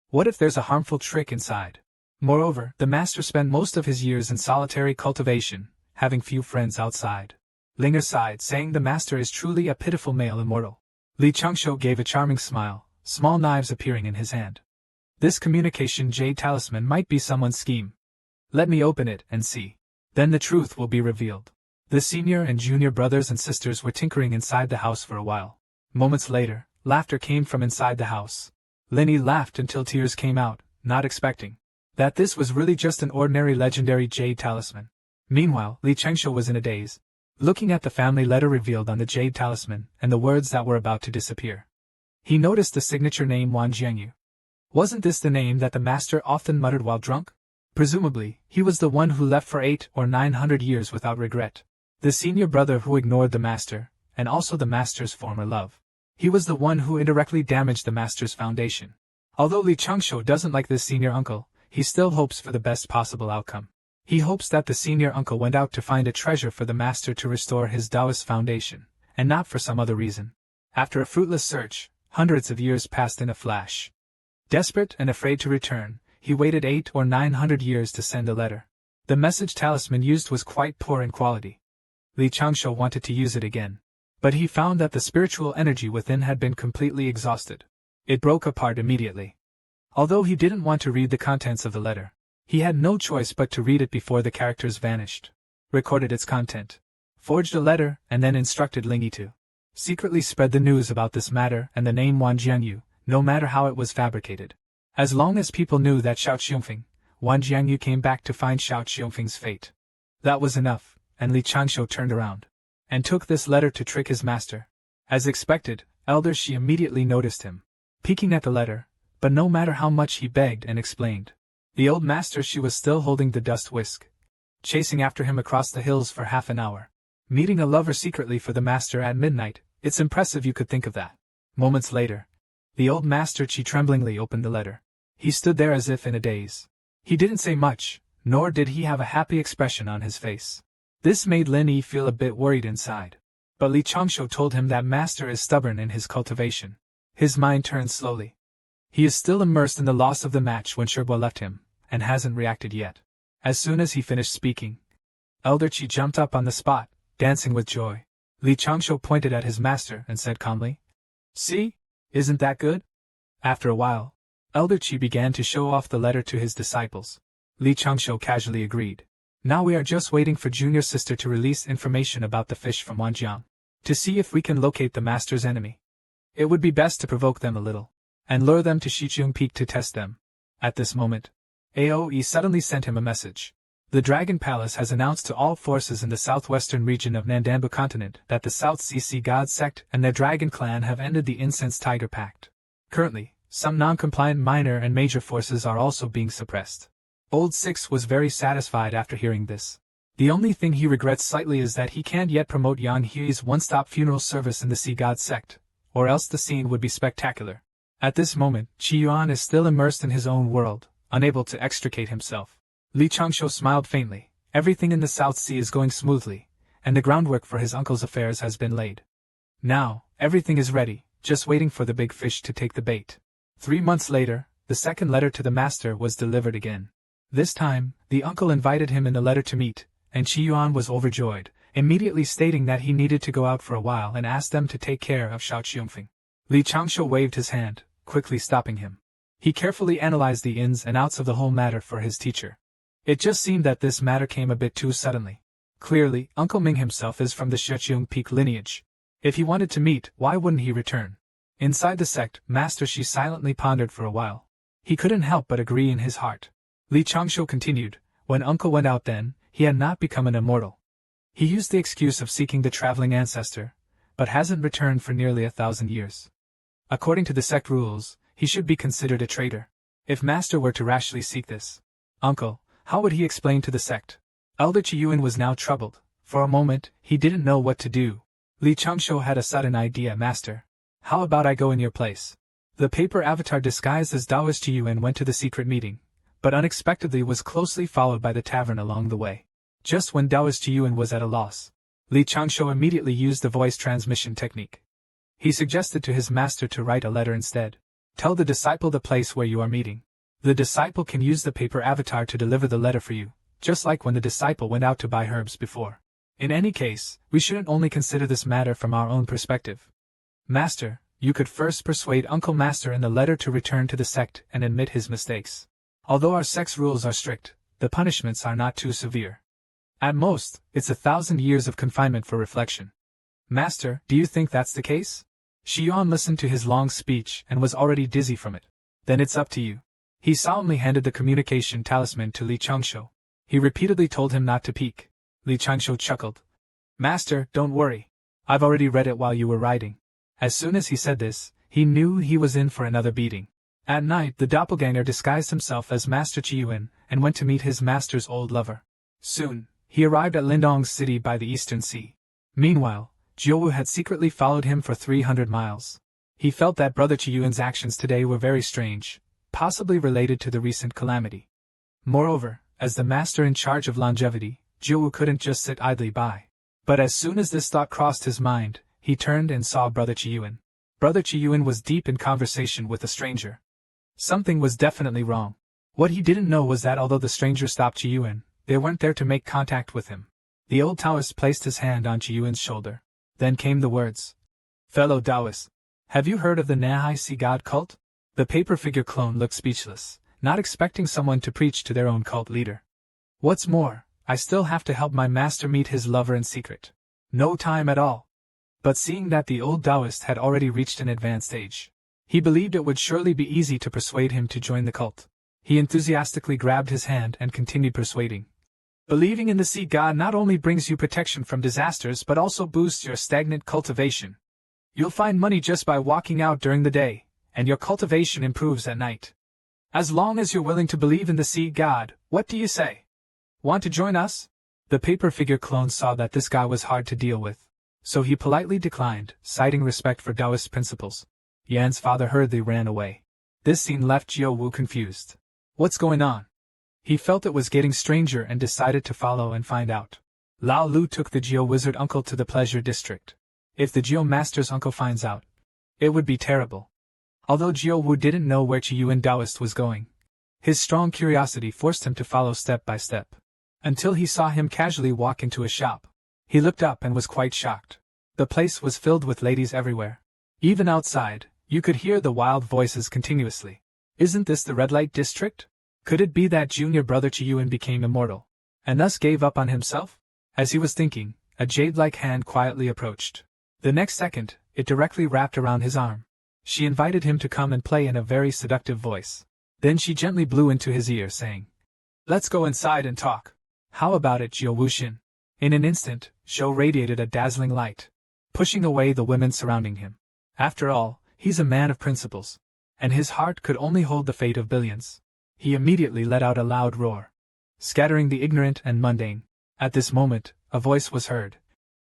What if there's a harmful trick inside? Moreover, the master spent most of his years in solitary cultivation, having few friends outside. Lingyi sighed, saying the master is truly a pitiful male immortal. Li Changsho gave a charming smile, small knives appearing in his hand. This communication jade talisman might be someone's scheme. Let me open it and see. Then the truth will be revealed. The senior and junior brothers and sisters were tinkering inside the house for a while. Moments later, laughter came from inside the house. Lingyi laughed until tears came out, not expecting that this was really just an ordinary legendary jade talisman. Meanwhile, Li Changsho was in a daze, looking at the family letter revealed on the jade talisman and the words that were about to disappear. He noticed the signature name Wan Jiangyu. Wasn't this the name that the master often muttered while drunk? Presumably, he was the one who left for 800 or 900 years without regret. The senior brother who ignored the master, and also the master's former love. He was the one who indirectly damaged the master's foundation. Although Li Changshu doesn't like this senior uncle, he still hopes for the best possible outcome. He hopes that the senior uncle went out to find a treasure for the master to restore his Taoist foundation, and not for some other reason. After a fruitless search, hundreds of years passed in a flash. Desperate and afraid to return, he waited 800 or 900 years to send a letter. The message talisman used was quite poor in quality. Li Changshu wanted to use it again. But he found that the spiritual energy within had been completely exhausted. It broke apart immediately. Although he didn't want to read the contents of the letter, he had no choice but to read it before the characters vanished. Recorded its content. Forged a letter, and then instructed Lingi to secretly spread the news about this matter and the name Wan Jiangyu, no matter how it was fabricated. As long as people knew that Xiao Xiongfeng, Wan Jiangyu came back to find Xiao Xiongfeng's fate. That was enough, and Li Changshu turned around and took this letter to trick his master. As expected, Elder Shi immediately noticed him, peeking at the letter, but no matter how much he begged and explained, the old master Shi was still holding the dust whisk, chasing after him across the hills for half an hour. Meeting a lover secretly for the master at midnight, it's impressive you could think of that. Moments later, the old master Chi tremblingly opened the letter. He stood there as if in a daze. He didn't say much, nor did he have a happy expression on his face. This made Lin Yi feel a bit worried inside. But Li Changshu told him that master is stubborn in his cultivation. His mind turned slowly. He is still immersed in the loss of the match when Sherbo left him, and hasn't reacted yet. As soon as he finished speaking, Elder Chi jumped up on the spot, dancing with joy. Li Changshu pointed at his master and said calmly, "See? Isn't that good?" After a while, Elder Chi began to show off the letter to his disciples. Li Changshu casually agreed. Now we are just waiting for Junior Sister to release information about the fish from Wanjiang, to see if we can locate the master's enemy. It would be best to provoke them a little, and lure them to Shichung Peak to test them. At this moment, Aoe suddenly sent him a message. The Dragon Palace has announced to all forces in the southwestern region of Nandanbu continent that the South Sea God sect and their Dragon clan have ended the Incense Tiger Pact. Currently, some non-compliant minor and major forces are also being suppressed. Old Six was very satisfied after hearing this. The only thing he regrets slightly is that he can't yet promote Yang Hui's one-stop funeral service in the Sea God sect, or else the scene would be spectacular. At this moment, Qi Yuan is still immersed in his own world, unable to extricate himself. Li Changshu smiled faintly. Everything in the South Sea is going smoothly, and the groundwork for his uncle's affairs has been laid. Now, everything is ready, just waiting for the big fish to take the bait. 3 months later, the second letter to the master was delivered again. This time, the uncle invited him in the letter to meet, and Qi Yuan was overjoyed, immediately stating that he needed to go out for a while and asked them to take care of Xiao Qiongfeng. Li Changshu waved his hand, quickly stopping him. He carefully analyzed the ins and outs of the whole matter for his teacher. It just seemed that this matter came a bit too suddenly. Clearly, Uncle Ming himself is from the Shichung Peak lineage. If he wanted to meet, why wouldn't he return? Inside the sect, Master Shi silently pondered for a while. He couldn't help but agree in his heart. Li Changshu continued, when Uncle went out then, he had not become an immortal. He used the excuse of seeking the traveling ancestor, but hasn't returned for nearly 1,000 years. According to the sect rules, he should be considered a traitor. If Master were to rashly seek this uncle, how would he explain to the sect? Elder Qi Yuan was now troubled. For a moment, he didn't know what to do. Li Changshu had a sudden idea. Master, how about I go in your place? The paper avatar disguised as Taoist Qi Yuan went to the secret meeting, but unexpectedly was closely followed by the tavern along the way. Just when Taoist Qi Yuan was at a loss, Li Changshu immediately used the voice transmission technique. He suggested to his master to write a letter instead. Tell the disciple the place where you are meeting. The disciple can use the paper avatar to deliver the letter for you, just like when the disciple went out to buy herbs before. In any case, we shouldn't only consider this matter from our own perspective. Master, you could first persuade Uncle Master in the letter to return to the sect and admit his mistakes. Although our sect's rules are strict, the punishments are not too severe. At most, it's 1,000 years of confinement for reflection. Master, do you think that's the case? Qi Yuan listened to his long speech and was already dizzy from it. Then it's up to you. He solemnly handed the communication talisman to Li Changshu. He repeatedly told him not to peek. Li Changshu chuckled. Master, don't worry. I've already read it while you were writing. As soon as he said this, he knew he was in for another beating. At night, the doppelganger disguised himself as Master Chiyuan and went to meet his master's old lover. Soon, he arrived at Lindong's city by the Eastern Sea. Meanwhile, Jiuwu had secretly followed him for 300 miles. He felt that Brother Chiyuan's actions today were very strange, possibly related to the recent calamity. Moreover, as the master in charge of longevity, Jiuwu couldn't just sit idly by. But as soon as this thought crossed his mind, he turned and saw Brother Chiyuan. Brother Chiyuan was deep in conversation with a stranger. Something was definitely wrong. What he didn't know was that although the stranger stopped Chiyuan, they weren't there to make contact with him. The old Taoist placed his hand on Chiyuan's shoulder. Then came the words. "Fellow Taoist, have you heard of the Nahai Sea God cult?" The paper figure clone looked speechless, not expecting someone to preach to their own cult leader. "What's more, I still have to help my master meet his lover in secret. No time at all." But seeing that the old Taoist had already reached an advanced age, he believed it would surely be easy to persuade him to join the cult. He enthusiastically grabbed his hand and continued persuading. "Believing in the sea god not only brings you protection from disasters but also boosts your stagnant cultivation. You'll find money just by walking out during the day, and your cultivation improves at night. As long as you're willing to believe in the sea god, what do you say? Want to join us?" The paper figure clone saw that this guy was hard to deal with, so he politely declined, citing respect for Taoist principles. Yan's father hurriedly ran away. This scene left Jiuwu confused. What's going on? He felt it was getting stranger and decided to follow and find out. Lao Lu took the Geo wizard uncle to the pleasure district. If the Geo master's uncle finds out, it would be terrible. Although Jiuwu didn't know where Chiyuan Taoist was going, his strong curiosity forced him to follow step by step, until he saw him casually walk into a shop. He looked up and was quite shocked. The place was filled with ladies everywhere. Even outside, you could hear the wild voices continuously. Isn't this the red light district? Could it be that junior brother Chiyuan became immortal, and thus gave up on himself? As he was thinking, a jade-like hand quietly approached. The next second, it directly wrapped around his arm. She invited him to come and play in a very seductive voice. Then she gently blew into his ear, saying, "Let's go inside and talk." "How about it, Jiu Wuxin?" In an instant, Zhou radiated a dazzling light, pushing away the women surrounding him. After all, he's a man of principles, and his heart could only hold the fate of billions. He immediately let out a loud roar, scattering the ignorant and mundane. At this moment, a voice was heard.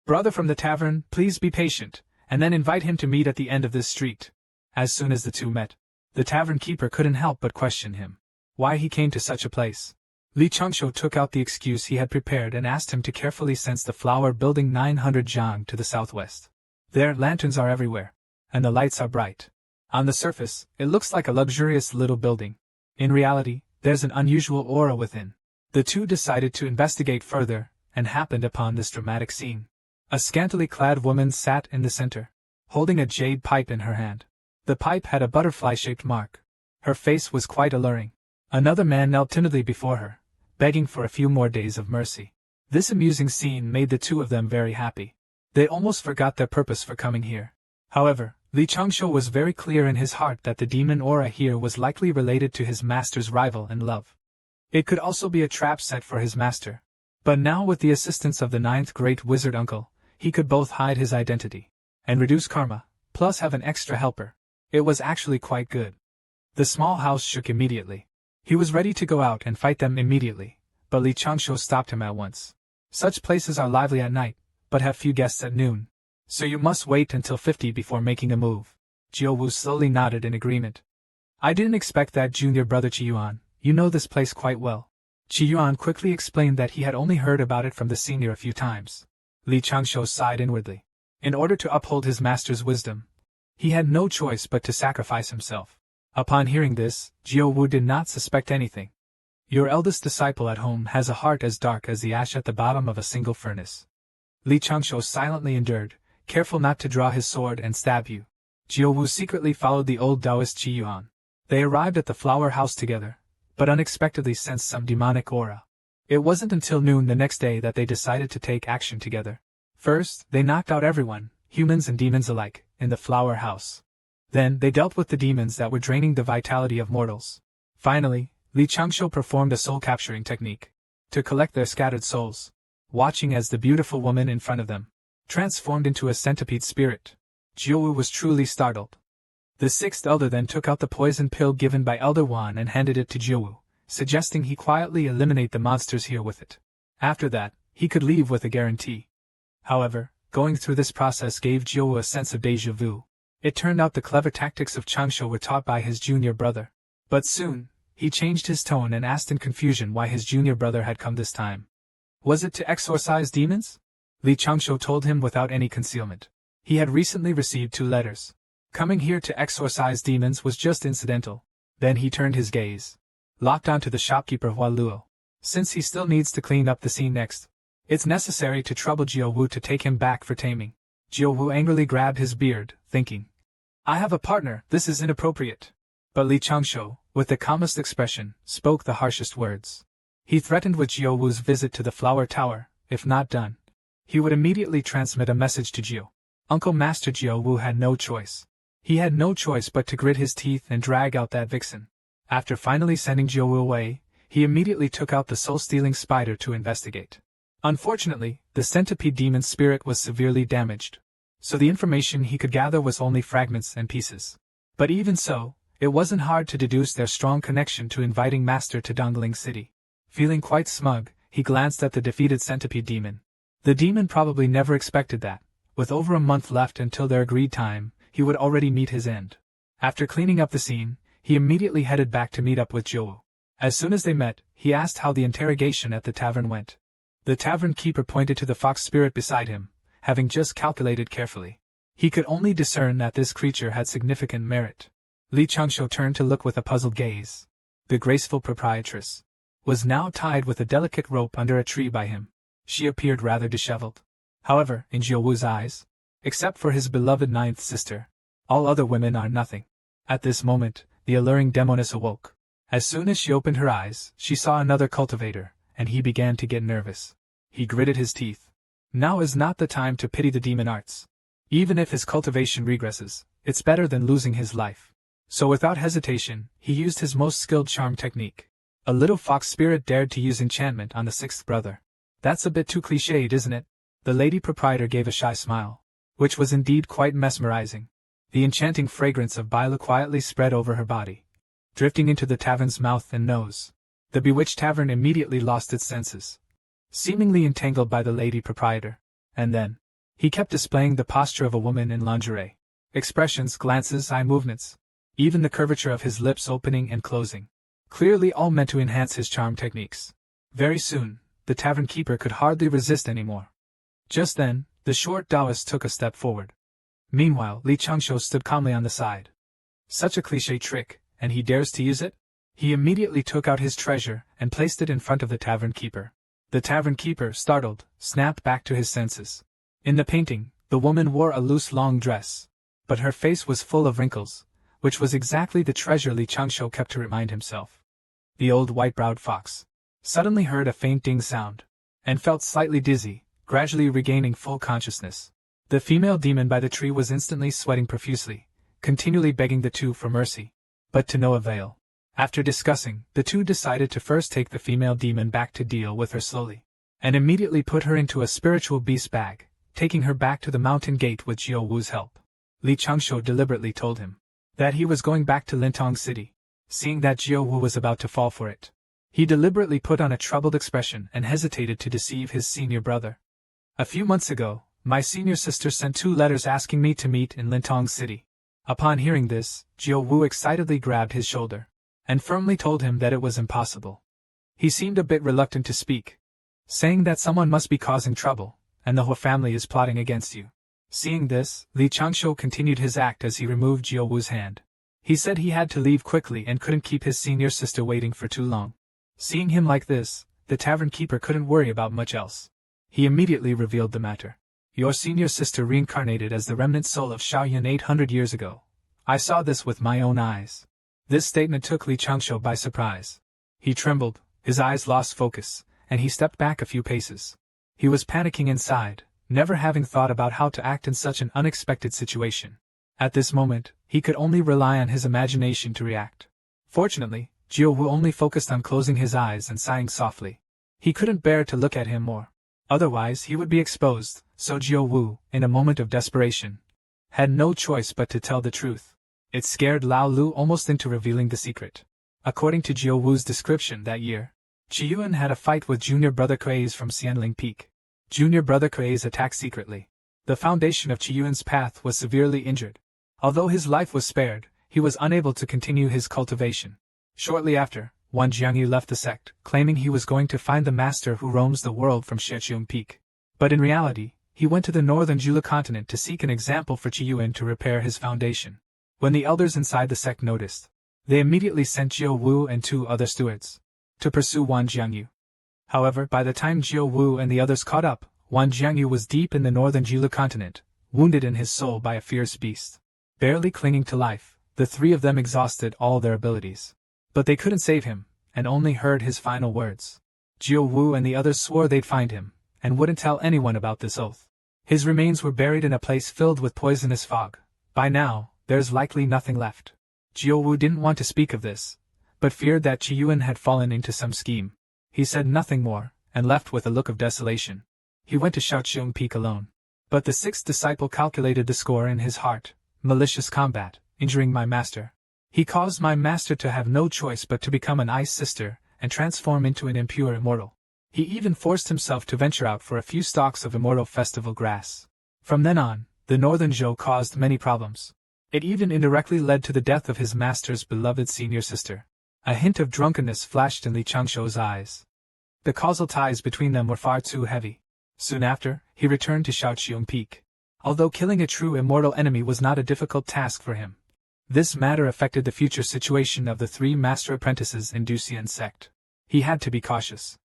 "Brother from the tavern, please be patient, and then invite him to meet at the end of this street." As soon as the two met, the tavern keeper couldn't help but question him. Why he came to such a place. Li Chengshou took out the excuse he had prepared and asked him to carefully sense the flower building 900 zhang to the southwest. There, lanterns are everywhere, and the lights are bright. On the surface, it looks like a luxurious little building. In reality, there's an unusual aura within. The two decided to investigate further, and happened upon this dramatic scene. A scantily clad woman sat in the center, holding a jade pipe in her hand. The pipe had a butterfly-shaped mark. Her face was quite alluring. Another man knelt timidly before her, begging for a few more days of mercy. This amusing scene made the two of them very happy. They almost forgot their purpose for coming here. However, Li Chengshou was very clear in his heart that the demon aura here was likely related to his master's rival and love. It could also be a trap set for his master. But now with the assistance of the 9th great wizard uncle, he could both hide his identity and reduce karma, plus have an extra helper. It was actually quite good. The small house shook immediately. He was ready to go out and fight them immediately, but Li Chengshou stopped him at once. Such places are lively at night, but have few guests at noon. So you must wait until 50 before making a move. Jiuwu slowly nodded in agreement. I didn't expect that, junior brother Chiyuan. You know this place quite well. Chiyuan quickly explained that he had only heard about it from the senior a few times. Li Chengshou sighed inwardly. In order to uphold his master's wisdom, he had no choice but to sacrifice himself. Upon hearing this, Jiuwu did not suspect anything. Your eldest disciple at home has a heart as dark as the ash at the bottom of a single furnace. Li Chengshou silently endured, careful not to draw his sword and stab you. Jiuwu secretly followed the old Taoist Chiyuan. They arrived at the flower house together, but unexpectedly sensed some demonic aura. It wasn't until noon the next day that they decided to take action together. First, they knocked out everyone, humans and demons alike, in the flower house. Then, they dealt with the demons that were draining the vitality of mortals. Finally, Li Chengshou performed a soul-capturing technique to collect their scattered souls, watching as the beautiful woman in front of them transformed into a centipede spirit. Jiuwu was truly startled. The sixth elder then took out the poison pill given by Elder Wan and handed it to Jiawu, suggesting he quietly eliminate the monsters here with it. After that, he could leave with a guarantee. However, going through this process gave Jiawu a sense of déjà vu. It turned out the clever tactics of Changsho were taught by his junior brother. But soon, he changed his tone and asked in confusion why his junior brother had come this time. Was it to exorcise demons? Li Changsho told him without any concealment. He had recently received 2 letters. Coming here to exorcise demons was just incidental. Then he turned his gaze. Locked onto the shopkeeper Hua Luo. Since he still needs to clean up the scene next, it's necessary to trouble Jiawu to take him back for taming. Jiawu angrily grabbed his beard, thinking, I have a partner, this is inappropriate. But Li Changsho, with the calmest expression, spoke the harshest words. He threatened with Jiawu's visit to the Flower Tower. If not done, he would immediately transmit a message to Jiu. Uncle Master Jiawu had no choice. He had no choice but to grit his teeth and drag out that vixen. After finally sending Jiawu away, he immediately took out the soul-stealing spider to investigate. Unfortunately, the centipede demon's spirit was severely damaged, so the information he could gather was only fragments and pieces. But even so, it wasn't hard to deduce their strong connection to inviting Master to Dongling City. Feeling quite smug, he glanced at the defeated centipede demon. The demon probably never expected that, with over a month left until their agreed time, he would already meet his end. After cleaning up the scene, he immediately headed back to meet up with Jiawu. As soon as they met, he asked how the interrogation at the tavern went. The tavern keeper pointed to the fox spirit beside him, having just calculated carefully. He could only discern that this creature had significant merit. Li Changsho turned to look with a puzzled gaze. The graceful proprietress was now tied with a delicate rope under a tree by him. She appeared rather disheveled. However, in Jiawu's eyes, except for his beloved 9th sister, all other women are nothing. At this moment, the alluring demoness awoke. As soon as she opened her eyes, she saw another cultivator, and he began to get nervous. He gritted his teeth. Now is not the time to pity the demon arts. Even if his cultivation regresses, it's better than losing his life. So without hesitation, he used his most skilled charm technique. A little fox spirit dared to use enchantment on the 6th brother. That's a bit too cliched, isn't it? The lady proprietor gave a shy smile, which was indeed quite mesmerizing. The enchanting fragrance of Bila quietly spread over her body, drifting into the tavern's mouth and nose. The bewitched tavern immediately lost its senses, seemingly entangled by the lady proprietor. And then, he kept displaying the posture of a woman in lingerie. Expressions, glances, eye movements, even the curvature of his lips opening and closing, clearly all meant to enhance his charm techniques. Very soon, the tavern keeper could hardly resist anymore. Just then, the short Taoist took a step forward. Meanwhile, Li Changsho stood calmly on the side. Such a cliché trick, and he dares to use it? He immediately took out his treasure and placed it in front of the tavern keeper. The tavern keeper, startled, snapped back to his senses. In the painting, the woman wore a loose long dress, but her face was full of wrinkles, which was exactly the treasure Li Changsho kept to remind himself. The old white-browed fox suddenly heard a faint ding sound, and felt slightly dizzy, gradually regaining full consciousness. The female demon by the tree was instantly sweating profusely, continually begging the two for mercy, but to no avail. After discussing, the two decided to first take the female demon back to deal with her slowly, and immediately put her into a spiritual beast bag, taking her back to the mountain gate with Jiao Wu's help. Li Changsho deliberately told him that he was going back to Lintong City. Seeing that Jiao Wu was about to fall for it, he deliberately put on a troubled expression and hesitated to deceive his senior brother. A few months ago, my senior sister sent 2 letters asking me to meet in Lintong City. Upon hearing this, Jiao Wu excitedly grabbed his shoulder and firmly told him that it was impossible. He seemed a bit reluctant to speak, saying that someone must be causing trouble, and the whole family is plotting against you. Seeing this, Li Changsho continued his act as he removed Jiao Wu's hand. He said he had to leave quickly and couldn't keep his senior sister waiting for too long. Seeing him like this, the tavern keeper couldn't worry about much else. He immediately revealed the matter. Your senior sister reincarnated as the remnant soul of Shaoyan 800 years ago. I saw this with my own eyes. This statement took Li Changsho by surprise. He trembled, his eyes lost focus, and he stepped back a few paces. He was panicking inside, never having thought about how to act in such an unexpected situation. At this moment, he could only rely on his imagination to react. Fortunately, Jiao Wu only focused on closing his eyes and sighing softly. He couldn't bear to look at him more. Otherwise he would be exposed, so Jiao Wu, in a moment of desperation, had no choice but to tell the truth. It scared Lao Lu almost into revealing the secret. According to Jiu Wu's description that year, Qiyuan had a fight with junior brother Kuei's from Xianling Peak. Junior brother Kuei's attacked secretly. The foundation of Qiyuan's path was severely injured. Although his life was spared, he was unable to continue his cultivation. Shortly after, Wan Jiangyu left the sect, claiming he was going to find the master who roams the world from Sheqiong Peak. But in reality, he went to the northern Jula continent to seek an example for Qiyuan to repair his foundation. When the elders inside the sect noticed, they immediately sent Jiu Wu and 2 other stewards to pursue Wan Jiangyu. However, by the time Jiu Wu and the others caught up, Wan Jiangyu was deep in the northern Jula continent, wounded in his soul by a fierce beast. Barely clinging to life, the 3 of them exhausted all their abilities. But they couldn't save him, and only heard his final words. Jiu Wu and the others swore they'd find him, and wouldn't tell anyone about this oath. His remains were buried in a place filled with poisonous fog. By now, there's likely nothing left. Jiu Wu didn't want to speak of this, but feared that Qiyuan had fallen into some scheme. He said nothing more, and left with a look of desolation. He went to Shaoqiong Peak alone. But the 6th disciple calculated the score in his heart. Malicious combat, injuring my master. He caused my master to have no choice but to become an ice sister, and transform into an impure immortal. He even forced himself to venture out for a few stalks of immortal festival grass. From then on, the northern Zhou caused many problems. It even indirectly led to the death of his master's beloved senior sister. A hint of drunkenness flashed in Li Changshou's eyes. The causal ties between them were far too heavy. Soon after, he returned to Shaoqiong Peak. Although killing a true immortal enemy was not a difficult task for him, this matter affected the future situation of the 3 master apprentices in Duxian sect. He had to be cautious.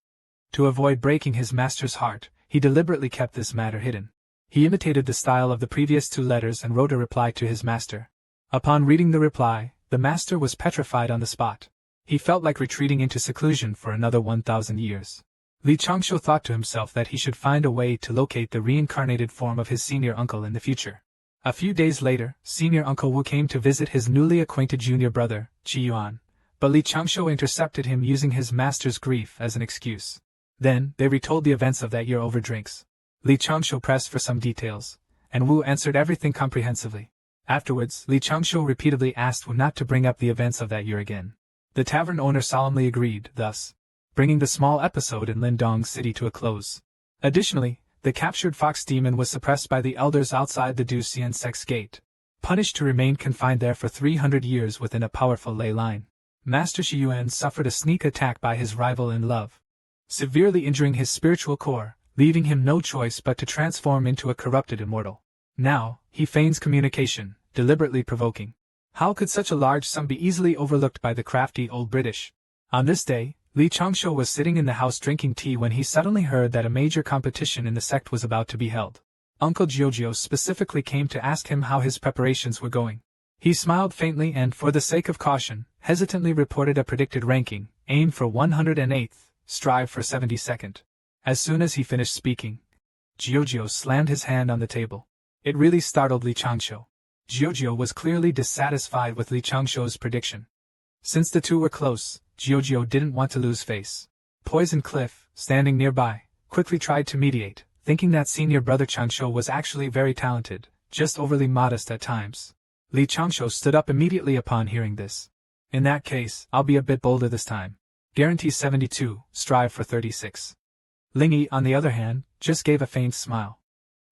To avoid breaking his master's heart, he deliberately kept this matter hidden. He imitated the style of the previous 2 letters and wrote a reply to his master. Upon reading the reply, the master was petrified on the spot. He felt like retreating into seclusion for another 1,000 years. Li Changshou thought to himself that he should find a way to locate the reincarnated form of his senior uncle in the future. A few days later, senior uncle Wu came to visit his newly acquainted junior brother, Qiyuan, but Li Changshou intercepted him using his master's grief as an excuse. Then, they retold the events of that year over drinks. Li Changshou pressed for some details, and Wu answered everything comprehensively. Afterwards, Li Changshou repeatedly asked Wu not to bring up the events of that year again. The tavern owner solemnly agreed, thus bringing the small episode in Lindong City to a close. Additionally, the captured fox demon was suppressed by the elders outside the Duxian sect's gate, punished to remain confined there for 300 years within a powerful ley line. Master Qiyuan suffered a sneak attack by his rival in love, severely injuring his spiritual core, leaving him no choice but to transform into a corrupted immortal. Now, he feigns communication, deliberately provoking. How could such a large sum be easily overlooked by the crafty old British? On this day, Li Changshou was sitting in the house drinking tea when he suddenly heard that a major competition in the sect was about to be held. Uncle Jiujio specifically came to ask him how his preparations were going. He smiled faintly and, for the sake of caution, hesitantly reported a predicted ranking: aim for 108th, strive for 72nd. As soon as he finished speaking, Jiujio slammed his hand on the table. It really startled Li Changshou. Jiujio was clearly dissatisfied with Li Changshou's prediction. Since the 2 were close, Jiujio didn't want to lose face. Poison Cliff, standing nearby, quickly tried to mediate, thinking that senior brother Changshou was actually very talented, just overly modest at times. Li Changshou stood up immediately upon hearing this. In that case, I'll be a bit bolder this time. Guarantee 72, strive for 36. Lingyi, on the other hand, just gave a faint smile.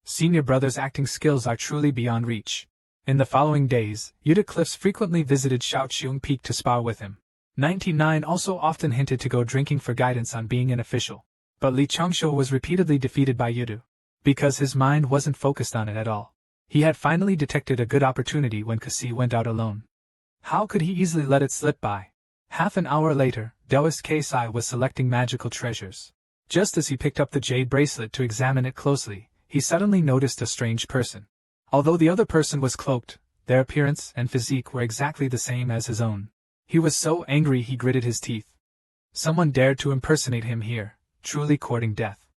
Senior brother's acting skills are truly beyond reach. In the following days, Yuta Cliffs frequently visited Shaoqiong Peak to spar with him. 99 also often hinted to go drinking for guidance on being an official. But Li Changshou was repeatedly defeated by Yudu, because his mind wasn't focused on it at all. He had finally detected a good opportunity when Kasi went out alone. How could he easily let it slip by? Half an hour later, Taoist Kasai was selecting magical treasures. Just as he picked up the jade bracelet to examine it closely, he suddenly noticed a strange person. Although the other person was cloaked, their appearance and physique were exactly the same as his own. He was so angry he gritted his teeth. Someone dared to impersonate him here, truly courting death.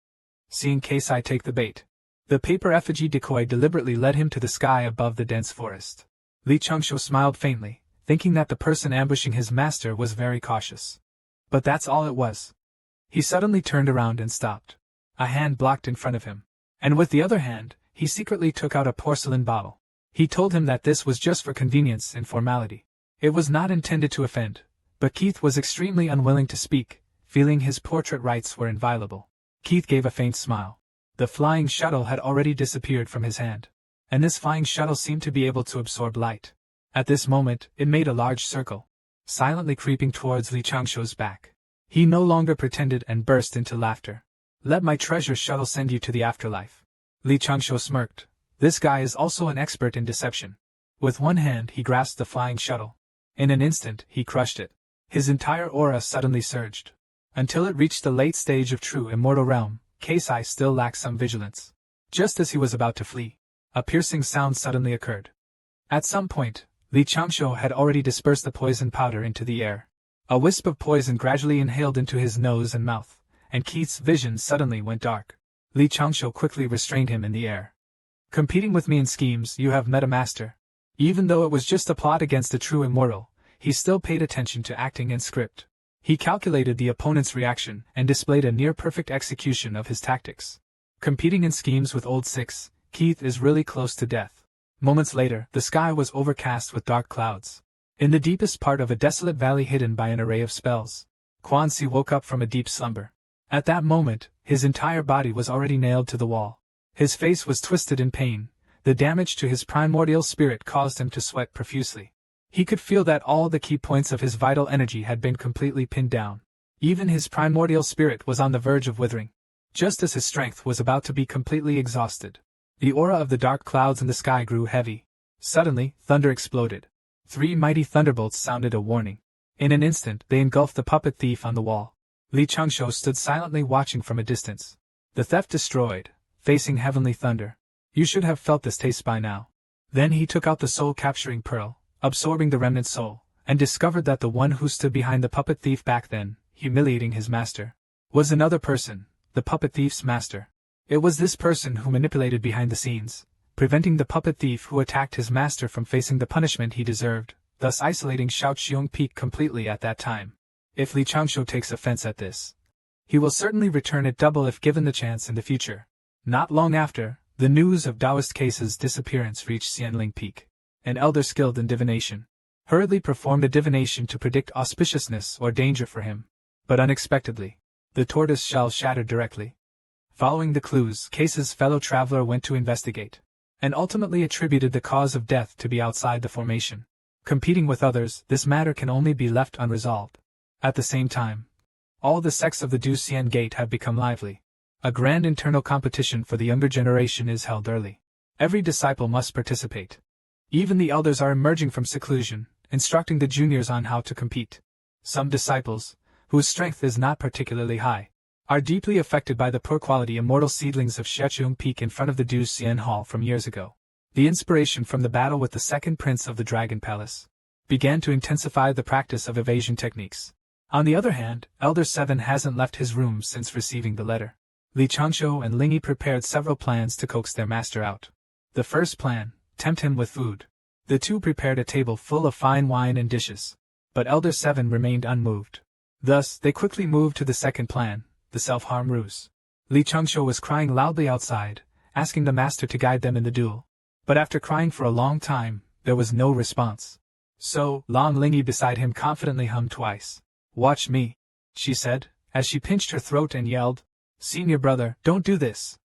Seeing Kasai take the bait, the paper effigy decoy deliberately led him to the sky above the dense forest. Li Changshou smiled faintly, thinking that the person ambushing his master was very cautious. But that's all it was. He suddenly turned around and stopped. A hand blocked in front of him, and with the other hand, he secretly took out a porcelain bottle. He told him that this was just for convenience and formality. It was not intended to offend, but Keith was extremely unwilling to speak, feeling his portrait rights were inviolable. Keith gave a faint smile. The flying shuttle had already disappeared from his hand, and this flying shuttle seemed to be able to absorb light. At this moment, it made a large circle, silently creeping towards Li Changshuo's back. He no longer pretended and burst into laughter. "Let my treasure shuttle send you to the afterlife." Li Changshuo smirked. This guy is also an expert in deception. With one hand he grasped the flying shuttle. In an instant he crushed it. His entire aura suddenly surged. Until it reached the late stage of true immortal realm, Keisai still lacked some vigilance. Just as he was about to flee, a piercing sound suddenly occurred. At some point, Li Changshuo had already dispersed the poison powder into the air. A wisp of poison gradually inhaled into his nose and mouth, and Keith's vision suddenly went dark. Li Changshuo quickly restrained him in the air. "Competing with me in schemes, you have met a master." Even though it was just a plot against a true immortal, he still paid attention to acting and script. He calculated the opponent's reaction and displayed a near-perfect execution of his tactics. Competing in schemes with Old Six, Keith is really close to death. Moments later, the sky was overcast with dark clouds. In the deepest part of a desolate valley hidden by an array of spells, Quan Si woke up from a deep slumber. At that moment, his entire body was already nailed to the wall. His face was twisted in pain. The damage to his primordial spirit caused him to sweat profusely. He could feel that all the key points of his vital energy had been completely pinned down. Even his primordial spirit was on the verge of withering. Just as his strength was about to be completely exhausted, the aura of the dark clouds in the sky grew heavy. Suddenly, thunder exploded. 3 mighty thunderbolts sounded a warning. In an instant, they engulfed the puppet thief on the wall. Li Changshuo stood silently watching from a distance. The theft destroyed, facing heavenly thunder. You should have felt this taste by now. Then he took out the soul-capturing pearl, absorbing the remnant soul, and discovered that the one who stood behind the puppet thief back then, humiliating his master, was another person, the puppet thief's master. It was this person who manipulated behind the scenes, preventing the puppet thief who attacked his master from facing the punishment he deserved, thus isolating Shaoqiong Peak completely at that time. If Li Changshuo takes offense at this, he will certainly return it double if given the chance in the future. Not long after, the news of Taoist Case's disappearance reached Xianling Peak. An elder skilled in divination hurriedly performed a divination to predict auspiciousness or danger for him. But unexpectedly, the tortoise shell shattered directly. Following the clues, Case's fellow traveler went to investigate, and ultimately attributed the cause of death to be outside the formation. Competing with others, this matter can only be left unresolved. At the same time, all the sects of the Du Xian Gate have become lively. A grand internal competition for the younger generation is held early. Every disciple must participate. Even the elders are emerging from seclusion, instructing the juniors on how to compete. Some disciples, whose strength is not particularly high, are deeply affected by the poor quality immortal seedlings of Shaoqiong Peak in front of the Du Xian Hall from years ago. The inspiration from the battle with the second prince of the Dragon Palace began to intensify the practice of evasion techniques. On the other hand, Elder 7 hasn't left his room since receiving the letter. Li Changshuo and Ling Yi prepared several plans to coax their master out. The first plan, tempt him with food. The two prepared a table full of fine wine and dishes. But Elder 7 remained unmoved. Thus, they quickly moved to the second plan, the self-harm ruse. Li Changshuo was crying loudly outside, asking the master to guide them in the duel. But after crying for a long time, there was no response. So, Long Lingyi beside him confidently hummed twice. "Watch me," she said, as she pinched her throat and yelled, "Senior brother, don't do this.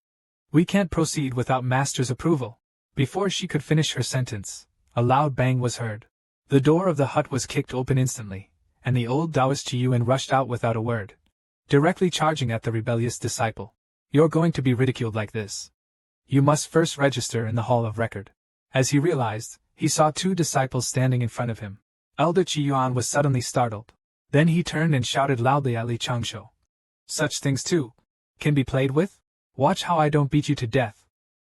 We can't proceed without master's approval." Before she could finish her sentence, a loud bang was heard. The door of the hut was kicked open instantly, and the old Taoist Chiyuan rushed out without a word, directly charging at the rebellious disciple. "You're going to be ridiculed like this. You must first register in the Hall of Record." As he realized, he saw two disciples standing in front of him. Elder Chiyuan was suddenly startled. Then he turned and shouted loudly at Li Changshuo. "Such things too can be played with? Watch how I don't beat you to death."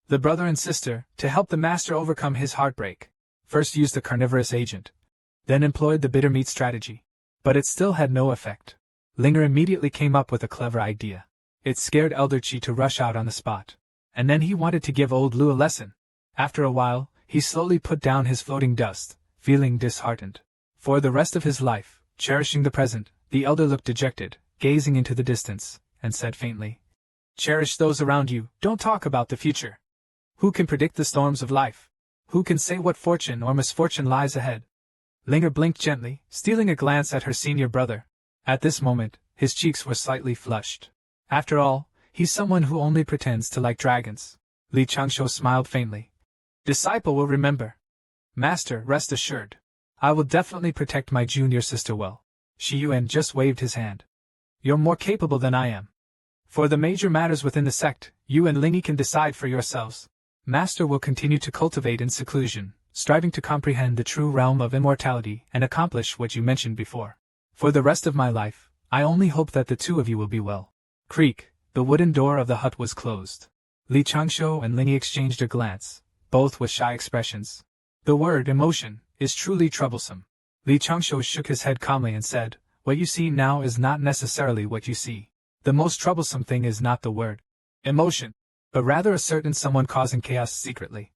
The brother and sister, to help the master overcome his heartbreak, first used the carnivorous agent, then employed the bitter meat strategy. But it still had no effect. Linger immediately came up with a clever idea. It scared Elder Chi to rush out on the spot. And then he wanted to give old Lu a lesson. After a while, he slowly put down his floating dust, feeling disheartened. For the rest of his life, cherishing the present, the elder looked dejected, gazing into the distance, and said faintly, "Cherish those around you, don't talk about the future. Who can predict the storms of life?" Who can say what fortune or misfortune lies ahead? Linger blinked gently, stealing a glance at her senior brother. At this moment, his cheeks were slightly flushed. After all, he's someone who only pretends to like dragons. Li Changshu smiled faintly. Disciple will remember. Master, rest assured. I will definitely protect my junior sister well. Shi Yuan just waved his hand. You're more capable than I am. For the major matters within the sect, you and Lingy can decide for yourselves. Master will continue to cultivate in seclusion, striving to comprehend the true realm of immortality and accomplish what you mentioned before. For the rest of my life, I only hope that the two of you will be well. Creak, the wooden door of the hut was closed. Li Changshu and Lingy exchanged a glance, both with shy expressions. The word emotion is truly troublesome. Li Changshu shook his head calmly and said, what you see now is not necessarily what you see. The most troublesome thing is not the word emotion, but rather a certain someone causing chaos secretly.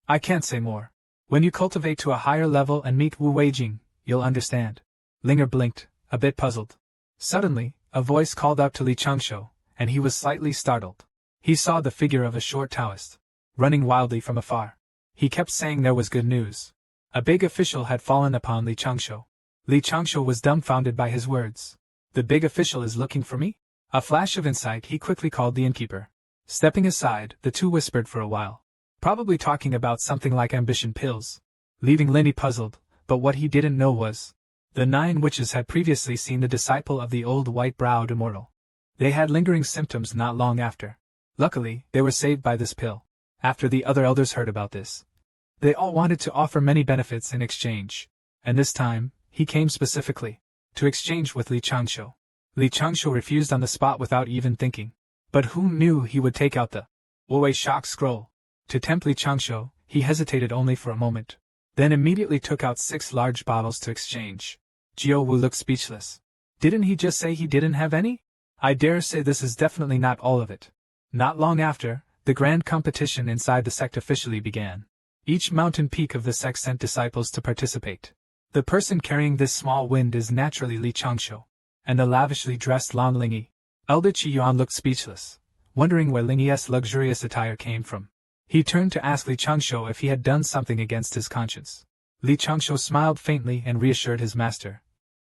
I can't say more. When you cultivate to a higher level and meet Wu Weijing, you'll understand. Linger blinked, a bit puzzled. Suddenly, a voice called out to Li Changshu, and he was slightly startled. He saw the figure of a short Taoist, running wildly from afar. He kept saying there was good news. A big official had fallen upon Li Changshu. Li Changshu was dumbfounded by his words. The big official is looking for me? A flash of insight, he quickly called the innkeeper. Stepping aside, the two whispered for a while. Probably talking about something like ambition pills. Leaving Lindy puzzled, but what he didn't know was, the 9 witches had previously seen the disciple of the old white-browed immortal. They had lingering symptoms not long after. Luckily, they were saved by this pill. After the other elders heard about this, they all wanted to offer many benefits in exchange. And this time, he came specifically to exchange with Li Changshu. Li Changshu refused on the spot without even thinking. But who knew he would take out the Wu shock scroll? To tempt Li Changshu, he hesitated only for a moment, then immediately took out 6 large bottles to exchange. Jiao Wu looked speechless. Didn't he just say he didn't have any? I dare say this is definitely not all of it. Not long after, the grand competition inside the sect officially began. Each mountain peak of the sect sent disciples to participate. The person carrying this small wind is naturally Li Changshu, and the lavishly dressed Lan Lingyi. Elder Qi Yuan looked speechless, wondering where Lingyi's luxurious attire came from. He turned to ask Li Changshu if he had done something against his conscience. Li Changshu smiled faintly and reassured his master.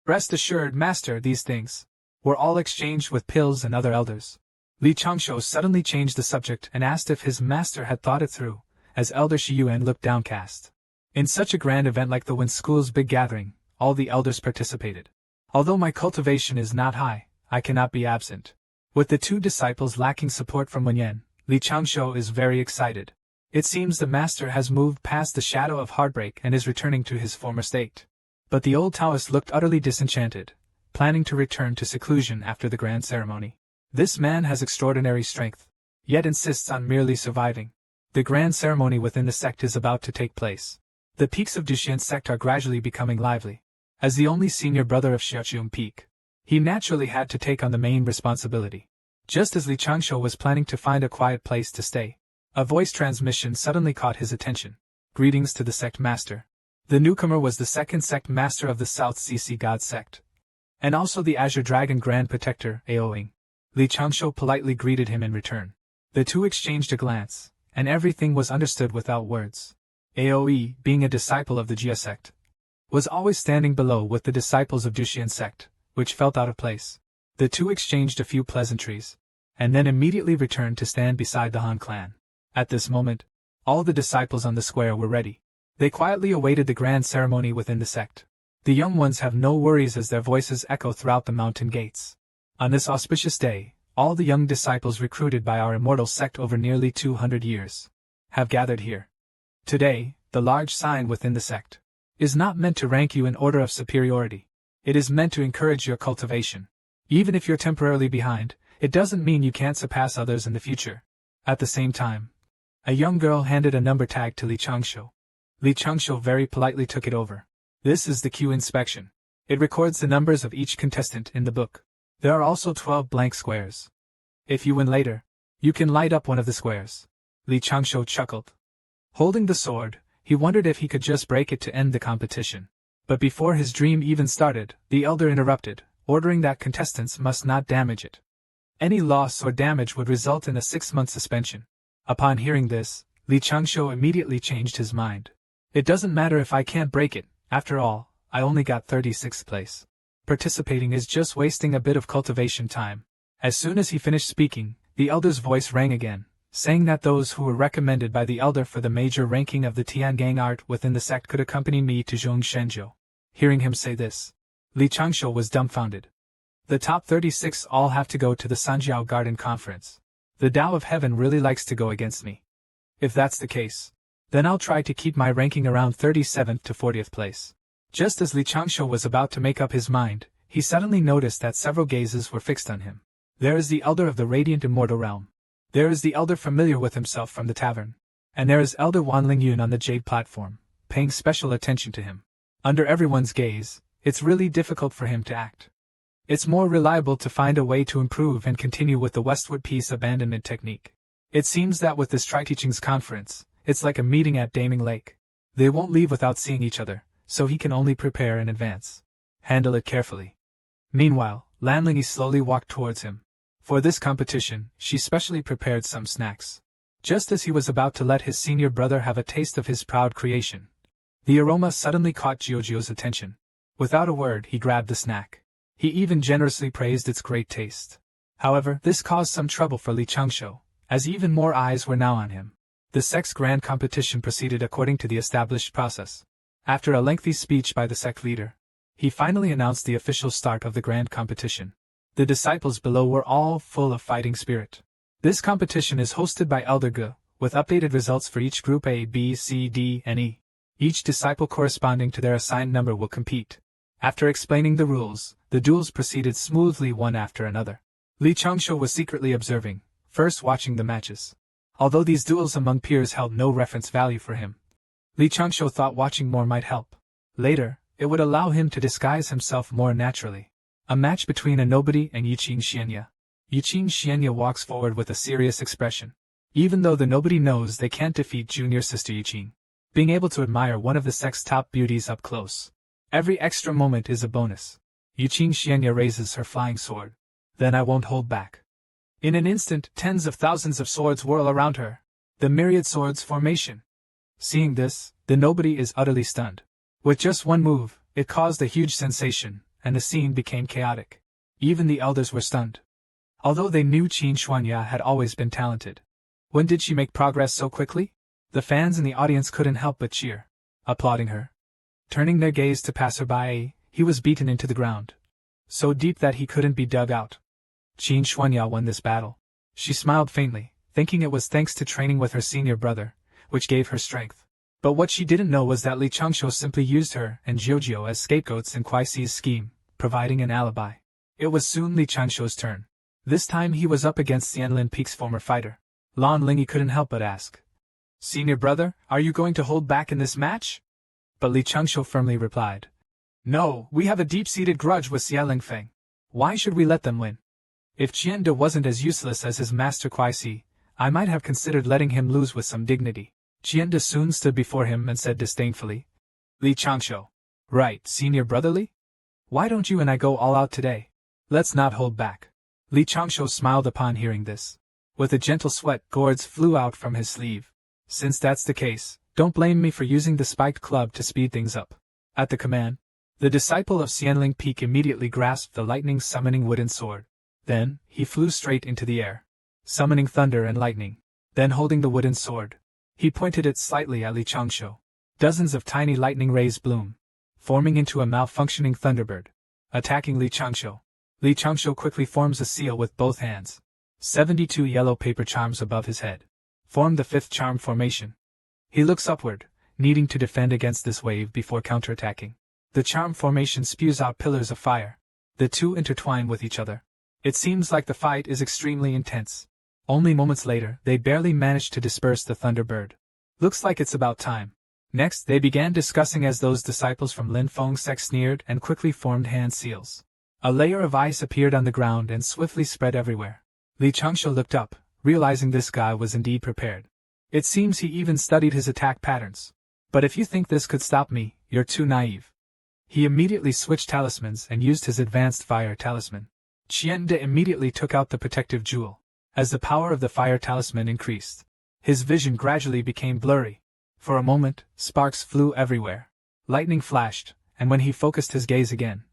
Rest assured, master, these things were all exchanged with pills and other elders. Li Changshu suddenly changed the subject and asked if his master had thought it through, as Elder Shi Yuan looked downcast. In such a grand event like the Wind School's big gathering, all the elders participated. Although my cultivation is not high, I cannot be absent. With the 2 disciples lacking support from Wenyan, Li Changshu is very excited. It seems the master has moved past the shadow of heartbreak and is returning to his former state. But the old Taoist looked utterly disenchanted, planning to return to seclusion after the grand ceremony. This man has extraordinary strength, yet insists on merely surviving. The grand ceremony within the sect is about to take place. The peaks of Duxian's sect are gradually becoming lively. As the only senior brother of Xiaoqiong Peak, he naturally had to take on the main responsibility. Just as Li Changshu was planning to find a quiet place to stay, a voice transmission suddenly caught his attention. Greetings to the sect master. The newcomer was the second sect master of the South CC God sect, and also the Azure Dragon Grand Protector, Aoing. Li Changshu politely greeted him in return. The two exchanged a glance, and everything was understood without words. Aoe, being a disciple of the Jia sect, was always standing below with the disciples of Duxian sect, which felt out of place. The two exchanged a few pleasantries, and then immediately returned to stand beside the Han clan. At this moment, all the disciples on the square were ready. They quietly awaited the grand ceremony within the sect. The young ones have no worries as their voices echo throughout the mountain gates. On this auspicious day, all the young disciples recruited by our immortal sect over nearly 200 years have gathered here. Today, the large sign within the sect is not meant to rank you in order of superiority. It is meant to encourage your cultivation. Even if you're temporarily behind, it doesn't mean you can't surpass others in the future. At the same time, a young girl handed a number tag to Li Changshu. Li Changshu very politely took it over. This is the queue inspection. It records the numbers of each contestant in the book. There are also 12 blank squares. If you win later, you can light up one of the squares. Li Changshu chuckled. Holding the sword, he wondered if he could just break it to end the competition. But before his dream even started, the elder interrupted, ordering that contestants must not damage it. Any loss or damage would result in a 6-month suspension. Upon hearing this, Li Changshou immediately changed his mind. It doesn't matter if I can't break it, after all, I only got 36th place. Participating is just wasting a bit of cultivation time. As soon as he finished speaking, the elder's voice rang again, saying that those who were recommended by the elder for the major ranking of the Tiangang art within the sect could accompany me to Zhongshenzhou. Hearing him say this, Li Changshou was dumbfounded. The top 36 all have to go to the Sanjiao Garden Conference. The Tao of Heaven really likes to go against me. If that's the case, then I'll try to keep my ranking around 37th to 40th place. Just as Li Changshou was about to make up his mind, he suddenly noticed that several gazes were fixed on him. There is the elder of the radiant immortal realm. There is the elder familiar with himself from the tavern. And there is Elder Wan Lingyun on the jade platform, paying special attention to him. Under everyone's gaze, it's really difficult for him to act. It's more reliable to find a way to improve and continue with the Westward Peace abandonment technique. It seems that with this Tri-Teachings conference, it's like a meeting at Daming Lake. They won't leave without seeing each other, so he can only prepare in advance. Handle it carefully. Meanwhile, Lan Lingyi slowly walked towards him. For this competition, she specially prepared some snacks. Just as he was about to let his senior brother have a taste of his proud creation, the aroma suddenly caught Jiujio's attention. Without a word, he grabbed the snack. He even generously praised its great taste. However, this caused some trouble for Li Changshou, as even more eyes were now on him. The sect's grand competition proceeded according to the established process. After a lengthy speech by the sect leader, he finally announced the official start of the grand competition. The disciples below were all full of fighting spirit. This competition is hosted by Elder Ge, with updated results for each group A, B, C, D, and E. Each disciple corresponding to their assigned number will compete. After explaining the rules, the duels proceeded smoothly one after another. Li Changshou was secretly observing, first watching the matches. Although these duels among peers held no reference value for him, Li Changshou thought watching more might help. Later, it would allow him to disguise himself more naturally. A match between a nobody and Yiqing Xianya. Yiqing Xianya walks forward with a serious expression. Even though the nobody knows they can't defeat junior sister Yiqing, being able to admire one of the sect's top beauties up close. Every extra moment is a bonus. Yiqing Xianya raises her flying sword. Then I won't hold back. In an instant, tens of thousands of swords whirl around her. The myriad swords formation. Seeing this, the nobody is utterly stunned. With just one move, it caused a huge sensation, and the scene became chaotic. Even the elders were stunned. Although they knew Qin Xuanya had always been talented. When did she make progress so quickly? The fans in the audience couldn't help but cheer, applauding her. Turning their gaze to passerby, he was beaten into the ground. So deep that he couldn't be dug out. Qin Xuanya won this battle. She smiled faintly, thinking it was thanks to training with her senior brother, which gave her strength. But what she didn't know was that Li Changshou simply used her and Jiujio as scapegoats in Kuai Si's scheme, providing an alibi. It was soon Li Changshou's turn. This time he was up against Xianlin Peak's former fighter. Lan Lingyi couldn't help but ask, "Senior brother, are you going to hold back in this match?" But Li Changshou firmly replied, "No, we have a deep-seated grudge with Xie Lingfeng. Why should we let them win? If Qian De wasn't as useless as his master Kuai Si, I might have considered letting him lose with some dignity." Qian De soon stood before him and said disdainfully, "Li Changshou. Right, senior brotherly? Why don't you and I go all out today? Let's not hold back." Li Changshou smiled upon hearing this. With a gentle sweat, gourds flew out from his sleeve. "Since that's the case, don't blame me for using the spiked club to speed things up." At the command, the disciple of Xianling Peak immediately grasped the lightning-summoning wooden sword. Then, he flew straight into the air, summoning thunder and lightning. Then holding the wooden sword, he pointed it slightly at Li Changshou. Dozens of tiny lightning rays bloom, forming into a malfunctioning thunderbird, attacking Li Changshou. Li Changshou quickly forms a seal with both hands. 72 yellow paper charms above his head form the fifth charm formation. He looks upward, needing to defend against this wave before counterattacking. The charm formation spews out pillars of fire. The two intertwine with each other. It seems like the fight is extremely intense. Only moments later, they barely managed to disperse the Thunderbird. Looks like it's about time. Next, they began discussing as those disciples from Lin Feng's sect sneered and quickly formed hand seals. A layer of ice appeared on the ground and swiftly spread everywhere. Li Changshou looked up, realizing this guy was indeed prepared. It seems he even studied his attack patterns. But if you think this could stop me, you're too naive. He immediately switched talismans and used his advanced fire talisman. Qian De immediately took out the protective jewel. As the power of the fire talisman increased, His vision gradually became blurry. For a moment, sparks flew everywhere. Lightning flashed, and when he focused his gaze again,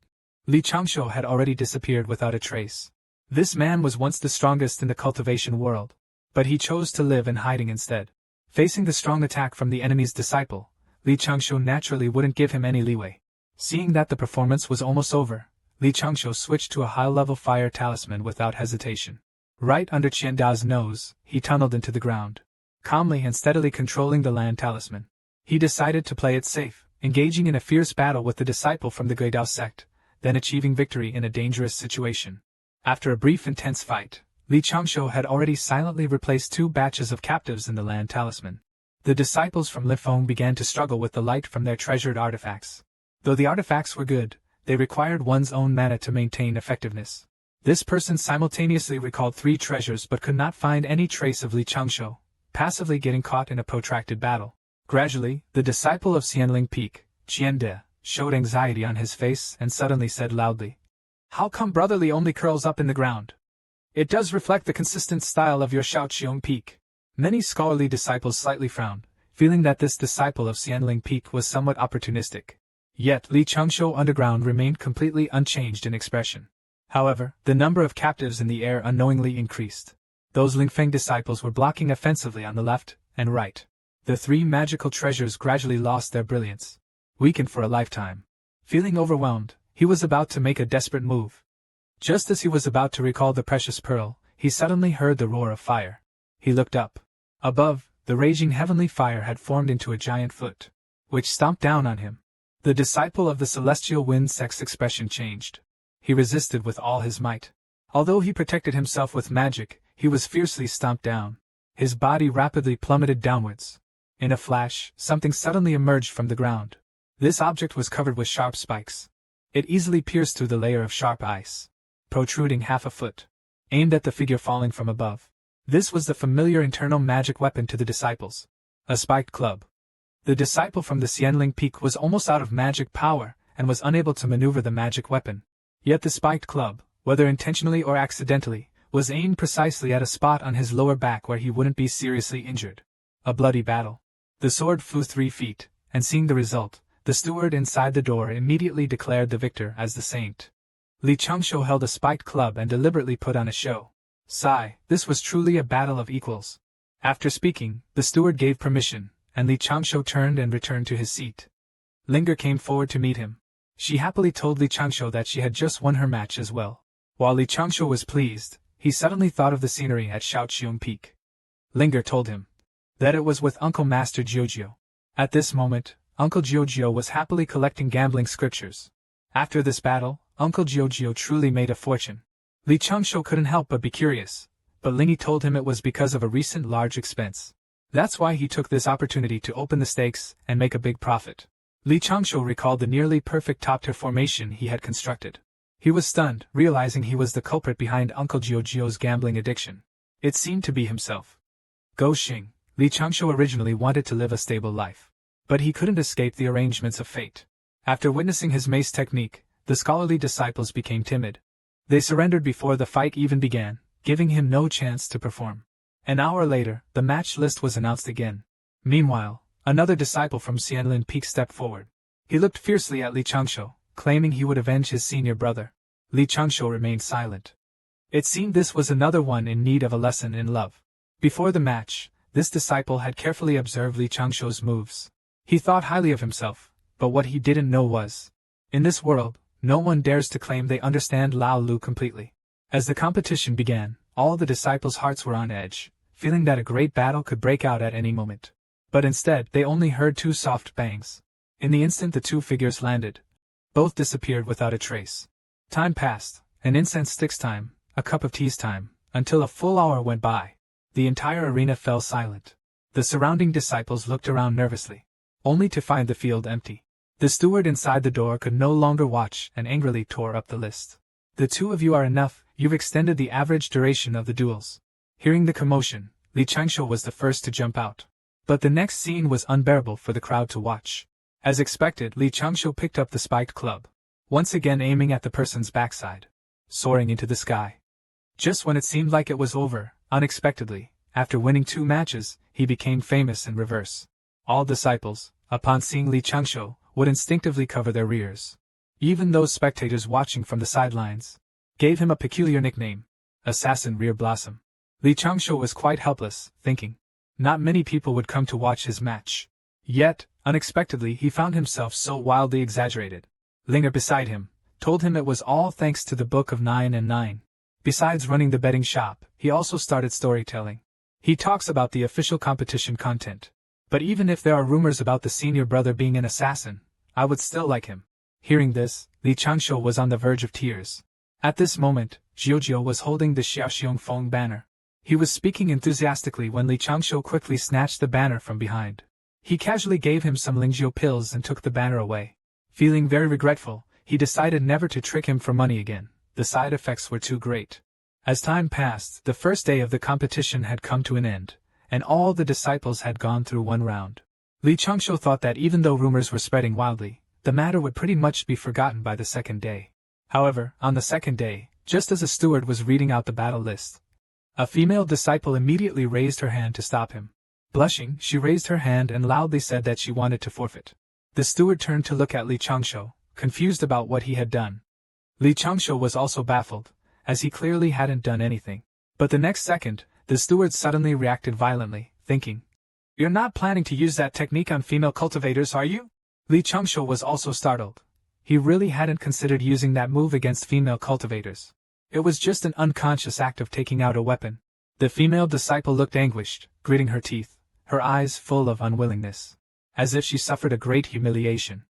Li Changshu had already disappeared without a trace. This man was once the strongest in the cultivation world, but he chose to live in hiding instead. Facing the strong attack from the enemy's disciple, Li Changshu naturally wouldn't give him any leeway. Seeing that the performance was almost over, Li Changshu switched to a high-level fire talisman without hesitation. Right under Qian Dao's nose, he tunneled into the ground. Calmly and steadily controlling the land talisman, he decided to play it safe, engaging in a fierce battle with the disciple from the Guidao sect, then achieving victory in a dangerous situation. After a brief intense fight, Li Changshu had already silently replaced 2 batches of captives in the land talisman. The disciples from Lifeng began to struggle with the light from their treasured artifacts. Though the artifacts were good, they required one's own mana to maintain effectiveness. This person simultaneously recalled 3 treasures but could not find any trace of Li Changshu, passively getting caught in a protracted battle. Gradually, the disciple of Xianling Peak, Qian De, showed anxiety on his face and suddenly said loudly, "How come Brother Li only curls up in the ground? It does reflect the consistent style of your Shaoqiong Peak." Many scholarly disciples slightly frowned, feeling that this disciple of Xianling Peak was somewhat opportunistic. Yet Li Changshu underground remained completely unchanged in expression. However, the number of captives in the air unknowingly increased. Those Lingfeng disciples were blocking offensively on the left and right. The 3 magical treasures gradually lost their brilliance. Weakened for a lifetime. Feeling overwhelmed, he was about to make a desperate move. Just as he was about to recall the precious pearl, he suddenly heard the roar of fire. He looked up. Above, the raging heavenly fire had formed into a giant foot, which stomped down on him. The disciple of the celestial wind sect's expression changed. He resisted with all his might. Although he protected himself with magic, he was fiercely stomped down. His body rapidly plummeted downwards. In a flash, something suddenly emerged from the ground. This object was covered with sharp spikes. It easily pierced through the layer of sharp ice, protruding half a foot, aimed at the figure falling from above. This was the familiar internal magic weapon to the disciples. A spiked club. The disciple from the Xianling Peak was almost out of magic power, and was unable to maneuver the magic weapon. Yet the spiked club, whether intentionally or accidentally, was aimed precisely at a spot on his lower back where he wouldn't be seriously injured. A bloody battle. The sword flew 3 feet, and seeing the result, the steward inside the door immediately declared the victor as the saint. Li Changshu held a spiked club and deliberately put on a show. Sigh, this was truly a battle of equals. After speaking, the steward gave permission, and Li Changshu turned and returned to his seat. Linger came forward to meet him. She happily told Li Changshu that she had just won her match as well. While Li Changshu was pleased, he suddenly thought of the scenery at Shaoqiong Peak. Linger told him that it was with Uncle Master Jiujio. At this moment, Uncle Jiujio was happily collecting gambling scriptures. After this battle, Uncle Jiujio truly made a fortune. Li Changshu couldn't help but be curious, but Lingy told him it was because of a recent large expense. That's why he took this opportunity to open the stakes and make a big profit. Li Changshu recalled the nearly perfect top-tier formation he had constructed. He was stunned, realizing he was the culprit behind Uncle Jiujio's gambling addiction. It seemed to be himself. Go Xing, Li Changshu originally wanted to live a stable life. But he couldn't escape the arrangements of fate. After witnessing his mace technique, the scholarly disciples became timid. They surrendered before the fight even began, giving him no chance to perform. An hour later, the match list was announced again. Meanwhile, another disciple from Xianlin Peak stepped forward. He looked fiercely at Li Changshu, claiming he would avenge his senior brother. Li Changshu remained silent. It seemed this was another one in need of a lesson in love. Before the match, this disciple had carefully observed Li Changshu's moves. He thought highly of himself, but what he didn't know was, in this world, no one dares to claim they understand Lao Lu completely. As the competition began, all the disciples' hearts were on edge, feeling that a great battle could break out at any moment. But instead, they only heard 2 soft bangs. In the instant the 2 figures landed, both disappeared without a trace. Time passed, an incense stick's time, a cup of tea's time, until a full hour went by. The entire arena fell silent. The surrounding disciples looked around nervously, only to find the field empty. The steward inside the door could no longer watch and angrily tore up the list. The 2 of you are enough, you've extended the average duration of the duels. Hearing the commotion, Li Changshu was the first to jump out. But the next scene was unbearable for the crowd to watch. As expected, Li Changshu picked up the spiked club, once again aiming at the person's backside, soaring into the sky. Just when it seemed like it was over, unexpectedly, after winning 2 matches, he became famous in reverse. All disciples, upon seeing Li Changshu, would instinctively cover their rears. Even those spectators watching from the sidelines gave him a peculiar nickname, Assassin Rear Blossom. Li Changshu was quite helpless, thinking not many people would come to watch his match. Yet, unexpectedly he found himself so wildly exaggerated. Linger beside him told him it was all thanks to the Book of 9 and 9. Besides running the betting shop, he also started storytelling. He talks about the official competition content. But even if there are rumors about the senior brother being an assassin, I would still like him. Hearing this, Li Changshu was on the verge of tears. At this moment, Jiujiu was holding the Xiaoxiongfeng banner. He was speaking enthusiastically when Li Changshu quickly snatched the banner from behind. He casually gave him some Lingjiu pills and took the banner away. Feeling very regretful, he decided never to trick him for money again. The side effects were too great. As time passed, the first day of the competition had come to an end, and all the disciples had gone through one round. Li Changshu thought that even though rumors were spreading wildly, the matter would pretty much be forgotten by the second day. However, on the second day, just as a steward was reading out the battle list, a female disciple immediately raised her hand to stop him. Blushing, she raised her hand and loudly said that she wanted to forfeit. The steward turned to look at Li Changshu, confused about what he had done. Li Changshu was also baffled, as he clearly hadn't done anything. But the next second, the steward suddenly reacted violently, thinking, "You're not planning to use that technique on female cultivators, are you?" Li Changshu was also startled. He really hadn't considered using that move against female cultivators. It was just an unconscious act of taking out a weapon. The female disciple looked anguished, gritting her teeth, her eyes full of unwillingness, as if she suffered a great humiliation.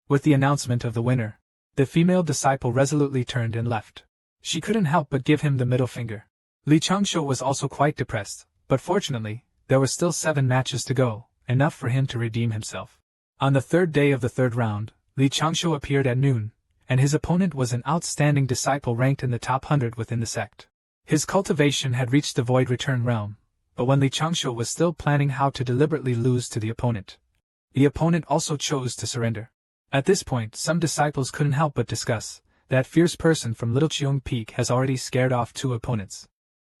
With the announcement of the winner, the female disciple resolutely turned and left. She couldn't help but give him the middle finger. Li Changshu was also quite depressed, but fortunately, there were still 7 matches to go, enough for him to redeem himself. On the third day of the third round, Li Changshu appeared at noon, and his opponent was an outstanding disciple ranked in the top 100 within the sect. His cultivation had reached the Void Return realm, but when Li Changshu was still planning how to deliberately lose to the opponent also chose to surrender. At this point, some disciples couldn't help but discuss, that fierce person from Little Cheung Peak has already scared off 2 opponents.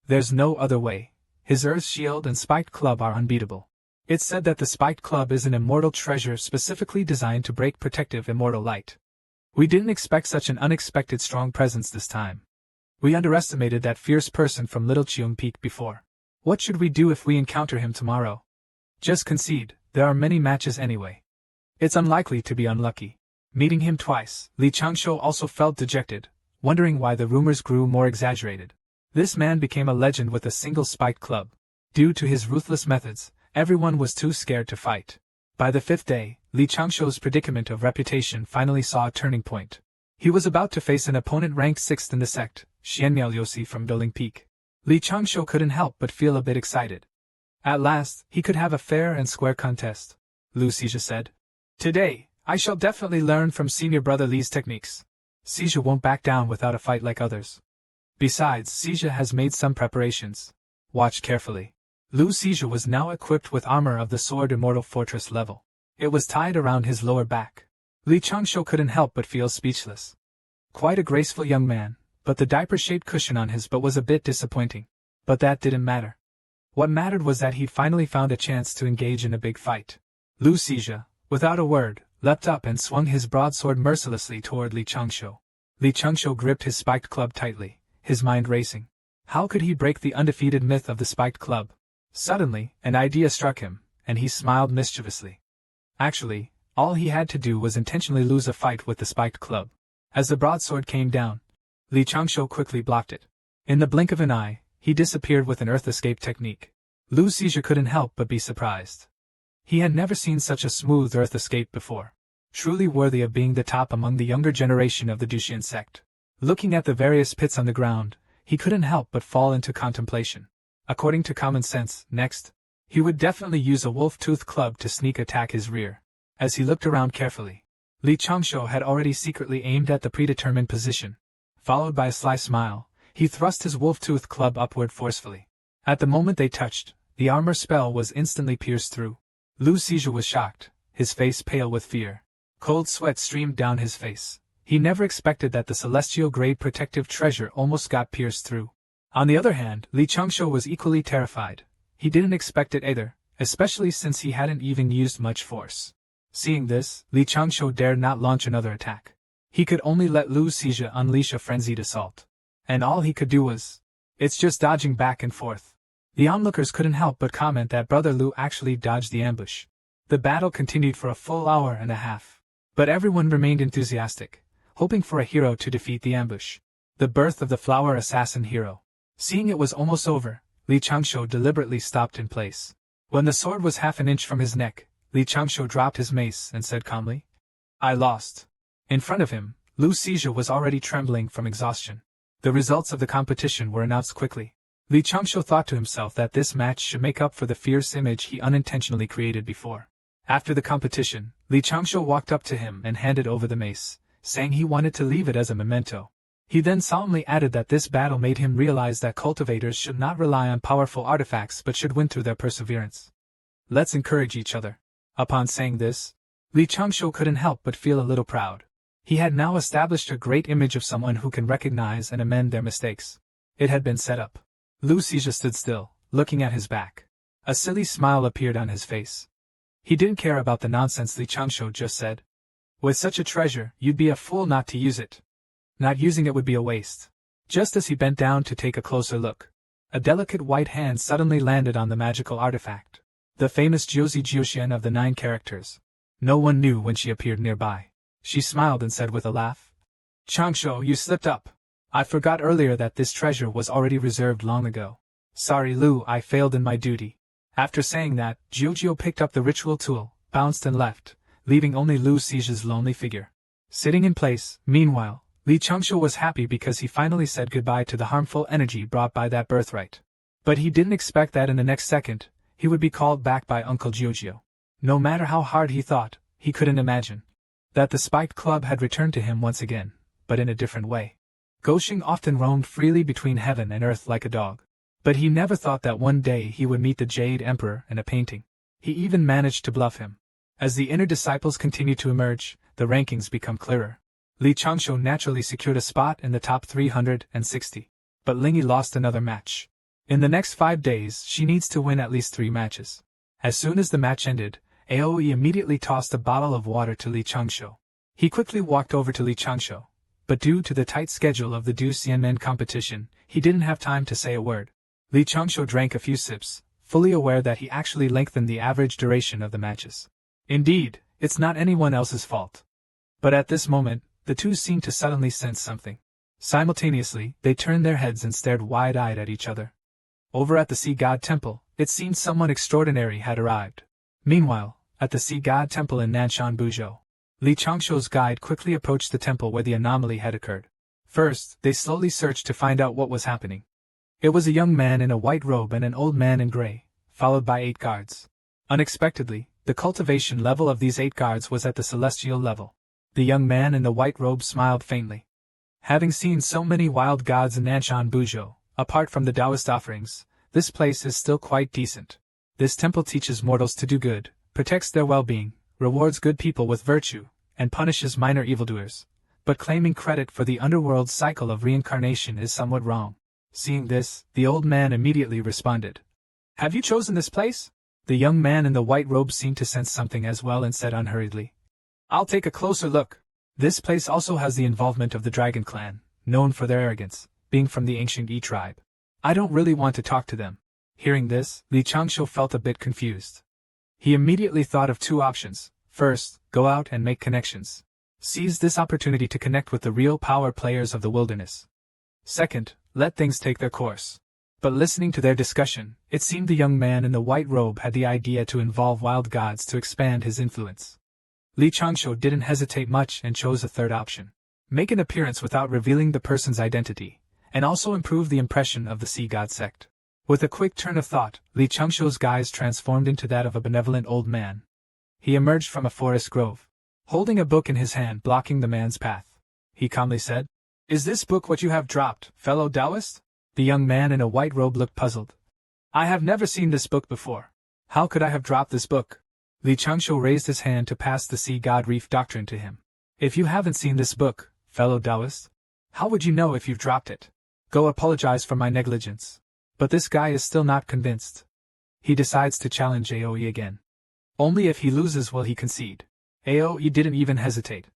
There's no other way. His Earth Shield and Spiked Club are unbeatable. It's said that the Spiked Club is an immortal treasure specifically designed to break protective immortal light. We didn't expect such an unexpected strong presence this time. We underestimated that fierce person from Little Cheung Peak before. What should we do if we encounter him tomorrow? Just concede, there are many matches anyway. It's unlikely to be unlucky. Meeting him twice, Li Changshu also felt dejected, wondering why the rumors grew more exaggerated. This man became a legend with a single Spiked Club. Due to his ruthless methods, everyone was too scared to fight. By the 5th day, Li Changshu's predicament of reputation finally saw a turning point. He was about to face an opponent ranked 6th in the sect, Xianmiao Yosi from Building Peak. Li Changshu couldn't help but feel a bit excited. At last, he could have a fair and square contest. Lu Xizhi said, "Today, I shall definitely learn from senior brother Li's techniques. Xizhi won't back down without a fight like others. Besides, Xizhi has made some preparations. Watch carefully." Lu Xizhi was now equipped with armor of the Sword Immortal Fortress level. It was tied around his lower back. Li Changshu couldn't help but feel speechless. Quite a graceful young man, but the diaper-shaped cushion on his butt was a bit disappointing. But that didn't matter. What mattered was that he'd finally found a chance to engage in a big fight. Lu Xizhi, without a word, leapt up and swung his broadsword mercilessly toward Li Changshu. Li Changshu gripped his Spiked Club tightly, his mind racing. How could he break the undefeated myth of the Spiked Club? Suddenly, an idea struck him, and he smiled mischievously. Actually, all he had to do was intentionally lose a fight with the Spiked Club. As the broadsword came down, Li Changshu quickly blocked it. In the blink of an eye, he disappeared with an Earth Escape technique. Lu Xizhi couldn't help but be surprised. He had never seen such a smooth Earth Escape before. Truly worthy of being the top among the younger generation of the Duxian sect. Looking at the various pits on the ground, he couldn't help but fall into contemplation. According to common sense, next, he would definitely use a wolf-tooth club to sneak attack his rear. As he looked around carefully, Li Changshu had already secretly aimed at the predetermined position. Followed by a sly smile, he thrust his wolf-tooth club upward forcefully. At the moment they touched, the armor spell was instantly pierced through. Lu Xizhi was shocked, his face pale with fear. Cold sweat streamed down his face. He never expected that the celestial-grade protective treasure almost got pierced through. On the other hand, Li Changshu was equally terrified. He didn't expect it either, especially since he hadn't even used much force. Seeing this, Li Changshu dared not launch another attack. He could only let Lu Xizhi unleash a frenzied assault. And all he could do was, "It's just dodging back and forth." The onlookers couldn't help but comment that Brother Lu actually dodged the ambush. The battle continued for a full hour and a half. But everyone remained enthusiastic, hoping for a hero to defeat the ambush. The birth of the flower assassin hero. Seeing it was almost over, Li Changshu deliberately stopped in place. When the sword was half an inch from his neck, Li Changshu dropped his mace and said calmly, "I lost." In front of him, Lu Xizhi was already trembling from exhaustion. The results of the competition were announced quickly. Li Changshu thought to himself that this match should make up for the fierce image he unintentionally created before. After the competition, Li Changshu walked up to him and handed over the mace, saying he wanted to leave it as a memento. He then solemnly added that this battle made him realize that cultivators should not rely on powerful artifacts but should win through their perseverance. "Let's encourage each other." Upon saying this, Li Changshu couldn't help but feel a little proud. He had now established a great image of someone who can recognize and amend their mistakes. It had been set up. Lu Xizhi stood still, looking at his back. A silly smile appeared on his face. He didn't care about the nonsense Li Changshu just said. "With such a treasure, you'd be a fool not to use it. Not using it would be a waste." Just as he bent down to take a closer look, a delicate white hand suddenly landed on the magical artifact. The famous Jiuzi Jiuxian of the 9 characters. No one knew when she appeared nearby. She smiled and said with a laugh, "Changshu, you slipped up. I forgot earlier that this treasure was already reserved long ago. Sorry Lu, I failed in my duty." After saying that, Jiujiu picked up the ritual tool, bounced and left, leaving only Lu Xizhi's lonely figure sitting in place. Meanwhile, Li Changshu was happy because he finally said goodbye to the harmful energy brought by that birthright. But he didn't expect that in the next second, he would be called back by Uncle Jiujiu. No matter how hard he thought, he couldn't imagine that the spiked club had returned to him once again, but in a different way. Goshing often roamed freely between heaven and earth like a dog. But he never thought that one day he would meet the Jade Emperor in a painting. He even managed to bluff him. As the inner disciples continue to emerge, the rankings become clearer. Li Changshu naturally secured a spot in the top 360. But Lingyi lost another match. In the next 5 days she needs to win at least 3 matches. As soon as the match ended, Aoi immediately tossed a bottle of water to Li Changshu. He quickly walked over to Li Changshu, but due to the tight schedule of the Du Xianmen competition, he didn't have time to say a word. Li Changshu drank a few sips, fully aware that he actually lengthened the average duration of the matches. Indeed, it's not anyone else's fault. But at this moment, the two seemed to suddenly sense something. Simultaneously, they turned their heads and stared wide-eyed at each other. Over at the Sea God Temple, it seemed someone extraordinary had arrived. Meanwhile, at the Sea God Temple in Nanshan Buzhou, Li Changshu's guide quickly approached the temple where the anomaly had occurred. First, they slowly searched to find out what was happening. It was a young man in a white robe and an old man in gray, followed by 8 guards. Unexpectedly, the cultivation level of these 8 guards was at the celestial level. The young man in the white robe smiled faintly. Having seen so many wild gods in Nanshan Buzhou, apart from the Taoist offerings, this place is still quite decent. This temple teaches mortals to do good, protects their well-being, rewards good people with virtue, and punishes minor evildoers. But claiming credit for the underworld's cycle of reincarnation is somewhat wrong. Seeing this, the old man immediately responded. "Have you chosen this place?" The young man in the white robe seemed to sense something as well and said unhurriedly, "I'll take a closer look." This place also has the involvement of the Dragon Clan, known for their arrogance, being from the ancient Yi tribe. I don't really want to talk to them. Hearing this, Li Changshu felt a bit confused. He immediately thought of 2 options. First, go out and make connections. Seize this opportunity to connect with the real power players of the wilderness. Second, let things take their course. But listening to their discussion, it seemed the young man in the white robe had the idea to involve wild gods to expand his influence. Li Changshu didn't hesitate much and chose a third option. Make an appearance without revealing the person's identity, and also improve the impression of the Sea God sect. With a quick turn of thought, Li Changshu's guise transformed into that of a benevolent old man. He emerged from a forest grove, holding a book in his hand blocking the man's path. He calmly said, "Is this book what you have dropped, fellow Taoist?" The young man in a white robe looked puzzled. "I have never seen this book before. How could I have dropped this book?" Li Changshu raised his hand to pass the Sea God Reef Doctrine to him. "If you haven't seen this book, fellow Taoist, how would you know if you've dropped it? Go apologize for my negligence." But this guy is still not convinced. He decides to challenge Aoe again. Only if he loses will he concede. Aoe didn't even hesitate.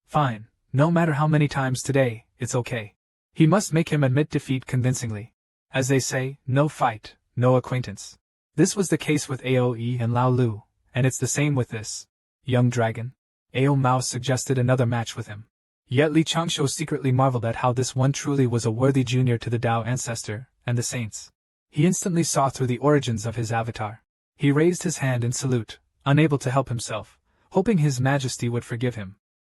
Fine, no matter how many times today, it's okay. He must make him admit defeat convincingly. As they say, no fight, no acquaintance. This was the case with Aoe and Lao Lu, and it's the same with this young dragon. Ao Mao suggested another match with him. Yet Li Changshu secretly marveled at how this one truly was a worthy junior to the Tao ancestor and the saints. He instantly saw through the origins of his avatar. He raised his hand in salute, unable to help himself, hoping His Majesty would forgive him.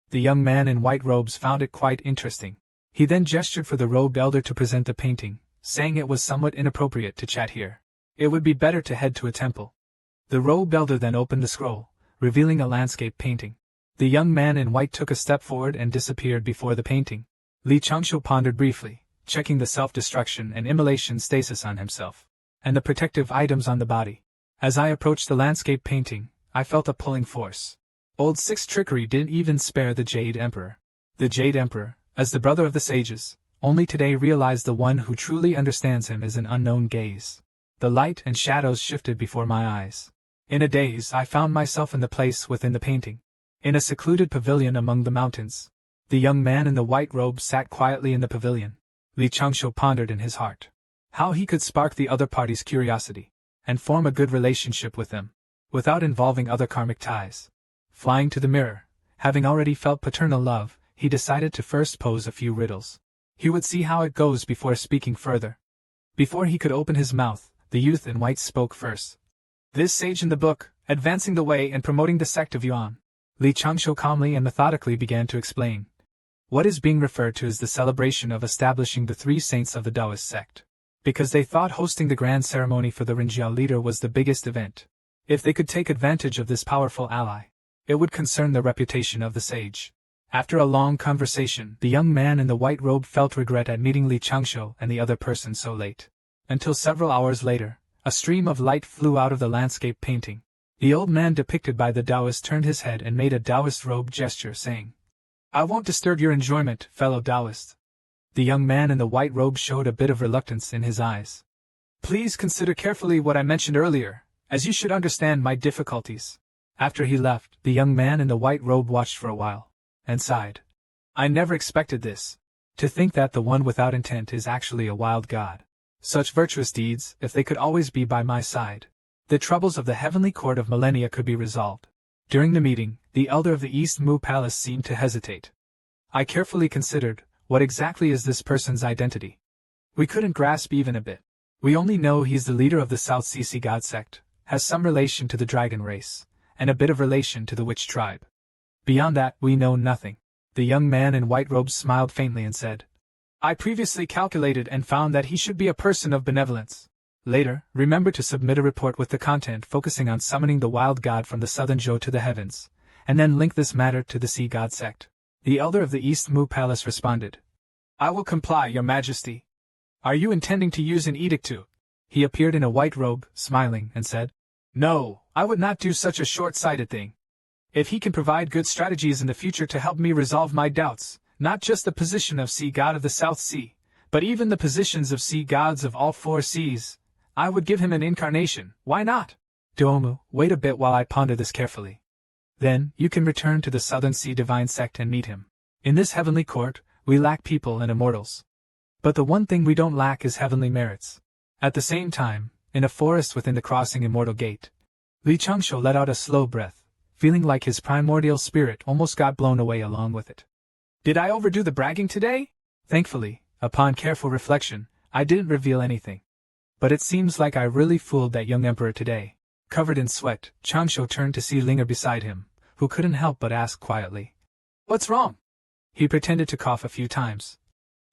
The young man in white robes found it quite interesting. He then gestured for the robed elder to present the painting, saying it was somewhat inappropriate to chat here. It would be better to head to a temple. The robed elder then opened the scroll, revealing a landscape painting. The young man in white took a step forward and disappeared before the painting. Li Changshu pondered briefly, checking the self-destruction and immolation stasis on himself, and the protective items on the body. As I approached the landscape painting, I felt a pulling force. Old Six trickery didn't even spare the Jade Emperor. The Jade Emperor, as the brother of the sages, only today realized the one who truly understands him is an unknown gaze. The light and shadows shifted before my eyes. In a daze I found myself in the place within the painting. In a secluded pavilion among the mountains. The young man in the white robe sat quietly in the pavilion. Li Changshu pondered in his heart how he could spark the other party's curiosity, and form a good relationship with them, without involving other karmic ties. Flying to the mirror, having already felt paternal love, he decided to first pose a few riddles. He would see how it goes before speaking further. Before he could open his mouth, the youth in white spoke first. This sage in the book, advancing the way and promoting the sect of Yuan. Li Changshu calmly and methodically began to explain. What is being referred to is the celebration of establishing the three saints of the Taoist sect. Because they thought hosting the grand ceremony for the Rinjiao leader was the biggest event. If they could take advantage of this powerful ally, it would concern the reputation of the sage. After a long conversation, the young man in the white robe felt regret at meeting Li Changshu and the other person so late. Until several hours later, a stream of light flew out of the landscape painting. The old man depicted by the Taoist turned his head and made a Taoist robe gesture, saying, "I won't disturb your enjoyment, fellow Taoist." The young man in the white robe showed a bit of reluctance in his eyes. "Please consider carefully what I mentioned earlier, as you should understand my difficulties." After he left, the young man in the white robe watched for a while, and sighed. "I never expected this. To think that the one without intent is actually a wild god. Such virtuous deeds, if they could always be by my side, the troubles of the heavenly court of millennia could be resolved." During the meeting, the elder of the East Mu Palace seemed to hesitate. I carefully considered, what exactly is this person's identity? We couldn't grasp even a bit. We only know he's the leader of the South Sea God sect, has some relation to the dragon race, and a bit of relation to the witch tribe. Beyond that, we know nothing. The young man in white robes smiled faintly and said, "I previously calculated and found that he should be a person of benevolence. Later, remember to submit a report with the content focusing on summoning the wild god from the southern Zhou to the heavens, and then link this matter to the Sea God sect." The elder of the East Mu Palace responded, "I will comply, your majesty. Are you intending to use an edict too?" He appeared in a white robe, smiling, and said, "No, I would not do such a short-sighted thing. If he can provide good strategies in the future to help me resolve my doubts, not just the position of Sea God of the South Sea, but even the positions of Sea Gods of all four seas, I would give him an incarnation, why not? Duomu, wait a bit while I ponder this carefully. Then, you can return to the Southern Sea Divine Sect and meet him. In this heavenly court, we lack people and immortals. But the one thing we don't lack is heavenly merits." At the same time, in a forest within the crossing Immortal Gate, Li Changshu let out a slow breath, feeling like his primordial spirit almost got blown away along with it. Did I overdo the bragging today? Thankfully, upon careful reflection, I didn't reveal anything. But it seems like I really fooled that young emperor today. Covered in sweat, Changshu turned to see Linger beside him, who couldn't help but ask quietly, "What's wrong?" He pretended to cough a few times.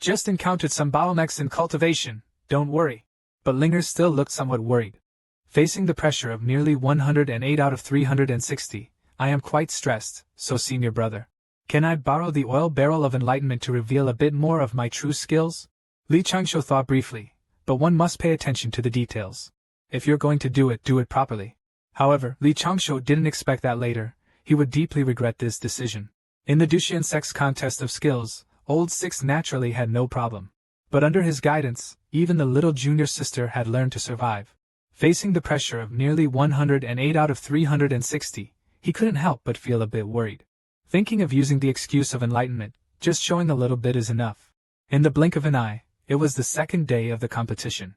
"Just encountered some bottlenecks in cultivation, don't worry." But Linger still looked somewhat worried. Facing the pressure of nearly 108 out of 360, I am quite stressed, so senior brother. Can I borrow the oil barrel of enlightenment to reveal a bit more of my true skills? Li Changshu thought briefly, but one must pay attention to the details. If you're going to do it properly. However, Li Changshu didn't expect that later, he would deeply regret this decision. In the Duxian Sect's contest of skills, Old Six naturally had no problem. But under his guidance, even the little junior sister had learned to survive. Facing the pressure of nearly 108 out of 360, he couldn't help but feel a bit worried. Thinking of using the excuse of enlightenment, just showing a little bit is enough. In the blink of an eye, it was the second day of the competition.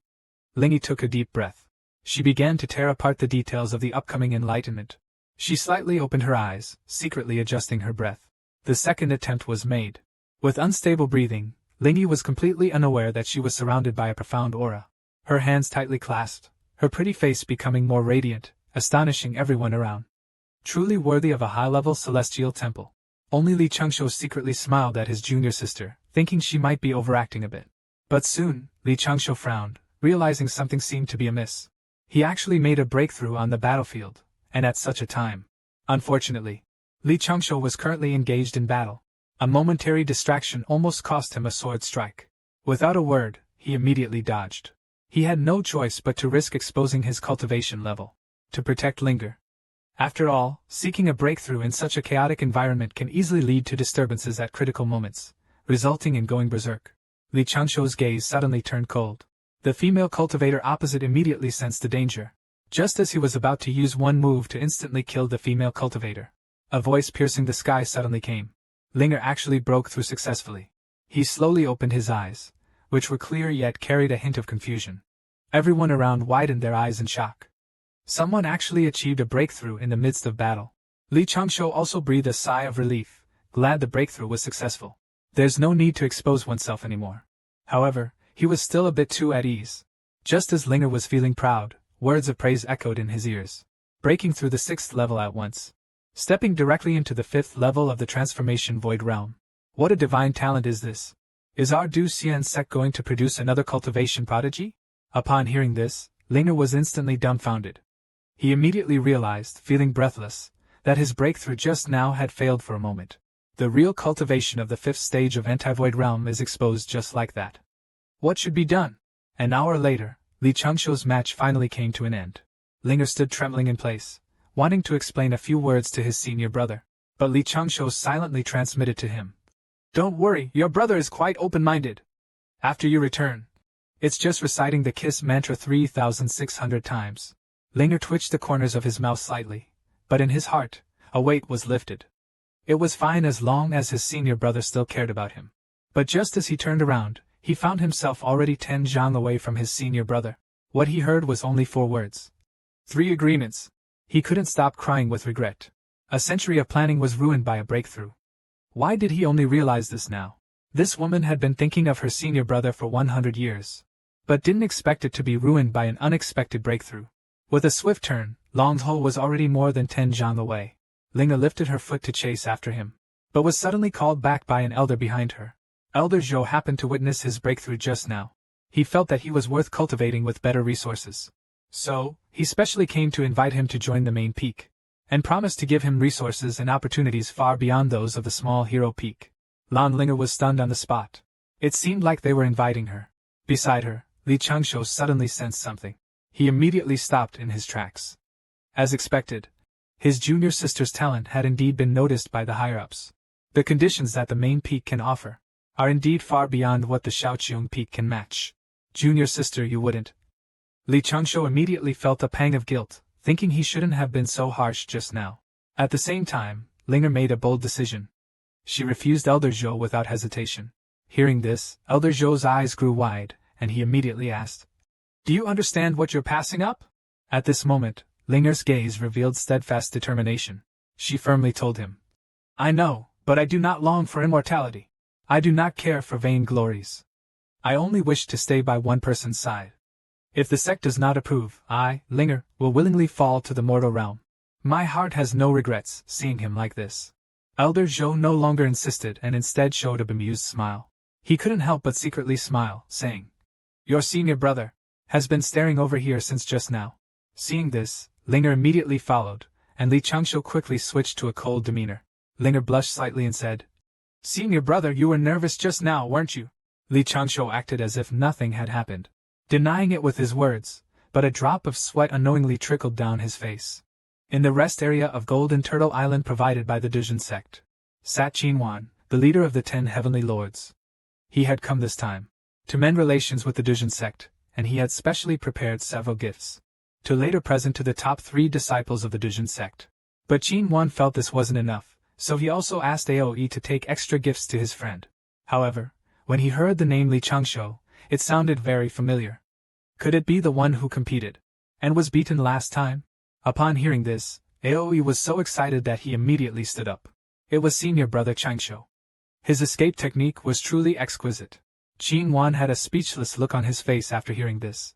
Lingy took a deep breath. She began to tear apart the details of the upcoming enlightenment. She slightly opened her eyes, secretly adjusting her breath. The second attempt was made. With unstable breathing, Lingy was completely unaware that she was surrounded by a profound aura. Her hands tightly clasped, her pretty face becoming more radiant, astonishing everyone around. Truly worthy of a high-level celestial temple. Only Li Changshou secretly smiled at his junior sister, thinking she might be overacting a bit. But soon, Li Changshou frowned, realizing something seemed to be amiss. He actually made a breakthrough on the battlefield, and at such a time. Unfortunately, Li Changshou was currently engaged in battle. A momentary distraction almost cost him a sword strike. Without a word, he immediately dodged. He had no choice but to risk exposing his cultivation level. To protect Linger. After all, seeking a breakthrough in such a chaotic environment can easily lead to disturbances at critical moments, resulting in going berserk. Li Changshou's gaze suddenly turned cold. The female cultivator opposite immediately sensed the danger. Just as he was about to use one move to instantly kill the female cultivator, a voice piercing the sky suddenly came. Linger actually broke through successfully. He slowly opened his eyes, which were clear yet carried a hint of confusion. Everyone around widened their eyes in shock. Someone actually achieved a breakthrough in the midst of battle. Li Changshou also breathed a sigh of relief, glad the breakthrough was successful. There's no need to expose oneself anymore. However, he was still a bit too at ease. Just as Linger was feeling proud, words of praise echoed in his ears. Breaking through the 6th level at once. Stepping directly into the 5th level of the Transformation Void Realm. What a divine talent is this! Is our Du Xian sect going to produce another cultivation prodigy? Upon hearing this, Linger was instantly dumbfounded. He immediately realized, feeling breathless, that his breakthrough just now had failed for a moment. The real cultivation of the 5th stage of Anti-Void Realm is exposed just like that. What should be done? An hour later, Li Changshou's match finally came to an end. Linger stood trembling in place, wanting to explain a few words to his senior brother, but Li Changshou silently transmitted to him. Don't worry, your brother is quite open-minded. After you return, it's just reciting the KISS mantra 3,600 times. Linger twitched the corners of his mouth slightly, but in his heart, a weight was lifted. It was fine as long as his senior brother still cared about him. But just as he turned around, he found himself already 10 zhang away from his senior brother. What he heard was only 4 words. 3 agreements. He couldn't stop crying with regret. A century of planning was ruined by a breakthrough. Why did he only realize this now? This woman had been thinking of her senior brother for 100 years, but didn't expect it to be ruined by an unexpected breakthrough. With a swift turn, Long Ho was already more than 10 zhang away. Linga lifted her foot to chase after him, but was suddenly called back by an elder behind her. Elder Zhou happened to witness his breakthrough just now. He felt that he was worth cultivating with better resources. So, he specially came to invite him to join the main peak, and promised to give him resources and opportunities far beyond those of the small hero peak. Lan Linger was stunned on the spot. It seemed like they were inviting her. Beside her, Li Changshou suddenly sensed something. He immediately stopped in his tracks. As expected, his junior sister's talent had indeed been noticed by the higher-ups. The conditions that the main peak can offer are indeed far beyond what the Shaoqiong peak can match. Junior sister, you wouldn't. Li Changshou immediately felt a pang of guilt, thinking he shouldn't have been so harsh just now. At the same time, Linger made a bold decision. She refused Elder Zhou without hesitation. Hearing this, Elder Zhou's eyes grew wide, and he immediately asked, "Do you understand what you're passing up?" At this moment, Linger's gaze revealed steadfast determination. She firmly told him, "I know, but I do not long for immortality. I do not care for vain glories. I only wish to stay by one person's side. If the sect does not approve, I, Linger, will willingly fall to the mortal realm." My heart has no regrets, seeing him like this. Elder Zhou no longer insisted and instead showed a bemused smile. He couldn't help but secretly smile, saying, "Your senior brother has been staring over here since just now." Seeing this, Linger immediately followed, and Li Changshou quickly switched to a cold demeanor. Linger blushed slightly and said, "Senior brother, you were nervous just now, weren't you?" Li Changshou acted as if nothing had happened, denying it with his words, but a drop of sweat unknowingly trickled down his face. In the rest area of Golden Turtle Island provided by the Dujin sect, sat Qinhuan, the leader of the 10 Heavenly Lords. He had come this time to mend relations with the Dujin sect, and he had specially prepared several gifts. to later present to the top 3 disciples of the Dujin sect. But Qin Wan felt this wasn't enough, so he also asked Aoe to take extra gifts to his friend. However, when he heard the name Li Changsho, it sounded very familiar. Could it be the one who competed and was beaten last time? Upon hearing this, Aoe was so excited that he immediately stood up. It was senior brother Changsho. His escape technique was truly exquisite. Qin Wan had a speechless look on his face after hearing this.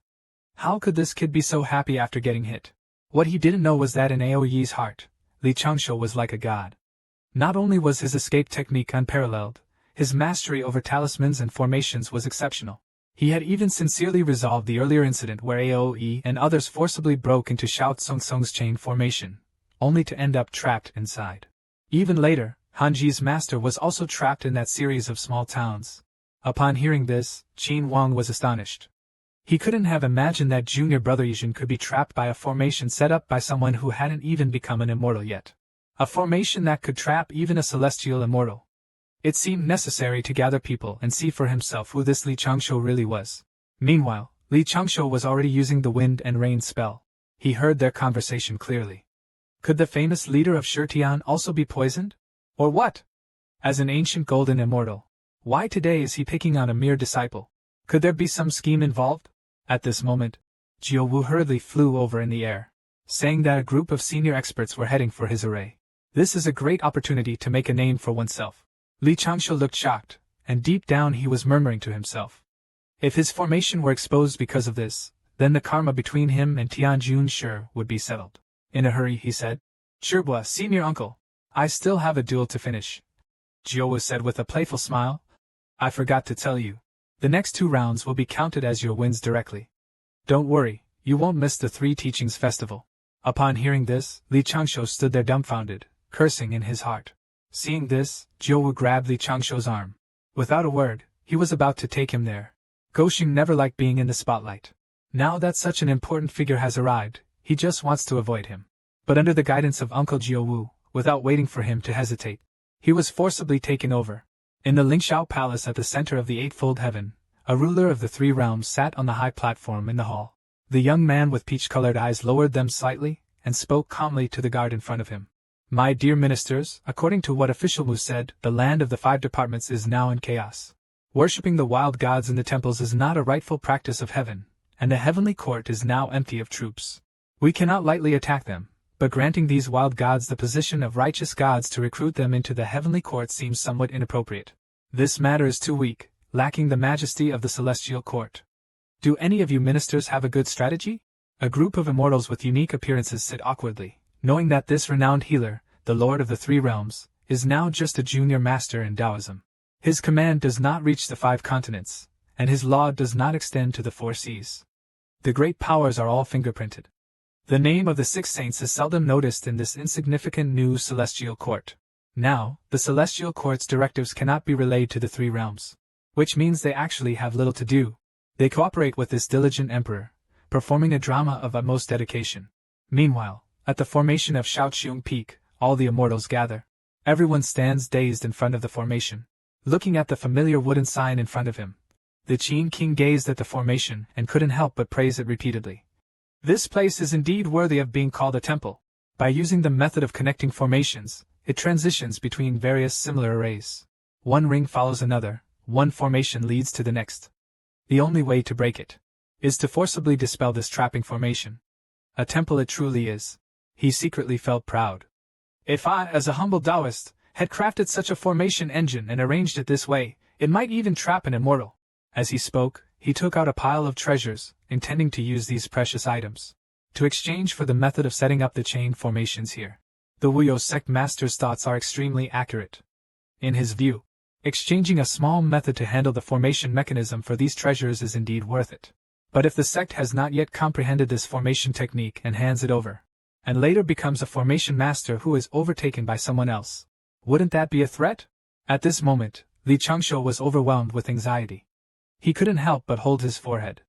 How could this kid be so happy after getting hit? What he didn't know was that in Aoe's heart, Li Changsho was like a god. Not only was his escape technique unparalleled, his mastery over talismans and formations was exceptional. He had even sincerely resolved the earlier incident where Aoe and others forcibly broke into Xiao Tsungsung's chain formation, only to end up trapped inside. Even later, Hanji's master was also trapped in that series of small towns. Upon hearing this, Qin Wang was astonished. He couldn't have imagined that junior brother Yijin could be trapped by a formation set up by someone who hadn't even become an immortal yet. A formation that could trap even a celestial immortal. It seemed necessary to gather people and see for himself who this Li Changsho really was. Meanwhile, Li Changsho was already using the wind and rain spell. He heard their conversation clearly. Could the famous leader of Shirtian also be poisoned? Or what? As an ancient golden immortal, why today is he picking on a mere disciple? Could there be some scheme involved? At this moment, Jiu Wu hurriedly flew over in the air, saying that a group of senior experts were heading for his array. This is a great opportunity to make a name for oneself. Li Changsho looked shocked, and deep down he was murmuring to himself. If his formation were exposed because of this, then the karma between him and Tianjun Shi would be settled. In a hurry, he said, "Chirbua, senior uncle, I still have a duel to finish." Jiu said with a playful smile, "I forgot to tell you. The next 2 rounds will be counted as your wins directly. Don't worry, you won't miss the 3 Teachings Festival." Upon hearing this, Li Changsho stood there dumbfounded, cursing in his heart. Seeing this, Jiu grabbed Li Changsho's arm. Without a word, he was about to take him there. Goshing never liked being in the spotlight. Now that such an important figure has arrived, he just wants to avoid him. But under the guidance of Uncle Jiu, without waiting for him to hesitate, he was forcibly taken over. In the Lingxiao Palace at the center of the Eightfold Heaven, a ruler of the 3 realms sat on the high platform in the hall. The young man with peach-colored eyes lowered them slightly, and spoke calmly to the guard in front of him. "My dear ministers, according to what official Mu said, the land of the 5 departments is now in chaos. Worshipping the wild gods in the temples is not a rightful practice of heaven, and the heavenly court is now empty of troops. We cannot lightly attack them, but granting these wild gods the position of righteous gods to recruit them into the heavenly court seems somewhat inappropriate. This matter is too weak, lacking the majesty of the celestial court. Do any of you ministers have a good strategy?" A group of immortals with unique appearances sit awkwardly, knowing that this renowned healer, the Lord of the 3 realms, is now just a junior master in Taoism. His command does not reach the 5 continents, and his law does not extend to the 4 seas. The great powers are all fingerprinted. The name of the 6 saints is seldom noticed in this insignificant new celestial court. Now, the celestial court's directives cannot be relayed to the 3 realms, which means they actually have little to do. They cooperate with this diligent emperor, performing a drama of utmost dedication. Meanwhile, at the formation of Shaoqiong Peak, all the immortals gather. Everyone stands dazed in front of the formation, looking at the familiar wooden sign in front of him. The Qin King gazed at the formation and couldn't help but praise it repeatedly. This place is indeed worthy of being called a temple. By using the method of connecting formations, it transitions between various similar arrays. One ring follows another, one formation leads to the next. The only way to break it is to forcibly dispel this trapping formation. A temple it truly is. He secretly felt proud. If I, as a humble Taoist, had crafted such a formation engine and arranged it this way, it might even trap an immortal. As he spoke, he took out a pile of treasures, intending to use these precious items to exchange for the method of setting up the chain formations here. The Wuyo sect master's thoughts are extremely accurate. In his view, exchanging a small method to handle the formation mechanism for these treasures is indeed worth it. But if the sect has not yet comprehended this formation technique and hands it over, and later becomes a formation master who is overtaken by someone else, wouldn't that be a threat? At this moment, Li Changsho was overwhelmed with anxiety. He couldn't help but hold his forehead.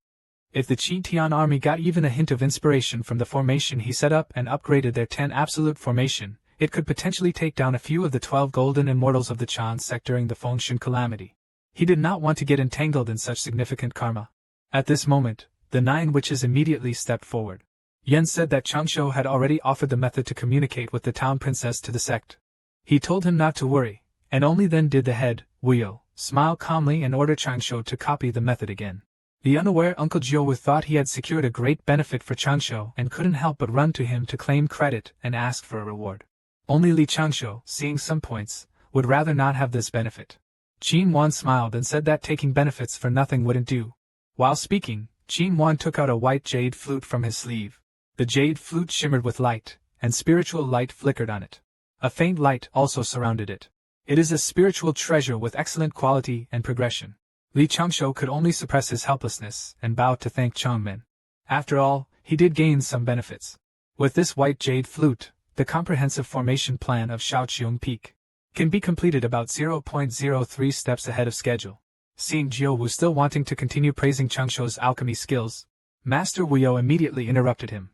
If the Qi Tian army got even a hint of inspiration from the formation he set up and upgraded their 10 absolute formation, it could potentially take down a few of the 12 golden immortals of the Chan sect during the Fengshan calamity. He did not want to get entangled in such significant karma. At this moment, the 9 witches immediately stepped forward. Yen said that Changsho had already offered the method to communicate with the town princess to the sect. He told him not to worry, and only then did the head, Wuyo, smile calmly and order Changsho to copy the method again. The unaware Uncle Jiuwu thought he had secured a great benefit for Changsho and couldn't help but run to him to claim credit and ask for a reward. Only Li Changsho, seeing some points, would rather not have this benefit. Qin Wan smiled and said that taking benefits for nothing wouldn't do. While speaking, Qin Wan took out a white jade flute from his sleeve. The jade flute shimmered with light, and spiritual light flickered on it. A faint light also surrounded it. It is a spiritual treasure with excellent quality and progression. Li Changsho could only suppress his helplessness and bow to thank Changmin. After all, he did gain some benefits. With this white jade flute, the comprehensive formation plan of Shaoqiong Peak can be completed about 0.03 steps ahead of schedule. Seeing Jiuwu still wanting to continue praising Changsho's alchemy skills, Master Wuyo immediately interrupted him,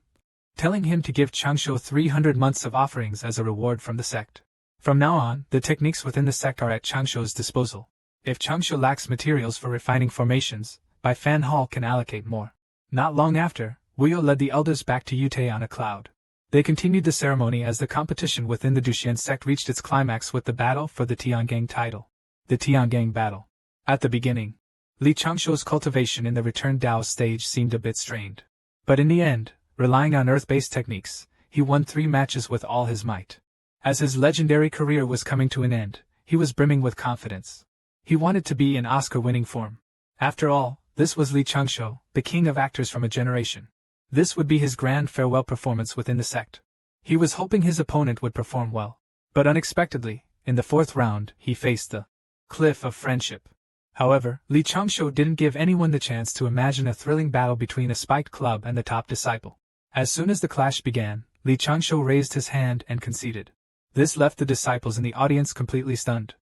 telling him to give Changsho 300 months of offerings as a reward from the sect. From now on, the techniques within the sect are at Changsho's disposal. If Changsho lacks materials for refining formations, Bai Fan Hall can allocate more. Not long after, Wuyo led the elders back to Yutei on a cloud. They continued the ceremony as the competition within the Duxian sect reached its climax with the battle for the Tiangang title. The Tiangang battle. At the beginning, Li Changsho's cultivation in the return Dao stage seemed a bit strained. But in the end, relying on earth-based techniques, he won 3 matches with all his might. As his legendary career was coming to an end, he was brimming with confidence. He wanted to be in Oscar-winning form. After all, this was Li Changsho, the king of actors from a generation. This would be his grand farewell performance within the sect. He was hoping his opponent would perform well. But unexpectedly, in the 4th round, he faced the cliff of friendship. However, Li Changsho didn't give anyone the chance to imagine a thrilling battle between a spiked club and the top disciple. As soon as the clash began, Li Changsho raised his hand and conceded. This left the disciples in the audience completely stunned.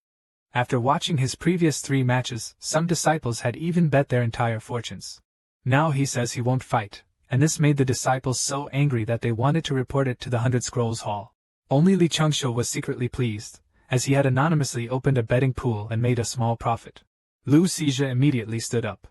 After watching his previous 3 matches, some disciples had even bet their entire fortunes. Now he says he won't fight, and this made the disciples so angry that they wanted to report it to the 100 Scrolls Hall. Only Li Changsho was secretly pleased, as he had anonymously opened a betting pool and made a small profit. Lu Xizhi immediately stood up.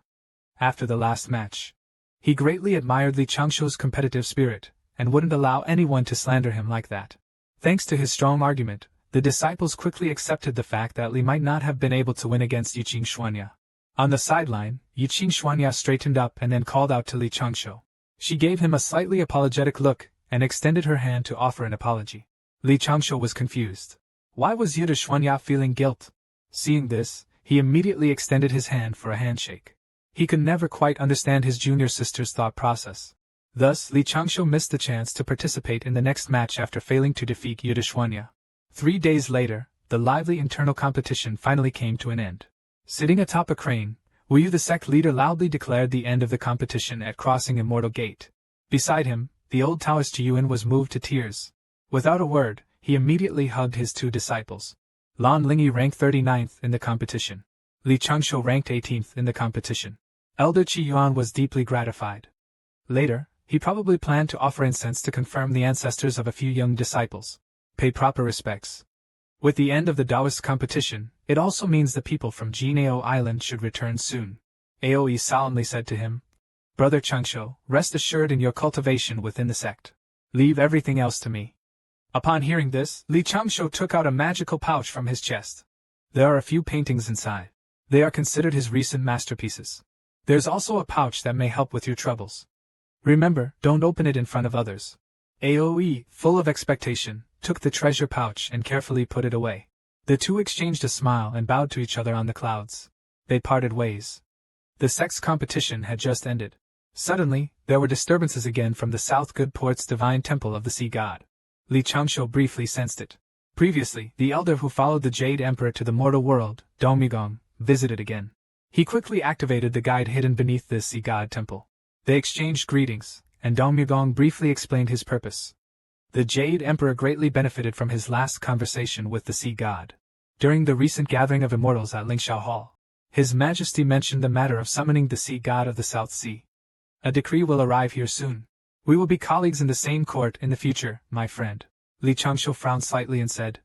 After the last match, he greatly admired Li Changsho's competitive spirit, and wouldn't allow anyone to slander him like that. Thanks to his strong argument, the disciples quickly accepted the fact that Li might not have been able to win against Yiqing Xuanya. On the sideline, Yiqing Xuanya straightened up and then called out to Li Changsho. She gave him a slightly apologetic look, and extended her hand to offer an apology. Li Changsho was confused. Why was Yuda Xuanya feeling guilt? Seeing this, he immediately extended his hand for a handshake. He could never quite understand his junior sister's thought process. Thus, Li Changsho missed the chance to participate in the next match after failing to defeat Yuda Xuanya. 3 days later, the lively internal competition finally came to an end. Sitting atop a crane, Wuyu the sect leader loudly declared the end of the competition at crossing Immortal Gate. Beside him, the old Taoist Yuan was moved to tears. Without a word, he immediately hugged his 2 disciples. Lan Lingyi ranked 39th in the competition. Li Changsho ranked 18th in the competition. Elder Qi Yuan was deeply gratified. Later, he probably planned to offer incense to confirm the ancestors of a few young disciples. Pay proper respects. With the end of the Taoist competition, it also means the people from Jinao Island should return soon. Aoi solemnly said to him, Brother Changsho, rest assured in your cultivation within the sect. Leave everything else to me. Upon hearing this, Li Changsho took out a magical pouch from his chest. There are a few paintings inside. They are considered his recent masterpieces. There's also a pouch that may help with your troubles. Remember, don't open it in front of others. Aoi, full of expectation, took the treasure pouch and carefully put it away. The 2 exchanged a smile and bowed to each other on the clouds. They parted ways. The sect's competition had just ended. Suddenly, there were disturbances again from the South Good Port's divine temple of the sea god. Li Changsho briefly sensed it. Previously, the elder who followed the Jade Emperor to the mortal world, Dongmugong, visited again. He quickly activated the guide hidden beneath this sea god temple. They exchanged greetings, and Dongmugong briefly explained his purpose. The Jade Emperor greatly benefited from his last conversation with the sea god. During the recent gathering of immortals at Lingxiao Hall, His Majesty mentioned the matter of summoning the sea god of the South Sea. A decree will arrive here soon. We will be colleagues in the same court in the future, my friend. Li Changsho frowned slightly and said,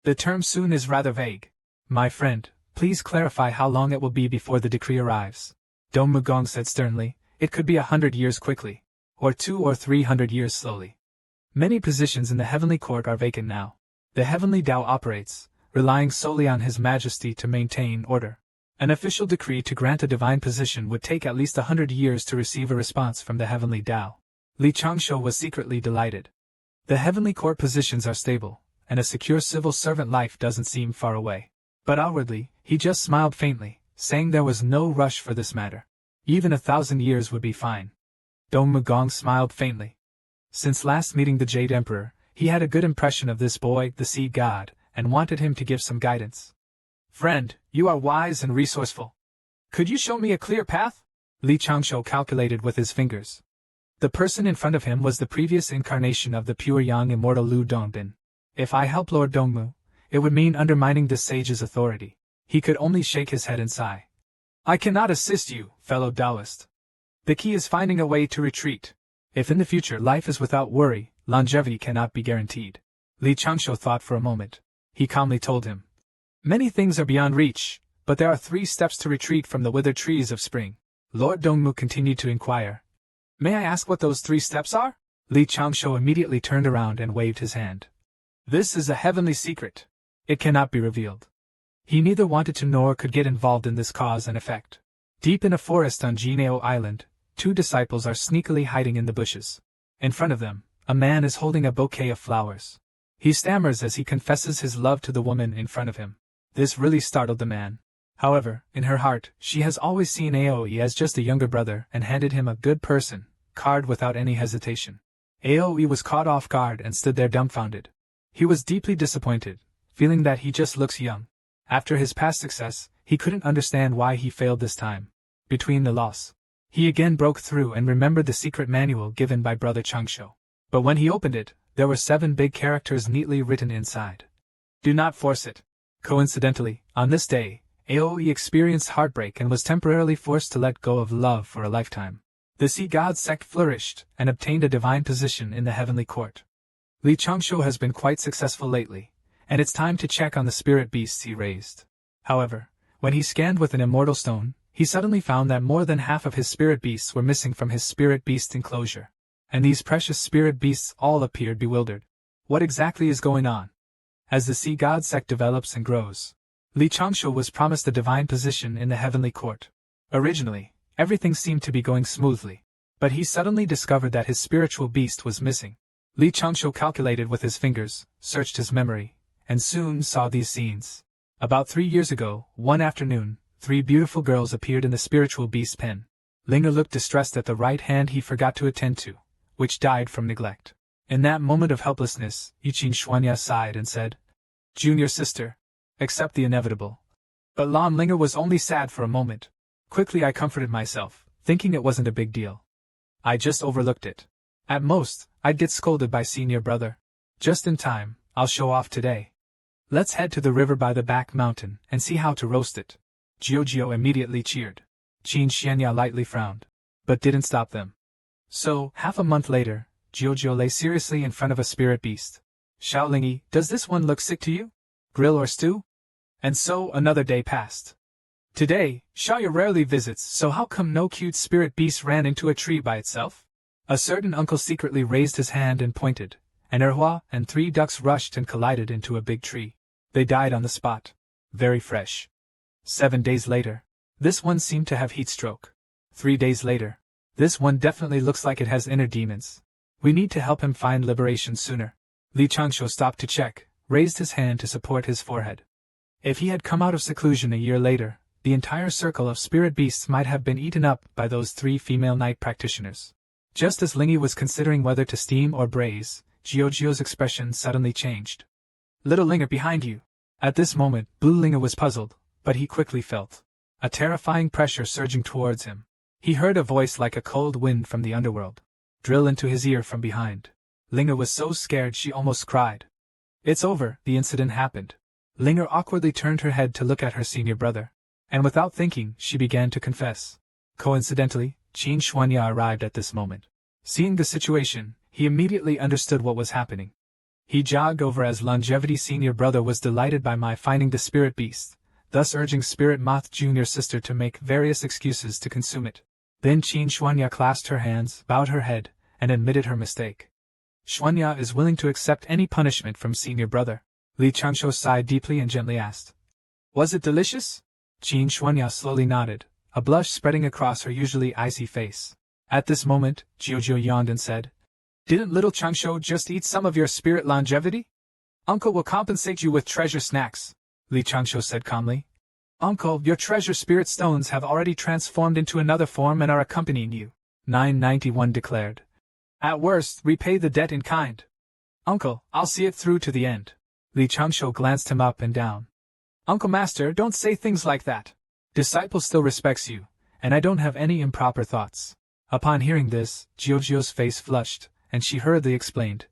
The term soon is rather vague. My friend, please clarify how long it will be before the decree arrives. Dongmugong said sternly, It could be 100 years quickly. or 200 or 300 years slowly. Many positions in the heavenly court are vacant now. The heavenly Tao operates, relying solely on His Majesty to maintain order. An official decree to grant a divine position would take at least 100 years to receive a response from the heavenly Tao. Li Changshu was secretly delighted. The heavenly court positions are stable, and a secure civil servant life doesn't seem far away. But outwardly, he just smiled faintly, saying there was no rush for this matter. Even 1,000 years would be fine. Dongmu Gong smiled faintly. Since last meeting the Jade Emperor, he had a good impression of this boy, the Sea God, and wanted him to give some guidance. Friend, you are wise and resourceful. Could you show me a clear path? Li Changshu calculated with his fingers. The person in front of him was the previous incarnation of the pure young immortal Lu Dongbin. If I help Lord Dongmu, it would mean undermining this sage's authority. He could only shake his head and sigh. I cannot assist you, fellow Taoist. The key is finding a way to retreat. If in the future life is without worry, longevity cannot be guaranteed. Li Changshu thought for a moment. He calmly told him. Many things are beyond reach, but there are 3 steps to retreat from the withered trees of spring. Lord Dongmu continued to inquire. May I ask what those 3 steps are? Li Changshu immediately turned around and waved his hand. This is a heavenly secret. It cannot be revealed. He neither wanted to nor could get involved in this cause and effect. Deep in a forest on Jineo Island, 2 disciples are sneakily hiding in the bushes. In front of them, a man is holding a bouquet of flowers. He stammers as he confesses his love to the woman in front of him. This really startled the man. However, in her heart, she has always seen Aoi as just a younger brother and handed him a good person card without any hesitation. Aoi was caught off guard and stood there dumbfounded. He was deeply disappointed, feeling that he just looks young. After his past success, he couldn't understand why he failed this time. Between the loss, he again broke through and remembered the secret manual given by Brother Changshu. But when he opened it, there were 7 big characters neatly written inside. Do not force it. Coincidentally, on this day, Aoi experienced heartbreak and was temporarily forced to let go of love for a lifetime. The Sea God sect flourished and obtained a divine position in the heavenly court. Li Changshu has been quite successful lately, and it's time to check on the spirit beasts he raised. However, when he scanned with an immortal stone, he suddenly found that more than half of his spirit beasts were missing from his spirit beast enclosure. And these precious spirit beasts all appeared bewildered. What exactly is going on? As the Sea God sect develops and grows, Li Changshu was promised a divine position in the heavenly court. Originally, everything seemed to be going smoothly, but he suddenly discovered that his spiritual beast was missing. Li Changshu calculated with his fingers, searched his memory, and soon saw these scenes. About 3 years ago, one afternoon, 3 beautiful girls appeared in the spiritual beast pen. Linger looked distressed at the right hand he forgot to attend to, which died from neglect. In that moment of helplessness, Yichin Shuanya sighed and said, Junior sister, accept the inevitable. But Lan Linger was only sad for a moment. Quickly I comforted myself, thinking it wasn't a big deal. I just overlooked it. At most, I'd get scolded by senior brother. Just in time, I'll show off today. Let's head to the river by the back mountain and see how to roast it. Giorgio immediately cheered. Qin Xianya lightly frowned, but didn't stop them. So, half a month later, Giorgio lay seriously in front of a spirit beast. Xiaolingi, does this one look sick to you? Grill or stew? And so another day passed. Today, Xiaoya rarely visits, so how come no cute spirit beast ran into a tree by itself? A certain uncle secretly raised his hand and pointed, and Erhua and 3 ducks rushed and collided into a big tree. They died on the spot. Very fresh. 7 days later, this one seemed to have heat stroke. 3 days later, this one definitely looks like it has inner demons. We need to help him find liberation sooner. Li Changshu stopped to check, raised his hand to support his forehead. If he had come out of seclusion a year later, the entire circle of spirit beasts might have been eaten up by those 3 female night practitioners. Just as Lingy was considering whether to steam or braise, Giorgio's expression suddenly changed. Little Linger behind you. At this moment, Blue Linger was puzzled, but he quickly felt a terrifying pressure surging towards him. He heard a voice like a cold wind from the underworld drill into his ear from behind. Linger was so scared she almost cried. It's over, the incident happened. Linger awkwardly turned her head to look at her senior brother, and without thinking, she began to confess. Coincidentally, Qin Shuanya arrived at this moment. Seeing the situation, he immediately understood what was happening. He jogged over as Longevity senior brother was delighted by my finding the spirit beast, thus urging Spirit Moth junior sister to make various excuses to consume it. Then Qin Shuanya clasped her hands, bowed her head, and admitted her mistake. Xuanya is willing to accept any punishment from senior brother. Li Changshu sighed deeply and gently asked. Was it delicious? Qin Xuanya slowly nodded, a blush spreading across her usually icy face. At this moment, Jiujiu yawned and said, Didn't little Changshu just eat some of your spirit longevity? Uncle will compensate you with treasure snacks, Li Changshu said calmly. Uncle, your treasure spirit stones have already transformed into another form and are accompanying you, 991 declared. At worst, repay the debt in kind. Uncle, I'll see it through to the end. Li Changshu glanced him up and down. Uncle Master, don't say things like that. Disciple still respects you, and I don't have any improper thoughts. Upon hearing this, Jiujiu's face flushed, and she hurriedly explained.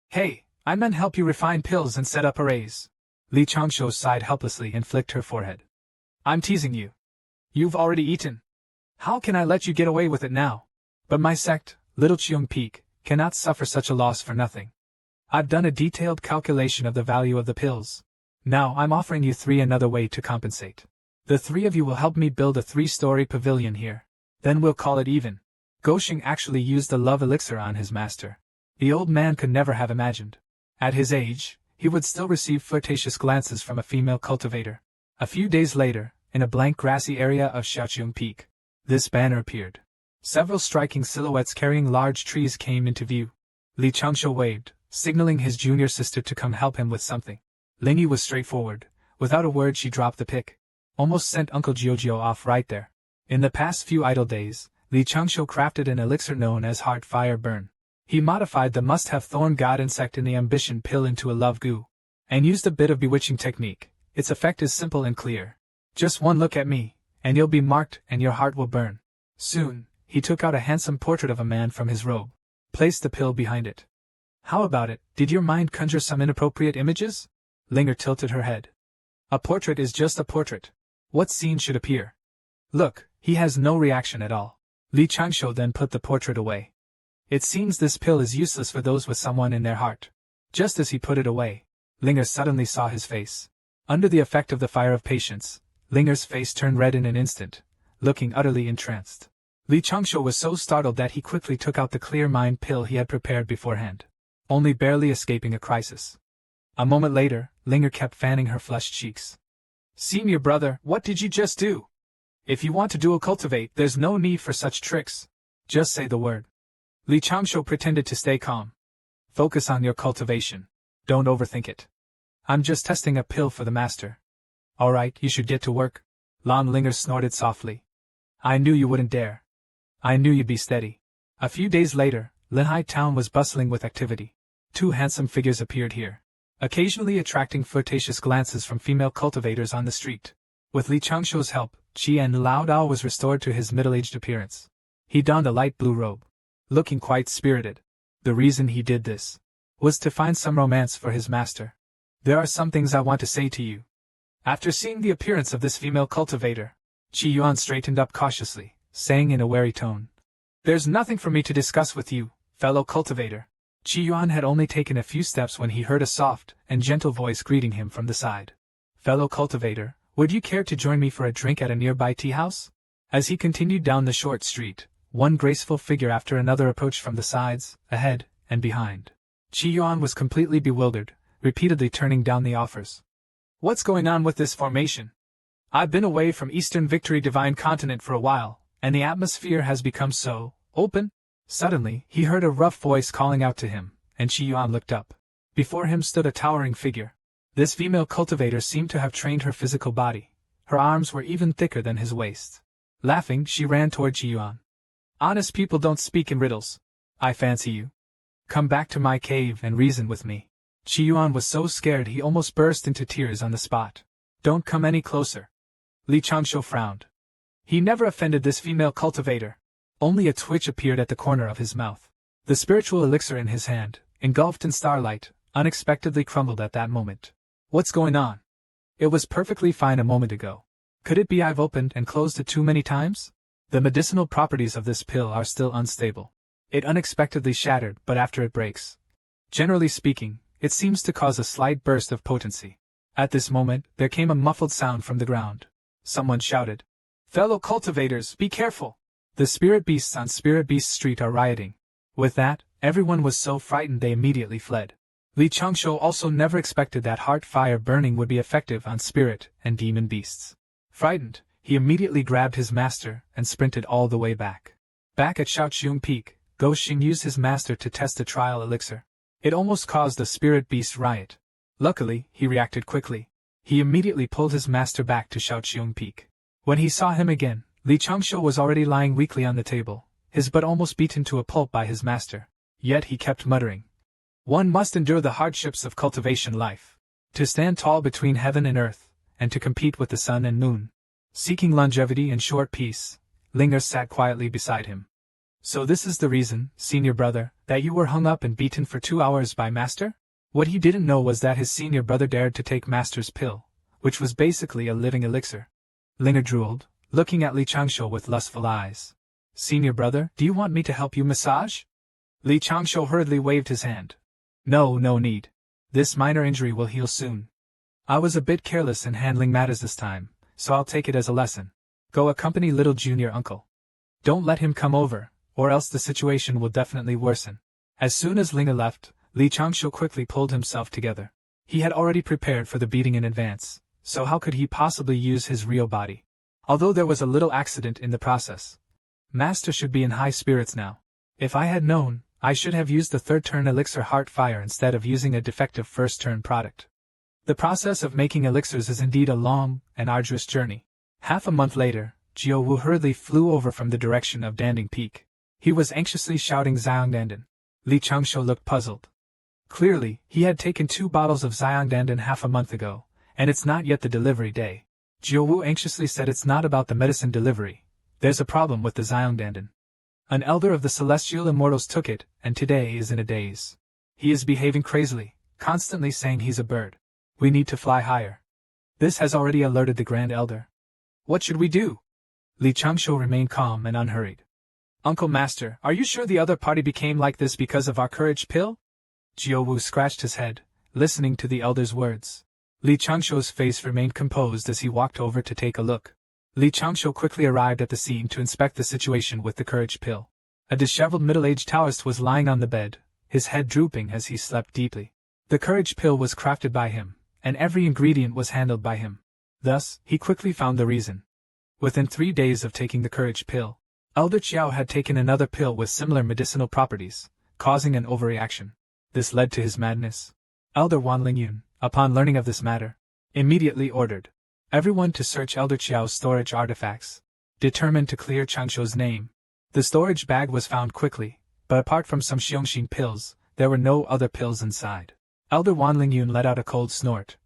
Hey, I meant help you refine pills and set up arrays. Li Changshu sighed helplessly and flicked her forehead. I'm teasing you. You've already eaten. How can I let you get away with it now? But my sect, Little Cheung Peak, cannot suffer such a loss for nothing. I've done a detailed calculation of the value of the pills. Now I'm offering you 3 another way to compensate. The 3 of you will help me build a 3-story pavilion here. Then we'll call it even. Goshing actually used the love elixir on his master. The old man could never have imagined. At his age, he would still receive flirtatious glances from a female cultivator. A few days later, in a blank grassy area of Xiaoqiang Peak, this banner appeared. Several striking silhouettes carrying large trees came into view. Li Changshu waved, signaling his junior sister to come help him with something. Lingyi was straightforward. Without a word she dropped the pick. Almost sent Uncle Jiujiu off right there. In the past few idle days, Li Changshu crafted an elixir known as Heart Fire Burn. He modified the must-have thorn god insect in the ambition pill into a love goo, and used a bit of bewitching technique. Its effect is simple and clear. Just one look at me, and you'll be marked and your heart will burn. Soon, he took out a handsome portrait of a man from his robe, placed the pill behind it. How about it, did your mind conjure some inappropriate images? Linger tilted her head. A portrait is just a portrait. What scene should appear? Look, he has no reaction at all. Li Changshu then put the portrait away. It seems this pill is useless for those with someone in their heart. Just as he put it away, Linger suddenly saw his face. Under the effect of the fire of patience, Linger's face turned red in an instant, looking utterly entranced. Li Changshu was so startled that he quickly took out the clear mind pill he had prepared beforehand, only barely escaping a crisis. A moment later, Linger kept fanning her flushed cheeks. Senior brother, what did you just do? If you want to dual cultivate, there's no need for such tricks. Just say the word. Li Changshu pretended to stay calm. Focus on your cultivation. Don't overthink it. I'm just testing a pill for the master. Alright, you should get to work. Lan Linger snorted softly. I knew you wouldn't dare. I knew you'd be steady. A few days later, Linhai town was bustling with activity. 2 handsome figures appeared here, occasionally attracting flirtatious glances from female cultivators on the street. With Li Changshu's help, Qian Lao Dao was restored to his middle-aged appearance. He donned a light blue robe, looking quite spirited. The reason he did this was to find some romance for his master. There are some things I want to say to you. After seeing the appearance of this female cultivator, Qi Yuan straightened up cautiously, saying in a wary tone, There's nothing for me to discuss with you, fellow cultivator. Qi Yuan had only taken a few steps when he heard a soft and gentle voice greeting him from the side. Fellow cultivator, would you care to join me for a drink at a nearby tea house? As he continued down the short street, one graceful figure after another approached from the sides, ahead, and behind. Qi Yuan was completely bewildered, repeatedly turning down the offers. What's going on with this formation? I've been away from Eastern Victory Divine Continent for a while, and the atmosphere has become so open. Suddenly, he heard a rough voice calling out to him, and Qi Yuan looked up. Before him stood a towering figure. This female cultivator seemed to have trained her physical body. Her arms were even thicker than his waist. Laughing, she ran toward Qi Yuan. Honest people don't speak in riddles. I fancy you. Come back to my cave and reason with me. Qi Yuan was so scared he almost burst into tears on the spot. Don't come any closer. Li Changshu frowned. He never offended this female cultivator. Only a twitch appeared at the corner of his mouth. The spiritual elixir in his hand, engulfed in starlight, unexpectedly crumbled at that moment. What's going on? It was perfectly fine a moment ago. Could it be I've opened and closed it too many times? The medicinal properties of this pill are still unstable. It unexpectedly shattered, but after it breaks, generally speaking, it seems to cause a slight burst of potency. At this moment, there came a muffled sound from the ground. Someone shouted, Fellow cultivators, be careful! The spirit beasts on Spirit Beast Street are rioting. With that, everyone was so frightened they immediately fled. Li Changshou also never expected that heart fire burning would be effective on spirit and demon beasts. Frightened, he immediately grabbed his master and sprinted all the way back. Back at Shaoqiong Peak, Go Xing used his master to test the trial elixir. It almost caused a spirit beast riot. Luckily, he reacted quickly. He immediately pulled his master back to Shaoqiong Peak. When he saw him again, Li Changshou was already lying weakly on the table, his butt almost beaten to a pulp by his master. Yet he kept muttering. One must endure the hardships of cultivation life. To stand tall between heaven and earth, and to compete with the sun and moon. Seeking longevity and short peace, Linger sat quietly beside him. So this is the reason, senior brother, that you were hung up and beaten for 2 hours by master? What he didn't know was that his senior brother dared to take master's pill, which was basically a living elixir. Linger drooled, looking at Li Changshou with lustful eyes. Senior brother, do you want me to help you massage? Li Changshou hurriedly waved his hand. No need. This minor injury will heal soon. I was a bit careless in handling matters this time, so I'll take it as a lesson. Go accompany little junior uncle. Don't let him come over, or else the situation will definitely worsen. As soon as Linger left, Li Changshou quickly pulled himself together. He had already prepared for the beating in advance, so how could he possibly use his real body? Although there was a little accident in the process. Master should be in high spirits now. If I had known, I should have used the third turn elixir Heart Fire instead of using a defective first turn product. The process of making elixirs is indeed a long and arduous journey. Half a month later, Jiao Wu hurriedly flew over from the direction of Danding Peak. He was anxiously shouting Xiangdandan. Li Changshou looked puzzled. Clearly, he had taken 2 bottles of Xiangdandan half a month ago, and it's not yet the delivery day. Jiao Wu anxiously said it's not about the medicine delivery. There's a problem with the Xiangdandan. An elder of the Celestial Immortals took it, and today is in a daze. He is behaving crazily, constantly saying he's a bird. We need to fly higher. This has already alerted the Grand Elder. What should we do? Li Changshou remained calm and unhurried. Uncle Master, are you sure the other party became like this because of our courage pill? Jiao Wu scratched his head, listening to the elder's words. Li Changshou's face remained composed as he walked over to take a look. Li Changshou quickly arrived at the scene to inspect the situation with the courage pill. A disheveled middle-aged Taoist was lying on the bed, his head drooping as he slept deeply. The courage pill was crafted by him, and every ingredient was handled by him. Thus, he quickly found the reason. Within 3 days of taking the courage pill, Elder Qiao had taken another pill with similar medicinal properties, causing an overreaction. This led to his madness. Elder Wan Lingyun, upon learning of this matter, immediately ordered everyone to search Elder Qiao's storage artifacts, determined to clear Changshou's name. The storage bag was found quickly, but apart from some Xiongxin pills, there were no other pills inside. Elder Wan Lingyun let out a cold snort.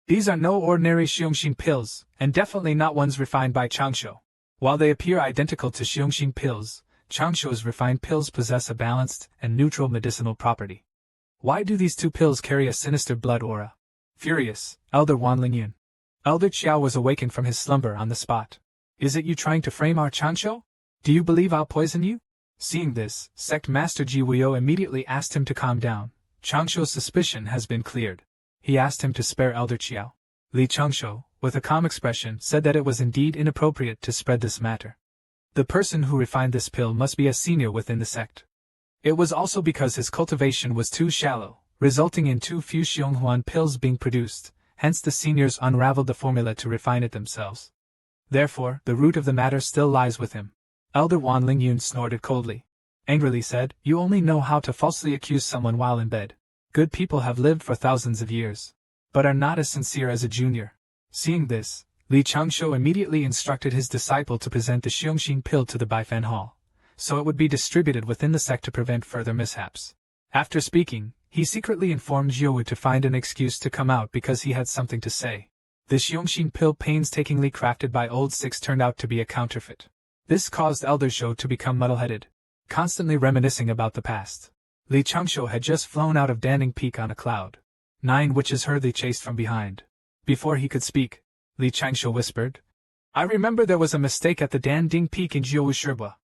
These are no ordinary Xiongxin pills, and definitely not ones refined by Changshou. While they appear identical to Xiongxin pills, Changshou's refined pills possess a balanced and neutral medicinal property. Why do these 2 pills carry a sinister blood aura? Furious, Elder Wan Lingyun. Elder Qiao was awakened from his slumber on the spot. Is it you trying to frame our Changshou? Do you believe I'll poison you? Seeing this, Sect Master Ji Wuyo immediately asked him to calm down. Changshou's suspicion has been cleared. He asked him to spare Elder Qiao. Li Changshou, with a calm expression, said that it was indeed inappropriate to spread this matter. The person who refined this pill must be a senior within the sect. It was also because his cultivation was too shallow, resulting in too few Xionghuan pills being produced, hence the seniors unraveled the formula to refine it themselves. Therefore, the root of the matter still lies with him. Elder Wan Lingyun snorted coldly. Angrily said, You only know how to falsely accuse someone while in bed. Good people have lived for thousands of years, but are not as sincere as a junior. Seeing this, Li Changshou immediately instructed his disciple to present the Xiongxin pill to the Baifan Hall, so it would be distributed within the sect to prevent further mishaps. After speaking, he secretly informed Jiao Wu to find an excuse to come out because he had something to say. The Xiongxin pill painstakingly crafted by Old Six turned out to be a counterfeit. This caused Elder Zhou to become muddle-headed, constantly reminiscing about the past. Li Changshou had just flown out of Danding Peak on a cloud. 9 witches hurriedly chased from behind. Before he could speak, Li Changshou whispered, I remember there was a mistake at the Danding Peak in Jiawu Shibua.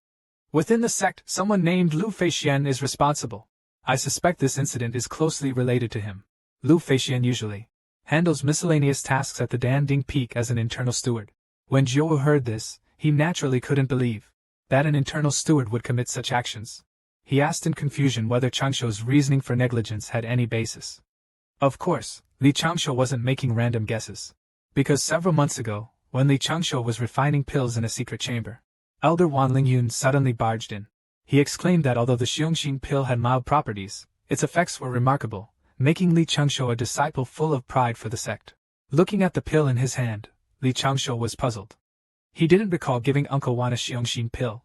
Within the sect, someone named Lu Feixian is responsible. I suspect this incident is closely related to him. Lu Feixian usually handles miscellaneous tasks at the Danding Peak as an internal steward. When Jiao heard this, he naturally couldn't believe that an internal steward would commit such actions. He asked in confusion whether Changshou's reasoning for negligence had any basis. Of course, Li Changshou wasn't making random guesses. Because several months ago, when Li Changshou was refining pills in a secret chamber, Elder Wan Lingyun suddenly barged in. He exclaimed that although the Xiongxin pill had mild properties, its effects were remarkable, making Li Changshou a disciple full of pride for the sect. Looking at the pill in his hand, Li Changshou was puzzled. He didn't recall giving Uncle Wan a Xiongxin pill.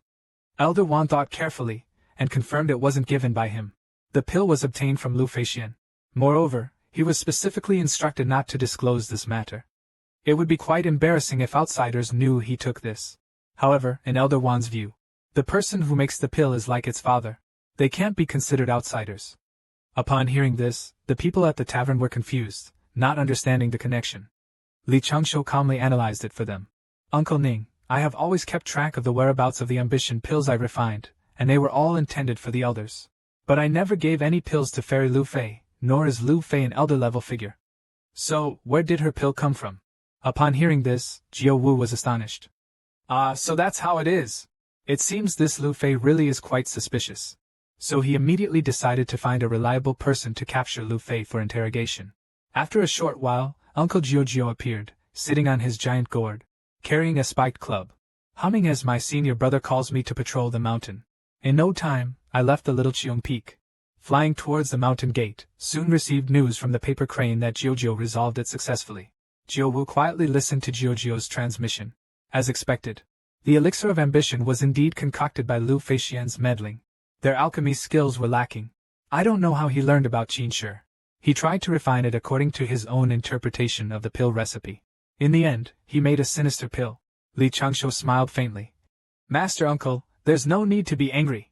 Elder Wan thought carefully, and confirmed it wasn't given by him. The pill was obtained from Lu Feixian. Moreover, he was specifically instructed not to disclose this matter. It would be quite embarrassing if outsiders knew he took this. However, in Elder Wan's view, the person who makes the pill is like its father. They can't be considered outsiders. Upon hearing this, the people at the tavern were confused, not understanding the connection. Li Changshou calmly analyzed it for them. Uncle Ning, I have always kept track of the whereabouts of the ambition pills I refined, and they were all intended for the elders. But I never gave any pills to Fairy Lu Fei, nor is Lu Fei an elder-level figure. So, where did her pill come from? Upon hearing this, Jiao Wu was astonished. So that's how it is. It seems this Lu Fei really is quite suspicious. So he immediately decided to find a reliable person to capture Lu Fei for interrogation. After a short while, Uncle Jiao appeared, sitting on his giant gourd, carrying a spiked club, humming as my senior brother calls me to patrol the mountain. In no time, I left the little Cheong Peak. Flying towards the mountain gate, soon received news from the paper crane that Jiao resolved it successfully. Jiao Wu quietly listened to Jiao's transmission. As expected, the elixir of ambition was indeed concocted by Lu Feixian's meddling. Their alchemy skills were lacking. I don't know how he learned about Qin Shi. He tried to refine it according to his own interpretation of the pill recipe. In the end, he made a sinister pill. Li Changshou smiled faintly. Master Uncle, there's no need to be angry.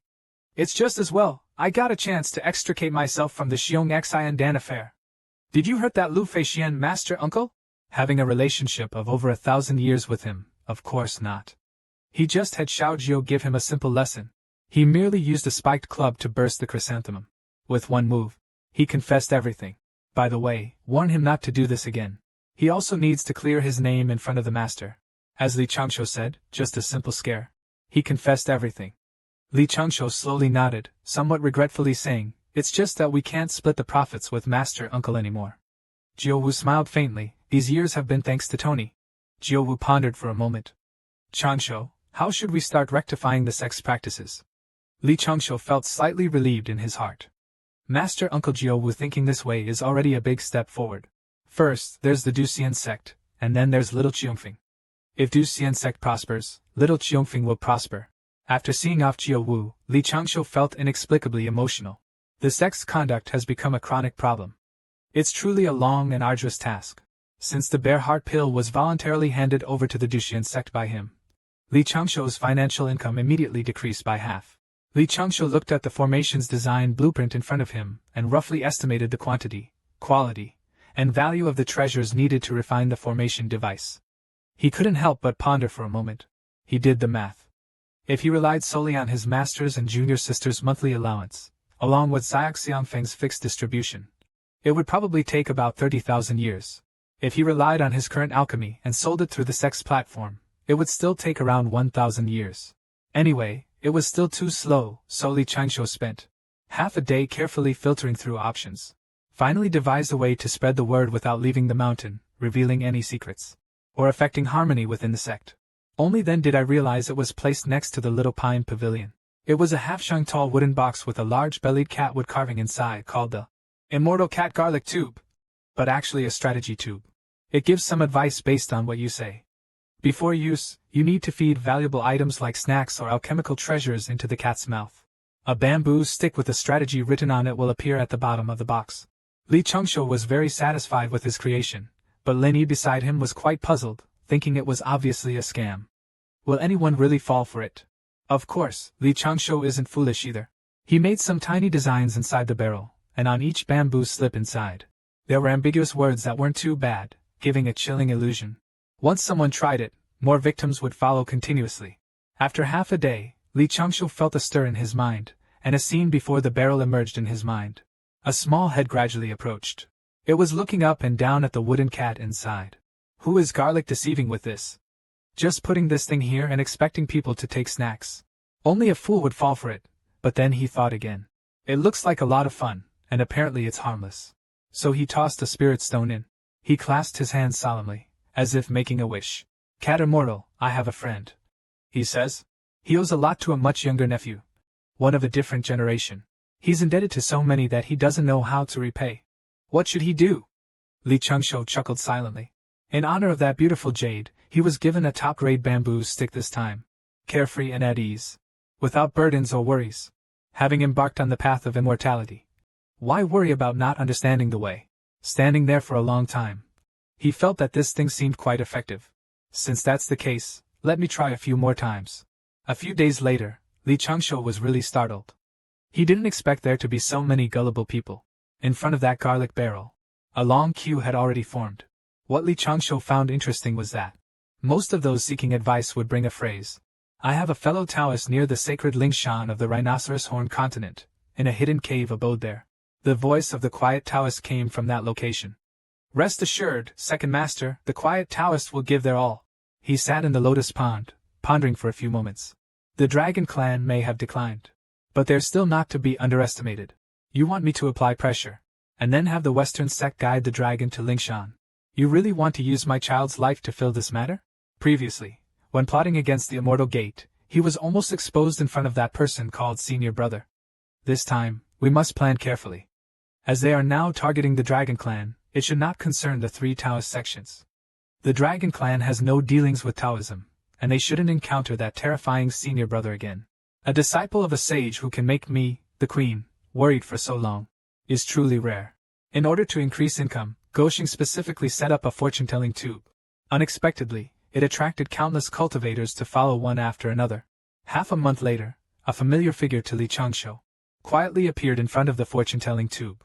It's just as well, I got a chance to extricate myself from the Xiong Xian Dan affair. Did you hurt that Lu Feixian, Master Uncle? Having a relationship of over 1,000 years with him, of course not. He just had Xiao Jiao give him a simple lesson. He merely used a spiked club to burst the chrysanthemum. With one move, he confessed everything. By the way, warn him not to do this again. He also needs to clear his name in front of the master. As Li Changshou said, just a simple scare. He confessed everything. Li Changshou slowly nodded, somewhat regretfully saying, it's just that we can't split the profits with Master Uncle anymore. Jiao Wu smiled faintly. These years have been thanks to Tony. Jiao Wu pondered for a moment. Changshou, how should we start rectifying the sect's practices? Li Changshou felt slightly relieved in his heart. Master Uncle Jiao Wu thinking this way is already a big step forward. First, there's the Duxian sect, and then there's Little Qiongfeng. If Duxian sect prospers, Little Qiongfeng will prosper. After seeing off Jiao Wu, Li Changshou felt inexplicably emotional. The sect's conduct has become a chronic problem. It's truly a long and arduous task. Since the Bear Heart pill was voluntarily handed over to the Duxian sect by him, Li Changshou's financial income immediately decreased by half. Li Changshou looked at the formation's design blueprint in front of him and roughly estimated the quantity, quality, and value of the treasures needed to refine the formation device. He couldn't help but ponder for a moment. He did the math. If he relied solely on his master's and junior sister's monthly allowance, along with Xiao Xiangfeng's fixed distribution, it would probably take about 30,000 years. If he relied on his current alchemy and sold it through the sect's platform, it would still take around 1,000 years. Anyway, it was still too slow, so Li Changshou spent half a day carefully filtering through options. Finally devised a way to spread the word without leaving the mountain, revealing any secrets, or affecting harmony within the sect. Only then did I realize it was placed next to the little pine pavilion. It was a half-shang tall wooden box with a large-bellied catwood carving inside called the Immortal Cat Garlic Tube, but actually a strategy tube. It gives some advice based on what you say. Before use, you need to feed valuable items like snacks or alchemical treasures into the cat's mouth. A bamboo stick with a strategy written on it will appear at the bottom of the box. Li Changshou was very satisfied with his creation, but Lin Yi beside him was quite puzzled, thinking it was obviously a scam. Will anyone really fall for it? Of course, Li Changshou isn't foolish either. He made some tiny designs inside the barrel, and on each bamboo slip inside, there were ambiguous words that weren't too bad, giving a chilling illusion. Once someone tried it, more victims would follow continuously. After half a day, Li Changshou felt a stir in his mind, and a scene before the barrel emerged in his mind. A small head gradually approached. It was looking up and down at the wooden cat inside. Who is Garlic deceiving with this? Just putting this thing here and expecting people to take snacks. Only a fool would fall for it. but then he thought again. It looks like a lot of fun, and apparently it's harmless. So he tossed a spirit stone in. He clasped his hands solemnly, as if making a wish. Cat immortal, I have a friend. He says. He owes a lot to a much younger nephew. One of a different generation. He's indebted to so many that he doesn't know how to repay. What should he do? Li Changshou chuckled silently. In honor of that beautiful jade, he was given a top-grade bamboo stick this time. Carefree and at ease. Without burdens or worries. Having embarked on the path of immortality. Why worry about not understanding the way? Standing there for a long time. He felt that this thing seemed quite effective. Since that's the case, let me try a few more times. A few days later, Li Changshou was really startled. He didn't expect there to be so many gullible people. In front of that garlic barrel, a long queue had already formed. What Li Changshou found interesting was that most of those seeking advice would bring a phrase. I have a fellow Taoist near the sacred Lingshan of the Rhinoceros Horn continent, in a hidden cave abode there. The voice of the quiet Taoist came from that location. Rest assured, second master, the quiet Taoist will give their all. He sat in the lotus pond, pondering for a few moments. The dragon clan may have declined, but they're still not to be underestimated. You want me to apply pressure, and then have the Western sect guide the dragon to Lingshan. You really want to use my child's life to fill this matter? Previously, when plotting against the Immortal Gate, he was almost exposed in front of that person called Senior Brother. This time, we must plan carefully. As they are now targeting the Dragon Clan, it should not concern the 3 Taoist sections. The Dragon Clan has no dealings with Taoism, and they shouldn't encounter that terrifying Senior Brother again. A disciple of a sage who can make me, the queen, worried for so long, is truly rare. In order to increase income, Goshing specifically set up a fortune-telling tube. Unexpectedly, it attracted countless cultivators to follow one after another. Half a month later, a familiar figure to Li Changshou quietly appeared in front of the fortune-telling tube.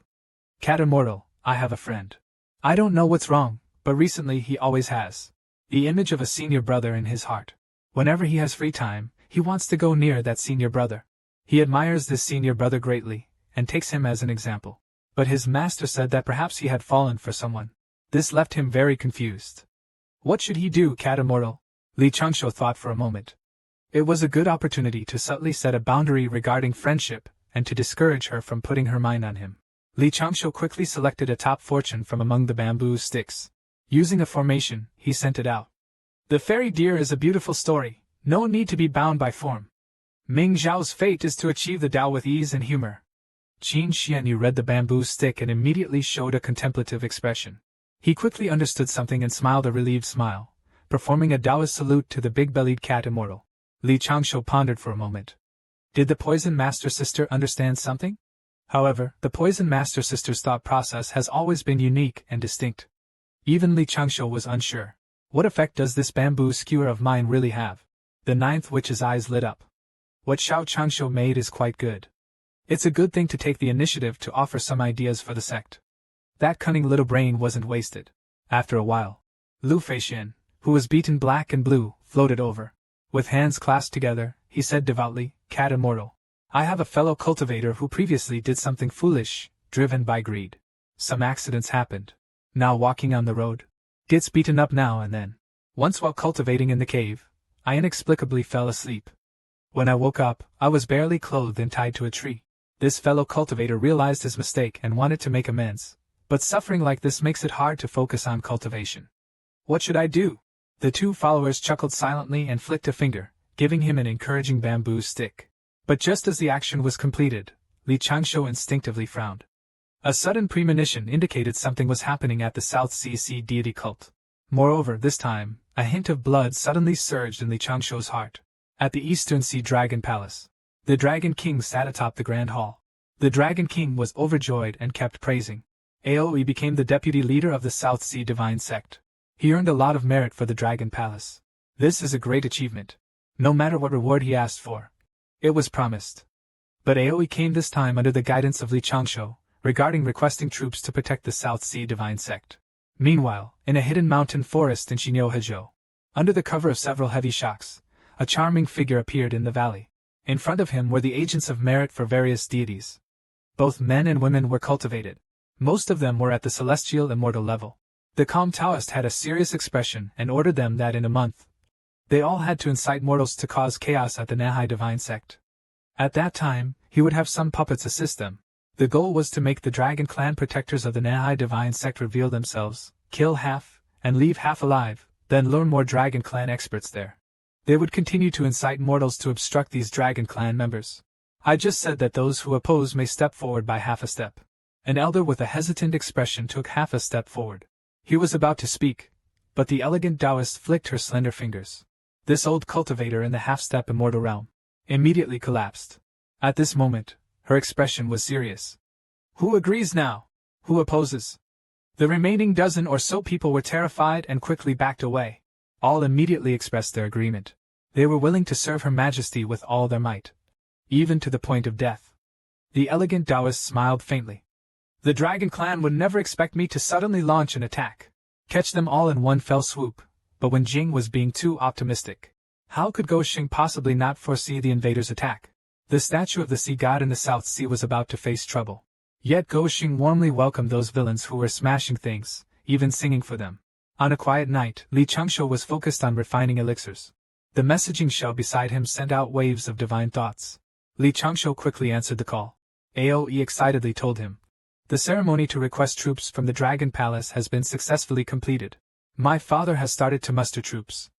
Cat immortal, I have a friend. I don't know what's wrong, but recently he always has the image of a senior brother in his heart. Whenever he has free time, he wants to go near that senior brother. He admires this senior brother greatly, and takes him as an example. But his master said that perhaps he had fallen for someone. This left him very confused. What should he do, Cat immortal? Li Changshou thought for a moment. It was a good opportunity to subtly set a boundary regarding friendship, and to discourage her from putting her mind on him. Li Changshou quickly selected a top fortune from among the bamboo sticks. Using a formation, he sent it out. The fairy deer is a beautiful story, no need to be bound by form. Ming Zhao's fate is to achieve the Tao with ease and humor. Qin Xianyu read the bamboo stick and immediately showed a contemplative expression. He quickly understood something and smiled a relieved smile, performing a Taoist salute to the big-bellied cat immortal. Li Changshou pondered for a moment. Did the Poison Master Sister understand something? However, the Poison Master Sister's thought process has always been unique and distinct. Even Li Changshou was unsure. What effect does this bamboo skewer of mine really have? The 9th witch's eyes lit up. What Xiao Changshou made is quite good. It's a good thing to take the initiative to offer some ideas for the sect. That cunning little brain wasn't wasted. After a while, Lu Feixian, who was beaten black and blue, floated over. With hands clasped together, he said devoutly, Cat immortal. I have a fellow cultivator who previously did something foolish, driven by greed. Some accidents happened. Now walking on the road. Gets beaten up now and then. Once while cultivating in the cave, I inexplicably fell asleep. When I woke up, I was barely clothed and tied to a tree. This fellow cultivator realized his mistake and wanted to make amends. But suffering like this makes it hard to focus on cultivation. What should I do? The 2 followers chuckled silently and flicked a finger, giving him an encouraging bamboo stick. But just as the action was completed, Li Changshou instinctively frowned. A sudden premonition indicated something was happening at the South Sea deity cult. Moreover, this time, a hint of blood suddenly surged in Li Changshou's heart. At the Eastern Sea Dragon Palace, the Dragon King sat atop the Grand Hall. The Dragon King was overjoyed and kept praising. Aoi became the deputy leader of the South Sea Divine Sect. He earned a lot of merit for the Dragon Palace. This is a great achievement. No matter what reward he asked for, it was promised. But Aoi came this time under the guidance of Li Changshou, regarding requesting troops to protect the South Sea Divine Sect. Meanwhile, in a hidden mountain forest in Xinyo, under the cover of several heavy shocks, a charming figure appeared in the valley. In front of him were the agents of merit for various deities. Both men and women were cultivated. Most of them were at the celestial immortal level. The calm Taoist had a serious expression and ordered them that in a month, they all had to incite mortals to cause chaos at the Nahai Divine Sect. At that time, He would have some puppets assist them. The goal was to make the Dragon Clan protectors of the Nehai Divine Sect reveal themselves, kill half, and leave half alive, then lure more Dragon Clan experts there. They would continue to incite mortals to obstruct these Dragon Clan members. I just said that those who oppose may step forward by half a step. An elder with a hesitant expression took half a step forward. He was about to speak, but the elegant Taoist flicked her slender fingers. This old cultivator in the half-step immortal realm immediately collapsed. At this moment, her expression was serious. Who agrees now? Who opposes? The remaining dozen or so people were terrified and quickly backed away. All immediately expressed their agreement. They were willing to serve Her Majesty with all their might, even to the point of death. The elegant Taoist smiled faintly. The Dragon Clan would never expect me to suddenly launch an attack, catch them all in one fell swoop, but when Jing was being too optimistic, how could Go Xing possibly not foresee the invaders' attack? The statue of the sea god in the South Sea was about to face trouble. Yet Go Xing warmly welcomed those villains who were smashing things, even singing for them. On a quiet night, Li Changshu was focused on refining elixirs. The messaging shell beside him sent out waves of divine thoughts. Li Changshu quickly answered the call. Aoe excitedly told him. The ceremony to request troops from the Dragon Palace has been successfully completed. My father has started to muster troops.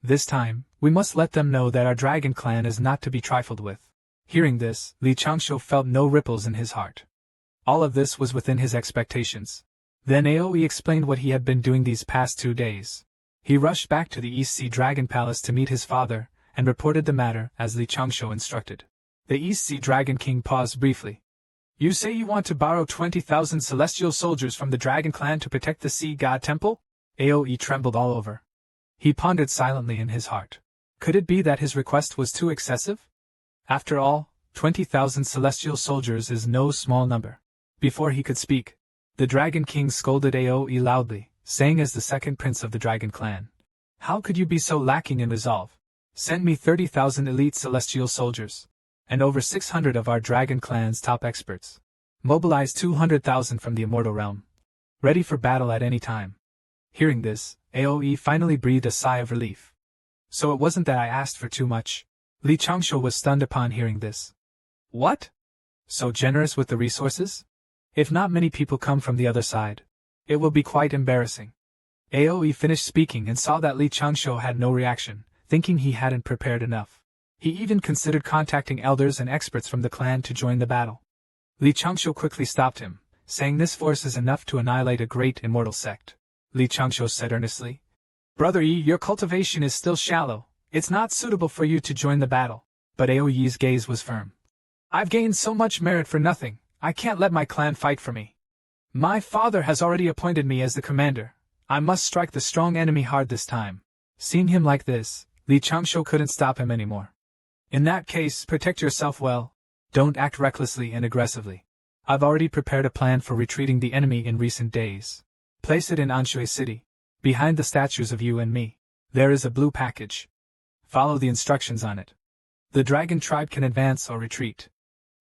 This time, we must let them know that our Dragon Clan is not to be trifled with. Hearing this, Li Changshu felt no ripples in his heart. All of this was within his expectations. Then Aoe explained what he had been doing these past 2 days. He rushed back to the East Sea Dragon Palace to meet his father, and reported the matter as Li Changshu instructed. The East Sea Dragon King paused briefly. You say you want to borrow 20,000 celestial soldiers from the Dragon Clan to protect the Sea God Temple? Aoe trembled all over. He pondered silently in his heart. Could it be that his request was too excessive? After all, 20,000 celestial soldiers is no small number. Before he could speak, the Dragon King scolded Aoe loudly, saying as the second prince of the Dragon Clan, how could you be so lacking in resolve? Send me 30,000 elite celestial soldiers, and over 600 of our Dragon Clan's top experts. Mobilize 200,000 from the immortal realm, ready for battle at any time. Hearing this, Aoe finally breathed a sigh of relief. So it wasn't that I asked for too much. Li Changshu was stunned upon hearing this. What? So generous with the resources? If not many people come from the other side, it will be quite embarrassing. Aoe finished speaking and saw that Li Changshu had no reaction, thinking he hadn't prepared enough. He even considered contacting elders and experts from the clan to join the battle. Li Changshu quickly stopped him, saying this force is enough to annihilate a great immortal sect. Li Changshu said earnestly. Brother Yi, your cultivation is still shallow. It's not suitable for you to join the battle. But Aoye's gaze was firm. I've gained so much merit for nothing. I can't let my clan fight for me. My father has already appointed me as the commander. I must strike the strong enemy hard this time. Seeing him like this, Li Changshu couldn't stop him anymore. In that case, protect yourself well. Don't act recklessly and aggressively. I've already prepared a plan for retreating the enemy in recent days. Place it in Anshui City, behind the statues of you and me. There is a blue package. Follow the instructions on it. The dragon tribe can advance or retreat.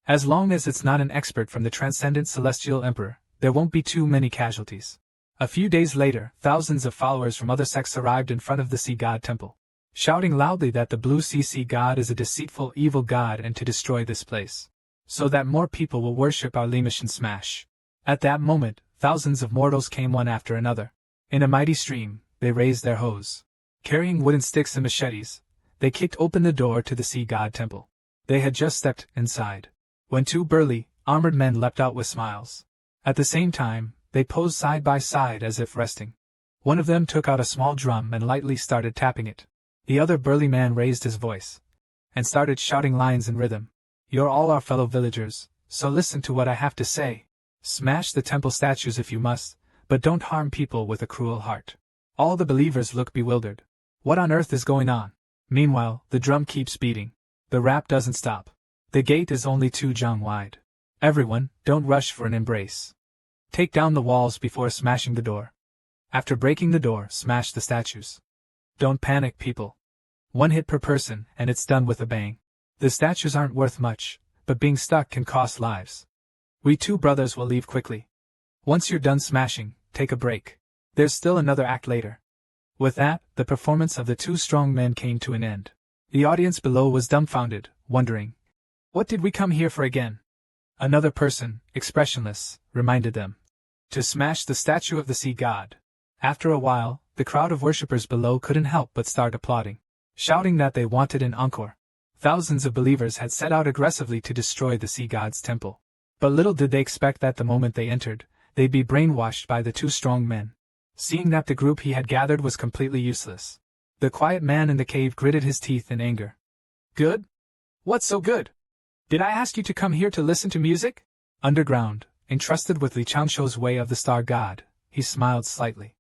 As long as it's not an expert from the Transcendent Celestial Emperor, there won't be too many casualties. A few days later, thousands of followers from other sects arrived in front of the Sea God Temple, shouting loudly that the Blue Sea God is a deceitful, evil god and to destroy this place, so that more people will worship our Limesh and smash. At that moment, thousands of mortals came one after another. In a mighty stream, they raised their hoes. Carrying wooden sticks and machetes, they kicked open the door to the Sea God Temple. They had just stepped inside, when 2 burly, armored men leapt out with smiles. At the same time, they posed side by side as if resting. One of them took out a small drum and lightly started tapping it. The other burly man raised his voice and started shouting lines in rhythm. You're all our fellow villagers, so listen to what I have to say. Smash the temple statues if you must, but don't harm people with a cruel heart. All the believers look bewildered. What on earth is going on? Meanwhile, the drum keeps beating. The rap doesn't stop. The gate is only 2 jang wide. Everyone, don't rush for an embrace. Take down the walls before smashing the door. After breaking the door, smash the statues. Don't panic, people. 1 hit per person, and it's done with a bang. The statues aren't worth much, but being stuck can cost lives. We 2 brothers will leave quickly. Once you're done smashing, take a break. There's still another act later. With that, the performance of the 2 strong men came to an end. The audience below was dumbfounded, wondering, What did we come here for again? Another person, expressionless, reminded them. To smash the statue of the sea god. After a while, the crowd of worshippers below couldn't help but start applauding, shouting that they wanted an encore. Thousands of believers had set out aggressively to destroy the sea god's temple. But little did they expect that the moment they entered, they'd be brainwashed by the two strong men. Seeing that the group he had gathered was completely useless, the quiet man in the cave gritted his teeth in anger. Good? What's so good? Did I ask you to come here to listen to music? Underground, entrusted with Li Changshuo's way of the star god, he smiled slightly.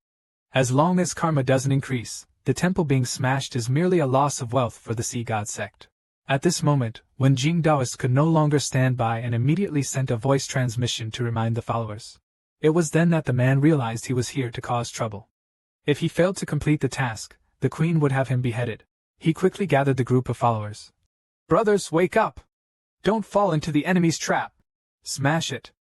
As long as karma doesn't increase, the temple being smashed is merely a loss of wealth for the sea god sect. At this moment, Wen Jing Daoist could no longer stand by and immediately sent a voice transmission to remind the followers. It was then that the man realized he was here to cause trouble. If he failed to complete the task, the queen would have him beheaded. He quickly gathered the group of followers. Brothers, wake up! Don't fall into the enemy's trap! Smash it!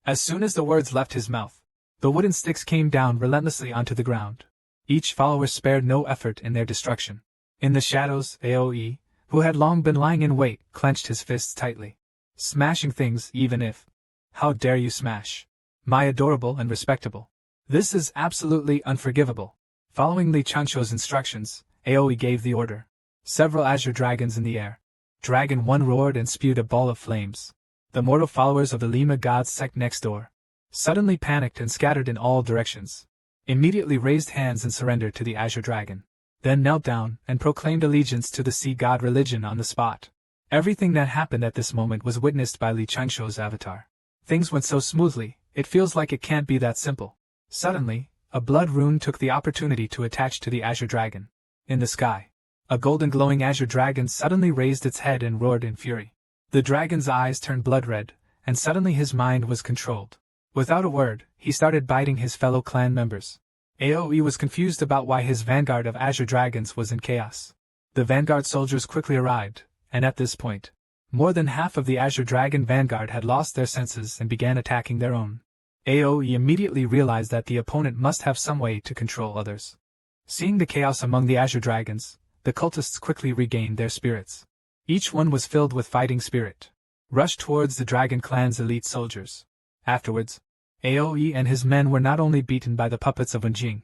As soon as the words left his mouth, the wooden sticks came down relentlessly onto the ground. Each follower spared no effort in their destruction. In the shadows, Aoe, who had long been lying in wait, clenched his fists tightly. Smashing things, even if. How dare you smash? My adorable and respectable. This is absolutely unforgivable. Following Li Changshuo's instructions, Aoe gave the order. Several azure dragons in the air. Dragon 1 roared and spewed a ball of flames. The mortal followers of the Lima god sect next door suddenly panicked and scattered in all directions. Immediately raised hands and surrendered to the azure dragon. Then knelt down and proclaimed allegiance to the sea god religion on the spot. Everything that happened at this moment was witnessed by Li Changshuo's avatar. Things went so smoothly, it feels like it can't be that simple. Suddenly, a blood rune took the opportunity to attach to the azure dragon. In the sky, a golden glowing azure dragon suddenly raised its head and roared in fury. The dragon's eyes turned blood red, and suddenly his mind was controlled. Without a word, he started biting his fellow clan members. Aoe was confused about why his vanguard of azure dragons was in chaos. The vanguard soldiers quickly arrived, and at this point, more than half of the azure dragon vanguard had lost their senses and began attacking their own. Aoe immediately realized that the opponent must have some way to control others. Seeing the chaos among the azure dragons, the cultists quickly regained their spirits. Each one was filled with fighting spirit, rushed towards the dragon clan's elite soldiers. Afterwards, Aoe and his men were not only beaten by the puppets of Wenjing,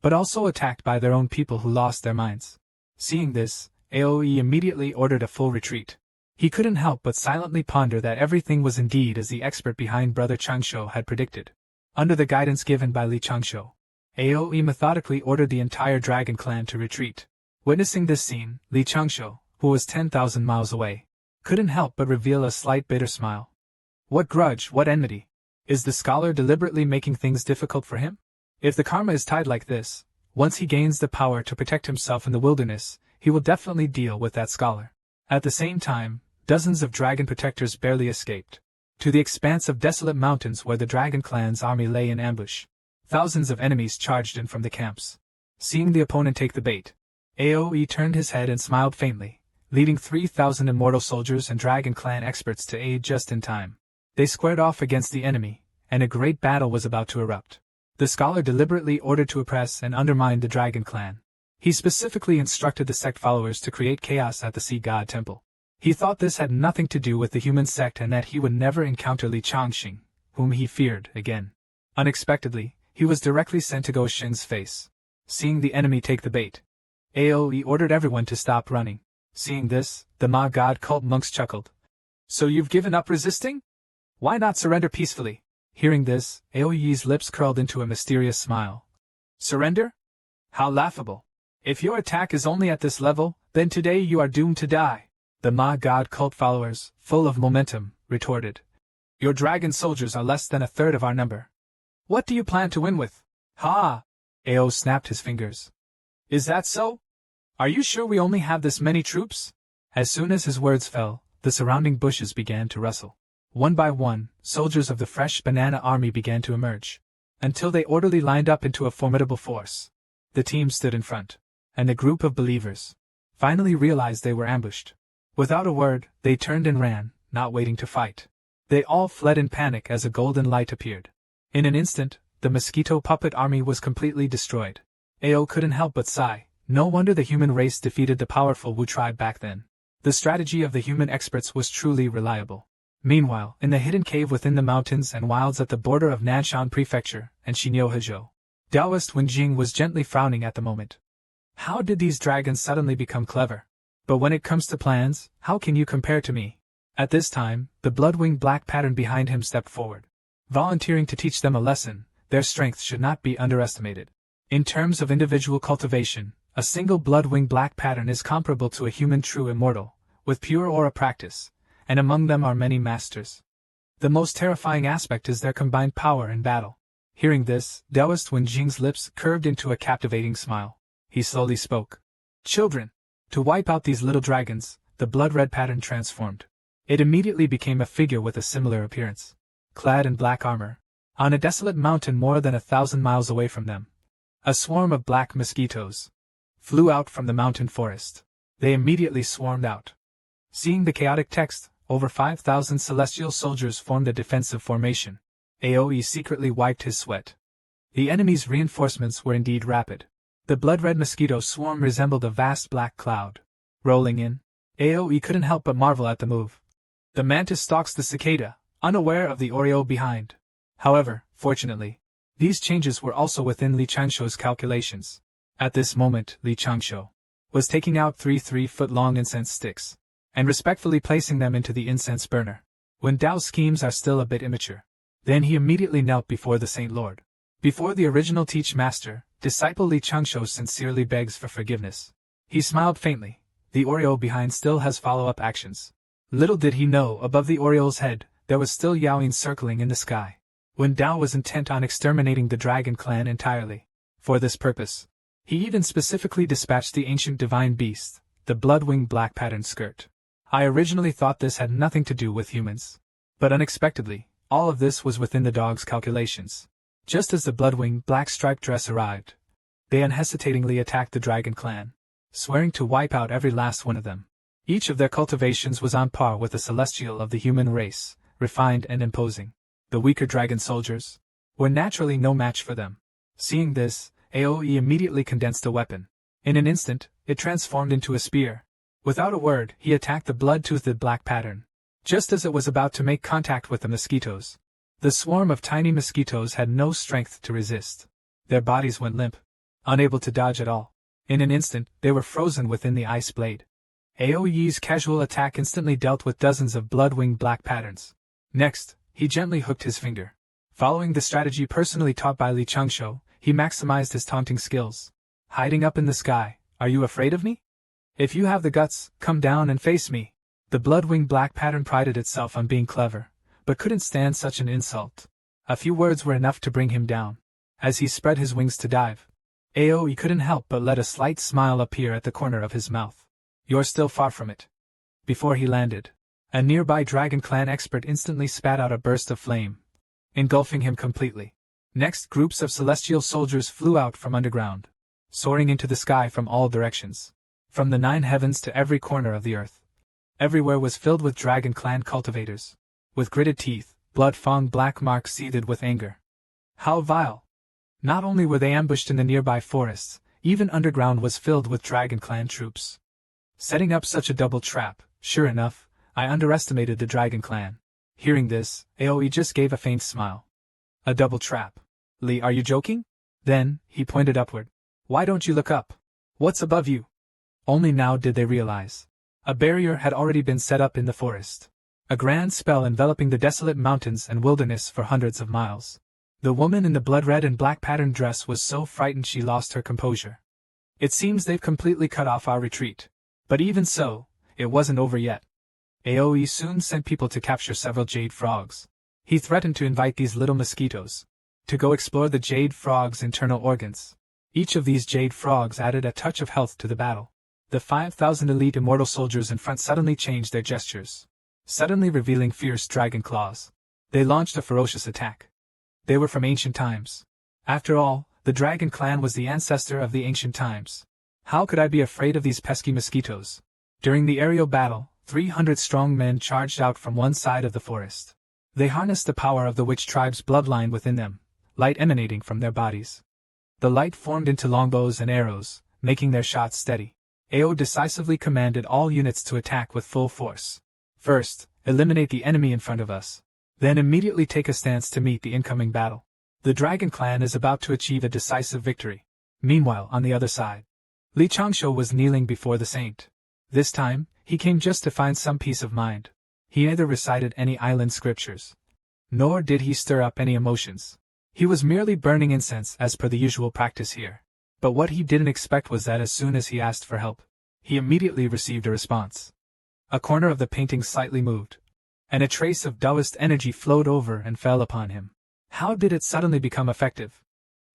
but also attacked by their own people who lost their minds. Seeing this, Aoe immediately ordered a full retreat. He couldn't help but silently ponder that everything was indeed as the expert behind Brother Changshuo had predicted. Under the guidance given by Li Changshuo, Aoe methodically ordered the entire dragon clan to retreat. Witnessing this scene, Li Changshuo, who was 10,000 miles away, couldn't help but reveal a slight bitter smile. What grudge, what enmity? Is the scholar deliberately making things difficult for him? If the karma is tied like this, once he gains the power to protect himself in the wilderness, he will definitely deal with that scholar. At the same time, dozens of dragon protectors barely escaped to the expanse of desolate mountains where the dragon clan's army lay in ambush. Thousands of enemies charged in from the camps. Seeing the opponent take the bait, Aoe turned his head and smiled faintly, leading 3,000 immortal soldiers and dragon clan experts to aid just in time. They squared off against the enemy, and a great battle was about to erupt. The scholar deliberately ordered to oppress and undermine the dragon clan. He specifically instructed the sect followers to create chaos at the sea god temple. He thought this had nothing to do with the human sect and that he would never encounter Li Changxing, whom he feared, again. Unexpectedly, he was directly sent to Go Shin's face. Seeing the enemy take the bait, Aoe ordered everyone to stop running. Seeing this, the Ma god cult monks chuckled. So you've given up resisting? Why not surrender peacefully? Hearing this, Aoe's lips curled into a mysterious smile. Surrender? How laughable. If your attack is only at this level, then today you are doomed to die. The Ma god cult followers, full of momentum, retorted. Your dragon soldiers are less than a third of our number. What do you plan to win with? Ha! Ao snapped his fingers. Is that so? Are you sure we only have this many troops? As soon as his words fell, the surrounding bushes began to rustle. One by one, soldiers of the fresh banana army began to emerge, until they orderly lined up into a formidable force. The team stood in front, and the group of believers finally realized they were ambushed. Without a word, they turned and ran, not waiting to fight. They all fled in panic as a golden light appeared. In an instant, the mosquito puppet army was completely destroyed. Ao couldn't help but sigh. No wonder the human race defeated the powerful Wu tribe back then. The strategy of the human experts was truly reliable. Meanwhile, in the hidden cave within the mountains and wilds at the border of Nanshan Prefecture and Xinyohezhou, Taoist Wenjing was gently frowning at the moment. How did these dragons suddenly become clever? But when it comes to plans, how can you compare to me? At this time, the blood-winged black pattern behind him stepped forward, volunteering to teach them a lesson. Their strength should not be underestimated. In terms of individual cultivation, a single blood-winged black pattern is comparable to a human true immortal, with pure aura practice, and among them are many masters. The most terrifying aspect is their combined power in battle. Hearing this, Taoist Wenjing's lips curved into a captivating smile. He slowly spoke. Children! To wipe out these little dragons, the blood-red pattern transformed. It immediately became a figure with a similar appearance, clad in black armor, on a desolate mountain more than 1,000 miles away from them. A swarm of black mosquitoes flew out from the mountain forest. They immediately swarmed out. Seeing the chaotic text, over 5,000 celestial soldiers formed a defensive formation. Aoe secretly wiped his sweat. The enemy's reinforcements were indeed rapid. The blood-red mosquito swarm resembled a vast black cloud. Rolling in, Aoe couldn't help but marvel at the move. The mantis stalks the cicada, unaware of the Oreo behind. However, fortunately, these changes were also within Li Changshou's calculations. At this moment, Li Changshu was taking out 3 3-foot-long incense sticks, and respectfully placing them into the incense burner. When Tao's schemes are still a bit immature, then he immediately knelt before the Saint Lord. Before the original teach master, disciple Li Changshu sincerely begs for forgiveness. He smiled faintly. The Oreo behind still has follow-up actions. Little did he know, above the Oreo's head, there was still Yaoyin circling in the sky. When Tao was intent on exterminating the dragon clan entirely. For this purpose, he even specifically dispatched the ancient divine beast, the blood-winged black patterned skirt. I originally thought this had nothing to do with humans. But unexpectedly, all of this was within the dog's calculations. Just as the blood-winged black striped dress arrived, they unhesitatingly attacked the dragon clan, swearing to wipe out every last one of them. Each of their cultivations was on par with the celestial of the human race, refined and imposing. The weaker dragon soldiers were naturally no match for them. Seeing this, Aoe immediately condensed a weapon. In an instant, it transformed into a spear. Without a word, he attacked the blood-toothed black pattern. Just as it was about to make contact with the mosquitoes, the swarm of tiny mosquitoes had no strength to resist. Their bodies went limp, unable to dodge at all. In an instant, they were frozen within the ice blade. Aoe's casual attack instantly dealt with dozens of blood-winged black patterns. Next, he gently hooked his finger. Following the strategy personally taught by Li Changshu, he maximized his taunting skills. Hiding up in the sky, are you afraid of me? If you have the guts, come down and face me. The blood-winged black pattern prided itself on being clever, but couldn't stand such an insult. A few words were enough to bring him down. As he spread his wings to dive, Aoe couldn't help but let a slight smile appear at the corner of his mouth. You're still far from it. Before he landed, a nearby Dragon Clan expert instantly spat out a burst of flame, engulfing him completely. Next, groups of celestial soldiers flew out from underground, soaring into the sky from all directions. From the 9 heavens to every corner of the earth. Everywhere was filled with Dragon Clan cultivators. With gritted teeth, blood-fanged black marks seethed with anger. How vile! Not only were they ambushed in the nearby forests, even underground was filled with Dragon Clan troops. Setting up such a double trap, sure enough, I underestimated the Dragon Clan. Hearing this, Aoe just gave a faint smile. A double trap. Li, are you joking? Then, he pointed upward. Why don't you look up? What's above you? Only now did they realize. A barrier had already been set up in the forest. A grand spell enveloping the desolate mountains and wilderness for hundreds of miles. The woman in the blood-red and black patterned dress was so frightened she lost her composure. It seems they've completely cut off our retreat. But even so, it wasn't over yet. Aoe soon sent people to capture several jade frogs. He threatened to invite these little mosquitoes to go explore the jade frog's internal organs. Each of these jade frogs added a touch of health to the battle. The 5,000 elite immortal soldiers in front suddenly changed their gestures, suddenly revealing fierce dragon claws. They launched a ferocious attack. They were from ancient times. After all, the Dragon Clan was the ancestor of the ancient times. How could I be afraid of these pesky mosquitoes? During the aerial battle, 300 strong men charged out from one side of the forest. They harnessed the power of the witch tribe's bloodline within them, light emanating from their bodies. The light formed into longbows and arrows, making their shots steady. Ao decisively commanded all units to attack with full force. First, eliminate the enemy in front of us. Then immediately take a stance to meet the incoming battle. The Dragon Clan is about to achieve a decisive victory. Meanwhile, on the other side, Li Changshu was kneeling before the saint. This time, he came just to find some peace of mind. He neither recited any island scriptures, nor did he stir up any emotions. He was merely burning incense as per the usual practice here. But what he didn't expect was that as soon as he asked for help, he immediately received a response. A corner of the painting slightly moved, and a trace of Taoist energy flowed over and fell upon him. How did it suddenly become effective?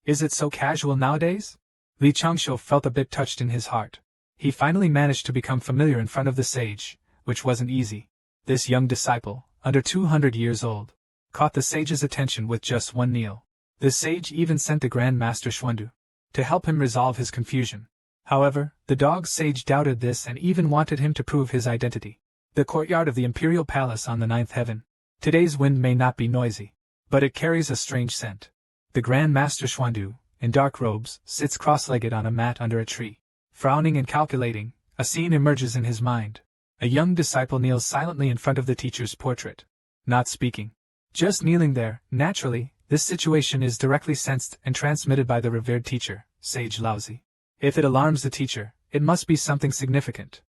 Is it so casual nowadays? Li Changshu felt a bit touched in his heart. He finally managed to become familiar in front of the sage, which wasn't easy. This young disciple, under 200 years old, caught the sage's attention with just one kneel. The sage even sent the Grand Master Xuandu to help him resolve his confusion. However, the dog sage doubted this and even wanted him to prove his identity. The courtyard of the Imperial Palace on the ninth heaven. Today's wind may not be noisy, but it carries a strange scent. The Grand Master Xuandu, in dark robes, sits cross-legged on a mat under a tree. Frowning and calculating, a scene emerges in his mind. A young disciple kneels silently in front of the teacher's portrait. Not speaking. Just kneeling there. Naturally, this situation is directly sensed and transmitted by the revered teacher, Sage Laozi. If it alarms the teacher, it must be something significant.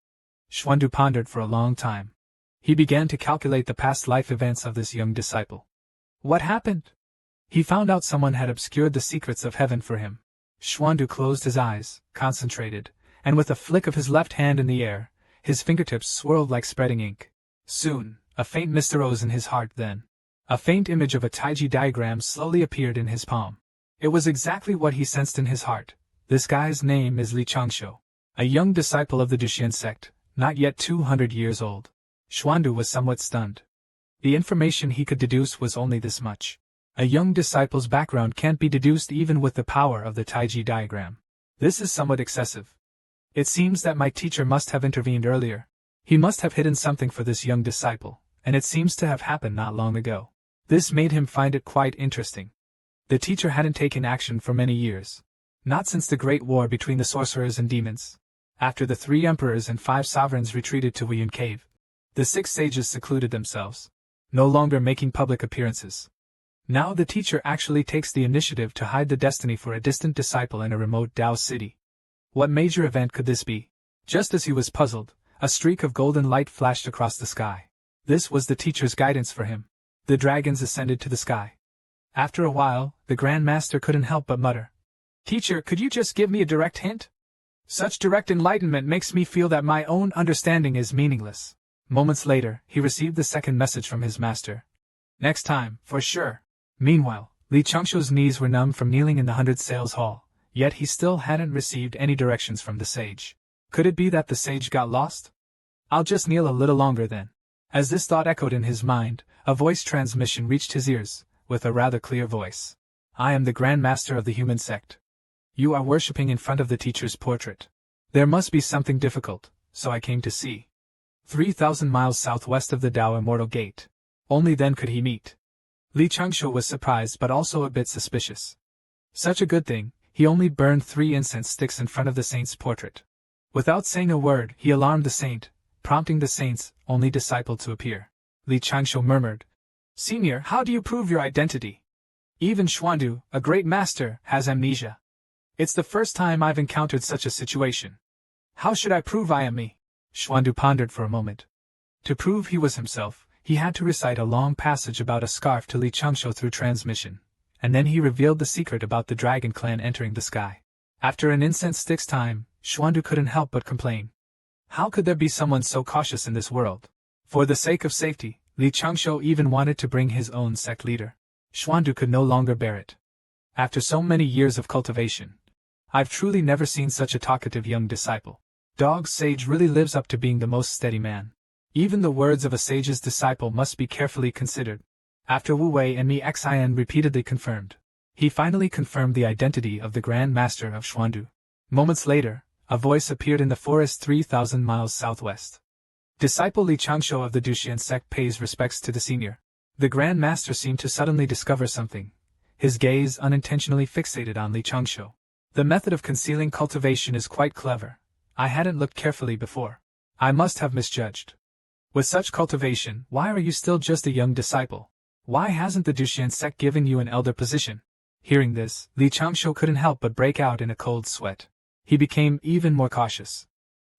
Xuandu pondered for a long time. He began to calculate the past life events of this young disciple. What happened? He found out someone had obscured the secrets of heaven for him. Xuandu closed his eyes, concentrated, and with a flick of his left hand in the air, his fingertips swirled like spreading ink. Soon, a faint mist arose in his heart. Then, a faint image of a Taiji diagram slowly appeared in his palm. It was exactly what he sensed in his heart. This guy's name is Li Changshu, a young disciple of the Duxian sect, not yet 200 years old. Xuandu was somewhat stunned. The information he could deduce was only this much. A young disciple's background can't be deduced even with the power of the Taiji diagram. This is somewhat excessive. It seems that my teacher must have intervened earlier. He must have hidden something for this young disciple, and it seems to have happened not long ago. This made him find it quite interesting. The teacher hadn't taken action for many years. Not since the Great War between the sorcerers and demons. After the 3 emperors and 5 sovereigns retreated to Weiyun Cave, the 6 sages secluded themselves, no longer making public appearances. Now the teacher actually takes the initiative to hide the destiny for a distant disciple in a remote Dao city. What major event could this be? Just as he was puzzled, a streak of golden light flashed across the sky. This was the teacher's guidance for him. The dragons ascended to the sky. After a while, the Grand Master couldn't help but mutter, "Teacher, could you just give me a direct hint? Such direct enlightenment makes me feel that my own understanding is meaningless." Moments later, he received the second message from his master. "Next time, for sure." Meanwhile, Li Changshu's knees were numb from kneeling in the 100 Sales Hall, yet he still hadn't received any directions from the sage. Could it be that the sage got lost? "I'll just kneel a little longer then." As this thought echoed in his mind, a voice transmission reached his ears, with a rather clear voice. "I am the Grand Master of the human sect. You are worshipping in front of the teacher's portrait. There must be something difficult, so I came to see." 3,000 miles southwest of the Dao Immortal Gate. Only then could he meet. Li Changshu was surprised but also a bit suspicious. Such a good thing, he only burned 3 incense sticks in front of the saint's portrait. Without saying a word, he alarmed the saint, prompting the saint's only disciple to appear. Li Changshu murmured, "Senior, how do you prove your identity? Even Xuandu, a great master, has amnesia. It's the first time I've encountered such a situation. How should I prove I am me?" Xuandu pondered for a moment. To prove he was himself, he had to recite a long passage about a scarf to Li Changshu through transmission, and then he revealed the secret about the Dragon Clan entering the sky. After an incense stick's time, Xuandu couldn't help but complain. How could there be someone so cautious in this world? For the sake of safety, Li Changshu even wanted to bring his own sect leader. Xuandu could no longer bear it. After so many years of cultivation, I've truly never seen such a talkative young disciple. Dog Sage really lives up to being the most steady man. Even the words of a sage's disciple must be carefully considered. After Wu Wei and Mi Xin repeatedly confirmed, he finally confirmed the identity of the Grand Master of Xuandu. Moments later, a voice appeared in the forest 3,000 miles southwest. Disciple Li Changshu of the Duxian sect pays respects to the senior. The Grand Master seemed to suddenly discover something, his gaze unintentionally fixated on Li Changshu. The method of concealing cultivation is quite clever. I hadn't looked carefully before. I must have misjudged. With such cultivation, why are you still just a young disciple? Why hasn't the Duxian sect given you an elder position? Hearing this, Li Changshu couldn't help but break out in a cold sweat. He became even more cautious.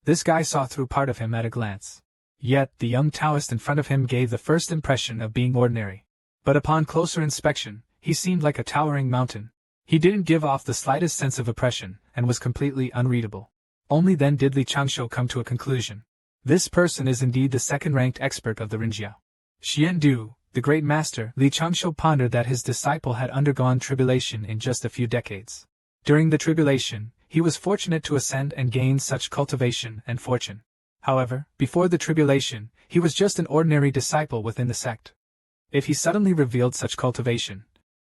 This guy saw through part of him at a glance. Yet, the young Taoist in front of him gave the first impression of being ordinary. But upon closer inspection, he seemed like a towering mountain. He didn't give off the slightest sense of oppression, and was completely unreadable. Only then did Li Changshu come to a conclusion. This person is indeed the second-ranked expert of the Rinjiao. Xian Du, the great master. Li Changshu pondered that his disciple had undergone tribulation in just a few decades. During the tribulation, he was fortunate to ascend and gain such cultivation and fortune. However, before the tribulation, he was just an ordinary disciple within the sect. If he suddenly revealed such cultivation,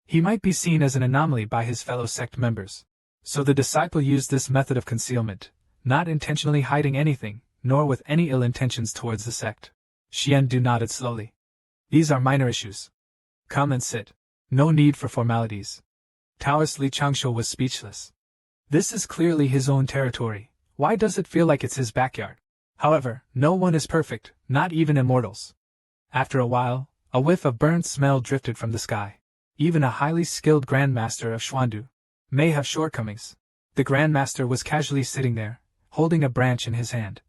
he might be seen as an anomaly by his fellow sect members. So the disciple used this method of concealment, not intentionally hiding anything, nor with any ill intentions towards the sect. Xian Du nodded slowly. These are minor issues. Come and sit. No need for formalities. Taoist Li Changshu was speechless. This is clearly his own territory. Why does it feel like it's his backyard? However, no one is perfect, not even immortals. After a while, a whiff of burnt smell drifted from the sky. Even a highly skilled Grandmaster of Xuandu may have shortcomings. The Grandmaster was casually sitting there, holding a branch in his hand,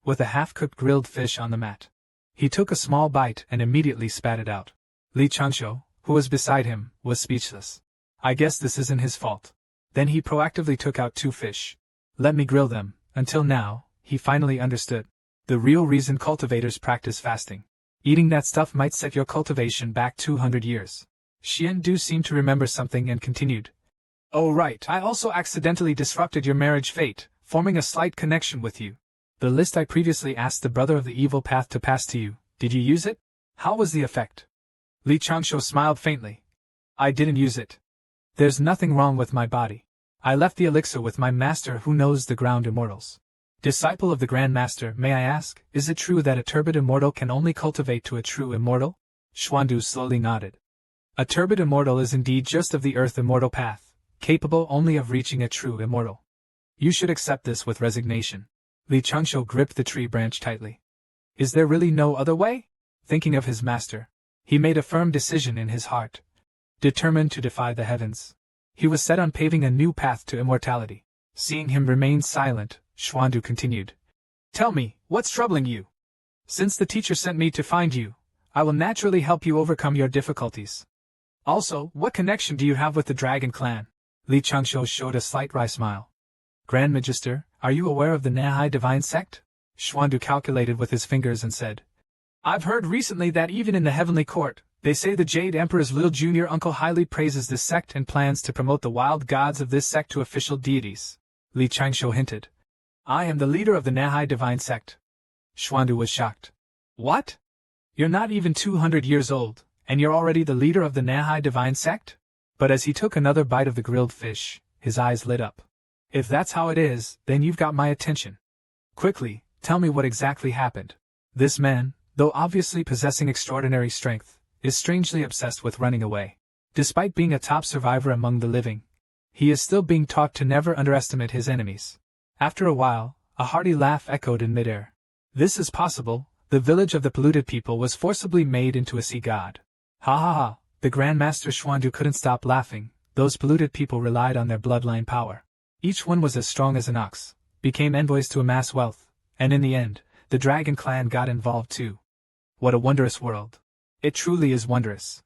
with a half-cooked grilled fish on the mat. He took a small bite and immediately spat it out. Li Changshu, who was beside him, was speechless. I guess this isn't his fault. Then he proactively took out 2 fish. Let me grill them. Until now, he finally understood the real reason cultivators practice fasting. Eating that stuff might set your cultivation back 200 years. Xian Du seemed to remember something and continued. Oh right, I also accidentally disrupted your marriage fate, forming a slight connection with you. The list I previously asked the brother of the evil path to pass to you, did you use it? How was the effect? Li Changshu smiled faintly. I didn't use it. There's nothing wrong with my body. I left the elixir with my master who knows the ground immortals. Disciple of the Grand Master, may I ask, is it true that a turbid immortal can only cultivate to a true immortal? Xuandu slowly nodded. A turbid immortal is indeed just of the earth immortal path, capable only of reaching a true immortal. You should accept this with resignation. Li Changshu gripped the tree branch tightly. Is there really no other way? Thinking of his master, he made a firm decision in his heart. Determined to defy the heavens, he was set on paving a new path to immortality. Seeing him remain silent, Xuandu continued. Tell me, what's troubling you? Since the teacher sent me to find you, I will naturally help you overcome your difficulties. Also, what connection do you have with the Dragon Clan? Li Changshu showed a slight wry smile. Grand Magister, are you aware of the Nahai Divine Sect? Xuandu calculated with his fingers and said. I've heard recently that even in the Heavenly Court, they say the Jade Emperor's little junior uncle highly praises this sect and plans to promote the wild gods of this sect to official deities. Li Changshu hinted. I am the leader of the Nahai Divine Sect. Xuandu was shocked. What? You're not even 200 years old, and you're already the leader of the Nahai Divine Sect? But as he took another bite of the grilled fish, his eyes lit up. If that's how it is, then you've got my attention. Quickly, tell me what exactly happened. This man, though obviously possessing extraordinary strength, is strangely obsessed with running away. Despite being a top survivor among the living, he is still being taught to never underestimate his enemies. After a while, a hearty laugh echoed in midair. This is possible. The village of the polluted people was forcibly made into a sea god. Ha ha ha, the Grand Master Xuandu couldn't stop laughing. Those polluted people relied on their bloodline power. Each one was as strong as an ox, became envoys to amass wealth, and in the end, the Dragon Clan got involved too. What a wondrous world. It truly is wondrous.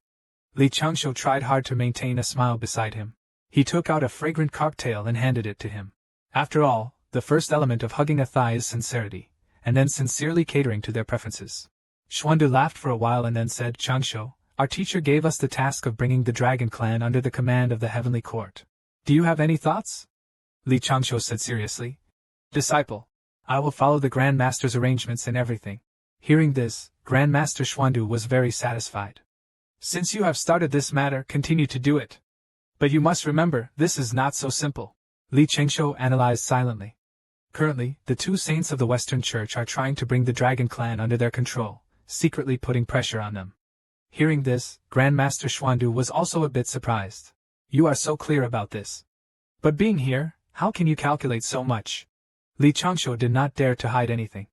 Li Changshu tried hard to maintain a smile beside him. He took out a fragrant cocktail and handed it to him. After all, the first element of hugging a thigh is sincerity, and then sincerely catering to their preferences. Xuandu laughed for a while and then said, Changshu, our teacher gave us the task of bringing the Dragon Clan under the command of the Heavenly Court. Do you have any thoughts? Li Changshu said seriously. Disciple, I will follow the Grand Master's arrangements in everything. Hearing this, Grand Master Xuandu was very satisfied. Since you have started this matter, continue to do it. But you must remember, this is not so simple. Li Changshu analyzed silently. Currently, the 2 saints of the Western Church are trying to bring the Dragon Clan under their control, secretly putting pressure on them. Hearing this, Grand Master Xuandu was also a bit surprised. You are so clear about this. But being here, how can you calculate so much? Li Changshu did not dare to hide anything.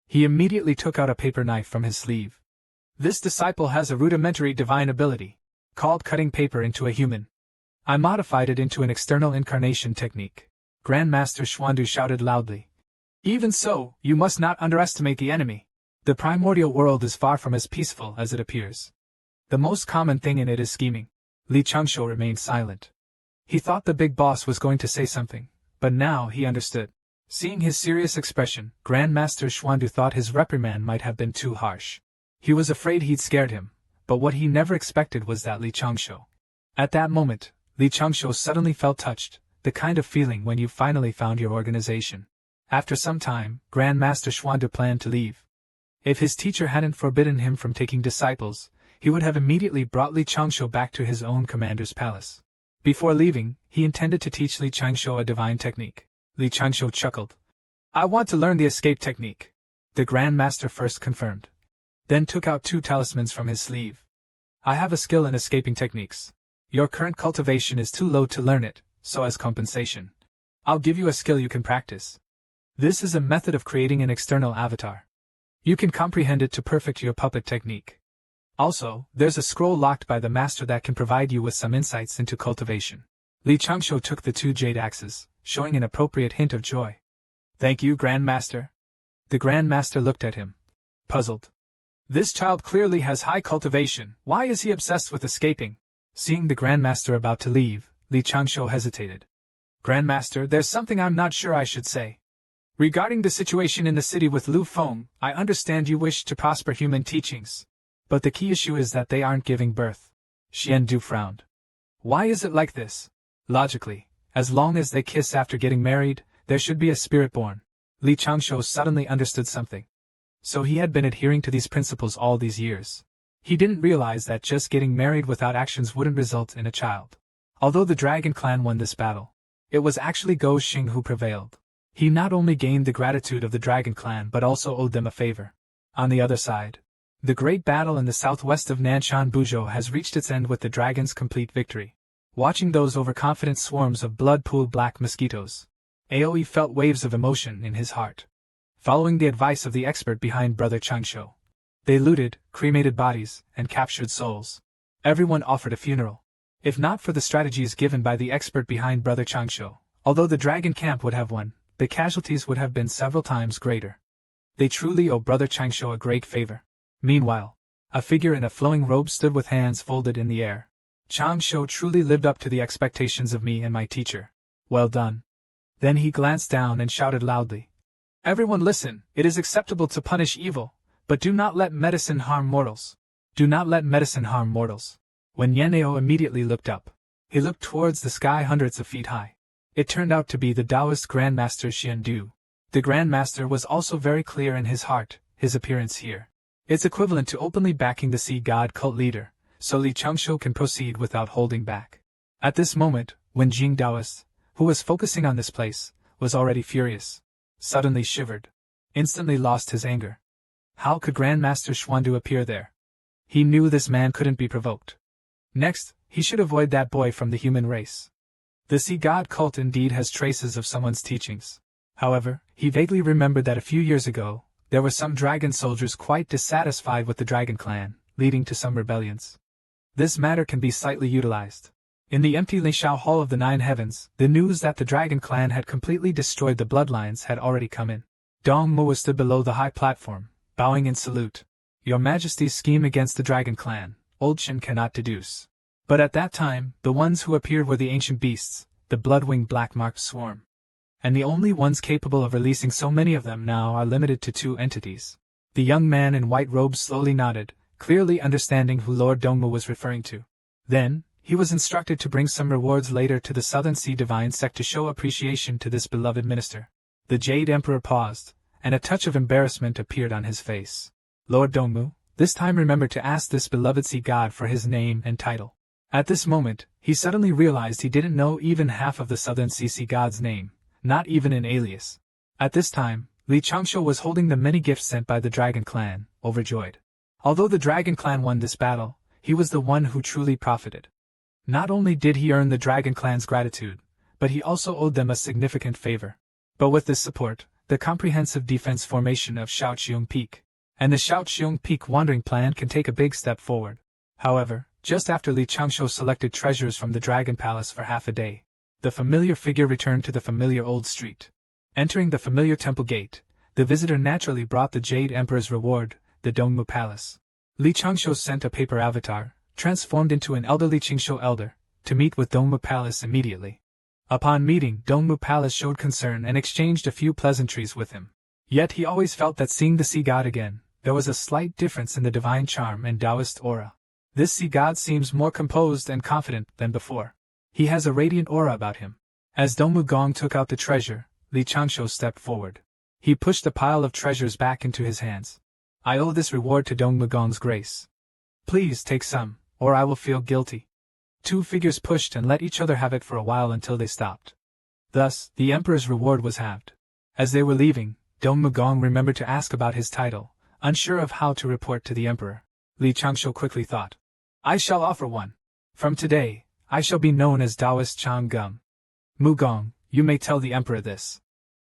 He immediately took out a paper knife from his sleeve. This disciple has a rudimentary divine ability, called cutting paper into a human. I modified it into an external incarnation technique. Grandmaster Xuandu shouted loudly. Even so, you must not underestimate the enemy. The primordial world is far from as peaceful as it appears. The most common thing in it is scheming. Li Changshu remained silent. He thought the big boss was going to say something, but now he understood. Seeing his serious expression, Grandmaster Xuandu thought his reprimand might have been too harsh. He was afraid he'd scared him, but what he never expected was that Li Changshu. At that moment, Li Changshu suddenly felt touched, the kind of feeling when you finally found your organization. After some time, Grandmaster Xuandu planned to leave. If his teacher hadn't forbidden him from taking disciples, he would have immediately brought Li Changshu back to his own commander's palace. Before leaving, he intended to teach Li Changshu a divine technique. Li Changshu chuckled. I want to learn the escape technique. The Grandmaster first confirmed. Then took out 2 talismans from his sleeve. I have a skill in escaping techniques. Your current cultivation is too low to learn it, so as compensation, I'll give you a skill you can practice. This is a method of creating an external avatar. You can comprehend it to perfect your puppet technique. Also, there's a scroll locked by the master that can provide you with some insights into cultivation. Li Changshu took the 2 jade axes, showing an appropriate hint of joy. Thank you, Grandmaster. The Grandmaster looked at him, puzzled. This child clearly has high cultivation. Why is he obsessed with escaping? Seeing the Grandmaster about to leave, Li Changshu hesitated. Grandmaster, there's something I'm not sure I should say. Regarding the situation in the city with Lu Feng, I understand you wish to prosper human teachings. But the key issue is that they aren't giving birth. Xian Du frowned. Why is it like this? Logically, as long as they kiss after getting married, there should be a spirit born. Li Changshu suddenly understood something. So he had been adhering to these principles all these years. He didn't realize that just getting married without actions wouldn't result in a child. Although the Dragon Clan won this battle, it was actually Go Xing who prevailed. He not only gained the gratitude of the Dragon Clan but also owed them a favor. On the other side, the great battle in the southwest of Nanshan Buzhou has reached its end with the dragon's complete victory. Watching those overconfident swarms of blood-pooled black mosquitoes, Aoi felt waves of emotion in his heart. Following the advice of the expert behind Brother Changshu, they looted, cremated bodies, and captured souls. Everyone offered a funeral. If not for the strategies given by the expert behind Brother Changshu, although the dragon camp would have won, the casualties would have been several times greater. They truly owe Brother Changshu a great favor. Meanwhile, a figure in a flowing robe stood with hands folded in the air. Changshu truly lived up to the expectations of me and my teacher. Well done. Then he glanced down and shouted loudly. Everyone listen, it is acceptable to punish evil, but do not let medicine harm mortals. Do not let medicine harm mortals. When Yaneo immediately looked up, he looked towards the sky hundreds of feet high. It turned out to be the Taoist Grandmaster Xian Du. The Grandmaster was also very clear in his heart, his appearance here. It's equivalent to openly backing the sea god cult leader, so Li Changshu can proceed without holding back. At this moment, when Jing Taoist, who was focusing on this place, was already furious, suddenly shivered, instantly lost his anger. How could Grandmaster Xuandu appear there? He knew this man couldn't be provoked. Next, he should avoid that boy from the human race. The sea god cult indeed has traces of someone's teachings. However, he vaguely remembered that a few years ago, there were some dragon soldiers quite dissatisfied with the Dragon Clan, leading to some rebellions. This matter can be slightly utilized. In the empty Lishao Hall of the Nine Heavens, the news that the Dragon Clan had completely destroyed the bloodlines had already come in. Dong Mua stood below the high platform, bowing in salute. Your Majesty's scheme against the Dragon Clan, Old Shin cannot deduce. But at that time, the ones who appeared were the ancient beasts, the blood-winged black-marked swarm. And the only ones capable of releasing so many of them now are limited to 2 entities. The young man in white robes slowly nodded, clearly understanding who Lord Dongmu was referring to. Then, he was instructed to bring some rewards later to the Southern Sea Divine Sect to show appreciation to this beloved minister. The Jade Emperor paused, and a touch of embarrassment appeared on his face. Lord Dongmu, this time remember to ask this beloved sea god for his name and title. At this moment, he suddenly realized he didn't know even half of the Southern Sea god's name. Not even an alias. At this time, Li Changshu was holding the many gifts sent by the Dragon Clan, overjoyed. Although the Dragon Clan won this battle, he was the one who truly profited. Not only did he earn the Dragon Clan's gratitude, but he also owed them a significant favor. But with this support, the comprehensive defense formation of Shaoqiong Peak. And the Shaoqiong Peak wandering plan can take a big step forward. However, just after Li Changshu selected treasures from the Dragon Palace for half a day, the familiar figure returned to the familiar old street. Entering the familiar temple gate, the visitor naturally brought the Jade Emperor's reward, the Dongmu Palace. Li Changshu sent a paper avatar, transformed into an elderly Qingshou elder, to meet with Dongmu Palace immediately. Upon meeting, Dongmu Palace showed concern and exchanged a few pleasantries with him. Yet he always felt that seeing the sea god again, there was a slight difference in the divine charm and Taoist aura. This sea god seems more composed and confident than before. He has a radiant aura about him. As Dongmu Gong took out the treasure, Li Changshu stepped forward. He pushed the pile of treasures back into his hands. I owe this reward to Dongmu Gong's grace. Please take some, or I will feel guilty. Two figures pushed and let each other have it for a while until they stopped. Thus, the emperor's reward was halved. As they were leaving, Dongmu Gong remembered to ask about his title, unsure of how to report to the emperor. Li Changshu quickly thought, I shall offer one. From today, I shall be known as Taoist Chang Gum. Mu Gong, you may tell the emperor this.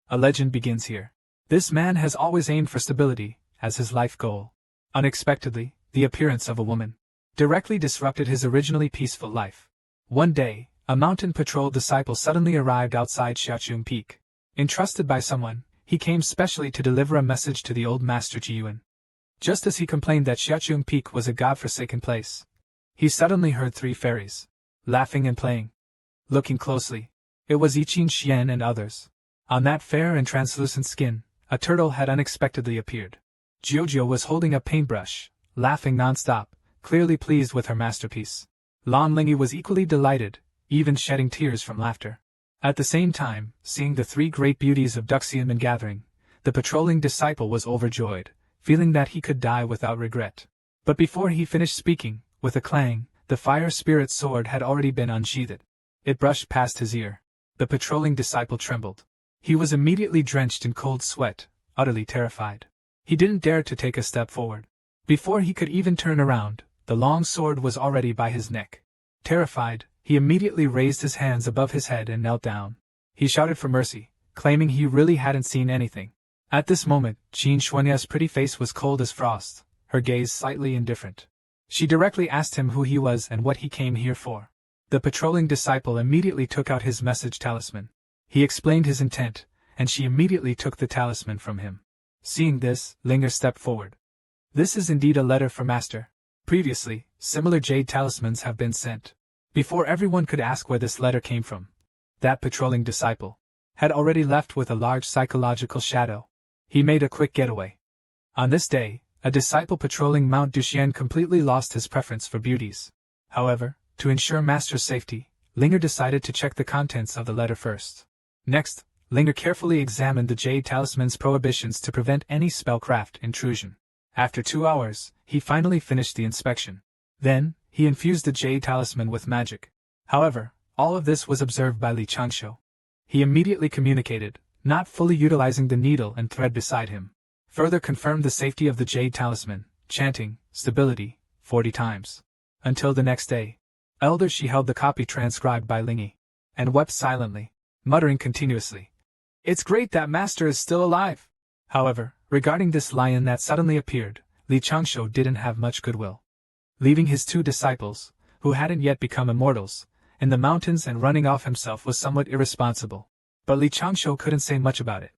A legend begins here. This man has always aimed for stability as his life goal. Unexpectedly, the appearance of a woman directly disrupted his originally peaceful life. One day, a mountain patrol disciple suddenly arrived outside Shaoqiong Peak. Entrusted by someone, he came specially to deliver a message to the old master Jiyuan. Just as he complained that Shaoqiong Peak was a god-forsaken place, he suddenly heard three fairies laughing and playing. Looking closely, it was Yiqin Xian and others. On that fair and translucent skin, a turtle had unexpectedly appeared. Jiujiu was holding a paintbrush, laughing non-stop, clearly pleased with her masterpiece. Lan Lingyi was equally delighted, even shedding tears from laughter. At the same time, seeing the three great beauties of Duxianmen gathering, the patrolling disciple was overjoyed, feeling that he could die without regret. But before he finished speaking, with a clang, the fire spirit's sword had already been unsheathed. It brushed past his ear. The patrolling disciple trembled. He was immediately drenched in cold sweat, utterly terrified. He didn't dare to take a step forward. Before he could even turn around, the long sword was already by his neck. Terrified, he immediately raised his hands above his head and knelt down. He shouted for mercy, claiming he really hadn't seen anything. At this moment, Qin Xuanya's pretty face was cold as frost, her gaze slightly indifferent. She directly asked him who he was and what he came here for. The patrolling disciple immediately took out his message talisman. He explained his intent, and she immediately took the talisman from him. Seeing this, Linger stepped forward. This is indeed a letter for Master. Previously, similar jade talismans have been sent. Before everyone could ask where this letter came from, that patrolling disciple had already left with a large psychological shadow. He made a quick getaway. On this day, a disciple patrolling Mount Duxian completely lost his preference for beauties. However, to ensure Master's safety, Linger decided to check the contents of the letter first. Next, Linger carefully examined the jade talisman's prohibitions to prevent any spellcraft intrusion. After 2 hours, he finally finished the inspection. Then, he infused the jade talisman with magic. However, all of this was observed by Li Changshu. He immediately communicated, not fully utilizing the needle and thread beside him. Further confirmed the safety of the jade talisman, chanting, stability, 40 times. Until the next day. Elder Shi held the copy transcribed by Lingyi, and wept silently, muttering continuously, It's great that Master is still alive. However, regarding this lion that suddenly appeared, Li Changshu didn't have much goodwill. Leaving his two disciples, who hadn't yet become immortals, in the mountains and running off himself was somewhat irresponsible. But Li Changshu couldn't say much about it.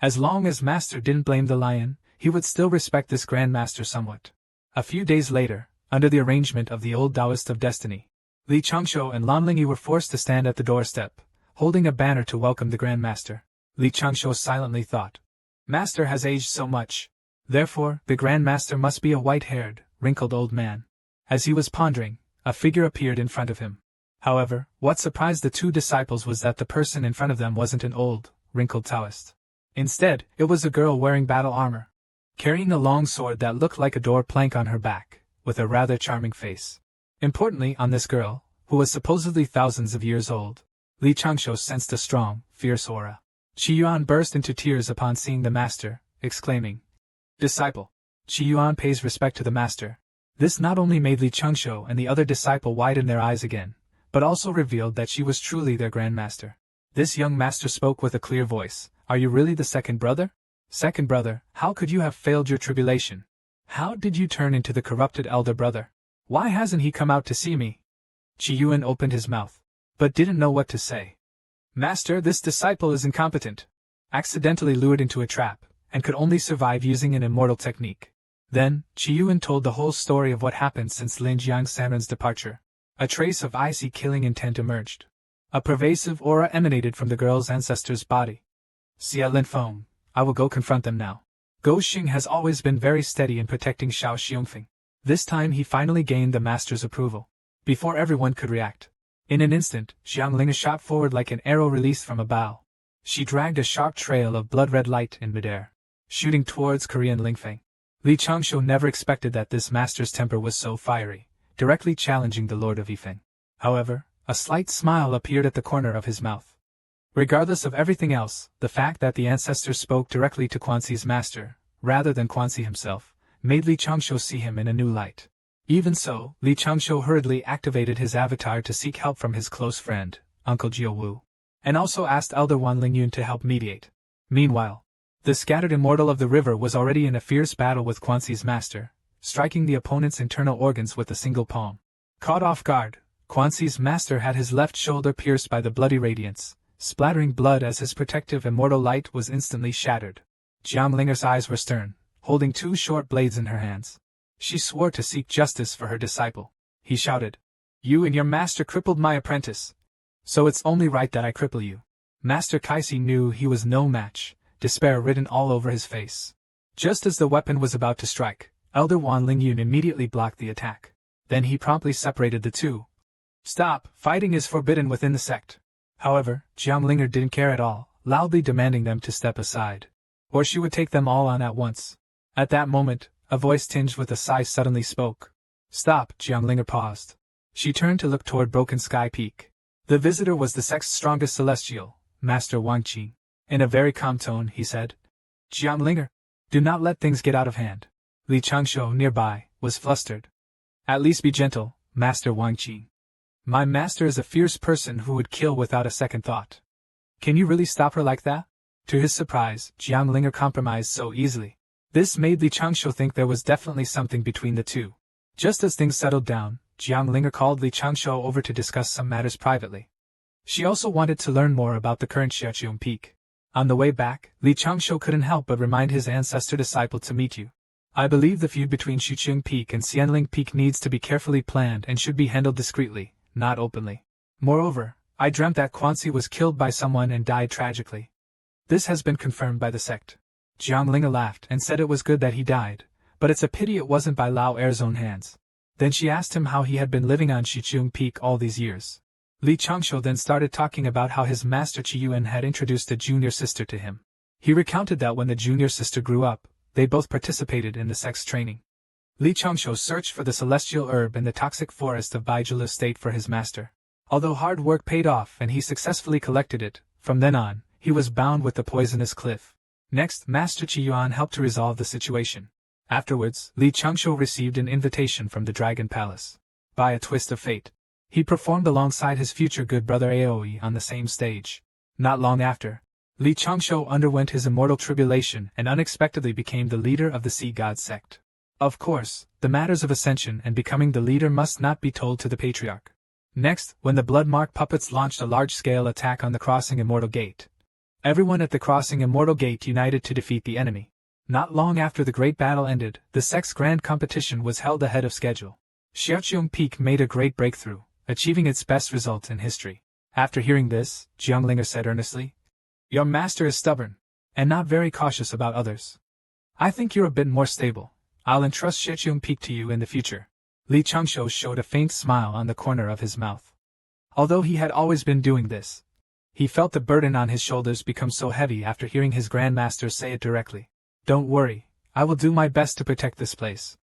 As long as Master didn't blame the lion, he would still respect this Grand Master somewhat. A few days later, under the arrangement of the old Taoist of Destiny, Li Changshu and Lan Lingyi were forced to stand at the doorstep, holding a banner to welcome the Grand Master. Li Changshu silently thought, Master has aged so much. Therefore, the Grand Master must be a white-haired, wrinkled old man. As he was pondering, a figure appeared in front of him. However, what surprised the two disciples was that the person in front of them wasn't an old, wrinkled Taoist. Instead, it was a girl wearing battle armor, carrying a long sword that looked like a door plank on her back, with a rather charming face. Importantly, on this girl, who was supposedly thousands of years old, Li Changshu sensed a strong, fierce aura. Qi Yuan burst into tears upon seeing the master, exclaiming, Disciple! Qi Yuan pays respect to the master. This not only made Li Changshu and the other disciple widen their eyes again, but also revealed that she was truly their Grand Master. This young master spoke with a clear voice, Are you really the second brother? Second brother, how could you have failed your tribulation? How did you turn into the corrupted elder brother? Why hasn't he come out to see me? Qi Yuan opened his mouth, but didn't know what to say. Master, this disciple is incompetent. Accidentally lured into a trap, and could only survive using an immortal technique. Then, Qi Yuan told the whole story of what happened since Lin Jiang Sanren's departure. A trace of icy killing intent emerged. A pervasive aura emanated from the girl's ancestor's body. Xia Lin Feng, I will go confront them now. Go Xing has always been very steady in protecting Xiao Xiongfeng. This time he finally gained the master's approval. Before everyone could react. In an instant, Xiangling shot forward like an arrow released from a bow. She dragged a sharp trail of blood-red light in midair, shooting towards Korean Lingfeng. Li Changshu never expected that this master's temper was so fiery, directly challenging the Lord of Yifeng. However, a slight smile appeared at the corner of his mouth. Regardless of everything else, the fact that the ancestor spoke directly to Quan Xi's master, rather than Quan Xi himself, made Li Changshu see him in a new light. Even so, Li Changshu hurriedly activated his avatar to seek help from his close friend, Uncle Jiu Wu, and also asked Elder Wan Lingyun to help mediate. Meanwhile, the scattered immortal of the river was already in a fierce battle with Quan Xi's master, striking the opponent's internal organs with a single palm. Caught off guard, Quan Xi's master had his left shoulder pierced by the bloody radiance, splattering blood as his protective immortal light was instantly shattered. Jiang Linger's eyes were stern, holding two short blades in her hands. She swore to seek justice for her disciple. He shouted, "You and your master crippled my apprentice. So it's only right that I cripple you." Master Kaisi knew he was no match, despair written all over his face. Just as the weapon was about to strike, Elder Wan Lingyun immediately blocked the attack. Then he promptly separated the two. "Stop, fighting is forbidden within the sect." However, Jiang Linger didn't care at all, loudly demanding them to step aside, or she would take them all on at once. At that moment, a voice tinged with a sigh suddenly spoke. "Stop," Jiang Linger paused. She turned to look toward Broken Sky Peak. The visitor was the sect's strongest celestial, Master Wang Qi. In a very calm tone, he said, "Jiang Linger, do not let things get out of hand." Li Changshu, nearby, was flustered. "At least be gentle, Master Wang Qi. My master is a fierce person who would kill without a second thought. Can you really stop her like that?" To his surprise, Jiang Linger compromised so easily. This made Li Changshu think there was definitely something between the two. Just as things settled down, Jiang Linger called Li Changshu over to discuss some matters privately. She also wanted to learn more about the current Xiaoqiong Peak. On the way back, Li Changshu couldn't help but remind his ancestor disciple to meet you. "I believe the feud between Xiuqiong Peak and Xianling Peak needs to be carefully planned and should be handled discreetly, not openly. Moreover, I dreamt that Quan Xi was killed by someone and died tragically. This has been confirmed by the sect." Jiang Linger laughed and said it was good that he died, but it's a pity it wasn't by Lao Er's own hands. Then she asked him how he had been living on Xiuqiong Peak all these years. Li Changshu then started talking about how his master Qi Yuan had introduced a junior sister to him. He recounted that when the junior sister grew up, they both participated in the sect's training. Li Changshu searched for the celestial herb in the toxic forest of Baijulu State for his master. Although hard work paid off and he successfully collected it, from then on, he was bound with the poisonous cliff. Next, Master Qi Yuan helped to resolve the situation. Afterwards, Li Changshu received an invitation from the Dragon Palace. By a twist of fate, he performed alongside his future good brother Aoi on the same stage. Not long after, Li Changshu underwent his immortal tribulation and unexpectedly became the leader of the Sea God sect. Of course, the matters of ascension and becoming the leader must not be told to the Patriarch. Next, when the Bloodmark puppets launched a large-scale attack on the Crossing Immortal Gate, everyone at the Crossing Immortal Gate united to defeat the enemy. Not long after the great battle ended, the sect's grand competition was held ahead of schedule. Xiaoqiong Peak made a great breakthrough, achieving its best results in history. After hearing this, Jiang Linger said earnestly, "Your master is stubborn, and not very cautious about others. I think you're a bit more stable. I'll entrust Xiaoqiong Peak to you in the future." Li Changshu showed a faint smile on the corner of his mouth. Although he had always been doing this, he felt the burden on his shoulders become so heavy after hearing his grandmaster say it directly. "Don't worry, I will do my best to protect this place."